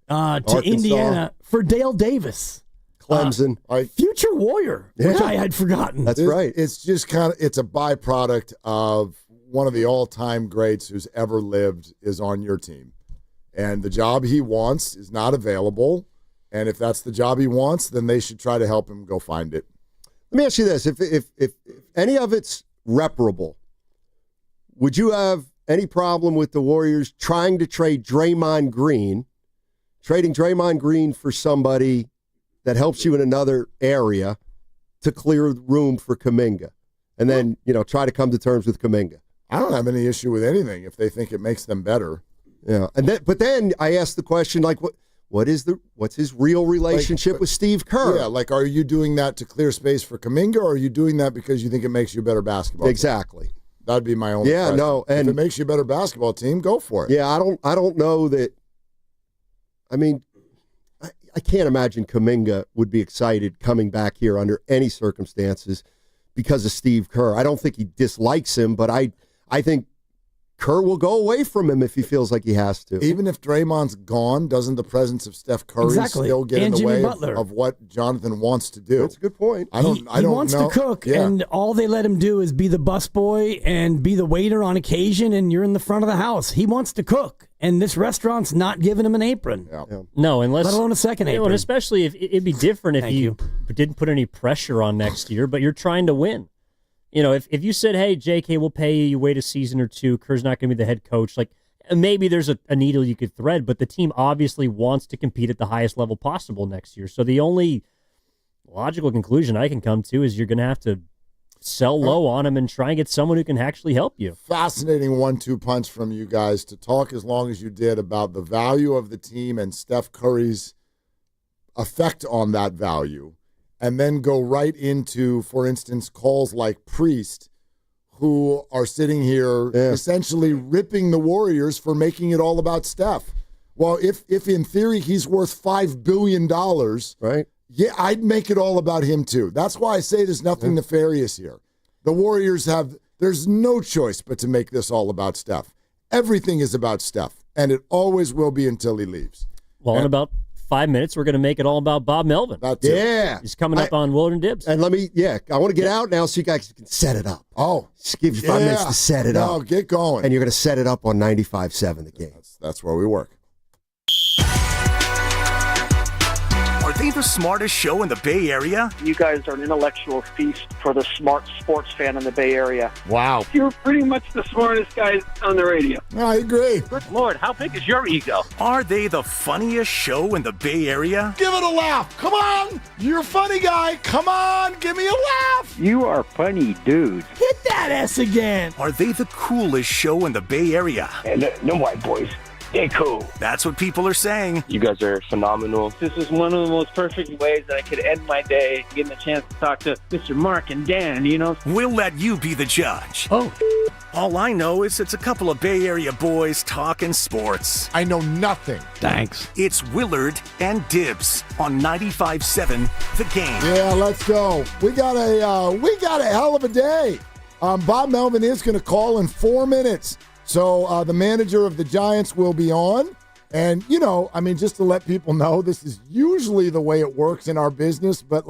S4: to Indiana for Dale Davis.
S13: Clemson.
S4: Future Warrior, which I had forgotten.
S13: That's right.
S1: It's just it's a byproduct of one of the all-time greats who's ever lived is on your team. And the job he wants is not available. And if that's the job he wants, then they should try to help him go find it.
S13: Let me ask you this. If any of it's reparable, would you have any problem with the Warriors trying to trade Draymond Green, trading Draymond Green for somebody that helps you in another area to clear room for Kaminga, and then, try to come to terms with Kaminga?
S1: I don't have any issue with anything if they think it makes them better.
S13: Yeah, but then I asked the question, like, what's his real relationship with Steve Kerr?
S1: Yeah, are you doing that to clear space for Kaminga, or are you doing that because you think it makes you a better basketball team?
S13: Exactly.
S1: That'd be my only question.
S13: No, and
S1: if it makes you a better basketball team, go for it.
S13: Yeah, I don't know that. I mean, I can't imagine Kaminga would be excited coming back here under any circumstances because of Steve Kerr. I don't think he dislikes him, but I think Kerr will go away from him if he feels like he has to.
S1: Even if Draymond's gone, doesn't the presence of Steph Curry still get in the way of what Jonathan wants to do?
S13: That's a good point.
S1: I don't
S4: He wants
S1: know.
S4: to cook, and all they let him do is be the busboy and be the waiter on occasion, and you're in the front of the house. He wants to cook, and this restaurant's not giving him an apron.
S12: No, unless
S4: let alone a second apron.
S12: And especially if it'd be different if you didn't put any pressure on next year, but you're trying to win. If you said, hey, JK, we'll pay you, you wait a season or two, Kerr's not going to be the head coach, maybe there's a needle you could thread, but the team obviously wants to compete at the highest level possible next year. So the only logical conclusion I can come to is you're going to have to sell low on him and try and get someone who can actually help you.
S1: Fascinating 1-2 punch from you guys to talk as long as you did about the value of the team and Steph Curry's effect on that value. And then go right into, for instance, calls like Priest, who are sitting here essentially ripping the Warriors for making it all about Steph. Well, if in theory he's worth $5 billion,
S13: right?
S1: Yeah, I'd make it all about him too. That's why I say there's nothing nefarious here. The Warriors there's no choice but to make this all about Steph. Everything is about Steph, and it always will be until he leaves.
S12: Well, in about 5 minutes, we're going to make it all about Bob Melvin. He's coming up on Willard Dibs.
S13: And I want to get out now so you guys can set it up.
S1: Just
S13: give you 5 minutes to set it up.
S1: No, get going.
S13: And you're going to set it up on 95.7 The Game.
S1: That's where we work.
S7: Are they the smartest show in the Bay Area?
S20: You guys are an intellectual feast for the smart sports fan in the Bay Area.
S1: Wow.
S20: You're pretty much the smartest guys on the radio.
S1: I agree.
S19: Good Lord, how big is your ego?
S7: Are they the funniest show in the Bay Area?
S1: Give it a laugh. Come on. You're a funny guy. Come on. Give me a laugh.
S20: You are funny, dude.
S4: Hit that S again.
S7: Are they the coolest show in the Bay Area?
S20: And no white boys. They're cool.
S7: That's what people are saying.
S22: You guys are phenomenal.
S20: This is one of the most perfect ways that I could end my day, getting a chance to talk to Mr. Mark and Dan,
S7: We'll let you be the judge.
S20: Oh.
S7: All I know is it's a couple of Bay Area boys talking sports.
S1: I know nothing.
S20: Thanks.
S7: It's Willard and Dibs on 95.7 The Game.
S1: Yeah, let's go. We got a hell of a day. Bob Melvin is going to call in 4 minutes. So the manager of the Giants will be on. And, just to let people know, this is usually the way it works in our business. But,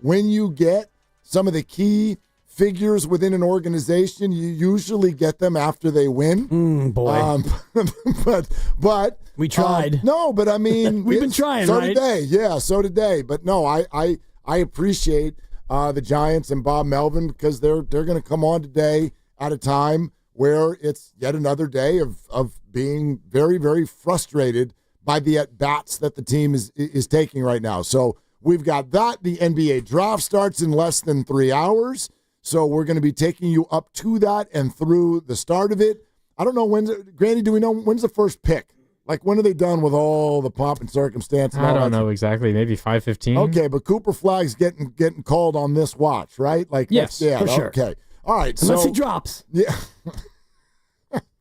S1: when you get some of the key figures within an organization, you usually get them after they win.
S4: Boy.
S1: But
S4: we tried.
S1: No, but I mean.
S4: We've been trying,
S1: so
S4: right?
S1: did they. Yeah, so did they. But, no, I appreciate the Giants and Bob Melvin because they're going to come on today at a time where it's yet another day of being very, very frustrated by the at-bats that the team is taking right now. So we've got that. The NBA draft starts in less than 3 hours. So we're going to be taking you up to that and through the start of it. I don't know Granny, do we know when's the first pick? When are they done with all the pomp and circumstance? And
S21: I don't know exactly. Maybe 5:15.
S1: Okay, but Cooper Flagg's getting called on this watch, right?
S21: Yes,
S1: for sure.
S21: Okay.
S1: All right.
S4: Unless he drops.
S1: Yeah.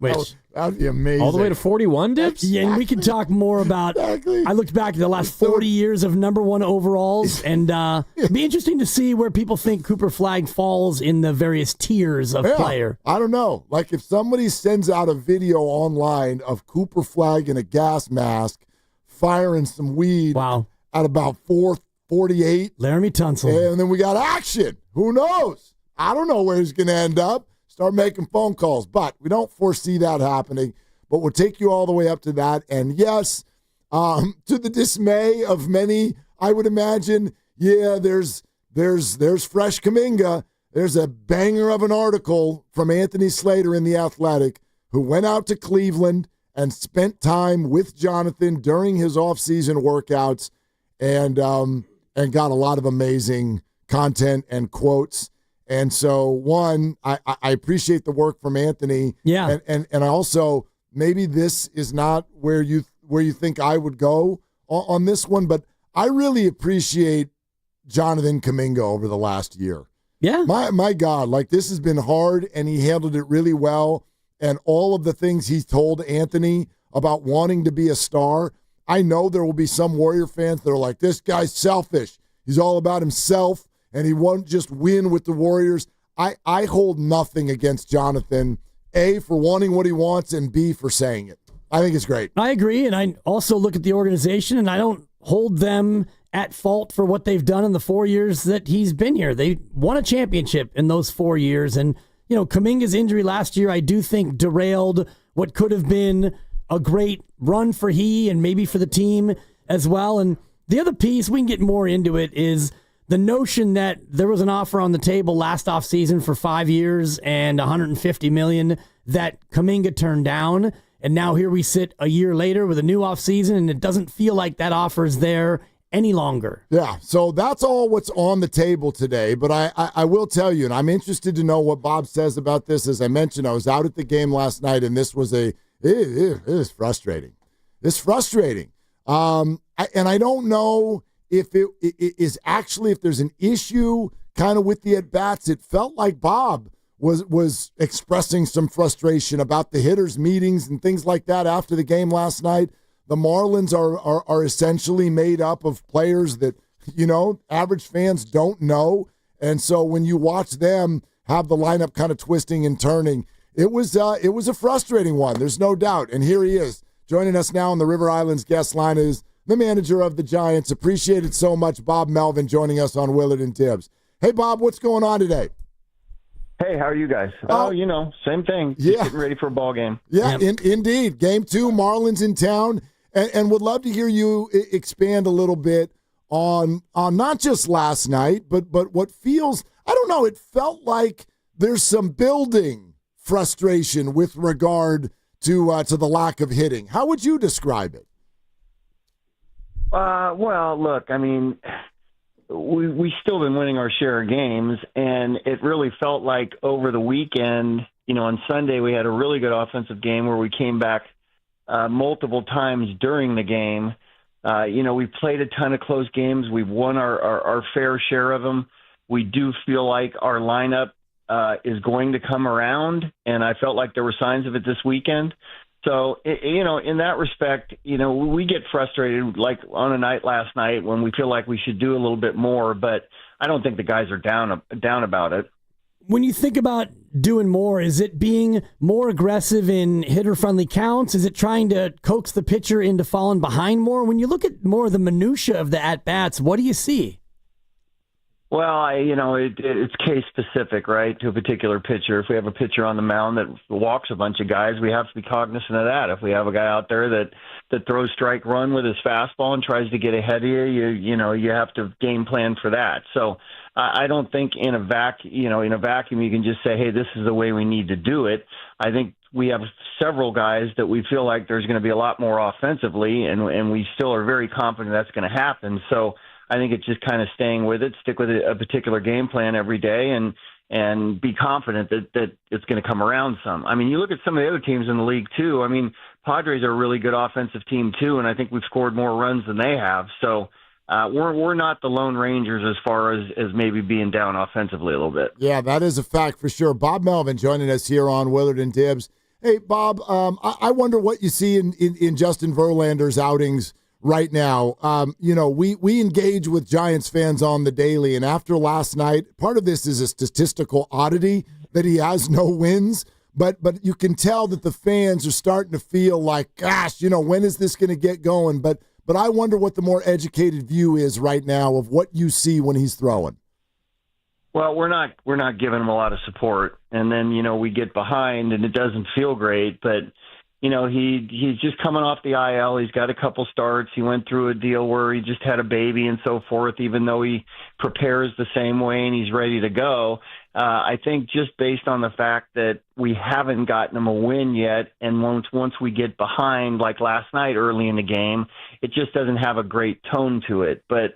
S4: Which
S1: that'd be amazing.
S21: All the way to 41, Dibs?
S4: Yeah, and we can talk more about. I looked back at the last 40 years of number one overalls, and it'd be interesting to see where people think Cooper Flagg falls in the various tiers of player.
S1: I don't know. Like if somebody sends out a video online of Cooper Flagg in a gas mask firing some weed at about 4:48.
S4: Laramie Tunsil.
S1: And then we got action. Who knows? I don't know where he's going to end up. Start making phone calls. But we don't foresee that happening. But we'll take you all the way up to that. And yes, to the dismay of many, I would imagine, there's fresh Kaminga. There's a banger of an article from Anthony Slater in The Athletic, who went out to Cleveland and spent time with Jonathan during his offseason workouts and got a lot of amazing content and quotes. And so, one, I appreciate the work from Anthony.
S4: Yeah.
S1: And I also, maybe this is not where you think I would go on this one, but I really appreciate Jonathan Kaminga over the last year.
S4: Yeah.
S1: My God, like this has been hard, and he handled it really well. And all of the things he's told Anthony about wanting to be a star, I know there will be some Warrior fans that are like, this guy's selfish. He's all about himself, and he won't just win with the Warriors. I hold nothing against Jonathan, A, for wanting what he wants, and B, for saying it. I think it's great.
S4: I agree, and I also look at the organization, and I don't hold them at fault for what they've done in the 4 years that he's been here. They won a championship in those 4 years, and Kuminga's injury last year, I do think, derailed what could have been a great run for he and maybe for the team as well. And the other piece, we can get more into it, is the notion that there was an offer on the table last offseason for 5 years and $150 million that Kaminga turned down. And now here we sit a year later with a new offseason, and it doesn't feel like that offer is there any longer.
S1: Yeah, so that's all what's on the table today. But I will tell you, and I'm interested to know what Bob says about this. As I mentioned, I was out at the game last night, and this was it is frustrating. It's frustrating. And I don't know if it is actually, if there's an issue kind of with the at-bats. It felt like Bob was expressing some frustration about the hitters' meetings and things like that after the game last night. The Marlins are essentially made up of players that, average fans don't know. And so when you watch them have the lineup kind of twisting and turning, it was a frustrating one. There's no doubt. And here he is. Joining us now on the River Islands guest line is the manager of the Giants. Appreciate it so much, Bob Melvin, joining us on Willard and Dibs. Hey, Bob, what's going on today?
S2: Hey, how are you guys? Same thing.
S1: Yeah.
S2: Just getting ready for a ball game.
S1: Yeah, indeed. Game 2, Marlins in town. And would love to hear you expand a little bit on not just last night, but what feels, I don't know, it felt like there's some building frustration with regard to the lack of hitting. How would you describe it?
S2: Well, look, I mean, we still been winning our share of games, and it really felt like over the weekend, on Sunday we had a really good offensive game where we came back multiple times during the game. We played a ton of close games. We've won our fair share of them. We do feel like our lineup is going to come around, and I felt like there were signs of it this weekend. So, in that respect, we get frustrated like on a night last night when we feel like we should do a little bit more, but I don't think the guys are down about it.
S4: When you think about doing more, is it being more aggressive in hitter-friendly counts? Is it trying to coax the pitcher into falling behind more? When you look at more of the minutia of the at-bats, what do you see?
S2: Well, it's case specific, right, to a particular pitcher. If we have a pitcher on the mound that walks a bunch of guys, we have to be cognizant of that. If we have a guy out there that throws strike run with his fastball and tries to get ahead of you, you have to game plan for that. So I don't think in a vacuum you can just say, hey, this is the way we need to do it. I think we have several guys that we feel like there's going to be a lot more offensively, and we still are very confident that's going to happen. So I think it's just kind of staying with it, stick with a particular game plan every day, and be confident that it's going to come around some. I mean, you look at some of the other teams in the league, too. I mean, Padres are a really good offensive team, too, and I think we've scored more runs than they have. So we're not the Lone Rangers as far as maybe being down offensively a little bit.
S1: Yeah, that is a fact for sure. Bob Melvin joining us here on Willard and Dibs. Hey, Bob, I wonder what you see in Justin Verlander's outings right now. We engage with Giants fans on the daily, and after last night, part of this is a statistical oddity that he has no wins, but you can tell that the fans are starting to feel like, gosh, when is this going to get going? But I wonder what the more educated view is right now of what you see when he's throwing.
S2: Well, we're not giving him a lot of support, and then we get behind, and it doesn't feel great. But he's just coming off the IL. He's got a couple starts. He went through a deal where he just had a baby and so forth. Even though he prepares the same way and he's ready to go, I think just based on the fact that we haven't gotten him a win yet, and once we get behind, like last night early in the game, it just doesn't have a great tone to it. But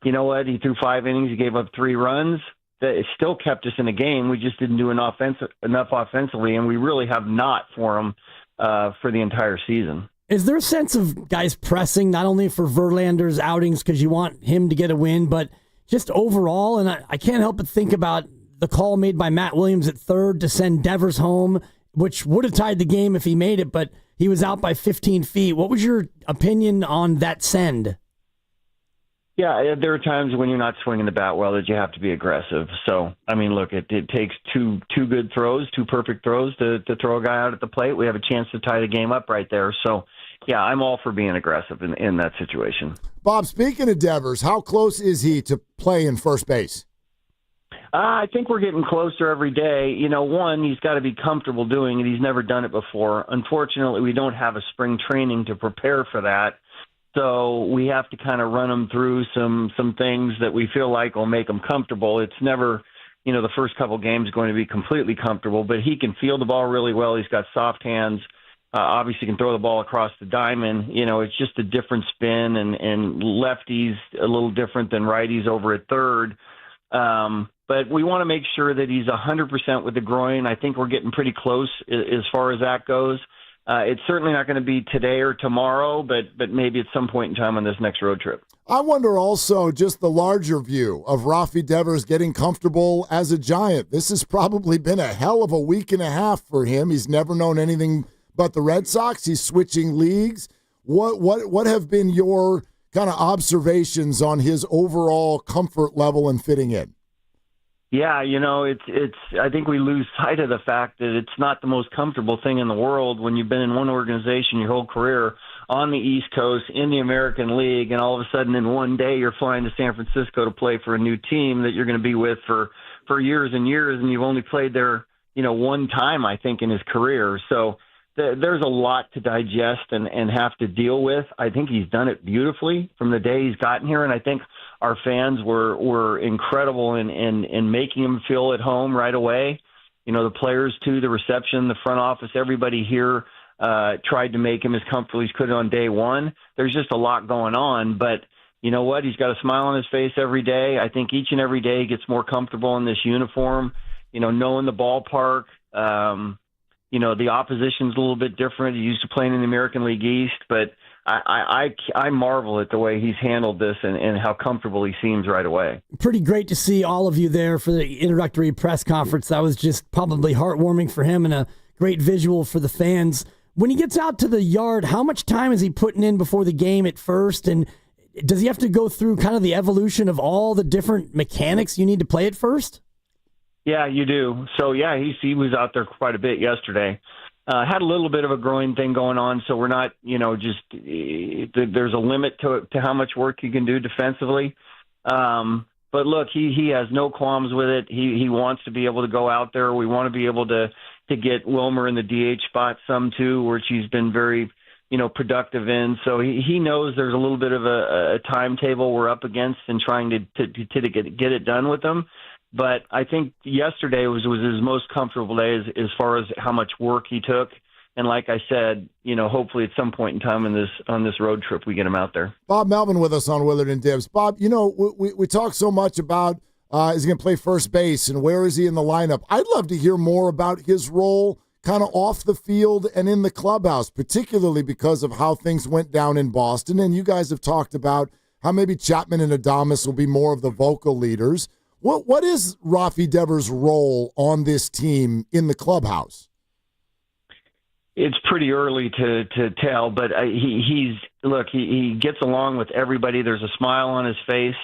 S2: you know what? He threw 5 innings. He gave up 3 runs. It still kept us in the game. We just didn't do enough offensively, and we really have not for him for the entire season.
S4: Is there a sense of guys pressing not only for Verlander's outings because you want him to get a win, but just overall? And I can't help but think about the call made by Matt Williams at third to send Devers home, which would have tied the game if he made it, but he was out by 15 feet. What was your opinion on that send?
S2: Yeah, there are times when you're not swinging the bat well that you have to be aggressive. So, I mean, look, it takes two good throws, 2 perfect throws to throw a guy out at the plate. We have a chance to tie the game up right there. So, yeah, I'm all for being aggressive in that situation.
S1: Bob, speaking of Devers, how close is he to play in first base?
S2: I think we're getting closer every day. One, he's got to be comfortable doing it. He's never done it before. Unfortunately, we don't have a spring training to prepare for that. So we have to kind of run him through some things that we feel like will make him comfortable. It's never, the first couple games going to be completely comfortable, but he can feel the ball really well. He's got soft hands. Obviously can throw the ball across the diamond. It's just a different spin, and lefties a little different than righties over at third. But we want to make sure that he's 100% with the groin. I think we're getting pretty close as far as that goes. It's certainly not going to be today or tomorrow, but maybe at some point in time on this next road trip.
S1: I wonder also just the larger view of Rafi Devers getting comfortable as a Giant. This has probably been a hell of a week and a half for him. He's never known anything but the Red Sox. He's switching leagues. What have been your kind of observations on his overall comfort level and fitting in?
S2: Yeah, it's. I think we lose sight of the fact that it's not the most comfortable thing in the world when you've been in one organization your whole career on the East Coast in the American League, and all of a sudden in one day you're flying to San Francisco to play for a new team that you're going to be with for years and years, and you've only played there, one time, I think, in his career. So there's a lot to digest and have to deal with. I think he's done it beautifully from the day he's gotten here, and I think our fans were incredible in making him feel at home right away. The players too, the reception, the front office, everybody here tried to make him as comfortable as he could on day one. There's just a lot going on, but you know what? He's got a smile on his face every day. I think each and every day he gets more comfortable in this uniform, knowing the ballpark. The opposition's a little bit different. He's used to playing in the American League East, but I marvel at the way he's handled this and how comfortable he seems right away.
S4: Pretty great to see all of you there for the introductory press conference. That was just probably heartwarming for him and a great visual for the fans. When he gets out to the yard, how much time is he putting in before the game at first? And does he have to go through kind of the evolution of all the different mechanics you need to play at first? Yeah,
S2: you do. So, yeah, he was out there quite a bit yesterday. Had a little bit of a groin thing going on, so we're not, there's a limit to how much work you can do defensively. But look, he has no qualms with it. He wants to be able to go out there. We want to be able to get Wilmer in the DH spot some too, which he's been very, productive in. So he knows there's a little bit of a timetable we're up against and trying to get it done with him. But I think yesterday was his most comfortable day as far as how much work he took. And like I said, hopefully at some point in time on this road trip, we get him out there.
S1: Bob Melvin with us on Willard and Dibs. Bob, we talk so much about is he going to play first base and where is he in the lineup? I'd love to hear more about his role kind of off the field and in the clubhouse, particularly because of how things went down in Boston. And you guys have talked about how maybe Chapman and Adames will be more of the vocal leaders. What is Rafi Devers' role on this team in the clubhouse?
S2: It's pretty early to tell, but he gets along with everybody. There's a smile on his face.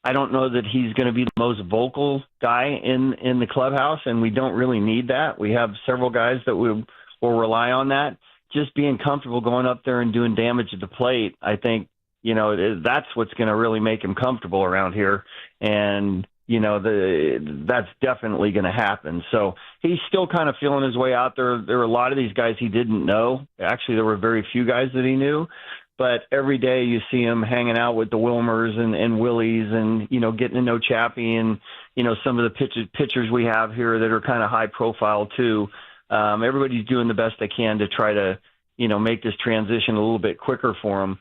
S2: I don't know that he's going to be the most vocal guy in the clubhouse, and we don't really need that. We have several guys that will rely on that. Just being comfortable going up there and doing damage at the plate, I think, that's what's going to really make him comfortable around here. And, that's definitely going to happen. So he's still kind of feeling his way out there. There were a lot of these guys he didn't know. Actually, there were very few guys that he knew. But every day you see him hanging out with the Wilmers and Willies and, getting to know Chappie and, some of the pitchers we have here that are kind of high profile too. Everybody's doing the best they can to try to, make this transition a little bit quicker for him.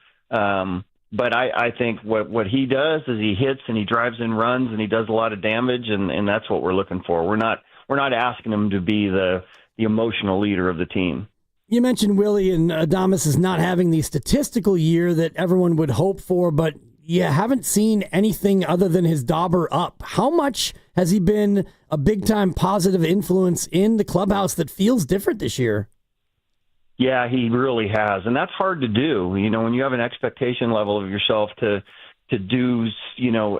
S2: But I think what he does is he hits and he drives in runs and he does a lot of damage, and that's what we're looking for. We're not asking him to be the emotional leader of the team.
S4: You mentioned Willie and Adames is not having the statistical year that everyone would hope for, but you haven't seen anything other than his dauber up. How much has he been a big-time positive influence in the clubhouse that feels different this year?
S2: Yeah, he really has, and that's hard to do. When you have an expectation level of yourself to do,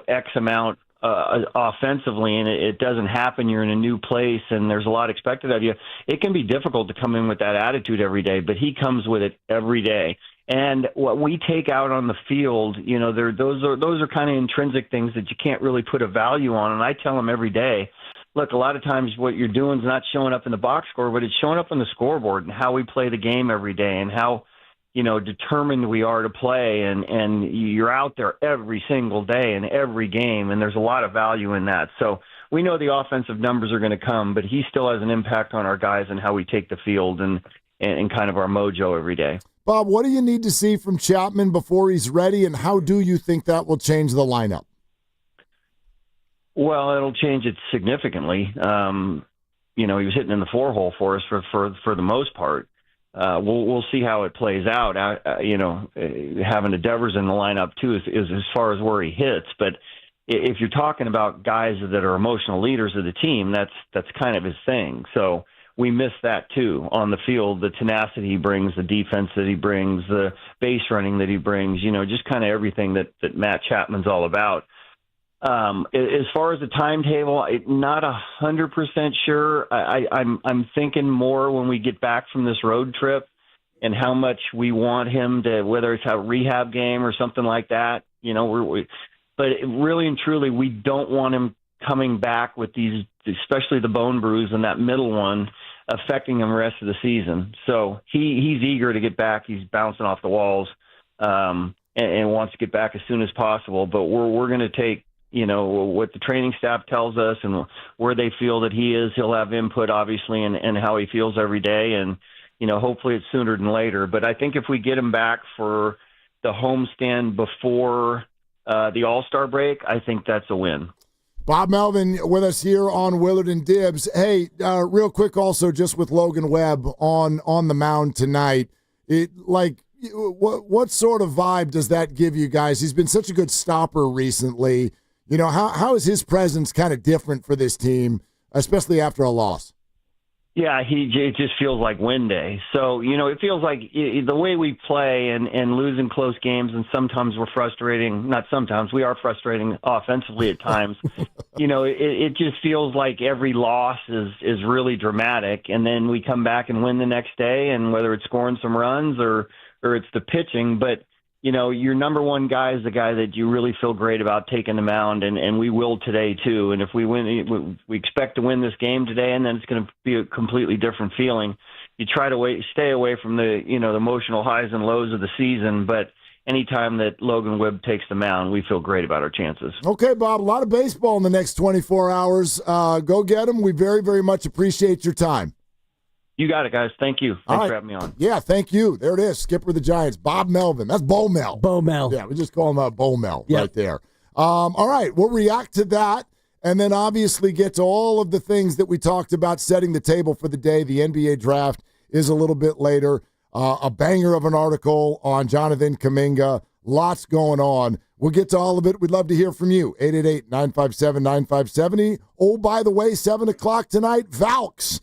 S2: X amount offensively, and it doesn't happen. You're in a new place, and there's a lot expected of you. It can be difficult to come in with that attitude every day, but he comes with it every day. And what we take out on the field, those are kind of intrinsic things that you can't really put a value on. And I tell him every day, look, a lot of times what you're doing is not showing up in the box score, but it's showing up on the scoreboard and how we play the game every day and how, determined we are to play. And you're out there every single day in every game, and there's a lot of value in that. So we know the offensive numbers are going to come, but he still has an impact on our guys and how we take the field and kind of our mojo every day.
S1: Bob, what do you need to see from Chapman before he's ready, and how do you think that will change the lineup?
S2: Well, it'll change it significantly. He was hitting in the 4-hole for us for the most part. We'll see how it plays out. Having the Devers in the lineup too is as far as where he hits. But if you're talking about guys that are emotional leaders of the team, that's kind of his thing. So we miss that too on the field. The tenacity he brings, the defense that he brings, the base running that he brings. Just kind of everything that Matt Chapman's all about. As far as the timetable, not 100% sure. I'm thinking more when we get back from this road trip and how much we want him to, whether it's a rehab game or something like that. But really and truly, we don't want him coming back with these, especially the bone bruise and that middle one, affecting him the rest of the season. So he's eager to get back. He's bouncing off the walls and wants to get back as soon as possible. But we're going to take, what the training staff tells us and where they feel that he is. He'll have input, obviously, and how he feels every day. And, hopefully it's sooner than later. But I think if we get him back for the homestand before the All-Star break, I think that's a win.
S1: Bob Melvin with us here on Willard and Dibs. Hey, real quick also, just with Logan Webb on the mound tonight, what sort of vibe does that give you guys? He's been such a good stopper recently. How is his presence kind of different for this team, especially after a loss?
S2: Yeah, it just feels like win day. So, it feels like the way we play and losing close games, and sometimes we're frustrating. Not sometimes, we are frustrating offensively at times. It just feels like every loss is really dramatic, and then we come back and win the next day, and whether it's scoring some runs or it's the pitching, but your number one guy is the guy that you really feel great about taking the mound, and we will today too. And if we win, we expect to win this game today, and then it's going to be a completely different feeling. You try to stay away from the the emotional highs and lows of the season, but anytime that Logan Webb takes the mound, we feel great about our chances.
S1: Okay, Bob, a lot of baseball in the next 24 hours. Go get them. We very, very much appreciate your time.
S2: You got it, guys. Thank you. Thanks for having me on.
S1: Yeah, thank you. There it is. Skipper of the Giants, Bob Melvin. That's Bo Mel.
S4: Bo Mel.
S1: Yeah, we just call him Bo Mel right there. All right, we'll react to that and then obviously get to all of the things that we talked about setting the table for the day. The NBA draft is a little bit later. A banger of an article on Jonathan Kaminga. Lots going on. We'll get to all of it. We'd love to hear from you. 888-957-9570. Oh, by the way, 7 o'clock tonight, Valks.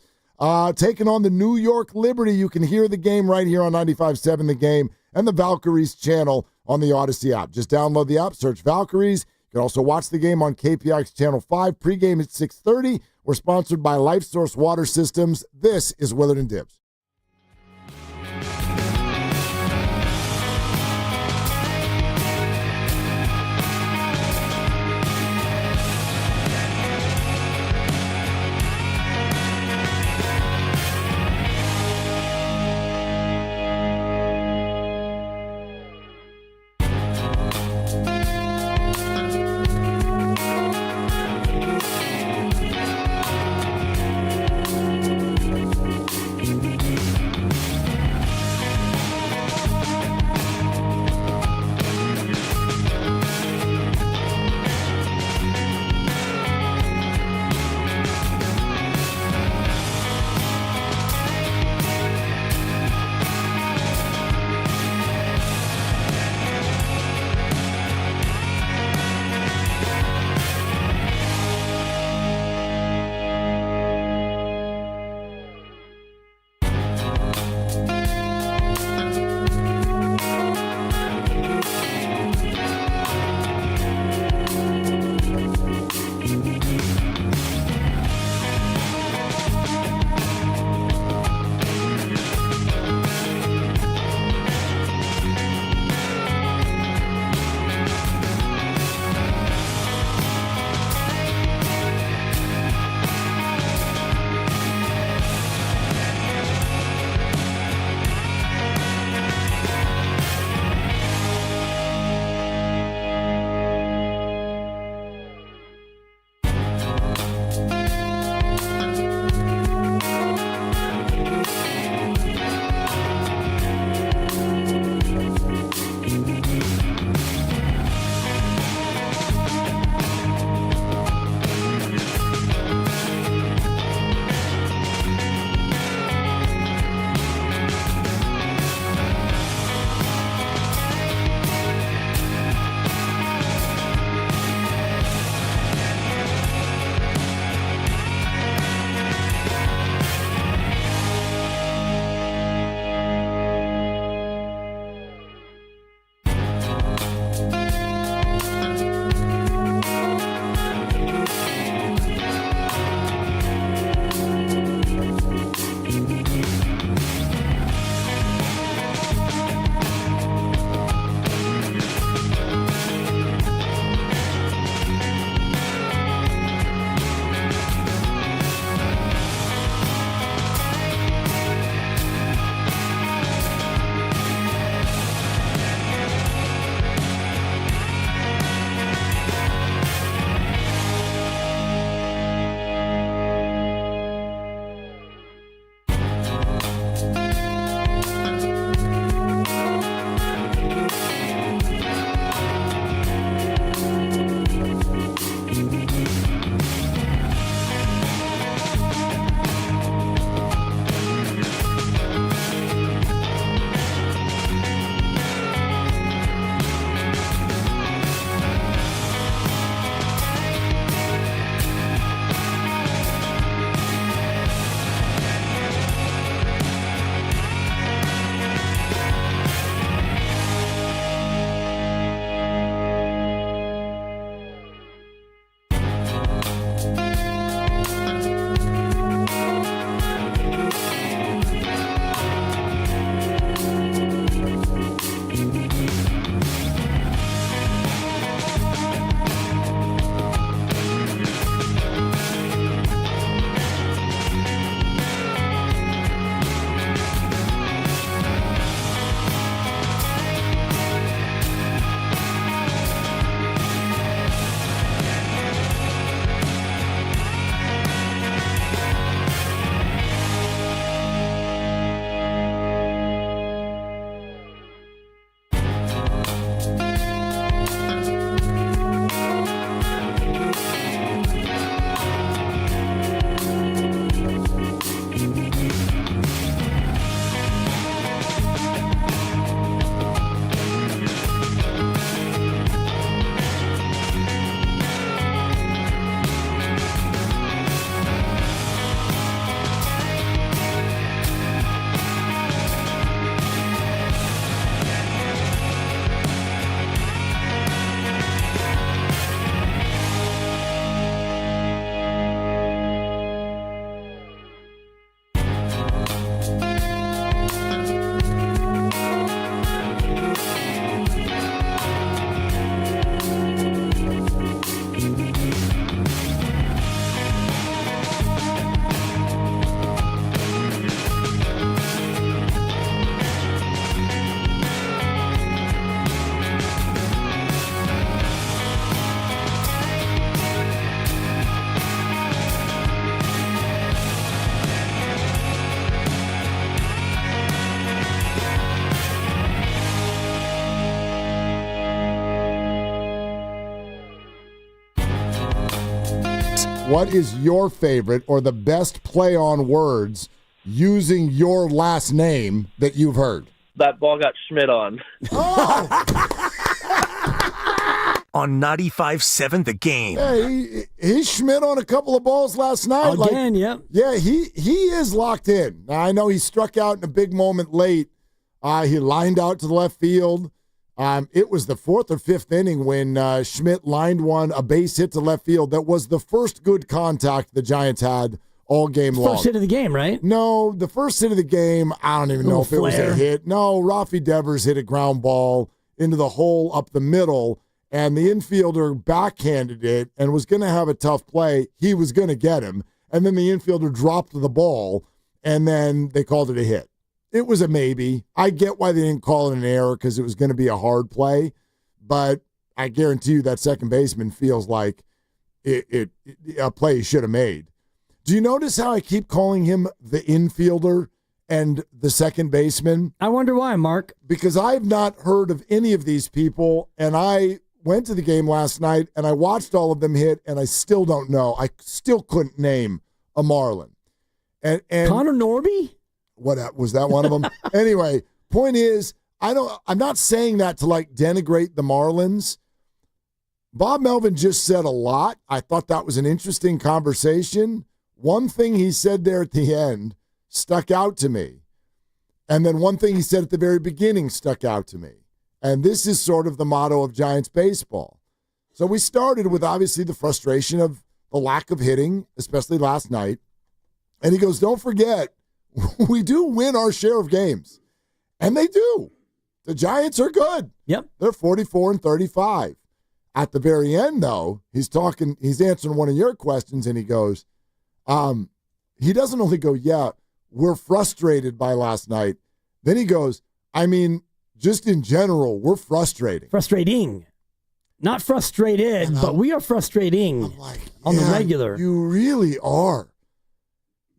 S1: taking on the New York Liberty. You can hear the game right here on 95.7 The Game and the Valkyries channel on the Odyssey app. Just download the app, search Valkyries. You can also watch the game on KPIX Channel 5. Pregame at 6:30. We're sponsored by LifeSource Water Systems. This is Willard Dibs. what is your favorite or the best play on words using your last name that you've heard?
S11: That ball got Schmidt on.
S7: On 95.7 The Game.
S1: Yeah, he Schmidt on a couple of balls last night.
S4: Again, yep.
S1: Yeah, he is locked in. Now, I know he struck out in a big moment late. He lined out to the left field. It was the 4th or 5th inning when Schmidt lined one, a base hit to left field. That was the first good contact the Giants had all game long.
S4: First hit of the game, right?
S1: No, the first hit of the game, I don't even know if it was a hit. No, Rafi Devers hit a ground ball into the hole up the middle, and the infielder backhanded it and was going to have a tough play. He was going to get him, and then the infielder dropped the ball, and then they called it a hit. It was a maybe. I get why they didn't call it an error because it was going to be a hard play, but I guarantee you that second baseman feels like a play he should have made. Do you notice how I keep calling him the infielder and the second baseman?
S4: I wonder why, Mark.
S1: Because I've not heard of any of these people, and I went to the game last night, and I watched all of them hit, and I still don't know. I still couldn't name a Marlin. And
S4: Connor Norby?
S1: What was that one of them? Anyway, point is, I'm not saying that to like denigrate the Marlins. Bob Melvin just said a lot. I thought that was an interesting conversation. One thing he said there at the end stuck out to me. And then one thing he said at the very beginning stuck out to me. And this is sort of the motto of Giants baseball. So we started with obviously the frustration of the lack of hitting, especially last night. And he goes, don't forget, we do win our share of games. And they do. The Giants are good.
S4: Yep.
S1: They're 44-35. At the very end, though, he's answering one of your questions, and he goes, he doesn't only go, yeah, we're frustrated by last night. Then he goes, I mean, just in general, we're frustrating.
S4: Frustrating. Not frustrated, but we are frustrating on the regular.
S1: You really are.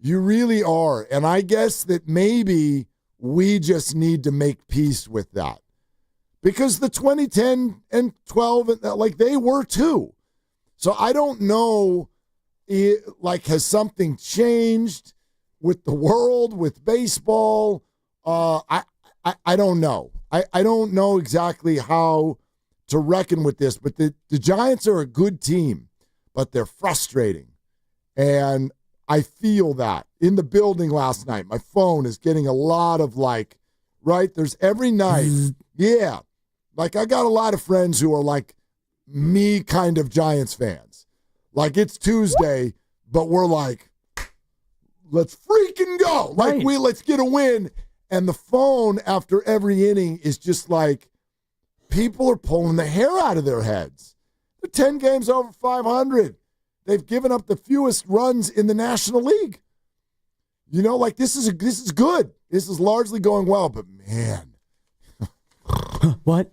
S1: You really are. And I guess that maybe we just need to make peace with that. Because the 2010 and 12, like they were too. So I don't know, has something changed with the world, with baseball? I don't know. I don't know exactly how to reckon with this, but the Giants are a good team, but they're frustrating. And I feel that in the building last night. My phone is getting a lot of there's every night. Yeah. Like I got a lot of friends who are like me kind of Giants fans. Like it's Tuesday, but we're like, let's freaking go. Like let's get a win. And the phone after every inning is just like people are pulling the hair out of their heads. They're 10 games over 500. They've given up the fewest runs in the National League. You know, like this is good. This is largely going well, but man.
S4: What?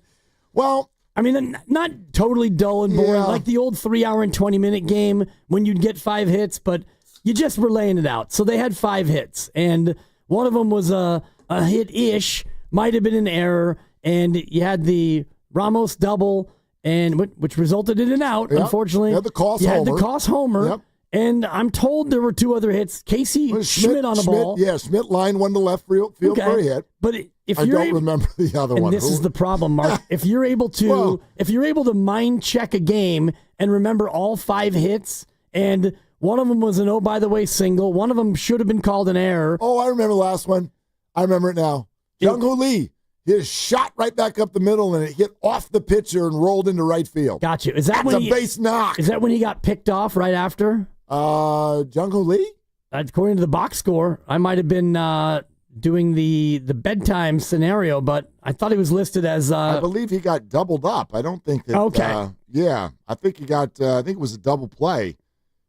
S1: Well,
S4: I mean, not totally dull and boring, like the old 3-hour and 20-minute game when you'd get 5 hits, but you just were laying it out. So they had 5 hits, and one of them was a hit-ish, might have been an error, and you had the Ramos double, and which resulted in an out, unfortunately.
S1: You had the Koss
S4: homer.
S1: Yep.
S4: And I'm told there were 2 other hits. Casey Schmidt on the ball.
S1: Yeah, Schmidt lined one to left field for a hit.
S4: But if
S1: I don't remember the other one.
S4: And this is the problem, Mark. If you're able to mind check a game and remember all 5 hits, and one of them was an by the way single, one of them should have been called an error.
S1: Oh, I remember the last one. I remember it now. Jung-Hoo Lee. He shot right back up the middle, and it hit off the pitcher and rolled into right field.
S4: Got you. Is that
S1: That's a base knock.
S4: Is that when he got picked off right after?
S1: Jung-Hoo Lee?
S4: According to the box score, I might have been doing the bedtime scenario, but I thought he was listed as.
S1: I believe he got doubled up. I don't think that.
S4: Okay.
S1: Yeah, I think he got. I think it was a double play,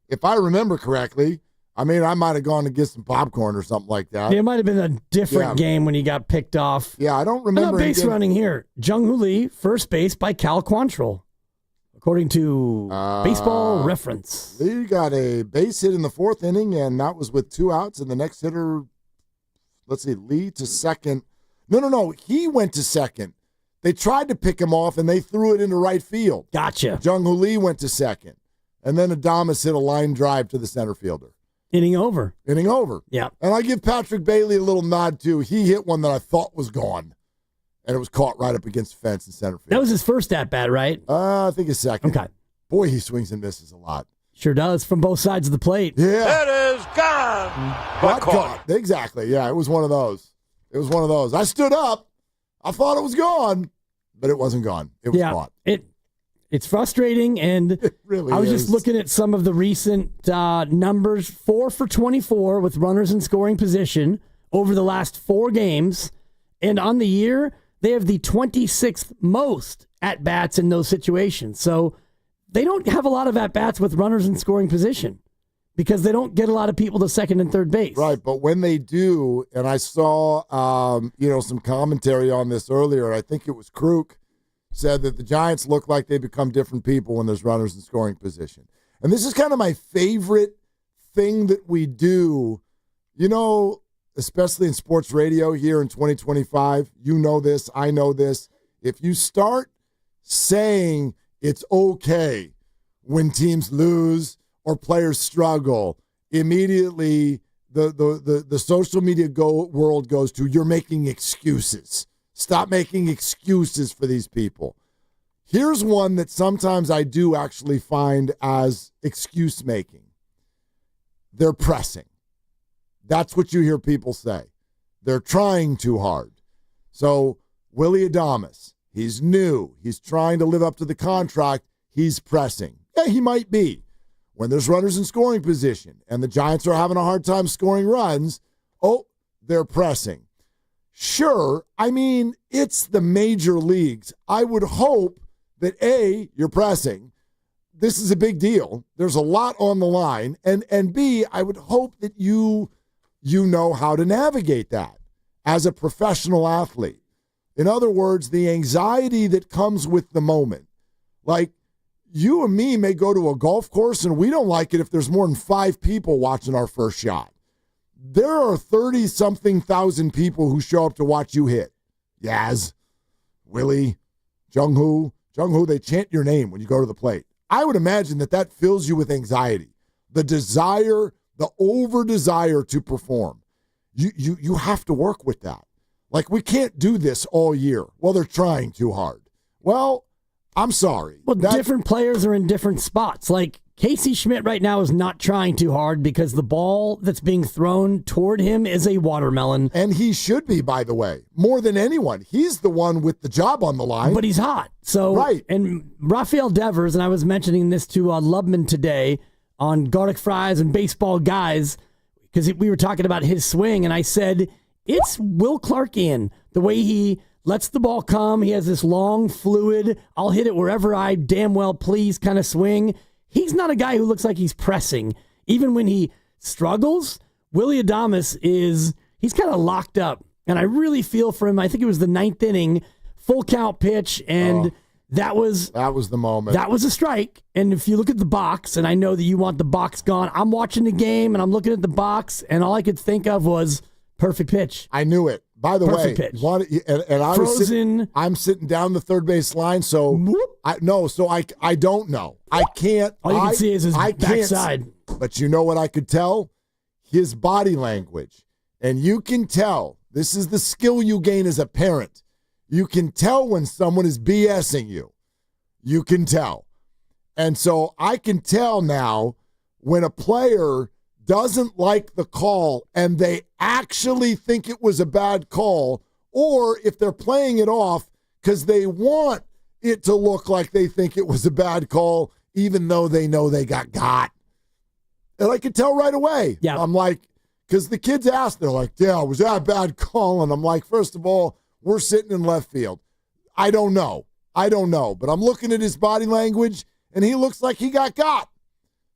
S1: if I remember correctly. I mean, I might have gone to get some popcorn or something like that.
S4: Yeah, it might have been a different game when he got picked off.
S1: Yeah, I don't remember.
S4: Base running here. Jung-Hoo Lee, first base by Cal Quantrill, according to Baseball Reference.
S1: Lee got a base hit in the 4th inning, and that was with 2 outs. And the next hitter, let's see, Lee to second. No. He went to second. They tried to pick him off, and they threw it into right field.
S4: Gotcha.
S1: Jung-Hoo Lee went to second. And then Adames hit a line drive to the center fielder.
S4: Inning over.
S1: Yeah. And I give Patrick Bailey a little nod, too. He hit one that I thought was gone, and it was caught right up against the fence in center field.
S4: That was his first at-bat, right?
S1: I think his second.
S4: Okay.
S1: Boy, he swings and misses a lot.
S4: Sure does, from both sides of the plate.
S1: Yeah.
S14: It is gone.
S1: But caught. Exactly. Yeah, it was one of those. I stood up. I thought it was gone, but it wasn't gone. It was caught.
S4: It's frustrating, and
S1: it really
S4: I was
S1: is.
S4: just looking at some of the recent numbers. 4 for 24 with runners in scoring position over the last 4 games, and on the year, they have the 26th most at-bats in those situations. So they don't have a lot of at-bats with runners in scoring position because they don't get a lot of people to second and third base.
S1: Right, but when they do, and I saw some commentary on this earlier, I think it was Kruk, said that the Giants look like they become different people when there's runners in scoring position. And this is kind of my favorite thing that we do, especially in sports radio here in 2025. You know this, I know this. If you start saying it's okay when teams lose or players struggle, immediately the social media world goes to, you're making excuses. Stop making excuses for these people. Here's one that sometimes I do actually find as excuse making. They're pressing. That's what you hear people say. They're trying too hard. So Willy Adames, he's new. He's trying to live up to the contract. He's pressing. Yeah, he might be. When there's runners in scoring position and the Giants are having a hard time scoring runs, they're pressing. Sure, I mean, it's the major leagues. I would hope that, A, you're pressing. This is a big deal. There's a lot on the line. And B, I would hope that you know how to navigate that as a professional athlete. In other words, the anxiety that comes with the moment. Like, you and me may go to a golf course and we don't like it if there's more than 5 people watching our first shot. There are 30-something thousand people who show up to watch you hit. Yaz, Willie, Jung-Hoo, they chant your name when you go to the plate. I would imagine that fills you with anxiety. The desire, the over-desire to perform. You have to work with that. Like, we can't do this all year. Well, they're trying too hard. Well, I'm sorry.
S4: Well, different players are in different spots. Like, Casey Schmidt right now is not trying too hard because the ball that's being thrown toward him is a watermelon.
S1: And he should be, by the way, more than anyone. He's the one with the job on the line.
S4: But he's hot. So,
S1: right.
S4: And Rafael Devers, and I was mentioning this to Lubman today on Garlic Fries and Baseball Guys, because we were talking about his swing, and I said, it's Will Clarkian, the way he lets the ball come. He has this long, fluid, I'll hit it wherever I damn well please kind of swing. He's not a guy who looks like he's pressing. Even when he struggles, Willy Adames he's kind of locked up. And I really feel for him. I think it was the 9th inning, full count pitch, and that was
S1: the moment.
S4: That was a strike. And if you look at the box, and I know that you want the box gone, I'm watching the game, and I'm looking at the box, and all I could think of was perfect pitch.
S1: I knew it. By the way,
S4: pitch.
S1: And I
S4: Frozen.
S1: I'm sitting down the third base line, so I don't know. I can't.
S4: All you can see is his backside.
S1: But you know what I could tell? His body language. And you can tell, this is the skill you gain as a parent. You can tell when someone is BSing you. You can tell. And so I can tell now when a player doesn't like the call and they actually think it was a bad call, or if they're playing it off because they want it to look like they think it was a bad call, even though they know they got. And I could tell right away.
S4: Yeah.
S1: I'm like, because the kids asked, they're like, yeah, was that a bad call? And I'm like, first of all, we're sitting in left field. I don't know. But I'm looking at his body language, and he looks like he got.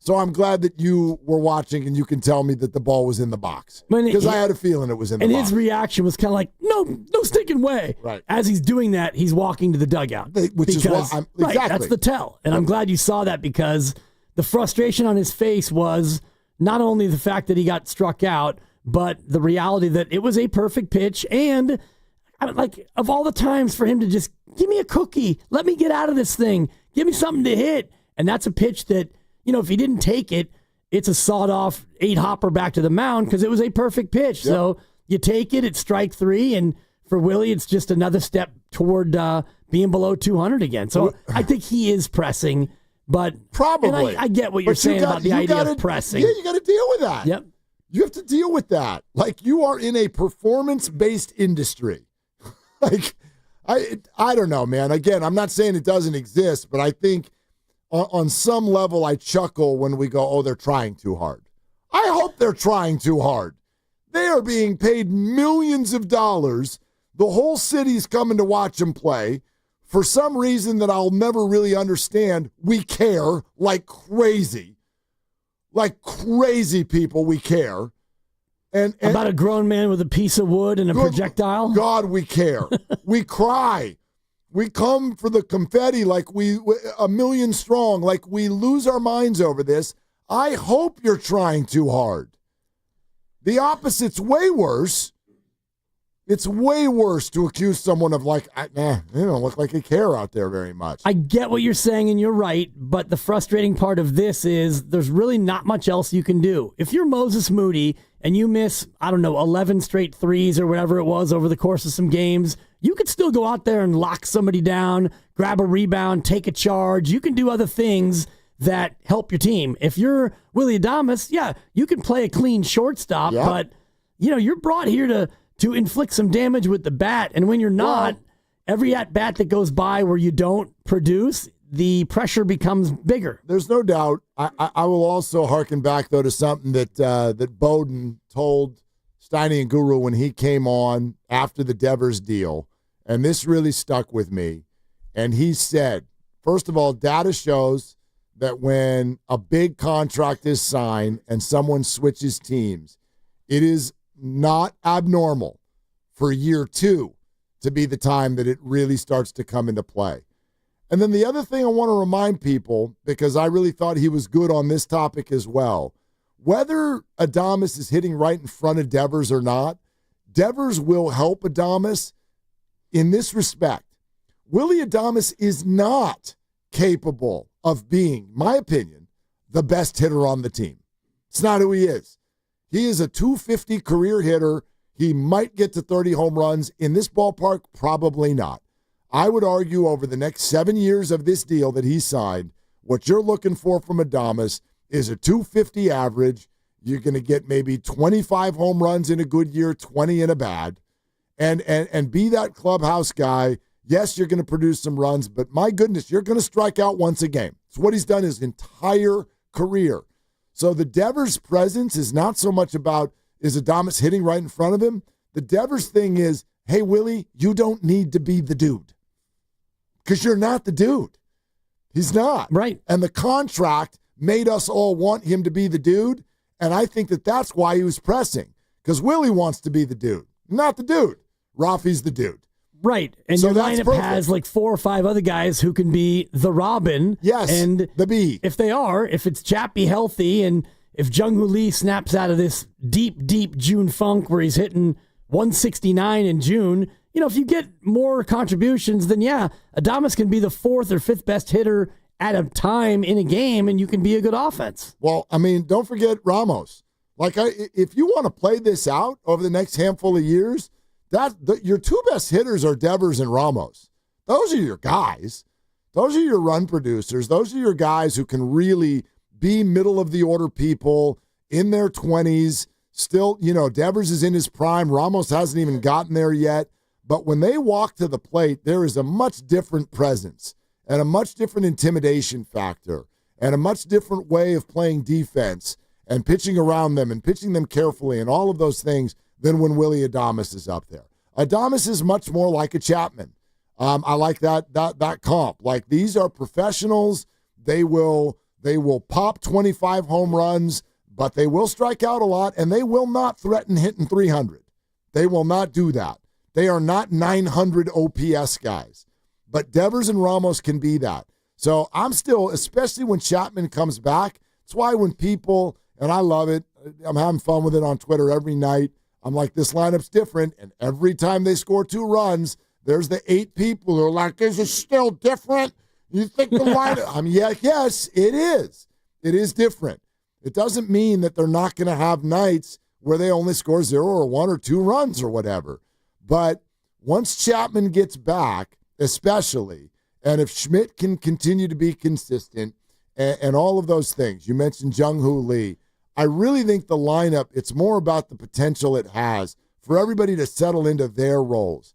S1: So I'm glad that you were watching and you can tell me that the ball was in the box. Because I had a feeling it was in the box.
S4: And his reaction was kind of like, no stinking way.
S1: Right.
S4: As he's doing that, he's walking to the dugout.
S1: Which is what
S4: exactly. That's the tell. And I'm glad you saw that because the frustration on his face was not only the fact that he got struck out, but the reality that it was a perfect pitch. And like, of all the times for him to just give me a cookie, let me get out of this thing, give me something to hit. And that's a pitch that, if he didn't take it, it's a sawed-off 8-hopper back to the mound because it was a perfect pitch. Yep. So you take it, it's strike 3, and for Willie, it's just another step toward being below 200 again. So I think he is pressing, but
S1: probably.
S4: I get what you're saying about the idea of pressing.
S1: Yeah, you got to deal with that.
S4: Yep.
S1: You have to deal with that. Like, you are in a performance-based industry. Like, I don't know, man. Again, I'm not saying it doesn't exist, but I think on some level I chuckle when we go, oh, they're trying too hard. I hope they're trying too hard. They are being paid millions of dollars. The whole city's coming to watch them play. For some reason that I'll never really understand, we care like crazy. Like crazy people, we care. And
S4: about a grown man with a piece of wood and a projectile?
S1: God, we care. We cry. We come for the confetti like we 1,000,000 strong, like we lose our minds over this. I hope you're trying too hard. The opposite's way worse. It's way worse to accuse someone of they don't look like they care out there very much.
S4: I get what you're saying, and you're right, but the frustrating part of this is there's really not much else you can do. If you're Moses Moody and you miss, 11 straight threes or whatever it was over the course of some games, you could still go out there and lock somebody down, grab a rebound, take a charge. You can do other things that help your team. If you're Willie Adames, yeah, you can play a clean shortstop, but you're brought here to inflict some damage with the bat. And when you're not, every at-bat that goes by where you don't produce, the pressure becomes bigger.
S1: There's no doubt. I will also harken back, though, to something that Bowden told Steiny and Guru when he came on after the Devers deal, and this really stuck with me. And he said, first of all, data shows that when a big contract is signed and someone switches teams, it is not abnormal for year 2 to be the time that it really starts to come into play. And then the other thing I want to remind people, because I really thought he was good on this topic as well, whether Adames is hitting right in front of Devers or not, Devers will help Adames in this respect. Willie Adames is not capable of being, my opinion, the best hitter on the team. It's not who he is. He is a 250 career hitter. He might get to 30 home runs. In this ballpark, probably not. I would argue over the next 7 years of this deal that he signed, what you're looking for from Adames is a 250 average. You're going to get maybe 25 home runs in a good year, 20 in a bad, and be that clubhouse guy. Yes, you're going to produce some runs, but my goodness, you're going to strike out once a game. It's what he's done his entire career. So the Devers presence is not so much about is Adames hitting right in front of him. The Devers thing is, hey, Willie, you don't need to be the dude because you're not the dude. He's not.
S4: Right.
S1: And the contract made us all want him to be the dude, and I think that that's why he was pressing because Willie wants to be the dude, not the dude. Rafi's the dude.
S4: Right. And
S1: so
S4: your lineup has like 4 or 5 other guys who can be the Robin.
S1: Yes,
S4: and
S1: the B.
S4: If it's Chappie healthy and if Jung-Hoo Lee snaps out of this deep, deep June funk where he's hitting 169 in June, if you get more contributions, then yeah, Adames can be the 4th or 5th best hitter at a time in a game, and you can be a good offense.
S1: Well, I mean, don't forget Ramos. If you want to play this out over the next handful of years, your 2 best hitters are Devers and Ramos. Those are your guys. Those are your run producers. Those are your guys who can really be middle-of-the-order people in their 20s. Still, Devers is in his prime. Ramos hasn't even gotten there yet. But when they walk to the plate, there is a much different presence and a much different intimidation factor and a much different way of playing defense and pitching around them and pitching them carefully and all of those things than when Willie Adames is up there. Adames is much more like a Chapman. I like that comp. Like, these are professionals. They will pop 25 home runs, but they will strike out a lot, and they will not threaten hitting 300. They will not do that. They are not 900 OPS guys. But Devers and Ramos can be that. So I'm still, especially when Chapman comes back, it's why when people, and I love it, I'm having fun with it on Twitter every night, I'm like, this lineup's different, and every time they score 2 runs, there's the 8 people who are like, this is still different? You think the lineup? Yes, it is. It is different. It doesn't mean that they're not going to have nights where they only score 0 or 1 or 2 runs or whatever. But once Chapman gets back, especially, and if Schmidt can continue to be consistent and all of those things, you mentioned Jung-Hoo Lee, I really think the lineup, it's more about the potential it has for everybody to settle into their roles.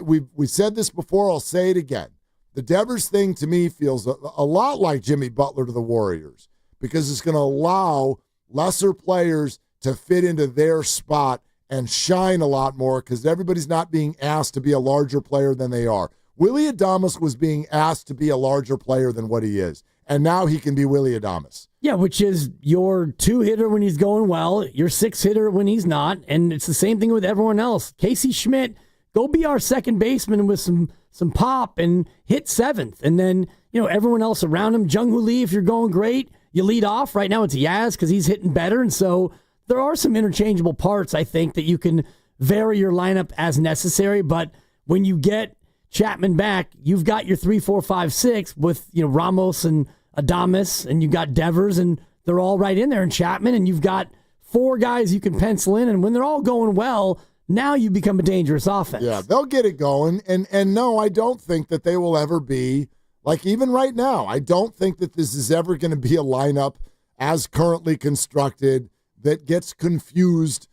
S1: We said this before, I'll say it again. The Devers thing to me feels a lot like Jimmy Butler to the Warriors because it's going to allow lesser players to fit into their spot and shine a lot more because everybody's not being asked to be a larger player than they are. Willy Adames was being asked to be a larger player than what he is, and now he can be Willy Adames.
S4: Yeah, which is your 2-hitter when he's going well, your 6-hitter when he's not, and it's the same thing with everyone else. Casey Schmidt, go be our second baseman with some pop and hit 7th, and then everyone else around him. Jung-Hoo Lee, if you're going great, you lead off. Right now it's Yaz because he's hitting better, and so there are some interchangeable parts, I think, that you can vary your lineup as necessary, but when you get Chapman back, you've got your 3, 4, 5, 6 with Ramos and Adames, and you've got Devers, and they're all right in there, and Chapman, and you've got 4 guys you can pencil in, and when they're all going well, now you become a dangerous offense.
S1: Yeah, they'll get it going, and no, I don't think that they will ever be, like even right now, I don't think that this is ever going to be a lineup as currently constructed that gets confused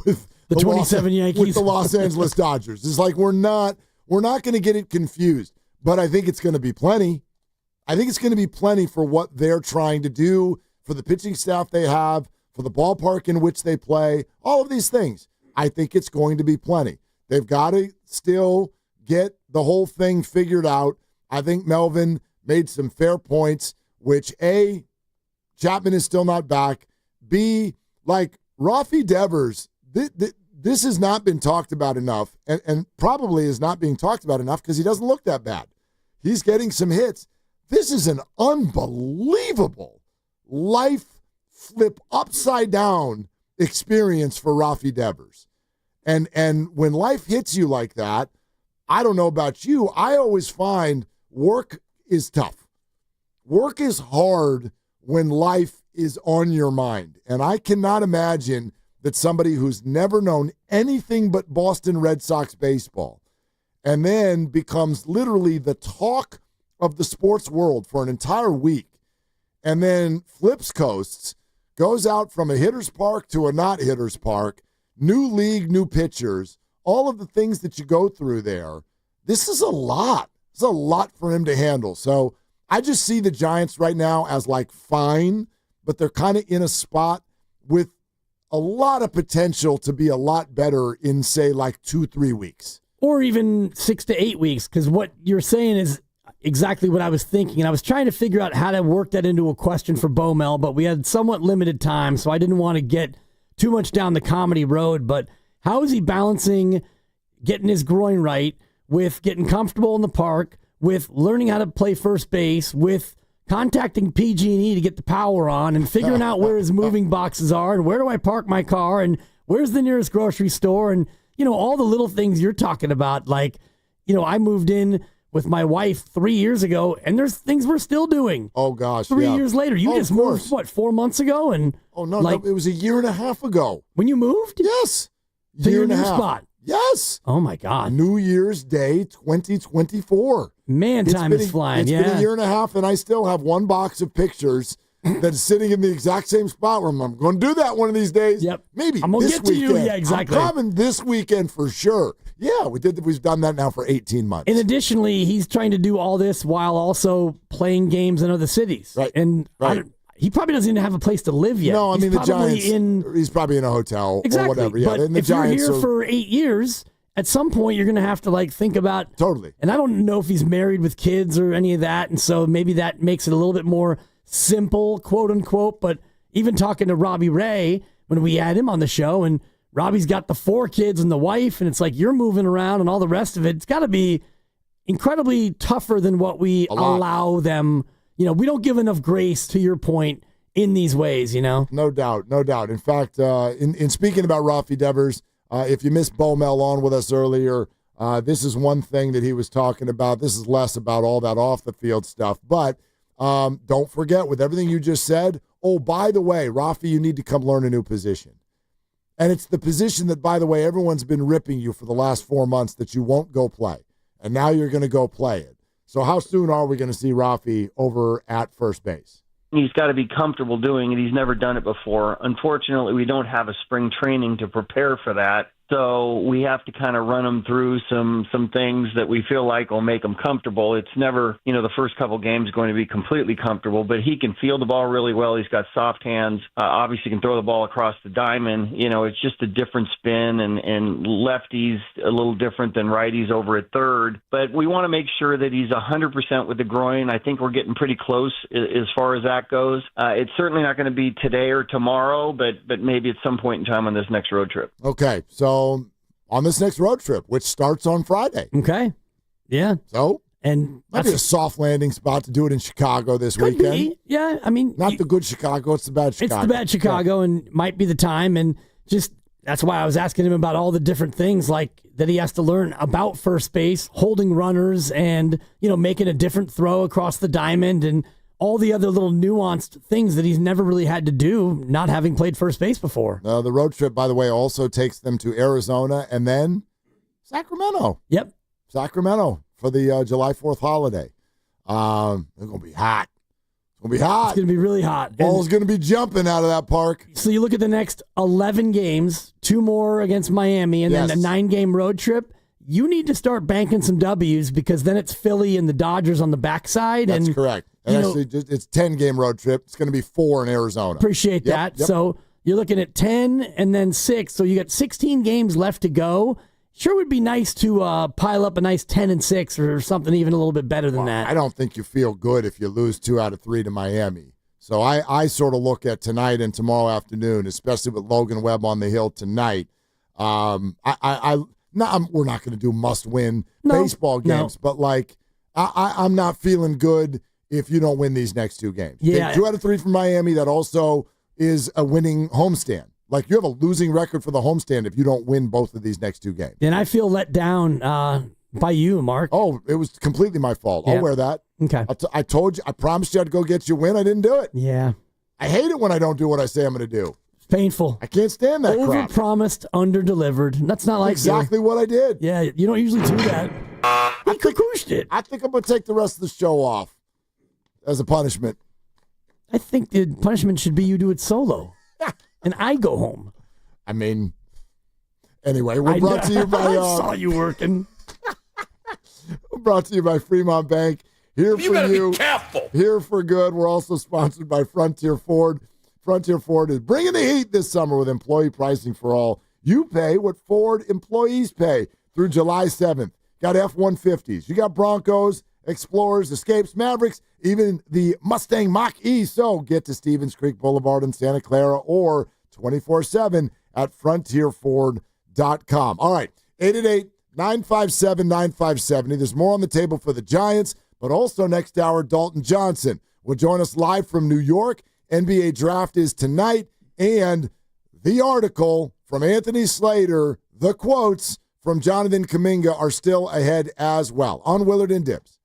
S1: with
S4: the 27 Yankees,
S1: with the Los Angeles Dodgers. It's like we're not going to get it confused, but I think it's going to be plenty. I think it's going to be plenty for what they're trying to do, for the pitching staff they have, for the ballpark in which they play, all of these things. I think it's going to be plenty. They've got to still get the whole thing figured out. I think Melvin made some fair points, which A, Chapman is still not back. B, like Rafi Devers, this has not been talked about enough, and probably is not being talked about enough because he doesn't look that bad. He's getting some hits. This is an unbelievable life flip upside down experience for Rafi Devers. And when life hits you like that, I don't know about you, I always find work is tough. Work is hard when life is on your mind. And I cannot imagine that somebody who's never known anything but Boston Red Sox baseball and then becomes literally the talk of the sports world for an entire week and then flips coasts, goes out from a hitter's park to a not hitter's park, new league, new pitchers, all of the things that you go through there. This is a lot. It's a lot for him to handle. So I just see the Giants right now as like fine, but they're kind of in a spot with a lot of potential to be a lot better in, say, like 2-3 weeks.
S4: Or even 6 to 8 weeks, because what you're saying is exactly what I was thinking. And I was trying to figure out how to work that into a question for Bomel, but we had somewhat limited time, so I didn't want to get too much down the comedy road. But how is he balancing getting his groin right with getting comfortable in the park, with learning how to play first base, with contacting PG&E to get the power on and figuring out where his moving boxes are and where do I park my car and where's the nearest grocery store and, all the little things you're talking about. Like, I moved in with my wife 3 years ago and there's things we're still doing.
S1: Oh, gosh.
S4: 3 years later. You just moved, 4 months ago? And
S1: no, it was a year and a half ago.
S4: When you moved?
S1: Yes.
S4: To your new spot?
S1: Yes.
S4: Oh, my God.
S1: New Year's Day 2024.
S4: Man, time is flying.
S1: It's been a year and a half, and I still have one box of pictures that is sitting in the exact same spot where I'm going to do that one of these days.
S4: Yep.
S1: Maybe
S4: I'm gonna
S1: this
S4: get to
S1: weekend.
S4: you. Yeah, exactly.
S1: I'm coming this weekend for sure. Yeah, we've done that now for 18 months.
S4: And additionally, he's trying to do all this while also playing games in other cities.
S1: Right.
S4: And
S1: right.
S4: He probably doesn't even have a place to live yet.
S1: No, I mean, the Giants, he's probably in a hotel
S4: exactly.
S1: or whatever. Yeah,
S4: but
S1: and the
S4: if
S1: Giants
S4: you're here for 8 years, at some point you're going to have to think about.
S1: Totally.
S4: And I don't know if he's married with kids or any of that. And so maybe that makes it a little bit more simple, quote unquote. But even talking to Robbie Ray when we had him on the show, and Robbie's got the 4 kids and the wife, and it's like you're moving around and all the rest of it. It's got to be incredibly tougher than what we allow them. We don't give enough grace, to your point, in these ways,
S1: No doubt. In fact, in speaking about Rafi Devers, if you missed Bomel on with us earlier, this is one thing that he was talking about. This is less about all that off-the-field stuff, but Don't forget, with everything you just said, oh, by the way, Rafi, you need to come learn a new position. And it's the position that, by the way, everyone's been ripping you for the last 4 months that you won't go play. And now you're going to go play it. So how soon are we going to see Rafi over at first base?
S2: He's got to be comfortable doing it. He's never done it before. Unfortunately, we don't have a spring training to prepare for that. So we have to kind of run him through some things that we feel like will make him comfortable. It's never, the first couple games going to be completely comfortable, but he can feel the ball really well. He's got soft hands. Obviously can throw the ball across the diamond. It's just a different spin, and lefties a little different than righties over at third. But we want to make sure that he's 100% with the groin. I think we're getting pretty close as far as that goes. It's certainly not going to be today or tomorrow, but maybe at some point in time on this next road trip.
S1: Okay, so on this next road trip, which starts on Friday.
S4: Okay. Yeah.
S1: So,
S4: and
S1: might be a soft landing spot to do it in Chicago this weekend.
S4: Be. Yeah, I mean,
S1: not the good Chicago, it's the bad Chicago.
S4: It's the bad Chicago, and might be the time. And just that's why I was asking him about all the different things like that he has to learn about first base, holding runners, and making a different throw across the diamond, and all the other little nuanced things that he's never really had to do, not having played first base before.
S1: The road trip, by the way, also takes them to Arizona and then Sacramento.
S4: Yep.
S1: Sacramento for the July 4th holiday. It's going to be hot. It's going to be hot.
S4: It's going to be really hot.
S1: Ball's going to be jumping out of that park.
S4: So you look at the next 11 games, 2 more against Miami, and then a 9-game road trip. You need to start banking some W's because then it's Philly and the Dodgers on the backside.
S1: That's correct. And actually, it's a 10-game road trip. It's going to be 4 in Arizona.
S4: Appreciate that. Yep. So you're looking at 10 and then 6. So you got 16 games left to go. Sure would be nice to pile up a nice 10 and 6 or something even a little bit better than that.
S1: I don't think you feel good if you lose 2 out of 3 to Miami. So I sort of look at tonight and tomorrow afternoon, especially with Logan Webb on the hill tonight. We're not going to do must-win baseball games, but I'm not feeling good if you don't win these next 2 games.
S4: Yeah.
S1: Take 2 out of 3 from Miami. That also is a winning homestand. Like, you have a losing record for the homestand if you don't win both of these next 2 games.
S4: And I feel let down by you, Mark.
S1: Oh, it was completely my fault. I'll wear that.
S4: Okay.
S1: I told you, I promised you I'd go get you a win. I didn't do it.
S4: Yeah.
S1: I hate it when I don't do what I say I'm going to do.
S4: It's painful.
S1: I can't stand that crap.
S4: Over-promised, under-delivered. That's not like
S1: exactly what I did.
S4: Yeah, you don't usually do that. He cuckooshed it.
S1: I think I'm going to take the rest of the show off as a punishment.
S4: I think the punishment should be you do it solo. And I go home.
S1: I mean, anyway, we're brought to you by...
S4: I saw you working.
S1: We're brought to you by Fremont Bank. Here
S14: You
S1: for
S14: better
S1: you.
S14: be careful.
S1: Here for good. We're also sponsored by Frontier Ford. Frontier Ford is bringing the heat this summer with employee pricing for all. You pay what Ford employees pay through July 7th. Got F-150s. You got Broncos, Explorers, Escapes, Mavericks, even the Mustang Mach-E. So get to Stevens Creek Boulevard in Santa Clara or 24/7 at frontierford.com. All right, 888-957-9570. There's more on the table for the Giants, but also next hour, Dalton Johnson will join us live from New York. NBA draft is tonight, and the article from Anthony Slater, the quotes from Jonathan Kaminga are still ahead as well on Willard and Dibs.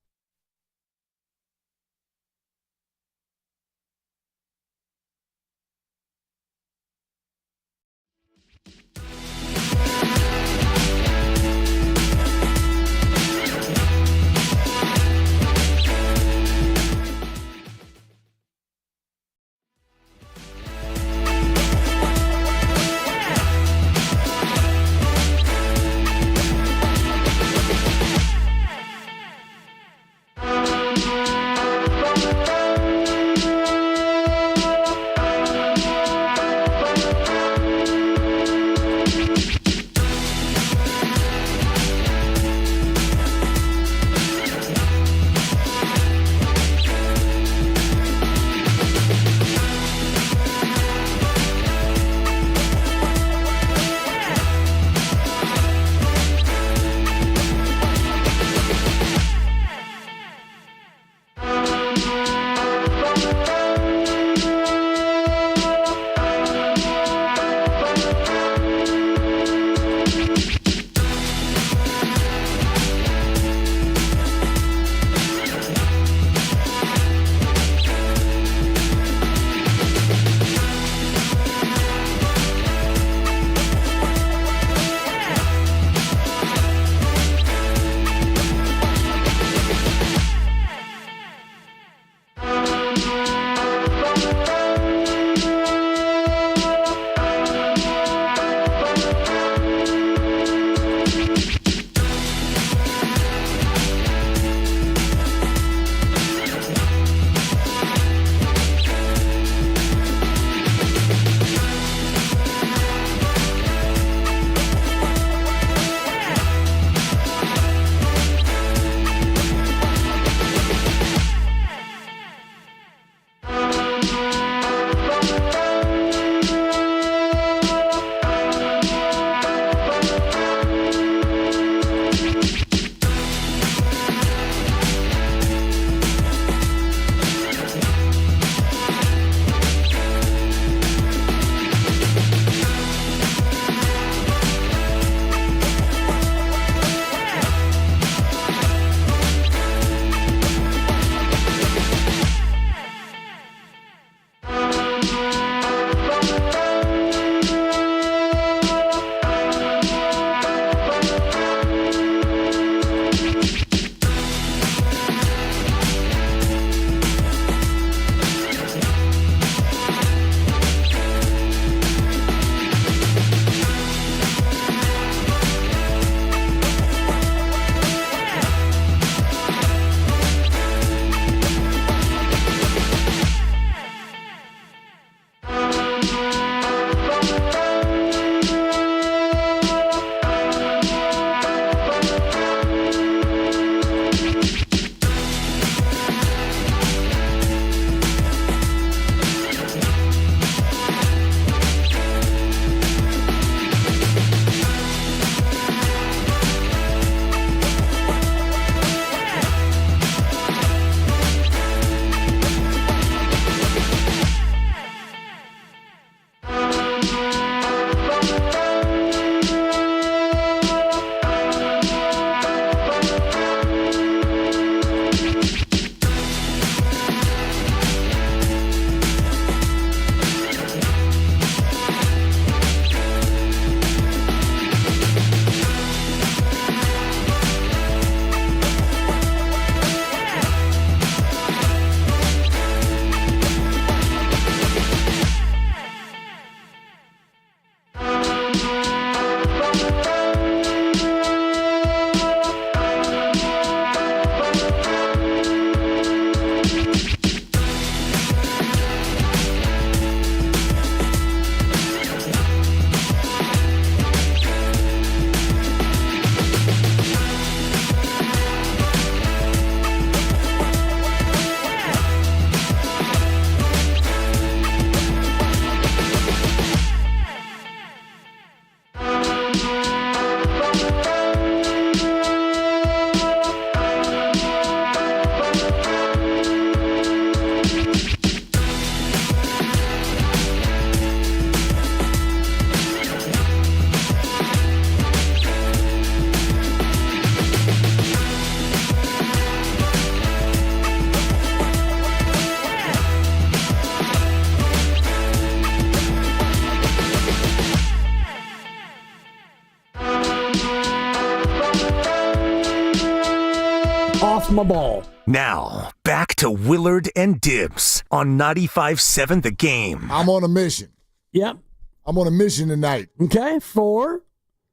S4: off my ball.
S7: Now, back to Willard and Dibs on 95.7 The Game.
S1: I'm on a mission.
S4: Yep.
S1: I'm on a mission tonight.
S4: Okay, 4.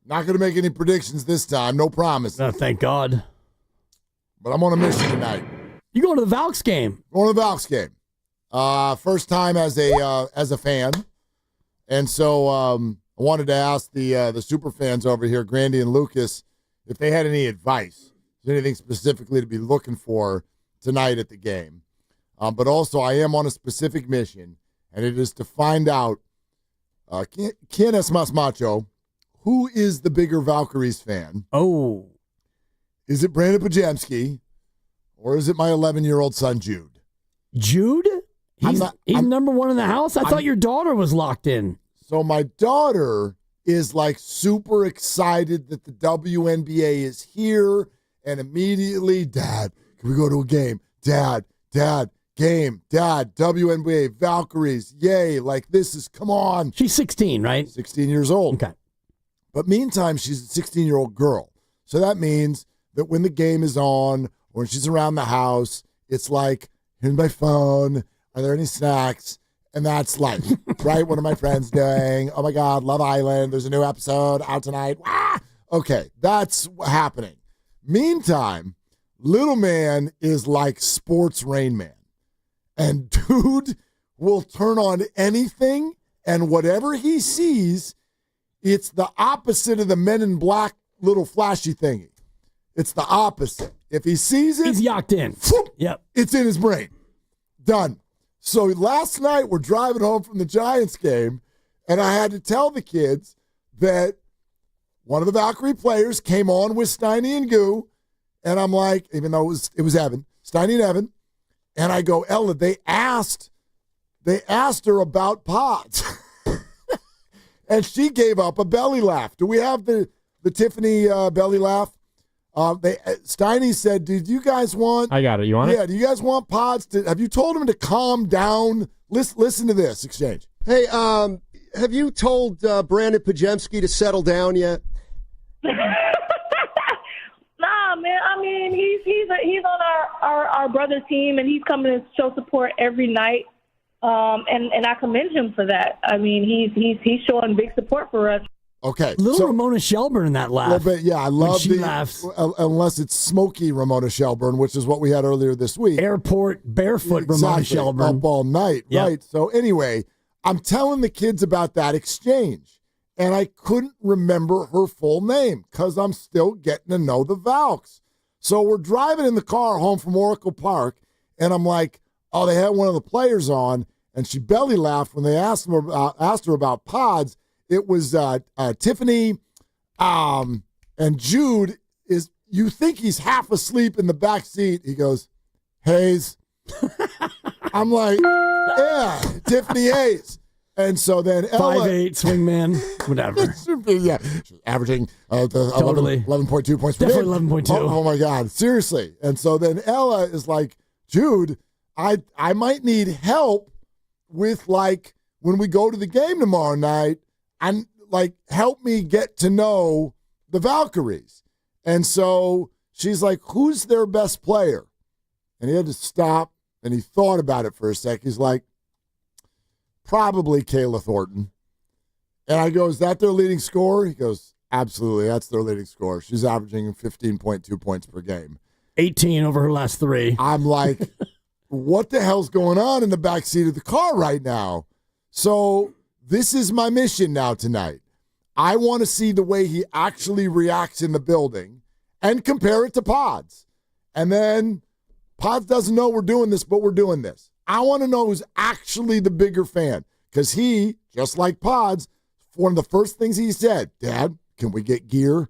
S1: Not going to make any predictions this time. No promise.
S4: Oh, thank God.
S1: But I'm on a mission tonight.
S4: You going to the Valks game?
S1: Going to the Valks game. First time as a fan. And so I wanted to ask the super fans over here, Grandy and Lucas, if they had any advice. Anything specifically to be looking for tonight at the game. But also, I am on a specific mission, and it is to find out, ¿Quién es más macho? Who is the bigger Valkyries fan?
S4: Oh.
S1: Is it Brandon Pajemski, or is it my 11-year-old son, Jude?
S4: Jude? He's number one in the house? I thought your daughter was locked in.
S1: So my daughter is like super excited that the WNBA is here, and immediately, Dad, can we go to a game? Dad, game. Dad, WNBA, Valkyries, yay. Like, this is, come on.
S4: She's 16, right?
S1: 16 years old.
S4: Okay.
S1: But meantime, she's a 16-year-old girl. So that means that when the game is on or when she's around the house, it's like, here's my phone. Are there any snacks? And that's life, right? What are my friends doing? Oh, my God, Love Island. There's a new episode out tonight. Ah! Okay, that's happening. Meantime, little man is like sports Rain Man. And dude will turn on anything, and whatever he sees, it's the opposite of the Men in Black little flashy thingy. It's the opposite. If he sees it,
S4: he's yacked in.
S1: Whoop,
S4: yep.
S1: It's in his brain. Done. So last night we're driving home from the Giants game, and I had to tell the kids that one of the Valkyrie players came on with Steiny and Goo, and I'm like, even though it was Evan, Steiny and Evan, and I go, Ella, they asked her about pods. And she gave up a belly laugh. Do we have the Tiffany belly laugh? Steiny said, "Did you guys want?"
S21: I got it. You want it?
S1: Yeah. Do you guys want pods? Have you told them to calm down? Listen to this exchange.
S13: Hey, have you told Brandon Pajemski to settle down yet?
S14: Nah, man. I mean, he's on our brother team, and he's coming to show support every night. And I commend him for that. I mean, he's showing big support for us.
S1: Okay,
S4: little Ramona Shelburne in that laugh.
S1: A little bit, yeah. I love
S4: she laughs.
S1: Unless it's smoky Ramona Shelburne, which is what we had earlier this week.
S4: Airport barefoot Ramona Shelburne
S1: up all night,
S4: yep.
S1: Right? So anyway, I'm telling the kids about that exchange, and I couldn't remember her full name because I'm still getting to know the Valks. So we're driving in the car home from Oracle Park, and I'm like, oh, they had one of the players on, and she belly laughed when they asked her about pods. It was Tiffany, and Jude is, you think he's half asleep in the back seat. He goes, Hayes. I'm like, yeah, Tiffany Hayes. And so then Ella.
S4: 5'8", swingman, whatever.
S1: Yeah, she's averaging
S4: totally.
S1: 11.2 points per game.
S4: Definitely 11.2.
S1: Oh, my God, seriously. And so then Ella is like, Jude, I might need help with, like, when we go to the game tomorrow night, and like, help me get to know the Valkyries. And so she's like, who's their best player? And he had to stop, and he thought about it for a sec. He's like, probably Kayla Thornton. And I go, is that their leading scorer? He goes, absolutely, that's their leading scorer. She's averaging 15.2 points per game.
S4: 18 over her last 3.
S1: I'm like, what the hell's going on in the backseat of the car right now? So this is my mission now tonight. I want to see the way he actually reacts in the building and compare it to Pods. And then Pods doesn't know we're doing this, but we're doing this. I want to know who's actually the bigger fan, because he, just like Pods, one of the first things he said, Dad, can we get gear?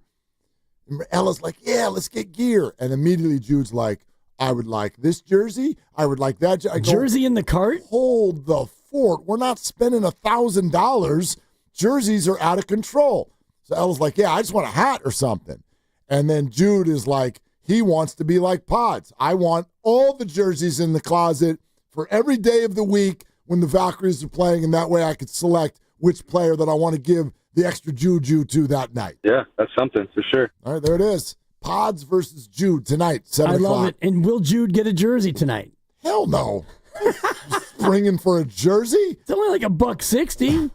S1: And Ella's like, yeah, let's get gear. And immediately Jude's like, I would like this jersey. I would like that.
S4: Jersey in the cart?
S1: Hold the fort. We're not spending $1,000. Jerseys are out of control. So Ella's like, yeah, I just want a hat or something. And then Jude is like, he wants to be like Pods. I want all the jerseys in the closet for every day of the week when the Valkyries are playing, and that way I could select which player that I want to give the extra juju to that night.
S17: Yeah, that's something for sure.
S1: All right, there it is. Pods versus Jude tonight, 7 o'clock.
S4: I love it. And will Jude get a jersey tonight?
S1: Hell no. Bringing for a jersey?
S4: It's only like $1.60.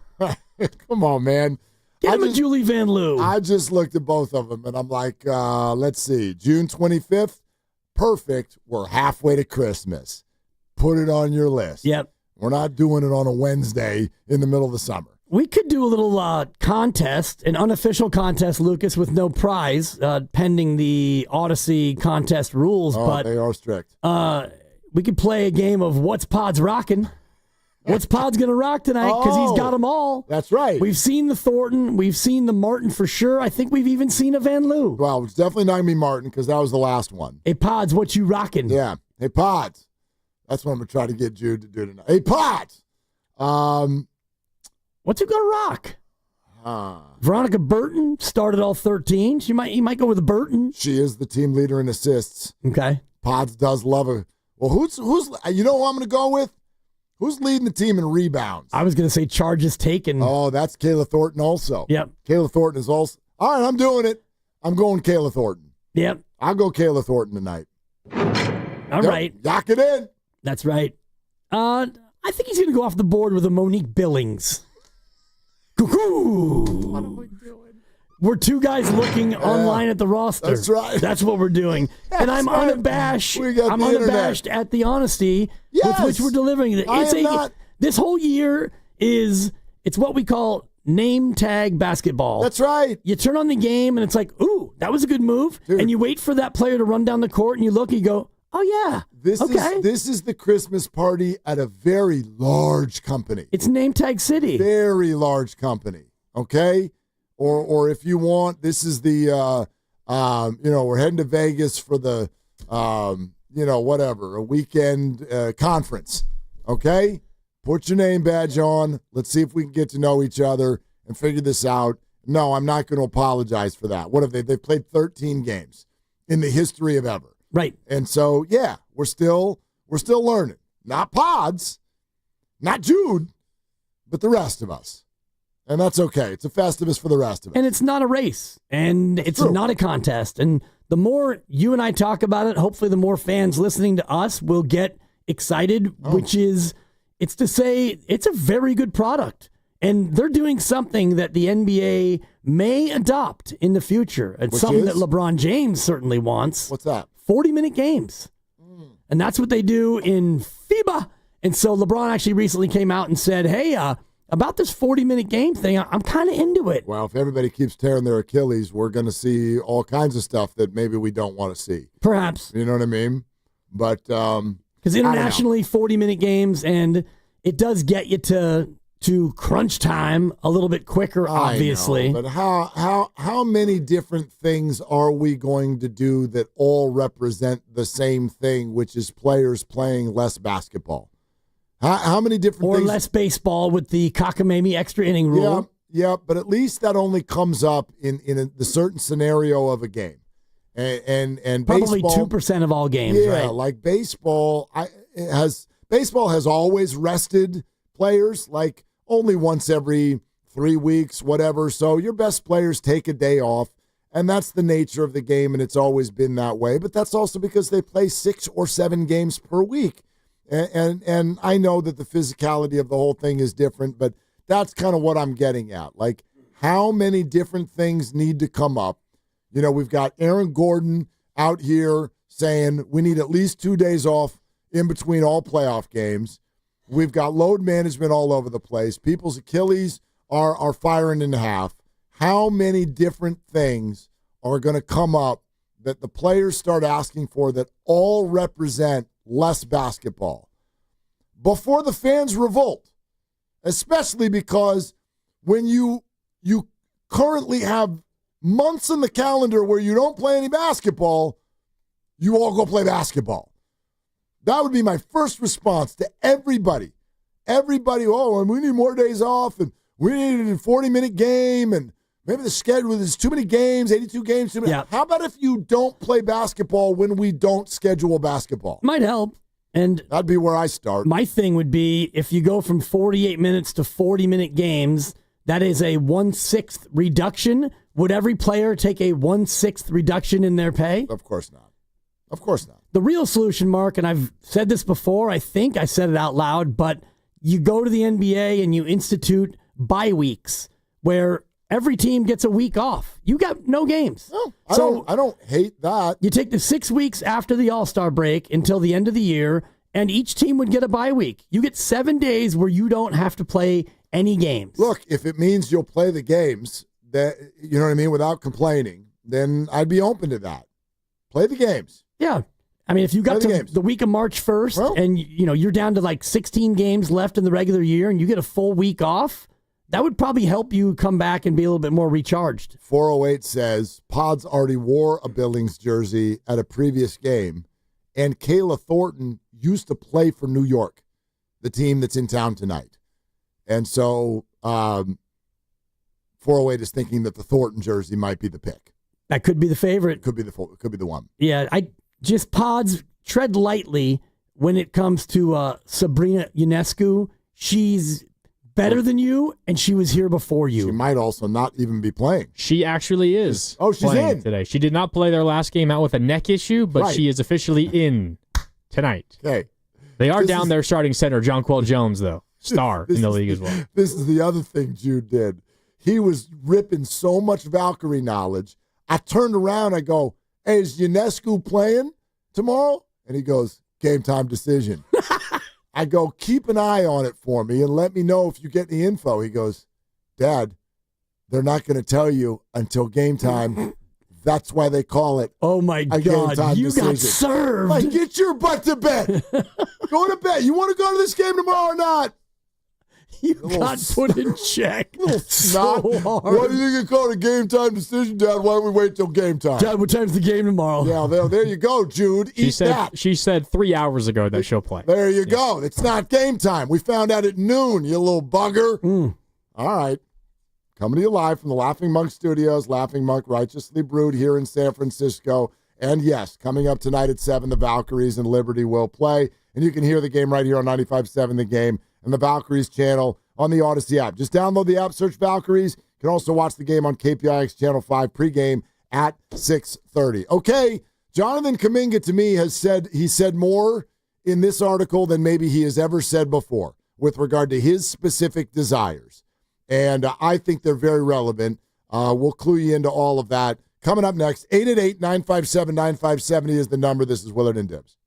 S1: Come on, man.
S4: Get him a Julie Van Loo.
S1: I just looked at both of them, and I'm like, let's see. June 25th, perfect. We're halfway to Christmas. Put it on your list.
S4: Yep.
S1: We're not doing it on a Wednesday in the middle of the summer.
S4: We could do a little contest, an unofficial contest, Lucas, with no prize, pending the Odyssey contest rules.
S1: Oh,
S4: but
S1: they are strict.
S4: We could play a game of What's Pod's Rockin'? What's Pod's going to rock tonight? Because he's got them all.
S1: That's right.
S4: We've seen the Thornton. We've seen the Martin for sure. I think we've even seen a Van Loo.
S1: Well, it's definitely not going to be Martin because that was the last one.
S4: Hey, Pods, what you rocking?
S1: Yeah. Hey, Pods. That's what I'm going to try to get Jude to do tonight. Hey, Pods.
S4: What's he going to rock? Veronica Burton started all 13. You might go with a Burton.
S1: She is the team leader in assists.
S4: Okay.
S1: Pods does love her. Well, who's you know who I'm going to go with? Who's leading the team in rebounds?
S4: I was going to say charges taken.
S1: Oh, that's Kayla Thornton also.
S4: Yep.
S1: Kayla Thornton is also. All right, I'm doing it. I'm going Kayla Thornton.
S4: Yep.
S1: I'll go Kayla Thornton tonight.
S4: All right.
S1: Lock it in.
S4: That's right. I think he's going to go off the board with a Monique Billings. Cuckoo. What am I doing? We're two guys looking online at the roster.
S1: That's right.
S4: That's what we're doing. And I'm
S1: right.
S4: unabashed.
S1: I'm
S4: unabashed at the honesty with which we're delivering it. This whole year it's what we call name tag basketball.
S1: That's right.
S4: You turn on the game and it's like, ooh, that was a good move.
S1: Dude. And
S4: you wait for that player to run down the court and you look and you go, oh yeah.
S1: This is the Christmas party at a very large company.
S4: It's name tag city.
S1: Very large company. Okay? Or if you want, this is the we're heading to Vegas for the a weekend conference. Okay? Put your name badge on. Let's see if we can get to know each other and figure this out. No, I'm not going to apologize for that. What have they've played 13 games in the history of ever.
S4: Right.
S1: And so, yeah, we're still learning. Not Pods, not Jude, but the rest of us. And that's okay. It's a Festivus for the rest of us.
S4: And it's not a race. And it's not a contest. And the more you and I talk about it, hopefully the more fans listening to us will get excited, which is, it's to say it's a very good product. And they're doing something that the NBA may adopt in the future. It's something that LeBron James certainly wants.
S1: What's that?
S4: 40-minute games. And that's what they do in FIBA. And so LeBron actually recently came out and said, hey, about this 40-minute game thing, I'm kind of into it.
S1: Well, if everybody keeps tearing their Achilles, we're going to see all kinds of stuff that maybe we don't want to see.
S4: Perhaps.
S1: You know what I mean? But
S4: because internationally, 40-minute games, and it does get you to crunch time a little bit quicker, obviously.
S1: I know, but how many different things are we going to do that all represent the same thing, which is players playing less basketball? How many different
S4: things? Or less baseball with the cockamamie extra inning rule.
S1: Yeah, but at least that only comes up in the certain scenario of a game. And
S4: probably
S1: baseball,
S4: 2% of all games,
S1: yeah,
S4: right?
S1: like baseball has always rested players, like only once every 3 weeks, whatever. So your best players take a day off, and that's the nature of the game, and it's always been that way. But that's also because they play 6 or 7 games per week. And I know that the physicality of the whole thing is different, but that's kind of what I'm getting at. Like, how many different things need to come up? You know, we've got Aaron Gordon out here saying we need at least 2 days off in between all playoff games. We've got load management all over the place. People's Achilles are firing in half. How many different things are going to come up that the players start asking for that all represent less basketball before the fans revolt? Especially because when you currently have months in the calendar where you don't play any basketball, you all go play basketball. That would be my first response to everybody. Everybody, and we need more days off, and we need a 40-minute game, and maybe the schedule is too many games, 82 games. Too many.
S4: Yeah.
S1: How about if you don't play basketball when we don't schedule basketball?
S4: Might help. And
S1: that'd be where I start.
S4: My thing would be if you go from 48 minutes to 40-minute games, that is a 1/6 reduction, would every player take a 1/6 reduction in their pay?
S1: Of course not. Of course not.
S4: The real solution, Mark, and I've said this before, I think I said it out loud, but you go to the NBA and you institute bye weeks where every team gets a week off. You got no games.
S1: No, I don't hate that.
S4: You take the 6 weeks after the All-Star break until the end of the year, and each team would get a bye week. You get 7 days where you don't have to play any games.
S1: Look, if it means you'll play the games, that you know what I mean, without complaining, then I'd be open to that. Play the games.
S4: Yeah. I mean, if you got to the week of March 1st and you're down to like 16 games left in the regular year and you get a full week off, that would probably help you come back and be a little bit more recharged.
S1: 408 says Pods already wore a Billings jersey at a previous game, and Kayla Thornton used to play for New York, the team that's in town tonight. And so 408 is thinking that the Thornton jersey might be the pick.
S4: That could be the favorite.
S1: Could be the one.
S4: Yeah, Pods tread lightly when it comes to Sabrina Ionescu. She's better than you, and she was here before you.
S1: She might also not even be playing.
S21: She actually is.
S1: Oh, she's
S21: playing
S1: in
S21: today. She did not play their last game out with a neck issue, but she is officially in tonight.
S1: Okay.
S21: They are down there starting center, Jonquel Jones, though. Star in the league as well.
S1: This is the other thing Jude did. He was ripping so much Valkyrie knowledge. I turned around, I go, hey, is Ionescu playing tomorrow? And he goes, game time decision. I go, keep an eye on it for me and let me know if you get the info. He goes, Dad, they're not going to tell you until game time. That's why they call it.
S4: Oh, my God. You got served.
S1: Like, get your butt to bed. Go to bed. You want to go to this game tomorrow or not?
S4: You got put in check.
S1: So hard. Why do you think you call it a game time decision, Dad? Why don't we wait till game time?
S4: Dad, what time's the game tomorrow?
S1: Yeah, there you go, Jude.
S21: She said 3 hours ago that she'll play.
S1: There you go. It's not game time. We found out at noon, you little bugger. All right. Coming to you live from the Laughing Monk Studios, Laughing Monk Righteously Brewed here in San Francisco. And yes, coming up tonight at 7, the Valkyries and Liberty will play. And you can hear the game right here on 95.7 The Game and the Valkyries channel on the Odyssey app. Just download the app, search Valkyries. You can also watch the game on KPIX Channel 5 pregame at 6:30. Okay, Jonathan Kaminga to me has said more in this article than maybe he has ever said before with regard to his specific desires. And I think they're very relevant. We'll clue you into all of that. Coming up next, 888-957-9570 is the number. This is Willard and Dibs.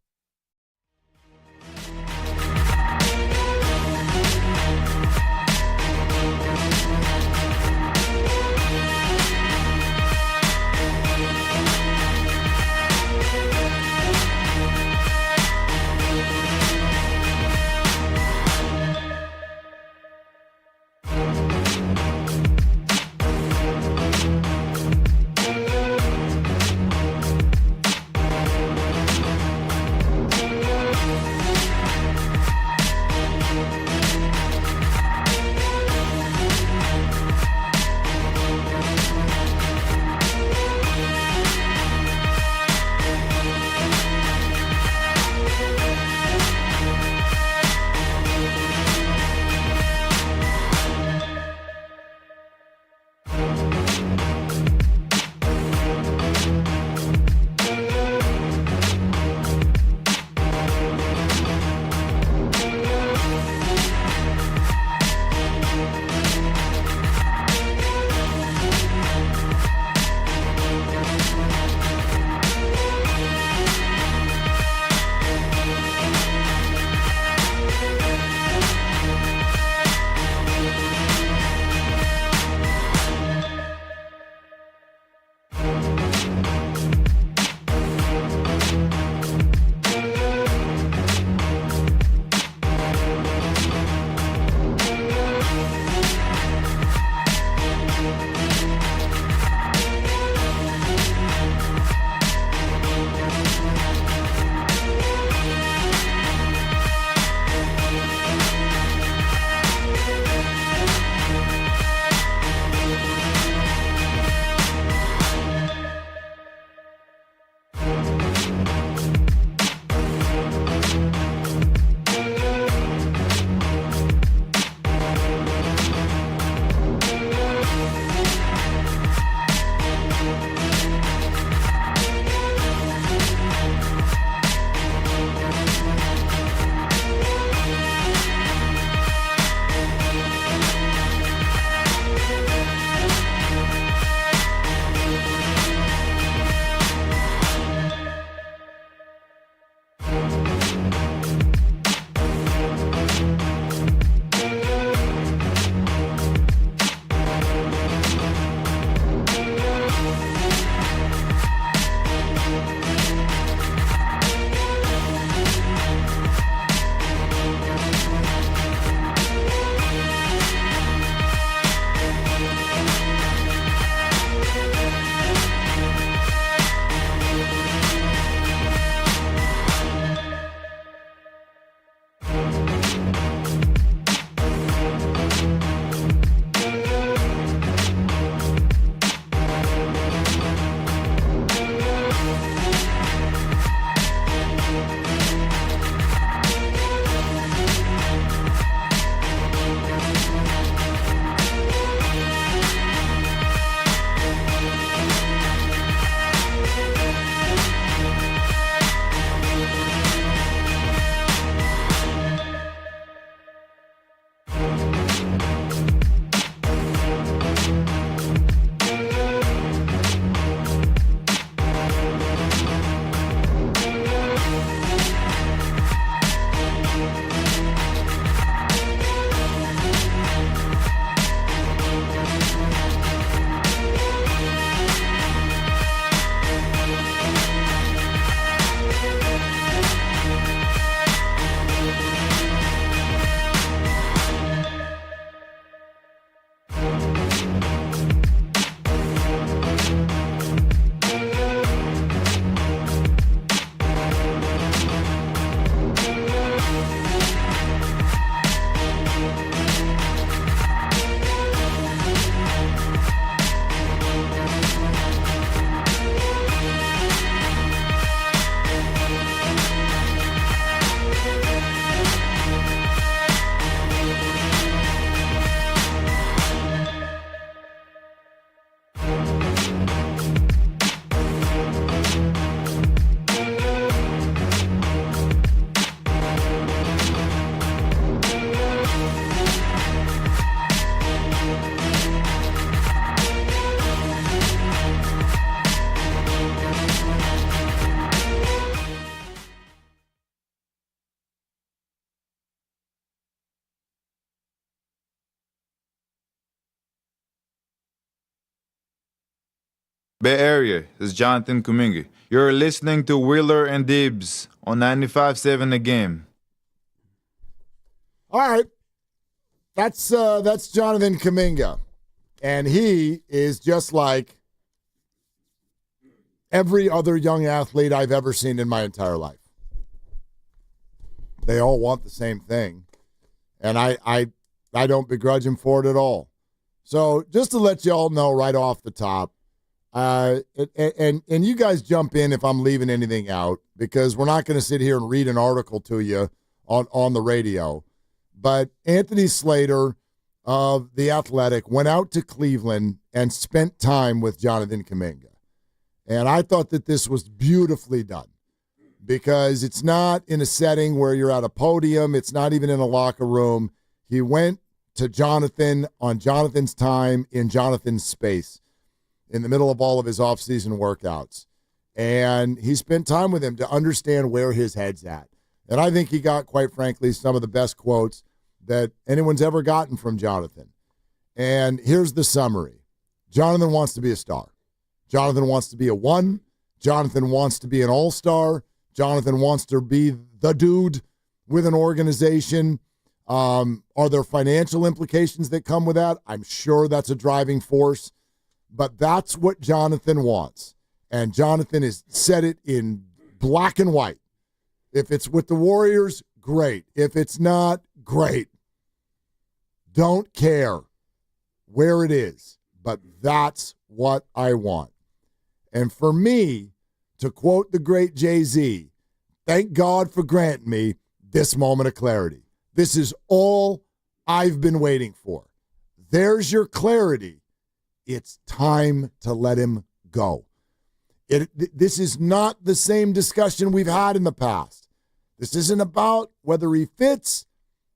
S17: Bay Area, this is Jonathan Kuminga. You're listening to Willard and Dibs on 95.7 The Game.
S1: All right. That's Jonathan Kaminga. And he is just like every other young athlete I've ever seen in my entire life. They all want the same thing. And I don't begrudge him for it at all. So just to let you all know right off the top, and you guys jump in if I'm leaving anything out, because we're not going to sit here and read an article to you on the radio. But Anthony Slater of The Athletic went out to Cleveland and spent time with Jonathan Kuminga. And I thought that this was beautifully done, because it's not in a setting where you're at a podium. It's not even in a locker room. He went to Jonathan on Jonathan's time in Jonathan's space in the middle of all of his offseason workouts. And he spent time with him to understand where his head's at. And I think he got, quite frankly, some of the best quotes that anyone's ever gotten from Jonathan. And here's the summary. Jonathan wants to be a star. Jonathan wants to be a one. Jonathan wants to be an all-star. Jonathan wants to be the dude with an organization. Are there financial implications that come with that? I'm sure that's a driving force. But that's what Jonathan wants. And Jonathan has said it in black and white. If it's with the Warriors, great. If it's not, great. Don't care where it is, but that's what I want. And for me, to quote the great Jay-Z, thank God for granting me this moment of clarity. This is all I've been waiting for. There's your clarity. It's time to let him go. This is not the same discussion we've had in the past. This isn't about whether he fits.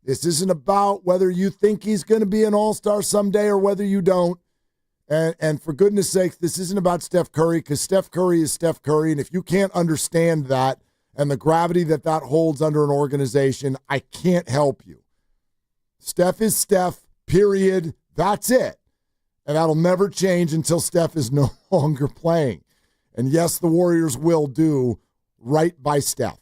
S1: This isn't about whether you think he's going to be an all-star someday or whether you don't. And for goodness sakes, this isn't about Steph Curry, because Steph Curry is Steph Curry. And if you can't understand that and the gravity that holds under an organization, I can't help you. Steph is Steph, period. That's it. And that'll never change until Steph is no longer playing. And yes, the Warriors will do right by Steph.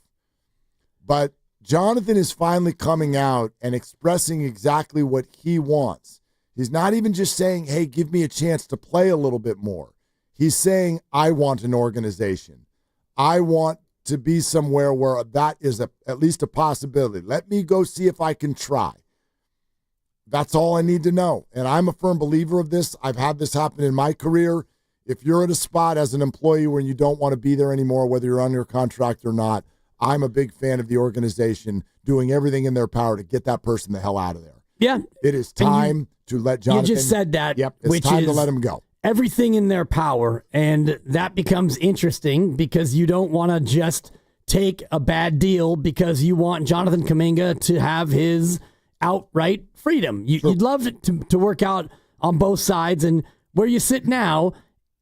S1: But Jonathan is finally coming out and expressing exactly what he wants. He's not even just saying, hey, give me a chance to play a little bit more. He's saying, I want an organization. I want to be somewhere where that is at least a possibility. Let me go see if I can try. That's all I need to know. And I'm a firm believer of this. I've had this happen in my career. If you're at a spot as an employee where you don't want to be there anymore, whether you're on your contract or not, I'm a big fan of the organization doing everything in their power to get that person the hell out of there.
S4: Yeah.
S1: It is time to let Jonathan.
S4: You just said that.
S1: Yep. It's
S4: which
S1: time
S4: is
S1: to let him go.
S4: Everything in their power. And that becomes interesting because you don't want to just take a bad deal because you want Jonathan Kaminga to have his outright freedom. You'd love it to work out on both sides. And where you sit now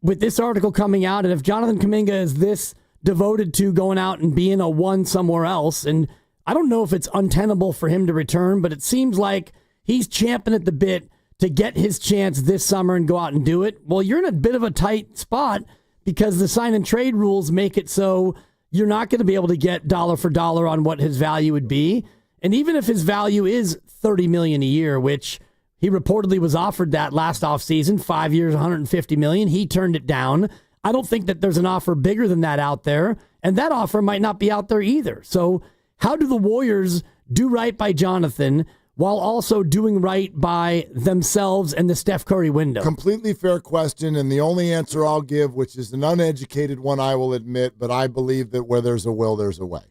S4: with this article coming out, and if Jonathan Kaminga is this devoted to going out and being a one somewhere else, and I don't know if it's untenable for him to return, but it seems like he's champing at the bit to get his chance this summer and go out and do it. Well, you're in a bit of a tight spot because the sign and trade rules make it so you're not going to be able to get dollar for dollar on what his value would be. And even if his value is $30 million a year, which he reportedly was offered that last offseason, 5 years, $150 million, he turned it down. I don't think that there's an offer bigger than that out there, and that offer might not be out there either. So how do the Warriors do right by Jonathan while also doing right by themselves and the Steph Curry window? Completely
S1: fair question, and the only answer I'll give, which is an uneducated one, I will admit, but I believe that where there's a will, there's a way.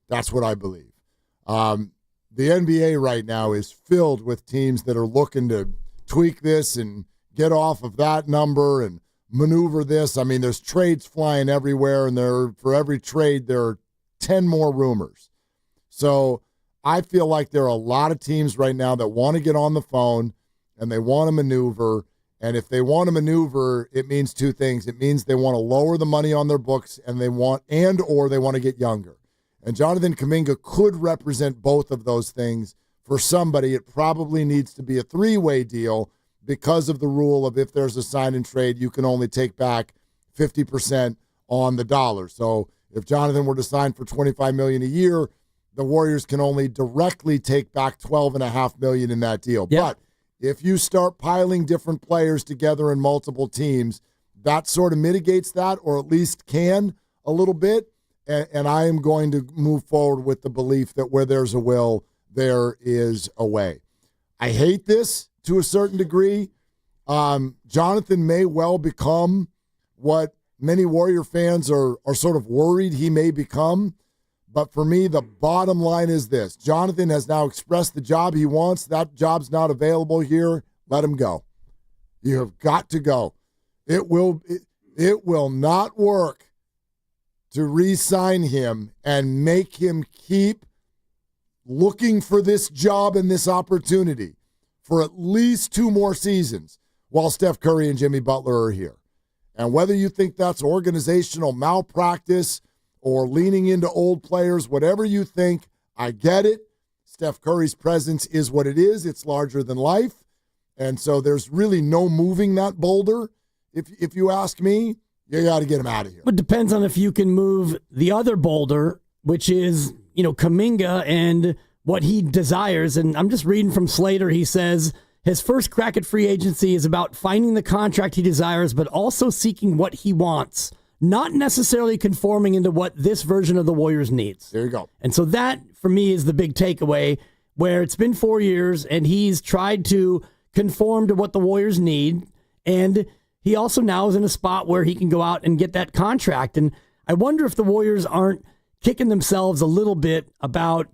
S1: That's what I believe. The NBA right now is filled with teams that are looking to tweak this and get off of that number and maneuver this. I mean, there's trades flying everywhere, and for every trade, there are 10 more rumors. So I feel like there are a lot of teams right now that want to get on the phone and they want to maneuver. And if they want to maneuver, it means two things. It means they want to lower the money on their books or they want to get younger. And Jonathan Kaminga could represent both of those things. For somebody, it probably needs to be a three-way deal because of the rule of if there's a sign and trade, you can only take back 50% on the dollar. So if Jonathan were to sign for $25 million a year, the Warriors can only directly take back $12.5 million in that deal.
S4: Yep.
S1: But if you start piling different players together in multiple teams, that sort of mitigates that, or at least can a little bit. And I am going to move forward with the belief that where there's a will, there is a way. I hate this to a certain degree. Jonathan may well become what many Warrior fans are sort of worried he may become. But for me, the bottom line is this. Jonathan has now expressed the job he wants. That job's not available here. Let him go. You have got to go. It will not work to re-sign him and make him keep looking for this job and this opportunity for at least 2 more seasons while Steph Curry and Jimmy Butler are here. And whether you think that's organizational malpractice or leaning into old players, whatever you think, I get it. Steph Curry's presence is what it is. It's larger than life. And so there's really no moving that boulder. If you ask me, you got to get him out of here.
S4: It depends on if you can move the other boulder, which is, Kaminga and what he desires. And I'm just reading from Slater. He says his first crack at free agency is about finding the contract he desires, but also seeking what he wants, not necessarily conforming into what this version of the Warriors needs.
S1: There you go.
S4: And so that, for me, is the big takeaway, where it's been 4 years and he's tried to conform to what the Warriors need. And he also now is in a spot where he can go out and get that contract. And I wonder if the Warriors aren't kicking themselves a little bit about,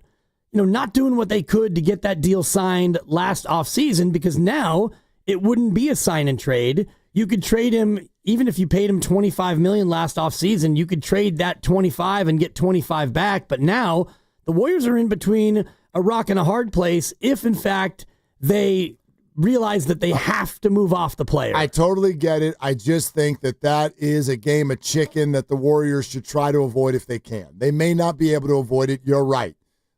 S4: not doing what they could to get that deal signed last offseason, because now it wouldn't be a sign and trade. You could trade him, even if you paid him $25 million last offseason, you could trade that 25 and get 25 back. But now the Warriors are in between a rock and a hard place if, in fact, they realize that they have to move off the player.
S1: I totally get it. I just think that is a game of chicken that the Warriors should try to avoid if they can. They may not be able to avoid it. You're right.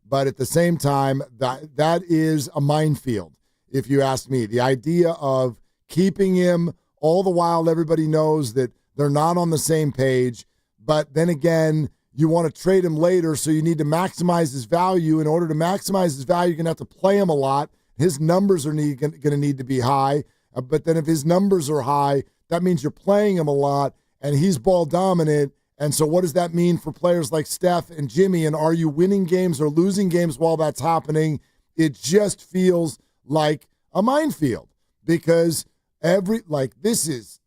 S1: But at the same time, that is a minefield, if you ask me. The idea of keeping him all the while everybody knows that they're not on the same page, but then again, you want to trade him later, so you need to maximize his value. In order to maximize his value, you're going to have to play him a lot. His numbers are going to need to be high, but then if his numbers are high, that means you're playing him a lot, and he's ball dominant. And so what does that mean for players like Steph and Jimmy? And are you winning games or losing games while that's happening? It just feels like a minefield, because this is,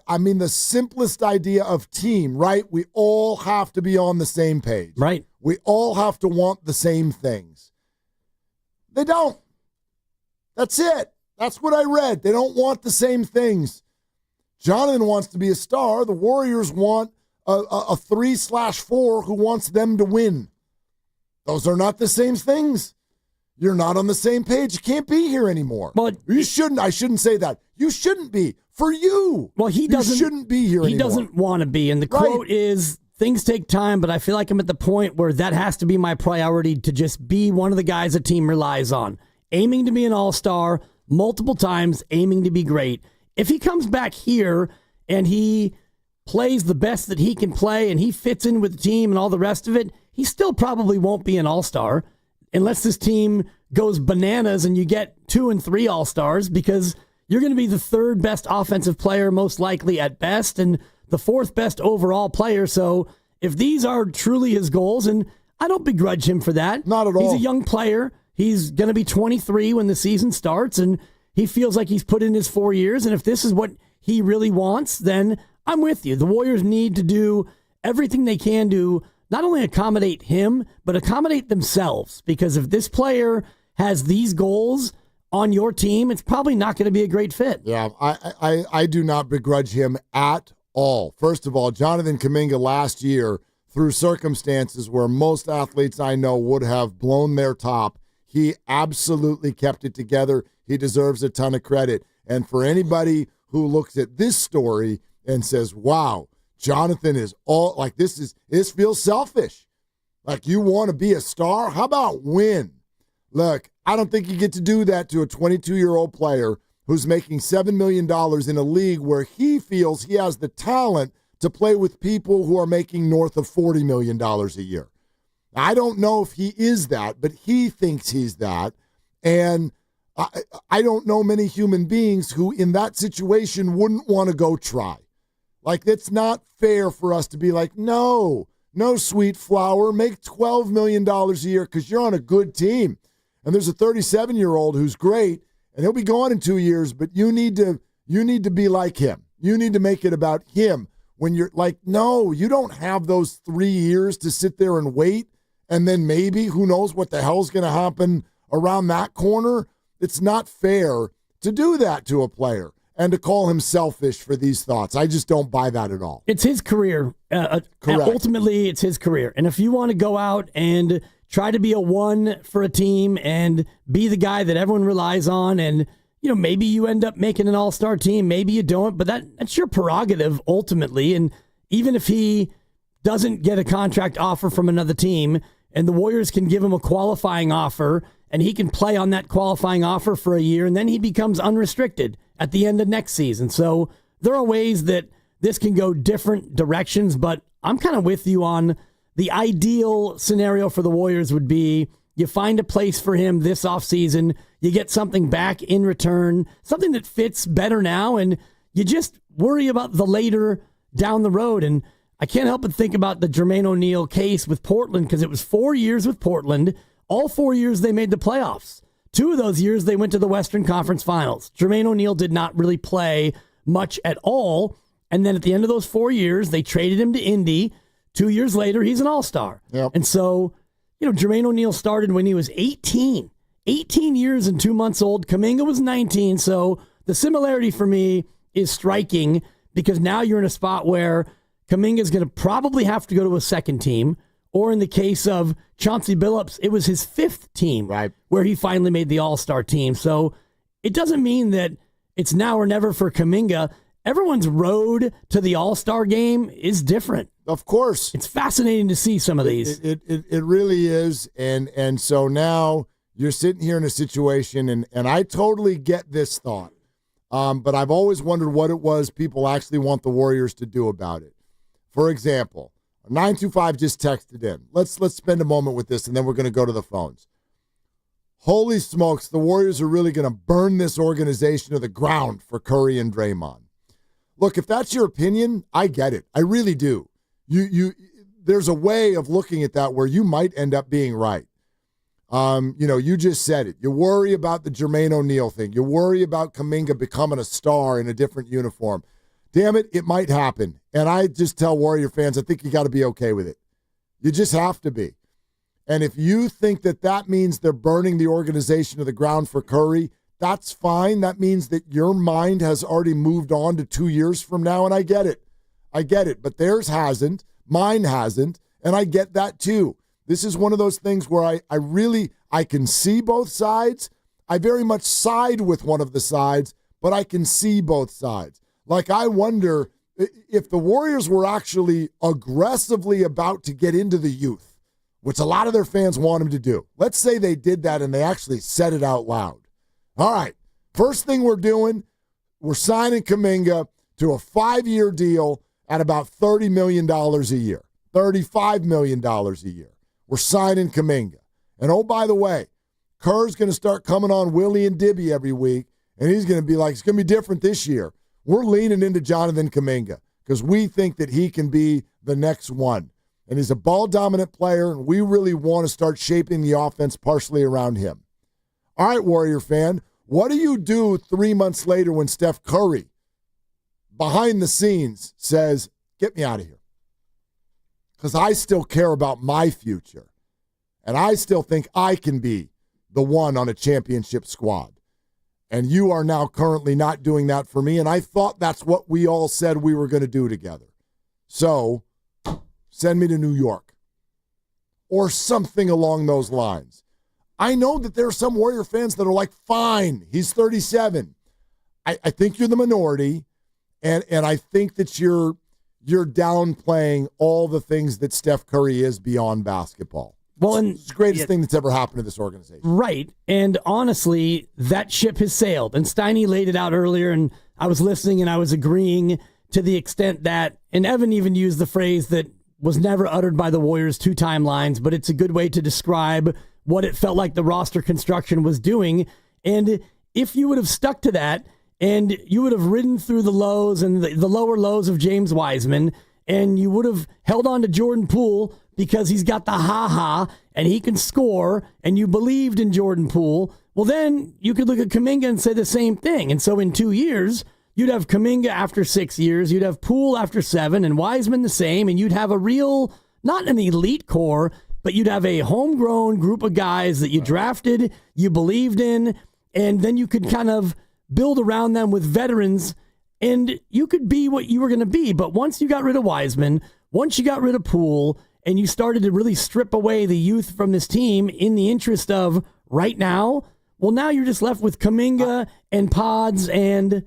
S1: the simplest idea of team, right? We all have to be on the same page.
S4: Right.
S1: We all have to want the same things. They don't. That's it. That's what I read. They don't want the same things. Jonathan wants to be a star. The Warriors want a 3/4 who wants them to win. Those are not the same things. You're not on the same page. You can't be here anymore.
S4: But
S1: you shouldn't. I shouldn't say that. You shouldn't be. For you.
S4: Well, he
S1: shouldn't be here anymore.
S4: He doesn't want to be. And the quote is, things take time, but I feel like I'm at the point where that has to be my priority, to just be one of the guys a team relies on. Aiming to be an all-star multiple times, aiming to be great. If he comes back here and he plays the best that he can play and he fits in with the team and all the rest of it, he still probably won't be an all-star unless this team goes bananas and you get 2 and 3 all-stars, because you're going to be the 3rd best offensive player most likely at best and the 4th best overall player. So if these are truly his goals, and I don't begrudge him for that.
S1: Not at all.
S4: He's a young player. He's going to be 23 when the season starts, and he feels like he's put in his 4 years. And if this is what he really wants, then I'm with you. The Warriors need to do everything they can to not only accommodate him, but accommodate themselves. Because if this player has these goals on your team, it's probably not going to be a great fit.
S1: Yeah, I do not begrudge him at all. First of all, Jonathan Kaminga last year, through circumstances where most athletes I know would have blown their top, he absolutely kept it together. He deserves a ton of credit. And for anybody who looks at this story and says, wow, Jonathan is all like, this feels selfish. Like, you want to be a star? How about win? Look, I don't think you get to do that to a 22-year-old player who's making $7 million in a league where he feels he has the talent to play with people who are making north of $40 million a year. I don't know if he is that, but he thinks he's that. And I don't know many human beings who in that situation wouldn't want to go try. Like, it's not fair for us to be like, no, sweet flower, make $12 million a year because you're on a good team. And there's a 37-year-old who's great, and he'll be gone in 2 years, but you need to be like him. You need to make it about him. When you're like, no, you don't have those 3 years to sit there and wait, and then maybe, who knows what the hell's going to happen around that corner. It's not fair to do that to a player and to call him selfish for these thoughts. I just don't buy that at all.
S4: It's his career. Ultimately, it's his career. And if you want to go out and try to be a one for a team and be the guy that everyone relies on, and maybe you end up making an all-star team, maybe you don't, but that's your prerogative ultimately. And even if he doesn't get a contract offer from another team and the Warriors can give him a qualifying offer and he can play on that qualifying offer for a year, and then he becomes unrestricted at the end of next season. So there are ways that this can go different directions, but I'm kind of with you on the ideal scenario for the Warriors would be you find a place for him this offseason, you get something back in return, something that fits better now, and you just worry about the later down the road. And I can't help but think about the Jermaine O'Neal case with Portland, because it was 4 years with Portland. All 4 years they made the playoffs. 2 of those years they went to the Western Conference Finals. Jermaine O'Neal did not really play much at all. And then at the end of those 4 years, they traded him to Indy. 2 years later, he's an all-star.
S1: Yep.
S4: And so, Jermaine O'Neal started when he was 18. 18 years and 2 months old. Kaminga was 19. So the similarity for me is striking, because now you're in a spot where Kaminga is going to probably have to go to a second team. Or in the case of Chauncey Billups, it was his 5th team,
S1: right,
S4: where he finally made the all-star team. So it doesn't mean that it's now or never for Kaminga. Everyone's road to the all-star game is different.
S1: Of course.
S4: It's fascinating to see some of these.
S1: It really is. And so now you're sitting here in a situation, and I totally get this thought. But I've always wondered what it was people actually want the Warriors to do about it. For example, 925 just texted in. Let's spend a moment with this, and then we're going to go to the phones. Holy smokes, the Warriors are really going to burn this organization to the ground for Curry and Draymond. Look, if that's your opinion, I get it. I really do. There's a way of looking at that where you might end up being right. You just said it. You worry about the Jermaine O'Neal thing. You worry about Kaminga becoming a star in a different uniform. Damn it, it might happen. And I just tell Warrior fans, I think you got to be okay with it. You just have to be. And if you think that means they're burning the organization to the ground for Curry, that's fine. That means that your mind has already moved on to 2 years from now, and I get it. But theirs hasn't. Mine hasn't. And I get that too. This is one of those things where I can see both sides. I very much side with one of the sides, but I can see both sides. Like, I wonder if the Warriors were actually aggressively about to get into the youth, which a lot of their fans want them to do. Let's say they did that and they actually said it out loud. All right, first thing we're doing, we're signing Kaminga to a 5-year deal at about $30 million a year, $35 million a year. We're signing Kaminga. And oh, by the way, Kerr's going to start coming on Willie and Dibby every week, and he's going to be like, it's going to be different this year. We're leaning into Jonathan Kaminga because we think that he can be the next one. And he's a ball-dominant player, and we really want to start shaping the offense partially around him. All right, Warrior fan, what do you do 3 months later when Steph Curry, behind the scenes, says, get me out of here? Because I still care about my future, and I still think I can be the one on a championship squad. And you are now currently not doing that for me, and I thought that's what we all said we were going to do together. So send me to New York or something along those lines. I know that there are some Warrior fans that are like, fine, he's 37. I think you're the minority, and I think that you're downplaying all the things that Steph Curry is beyond basketball.
S4: Well, and
S1: it's the greatest thing that's ever happened to this organization.
S4: Right. And honestly, that ship has sailed. And Steiny laid it out earlier, and I was listening and I was agreeing to the extent that, and Evan even used the phrase that was never uttered by the Warriors 2 timelines, but it's a good way to describe what it felt like the roster construction was doing. And if you would have stuck to that, and you would have ridden through the lows and the lower lows of James Wiseman, and you would have held on to Jordan Poole because he's got the ha-ha and he can score, and you believed in Jordan Poole, well, then you could look at Kaminga and say the same thing. And so in 2 years, you'd have Kaminga after 6 years, you'd have Poole after 7, and Wiseman the same, and you'd have a real, not an elite core, but you'd have a homegrown group of guys that you drafted, you believed in, and then you could kind of build around them with veterans, and you could be what you were going to be. But once you got rid of Wiseman, once you got rid of Poole, and you started to really strip away the youth from this team in the interest of right now, well, now you're just left with Kaminga and Pods and...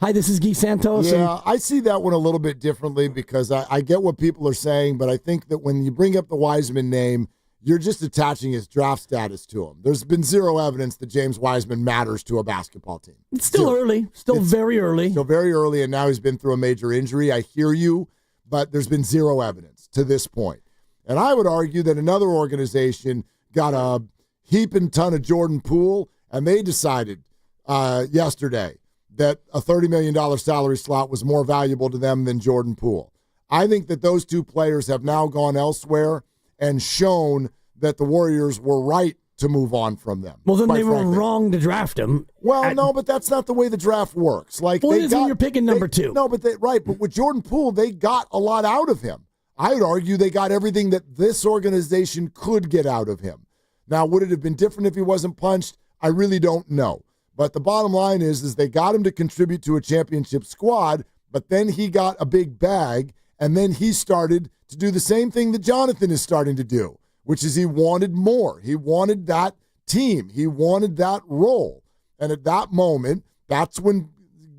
S4: Hi, this is Guy Santos.
S1: Yeah, I see that one a little bit differently because I get what people are saying, but I think that when you bring up the Wiseman name, you're just attaching his draft status to him. There's been zero evidence that James Wiseman matters to a basketball team.
S4: It's still early, very early.
S1: Still very early, and now he's been through a major injury. I hear you, but there's been zero evidence to this point. And I would argue that another organization got a heaping ton of Jordan Poole, and they decided yesterday that a $30 million salary slot was more valuable to them than Jordan Poole. I think that those two players have now gone elsewhere and shown that the Warriors were right to move on from them.
S4: Well, then they were wrong to draft him.
S1: Well, no, but that's not the way the draft works. Like,
S4: well, it is when you're picking number 2.
S1: No, but but with Jordan Poole, they got a lot out of him. I would argue they got everything that this organization could get out of him. Now, would it have been different if he wasn't punched? I really don't know. But the bottom line is they got him to contribute to a championship squad, but then he got a big bag, and then he started to do the same thing that Jonathan is starting to do, which is he wanted more. He wanted that team. He wanted that role. And at that moment, that's when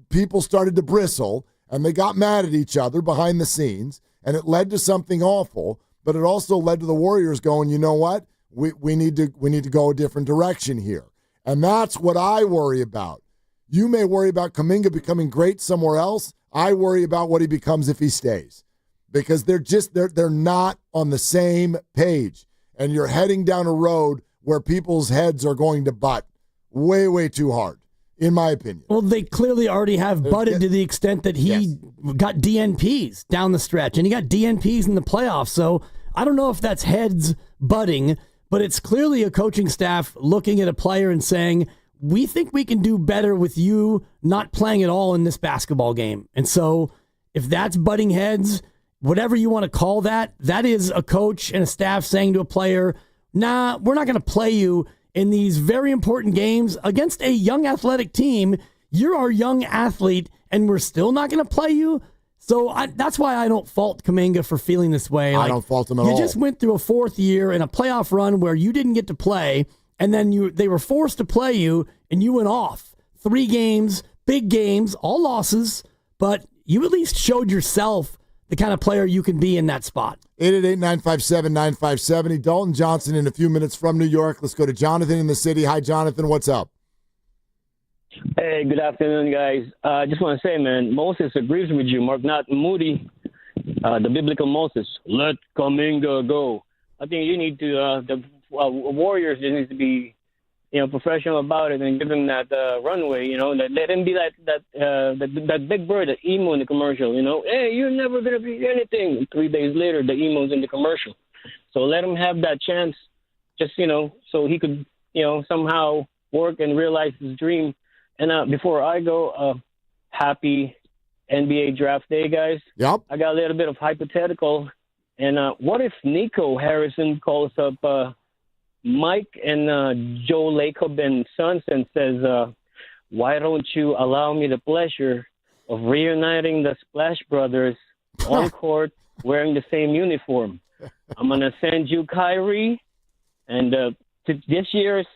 S1: people started to bristle, and they got mad at each other behind the scenes, and it led to something awful, but it also led to the Warriors going, you know what? We need to go a different direction here. And that's what I worry about. You may worry about Kaminga becoming great somewhere else. I worry about what he becomes if he stays. Because they're not on the same page. And you're heading down a road where people's heads are going to butt way, way too hard, in my opinion.
S4: Well, they clearly already have butted to the extent that he got DNPs down the stretch, and he got DNPs in the playoffs. So I don't know if that's heads butting, but it's clearly a coaching staff looking at a player and saying, we think we can do better with you not playing at all in this basketball game. And so if that's butting heads, whatever you want to call that, that is a coach and a staff saying to a player, nah, we're not going to play you in these very important games against a young athletic team. You're our young athlete, and we're still not going to play you. So that's why I don't fault Kaminga for feeling this way.
S1: I don't fault him at all.
S4: You just went through a 4th year in a playoff run where you didn't get to play, and then they were forced to play you, and you went off. 3 games, big games, all losses, but you at least showed yourself the kind of player you can be in that spot.
S1: 888-957-9570. Dalton Johnson in a few minutes from New York. Let's go to Jonathan in the city. Hi, Jonathan. What's up?
S5: Hey, good afternoon, guys. I just want to say, man, Moses agrees with you, Mark, not Moody, the biblical Moses. Let Kaminga go. I think you need to, the Warriors need to be, professional about it and give him that runway, let him be that big bird, that emo in the commercial, hey, you're never going to be anything. And 3 days later, the emo's in the commercial. So let him have that chance just, so he could, somehow work and realize his dream. And before I go, happy NBA draft day, guys.
S1: Yep.
S5: I got a little bit of hypothetical. And what if Nico Harrison calls up Mike and Joe Lacob and Sons and says, why don't you allow me the pleasure of reuniting the Splash Brothers on court wearing the same uniform? I'm going to send you Kyrie and to this year's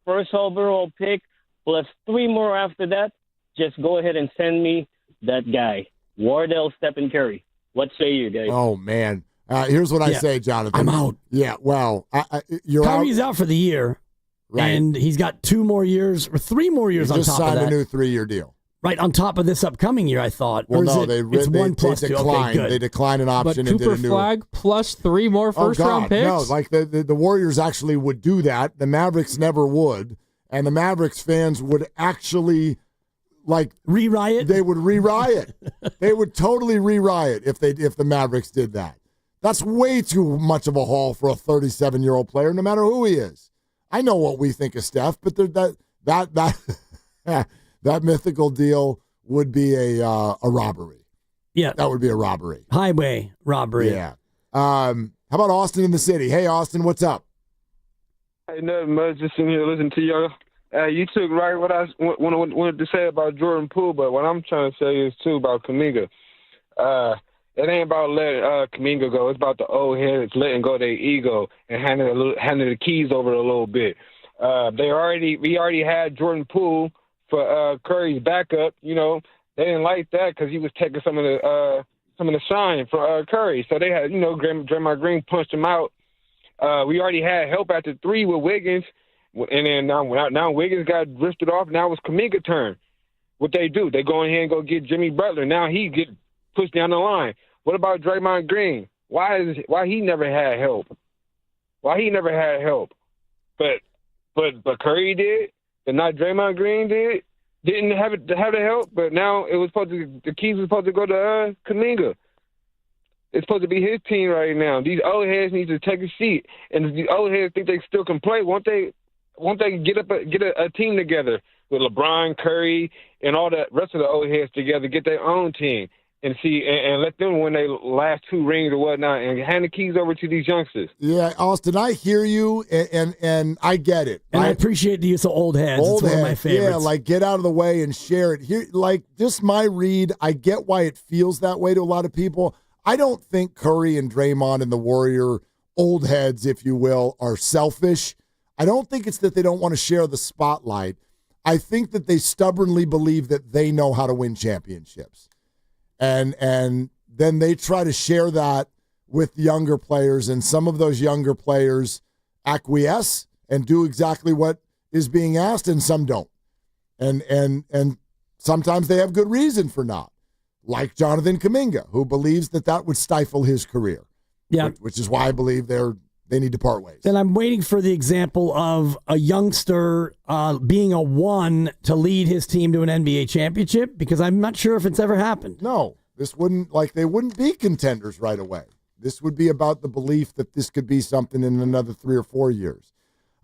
S5: first overall pick, plus 3 more after that. Just go ahead and send me that guy, Wardell Stephen Curry. What say you guys?
S1: Oh, man. Here's what I say, Jonathan.
S4: I'm out.
S1: Yeah, well, you're
S4: Kyrie's out for the year,
S1: right?
S4: And he's got 2 more years or 3 more years on top of that.
S1: Just signed a new 3-year deal.
S4: right on top of this upcoming year, I thought.
S1: Well,
S4: or is
S1: no,
S4: it's 1 plus 2.
S1: Declined.
S4: Okay, good.
S1: They declined an option
S21: But
S1: and did a
S21: Cooper
S1: new
S21: Flag plus 3 more first-round picks?
S1: No, like the Warriors actually would do that. The Mavericks never would. And the Mavericks fans would actually, like...
S4: Re-riot?
S1: They would re-riot. They would totally re-riot if the Mavericks did that. That's way too much of a haul for a 37-year-old player, no matter who he is. I know what we think of Steph, but that mythical deal would be a robbery.
S4: Yeah.
S1: That would be a robbery.
S4: Highway robbery.
S1: Yeah. How about Austin in the city? Hey, Austin, what's up?
S6: Hey, nothing much. Just sitting here listening to y'all. You took right what I wanted to say about Jordan Poole, but what I'm trying to say is, too, about Kaminga. It ain't about letting Kaminga go. It's about the old heads letting go their ego and handing the keys over a little bit. We already had Jordan Poole for Curry's backup. You know, they didn't like that because he was taking some of the shine for Curry. So they had, Draymond Green punched him out. We already had help at the 3 with Wiggins, and then now Wiggins got drifted off. Now it's Kuminga's turn. What they do? They go in here and go get Jimmy Butler. Now he get pushed down the line. What about Draymond Green? Why he never had help? Why he never had help? But Curry did, and not Draymond Green didn't have the help. But now the keys were supposed to go to Kaminga. It's supposed to be his team right now. These old heads need to take a seat, and if these old heads think they still can play, won't they get a team together with LeBron, Curry, and all the rest of the old heads together, get their own team, and let them win their last 2 rings or whatnot, and hand the keys over to these youngsters.
S1: Yeah, Austin, I hear you, and I get it.
S4: And I appreciate the use of old heads. It's one of my favorites.
S1: Yeah, like get out of the way and share it. Here, like just my read, I get why it feels that way to a lot of people. I don't think Curry and Draymond and the Warrior old heads, if you will, are selfish. I don't think it's that they don't want to share the spotlight. I think that they stubbornly believe that they know how to win championships. And then they try to share that with younger players, and some of those younger players acquiesce and do exactly what is being asked, and some don't. And sometimes they have good reason for not. Like Jonathan Kaminga, who believes that would stifle his career.
S4: Yeah.
S1: Which is why I believe they need to part ways.
S4: Then I'm waiting for the example of a youngster being a 1 to lead his team to an NBA championship, because I'm not sure if it's ever happened.
S1: No, they wouldn't be contenders right away. This would be about the belief that this could be something in another 3 or 4 years.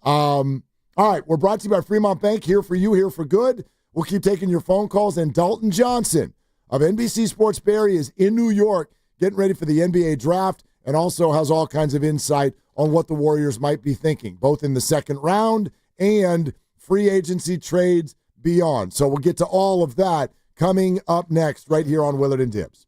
S1: All right, we're brought to you by Fremont Bank, here for you, here for good. We'll keep taking your phone calls, and Dalton Johnson of NBC Sports Barrie is in New York getting ready for the NBA draft, and also has all kinds of insight on what the Warriors might be thinking, both in the second round and free agency trades beyond. So we'll get to all of that coming up next right here on Willard and Dibs.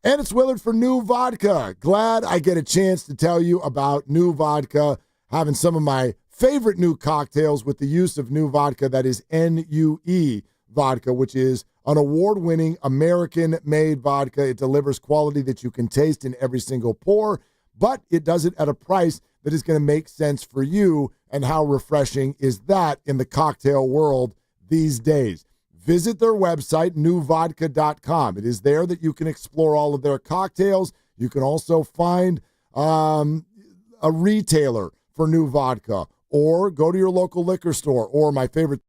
S1: And it's Willard for New Vodka. Glad I get a chance to tell you about New Vodka, having some of my favorite new cocktails with the use of New Vodka, that is NUE Vodka, which is an award-winning American-made vodka. It delivers quality that you can taste in every single pour, but it does it at a price that is going to make sense for you. And how refreshing is that in the cocktail world these days? Visit their website, newvodka.com. It is there that you can explore all of their cocktails. You can also find a retailer for New Vodka, or go to your local liquor store, or my favorite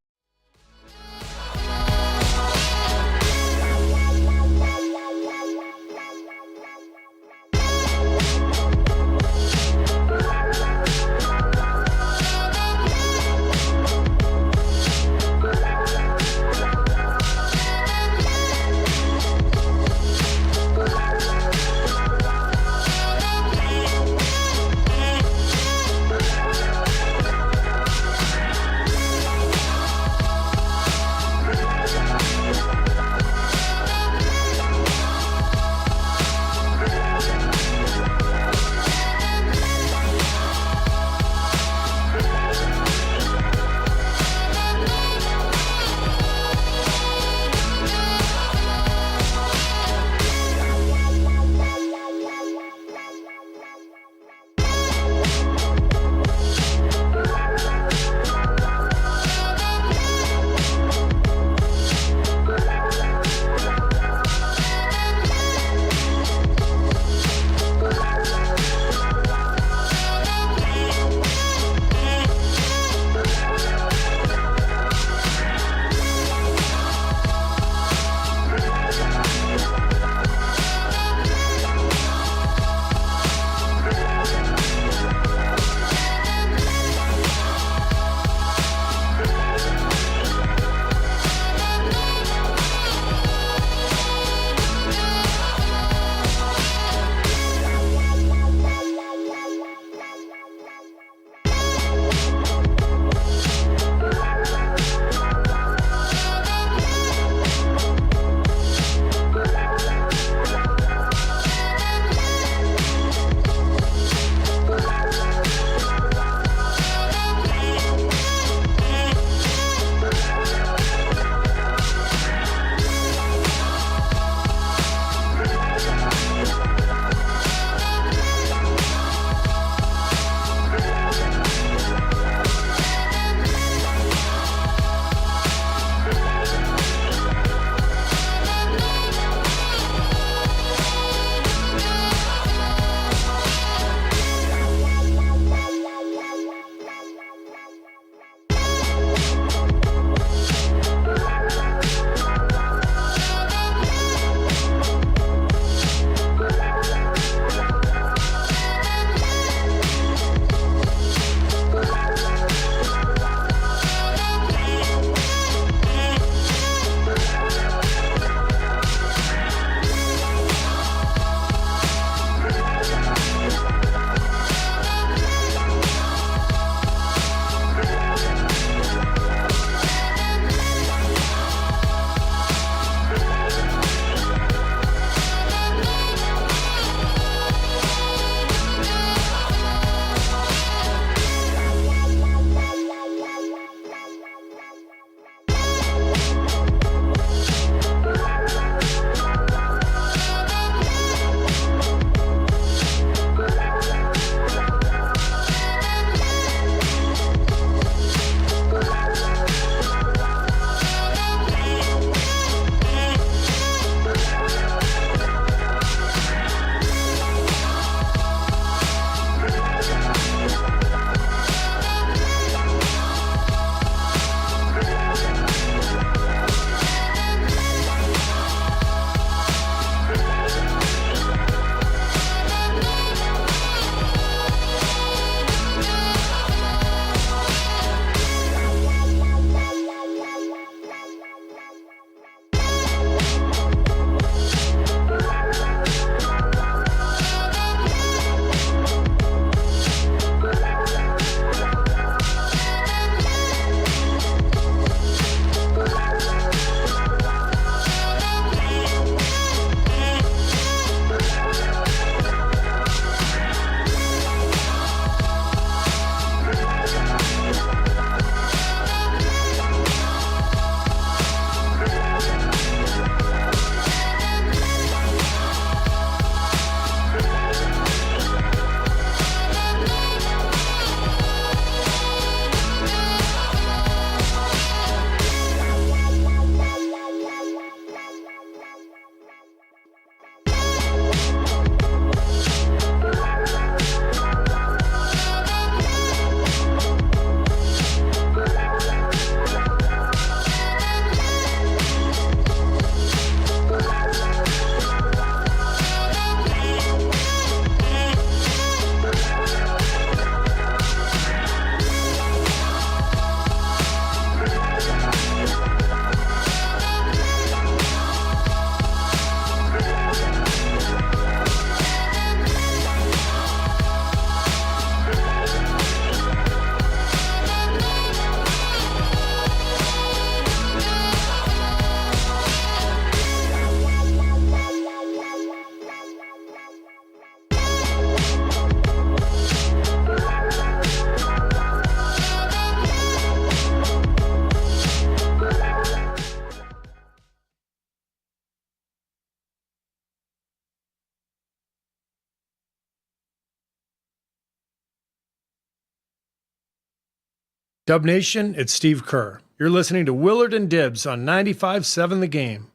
S8: Dub Nation, it's Steve Kerr. You're listening to Willard and Dibs on 95.7 The Game.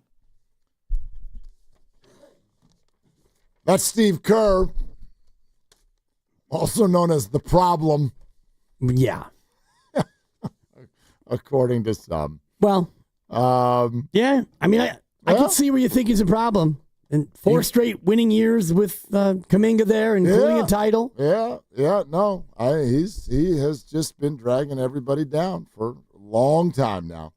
S1: That's Steve Kerr, also known as The Problem.
S4: Yeah.
S1: According to some.
S4: Well, yeah. I mean, I can see where you think he's a problem. And 4 straight winning years with Kaminga there, including a title.
S1: Yeah, no. He has just been dragging everybody down for a long time now.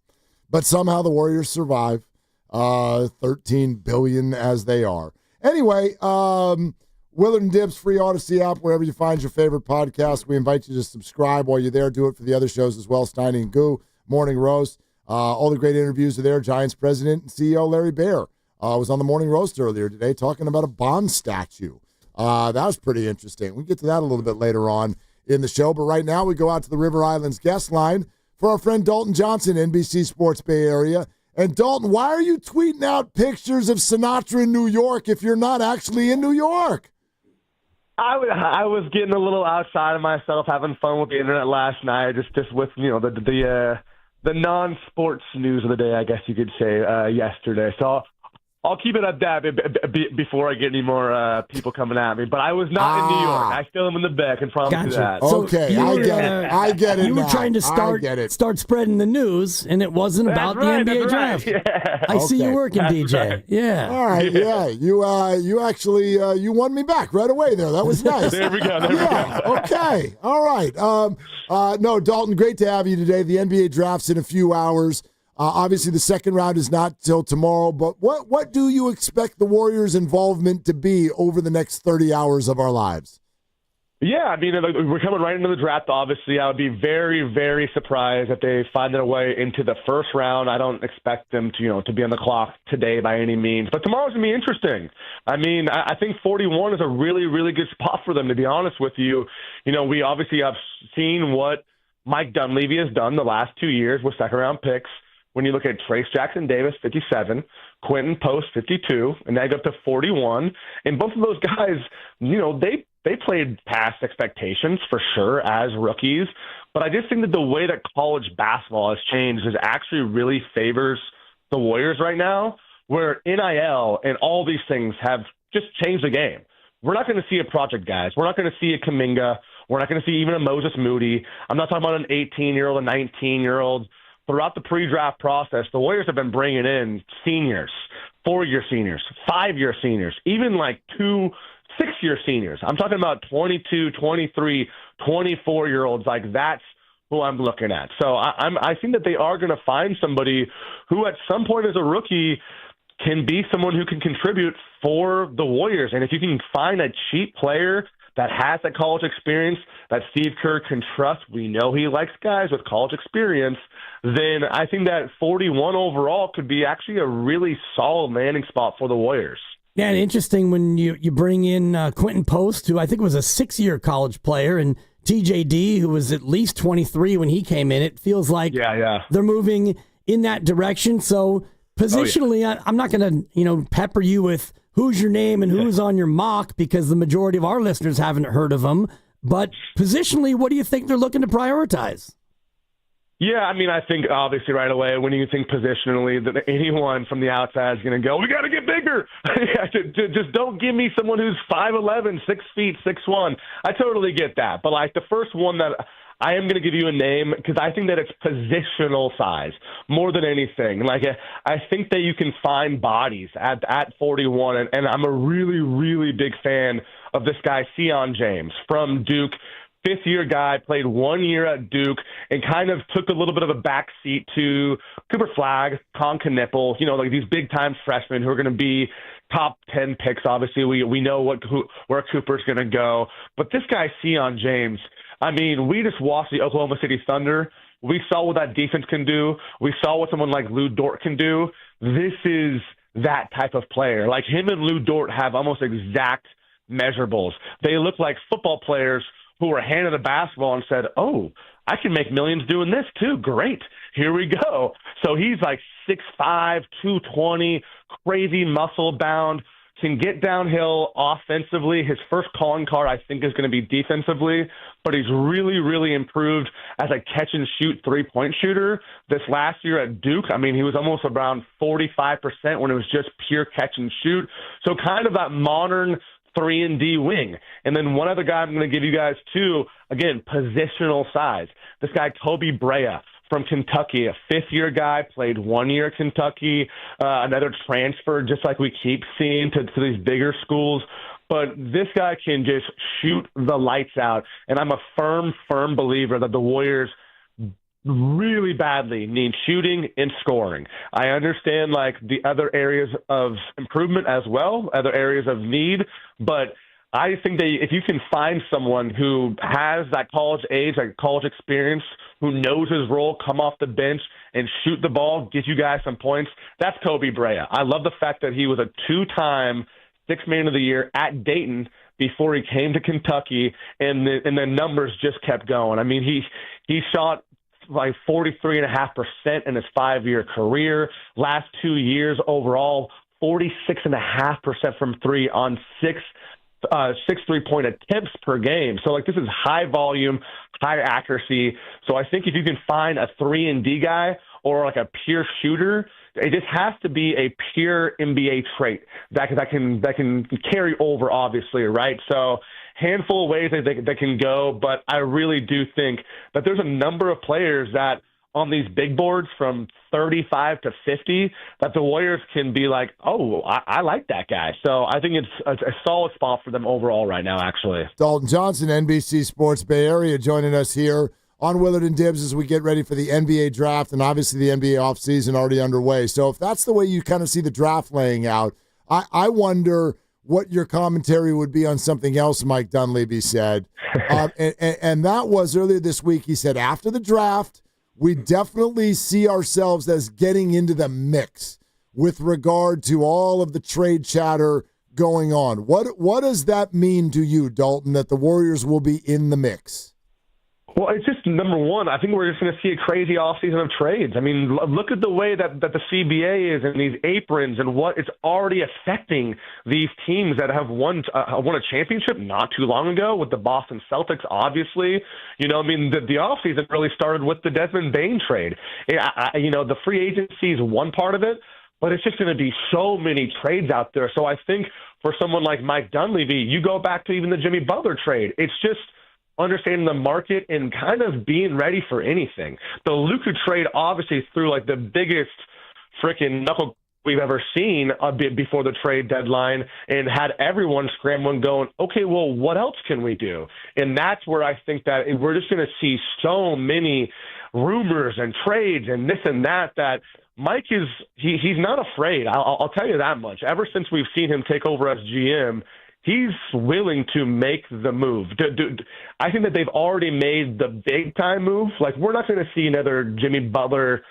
S1: But somehow the Warriors survive, $13 billion as they are. Anyway, Willard and Dibs, free Odyssey app, wherever you find your favorite podcast. We invite you to subscribe while you're there. Do it for the other shows as well, Steiny Guru, Morning Roast. All the great interviews are there. Giants president and CEO Larry Baer was on the Morning Roast earlier today talking about a Bond statue. That was pretty interesting. We'll get to that a little bit later on in the show. But right now we go out to the River Islands guest line for our friend Dalton Johnson, NBC Sports Bay Area. And Dalton, why are you tweeting out pictures of Sinatra in New York if you're not actually in New York?
S18: I was getting a little outside of myself, having fun with the internet last night, just with the non-sports news of the day, I guess you could say, yesterday. So I'll keep it at that before I get any more people coming at me. But I was not in New York. I still am in the back, and promise you that.
S1: Okay, I get it.
S4: You were trying to start spreading the news, and it wasn't about the NBA draft.
S18: Yeah.
S4: I see you working, DJ.
S18: Right.
S4: Yeah.
S1: All right, yeah. You actually you won me back right away there. That was nice.
S18: There we go.
S1: Okay. All right. No, Dalton, great to have you today. The NBA draft's in a few hours. Obviously, the second round is not till tomorrow, but what do you expect the Warriors' involvement to be over the next 30 hours of our lives?
S18: Yeah, I mean, we're coming right into the draft, obviously. I would be very, very surprised if they find their way into the first round. I don't expect them to be on the clock today by any means. But tomorrow's going to be interesting. I mean, I think 41 is a really, really good spot for them, to be honest with you. We obviously have seen what Mike Dunleavy has done the last 2 years with second-round picks. When you look at Trace Jackson-Davis, 57, Quentin Post, 52, and they go up to 41. And both of those guys, they played past expectations for sure as rookies. But I just think that the way that college basketball has changed is actually really favors the Warriors right now, where NIL and all these things have just changed the game. We're not going to see a project, guys. We're not going to see a Kaminga. We're not going to see even a Moses Moody. I'm not talking about an 18-year-old, a 19-year-old. Throughout the pre-draft process, the Warriors have been bringing in seniors, 4-year seniors, 5-year seniors, even like 2 6-year seniors. I'm talking about 22, 23, 24-year-olds. Like, that's who I'm looking at. So I think that they are going to find somebody who at some point as a rookie can be someone who can contribute for the Warriors. And if you can find a cheap player that has that college experience that Steve Kerr can trust, we know he likes guys with college experience, then I think that 41 overall could be actually a really solid landing spot for the Warriors.
S4: Yeah, and interesting when you bring in Quentin Post, who I think was a 6-year college player, and TJD, who was at least 23 when he came in. It feels like they're moving in that direction. So positionally, I'm not going to pepper you with who's your name and who's on your mock, because the majority of our listeners haven't heard of them. But positionally, what do you think they're looking to prioritize?
S18: Yeah, I mean, I think obviously right away when you think positionally that anyone from the outside is going to go, we got to get bigger. Just don't give me someone who's 5'11", 6 feet, 6'1". I totally get that. But like the first one that I am going to give you a name because I think that it's positional size more than anything. Like I think that you can find bodies at 41, and I'm a really, really big fan of this guy, Sion James from Duke. 5th-year guy, played 1 year at Duke, and kind of took a little bit of a backseat to Cooper Flagg, Con Knipple, like these big-time freshmen who are going to be top 10 picks. Obviously, we know where Cooper's going to go. But this guy, Sion James, I mean, we just watched the Oklahoma City Thunder. We saw what that defense can do. We saw what someone like Lou Dort can do. This is that type of player. Like him and Lou Dort have almost exact measurables. They look like football players who were handed a basketball and said, oh, I can make millions doing this too. Great. Here we go. So he's like 6'5", 220, crazy muscle bound, can get downhill offensively. His first calling card, I think, is going to be defensively, but he's really, really improved as a catch-and-shoot three-point shooter. This last year at Duke, I mean, he was almost around 45% when it was just pure catch-and-shoot. So kind of that modern 3-and-D wing. And then one other guy I'm going to give you guys, too, again, positional size. This guy, Toby Brea, from Kentucky, a fifth-year guy, played 1 year at Kentucky, another transfer, just like we keep seeing to these bigger schools. But this guy can just shoot the lights out, and I'm a firm believer that the Warriors really badly need shooting and scoring. I understand, like, the other areas of improvement as well, other areas of need, but I think that if you can find someone who has that college age, like college experience, who knows his role, come off the bench and shoot the ball, get you guys some points, that's Toby Brea. I love the fact that he was a 2-time Sixth Man of the Year at Dayton before he came to Kentucky, and the numbers just kept going. I mean, he shot like 43.5% in his 5-year career. Last 2 years overall, 46.5% from three on six 3-point attempts per game. So, like, this is high volume, high accuracy. So I think if you can find a 3-and-D guy or like a pure shooter, it just has to be a pure NBA trait that can carry over, obviously, right? So handful of ways that can go, but I really do think that there's a number of players that on these big boards from 35 to 50 that the Warriors can be like, oh, I like that guy. So I think it's a solid spot for them overall right now, actually.
S1: Dalton Johnson, NBC Sports Bay Area, joining us here on Willard and Dibs as we get ready for the NBA draft and obviously the NBA offseason already underway. So if that's the way you kind of see the draft laying out, I wonder what your commentary would be on something else Mike Dunleavy said. And that was earlier this week. He said after the draft, we definitely see ourselves as getting into the mix with regard to all of the trade chatter going on. What does that mean to you, Dalton, that the Warriors will be in the mix?
S18: Well, it's just, number one, I think we're just going to see a crazy offseason of trades. I mean, look at the way that the CBA is and these aprons and what it's already affecting these teams that have won a championship not too long ago with the Boston Celtics, obviously. You know, I mean, the offseason really started with the Desmond Bain trade. The free agency is one part of it, but it's just going to be so many trades out there. So I think for someone like Mike Dunleavy, you go back to even the Jimmy Butler trade. It's just understanding the market and kind of being ready for anything. The Luka trade obviously threw like the biggest freaking knuckle we've ever seen a bit before the trade deadline and had everyone scrambling going, okay, well, what else can we do? And that's where I think that we're just going to see so many rumors and trades and this and that Mike is he's not afraid. I'll tell you that much. Ever since we've seen him take over as GM, he's willing to make the move. I think that they've already made the big-time move. Like, we're not going to see another Jimmy Butler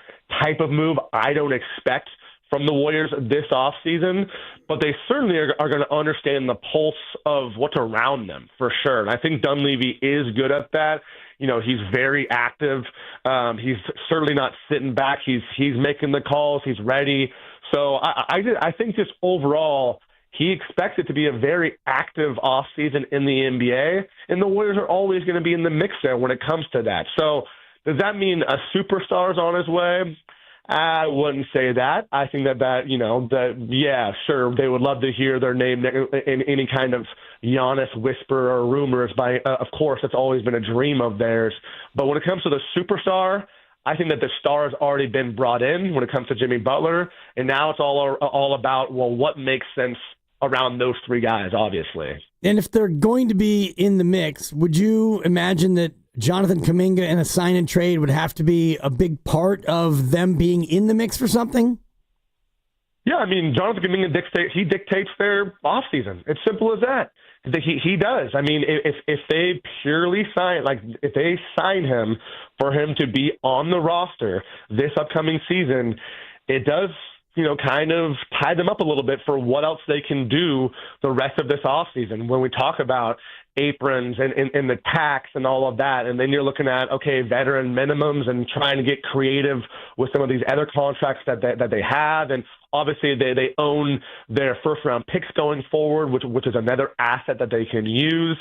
S18: type of move, I don't expect, from the Warriors this offseason. But they certainly are going to understand the pulse of what's around them, for sure. And I think Dunleavy is good at that. You know, he's very active. He's certainly not sitting back. He's making the calls. He's ready. So I think just overall – he expects it to be a very active offseason in the NBA, and the Warriors are always going to be in the mix there when it comes to that. So does that mean a superstar is on his way? I wouldn't say that. I think yeah, sure, they would love to hear their name in any kind of Giannis whisper or rumors. Of course, it's always been a dream of theirs. But when it comes to the superstar, I think that the star has already been brought in when it comes to Jimmy Butler, and now it's all about, well, what makes sense around those three guys, obviously.
S4: And if they're going to be in the mix, would you imagine that Jonathan Kaminga and a sign and trade would have to be a big part of them being in the mix for something?
S18: Yeah, I mean, Jonathan Kuminga dictates their offseason. It's simple as that. He does. I mean, if they purely if they sign him for him to be on the roster this upcoming season, it does, kind of tie them up a little bit for what else they can do the rest of this offseason. When we talk about aprons and the tax and all of that. And then you're looking at, okay, veteran minimums and trying to get creative with some of these other contracts that they have. And obviously they own their first-round picks going forward, which is another asset that they can use.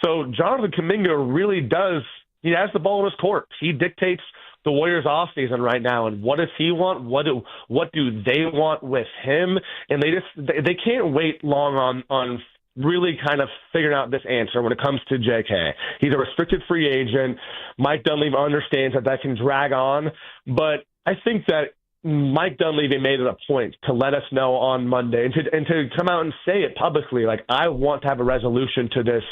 S18: So Jonathan Kuminga really does – he has the ball in his court. He dictates the Warriors offseason right now, and what does he want? What do they want with him? And they can't wait long on really kind of figuring out this answer when it comes to JK. He's a restricted free agent. Mike Dunleavy understands that can drag on, but I think that Mike Dunleavy made it a point to let us know on Monday and to come out and say it publicly, like, I want to have a resolution to this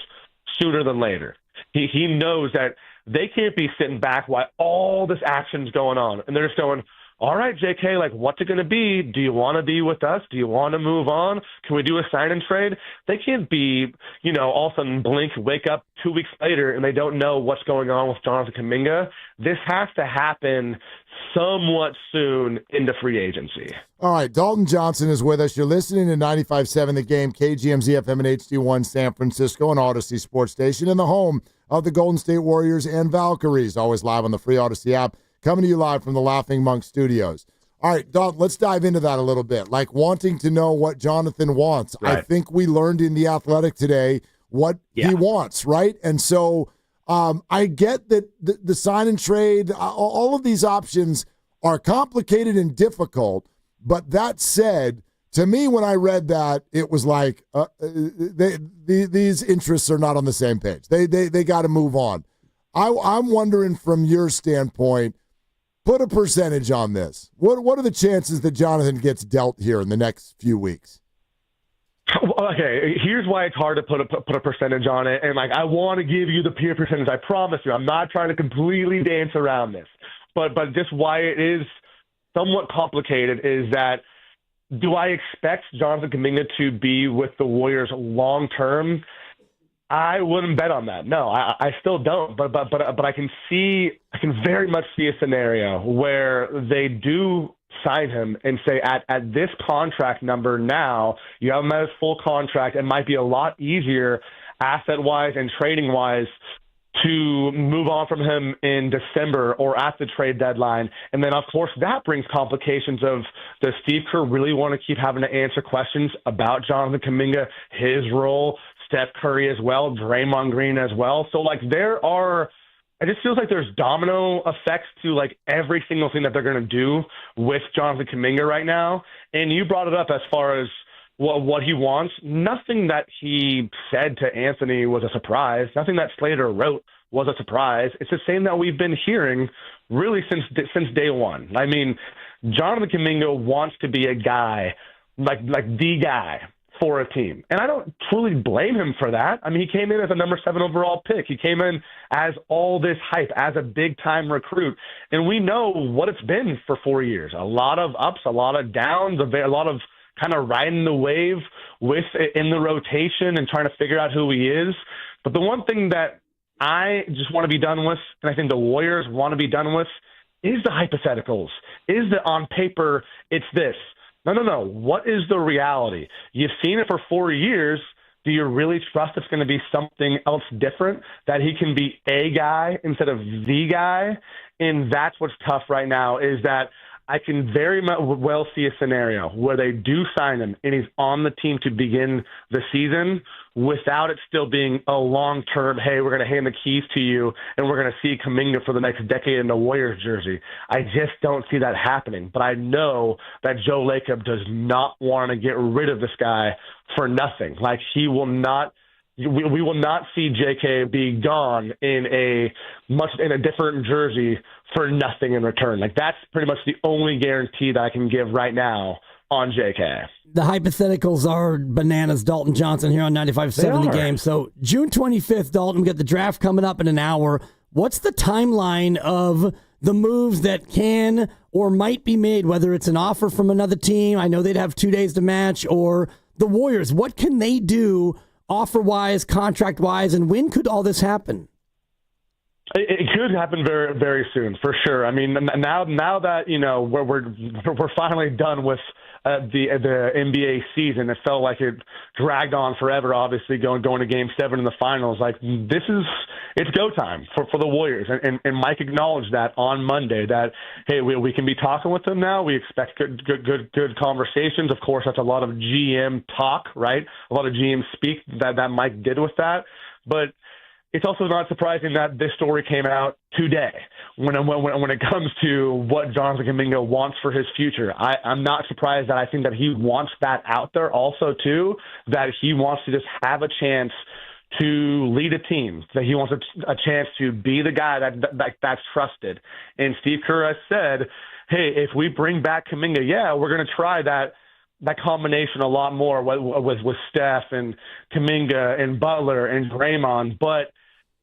S18: sooner than later. He knows that they can't be sitting back while all this action's going on. And they're just going, all right, JK, like, what's it going to be? Do you want to be with us? Do you want to move on? Can we do a sign and trade? They can't be, all of a sudden blink, wake up 2 weeks later, and they don't know what's going on with Jonathan Kuminga. This has to happen somewhat soon into free agency.
S1: All right, Dalton Johnson is with us. You're listening to 95.7 The Game, KGMZ FM and HD1 San Francisco, and Odyssey Sports Station, in the home of the Golden State Warriors and Valkyries, always live on the free Odyssey app, coming to you live from the Laughing Monk Studios. All right, Dalton, let's dive into that a little bit, like wanting to know what Jonathan wants. Right. I think we learned in The Athletic today what he wants, right? And so I get that the sign and trade, all of these options are complicated and difficult, but that said, to me, when I read that, it was like these interests are not on the same page. They got to move on. I'm wondering, from your standpoint, put a percentage on this. What are the chances that Jonathan gets dealt here in the next few weeks?
S18: Okay, here's why it's hard to put a percentage on it. And, like, I want to give you the pure percentage. I promise you. I'm not trying to completely dance around this. But just why it is somewhat complicated is that, do I expect Jonathan Kaminga to be with the Warriors long term? I wouldn't bet on that. No, I still don't. But I can very much see a scenario where they do sign him and say at this contract number now, you have him at his full contract. It might be a lot easier asset wise and trading wise to move on from him in December or at the trade deadline. And then, of course, that brings complications of, does Steve Kerr really want to keep having to answer questions about Jonathan Kuminga, his role, Steph Curry as well, Draymond Green as well? So, like, it just feels like there's domino effects to, like, every single thing that they're going to do with Jonathan Kuminga right now. And you brought it up as far as what he wants. Nothing that he said to Anthony was a surprise. Nothing that Slater wrote was a surprise. It's the same that we've been hearing really since day one. I mean, Jonathan Kuminga wants to be a guy, like the guy for a team. And I don't truly blame him for that. I mean, he came in as a number 7 overall pick. He came in as all this hype, as a big-time recruit. And we know what it's been for 4 years. A lot of ups, a lot of downs, a lot of kind of riding the wave in the rotation and trying to figure out who he is. But the one thing that I just want to be done with, and I think the Warriors want to be done with, is the hypotheticals. Is that on paper it's this? No. What is the reality? You've seen it for 4 years. Do you really trust it's going to be something else different, that he can be a guy instead of the guy? And that's what's tough right now, is that I can very well see a scenario where they do sign him and he's on the team to begin the season without it still being a long-term, hey, we're going to hand the keys to you and we're going to see Kaminga for the next decade in the Warriors jersey. I just don't see that happening. But I know that Joe Lacob does not want to get rid of this guy for nothing. Like, he will not – we will not see JK be gone in a different jersey for nothing in return. Like, that's pretty much the only guarantee that I can give right now on JK.
S4: The hypotheticals are bananas. Dalton Johnson here on 95.7 The Game. So June 25th, Dalton, we got the draft coming up in an hour. What's the timeline of the moves that can or might be made, whether it's an offer from another team? I know they'd have 2 days to match, or the Warriors. What can they do offer-wise, contract-wise, and when could all this happen?
S18: It could happen very, very soon, for sure. I mean, now that we're finally done with the NBA season, it felt like it dragged on forever. Obviously, going to Game 7 in the finals, like it's go time for the Warriors, and Mike acknowledged that on Monday. That hey, we can be talking with them now. We expect good conversations. Of course, that's a lot of GM talk, right? A lot of GM speak that Mike did with that, but it's also not surprising that this story came out today when it comes to what Jonathan Kuminga wants for his future. I'm not surprised that I think that he wants that out there also, too, that he wants to just have a chance to lead a team, that he wants a chance to be the guy that's trusted. And Steve Kerr has said, hey, if we bring back Kaminga, we're going to try that combination a lot more with Steph and Kaminga and Butler and Draymond. But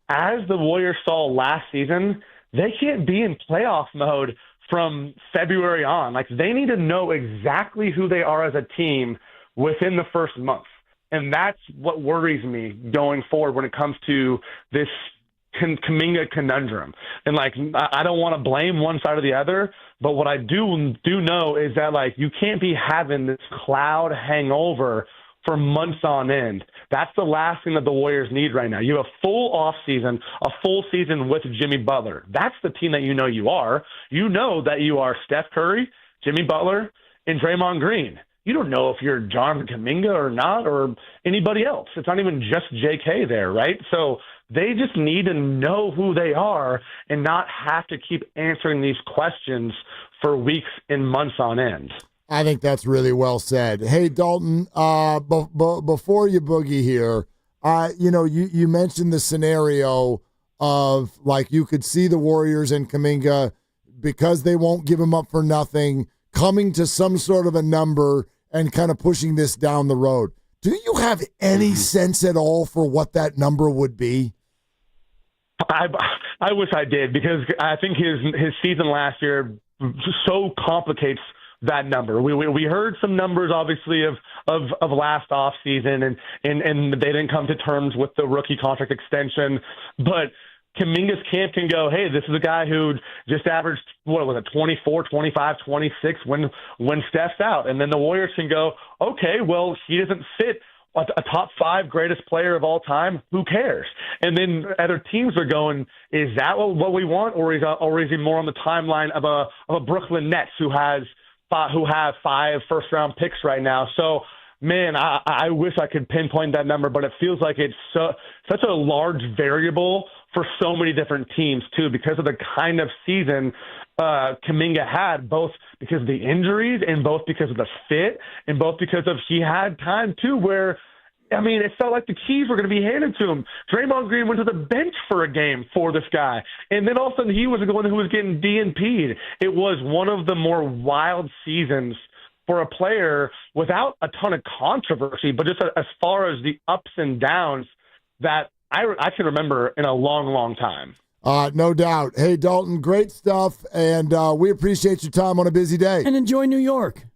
S18: as the Warriors saw last season, they can't be in playoff mode from February on. Like, they need to know exactly who they are as a team within the first month. And that's what worries me going forward when it comes to this Kaminga conundrum. And, like, I don't want to blame one side or the other, but what I do know is that, like, you can't be having this cloud hangover for months on end. That's the last thing that the Warriors need right now. You have a full offseason, a full season with Jimmy Butler. That's the team that you know you are. You know that you are Steph Curry, Jimmy Butler, and Draymond Green. You don't know if you're Jonathan Kuminga or not, or anybody else. It's not even just JK there, right? So they just need to know who they are and not have to keep answering these questions for weeks and months on end.
S1: I think that's really well said. Hey, Dalton, before you boogie here, you mentioned the scenario of, like, you could see the Warriors and Kaminga, because they won't give him up for nothing, coming to some sort of a number and kind of pushing this down the road. Do you have any sense at all for what that number would be?
S18: I wish I did, because I think his season last year so complicates that number. We heard some numbers, obviously, of last offseason, and they didn't come to terms with the rookie contract extension. But Kuminga's camp can go, hey, this is a guy who just averaged, 24, 25, 26 when Steph's out. And then the Warriors can go, okay, well, he doesn't fit a top 5 greatest player of all time. Who cares? And then other teams are going, is that what we want? Or is he more on the timeline of a Brooklyn Nets who have 5 first-round picks right now? So, man, I wish I could pinpoint that number, but it feels like it's such a large variable for so many different teams, too, because of the kind of season Kaminga had, both because of the injuries and both because of the fit and both because of he had time, too, where, I mean, it felt like the keys were going to be handed to him. Draymond Green went to the bench for a game for this guy, and then all of a sudden he was the one who was getting DNP'd. It was one of the more wild seasons for a player without a ton of controversy, but just as far as the ups and downs that I can remember in a long, long time.
S1: No doubt. Hey, Dalton, great stuff, and we appreciate your time on a busy day.
S4: And enjoy New York.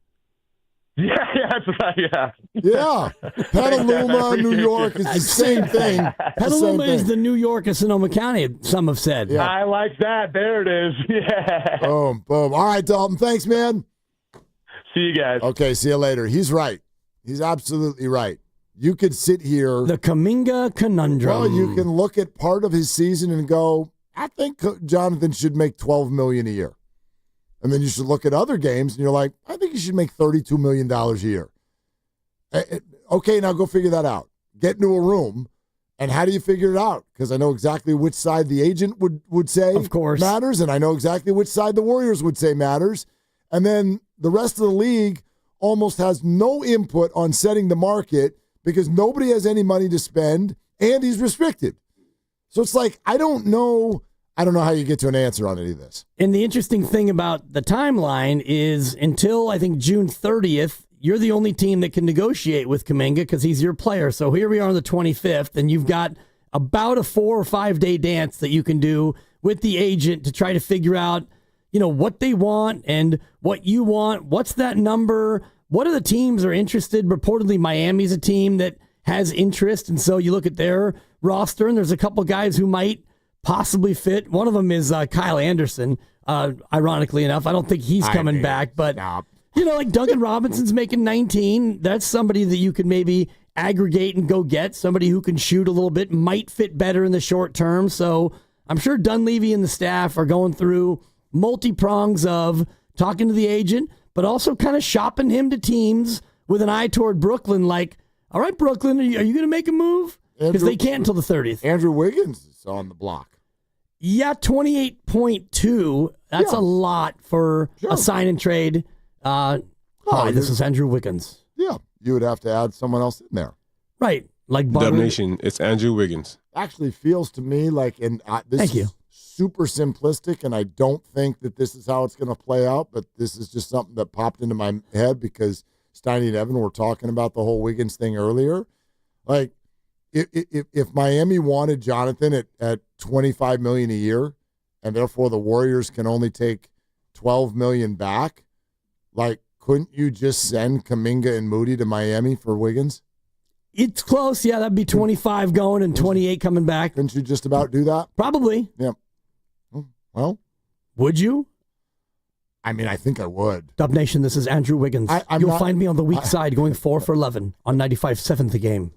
S18: Yeah, that's right, yeah.
S1: Yeah. Petaluma, New York is the same thing.
S4: Petaluma is the New York of Sonoma County, some have said.
S18: Yeah. I like that. There it is. Yeah.
S1: Boom, boom. All right, Dalton, thanks, man.
S18: See you guys.
S1: Okay, see you later. He's right. He's absolutely right. You could sit here.
S4: The Kaminga conundrum.
S1: Well, you can look at part of his season and go, I think Jonathan should make $12 million a year. And then you should look at other games and you're like, I think he should make $32 million a year. Okay, now go figure that out. Get into a room, and how do you figure it out? Because I know exactly which side the agent would say
S4: of course
S1: matters, and I know exactly which side the Warriors would say matters. And then the rest of the league almost has no input on setting the market because nobody has any money to spend, and he's restricted. So it's like, I don't know how you get to an answer on any of this.
S4: And the interesting thing about the timeline is until, I think, June 30th, you're the only team that can negotiate with Kaminga because he's your player. So here we are on the 25th, and you've got about a 4 or 5 day dance that you can do with the agent to try to figure out, what they want and what you want. What's that number? What are the teams are interested? Reportedly, Miami's a team that has interest. And so you look at their roster, and there's a couple guys who might possibly fit. One of them is Kyle Anderson. Ironically enough, I don't think he's coming back, but like Duncan Robinson's making 19. That's somebody that you could maybe aggregate and go get. Somebody who can shoot a little bit, might fit better in the short term. So I'm sure Dunleavy and the staff are going through multi-prongs of talking to the agent, but also kind of shopping him to teams with an eye toward Brooklyn. Like, all right, Brooklyn, are you going to make a move? Because they can't until the 30th.
S1: Andrew Wiggins is on the block.
S4: Yeah, 28.2. That's a lot for a sign and trade. This is Andrew Wiggins.
S1: Yeah, you would have to add someone else in there.
S4: Right. Like
S9: Dub Nation, it's Andrew Wiggins.
S1: Actually feels to me like, and this is super simplistic, and I don't think that this is how it's going to play out, but this is just something that popped into my head because Steiny and Evan were talking about the whole Wiggins thing earlier. Like, if Miami wanted Jonathan at $25 million a year, and therefore the Warriors can only take $12 million back, like, couldn't you just send Kaminga and Moody to Miami for Wiggins?
S4: It's close. Yeah, that'd be 25 going and 28 coming back.
S1: Couldn't you just about do that?
S4: Probably.
S1: Yeah. Well,
S4: would you?
S1: I mean, I think I would.
S4: Dub Nation, this is Andrew Wiggins. You'll find me on the weak side going 4 for 11 on 95.7 The Game.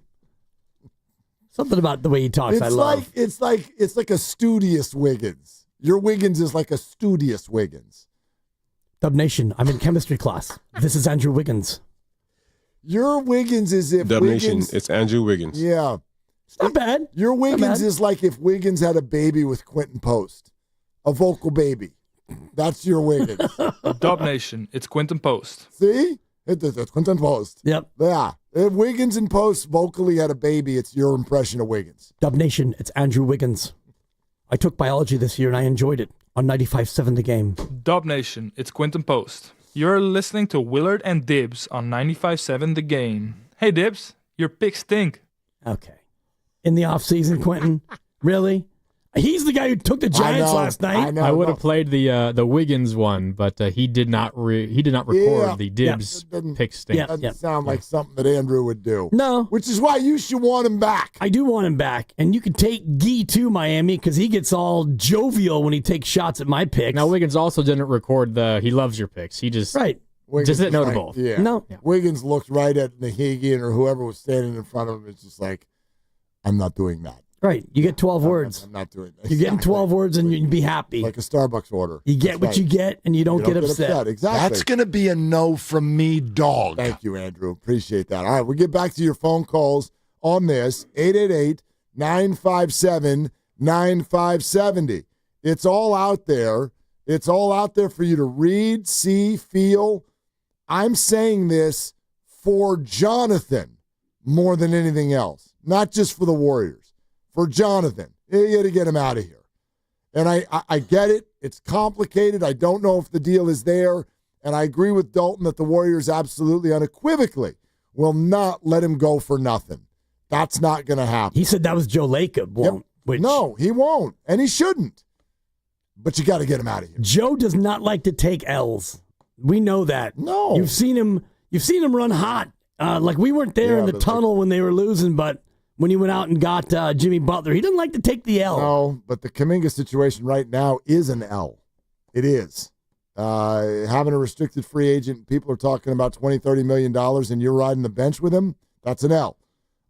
S4: Something about the way he talks I love.
S1: It's like a studious Wiggins. Your Wiggins is like a studious Wiggins.
S4: Dub Nation, I'm in chemistry class. This is Andrew Wiggins.
S1: Your Wiggins is if
S9: Dub
S1: Wiggins...
S9: Nation, it's Andrew Wiggins.
S1: Yeah.
S4: It's not bad.
S1: Your Wiggins is like if Wiggins had a baby with Quentin Post. A vocal baby. That's your Wiggins.
S16: Dub Nation, it's Quentin Post.
S1: See? It's Quentin Post.
S4: Yep.
S1: Yeah. If Wiggins and Post vocally had a baby, it's your impression of Wiggins.
S4: Dub Nation, it's Andrew Wiggins. I took biology this year and I enjoyed it on 95.7 The Game.
S16: Dub Nation, it's Quentin Post. You're listening to Willard and Dibs on 95.7 The Game. Hey, Dibs, your picks stink.
S4: Okay. In the offseason, Quentin? Really? He's the guy who took the Giants last night.
S21: I would have played the Wiggins one, but he did not record the Dibs pick stink.
S1: Doesn't sound like something that Andrew would do.
S4: No.
S1: Which is why you should want him back.
S4: I do want him back. And you could take Gee to Miami because he gets all jovial when he takes shots at my picks.
S21: Now, Wiggins also didn't record he loves your picks. He just...
S4: Right.
S1: Wiggins
S21: just didn't know the ball.
S1: Yeah.
S4: No.
S1: Wiggins looked right at Nahigian or whoever was standing in front of him. It's just like, I'm not doing that.
S4: Right. You get 12 words.
S1: I'm not doing that.
S4: You're getting 12 words and you'd be happy.
S1: Like a Starbucks order.
S4: You get what you get and you don't get upset.
S1: Exactly.
S23: That's going to be a no from me, dog.
S1: Thank you, Andrew. Appreciate that. All right, we'll get back to your phone calls on this. 888-957-9570. It's all out there. It's all out there for you to read, see, feel. I'm saying this for Jonathan more than anything else, not just for the Warriors. For Jonathan, you got to get him out of here. And I get it. It's complicated. I don't know if the deal is there. And I agree with Dalton that the Warriors absolutely unequivocally will not let him go for nothing. That's not going to happen.
S4: He said that was Joe Lacob.
S1: No, he won't. And he shouldn't. But you got to get him out of here.
S4: Joe does not like to take L's. We know that.
S1: No.
S4: You've seen him run hot. Like we weren't there in the tunnel when they were losing, but when he went out and got Jimmy Butler, he didn't like to take the L.
S1: No, but the Kaminga situation right now is an L. It is. Having a restricted free agent, people are talking about $20, $30 million, and you're riding the bench with him, that's an L.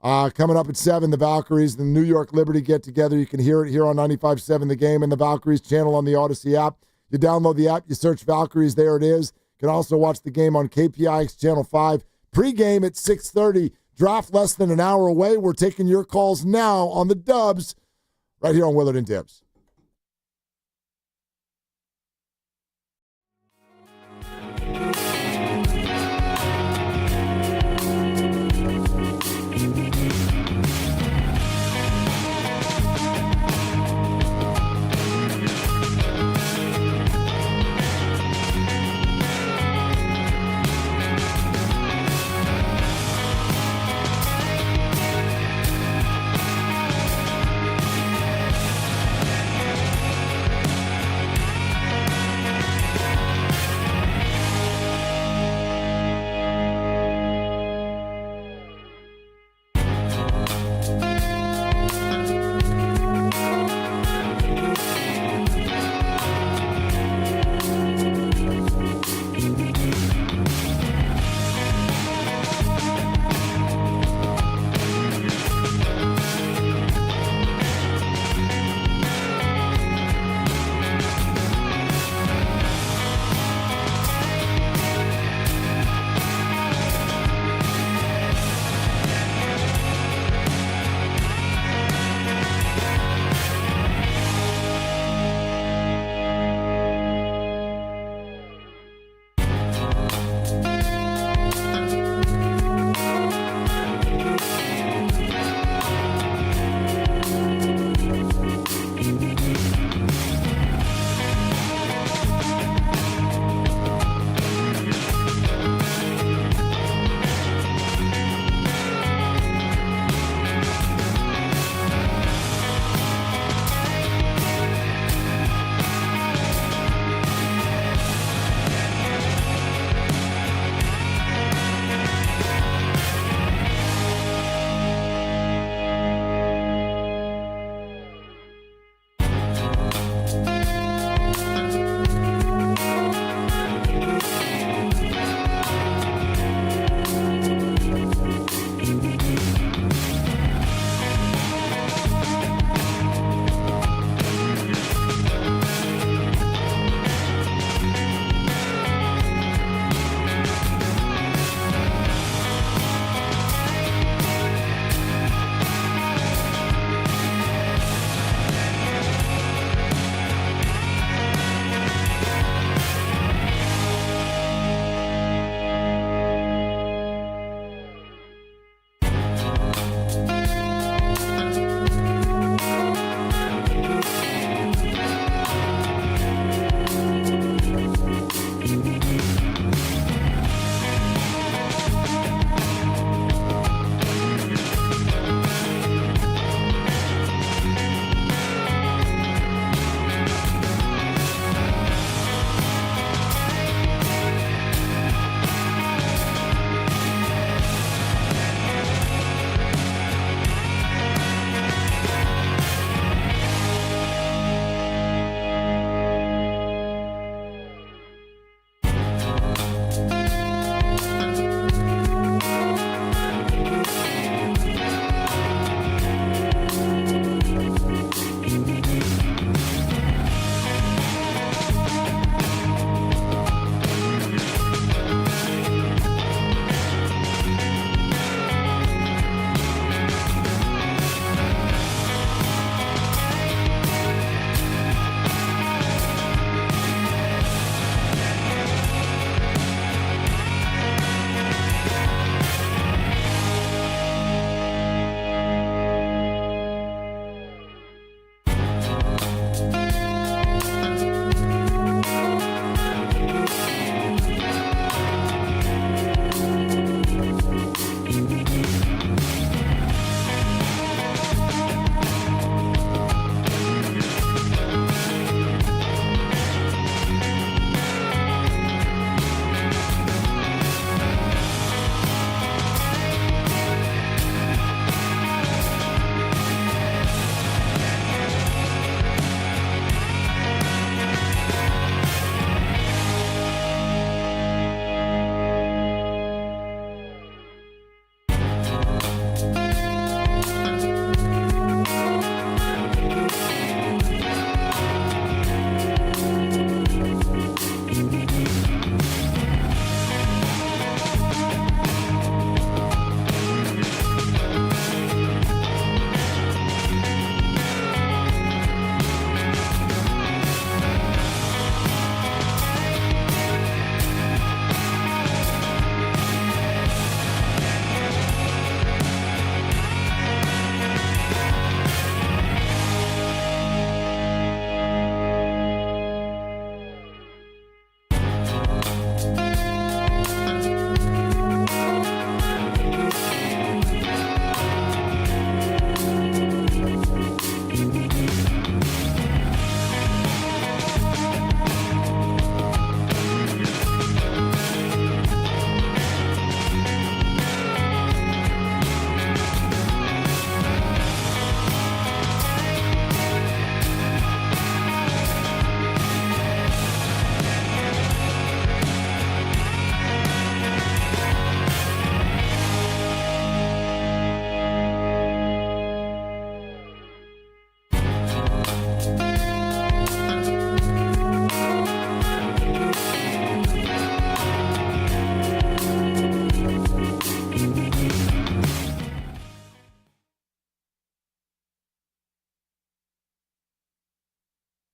S1: Coming up at 7, the Valkyries, the New York Liberty get together. You can hear it here on 95.7 The Game and the Valkyries channel on the Odyssey app. You download the app, you search Valkyries, there it is. You can also watch the game on KPIX Channel 5. Pre-game at 6:30. Draft less than an hour away. We're taking your calls now on the Dubs right here on Willard and Dibs.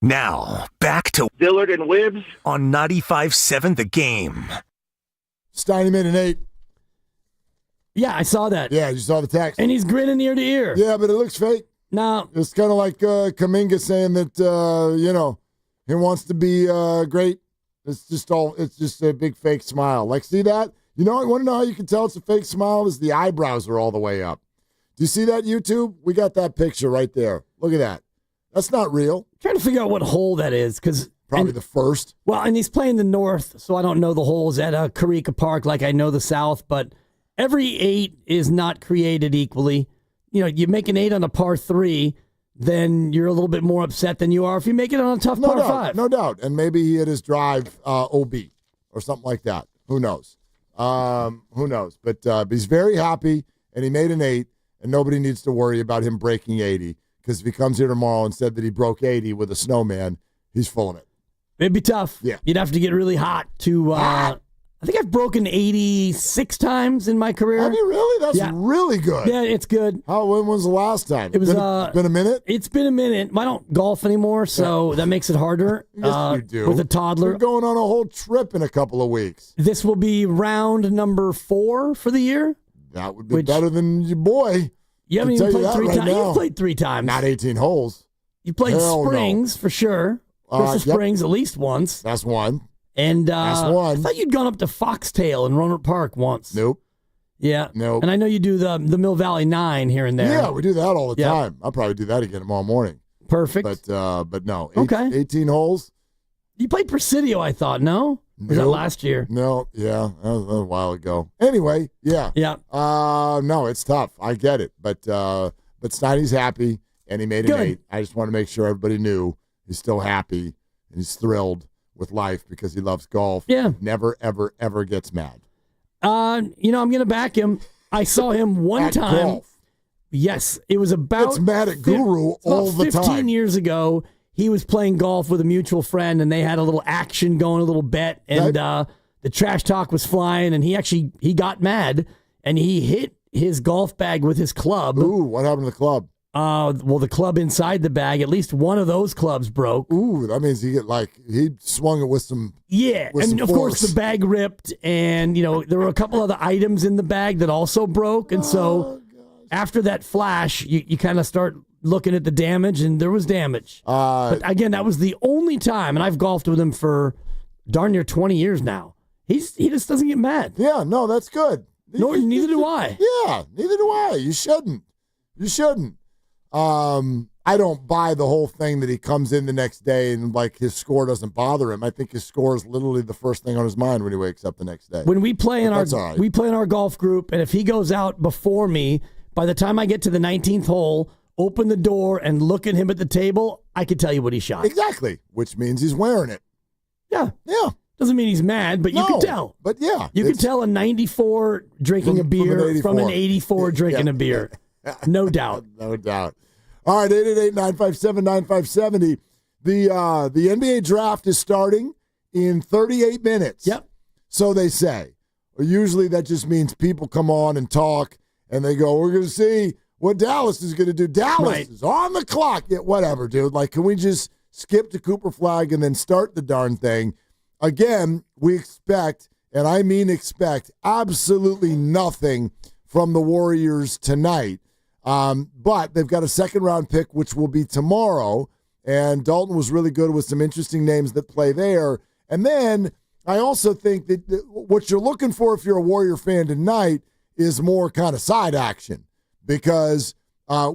S7: Now, back to
S11: Willard and Dibs
S7: on 95.7 The Game.
S1: Steiny made an 8.
S4: Yeah, I saw that.
S1: Yeah, you saw the text.
S4: And he's grinning ear to ear.
S1: Yeah, but it looks fake.
S4: No.
S1: It's kind of like Kaminga saying that, he wants to be great. It's just a big fake smile. Like, see that? You want to know how you can tell it's a fake smile? Is the eyebrows are all the way up. Do you see that, YouTube? We got that picture right there. Look at that. That's not real.
S4: I'm trying to figure out what hole that is, because
S1: probably the first.
S4: Well, and he's playing the north, so I don't know the holes at Karika Park like I know the south, but every 8 is not created equally. You make an 8 on a par 3, then you're a little bit more upset than you are if you make it on a tough par 5.
S1: No doubt. And maybe he hit his drive OB or something like that. Who knows? But he's very happy, and he made an 8, and nobody needs to worry about him breaking 80, because if he comes here tomorrow and said that he broke 80 with a snowman, he's full of it.
S4: It'd be tough.
S1: Yeah.
S4: You'd have to get really hot to... I think I've broken 86 times in my career.
S1: Have you really? That's really good.
S4: Yeah, it's good.
S1: When was the last time?
S4: It was
S1: been a minute?
S4: It's been a minute. I don't golf anymore, so that makes it harder.
S1: Yes, you do.
S4: With a toddler.
S1: You're going on a whole trip in a couple of weeks.
S4: This will be round number 4 for the year.
S1: That would be better than your boy.
S4: You haven't even played 3 times. You've played 3 times.
S1: Not 18 holes.
S4: You played Springs for sure. Crystal Springs at least once.
S1: That's one.
S4: And
S1: that's one.
S4: I thought you'd gone up to Foxtail in Roanoke Park once.
S1: Nope.
S4: Yeah.
S1: Nope.
S4: And I know you do the Mill Valley 9 here and there.
S1: Yeah, we do that all the time. I'll probably do that again tomorrow morning.
S4: Perfect.
S1: But no. 18 holes.
S4: You played Presidio, I thought, no? Or was that last year?
S1: No, yeah. That was a while ago. Anyway, yeah.
S4: Yeah.
S1: No, it's tough. I get it. But Steiny's happy, and he made an 8. I just want to make sure everybody knew he's still happy, and he's thrilled with life because he loves golf.
S4: Yeah.
S1: Never, ever, ever gets mad.
S4: I'm going to back him. I saw him one time.
S1: Golf.
S4: Yes. It was about...
S1: It's mad at Guru all the time.
S4: 15 years ago, he was playing golf with a mutual friend, and they had a little action going, a little bet, and the trash talk was flying, and he got mad, and he hit his golf bag with his club.
S1: Ooh, what happened to the club?
S4: Well, the club inside the bag, at least one of those clubs broke.
S1: Ooh, that means he swung it with some.
S4: Yeah, and of course the bag ripped, and there were a couple other items in the bag that also broke, and so after that flash, you kind of start looking at the damage, and there was damage. But again, that was the only time, and I've golfed with him for darn near 20 years now. He just doesn't get mad.
S1: Yeah, no, that's good.
S4: Neither do I.
S1: Yeah, neither do I. You shouldn't. I don't buy the whole thing that he comes in the next day and his score doesn't bother him. I think his score is literally the first thing on his mind when he wakes up the next day.
S4: When we play in our golf group, and if he goes out before me, by the time I get to the 19th hole, open the door and look at him at the table, I could tell you what he shot.
S1: Exactly, which means he's wearing it.
S4: Yeah.
S1: Yeah.
S4: Doesn't mean he's mad, but you can tell.
S1: But yeah.
S4: You can tell a 94 drinking a beer from an 84 drinking a beer. No doubt.
S1: No doubt. All right, 888-957-9570. The NBA draft is starting in 38 minutes.
S4: Yep.
S1: So they say. Usually that just means people come on and talk, and they go, we're going to see what Dallas is going to do. Dallas is on the clock. Yeah, whatever, dude. Can we just skip to Cooper Flag and then start the darn thing? Again, we expect, and I mean expect, absolutely nothing from the Warriors tonight. But they've got a second-round pick, which will be tomorrow, and Dalton was really good with some interesting names that play there. And then I also think that what you're looking for if you're a Warrior fan tonight is more kind of side action, because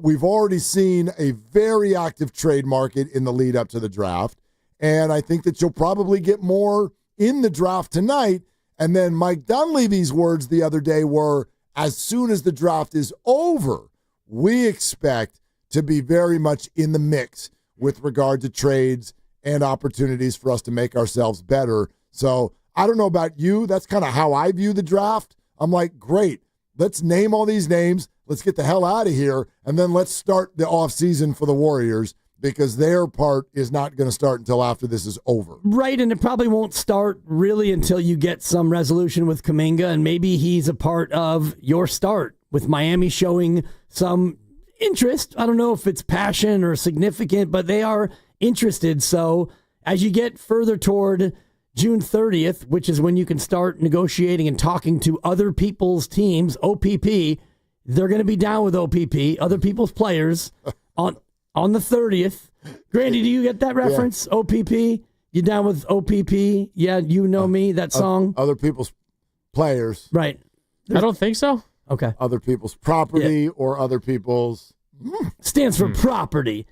S1: we've already seen a very active trade market in the lead up to the draft, and I think that you'll probably get more in the draft tonight. And then Mike Dunleavy's words the other day were, as soon as the draft is over, we expect to be very much in the mix with regard to trades and opportunities for us to make ourselves better. So I don't know about you. That's kind of how I view the draft. I'm like, great, let's name all these names. Let's get the hell out of here. And then let's start the offseason for the Warriors, because their part is not going to start until after this is over.
S4: Right, and it probably won't start really until you get some resolution with Kaminga, and maybe he's a part of your start with Miami showing some interest. I don't know if it's passion or significant, but they are interested. So as you get further toward June 30th, which is when you can start negotiating and talking to other people's teams, OPP, they're going to be down with OPP, other people's players, on the 30th. Grandy, do you get that reference? Yeah. OPP? You down with OPP? Yeah, you know me, that song?
S1: Other people's players.
S4: Right.
S21: I don't think so.
S4: Okay.
S1: Other people's property or other people's...
S4: Stands for property.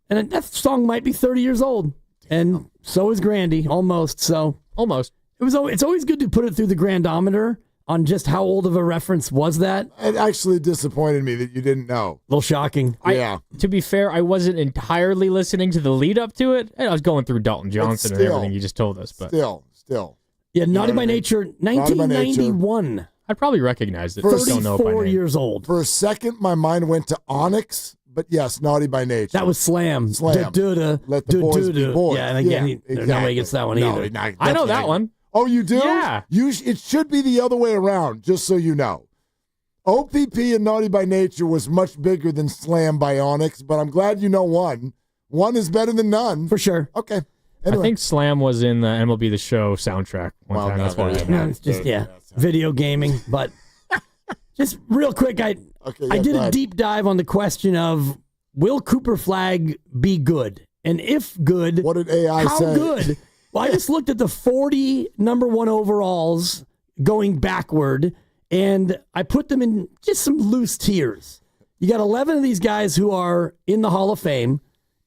S4: And that song might be 30 years old. And so is Grandy, almost. So
S21: almost.
S4: It's always good to put it through the grandometer on just how old of a reference was that.
S1: It actually disappointed me that you didn't know.
S4: A little shocking.
S21: To be fair, I wasn't entirely listening to the lead up to it. I was going through Dalton Johnson and everything you just told us. But
S1: Still.
S4: Yeah, Naughty by Nature, 1991.
S21: I'd probably recognize it.
S4: Just don't know it by name. 34 years old.
S1: For a second, my mind went to Onyx. But yes, Naughty by Nature.
S4: That was Slam.
S1: Let the boys be boys.
S4: Yeah, and again, nobody gets that one either.
S21: I know that one.
S1: Oh, you do?
S21: Yeah.
S1: It should be the other way around, just so you know. OPP and Naughty by Nature was much bigger than Slam by Onyx, but I'm glad you know one. One is better than none.
S4: For sure.
S1: Okay.
S21: Anyway. I think Slam was in the MLB The Show soundtrack one time. That's why
S4: it's just, video gaming. But just real quick, I did a deep dive on the question of, will Cooper Flag be good? And if good,
S1: what did AI
S4: how
S1: say?
S4: How good? Well, I just looked at the 40 number one overalls going backward, and I put them in just some loose tiers. You got 11 of these guys who are in the Hall of Fame.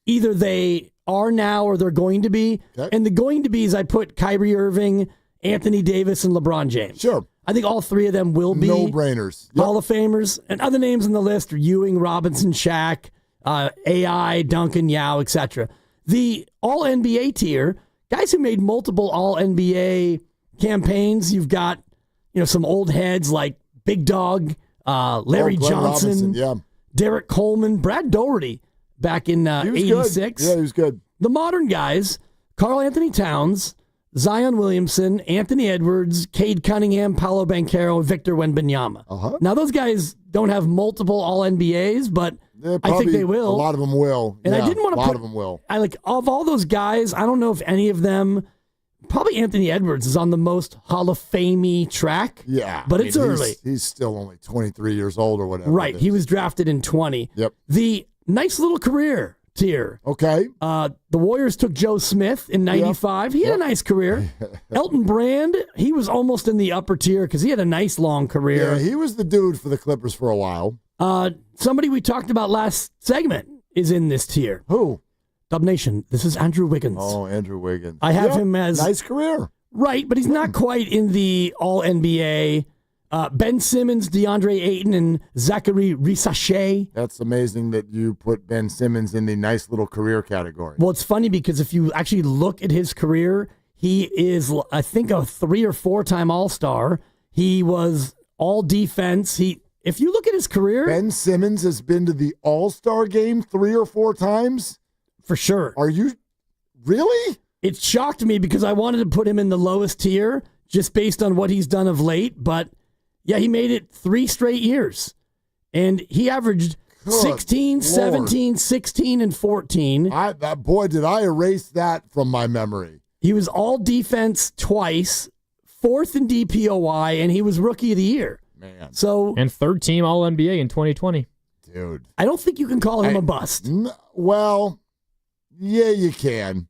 S4: Either they are now or they're going to be. Okay. And the going to be's, I put Kyrie Irving, Anthony Davis, and LeBron James.
S1: Sure.
S4: I think all three of them will be
S1: no-brainers.
S4: Hall of Famers. And other names on the list are Ewing, Robinson, Shaq, AI, Duncan, Yao, etc. The All-NBA tier, guys who made multiple All-NBA campaigns. You've got, some old heads like Big Dog, Larry Johnson, Derek Coleman, Brad Doherty back in 86.
S1: Good. Yeah, he was good.
S4: The modern guys, Karl Anthony Towns, Zion Williamson, Anthony Edwards, Cade Cunningham, Paolo Banchero, and Victor Wembanyama.
S1: Uh-huh.
S4: Now, those guys don't have multiple All-NBAs, but I think they will.
S1: A lot of them will.
S4: And I didn't want to put...
S1: A lot of them will.
S4: Of all those guys, I don't know if any of them... Probably Anthony Edwards is on the most Hall of Fame-y track.
S1: Yeah.
S4: But it's early.
S1: He's still only 23 years old or whatever.
S4: Right. He was drafted in 20.
S1: Yep.
S4: The nice little career tier.
S1: Okay.
S4: The Warriors took Joe Smith in 95. He had a nice career. Elton Brand, he was almost in the upper tier because he had a nice long career.
S1: Yeah, he was the dude for the Clippers for a while.
S4: Somebody we talked about last segment is in this tier.
S1: Who?
S4: Dub Nation. This is Andrew Wiggins.
S1: Oh, Andrew Wiggins.
S4: I have him as...
S1: Nice career.
S4: Right, but he's not quite in the All-NBA. Ben Simmons, DeAndre Ayton, and Zachary Risache.
S1: That's amazing that you put Ben Simmons in the nice little career category.
S4: Well, it's funny because if you actually look at his career, he is, I think, a 3 or 4-time All-Star. He was All-Defense. If you look at his career...
S1: Ben Simmons has been to the All-Star game 3 or 4 times?
S4: For sure.
S1: Are you... Really?
S4: It shocked me because I wanted to put him in the lowest tier just based on what he's done of late. But, yeah, he made it 3 straight years. And he averaged 16, 17, 16, and 14.
S1: Boy, did I erase that from my memory.
S4: He was All-Defense twice, 4th in DPOY, and he was Rookie of the Year.
S1: Man.
S21: And 3rd-team All-NBA in 2020.
S1: Dude.
S4: I don't think you can call him a bust.
S1: Well... Yeah, you can.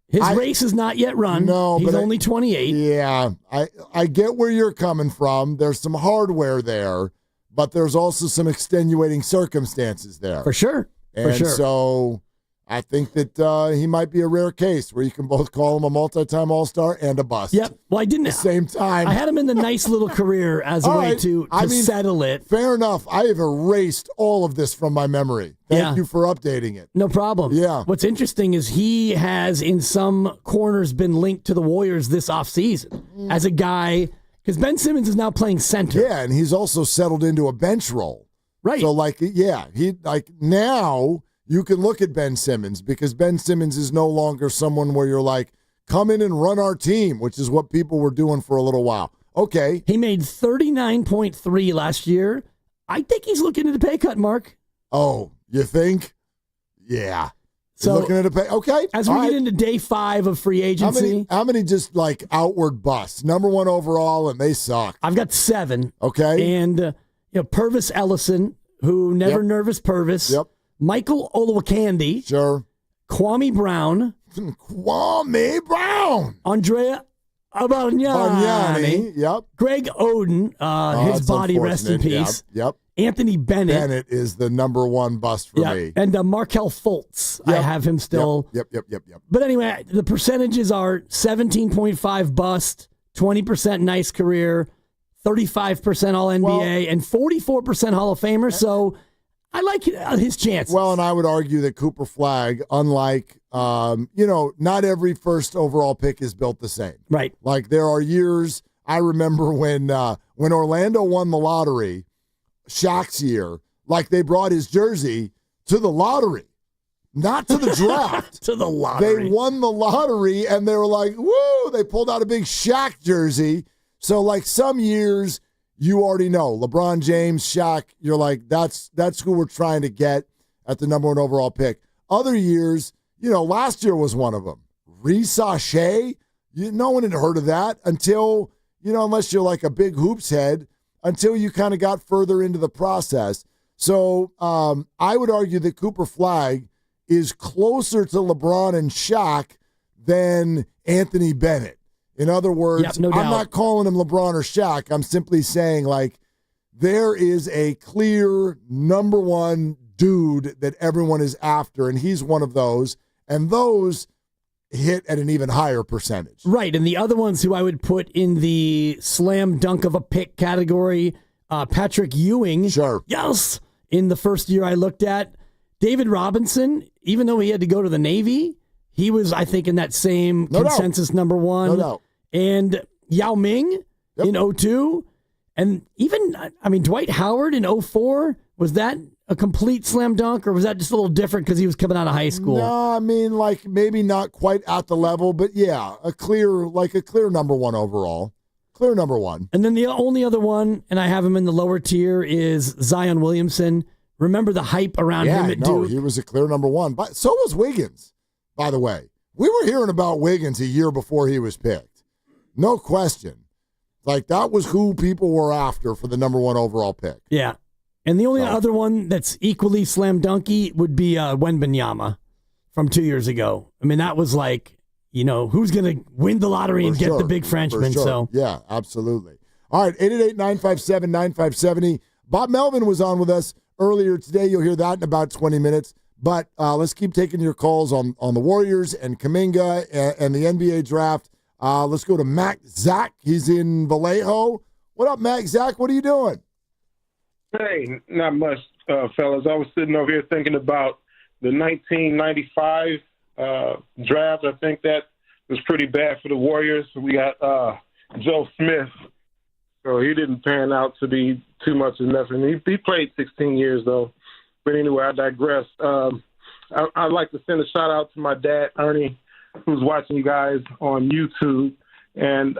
S4: His race is not yet run.
S1: No,
S4: he's only 28.
S1: Yeah, I get where you're coming from. There's some hardware there, but there's also some extenuating circumstances there.
S4: For sure.
S1: So I think that he might be a rare case where you can both call him a multi-time All-Star and a bust.
S4: Yep. Well, I didn't.
S1: At the same time.
S4: I had him in the nice little career as a way to settle it.
S1: Fair enough. I have erased all of this from my memory. Thank you for updating it.
S4: No problem.
S1: Yeah.
S4: What's interesting is he has, in some corners, been linked to the Warriors this offseason as a guy, because Ben Simmons is now playing center.
S1: Yeah, and he's also settled into a bench role.
S4: Right.
S1: So, now you can look at Ben Simmons because Ben Simmons is no longer someone where you're like, come in and run our team, which is what people were doing for a little while. Okay.
S4: He made 39.3 last year. I think he's looking at a pay cut, Mark.
S1: Oh, you think? Yeah.
S4: So
S1: looking at a okay.
S4: As we get into day 5 of free agency,
S1: how many just like outward busts? Number 1 overall, and they suck.
S4: I've got 7.
S1: Okay,
S4: and Purvis Ellison, who never nervous Purvis.
S1: Yep.
S4: Michael Olowokandi.
S1: Sure.
S4: Kwame Brown. Andrea Abagnani.
S1: Yep.
S4: Greg Oden. His body rest in peace.
S1: Yep.
S4: Anthony Bennett.
S1: Bennett is the number 1 bust for me.
S4: And Markel Fultz. I have him still.
S1: Yep.
S4: But anyway, the percentages are 17.5 bust, 20% nice career, 35% all NBA, and 44% Hall of Famer. So I like his chances.
S1: Well, and I would argue that Cooper Flagg, unlike, not every first overall pick is built the same.
S4: Right.
S1: Like there are years, I remember when Orlando won the lottery, Shaq's year, like they brought his jersey to the lottery, not to the draft.
S4: To the lottery.
S1: They won the lottery, and they were like, woo, they pulled out a big Shaq jersey. So, like, some years, you already know, LeBron James, Shaq, you're like, that's who we're trying to get at the number 1 overall pick. Other years, last year was one of them. Reece Shea, no one had heard of that until, unless you're like a big hoops head, until you kind of got further into the process. So I would argue that Cooper Flagg is closer to LeBron and Shaq than Anthony Bennett. In other words,
S4: no doubt.
S1: I'm not calling him LeBron or Shaq. I'm simply saying, like, there is a clear number 1 dude that everyone is after, and he's one of those. And those hit at an even higher percentage.
S4: Right, and the other ones who I would put in the slam dunk of a pick category, Patrick Ewing.
S1: Sure.
S4: Yes, in the first year I looked at. David Robinson, even though he had to go to the Navy, he was, I think, in that same consensus number 1.
S1: No doubt.
S4: And Yao Ming in 02. And even, Dwight Howard in 04, was that a complete slam dunk, or was that just a little different because he was coming out of high school?
S1: No, like maybe not quite at the level, but yeah, a clear number 1 overall. Clear number 1.
S4: And then the only other one, and I have him in the lower tier, is Zion Williamson. Remember the hype around him at Duke?
S1: He was a clear number 1. But so was Wiggins, by the way. We were hearing about Wiggins a year before he was picked. No question. Like, that was who people were after for the number 1 overall pick.
S4: Yeah. And the only other one that's equally slam dunky would be Wembanyama from 2 years ago. That was like, who's going to win the lottery and get the big Frenchman.
S1: Sure.
S4: So
S1: yeah, absolutely. All right, 888-957-9570. Bob Melvin was on with us earlier today. You'll hear that in about 20 minutes. But let's keep taking your calls on the Warriors and Kaminga and the NBA draft. Let's go to Mac Zach. He's in Vallejo. What up, Mac Zach? What are you doing?
S3: Hey, not much, fellas. I was sitting over here thinking about the 1995 draft. I think that was pretty bad for the Warriors. We got Joe Smith, so he didn't pan out to be too much of nothing. He played 16 years, though. But anyway, I digress. I'd like to send a shout-out to my dad, Ernie, who's watching you guys on YouTube. And,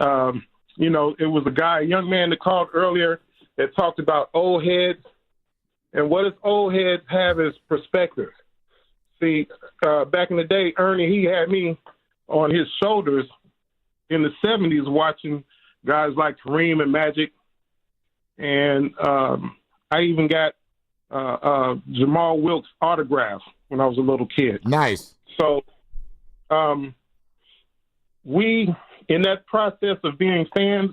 S3: it was a young man that called earlier that talked about old heads. And what does old heads have is perspective. See, back in the day, Ernie, he had me on his shoulders in the 70s watching guys like Kareem and Magic. And I even got Jamal Wilkes' autograph when I was a little kid.
S1: Nice.
S3: So we, in that process of being fans,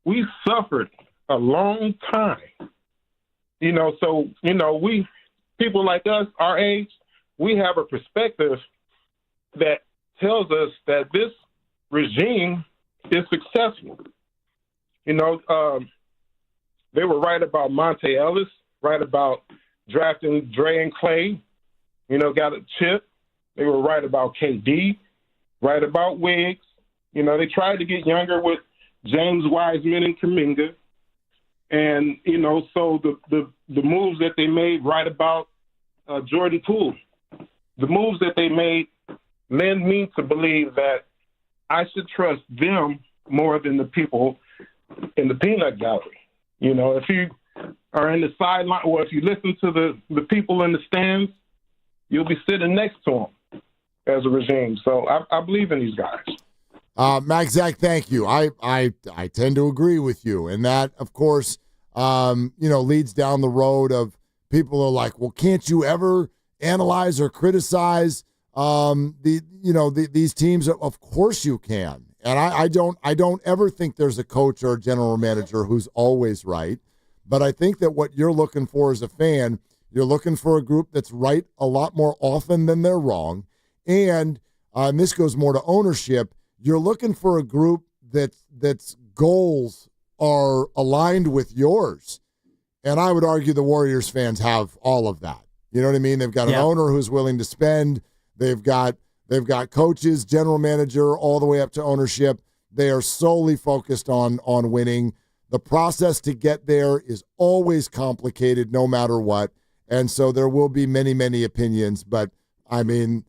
S3: we suffered a long time. We, people like us, our age, we have a perspective that tells us that this regime is successful. They were right about Monte Ellis, right about drafting Dre and Clay, got a chip. They were right about KD, right about Wiggs. They tried to get younger with James Wiseman and Kuminga. And, so the moves that they made right about Jordan Poole, the moves that they made led me to believe that I should trust them more than the people in the peanut gallery. If you are in the sideline, or if you listen to the people in the stands, you'll be sitting next to them as a regime. So I believe in these guys.
S1: Max, Zach, thank you. I tend to agree with you. And that, of course, leads down the road of people are like, well, can't you ever analyze or criticize these teams? Of course you can. And I don't ever think there's a coach or a general manager who's always right. But I think that what you're looking for as a fan, you're looking for a group that's right a lot more often than they're wrong. And this goes more to ownership. You're looking for a group that's goals are aligned with yours. And I would argue the Warriors fans have all of that. You know what I mean? They've got an owner who's willing to spend. They've got coaches, general manager, all the way up to ownership. They are solely focused on winning. The process to get there is always complicated no matter what. And so there will be many, many opinions. But, I mean,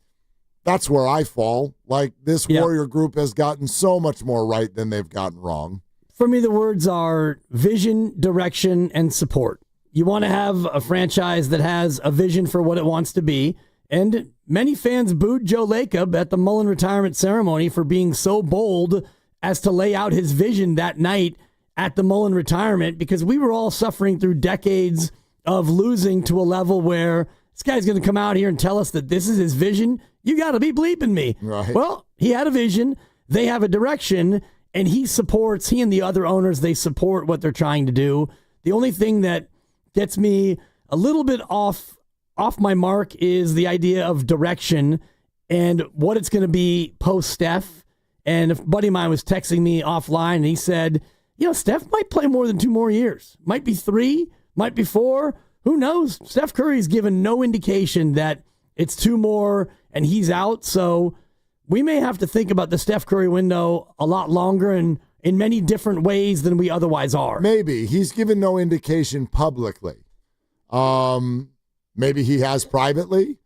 S1: that's where I fall. Like, this Warrior group has gotten so much more right than they've gotten wrong.
S4: For me, the words are vision, direction, and support. You want to have a franchise that has a vision for what it wants to be. And many fans booed Joe Lacob at the Mullen retirement ceremony for being so bold as to lay out his vision that night at the Mullen retirement, because we were all suffering through decades of losing to a level where this guy's going to come out here and tell us that this is his vision. You got to be bleeping me.
S1: Right.
S4: Well, he had a vision. They have a direction, and he and the other owners, they support what they're trying to do. The only thing that gets me a little bit off my mark is the idea of direction and what it's going to be post-Steph. And a buddy of mine was texting me offline, and he said, Steph might play more than 2 more years. Might be 3, might be 4. Who knows? Steph Curry's given no indication that it's 2 more and he's out. So we may have to think about the Steph Curry window a lot longer and in many different ways than we otherwise are.
S1: Maybe. He's given no indication publicly. Maybe he has privately.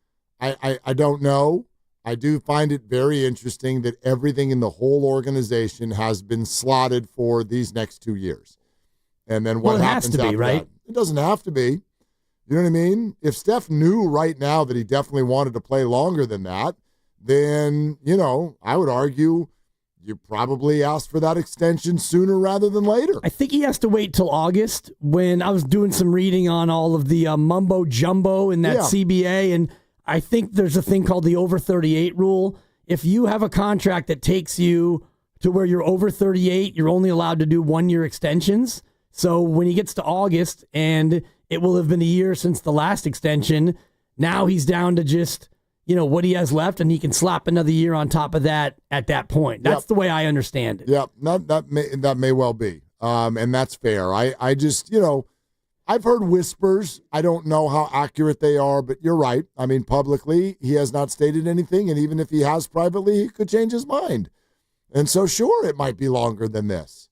S1: I don't know. I do find it very interesting that everything in the whole organization has been slotted for these next 2 years. And then what happens
S4: has to
S1: after
S4: be, right?
S1: that? It doesn't have to be. You know what I mean? If Steph knew right now that he definitely wanted to play longer than that, then, I would argue you probably asked for that extension sooner rather than later.
S4: I think he has to wait till August. When I was doing some reading on all of the mumbo jumbo in that CBA, and I think there's a thing called the over 38 rule. If you have a contract that takes you to where you're over 38, you're only allowed to do 1-year extensions. So when he gets to August, and it will have been a year since the last extension, now he's down to just, what he has left, and he can slap another year on top of that at that point. That's the way I understand it.
S1: Yep, that may well be. And that's fair. I just, I've heard whispers. I don't know how accurate they are, but you're right. I mean, publicly, he has not stated anything, and even if he has privately, he could change his mind. And so, sure, it might be longer than this.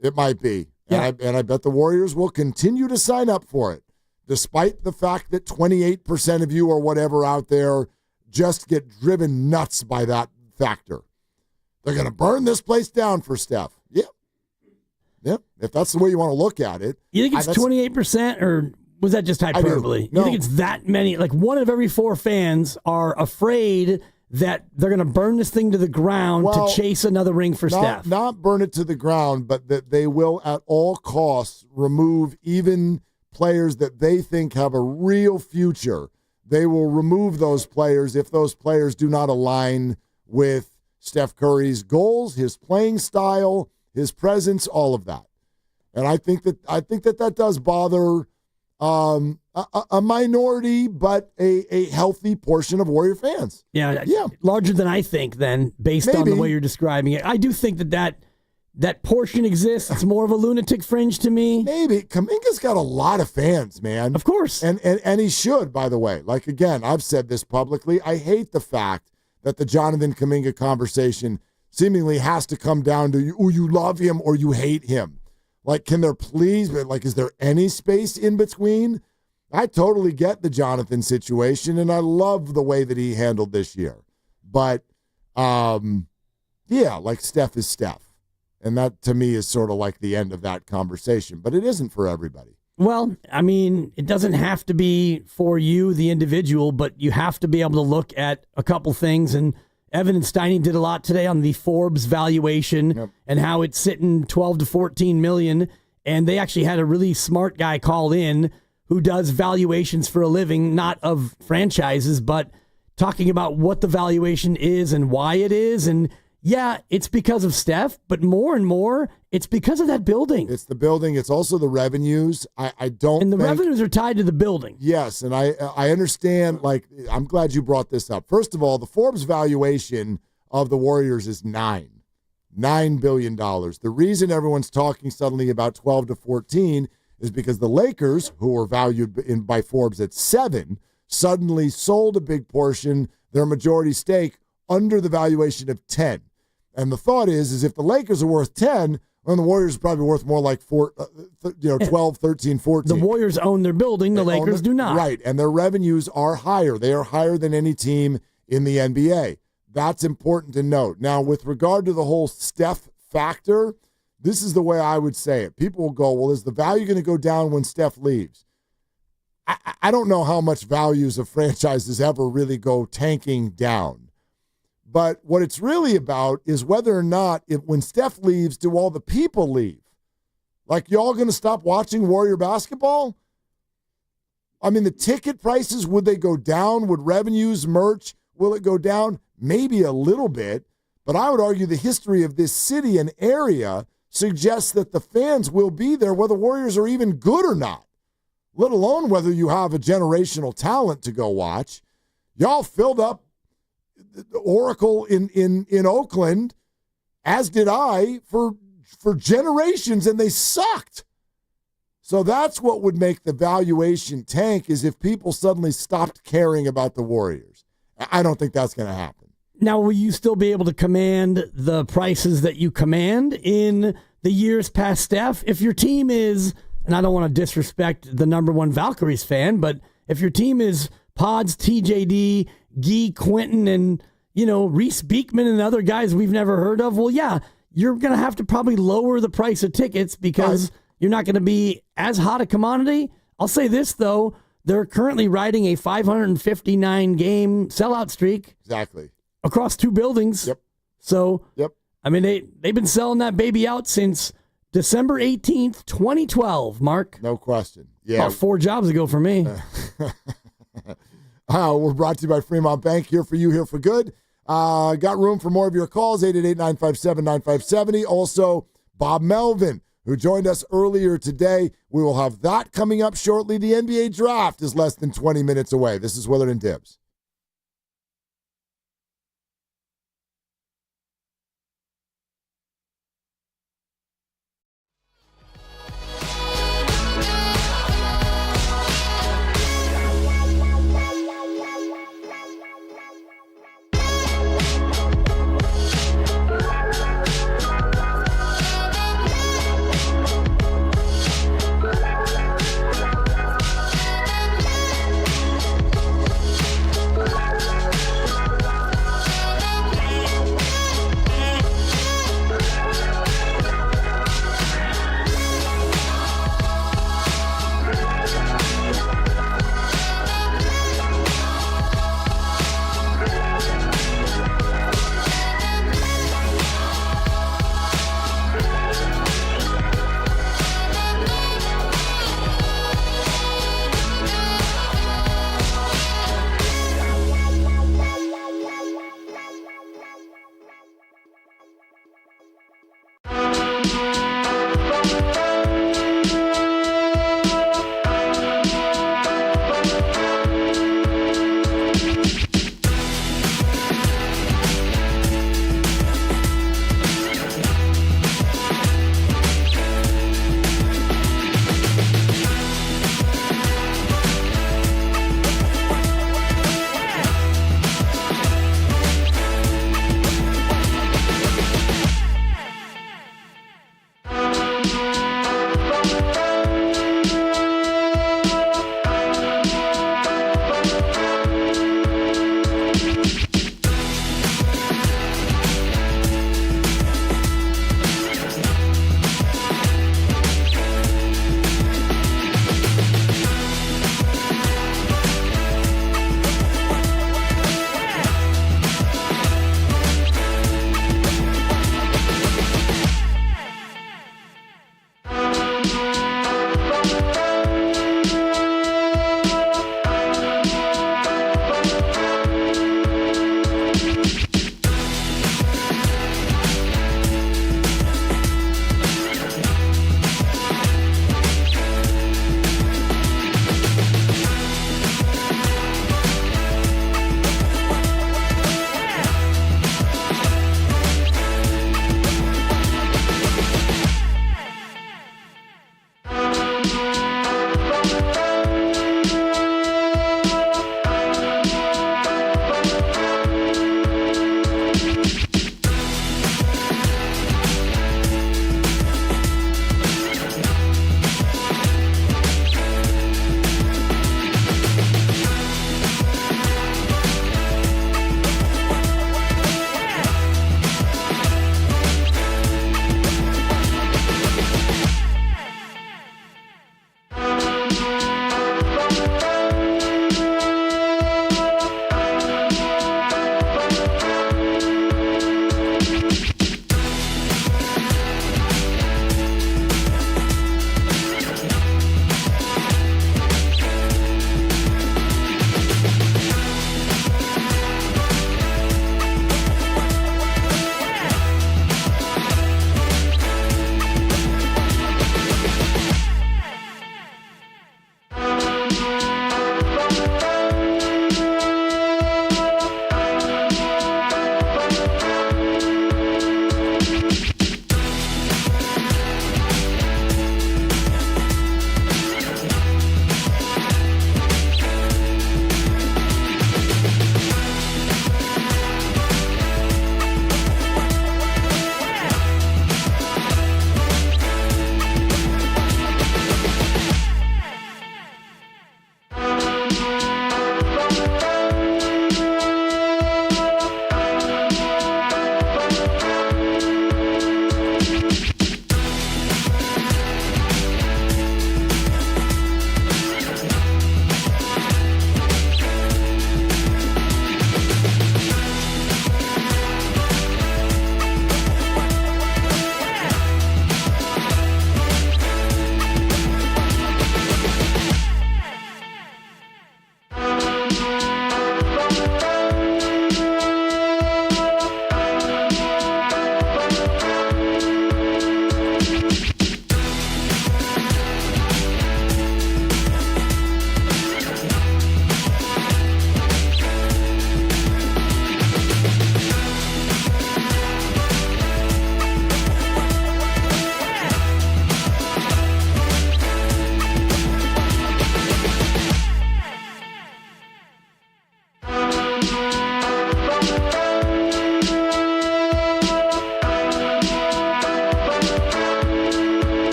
S1: It might be.
S4: Yeah.
S1: And I bet the Warriors will continue to sign up for it, despite the fact that 28% of you or whatever out there just get driven nuts by that factor. They're going to burn this place down for Steph. Yeah, if that's the way you want to look at it.
S4: You think it's 28%, or was that just hyperbole?
S1: No.
S4: You think it's that many? Like, 1 of every 4 fans are afraid that they're going to burn this thing to the ground to chase another ring for Steph.
S1: Not burn it to the ground, but that they will at all costs remove even players that they think have a real future. They will remove those players if those players do not align with Steph Curry's goals, his playing style, his presence, all of that. And I think that does bother a minority, but a healthy portion of Warrior fans.
S4: Yeah. Larger than I think, then, based on the way you're describing it. I do think that portion exists. It's more of a lunatic fringe to me.
S1: Maybe. Kaminga's got a lot of fans, man.
S4: Of course.
S1: And he should, by the way. Like, again, I've said this publicly. I hate the fact that the Jonathan Kuminga conversation seemingly has to come down to you love him or you hate him. Like, can there please, is there any space in between? I totally get the Jonathan situation, and I love the way that he handled this year. But, Steph is Steph. And that, to me, is sort of like the end of that conversation. But it isn't for everybody.
S4: Well, I mean, it doesn't have to be for you, the individual, but you have to be able to look at a couple things. And Evan and Steiny did a lot today on the Forbes valuation and how it's sitting 12 to 14 million. And they actually had a really smart guy call in who does valuations for a living, not of franchises, but talking about what the valuation is and why it is. And yeah, it's because of Steph, but more and more, it's because of that building.
S1: It's the building. It's also the revenues. I don't
S4: And the
S1: think,
S4: revenues are tied to the building.
S1: Yes, and I understand, like, I'm glad you brought this up. First of all, the Forbes valuation of the Warriors is $9 billion. The reason everyone's talking suddenly about 12 to 14 is because the Lakers, who were valued by Forbes at 7, suddenly sold a big portion, their majority stake, under the valuation of 10. And the thought is if the Lakers are worth 10, well, the Warriors are probably worth more like 12, 13, 14.
S4: The Warriors own their building. The Lakers do not.
S1: Right, and their revenues are higher. They are higher than any team in the NBA. That's important to note. Now, with regard to the whole Steph factor, this is the way I would say it. People will go, well, is the value going to go down when Steph leaves? I don't know how much values of franchises ever really go tanking down. But what it's really about is whether or not, when Steph leaves, do all the people leave? Like, y'all going to stop watching Warrior basketball? I mean, the ticket prices, would they go down? Would revenues, merch, will it go down? Maybe a little bit. But I would argue the history of this city and area suggests that the fans will be there whether Warriors are even good or not, let alone whether you have a generational talent to go watch. Y'all filled up the Oracle in Oakland, as did I, for generations, and they sucked. So that's what would make the valuation tank, is if people suddenly stopped caring about the Warriors. I don't think that's going to happen.
S4: Now, will you still be able to command the prices that you command in the years past Steph? If your team is, and I don't want to disrespect the number one Valkyries fan, but if your team is Pods, TJD, Guy, Quentin, and, Reese Beekman and other guys we've never heard of, well, yeah, you're going to have to probably lower the price of tickets because you're not going to be as hot a commodity. I'll say this, though. They're currently riding a 559-game sellout streak.
S1: Exactly.
S4: Across 2 buildings.
S1: Yep.
S4: So, I mean, they've been selling that baby out since December 18th, 2012, Mark.
S1: No question. Yeah.
S4: About 4 jobs ago for me.
S1: We're brought to you by Fremont Bank, here for you, here for good. Got room for more of your calls, 888-957-9570. Also, Bob Melvin, who joined us earlier today. We will have that coming up shortly. The NBA draft is less than 20 minutes away. This is Willard and Dibs.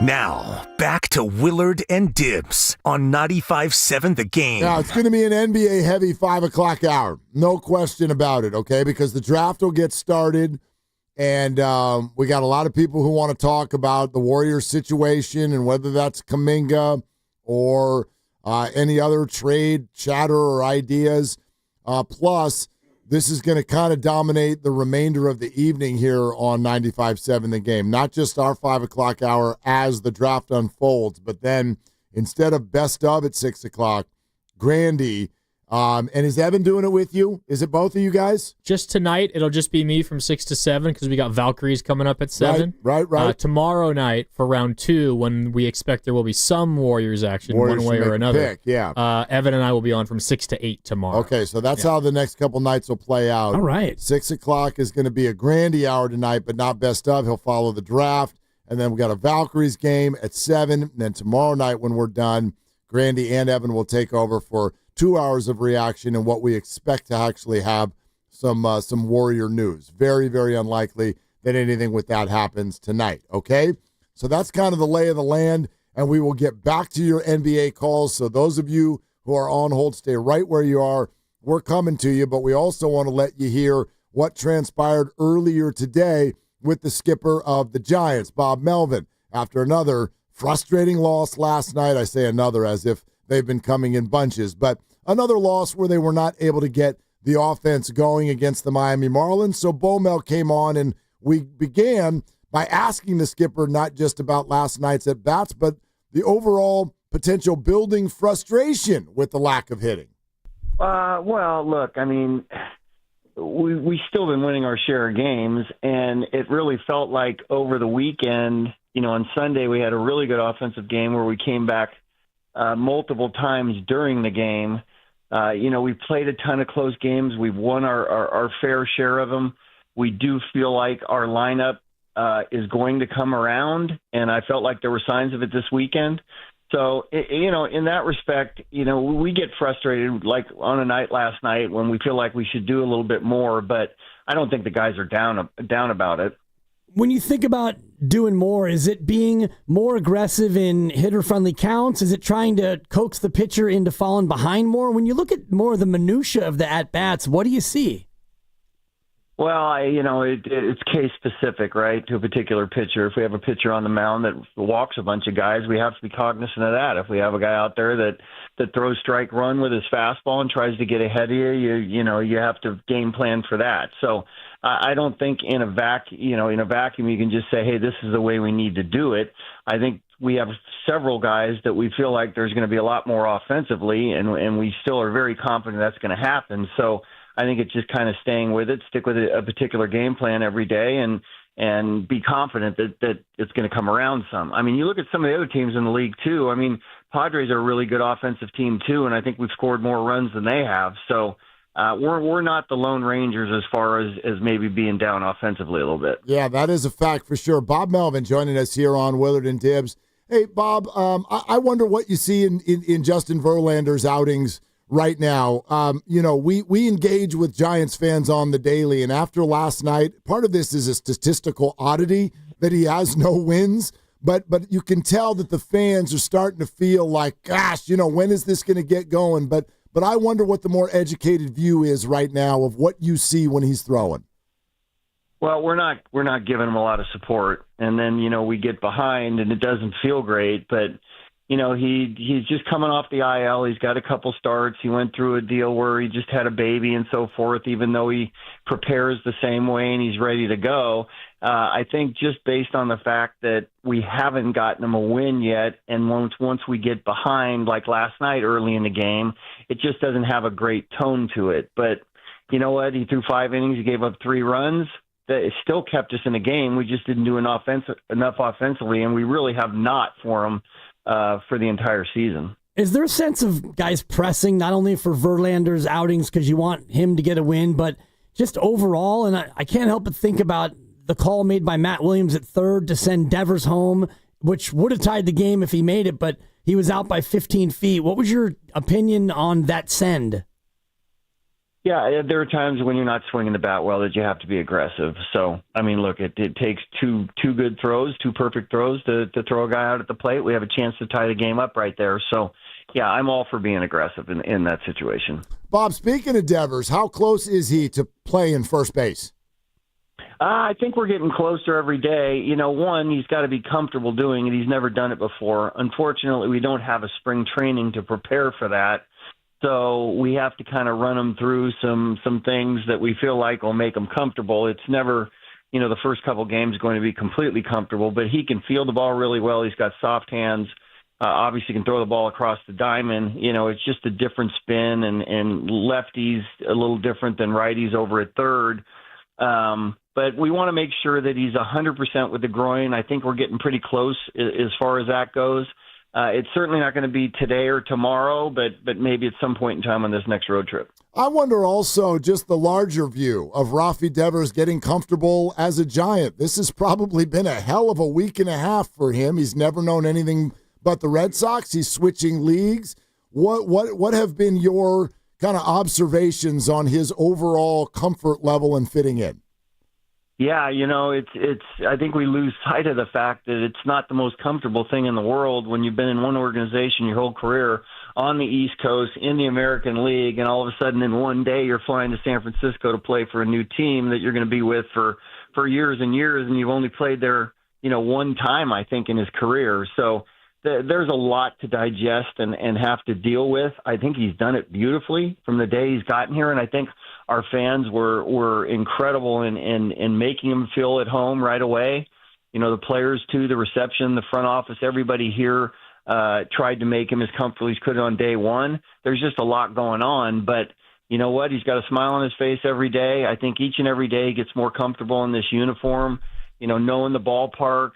S7: Now, back to Willard and Dibs on 95.7 The Game.
S1: Now, it's going to be an NBA-heavy 5 o'clock hour. No question about it, okay? Because the draft will get started, and we got a lot of people who want to talk about the Warriors situation and whether that's Kaminga or any other trade chatter or ideas. Plus, this is going to kind of dominate the remainder of the evening here on 95.7 The Game. Not just our 5 o'clock hour as the draft unfolds, but then instead of best of at 6 o'clock, Grandy. And is Evan doing it with you? Is it both of you guys?
S10: Just tonight, it'll just be me from 6 to 7 because we got Valkyries coming up at 7.
S1: Right.
S10: Tomorrow night for round 2, when we expect there will be some Warriors action one way or another.
S1: Pick, yeah.
S10: Evan and I will be on from 6 to 8 tomorrow.
S1: Okay, so that's how the next couple nights will play out.
S4: All right.
S1: 6 o'clock is going to be a Grandy hour tonight, but not best of. He'll follow the draft. And then we got a Valkyries game at 7. And then tomorrow night when we're done, Grandy and Evan will take over for 2 hours of reaction and what we expect to actually have some Warrior news. Very, very unlikely that anything with that happens tonight, okay? So that's kind of the lay of the land, and we will get back to your NBA calls. So those of you who are on hold, stay right where you are. We're coming to you, but we also want to let you hear what transpired earlier today with the skipper of the Giants, Bob Melvin, after another frustrating loss last night. I say another as if they've been coming in bunches, but another loss where they were not able to get the offense going against the Miami Marlins. So Bomel came on, and we began by asking the skipper not just about last night's at-bats, but the overall potential building frustration with the lack of hitting.
S2: Well, look, I mean, we still been winning our share of games, and it really felt like over the weekend, on Sunday we had a really good offensive game where we came back multiple times during the game. We played a ton of close games. We've won our fair share of them. We do feel like our lineup is going to come around, and I felt like there were signs of it this weekend. So, in that respect, we get frustrated like on a night last night when we feel like we should do a little bit more, but I don't think the guys are down about it.
S4: When you think about doing more, is it being more aggressive in hitter-friendly counts? Is it trying to coax the pitcher into falling behind more? When you look at more of the minutia of the at-bats, what do you see?
S2: Well, it's case specific, right, to a particular pitcher. If we have a pitcher on the mound that walks a bunch of guys, we have to be cognizant of that. If we have a guy out there that throws strike run with his fastball and tries to get ahead of you, you have to game plan for that. So I don't think in a vacuum you can just say, hey, this is the way we need to do it. I think we have several guys that we feel like there's going to be a lot more offensively, and we still are very confident that's going to happen. So I think it's just kind of staying with it, stick with a particular game plan every day, and be confident that it's going to come around some. I mean, you look at some of the other teams in the league, too. I mean, Padres are a really good offensive team, too, and I think we've scored more runs than they have. So we're not the Lone Rangers as far as maybe being down offensively a little bit.
S1: Yeah, that is a fact for sure. Bob Melvin joining us here on Willard and Dibs. Hey, Bob, I wonder what you see in Justin Verlander's outings right now. We engage with Giants fans on the daily, and after last night, part of this is a statistical oddity that he has no wins, but you can tell that the fans are starting to feel like, gosh, when is this going to get going? But I wonder what the more educated view is right now of what you see when he's throwing.
S2: Well, we're not giving him a lot of support, and then we get behind, and it doesn't feel great, but. He's just coming off the IL. He's got a couple starts. He went through a deal where he just had a baby and so forth, even though he prepares the same way and he's ready to go. I think just based on the fact that we haven't gotten him a win yet, and once we get behind, like last night early in the game, it just doesn't have a great tone to it. But you know what? He threw 5 innings. He gave up 3 runs. It still kept us in the game. We just didn't do enough offensively, and we really have not for him for the entire season.
S4: Is there a sense of guys pressing not only for Verlander's outings because you want him to get a win, but just overall? And I can't help but think about the call made by Matt Williams at third to send Devers home, which would have tied the game if he made it, but he was out by 15 feet. What was your opinion on that send?
S2: Yeah, there are times when you're not swinging the bat well that you have to be aggressive. So, I mean, look, it takes two good throws, two perfect throws to throw a guy out at the plate. We have a chance to tie the game up right there. So, yeah, I'm all for being aggressive in that situation.
S1: Bob, speaking of Devers, how close is he to play in first base?
S2: I think we're getting closer every day. You know, one, he's got to be comfortable doing it. He's never done it before. Unfortunately, we don't have a spring training to prepare for that. So we have to kind of run him through some things that we feel like will make him comfortable. It's never, you know, the first couple games going to be completely comfortable, but he can feel the ball really well. He's got soft hands. Obviously can throw the ball across the diamond. You know, it's just a different spin, and lefties a little different than righties over at third. But we want to make sure that he's 100% with the groin. I think we're getting pretty close as far as that goes. It's certainly not going to be today or tomorrow, but maybe at some point in time on this next road trip.
S1: I wonder also just the larger view of Rafi Devers getting comfortable as a Giant. This has probably been a hell of a week and a half for him. He's never known anything but the Red Sox. He's switching leagues. What have been your kind of observations on his overall comfort level and fitting in?
S2: Yeah, you know, it's. I think we lose sight of the fact that it's not the most comfortable thing in the world when you've been in one organization your whole career on the East Coast in the American League, and all of a sudden in one day you're flying to San Francisco to play for a new team that you're going to be with for years and years, and you've only played there, you know, one time, I think, in his career. So there's a lot to digest and have to deal with. I think he's done it beautifully from the day he's gotten here, and I think our fans were incredible in making him feel at home right away. You know, the players too, the reception, the front office, everybody here tried to make him as comfortable as he could on day one. There's just a lot going on, but you know what? He's got a smile on his face every day. I think each and every day he gets more comfortable in this uniform, you know, knowing the ballpark.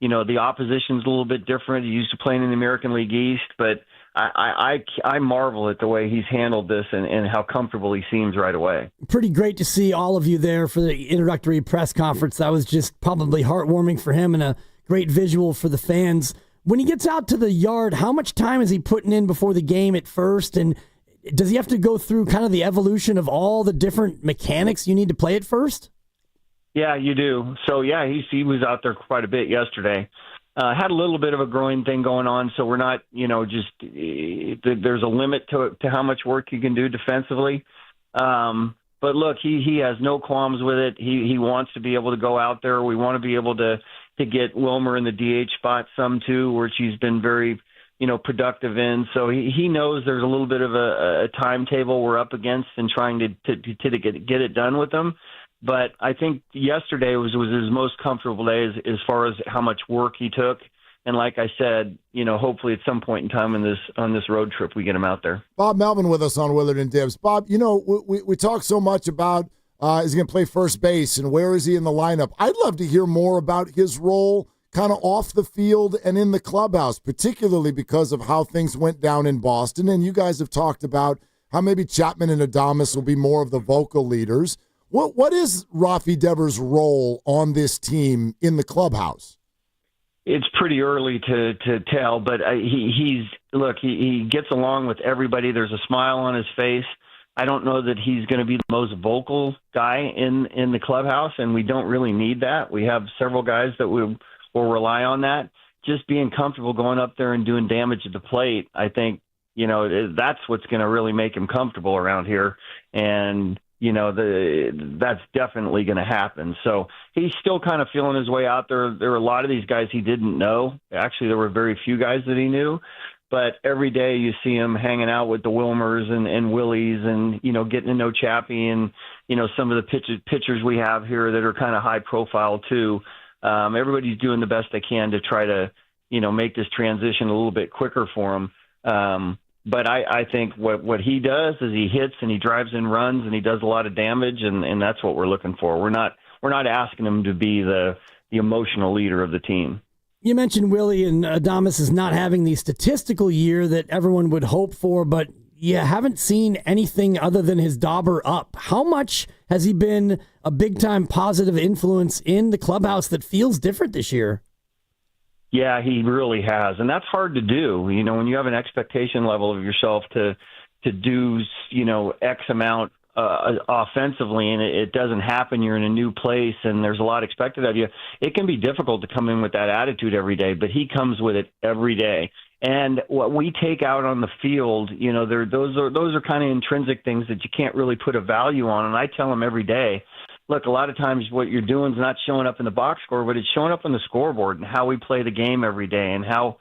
S2: You know, the opposition's a little bit different. He's used to playing in the American League East, but I marvel at the way he's handled this and how comfortable he seems right away.
S4: Pretty great to see all of you there for the introductory press conference. That was just probably heartwarming for him and a great visual for the fans. When he gets out to the yard, how much time is he putting in before the game at first? And does he have to go through kind of the evolution of all the different mechanics you need to play at first?
S2: Yeah, you do. So, yeah, he was out there quite a bit yesterday. Had a little bit of a groin thing going on, so we're not, you know, just there's a limit to how much work you can do defensively. But, look, he has no qualms with it. He wants to be able to go out there. We want to be able to get Wilmer in the DH spot some, too, which he's been very, you know, productive in. So he knows there's a little bit of a timetable we're up against and trying to get it done with him. But I think yesterday was his most comfortable day as far as how much work he took. And like I said, you know, hopefully at some point in time on this road trip we get him out there.
S1: Bob Melvin with us on Willard and Dibs. Bob, you know, we talk so much about is he going to play first base and where is he in the lineup. I'd love to hear more about his role kind of off the field and in the clubhouse, particularly because of how things went down in Boston. And you guys have talked about how maybe Chapman and Adames will be more of the vocal leaders. What is Rafi Devers' role on this team in the clubhouse?
S2: It's pretty early to tell, but he gets along with everybody. There's a smile on his face. I don't know that he's going to be the most vocal guy in the clubhouse, and we don't really need that. We have several guys that will rely on that. Just being comfortable going up there and doing damage at the plate, I think, you know, that's what's going to really make him comfortable around here. And you know, that's definitely going to happen. So he's still kind of feeling his way out there. There were a lot of these guys he didn't know. Actually, there were very few guys that he knew. But every day you see him hanging out with the Wilmers and Willies and, you know, getting to know Chappie and, you know, some of the pitchers we have here that are kind of high profile too. Everybody's doing the best they can to try to, you know, make this transition a little bit quicker for him. But I think what he does is he hits and he drives in runs and he does a lot of damage, and that's what we're looking for. We're not asking him to be the emotional leader of the team.
S4: You mentioned Willie and Adames is not having the statistical year that everyone would hope for, but you haven't seen anything other than his dauber up. How much has he been a big-time positive influence in the clubhouse that feels different this year? Yeah, he really has, and that's hard to do. You know, when you have an expectation level of yourself to
S2: to do, X amount offensively, and it doesn't happen. You're in a new place, and there's a lot expected of you. It can be difficult to come in with that attitude every day, but he comes with it every day. And what we take out on the field, those are kind of intrinsic things that you can't really put a value on. And I tell him every day, look, a lot of times what you're doing is not showing up in the box score, but it's showing up on the scoreboard and how we play the game every day and how,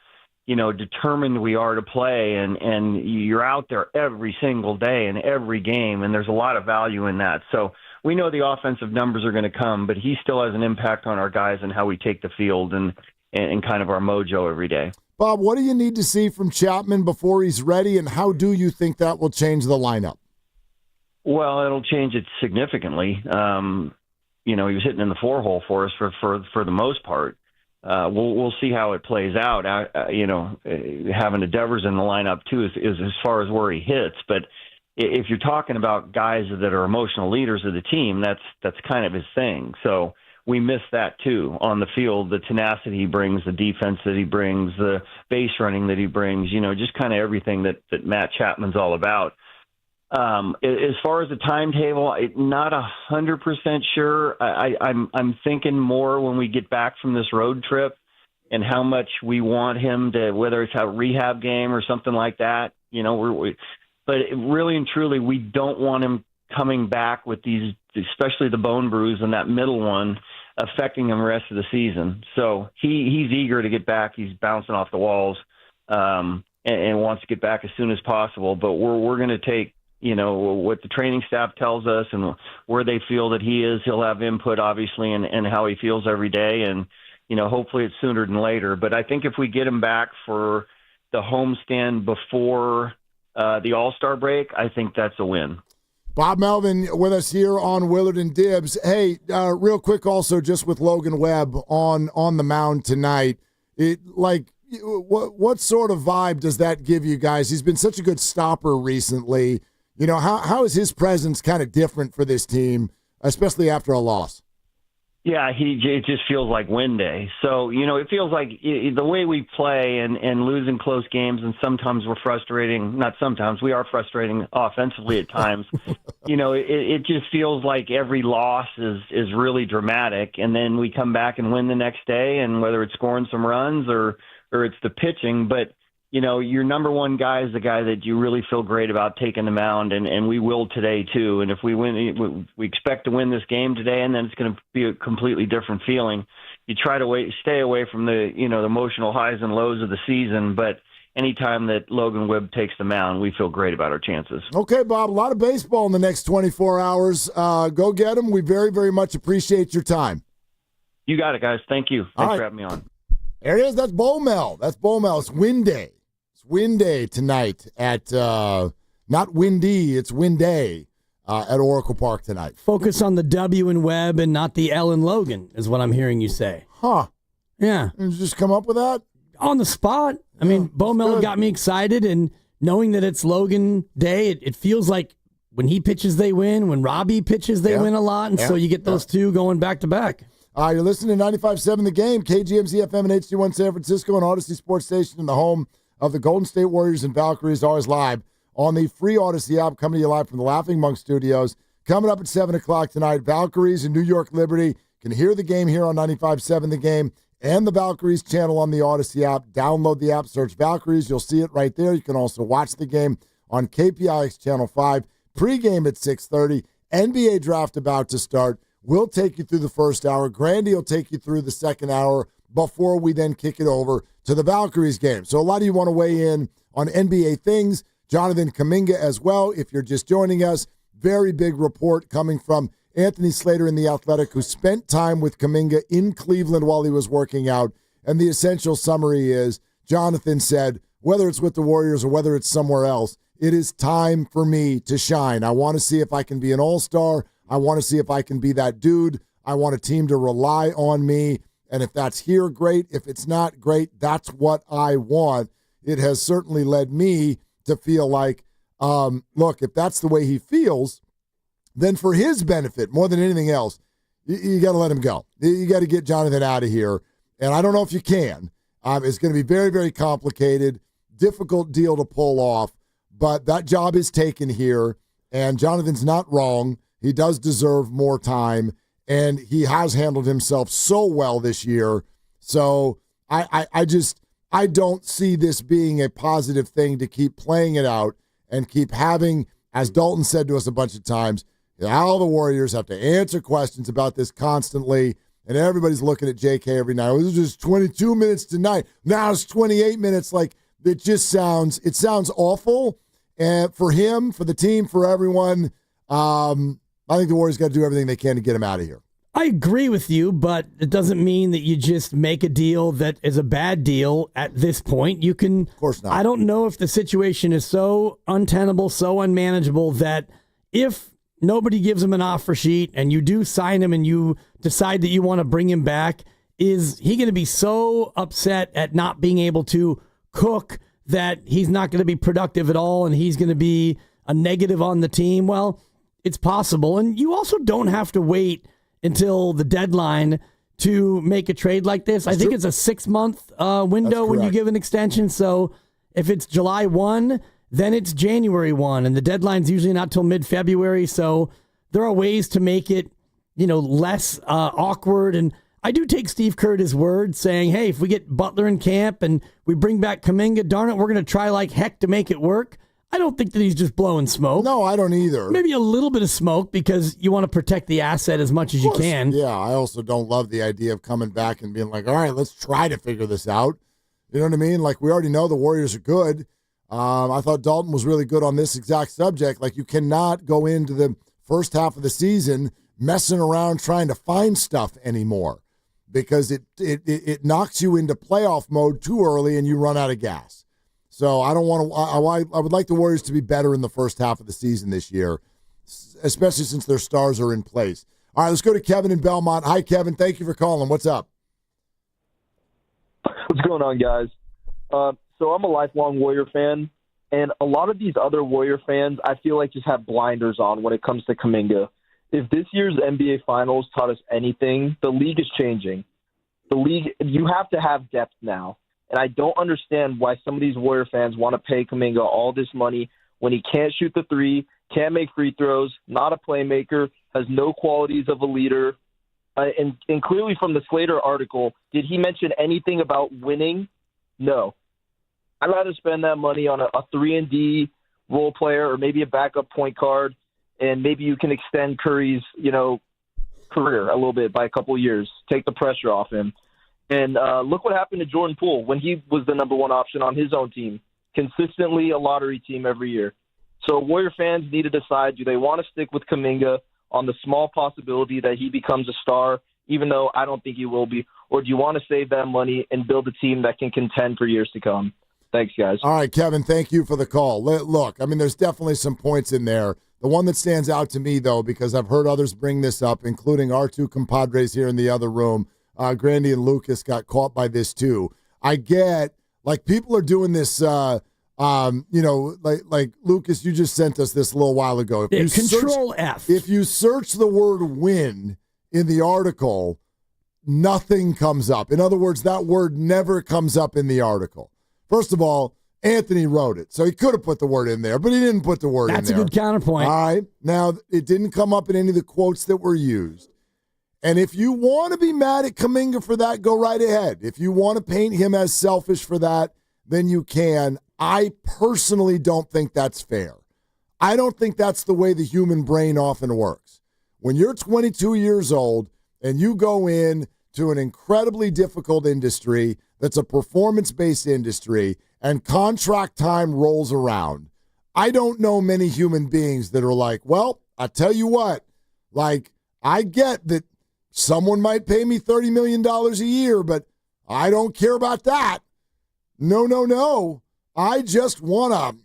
S2: determined we are to play. And you're out there every single day in every game, and there's a lot of value in that. So we know the offensive numbers are going to come, but he still has an impact on our guys and how we take the field and kind of our mojo every day.
S1: Bob, what do you need to see from Chapman before he's ready, and how do you think that will change the lineup?
S2: Well, it'll change it significantly. He was hitting in the 4-hole for us for the most part. We'll see how it plays out. Having a Devers in the lineup too is as far as where he hits. But if you're talking about guys that are emotional leaders of the team, that's kind of his thing. So we miss that too on the field. The tenacity he brings, the defense that he brings, the base running that he brings. Just kind of everything that Matt Chapman's all about. As far as the timetable, not 100% sure. I'm thinking more when we get back from this road trip and how much we want him to, whether it's a rehab game or something like that. But really and truly, we don't want him coming back with these, especially the bone bruise and that middle one, affecting him the rest of the season. So he's eager to get back. He's bouncing off the walls and wants to get back as soon as possible. But we're going to take, what the training staff tells us and where they feel that he is. He'll have input, obviously, and how he feels every day. And, hopefully it's sooner than later. But I think if we get him back for the homestand before the All-Star break, I think that's a win.
S1: Bob Melvin with us here on Willard and Dibs. Hey, real quick also just with Logan Webb on the mound tonight, what sort of vibe does that give you guys? He's been such a good stopper recently. How is his presence kind of different for this team, especially after a loss?
S2: Yeah, it just feels like win day. So, it feels like the way we play and losing close games, and sometimes we're frustrating. Not sometimes, we are frustrating offensively at times. It just feels like every loss is really dramatic, and then we come back and win the next day, and whether it's scoring some runs or it's the pitching. But, your number one guy is the guy that you really feel great about taking the mound, and we will today too. And if we win, we expect to win this game today, and then it's going to be a completely different feeling. You try to stay away from the emotional highs and lows of the season, but anytime that Logan Webb takes the mound, we feel great about our chances.
S1: Okay, Bob, a lot of baseball in the next 24 hours. Go get them. We very, very much appreciate your time.
S2: You got it, guys. Thank you. Thanks for having me on.
S1: There it is. That's Bomel. It's win day. Win day tonight at not windy, it's win day at Oracle Park tonight.
S4: Focus on the W in Webb and not the L in Logan is what I'm hearing you say.
S1: Huh.
S4: Yeah.
S1: Did you just come up with that?
S4: On the spot. I mean, Bo Mello got me excited, and knowing that it's Logan Day, it feels like when he pitches, they win. When Robbie pitches, they win a lot, and so you get those two going back to back.
S1: You're listening to 95.7 The Game, KGMZ FM and HD1 San Francisco, and Odyssey Sports Station in the home of the Golden State Warriors and Valkyries, always live on the free Odyssey app, coming to you live from the Laughing Monk Studios. Coming up at 7 o'clock tonight, Valkyries and New York Liberty. You can hear the game here on 95.7 The Game and the Valkyries channel on the Odyssey app. Download the app, search Valkyries. You'll see it right there. You can also watch the game on KPIX Channel 5. Pre-game at 6:30. NBA draft about to start. We'll take you through the first hour. Grandy will take you through the second hour before we then kick it over to the Valkyries game. So a lot of you want to weigh in on NBA things. Jonathan Kaminga as well, if you're just joining us. Very big report coming from Anthony Slater in The Athletic, who spent time with Kaminga in Cleveland while he was working out. And the essential summary is, Jonathan said, whether it's with the Warriors or whether it's somewhere else, it is time for me to shine. I want to see if I can be an all-star. I want to see if I can be that dude. I want a team to rely on me. And if that's here, great. If it's not, great. That's what I want. It has certainly led me to feel like, look, if that's the way he feels, then for his benefit, more than anything else, you got to let him go. You got to get Jonathan out of here. And I don't know if you can. It's going to be very, very complicated, difficult deal to pull off. but that job is taken here, and Jonathan's not wrong. He does deserve more time, and he has handled himself so well this year. So I don't see this being a positive thing to keep playing it out and keep having, as Dalton said to us a bunch of times, all the Warriors have to answer questions about this constantly, and everybody's looking at JK every night. It was just 22 minutes tonight. Now it's 28 minutes. Like, it sounds awful. And for him, for the team, for everyone, I think the Warriors got to do everything they can to get him out of here.
S4: I agree with you, but it doesn't mean that you just make a deal that is a bad deal at this point. You can,
S1: of course not.
S4: I don't know if the situation is so untenable, so unmanageable that if nobody gives him an offer sheet and you do sign him and you decide that you want to bring him back, is he going to be so upset at not being able to cook that he's not going to be productive at all and he's going to be a negative on the team? Well, it's possible. And you also don't have to wait until the deadline to make a trade like this. I think it's a 6-month window when you give an extension. So if it's July 1, then it's January 1, and the deadline's usually not till mid-February. So there are ways to make it, less awkward. And I do take Steve Kerr at his word, saying, hey, if we get Butler in camp and we bring back Kaminga, darn it, we're going to try like heck to make it work. I don't think that he's just blowing smoke.
S1: No, I don't either.
S4: Maybe a little bit of smoke because you want to protect the asset as much as you can.
S1: Yeah, I also don't love the idea of coming back and being like, all right, let's try to figure this out. You know what I mean? Like, we already know the Warriors are good. I thought Dalton was really good on this exact subject. Like, you cannot go into the first half of the season messing around trying to find stuff anymore because it knocks you into playoff mode too early and you run out of gas. So I don't want to. I would like the Warriors to be better in the first half of the season this year, especially since their stars are in place. All right, let's go to Kevin in Belmont. Hi, Kevin. Thank you for calling. What's up?
S11: What's going on, guys? So I'm a lifelong Warrior fan, and a lot of these other Warrior fans, I feel like, just have blinders on when it comes to Kaminga. If this year's NBA Finals taught us anything, the league is changing. The league, you have to have depth now. And I don't understand why some of these Warrior fans want to pay Kuminga all this money when he can't shoot the three, can't make free throws, not a playmaker, has no qualities of a leader. And clearly from the Slater article, did he mention anything about winning? No. I'd rather spend that money on a 3-and-D role player or maybe a backup point guard, and maybe you can extend Curry's, career a little bit by a couple of years, take the pressure off him. And look what happened to Jordan Poole when he was the number one option on his own team, consistently a lottery team every year. So Warrior fans need to decide, do they want to stick with Kaminga on the small possibility that he becomes a star, even though I don't think he will be, or do you want to save that money and build a team that can contend for years to come? Thanks, guys.
S1: All right, Kevin, thank you for the call. Look, I mean, there's definitely some points in there. The one that stands out to me, though, because I've heard others bring this up, including our two compadres here in the other room, Grandy and Lucas got caught by this too. I get, like, people are doing this, like Lucas, you just sent us this a little while ago.
S4: Control F.
S1: If you search the word win in the article, nothing comes up. In other words, that word never comes up in the article. First of all, Anthony wrote it, so he could have put the word in there, but he didn't put the word in there.
S4: That's a good counterpoint.
S1: All right. Now, it didn't come up in any of the quotes that were used. And if you want to be mad at Kaminga for that, go right ahead. If you want to paint him as selfish for that, then you can. I personally don't think that's fair. I don't think that's the way the human brain often works. When you're 22 years old and you go in to an incredibly difficult industry that's a performance-based industry and contract time rolls around, I don't know many human beings that are like, well, I tell you what, like, I get that someone might pay me $30 million a year, but I don't care about that. No. I just want to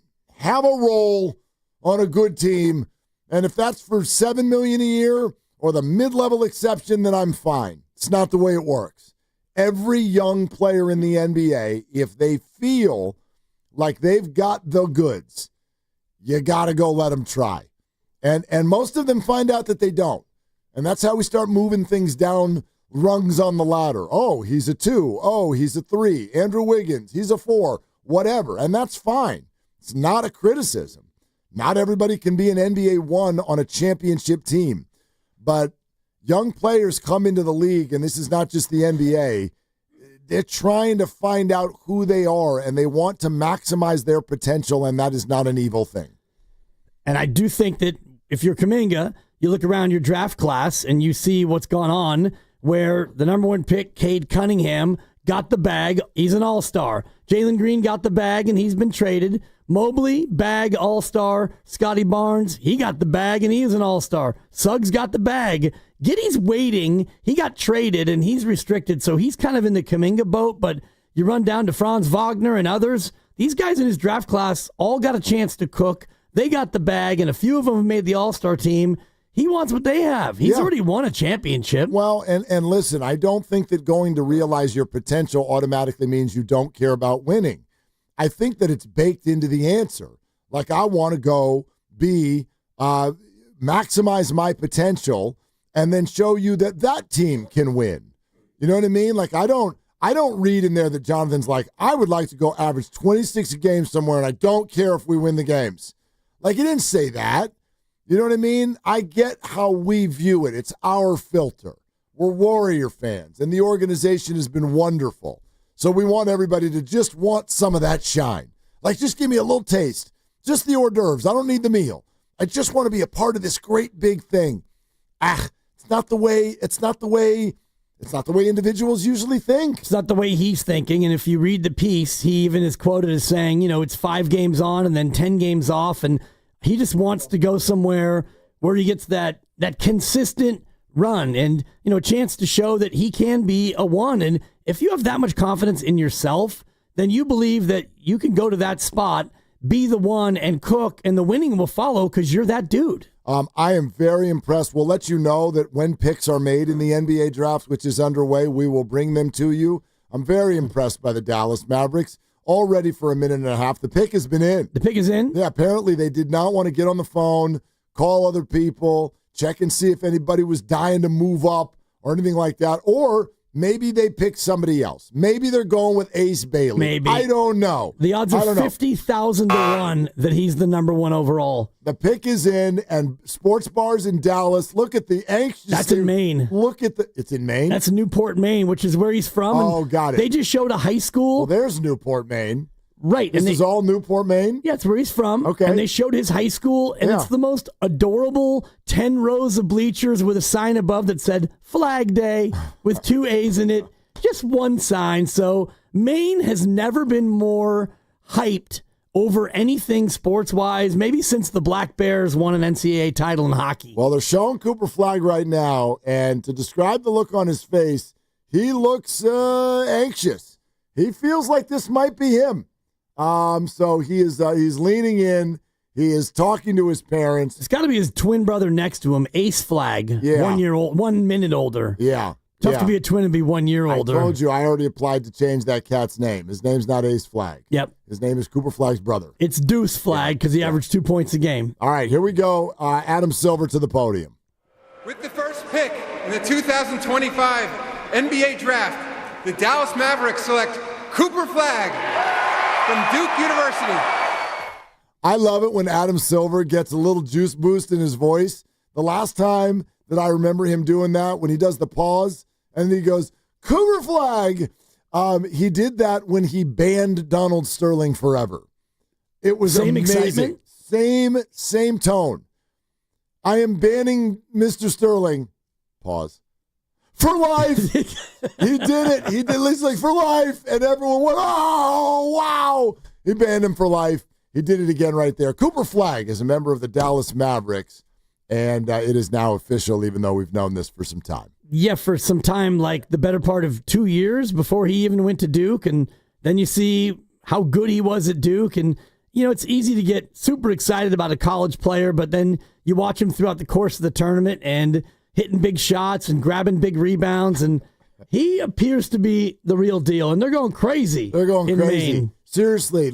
S1: have a role on a good team, and if that's for $7 million a year or the mid-level exception, then I'm fine. It's not the way it works. Every young player in the NBA, if they feel like they've got the goods, you got to go let them try. And most of them find out that they don't. And that's how we start moving things down rungs on the ladder. Oh, he's a 2. Oh, he's a 3. Andrew Wiggins, he's a 4. Whatever. And that's fine. It's not a criticism. Not everybody can be an NBA 1 on a championship team. But young players come into the league, and this is not just the NBA. They're trying to find out who they are, and they want to maximize their potential, and that is not an evil thing.
S4: And I do think that if you're Kaminga, you look around your draft class and you see what's gone on, where the number 1 pick, Cade Cunningham, got the bag. He's an all-star. Jalen Green got the bag, and he's been traded. Mobley, bag, all-star. Scotty Barnes, he got the bag, and he is an all-star. Suggs got the bag. Giddey's waiting. He got traded, and he's restricted, so he's kind of in the Kuminga boat, but you run down to Franz Wagner and others. These guys in his draft class all got a chance to cook. They got the bag, and a few of them have made the all-star team. He wants what they have. He's already won a championship.
S1: Well, and listen, I don't think that going to realize your potential automatically means you don't care about winning. I think that it's baked into the answer. Like, I want to go maximize my potential and then show you that team can win. You know what I mean? Like, I don't read in there that Jonathan's like, I would like to go average 26 a game somewhere, and I don't care if we win the games. Like, he didn't say that. You know what I mean? I get how we view it. It's our filter. We're Warrior fans, and the organization has been wonderful. So we want everybody to just want some of that shine. Like, just give me a little taste. Just the hors d'oeuvres. I don't need the meal. I just want to be a part of this great big thing. It's not the way individuals usually think.
S4: It's not the way he's thinking. And if you read the piece, he even is quoted as saying, it's 5 games on and then 10 games off. And he just wants to go somewhere where he gets that consistent run and, a chance to show that he can be a 1. And if you have that much confidence in yourself, then you believe that you can go to that spot, be the 1 and cook, and the winning will follow because you're that dude.
S1: I am very impressed. We'll let you know that when picks are made in the NBA draft, which is underway, we will bring them to you. I'm very impressed by the Dallas Mavericks. All ready for a minute and a half. The pick has been in.
S4: The pick is in?
S1: Yeah, apparently they did not want to get on the phone, call other people, check and see if anybody was dying to move up or anything like that. Or maybe they picked somebody else. Maybe they're going with Ace Bailey.
S4: Maybe.
S1: I don't know.
S4: The odds are 50,000 to 1 that he's the number 1 overall.
S1: The pick is in, and sports bars in Dallas. Look at the anxious.
S4: That's in Maine.
S1: It's in Maine?
S4: That's Newport, Maine, which is where he's from.
S1: Oh, got it.
S4: They just showed a high school.
S1: Well, there's Newport, Maine.
S4: Right.
S1: This is all Newport, Maine?
S4: Yeah, it's where he's from.
S1: Okay.
S4: And they showed his high school, and it's the most adorable 10 rows of bleachers with a sign above that said Flag Day with 2 A's in it. Just one sign. So Maine has never been more hyped over anything sports-wise, maybe since the Black Bears won an NCAA title in hockey.
S1: Well, they're showing Cooper Flag right now, and to describe the look on his face, he looks anxious. He feels like this might be him. So he's leaning in. He is talking to his parents.
S4: It's got to be his twin brother next to him, Ace Flag, 1 year old, 1 minute older.
S1: Yeah.
S4: Tough to be a twin and be 1 year older.
S1: I told you I already applied to change that cat's name. His name's not Ace Flag.
S4: Yep.
S1: His name is Cooper Flag's brother.
S4: It's Deuce Flag because he averaged 2 points a game.
S1: All right, here we go. Adam Silver to the podium.
S12: With the first pick in the 2025 NBA Draft, the Dallas Mavericks select Cooper Flag from Duke University.
S1: I love it when Adam Silver gets a little juice boost in his voice. The last time that I remember him doing that, when he does the pause, and then he goes, Cooper Flag. He did that when he banned Donald Sterling forever. It was
S4: same
S1: amazing.
S4: Excitement?
S1: Same tone. I am banning Mr. Sterling. Pause. For life. He did it. He did it like for life. And everyone went, oh, wow. He banned him for life. He did it again right there. Cooper Flag is a member of the Dallas Mavericks, and it is now official, even though we've known this for some time.
S4: Yeah, for some time, like the better part of 2 years before he even went to Duke. And then you see how good he was at Duke. And, it's easy to get super excited about a college player, but then you watch him throughout the course of the tournament and hitting big shots and grabbing big rebounds. And he appears to be the real deal. And they're going crazy.
S1: They're going crazy.
S4: Maine.
S1: Seriously,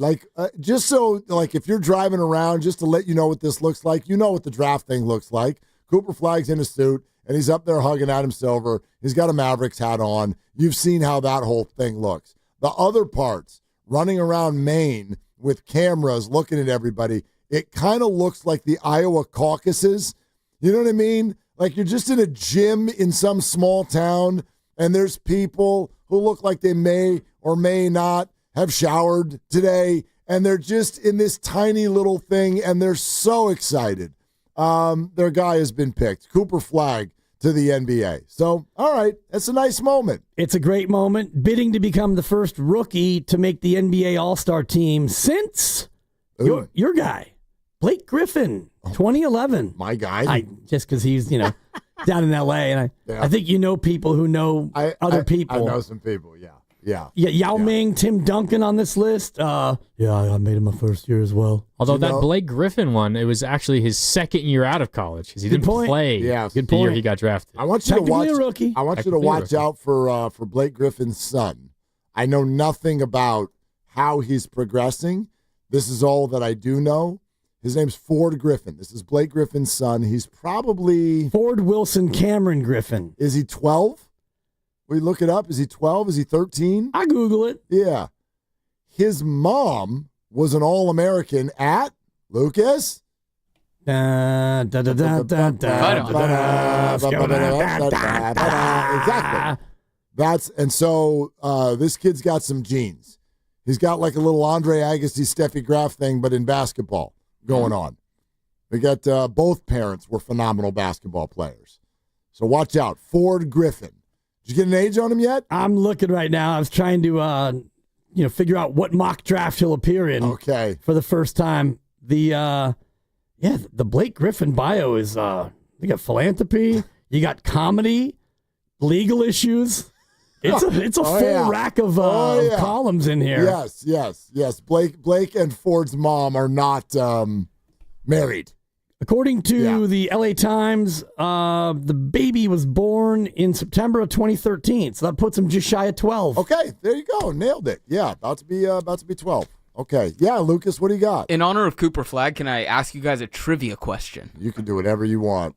S1: just so, if you're driving around, just to let you know what this looks like, you know what the draft thing looks like. Cooper Flag's in a suit, and he's up there hugging Adam Silver. He's got a Mavericks hat on. You've seen how that whole thing looks. The other parts, running around Maine with cameras looking at everybody, it kind of looks like the Iowa caucuses. You know what I mean? Like you're just in a gym in some small town, and there's people who look like they may or may not have showered today, and they're just in this tiny little thing, and they're so excited. Their guy has been picked, Cooper Flagg, to the NBA. So, all right, that's a nice moment.
S4: It's a great moment. Bidding to become the first rookie to make the NBA All-Star team since your guy, Blake Griffin, 2011.
S1: My guy?
S4: Just because he's, down in L.A., and I think you know people who know other people.
S1: I know some people, yeah.
S4: Yao Ming, Tim Duncan on this list. I made him my first year as well.
S10: Although that Blake Griffin one, it was actually his second year out of college because he didn't play the year he got drafted.
S1: I want you to watch.
S4: A rookie.
S1: I want you to watch out for Blake Griffin's son. I know nothing about how he's progressing. This is all that I do know. His name's Ford Griffin. This is Blake Griffin's son. He's probably
S4: Ford Wilson Cameron Griffin.
S1: Is he 12? We look it up. Is he 12? Is he 13?
S4: I Google it.
S1: Yeah. His mom was an All-American at Lucas. Exactly. This kid's got some genes. He's got like a little Andre Agassi, Steffi Graf thing, but in basketball going on. We got both parents were phenomenal basketball players. So watch out. Ford Griffin. Did you get an age on him yet?
S4: I'm looking right now. I was trying to, figure out what mock draft he'll appear in.
S1: Okay.
S4: For the first time. The Blake Griffin bio is, you got philanthropy, you got comedy, legal issues. It's a full rack of columns in here.
S1: Yes. Blake and Ford's mom are not married.
S4: According to the LA Times, the baby was born in September of 2013, so that puts him just shy of 12.
S1: Okay, there you go. Nailed it. Yeah, about to be 12. Okay. Yeah, Lucas, what do you got?
S15: In honor of Cooper Flagg, can I ask you guys a trivia question?
S1: You can do whatever you want.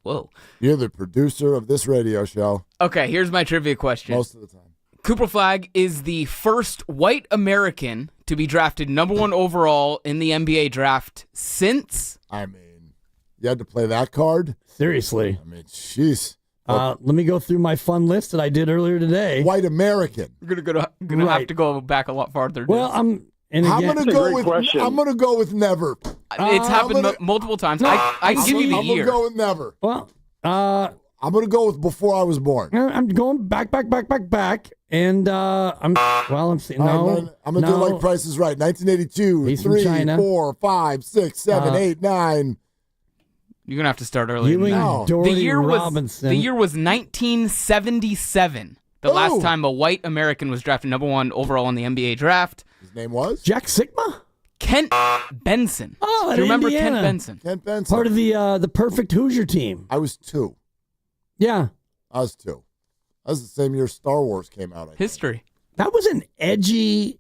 S15: Whoa.
S1: You're the producer of this radio show.
S15: Okay, here's my trivia question.
S1: Most of the time.
S15: Cooper Flagg is the first white American to be drafted number 1 overall in the NBA draft since...
S1: You had to play that card?
S4: Seriously.
S1: Jeez.
S4: Let me go through my fun list that I did earlier today.
S1: White American.
S15: You're gonna have to go back a lot farther.
S4: Well, I'm gonna
S1: go with never.
S15: It's happened multiple times. I can give you the year.
S1: I'm gonna go with never.
S4: Well,
S1: I'm gonna go with before I was born.
S4: I'm going back, and I'm seeing. No,
S1: I'm gonna do like Price is Right. 1982, 3, 4, 5, 6, 7, 8, 9.
S15: You're gonna have to start earlier.
S4: The year
S15: Robinson. The year was 1977. The last time a white American was drafted number 1 overall in the NBA draft.
S1: His name was
S4: Jack Sigma.
S15: Kent Benson.
S4: Oh,
S15: do you remember
S4: Indiana.
S15: Kent Benson?
S1: Kent Benson,
S4: part of the perfect Hoosier team.
S1: I was 2.
S4: Yeah,
S1: I was 2. That was the same year Star Wars came out.
S15: History.
S4: That was an edgy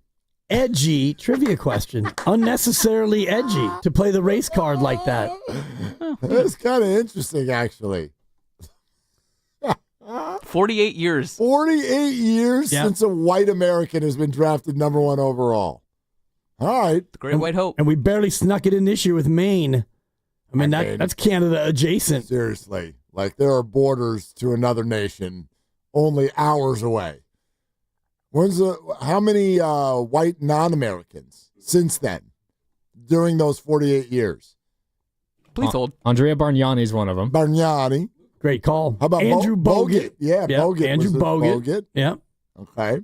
S4: trivia question. Unnecessarily edgy to play the race card like that.
S1: That's kind of interesting, actually.
S15: 48 years.
S1: 48 years since a white American has been drafted number 1 overall. All right.
S15: The Great White Hope.
S4: And we barely snuck it in this year with Maine. I mean, that's Canada adjacent.
S1: Seriously. Like, there are borders to another nation only hours away. How many white non-Americans since then, during those 48 years?
S15: Please hold.
S10: Andrea Bargnani is one of them.
S1: Bargnani.
S4: Great call.
S1: How about
S4: Andrew Bogut?
S1: Yeah, Bogut.
S4: Andrew Bogut. Yeah.
S1: Okay.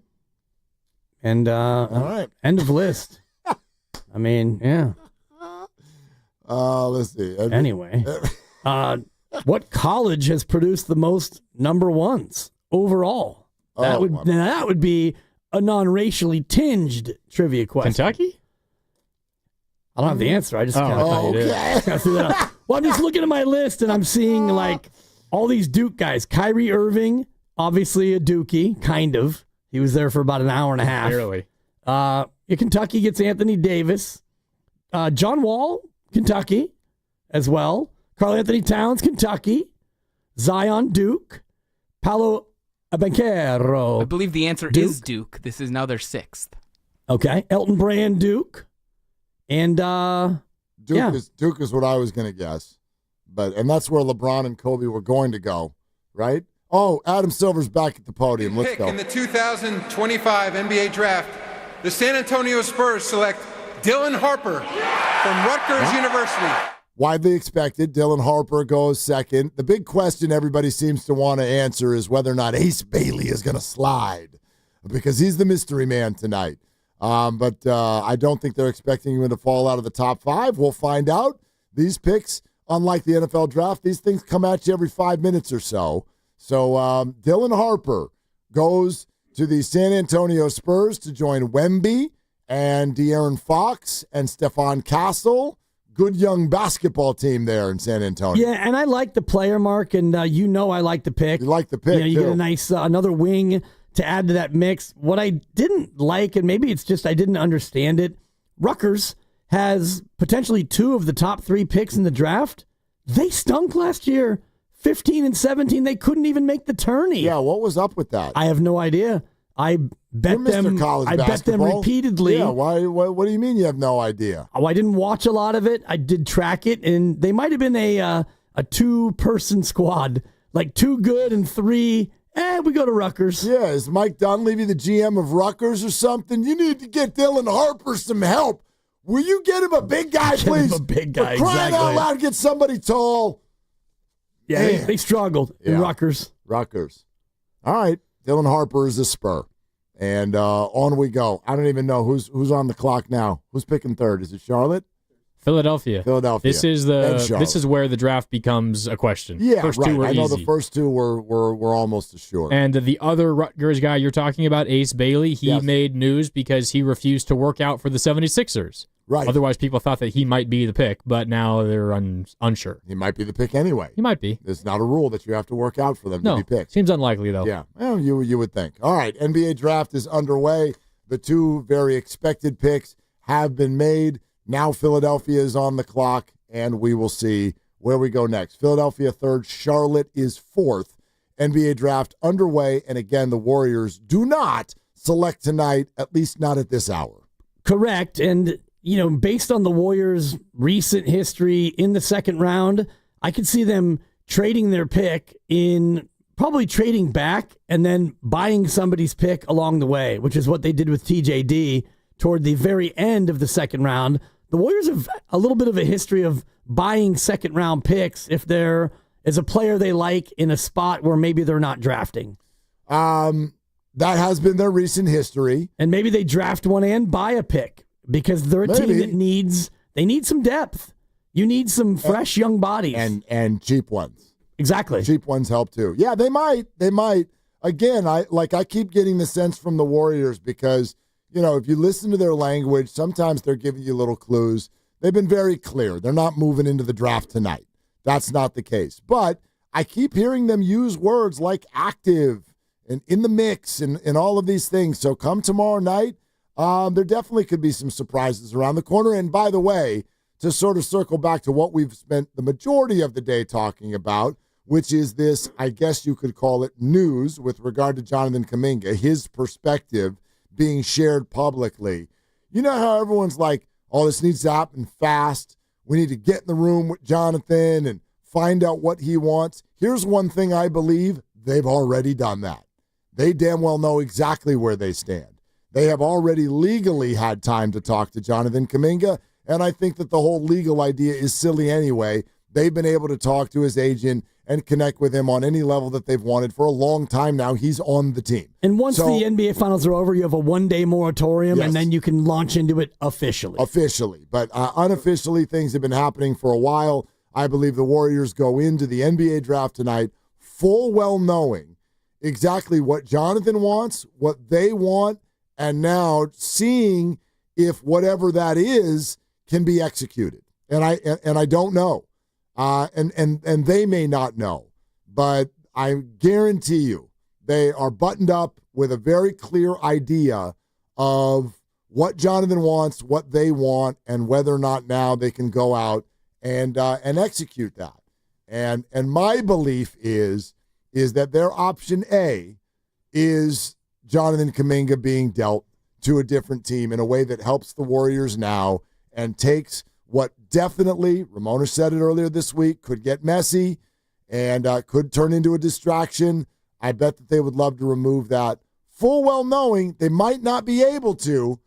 S4: And all
S1: right.
S4: End of list. I mean, yeah.
S1: Let's see.
S4: Anyway, what college has produced the most number 1s overall? That would be a non-racially tinged trivia question.
S10: Kentucky?
S4: I don't have the answer. I just kind of threw that out. Well, I'm just looking at my list and I'm seeing like all these Duke guys. Kyrie Irving, obviously a Dookie, kind of. He was there for about an hour and a half.
S10: Barely.
S4: Kentucky gets Anthony Davis. John Wall, Kentucky, as well. Karl Anthony Towns, Kentucky. Zion, Duke. Paolo Banchero.
S15: I believe the answer is Duke. This is now their 6th.
S4: Okay. Elton Brand, Duke. And
S1: Duke is what I was going to guess. And that's where LeBron and Kobe were going to go, right? Oh, Adam Silver's back at the podium. Let's go.
S12: In the 2025 NBA Draft, the San Antonio Spurs select Dylan Harper from Rutgers University.
S1: Widely expected, Dylan Harper goes second. The big question everybody seems to want to answer is whether or not Ace Bailey is going to slide, because he's the mystery man tonight. But I don't think they're expecting him to fall out of the top 5. We'll find out. These picks, unlike the NFL draft, these things come at you every 5 minutes or so. So Dylan Harper goes to the San Antonio Spurs to join Wemby and De'Aaron Fox and Stephon Castle. Good young basketball team there in San Antonio.
S4: Yeah, and I like the player, Mark, and I like the pick.
S1: You like the pick,
S4: you get a nice another wing to add to that mix. What I didn't like, and maybe it's just I didn't understand it, Rutgers has potentially 2 of the top 3 picks in the draft. They stunk last year. 15 and 17, they couldn't even make the tourney.
S1: Yeah, what was up with that?
S4: I have no idea. I bet them. I bet them repeatedly.
S1: Yeah, why? What do you mean you have no idea?
S4: Oh, I didn't watch a lot of it. I did track it, and they might have been a 2-person squad, like 2 good and 3. We go to Rutgers.
S1: Yeah, is Mike Dunleavy the GM of Rutgers or something? You need to get Dylan Harper some help. Will you get him a big guy, please?
S4: Get him a big guy,
S1: For crying out loud, get somebody tall.
S4: Yeah, they struggled in Rutgers.
S1: All right, Dylan Harper is a Spur. And on we go. I don't even know who's on the clock now. Who's picking third? Is it Charlotte?
S10: Philadelphia. This is where the draft becomes a question.
S1: Yeah,
S10: first
S1: right.
S10: 2 were
S1: I know
S10: easy.
S1: the first 2 were almost assured.
S10: And the other Rutgers guy you're talking about, Ace Bailey, he made news because he refused to work out for the 76ers.
S1: Right.
S10: Otherwise, people thought that he might be the pick, but now they're unsure.
S1: He might be the pick anyway.
S10: He might be.
S1: There's not a rule that you have to work out for them to be picked.
S10: Seems unlikely, though.
S1: Yeah, well, you would think. All right, NBA draft is underway. The 2 very expected picks have been made. Now Philadelphia is on the clock, and we will see where we go next. Philadelphia 3rd, Charlotte is 4th. NBA draft underway, and again, the Warriors do not select tonight, at least not at this hour.
S4: Correct, and based on the Warriors' recent history in the second round, I could see them trading their pick probably trading back and then buying somebody's pick along the way, which is what they did with TJD toward the very end of the second round. The Warriors have a little bit of a history of buying second-round picks if there is a player they like in a spot where maybe they're not drafting.
S1: That has been their recent history.
S4: And maybe they draft one and buy a pick because they're a team that needs some depth. You need some fresh young bodies.
S1: And cheap ones.
S4: Exactly.
S1: Cheap ones help too. Yeah, they might. Again, I keep getting the sense from the Warriors because if you listen to their language, sometimes they're giving you little clues. They've been very clear. They're not moving into the draft tonight. That's not the case. But I keep hearing them use words like active and in the mix and all of these things. So come tomorrow night, there definitely could be some surprises around the corner. And by the way, to sort of circle back to what we've spent the majority of the day talking about, which is this, I guess you could call it news with regard to Jonathan Kaminga, his perspective being shared publicly. You know how everyone's like, oh, this needs to happen fast. We need to get in the room with Jonathan and find out what he wants. Here's one thing I believe. They've already done that. They damn well know exactly where they stand. They have already legally had time to talk to Jonathan Kaminga, and I think that the whole legal idea is silly anyway. They've been able to talk to his agent and connect with him on any level that they've wanted for a long time now. He's on the team.
S4: And once the NBA Finals are over, you have a one-day moratorium, and then you can launch into it officially.
S1: But unofficially, things have been happening for a while. I believe the Warriors go into the NBA draft tonight full well knowing exactly what Jonathan wants, what they want, and now seeing if whatever that is can be executed. And I don't know. And they may not know, but I guarantee you they are buttoned up with a very clear idea of what Jonathan wants, what they want, and whether or not now they can go out and execute that. And my belief is that their option A is Jonathan Kaminga being dealt to a different team in a way that helps the Warriors now and takes what definitely, Ramona said it earlier this week, could get messy and could turn into a distraction, I bet that they would love to remove that, full well knowing they might not be able to.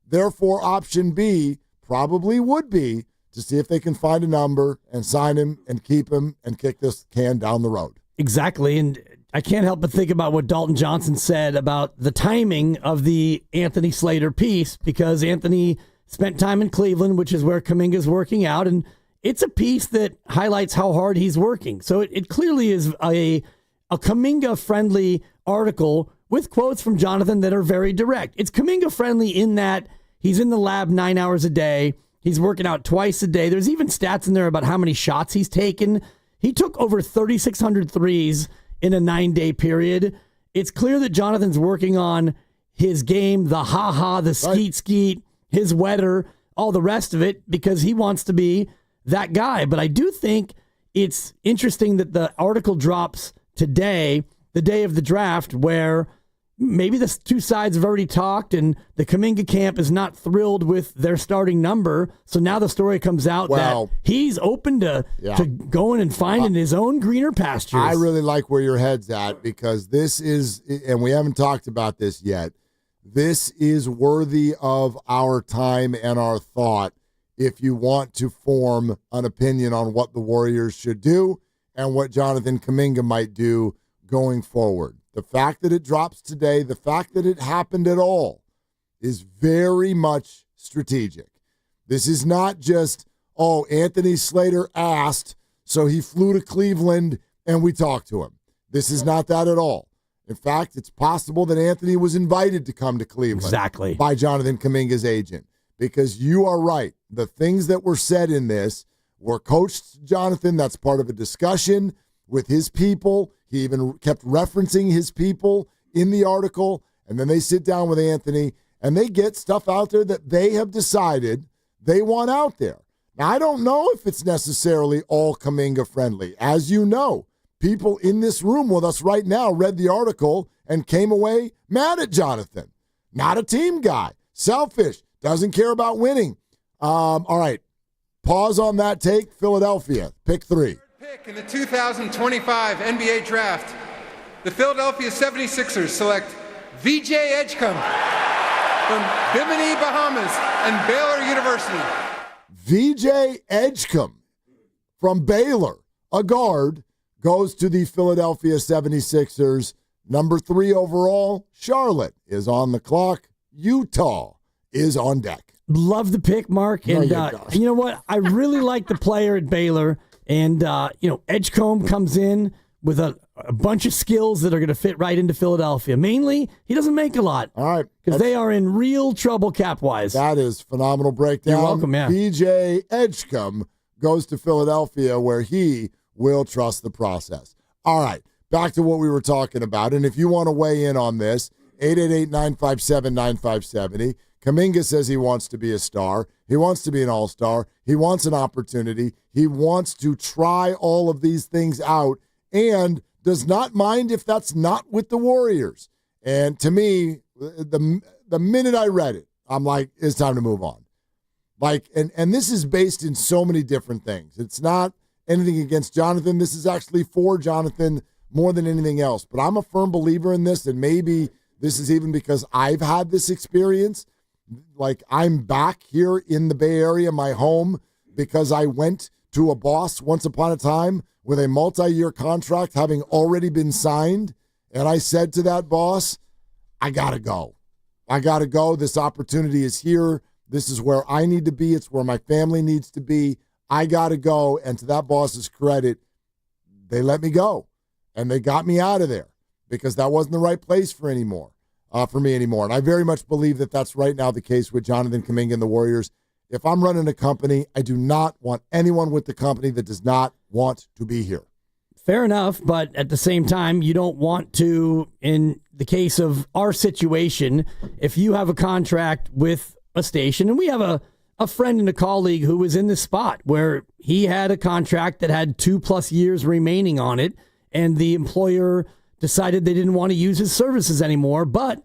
S1: Therefore, option B probably would be to see if they can find a number and sign him and keep him and kick this can down the road.
S4: Exactly, and I can't help but think about what Dalton Johnson said about the timing of the Anthony Slater piece, because Anthony spent time in Cleveland, which is where Kaminga's working out, and it's a piece that highlights how hard he's working. So it clearly is a Kaminga-friendly article with quotes from Jonathan that are very direct. It's Kaminga-friendly in that he's in the lab 9 hours a day. He's working out twice a day. There's even stats in there about how many shots he's taken. He took over 3,600 threes in a 9-day period. It's clear that Jonathan's working on his game, the ha-ha, the skeet-skeet, his wetter, all the rest of it, because he wants to be that guy. But I do think it's interesting that the article drops today, the day of the draft, where maybe the two sides have already talked and the Kaminga camp is not thrilled with their starting number. So now the story comes out that he's open to going and finding his own greener pastures.
S1: I really like where your head's at, because this is, and we haven't talked about this yet, this is worthy of our time and our thought if you want to form an opinion on what the Warriors should do and what Jonathan Kaminga might do going forward. The fact that it drops today, the fact that it happened at all, is very much strategic. This is not just, Anthony Slater asked, so he flew to Cleveland and we talked to him. This is not that at all. In fact, it's possible that Anthony was invited to come to Cleveland by Jonathan Kaminga's agent, because you are right. The things that were said in this were coached Jonathan. That's part of a discussion with his people. He even kept referencing his people in the article, and then they sit down with Anthony, and they get stuff out there that they have decided they want out there. Now, I don't know if it's necessarily all Kaminga friendly. As you know, people in this room with us right now read the article and came away mad at Jonathan. Not a team guy. Selfish. Doesn't care about winning. All right. Pause on that take. Philadelphia. Pick 3.
S12: Pick in the 2025 NBA Draft, the Philadelphia 76ers select VJ Edgecombe from Bimini, Bahamas and Baylor University.
S1: VJ Edgecombe from Baylor, a guard, goes to the Philadelphia 76ers. Number 3 overall, Charlotte is on the clock. Utah is on deck.
S4: Love the pick, Mark. And you know what? I really like the player at Baylor. And, Edgecombe comes in with a bunch of skills that are going to fit right into Philadelphia. Mainly, he doesn't make a lot.
S1: All right.
S4: Because they are in real trouble cap-wise.
S1: That is phenomenal breakdown.
S4: You're welcome, yeah.
S1: BJ Edgecombe goes to Philadelphia, where he will trust the process. All right. Back to what we were talking about. And if you want to weigh in on this, 888-957-9570. Kaminga says he wants to be a star. He wants to be an all-star. He wants an opportunity. He wants to try all of these things out and does not mind if that's not with the Warriors. And to me, the minute I read it, I'm like, it's time to move on. And this is based in so many different things. It's not anything against Jonathan. This is actually for Jonathan more than anything else. But I'm a firm believer in this, and maybe this is even because I've had this experience. Like, I'm back here in the Bay Area, my home, because I went to a boss once upon a time with a multi-year contract having already been signed, and I said to that boss, I got to go. I got to go. This opportunity is here. This is where I need to be. It's where my family needs to be. I got to go. And to that boss's credit, they let me go, and they got me out of there because that wasn't the right place for me anymore. And I very much believe that that's right now the case with Jonathan Kaminga and the Warriors. If I'm running a company, I do not want anyone with the company that does not want to be here.
S4: Fair enough, but at the same time, you don't want to, in the case of our situation, if you have a contract with a station, and we have a friend and a colleague who was in this spot where he had a contract that had 2+ years remaining on it, and the employer decided they didn't want to use his services anymore, but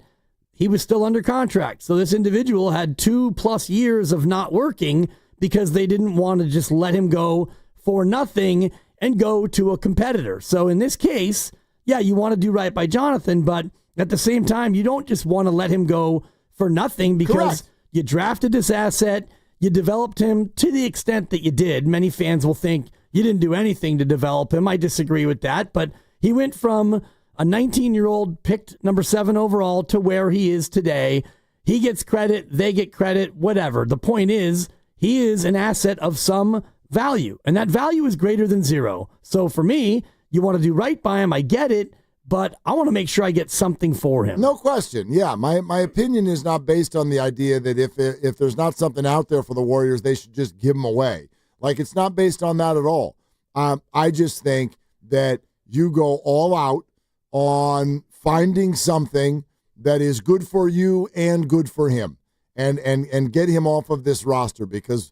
S4: he was still under contract. So this individual had 2+ years of not working because they didn't want to just let him go for nothing and go to a competitor. So in this case, yeah, you want to do right by Jonathan, but at the same time, you don't just want to let him go for nothing because
S1: Correct.
S4: you drafted this asset, you developed him to the extent that you did. Many fans will think you didn't do anything to develop him. I disagree with that, but he went from a 19-year-old picked number 7 overall to where he is today. He gets credit, they get credit, whatever. The point is, he is an asset of some value, and that value is greater than 0. So for me, you want to do right by him, I get it, but I want to make sure I get something for him.
S1: No question. Yeah, my opinion is not based on the idea that if there's not something out there for the Warriors, they should just give him away. Like, it's not based on that at all. I just think that you go all out on finding something that is good for you and good for him, and get him off of this roster, because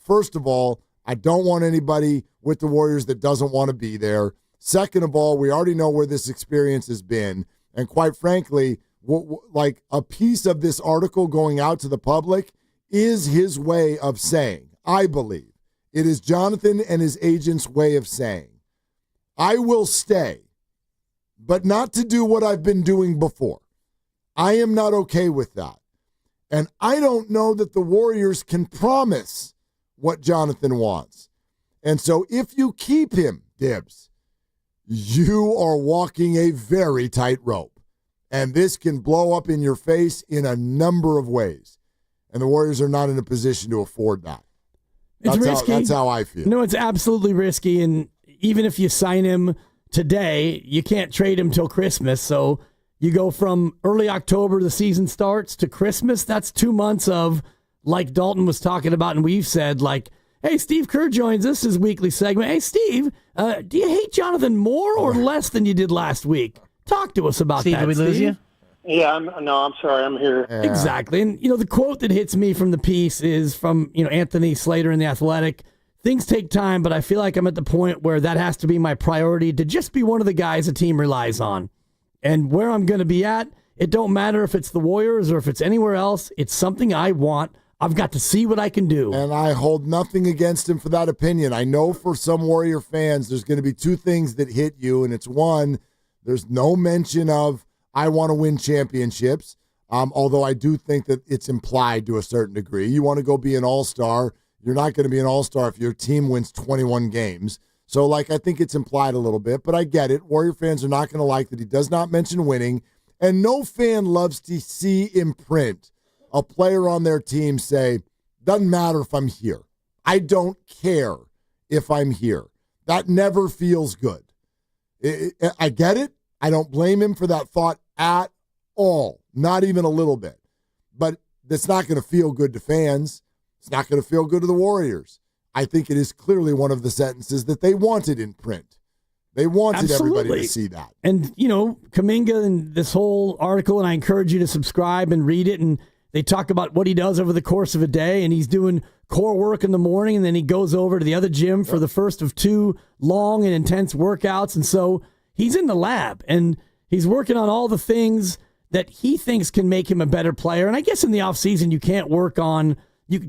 S1: first of all, I don't want anybody with the Warriors that doesn't want to be there. Second of all, we already know where this experience has been, and quite frankly, like a piece of this article going out to the public is his way of saying, I believe, it is Jonathan and his agent's way of saying, I will stay, but not to do what I've been doing before. I am not okay with that. And I don't know that the Warriors can promise what Jonathan wants. And so if you keep him, Dibs, you are walking a very tight rope. And this can blow up in your face in a number of ways. And the Warriors are not in a position to afford that.
S4: It's risky.
S1: That's how I feel.
S4: No, it's absolutely risky. And even if you sign him today, you can't trade him till Christmas. So you go from early October, the season starts, to Christmas. That's 2 months of, like Dalton was talking about and we've said, like, hey, Steve Kerr joins us, his weekly segment. Hey, Steve, do you hate Jonathan more or less than you did last week? Talk to us about
S19: Steve,
S4: that,
S19: did we lose
S4: Steve.
S19: you?
S6: Yeah, I'm sorry, I'm here.
S1: Yeah.
S4: Exactly. And, the quote that hits me from the piece is from, Anthony Slater in The Athletic. Things take time, but I feel like I'm at the point where that has to be my priority, to just be one of the guys a team relies on. And where I'm going to be at, it don't matter if it's the Warriors or if it's anywhere else. It's something I want. I've got to see what I can do.
S1: And I hold nothing against him for that opinion. I know for some Warrior fans, there's going to be 2 things that hit you, and it's one, there's no mention of, I want to win championships, although I do think that it's implied to a certain degree. You want to go be an all-star. You're not going to be an all-star if your team wins 21 games. So, I think it's implied a little bit, but I get it. Warrior fans are not going to like that he does not mention winning, and no fan loves to see in print a player on their team say, doesn't matter if I'm here. I don't care if I'm here. That never feels good. I get it. I don't blame him for that thought at all, not even a little bit. But that's not going to feel good to fans. It's not going to feel good to the Warriors. I think it is clearly one of the sentences that they wanted in print. They wanted everybody to see that.
S4: And, Kaminga and this whole article, and I encourage you to subscribe and read it, and they talk about what he does over the course of a day, and he's doing core work in the morning, and then he goes over to the other gym for the first of 2 long and intense workouts. And so he's in the lab, and he's working on all the things that he thinks can make him a better player. And I guess in the offseason, you can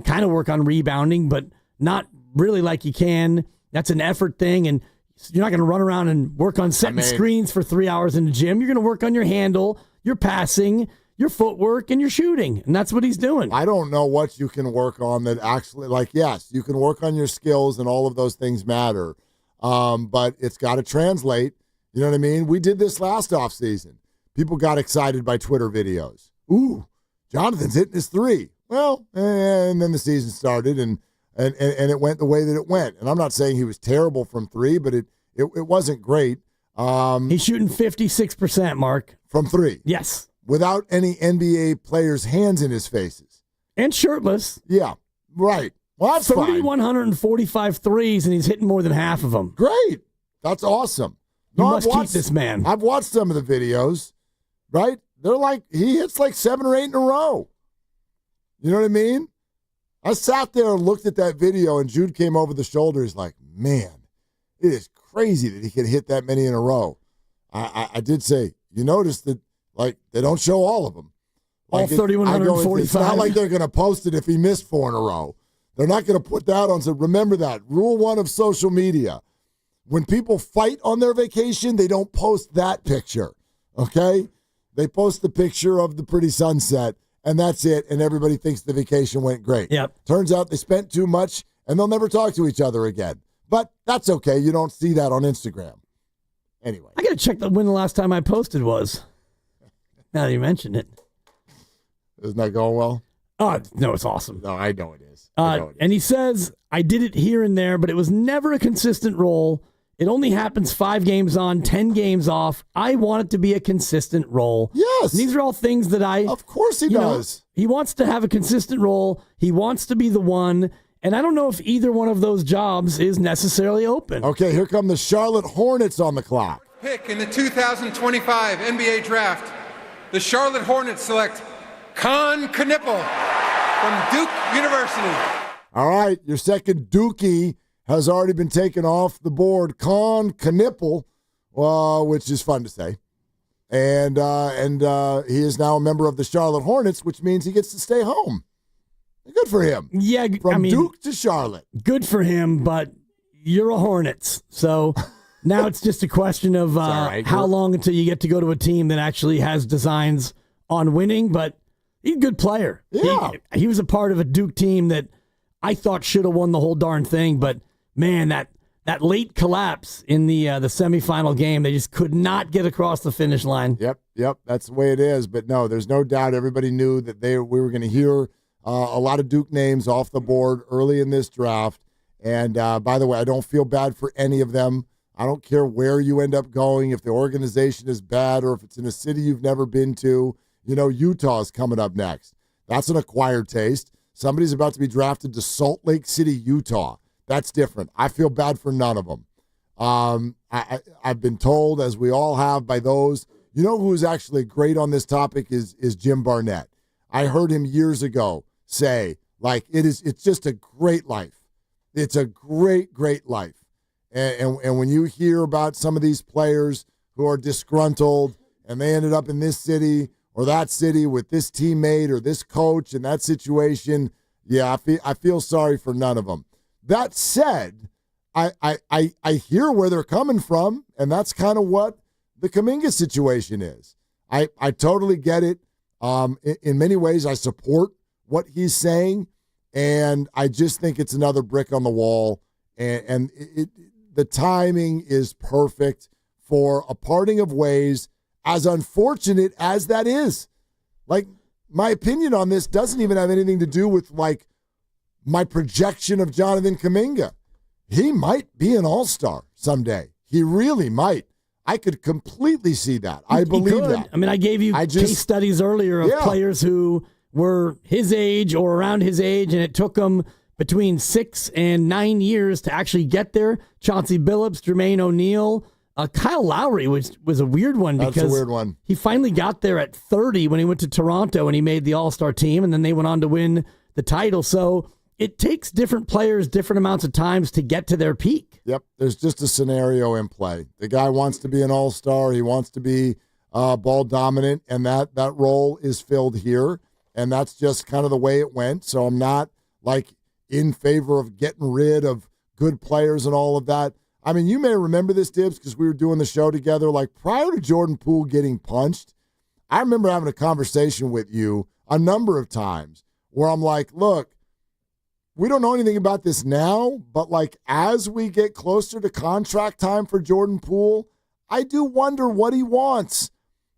S4: kind of work on rebounding, but not really like you can. That's an effort thing, and you're not going to run around and work on setting screens for 3 hours in the gym. You're going to work on your handle, your passing, your footwork, and your shooting, and that's what he's doing.
S1: I don't know what you can work on that actually, yes, you can work on your skills, and all of those things matter, but it's got to translate. You know what I mean? We did this last offseason. People got excited by Twitter videos. Ooh, Jonathan's hitting his 3. Well, and then the season started, and it went the way that it went. And I'm not saying he was terrible from 3, but it wasn't great.
S4: He's shooting 56%, Mark.
S1: From 3.
S4: Yes.
S1: Without any NBA players' hands in his faces.
S4: And shirtless.
S1: Yeah, right. Well, that's
S4: 3,145 threes, and he's hitting more than half of them.
S1: Great. That's awesome.
S4: You must keep this man.
S1: I've watched some of the videos, right? They're he hits 7 or 8 in a row. You know what I mean? I sat there and looked at that video, and Jude came over the shoulder. He's like, man, it is crazy that he can hit that many in a row. I did say, you notice that, Like, they don't show all of them.
S4: All 3,145.
S1: It's not like they're going to post it if he missed 4 in a row. They're not going to put that on. So remember that. Rule 1 of social media. When people fight on their vacation, they don't post that picture, okay? They post the picture of the pretty sunset, and that's it, and everybody thinks the vacation went great.
S4: Yep.
S1: Turns out they spent too much, and they'll never talk to each other again. But that's okay. You don't see that on Instagram. Anyway.
S4: I got to check when the last time I posted was. Now that you mentioned it.
S1: Isn't that going well?
S4: Oh, no, it's awesome.
S1: No, I know it is.
S4: And he says, I did it here and there, but it was never a consistent role. It only happens 5 games on, 10 games off. I want it to be a consistent role.
S1: Yes.
S4: And these are all things that
S1: Of course he does.
S4: He wants to have a consistent role. He wants to be the one. And I don't know if either one of those jobs is necessarily open.
S1: Okay, here come the Charlotte Hornets on the clock.
S12: Pick in the 2025 NBA Draft, the Charlotte Hornets select Con Knipple from Duke University.
S1: All right, your second Dookie has already been taken off the board. Con Knipple, which is fun to say. And he is now a member of the Charlotte Hornets, which means he gets to stay home. Good for him.
S4: Yeah,
S1: From Duke to Charlotte.
S4: Good for him, but you're a Hornets. So now it's just a question of how long until you get to go to a team that actually has designs on winning. But he's a good player.
S1: Yeah.
S4: He was a part of a Duke team that I thought should have won the whole darn thing. But, man, that late collapse in the semifinal game, they just could not get across the finish line.
S1: Yep. That's the way it is. But, no, there's no doubt everybody knew that we were going to hear a lot of Duke names off the board early in this draft. And, by the way, I don't feel bad for any of them. I don't care where you end up going, if the organization is bad or if it's in a city you've never been to. You know, Utah's coming up next. That's an acquired taste. Somebody's about to be drafted to Salt Lake City, Utah. That's different. I feel bad for none of them. I've been told, as we all have, by those. You know who's actually great on this topic is Jim Barnett. I heard him years ago say, like, it's just a great life. It's a great, great life. And when you hear about some of these players who are disgruntled and they ended up in this city or that city with this teammate or this coach in that situation, yeah, I feel sorry for none of them. That said, I hear where they're coming from, and that's kind of what the Kaminga situation is. I totally get it. In many ways, I support what he's saying, and I just think it's another brick on the wall, and the timing is perfect for a parting of ways, as unfortunate as that is. Like, my opinion on this doesn't even have anything to do with, like, my projection of Jonathan Kuminga. He might be an all-star someday. He really might. I could completely see that. I believe that.
S4: I mean, I gave you case studies earlier of players who were his age or around his age, and it took them between 6 and 9 years to actually get there. Chauncey Billups, Jermaine O'Neal, Kyle Lowry was a weird one because
S1: That's a weird one.
S4: He finally got there at 30 when he went to Toronto and he made the All-Star team, and then they went on to win the title. So it takes different players different amounts of times to get to their peak.
S1: Yep, there's just a scenario in play. The guy wants to be an all-star. He wants to be ball dominant, and that role is filled here, and that's just kind of the way it went. So I'm not, like, in favor of getting rid of good players and all of that. I mean, you may remember this, Dibs, because we were doing the show together. Like, prior to Jordan Poole getting punched, I remember having a conversation with you a number of times where I'm like, look, we don't know anything about this now, but, like, as we get closer to contract time for Jordan Poole, I do wonder what he wants,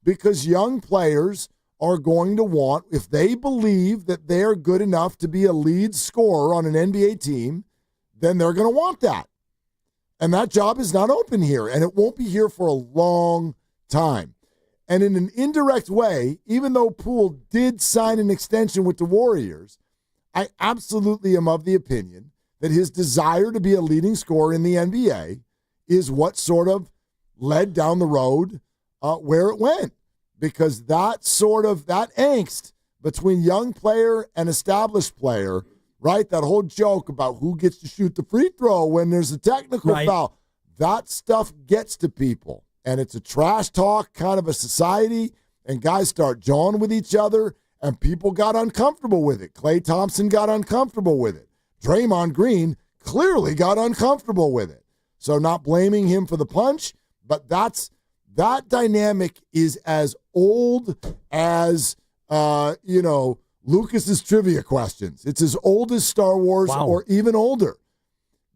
S1: because young players are going to want, if they believe that they're good enough to be a lead scorer on an NBA team, then they're going to want that. And that job is not open here, and it won't be here for a long time. And in an indirect way, even though Poole did sign an extension with the Warriors, I absolutely am of the opinion that his desire to be a leading scorer in the NBA is what sort of led down the road where it went. Because that angst between young player and established player, right? That whole joke about who gets to shoot the free throw when there's a technical foul, that stuff gets to people. And it's a trash talk kind of a society. and guys start jawing with each other, and people got uncomfortable with it. Klay Thompson got uncomfortable with it. Draymond Green clearly got uncomfortable with it. So not blaming him for the punch, but that dynamic is as old as, Lucas's trivia questions. It's as old as Star Wars or even older.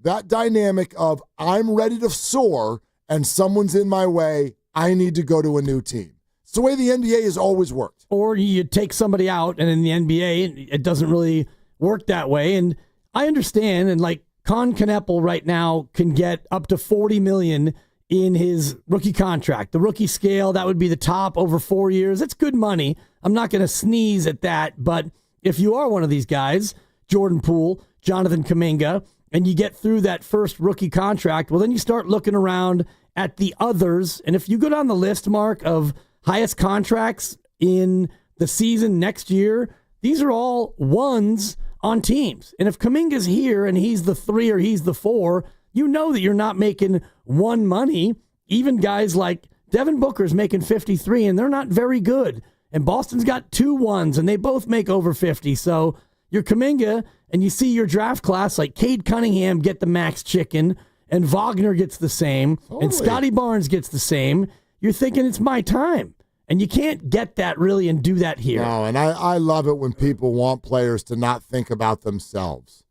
S1: That dynamic of I'm ready to soar and someone's in my way, I need to go to a new team. It's the way the NBA has always worked.
S4: Or you take somebody out, and in the NBA, it doesn't really work that way. And I understand, and like Con Kneppel right now can get up to $40 million in his rookie contract. The rookie scale, that would be the top over 4 years. It's good money. I'm not going to sneeze at that, but if you are one of these guys, Jordan Poole, Jonathan Kaminga, and you get through that first rookie contract, well, then you start looking around at the others. And if you go down the list, Mark, of highest contracts in the season next year, these are all ones on teams. And if Kaminga's here and he's the 3 or he's the 4, you know that you're not making one money. Even guys like Devin Booker's making 53, and they're not very good. And Boston's got 2 1s, and they both make over 50. So you're Kaminga, and you see your draft class like Cade Cunningham get the max chicken, and Wagner gets the same, and Scotty Barnes gets the same. You're thinking it's my time. And you can't get that really and do that here.
S1: No, and I love it when people want players to not think about themselves.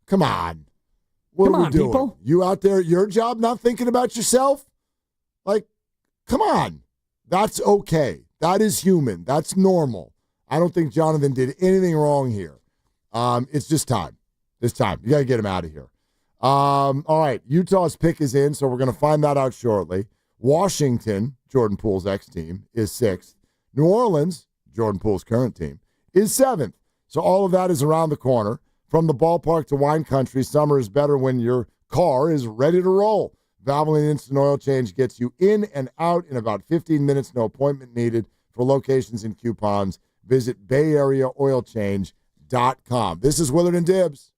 S1: Come on. What are we doing? People. You out there, your job, not thinking about yourself? Like, come on. That's okay. That is human. That's normal. I don't think Jonathan did anything wrong here. It's just time. It's time. You got to get him out of here. All right. Utah's pick is in, so we're going to find that out shortly. Washington, Jordan Poole's ex-team, is 6th. New Orleans, Jordan Poole's current team, is 7th. So all of that is around the corner. From the ballpark to wine country, summer is better when your car is ready to roll. Valvoline Instant Oil Change gets you in and out in about 15 minutes, no appointment needed. For locations and coupons, visit BayAreaOilChange.com. This is Willard and Dibs.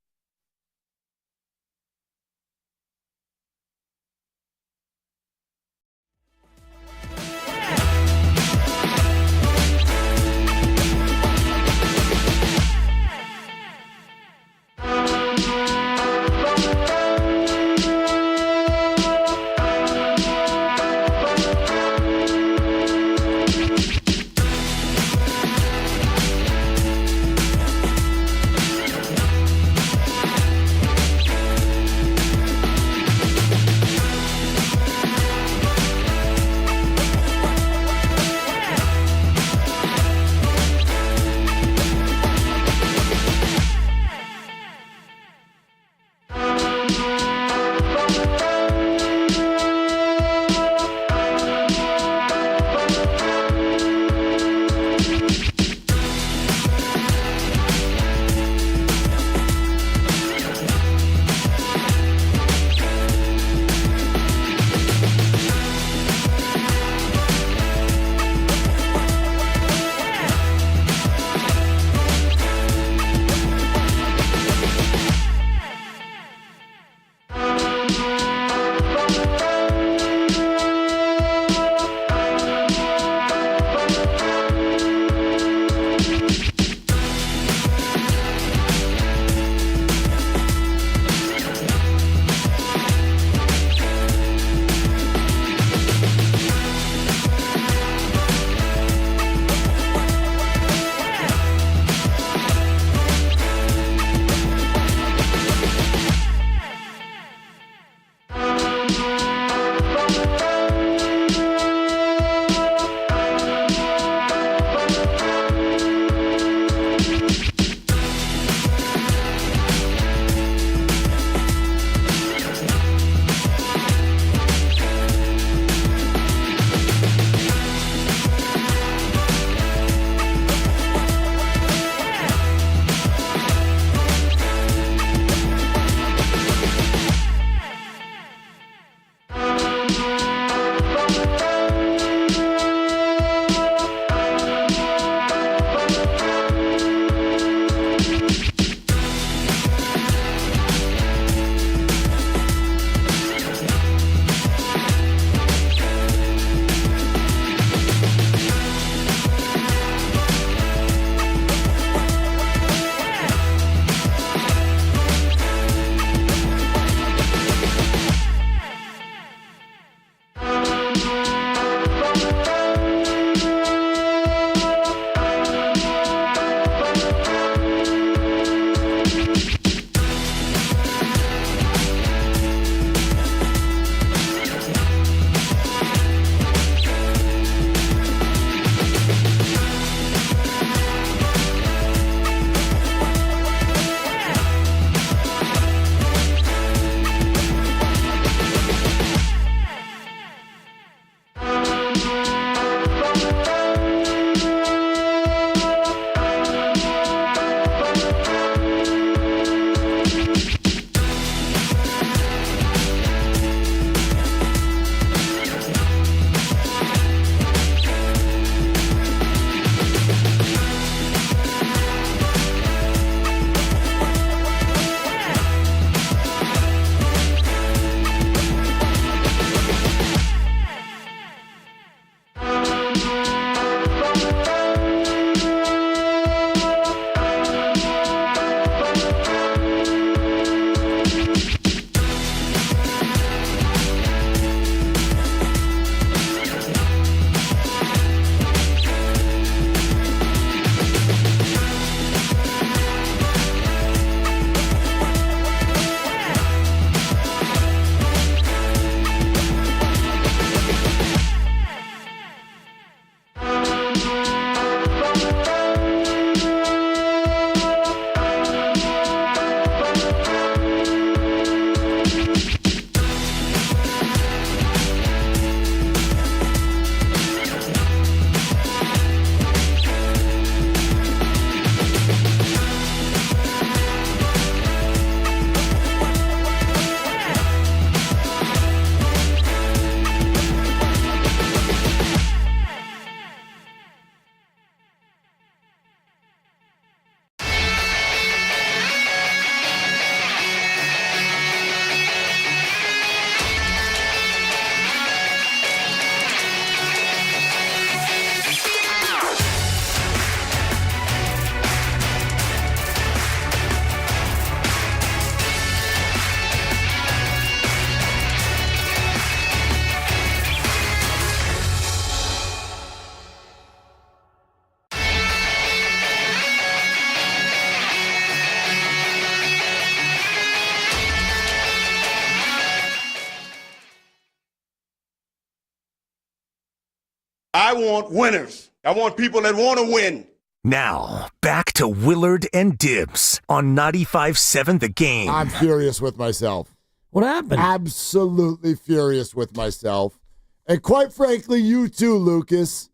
S19: I want winners. I want people that want to win.
S7: Now, back to Willard and Dibs on 95.7 The Game.
S1: I'm furious with myself.
S4: What happened?
S1: Absolutely furious with myself. And quite frankly, you too, Lucas.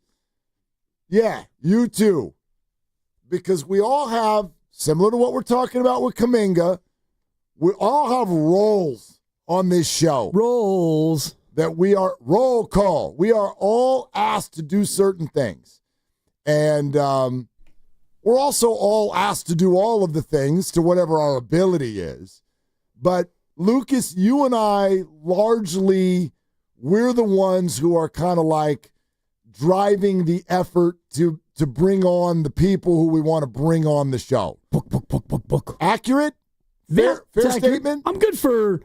S1: Yeah, you too. Because we all have, similar to what we're talking about with Kaminga, we all have roles on this show.
S4: Roles.
S1: That we are, roll call. We are all asked to do certain things. And we're also all asked to do all of the things to whatever our ability is. But Lucas, you and I, largely, we're the ones who are kind of like driving the effort to bring on the people who we want to bring on the show.
S4: Book.
S1: Accurate? Fair statement?
S4: I'm good for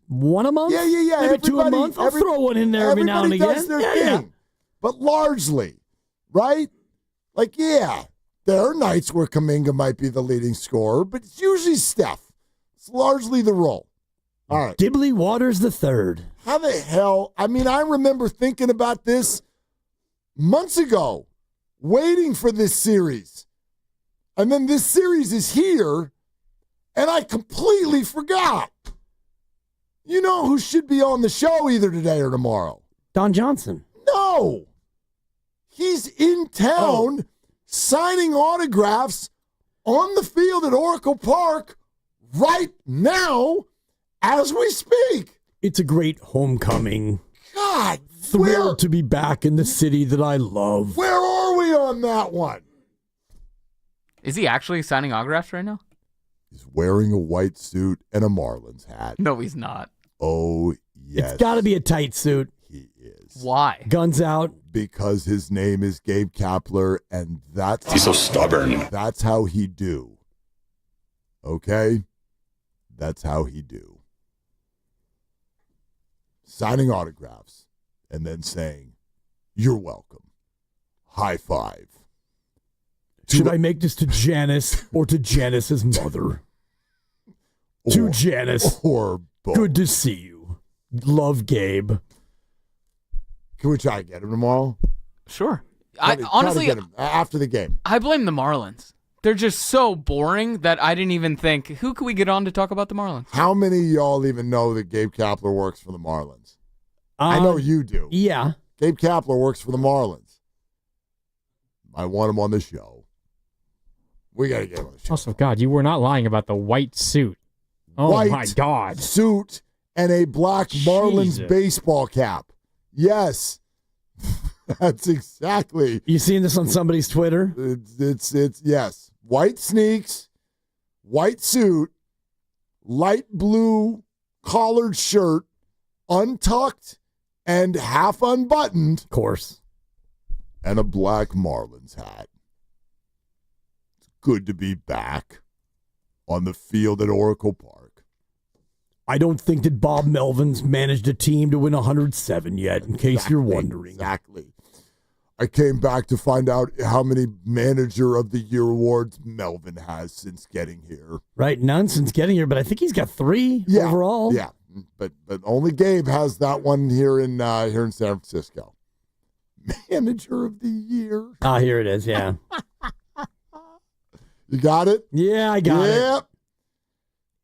S4: one a month?
S1: Yeah.
S4: Maybe two a month? I'll throw one in there every now and again.
S1: Does their thing. But largely, right? Like, yeah, there are nights where Kaminga might be the leading scorer, but it's usually Steph. It's largely the role. All right.
S4: Dibley Waters the third.
S1: How the hell? I mean, I remember thinking about this months ago, waiting for this series. And then this series is here, and I completely forgot. You know who should be on the show either today or tomorrow?
S4: Don Johnson.
S1: No. He's in town signing autographs on the field at Oracle Park right now as we speak.
S4: It's a great homecoming.
S1: God,
S4: thrilled to be back in the city that I love.
S1: Where are we on that one?
S15: Is he actually signing autographs right now?
S1: He's wearing a white suit and a Marlins hat.
S15: No, he's not.
S1: Oh, yes.
S4: It's got to be a tight suit.
S1: He is.
S15: Why?
S4: Guns out.
S1: Because his name is Gabe Kapler, and that's...
S19: He's so stubborn.
S1: That's how he do. Okay? That's how he do. Signing autographs and then saying, "You're welcome. High five."
S4: Should I make this to Janice or to Janice's mother? To Janice.
S1: Or both.
S4: Good to see you. Love, Gabe.
S1: Can we try to get him tomorrow?
S15: Sure.
S1: Honestly, get him after the game.
S15: I blame the Marlins. They're just so boring that I didn't even think, who could we get on to talk about the Marlins?
S1: How many of y'all even know that Gabe Kapler works for the Marlins? I know you do.
S4: Yeah.
S1: Gabe Kapler works for the Marlins. I want him on the show. We got to get him on the show.
S10: Also, God, you were not lying about the white suit. Oh,
S1: white
S10: my God.
S1: Suit and a black Marlins baseball cap. Yes. That's exactly.
S4: You seen this on somebody's Twitter?
S1: It's yes. White sneaks, white suit, light blue collared shirt, untucked and half unbuttoned.
S4: Of course.
S1: And a black Marlins hat. It's good to be back on the field at Oracle Park.
S4: I don't think that Bob Melvin's managed a team to win 107 yet, in case you're wondering.
S1: Exactly. I came back to find out how many Manager of the Year awards Melvin has since getting here.
S4: Right, none since getting here, but I think he's got 3 overall.
S1: Yeah, but only Gabe has that one here in San Francisco. Manager of the Year.
S4: Ah, here it is. Yeah.
S1: You got it?
S4: Yeah, I got it.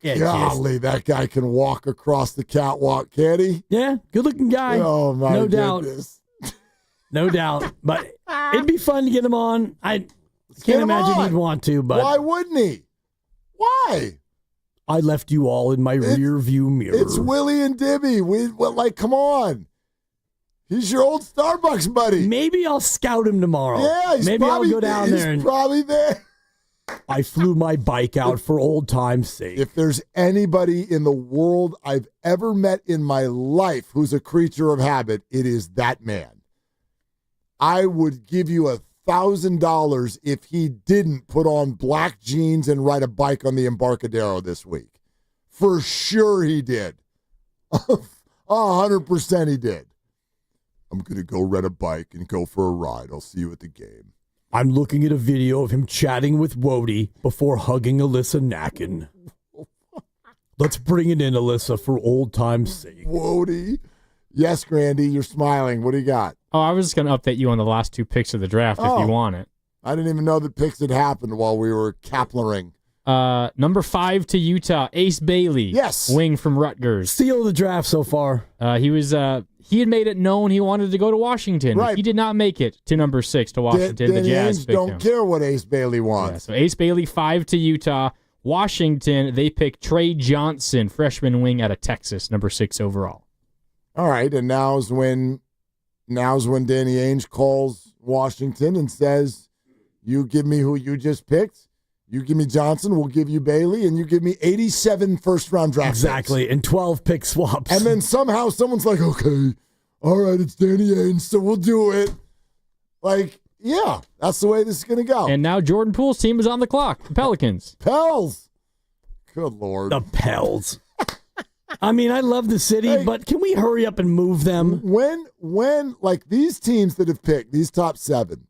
S1: Yeah, golly, that guy can walk across the catwalk, can't he?
S4: Yeah, good-looking guy.
S1: Oh, my
S4: no
S1: goodness.
S4: Doubt. No doubt. But it'd be fun to get him on. I can't imagine he'd want to, but...
S1: Why wouldn't he? Why?
S4: I left you all in my rear view mirror.
S1: It's Willie and Dibby. Come on. He's your old Starbucks buddy.
S4: Maybe I'll scout him tomorrow.
S1: Yeah,
S4: maybe I'll go down there.
S1: He's probably there.
S4: I flew my bike out for old time's sake.
S1: If there's anybody in the world I've ever met in my life who's a creature of habit, it is that man. I would give you $1,000 if he didn't put on black jeans and ride a bike on the Embarcadero this week. For sure he did. 100% he did. I'm going to go rent a bike and go for a ride. I'll see you at the game.
S4: I'm looking at a video of him chatting with Wody before hugging Alyssa Nacken. Let's bring it in, Alyssa, for old time's sake.
S1: Wody. Yes, Grandy, you're smiling. What do you got?
S10: Oh, I was just going to update you on the last 2 picks of the draft if you want it.
S1: I didn't even know the picks had happened while we were Kaplering.
S10: Number 5 to Utah, Ace Bailey.
S1: Yes.
S10: Wing from Rutgers.
S4: Steal of the draft so far.
S10: He had made it known he wanted to go to Washington.
S1: Right.
S10: He did not make it to number 6 to Washington. The Jazz picked
S1: don't
S10: him.
S1: care what Ace Bailey wants.
S10: Yeah, so Ace Bailey, 5 to Utah. Washington, they picked Trey Johnson, freshman wing out of Texas, number 6 overall.
S1: All right, and now's when Danny Ainge calls Washington and says, you give me who you just picked, you give me Johnson, we'll give you Bailey, and you give me 87 first-round draft
S4: Exactly,
S1: picks.
S4: and 12 pick swaps.
S1: And then somehow someone's like, okay, all right, it's Danny Ainge, so we'll do it. Like, yeah, that's the way this is going to go.
S10: And now Jordan Poole's team is on the clock, the Pelicans.
S1: Pels. Good Lord.
S4: The Pels. I mean, I love the city, but can we hurry up and move them?
S1: When like these teams that have picked, these top 7,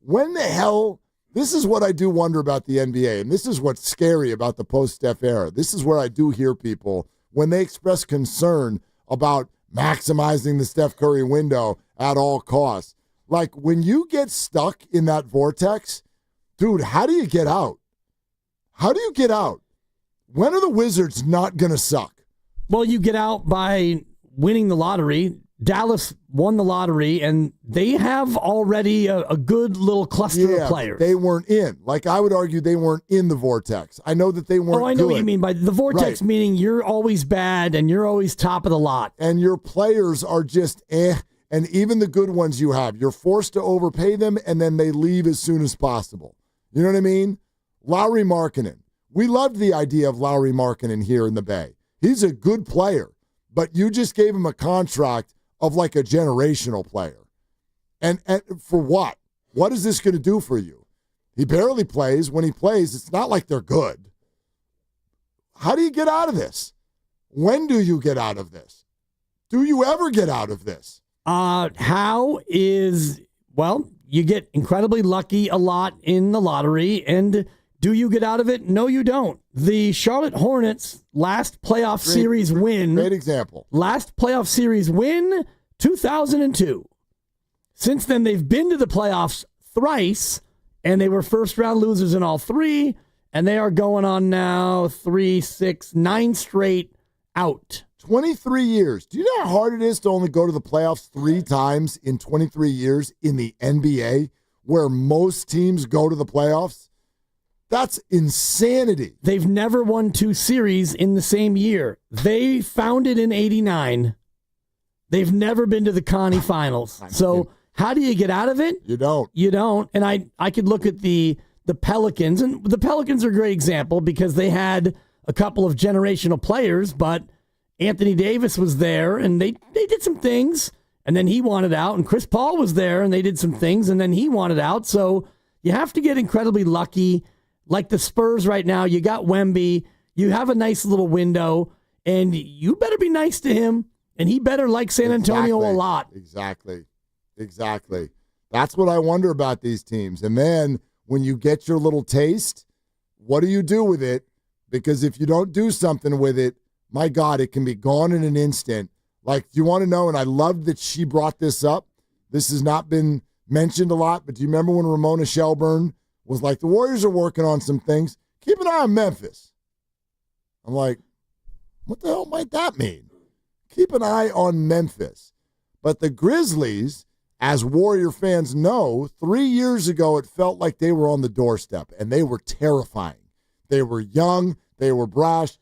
S1: when the hell, this is what I do wonder about the NBA, and this is what's scary about the post-Steph era. This is where I do hear people, when they express concern about maximizing the Steph Curry window at all costs. Like, when you get stuck in that vortex, dude, how do you get out? How do you get out? When are the Wizards not going to suck?
S4: Well, you get out by winning the lottery. Dallas won the lottery, and they have already a good little cluster of players.
S1: They weren't in. Like, I would argue they weren't in the vortex. I know that they weren't.
S4: Oh, I know
S1: good.
S4: what you mean by the vortex,
S1: Right.
S4: meaning you're always bad and you're always top of the lot.
S1: And your players are just and even the good ones you have, you're forced to overpay them, and then they leave as soon as possible. You know what I mean? Lauri Markkanen. We loved the idea of Lauri Markkanen here in the Bay. He's a good player, but you just gave him a contract of like a generational player. And for what? What is this going to do for you? He barely plays. When he plays, it's not like they're good. How do you get out of this? When do you get out of this? Do you ever get out of this?
S4: You get incredibly lucky a lot in the lottery, and do you get out of it? No, you don't. The Charlotte Hornets last playoff series win.
S1: Great example.
S4: Last playoff series win, 2002. Since then, they've been to the playoffs thrice, and they were first-round losers in all 3, and they are going on now 3, 6, 9 straight out.
S1: 23 years. Do you know how hard it is to only go to the playoffs 3 times in 23 years in the NBA, where most teams go to the playoffs? That's insanity.
S4: They've never won 2 series in the same year. They founded in 89. They've never been to the Connie Finals. So how do you get out of it?
S1: You don't.
S4: You don't. And I could look at the Pelicans, and the Pelicans are a great example because they had a couple of generational players, but Anthony Davis was there, and they did some things, and then he wanted out, and Chris Paul was there, and they did some things, and then he wanted out. So you have to get incredibly lucky. Like the Spurs right now, you got Wemby, you have a nice little window, and you better be nice to him, and he better like San Antonio a lot.
S1: Exactly. That's what I wonder about these teams. And then when you get your little taste, what do you do with it? Because if you don't do something with it, my God, it can be gone in an instant. Like, do you want to know, and I love that she brought this up. This has not been mentioned a lot, but do you remember when Ramona Shelburne was like, the Warriors are working on some things. Keep an eye on Memphis. I'm like, what the hell might that mean? Keep an eye on Memphis. But the Grizzlies, as Warrior fans know, 3 years ago it felt like they were on the doorstep, and they were terrifying. They were young. They were brash.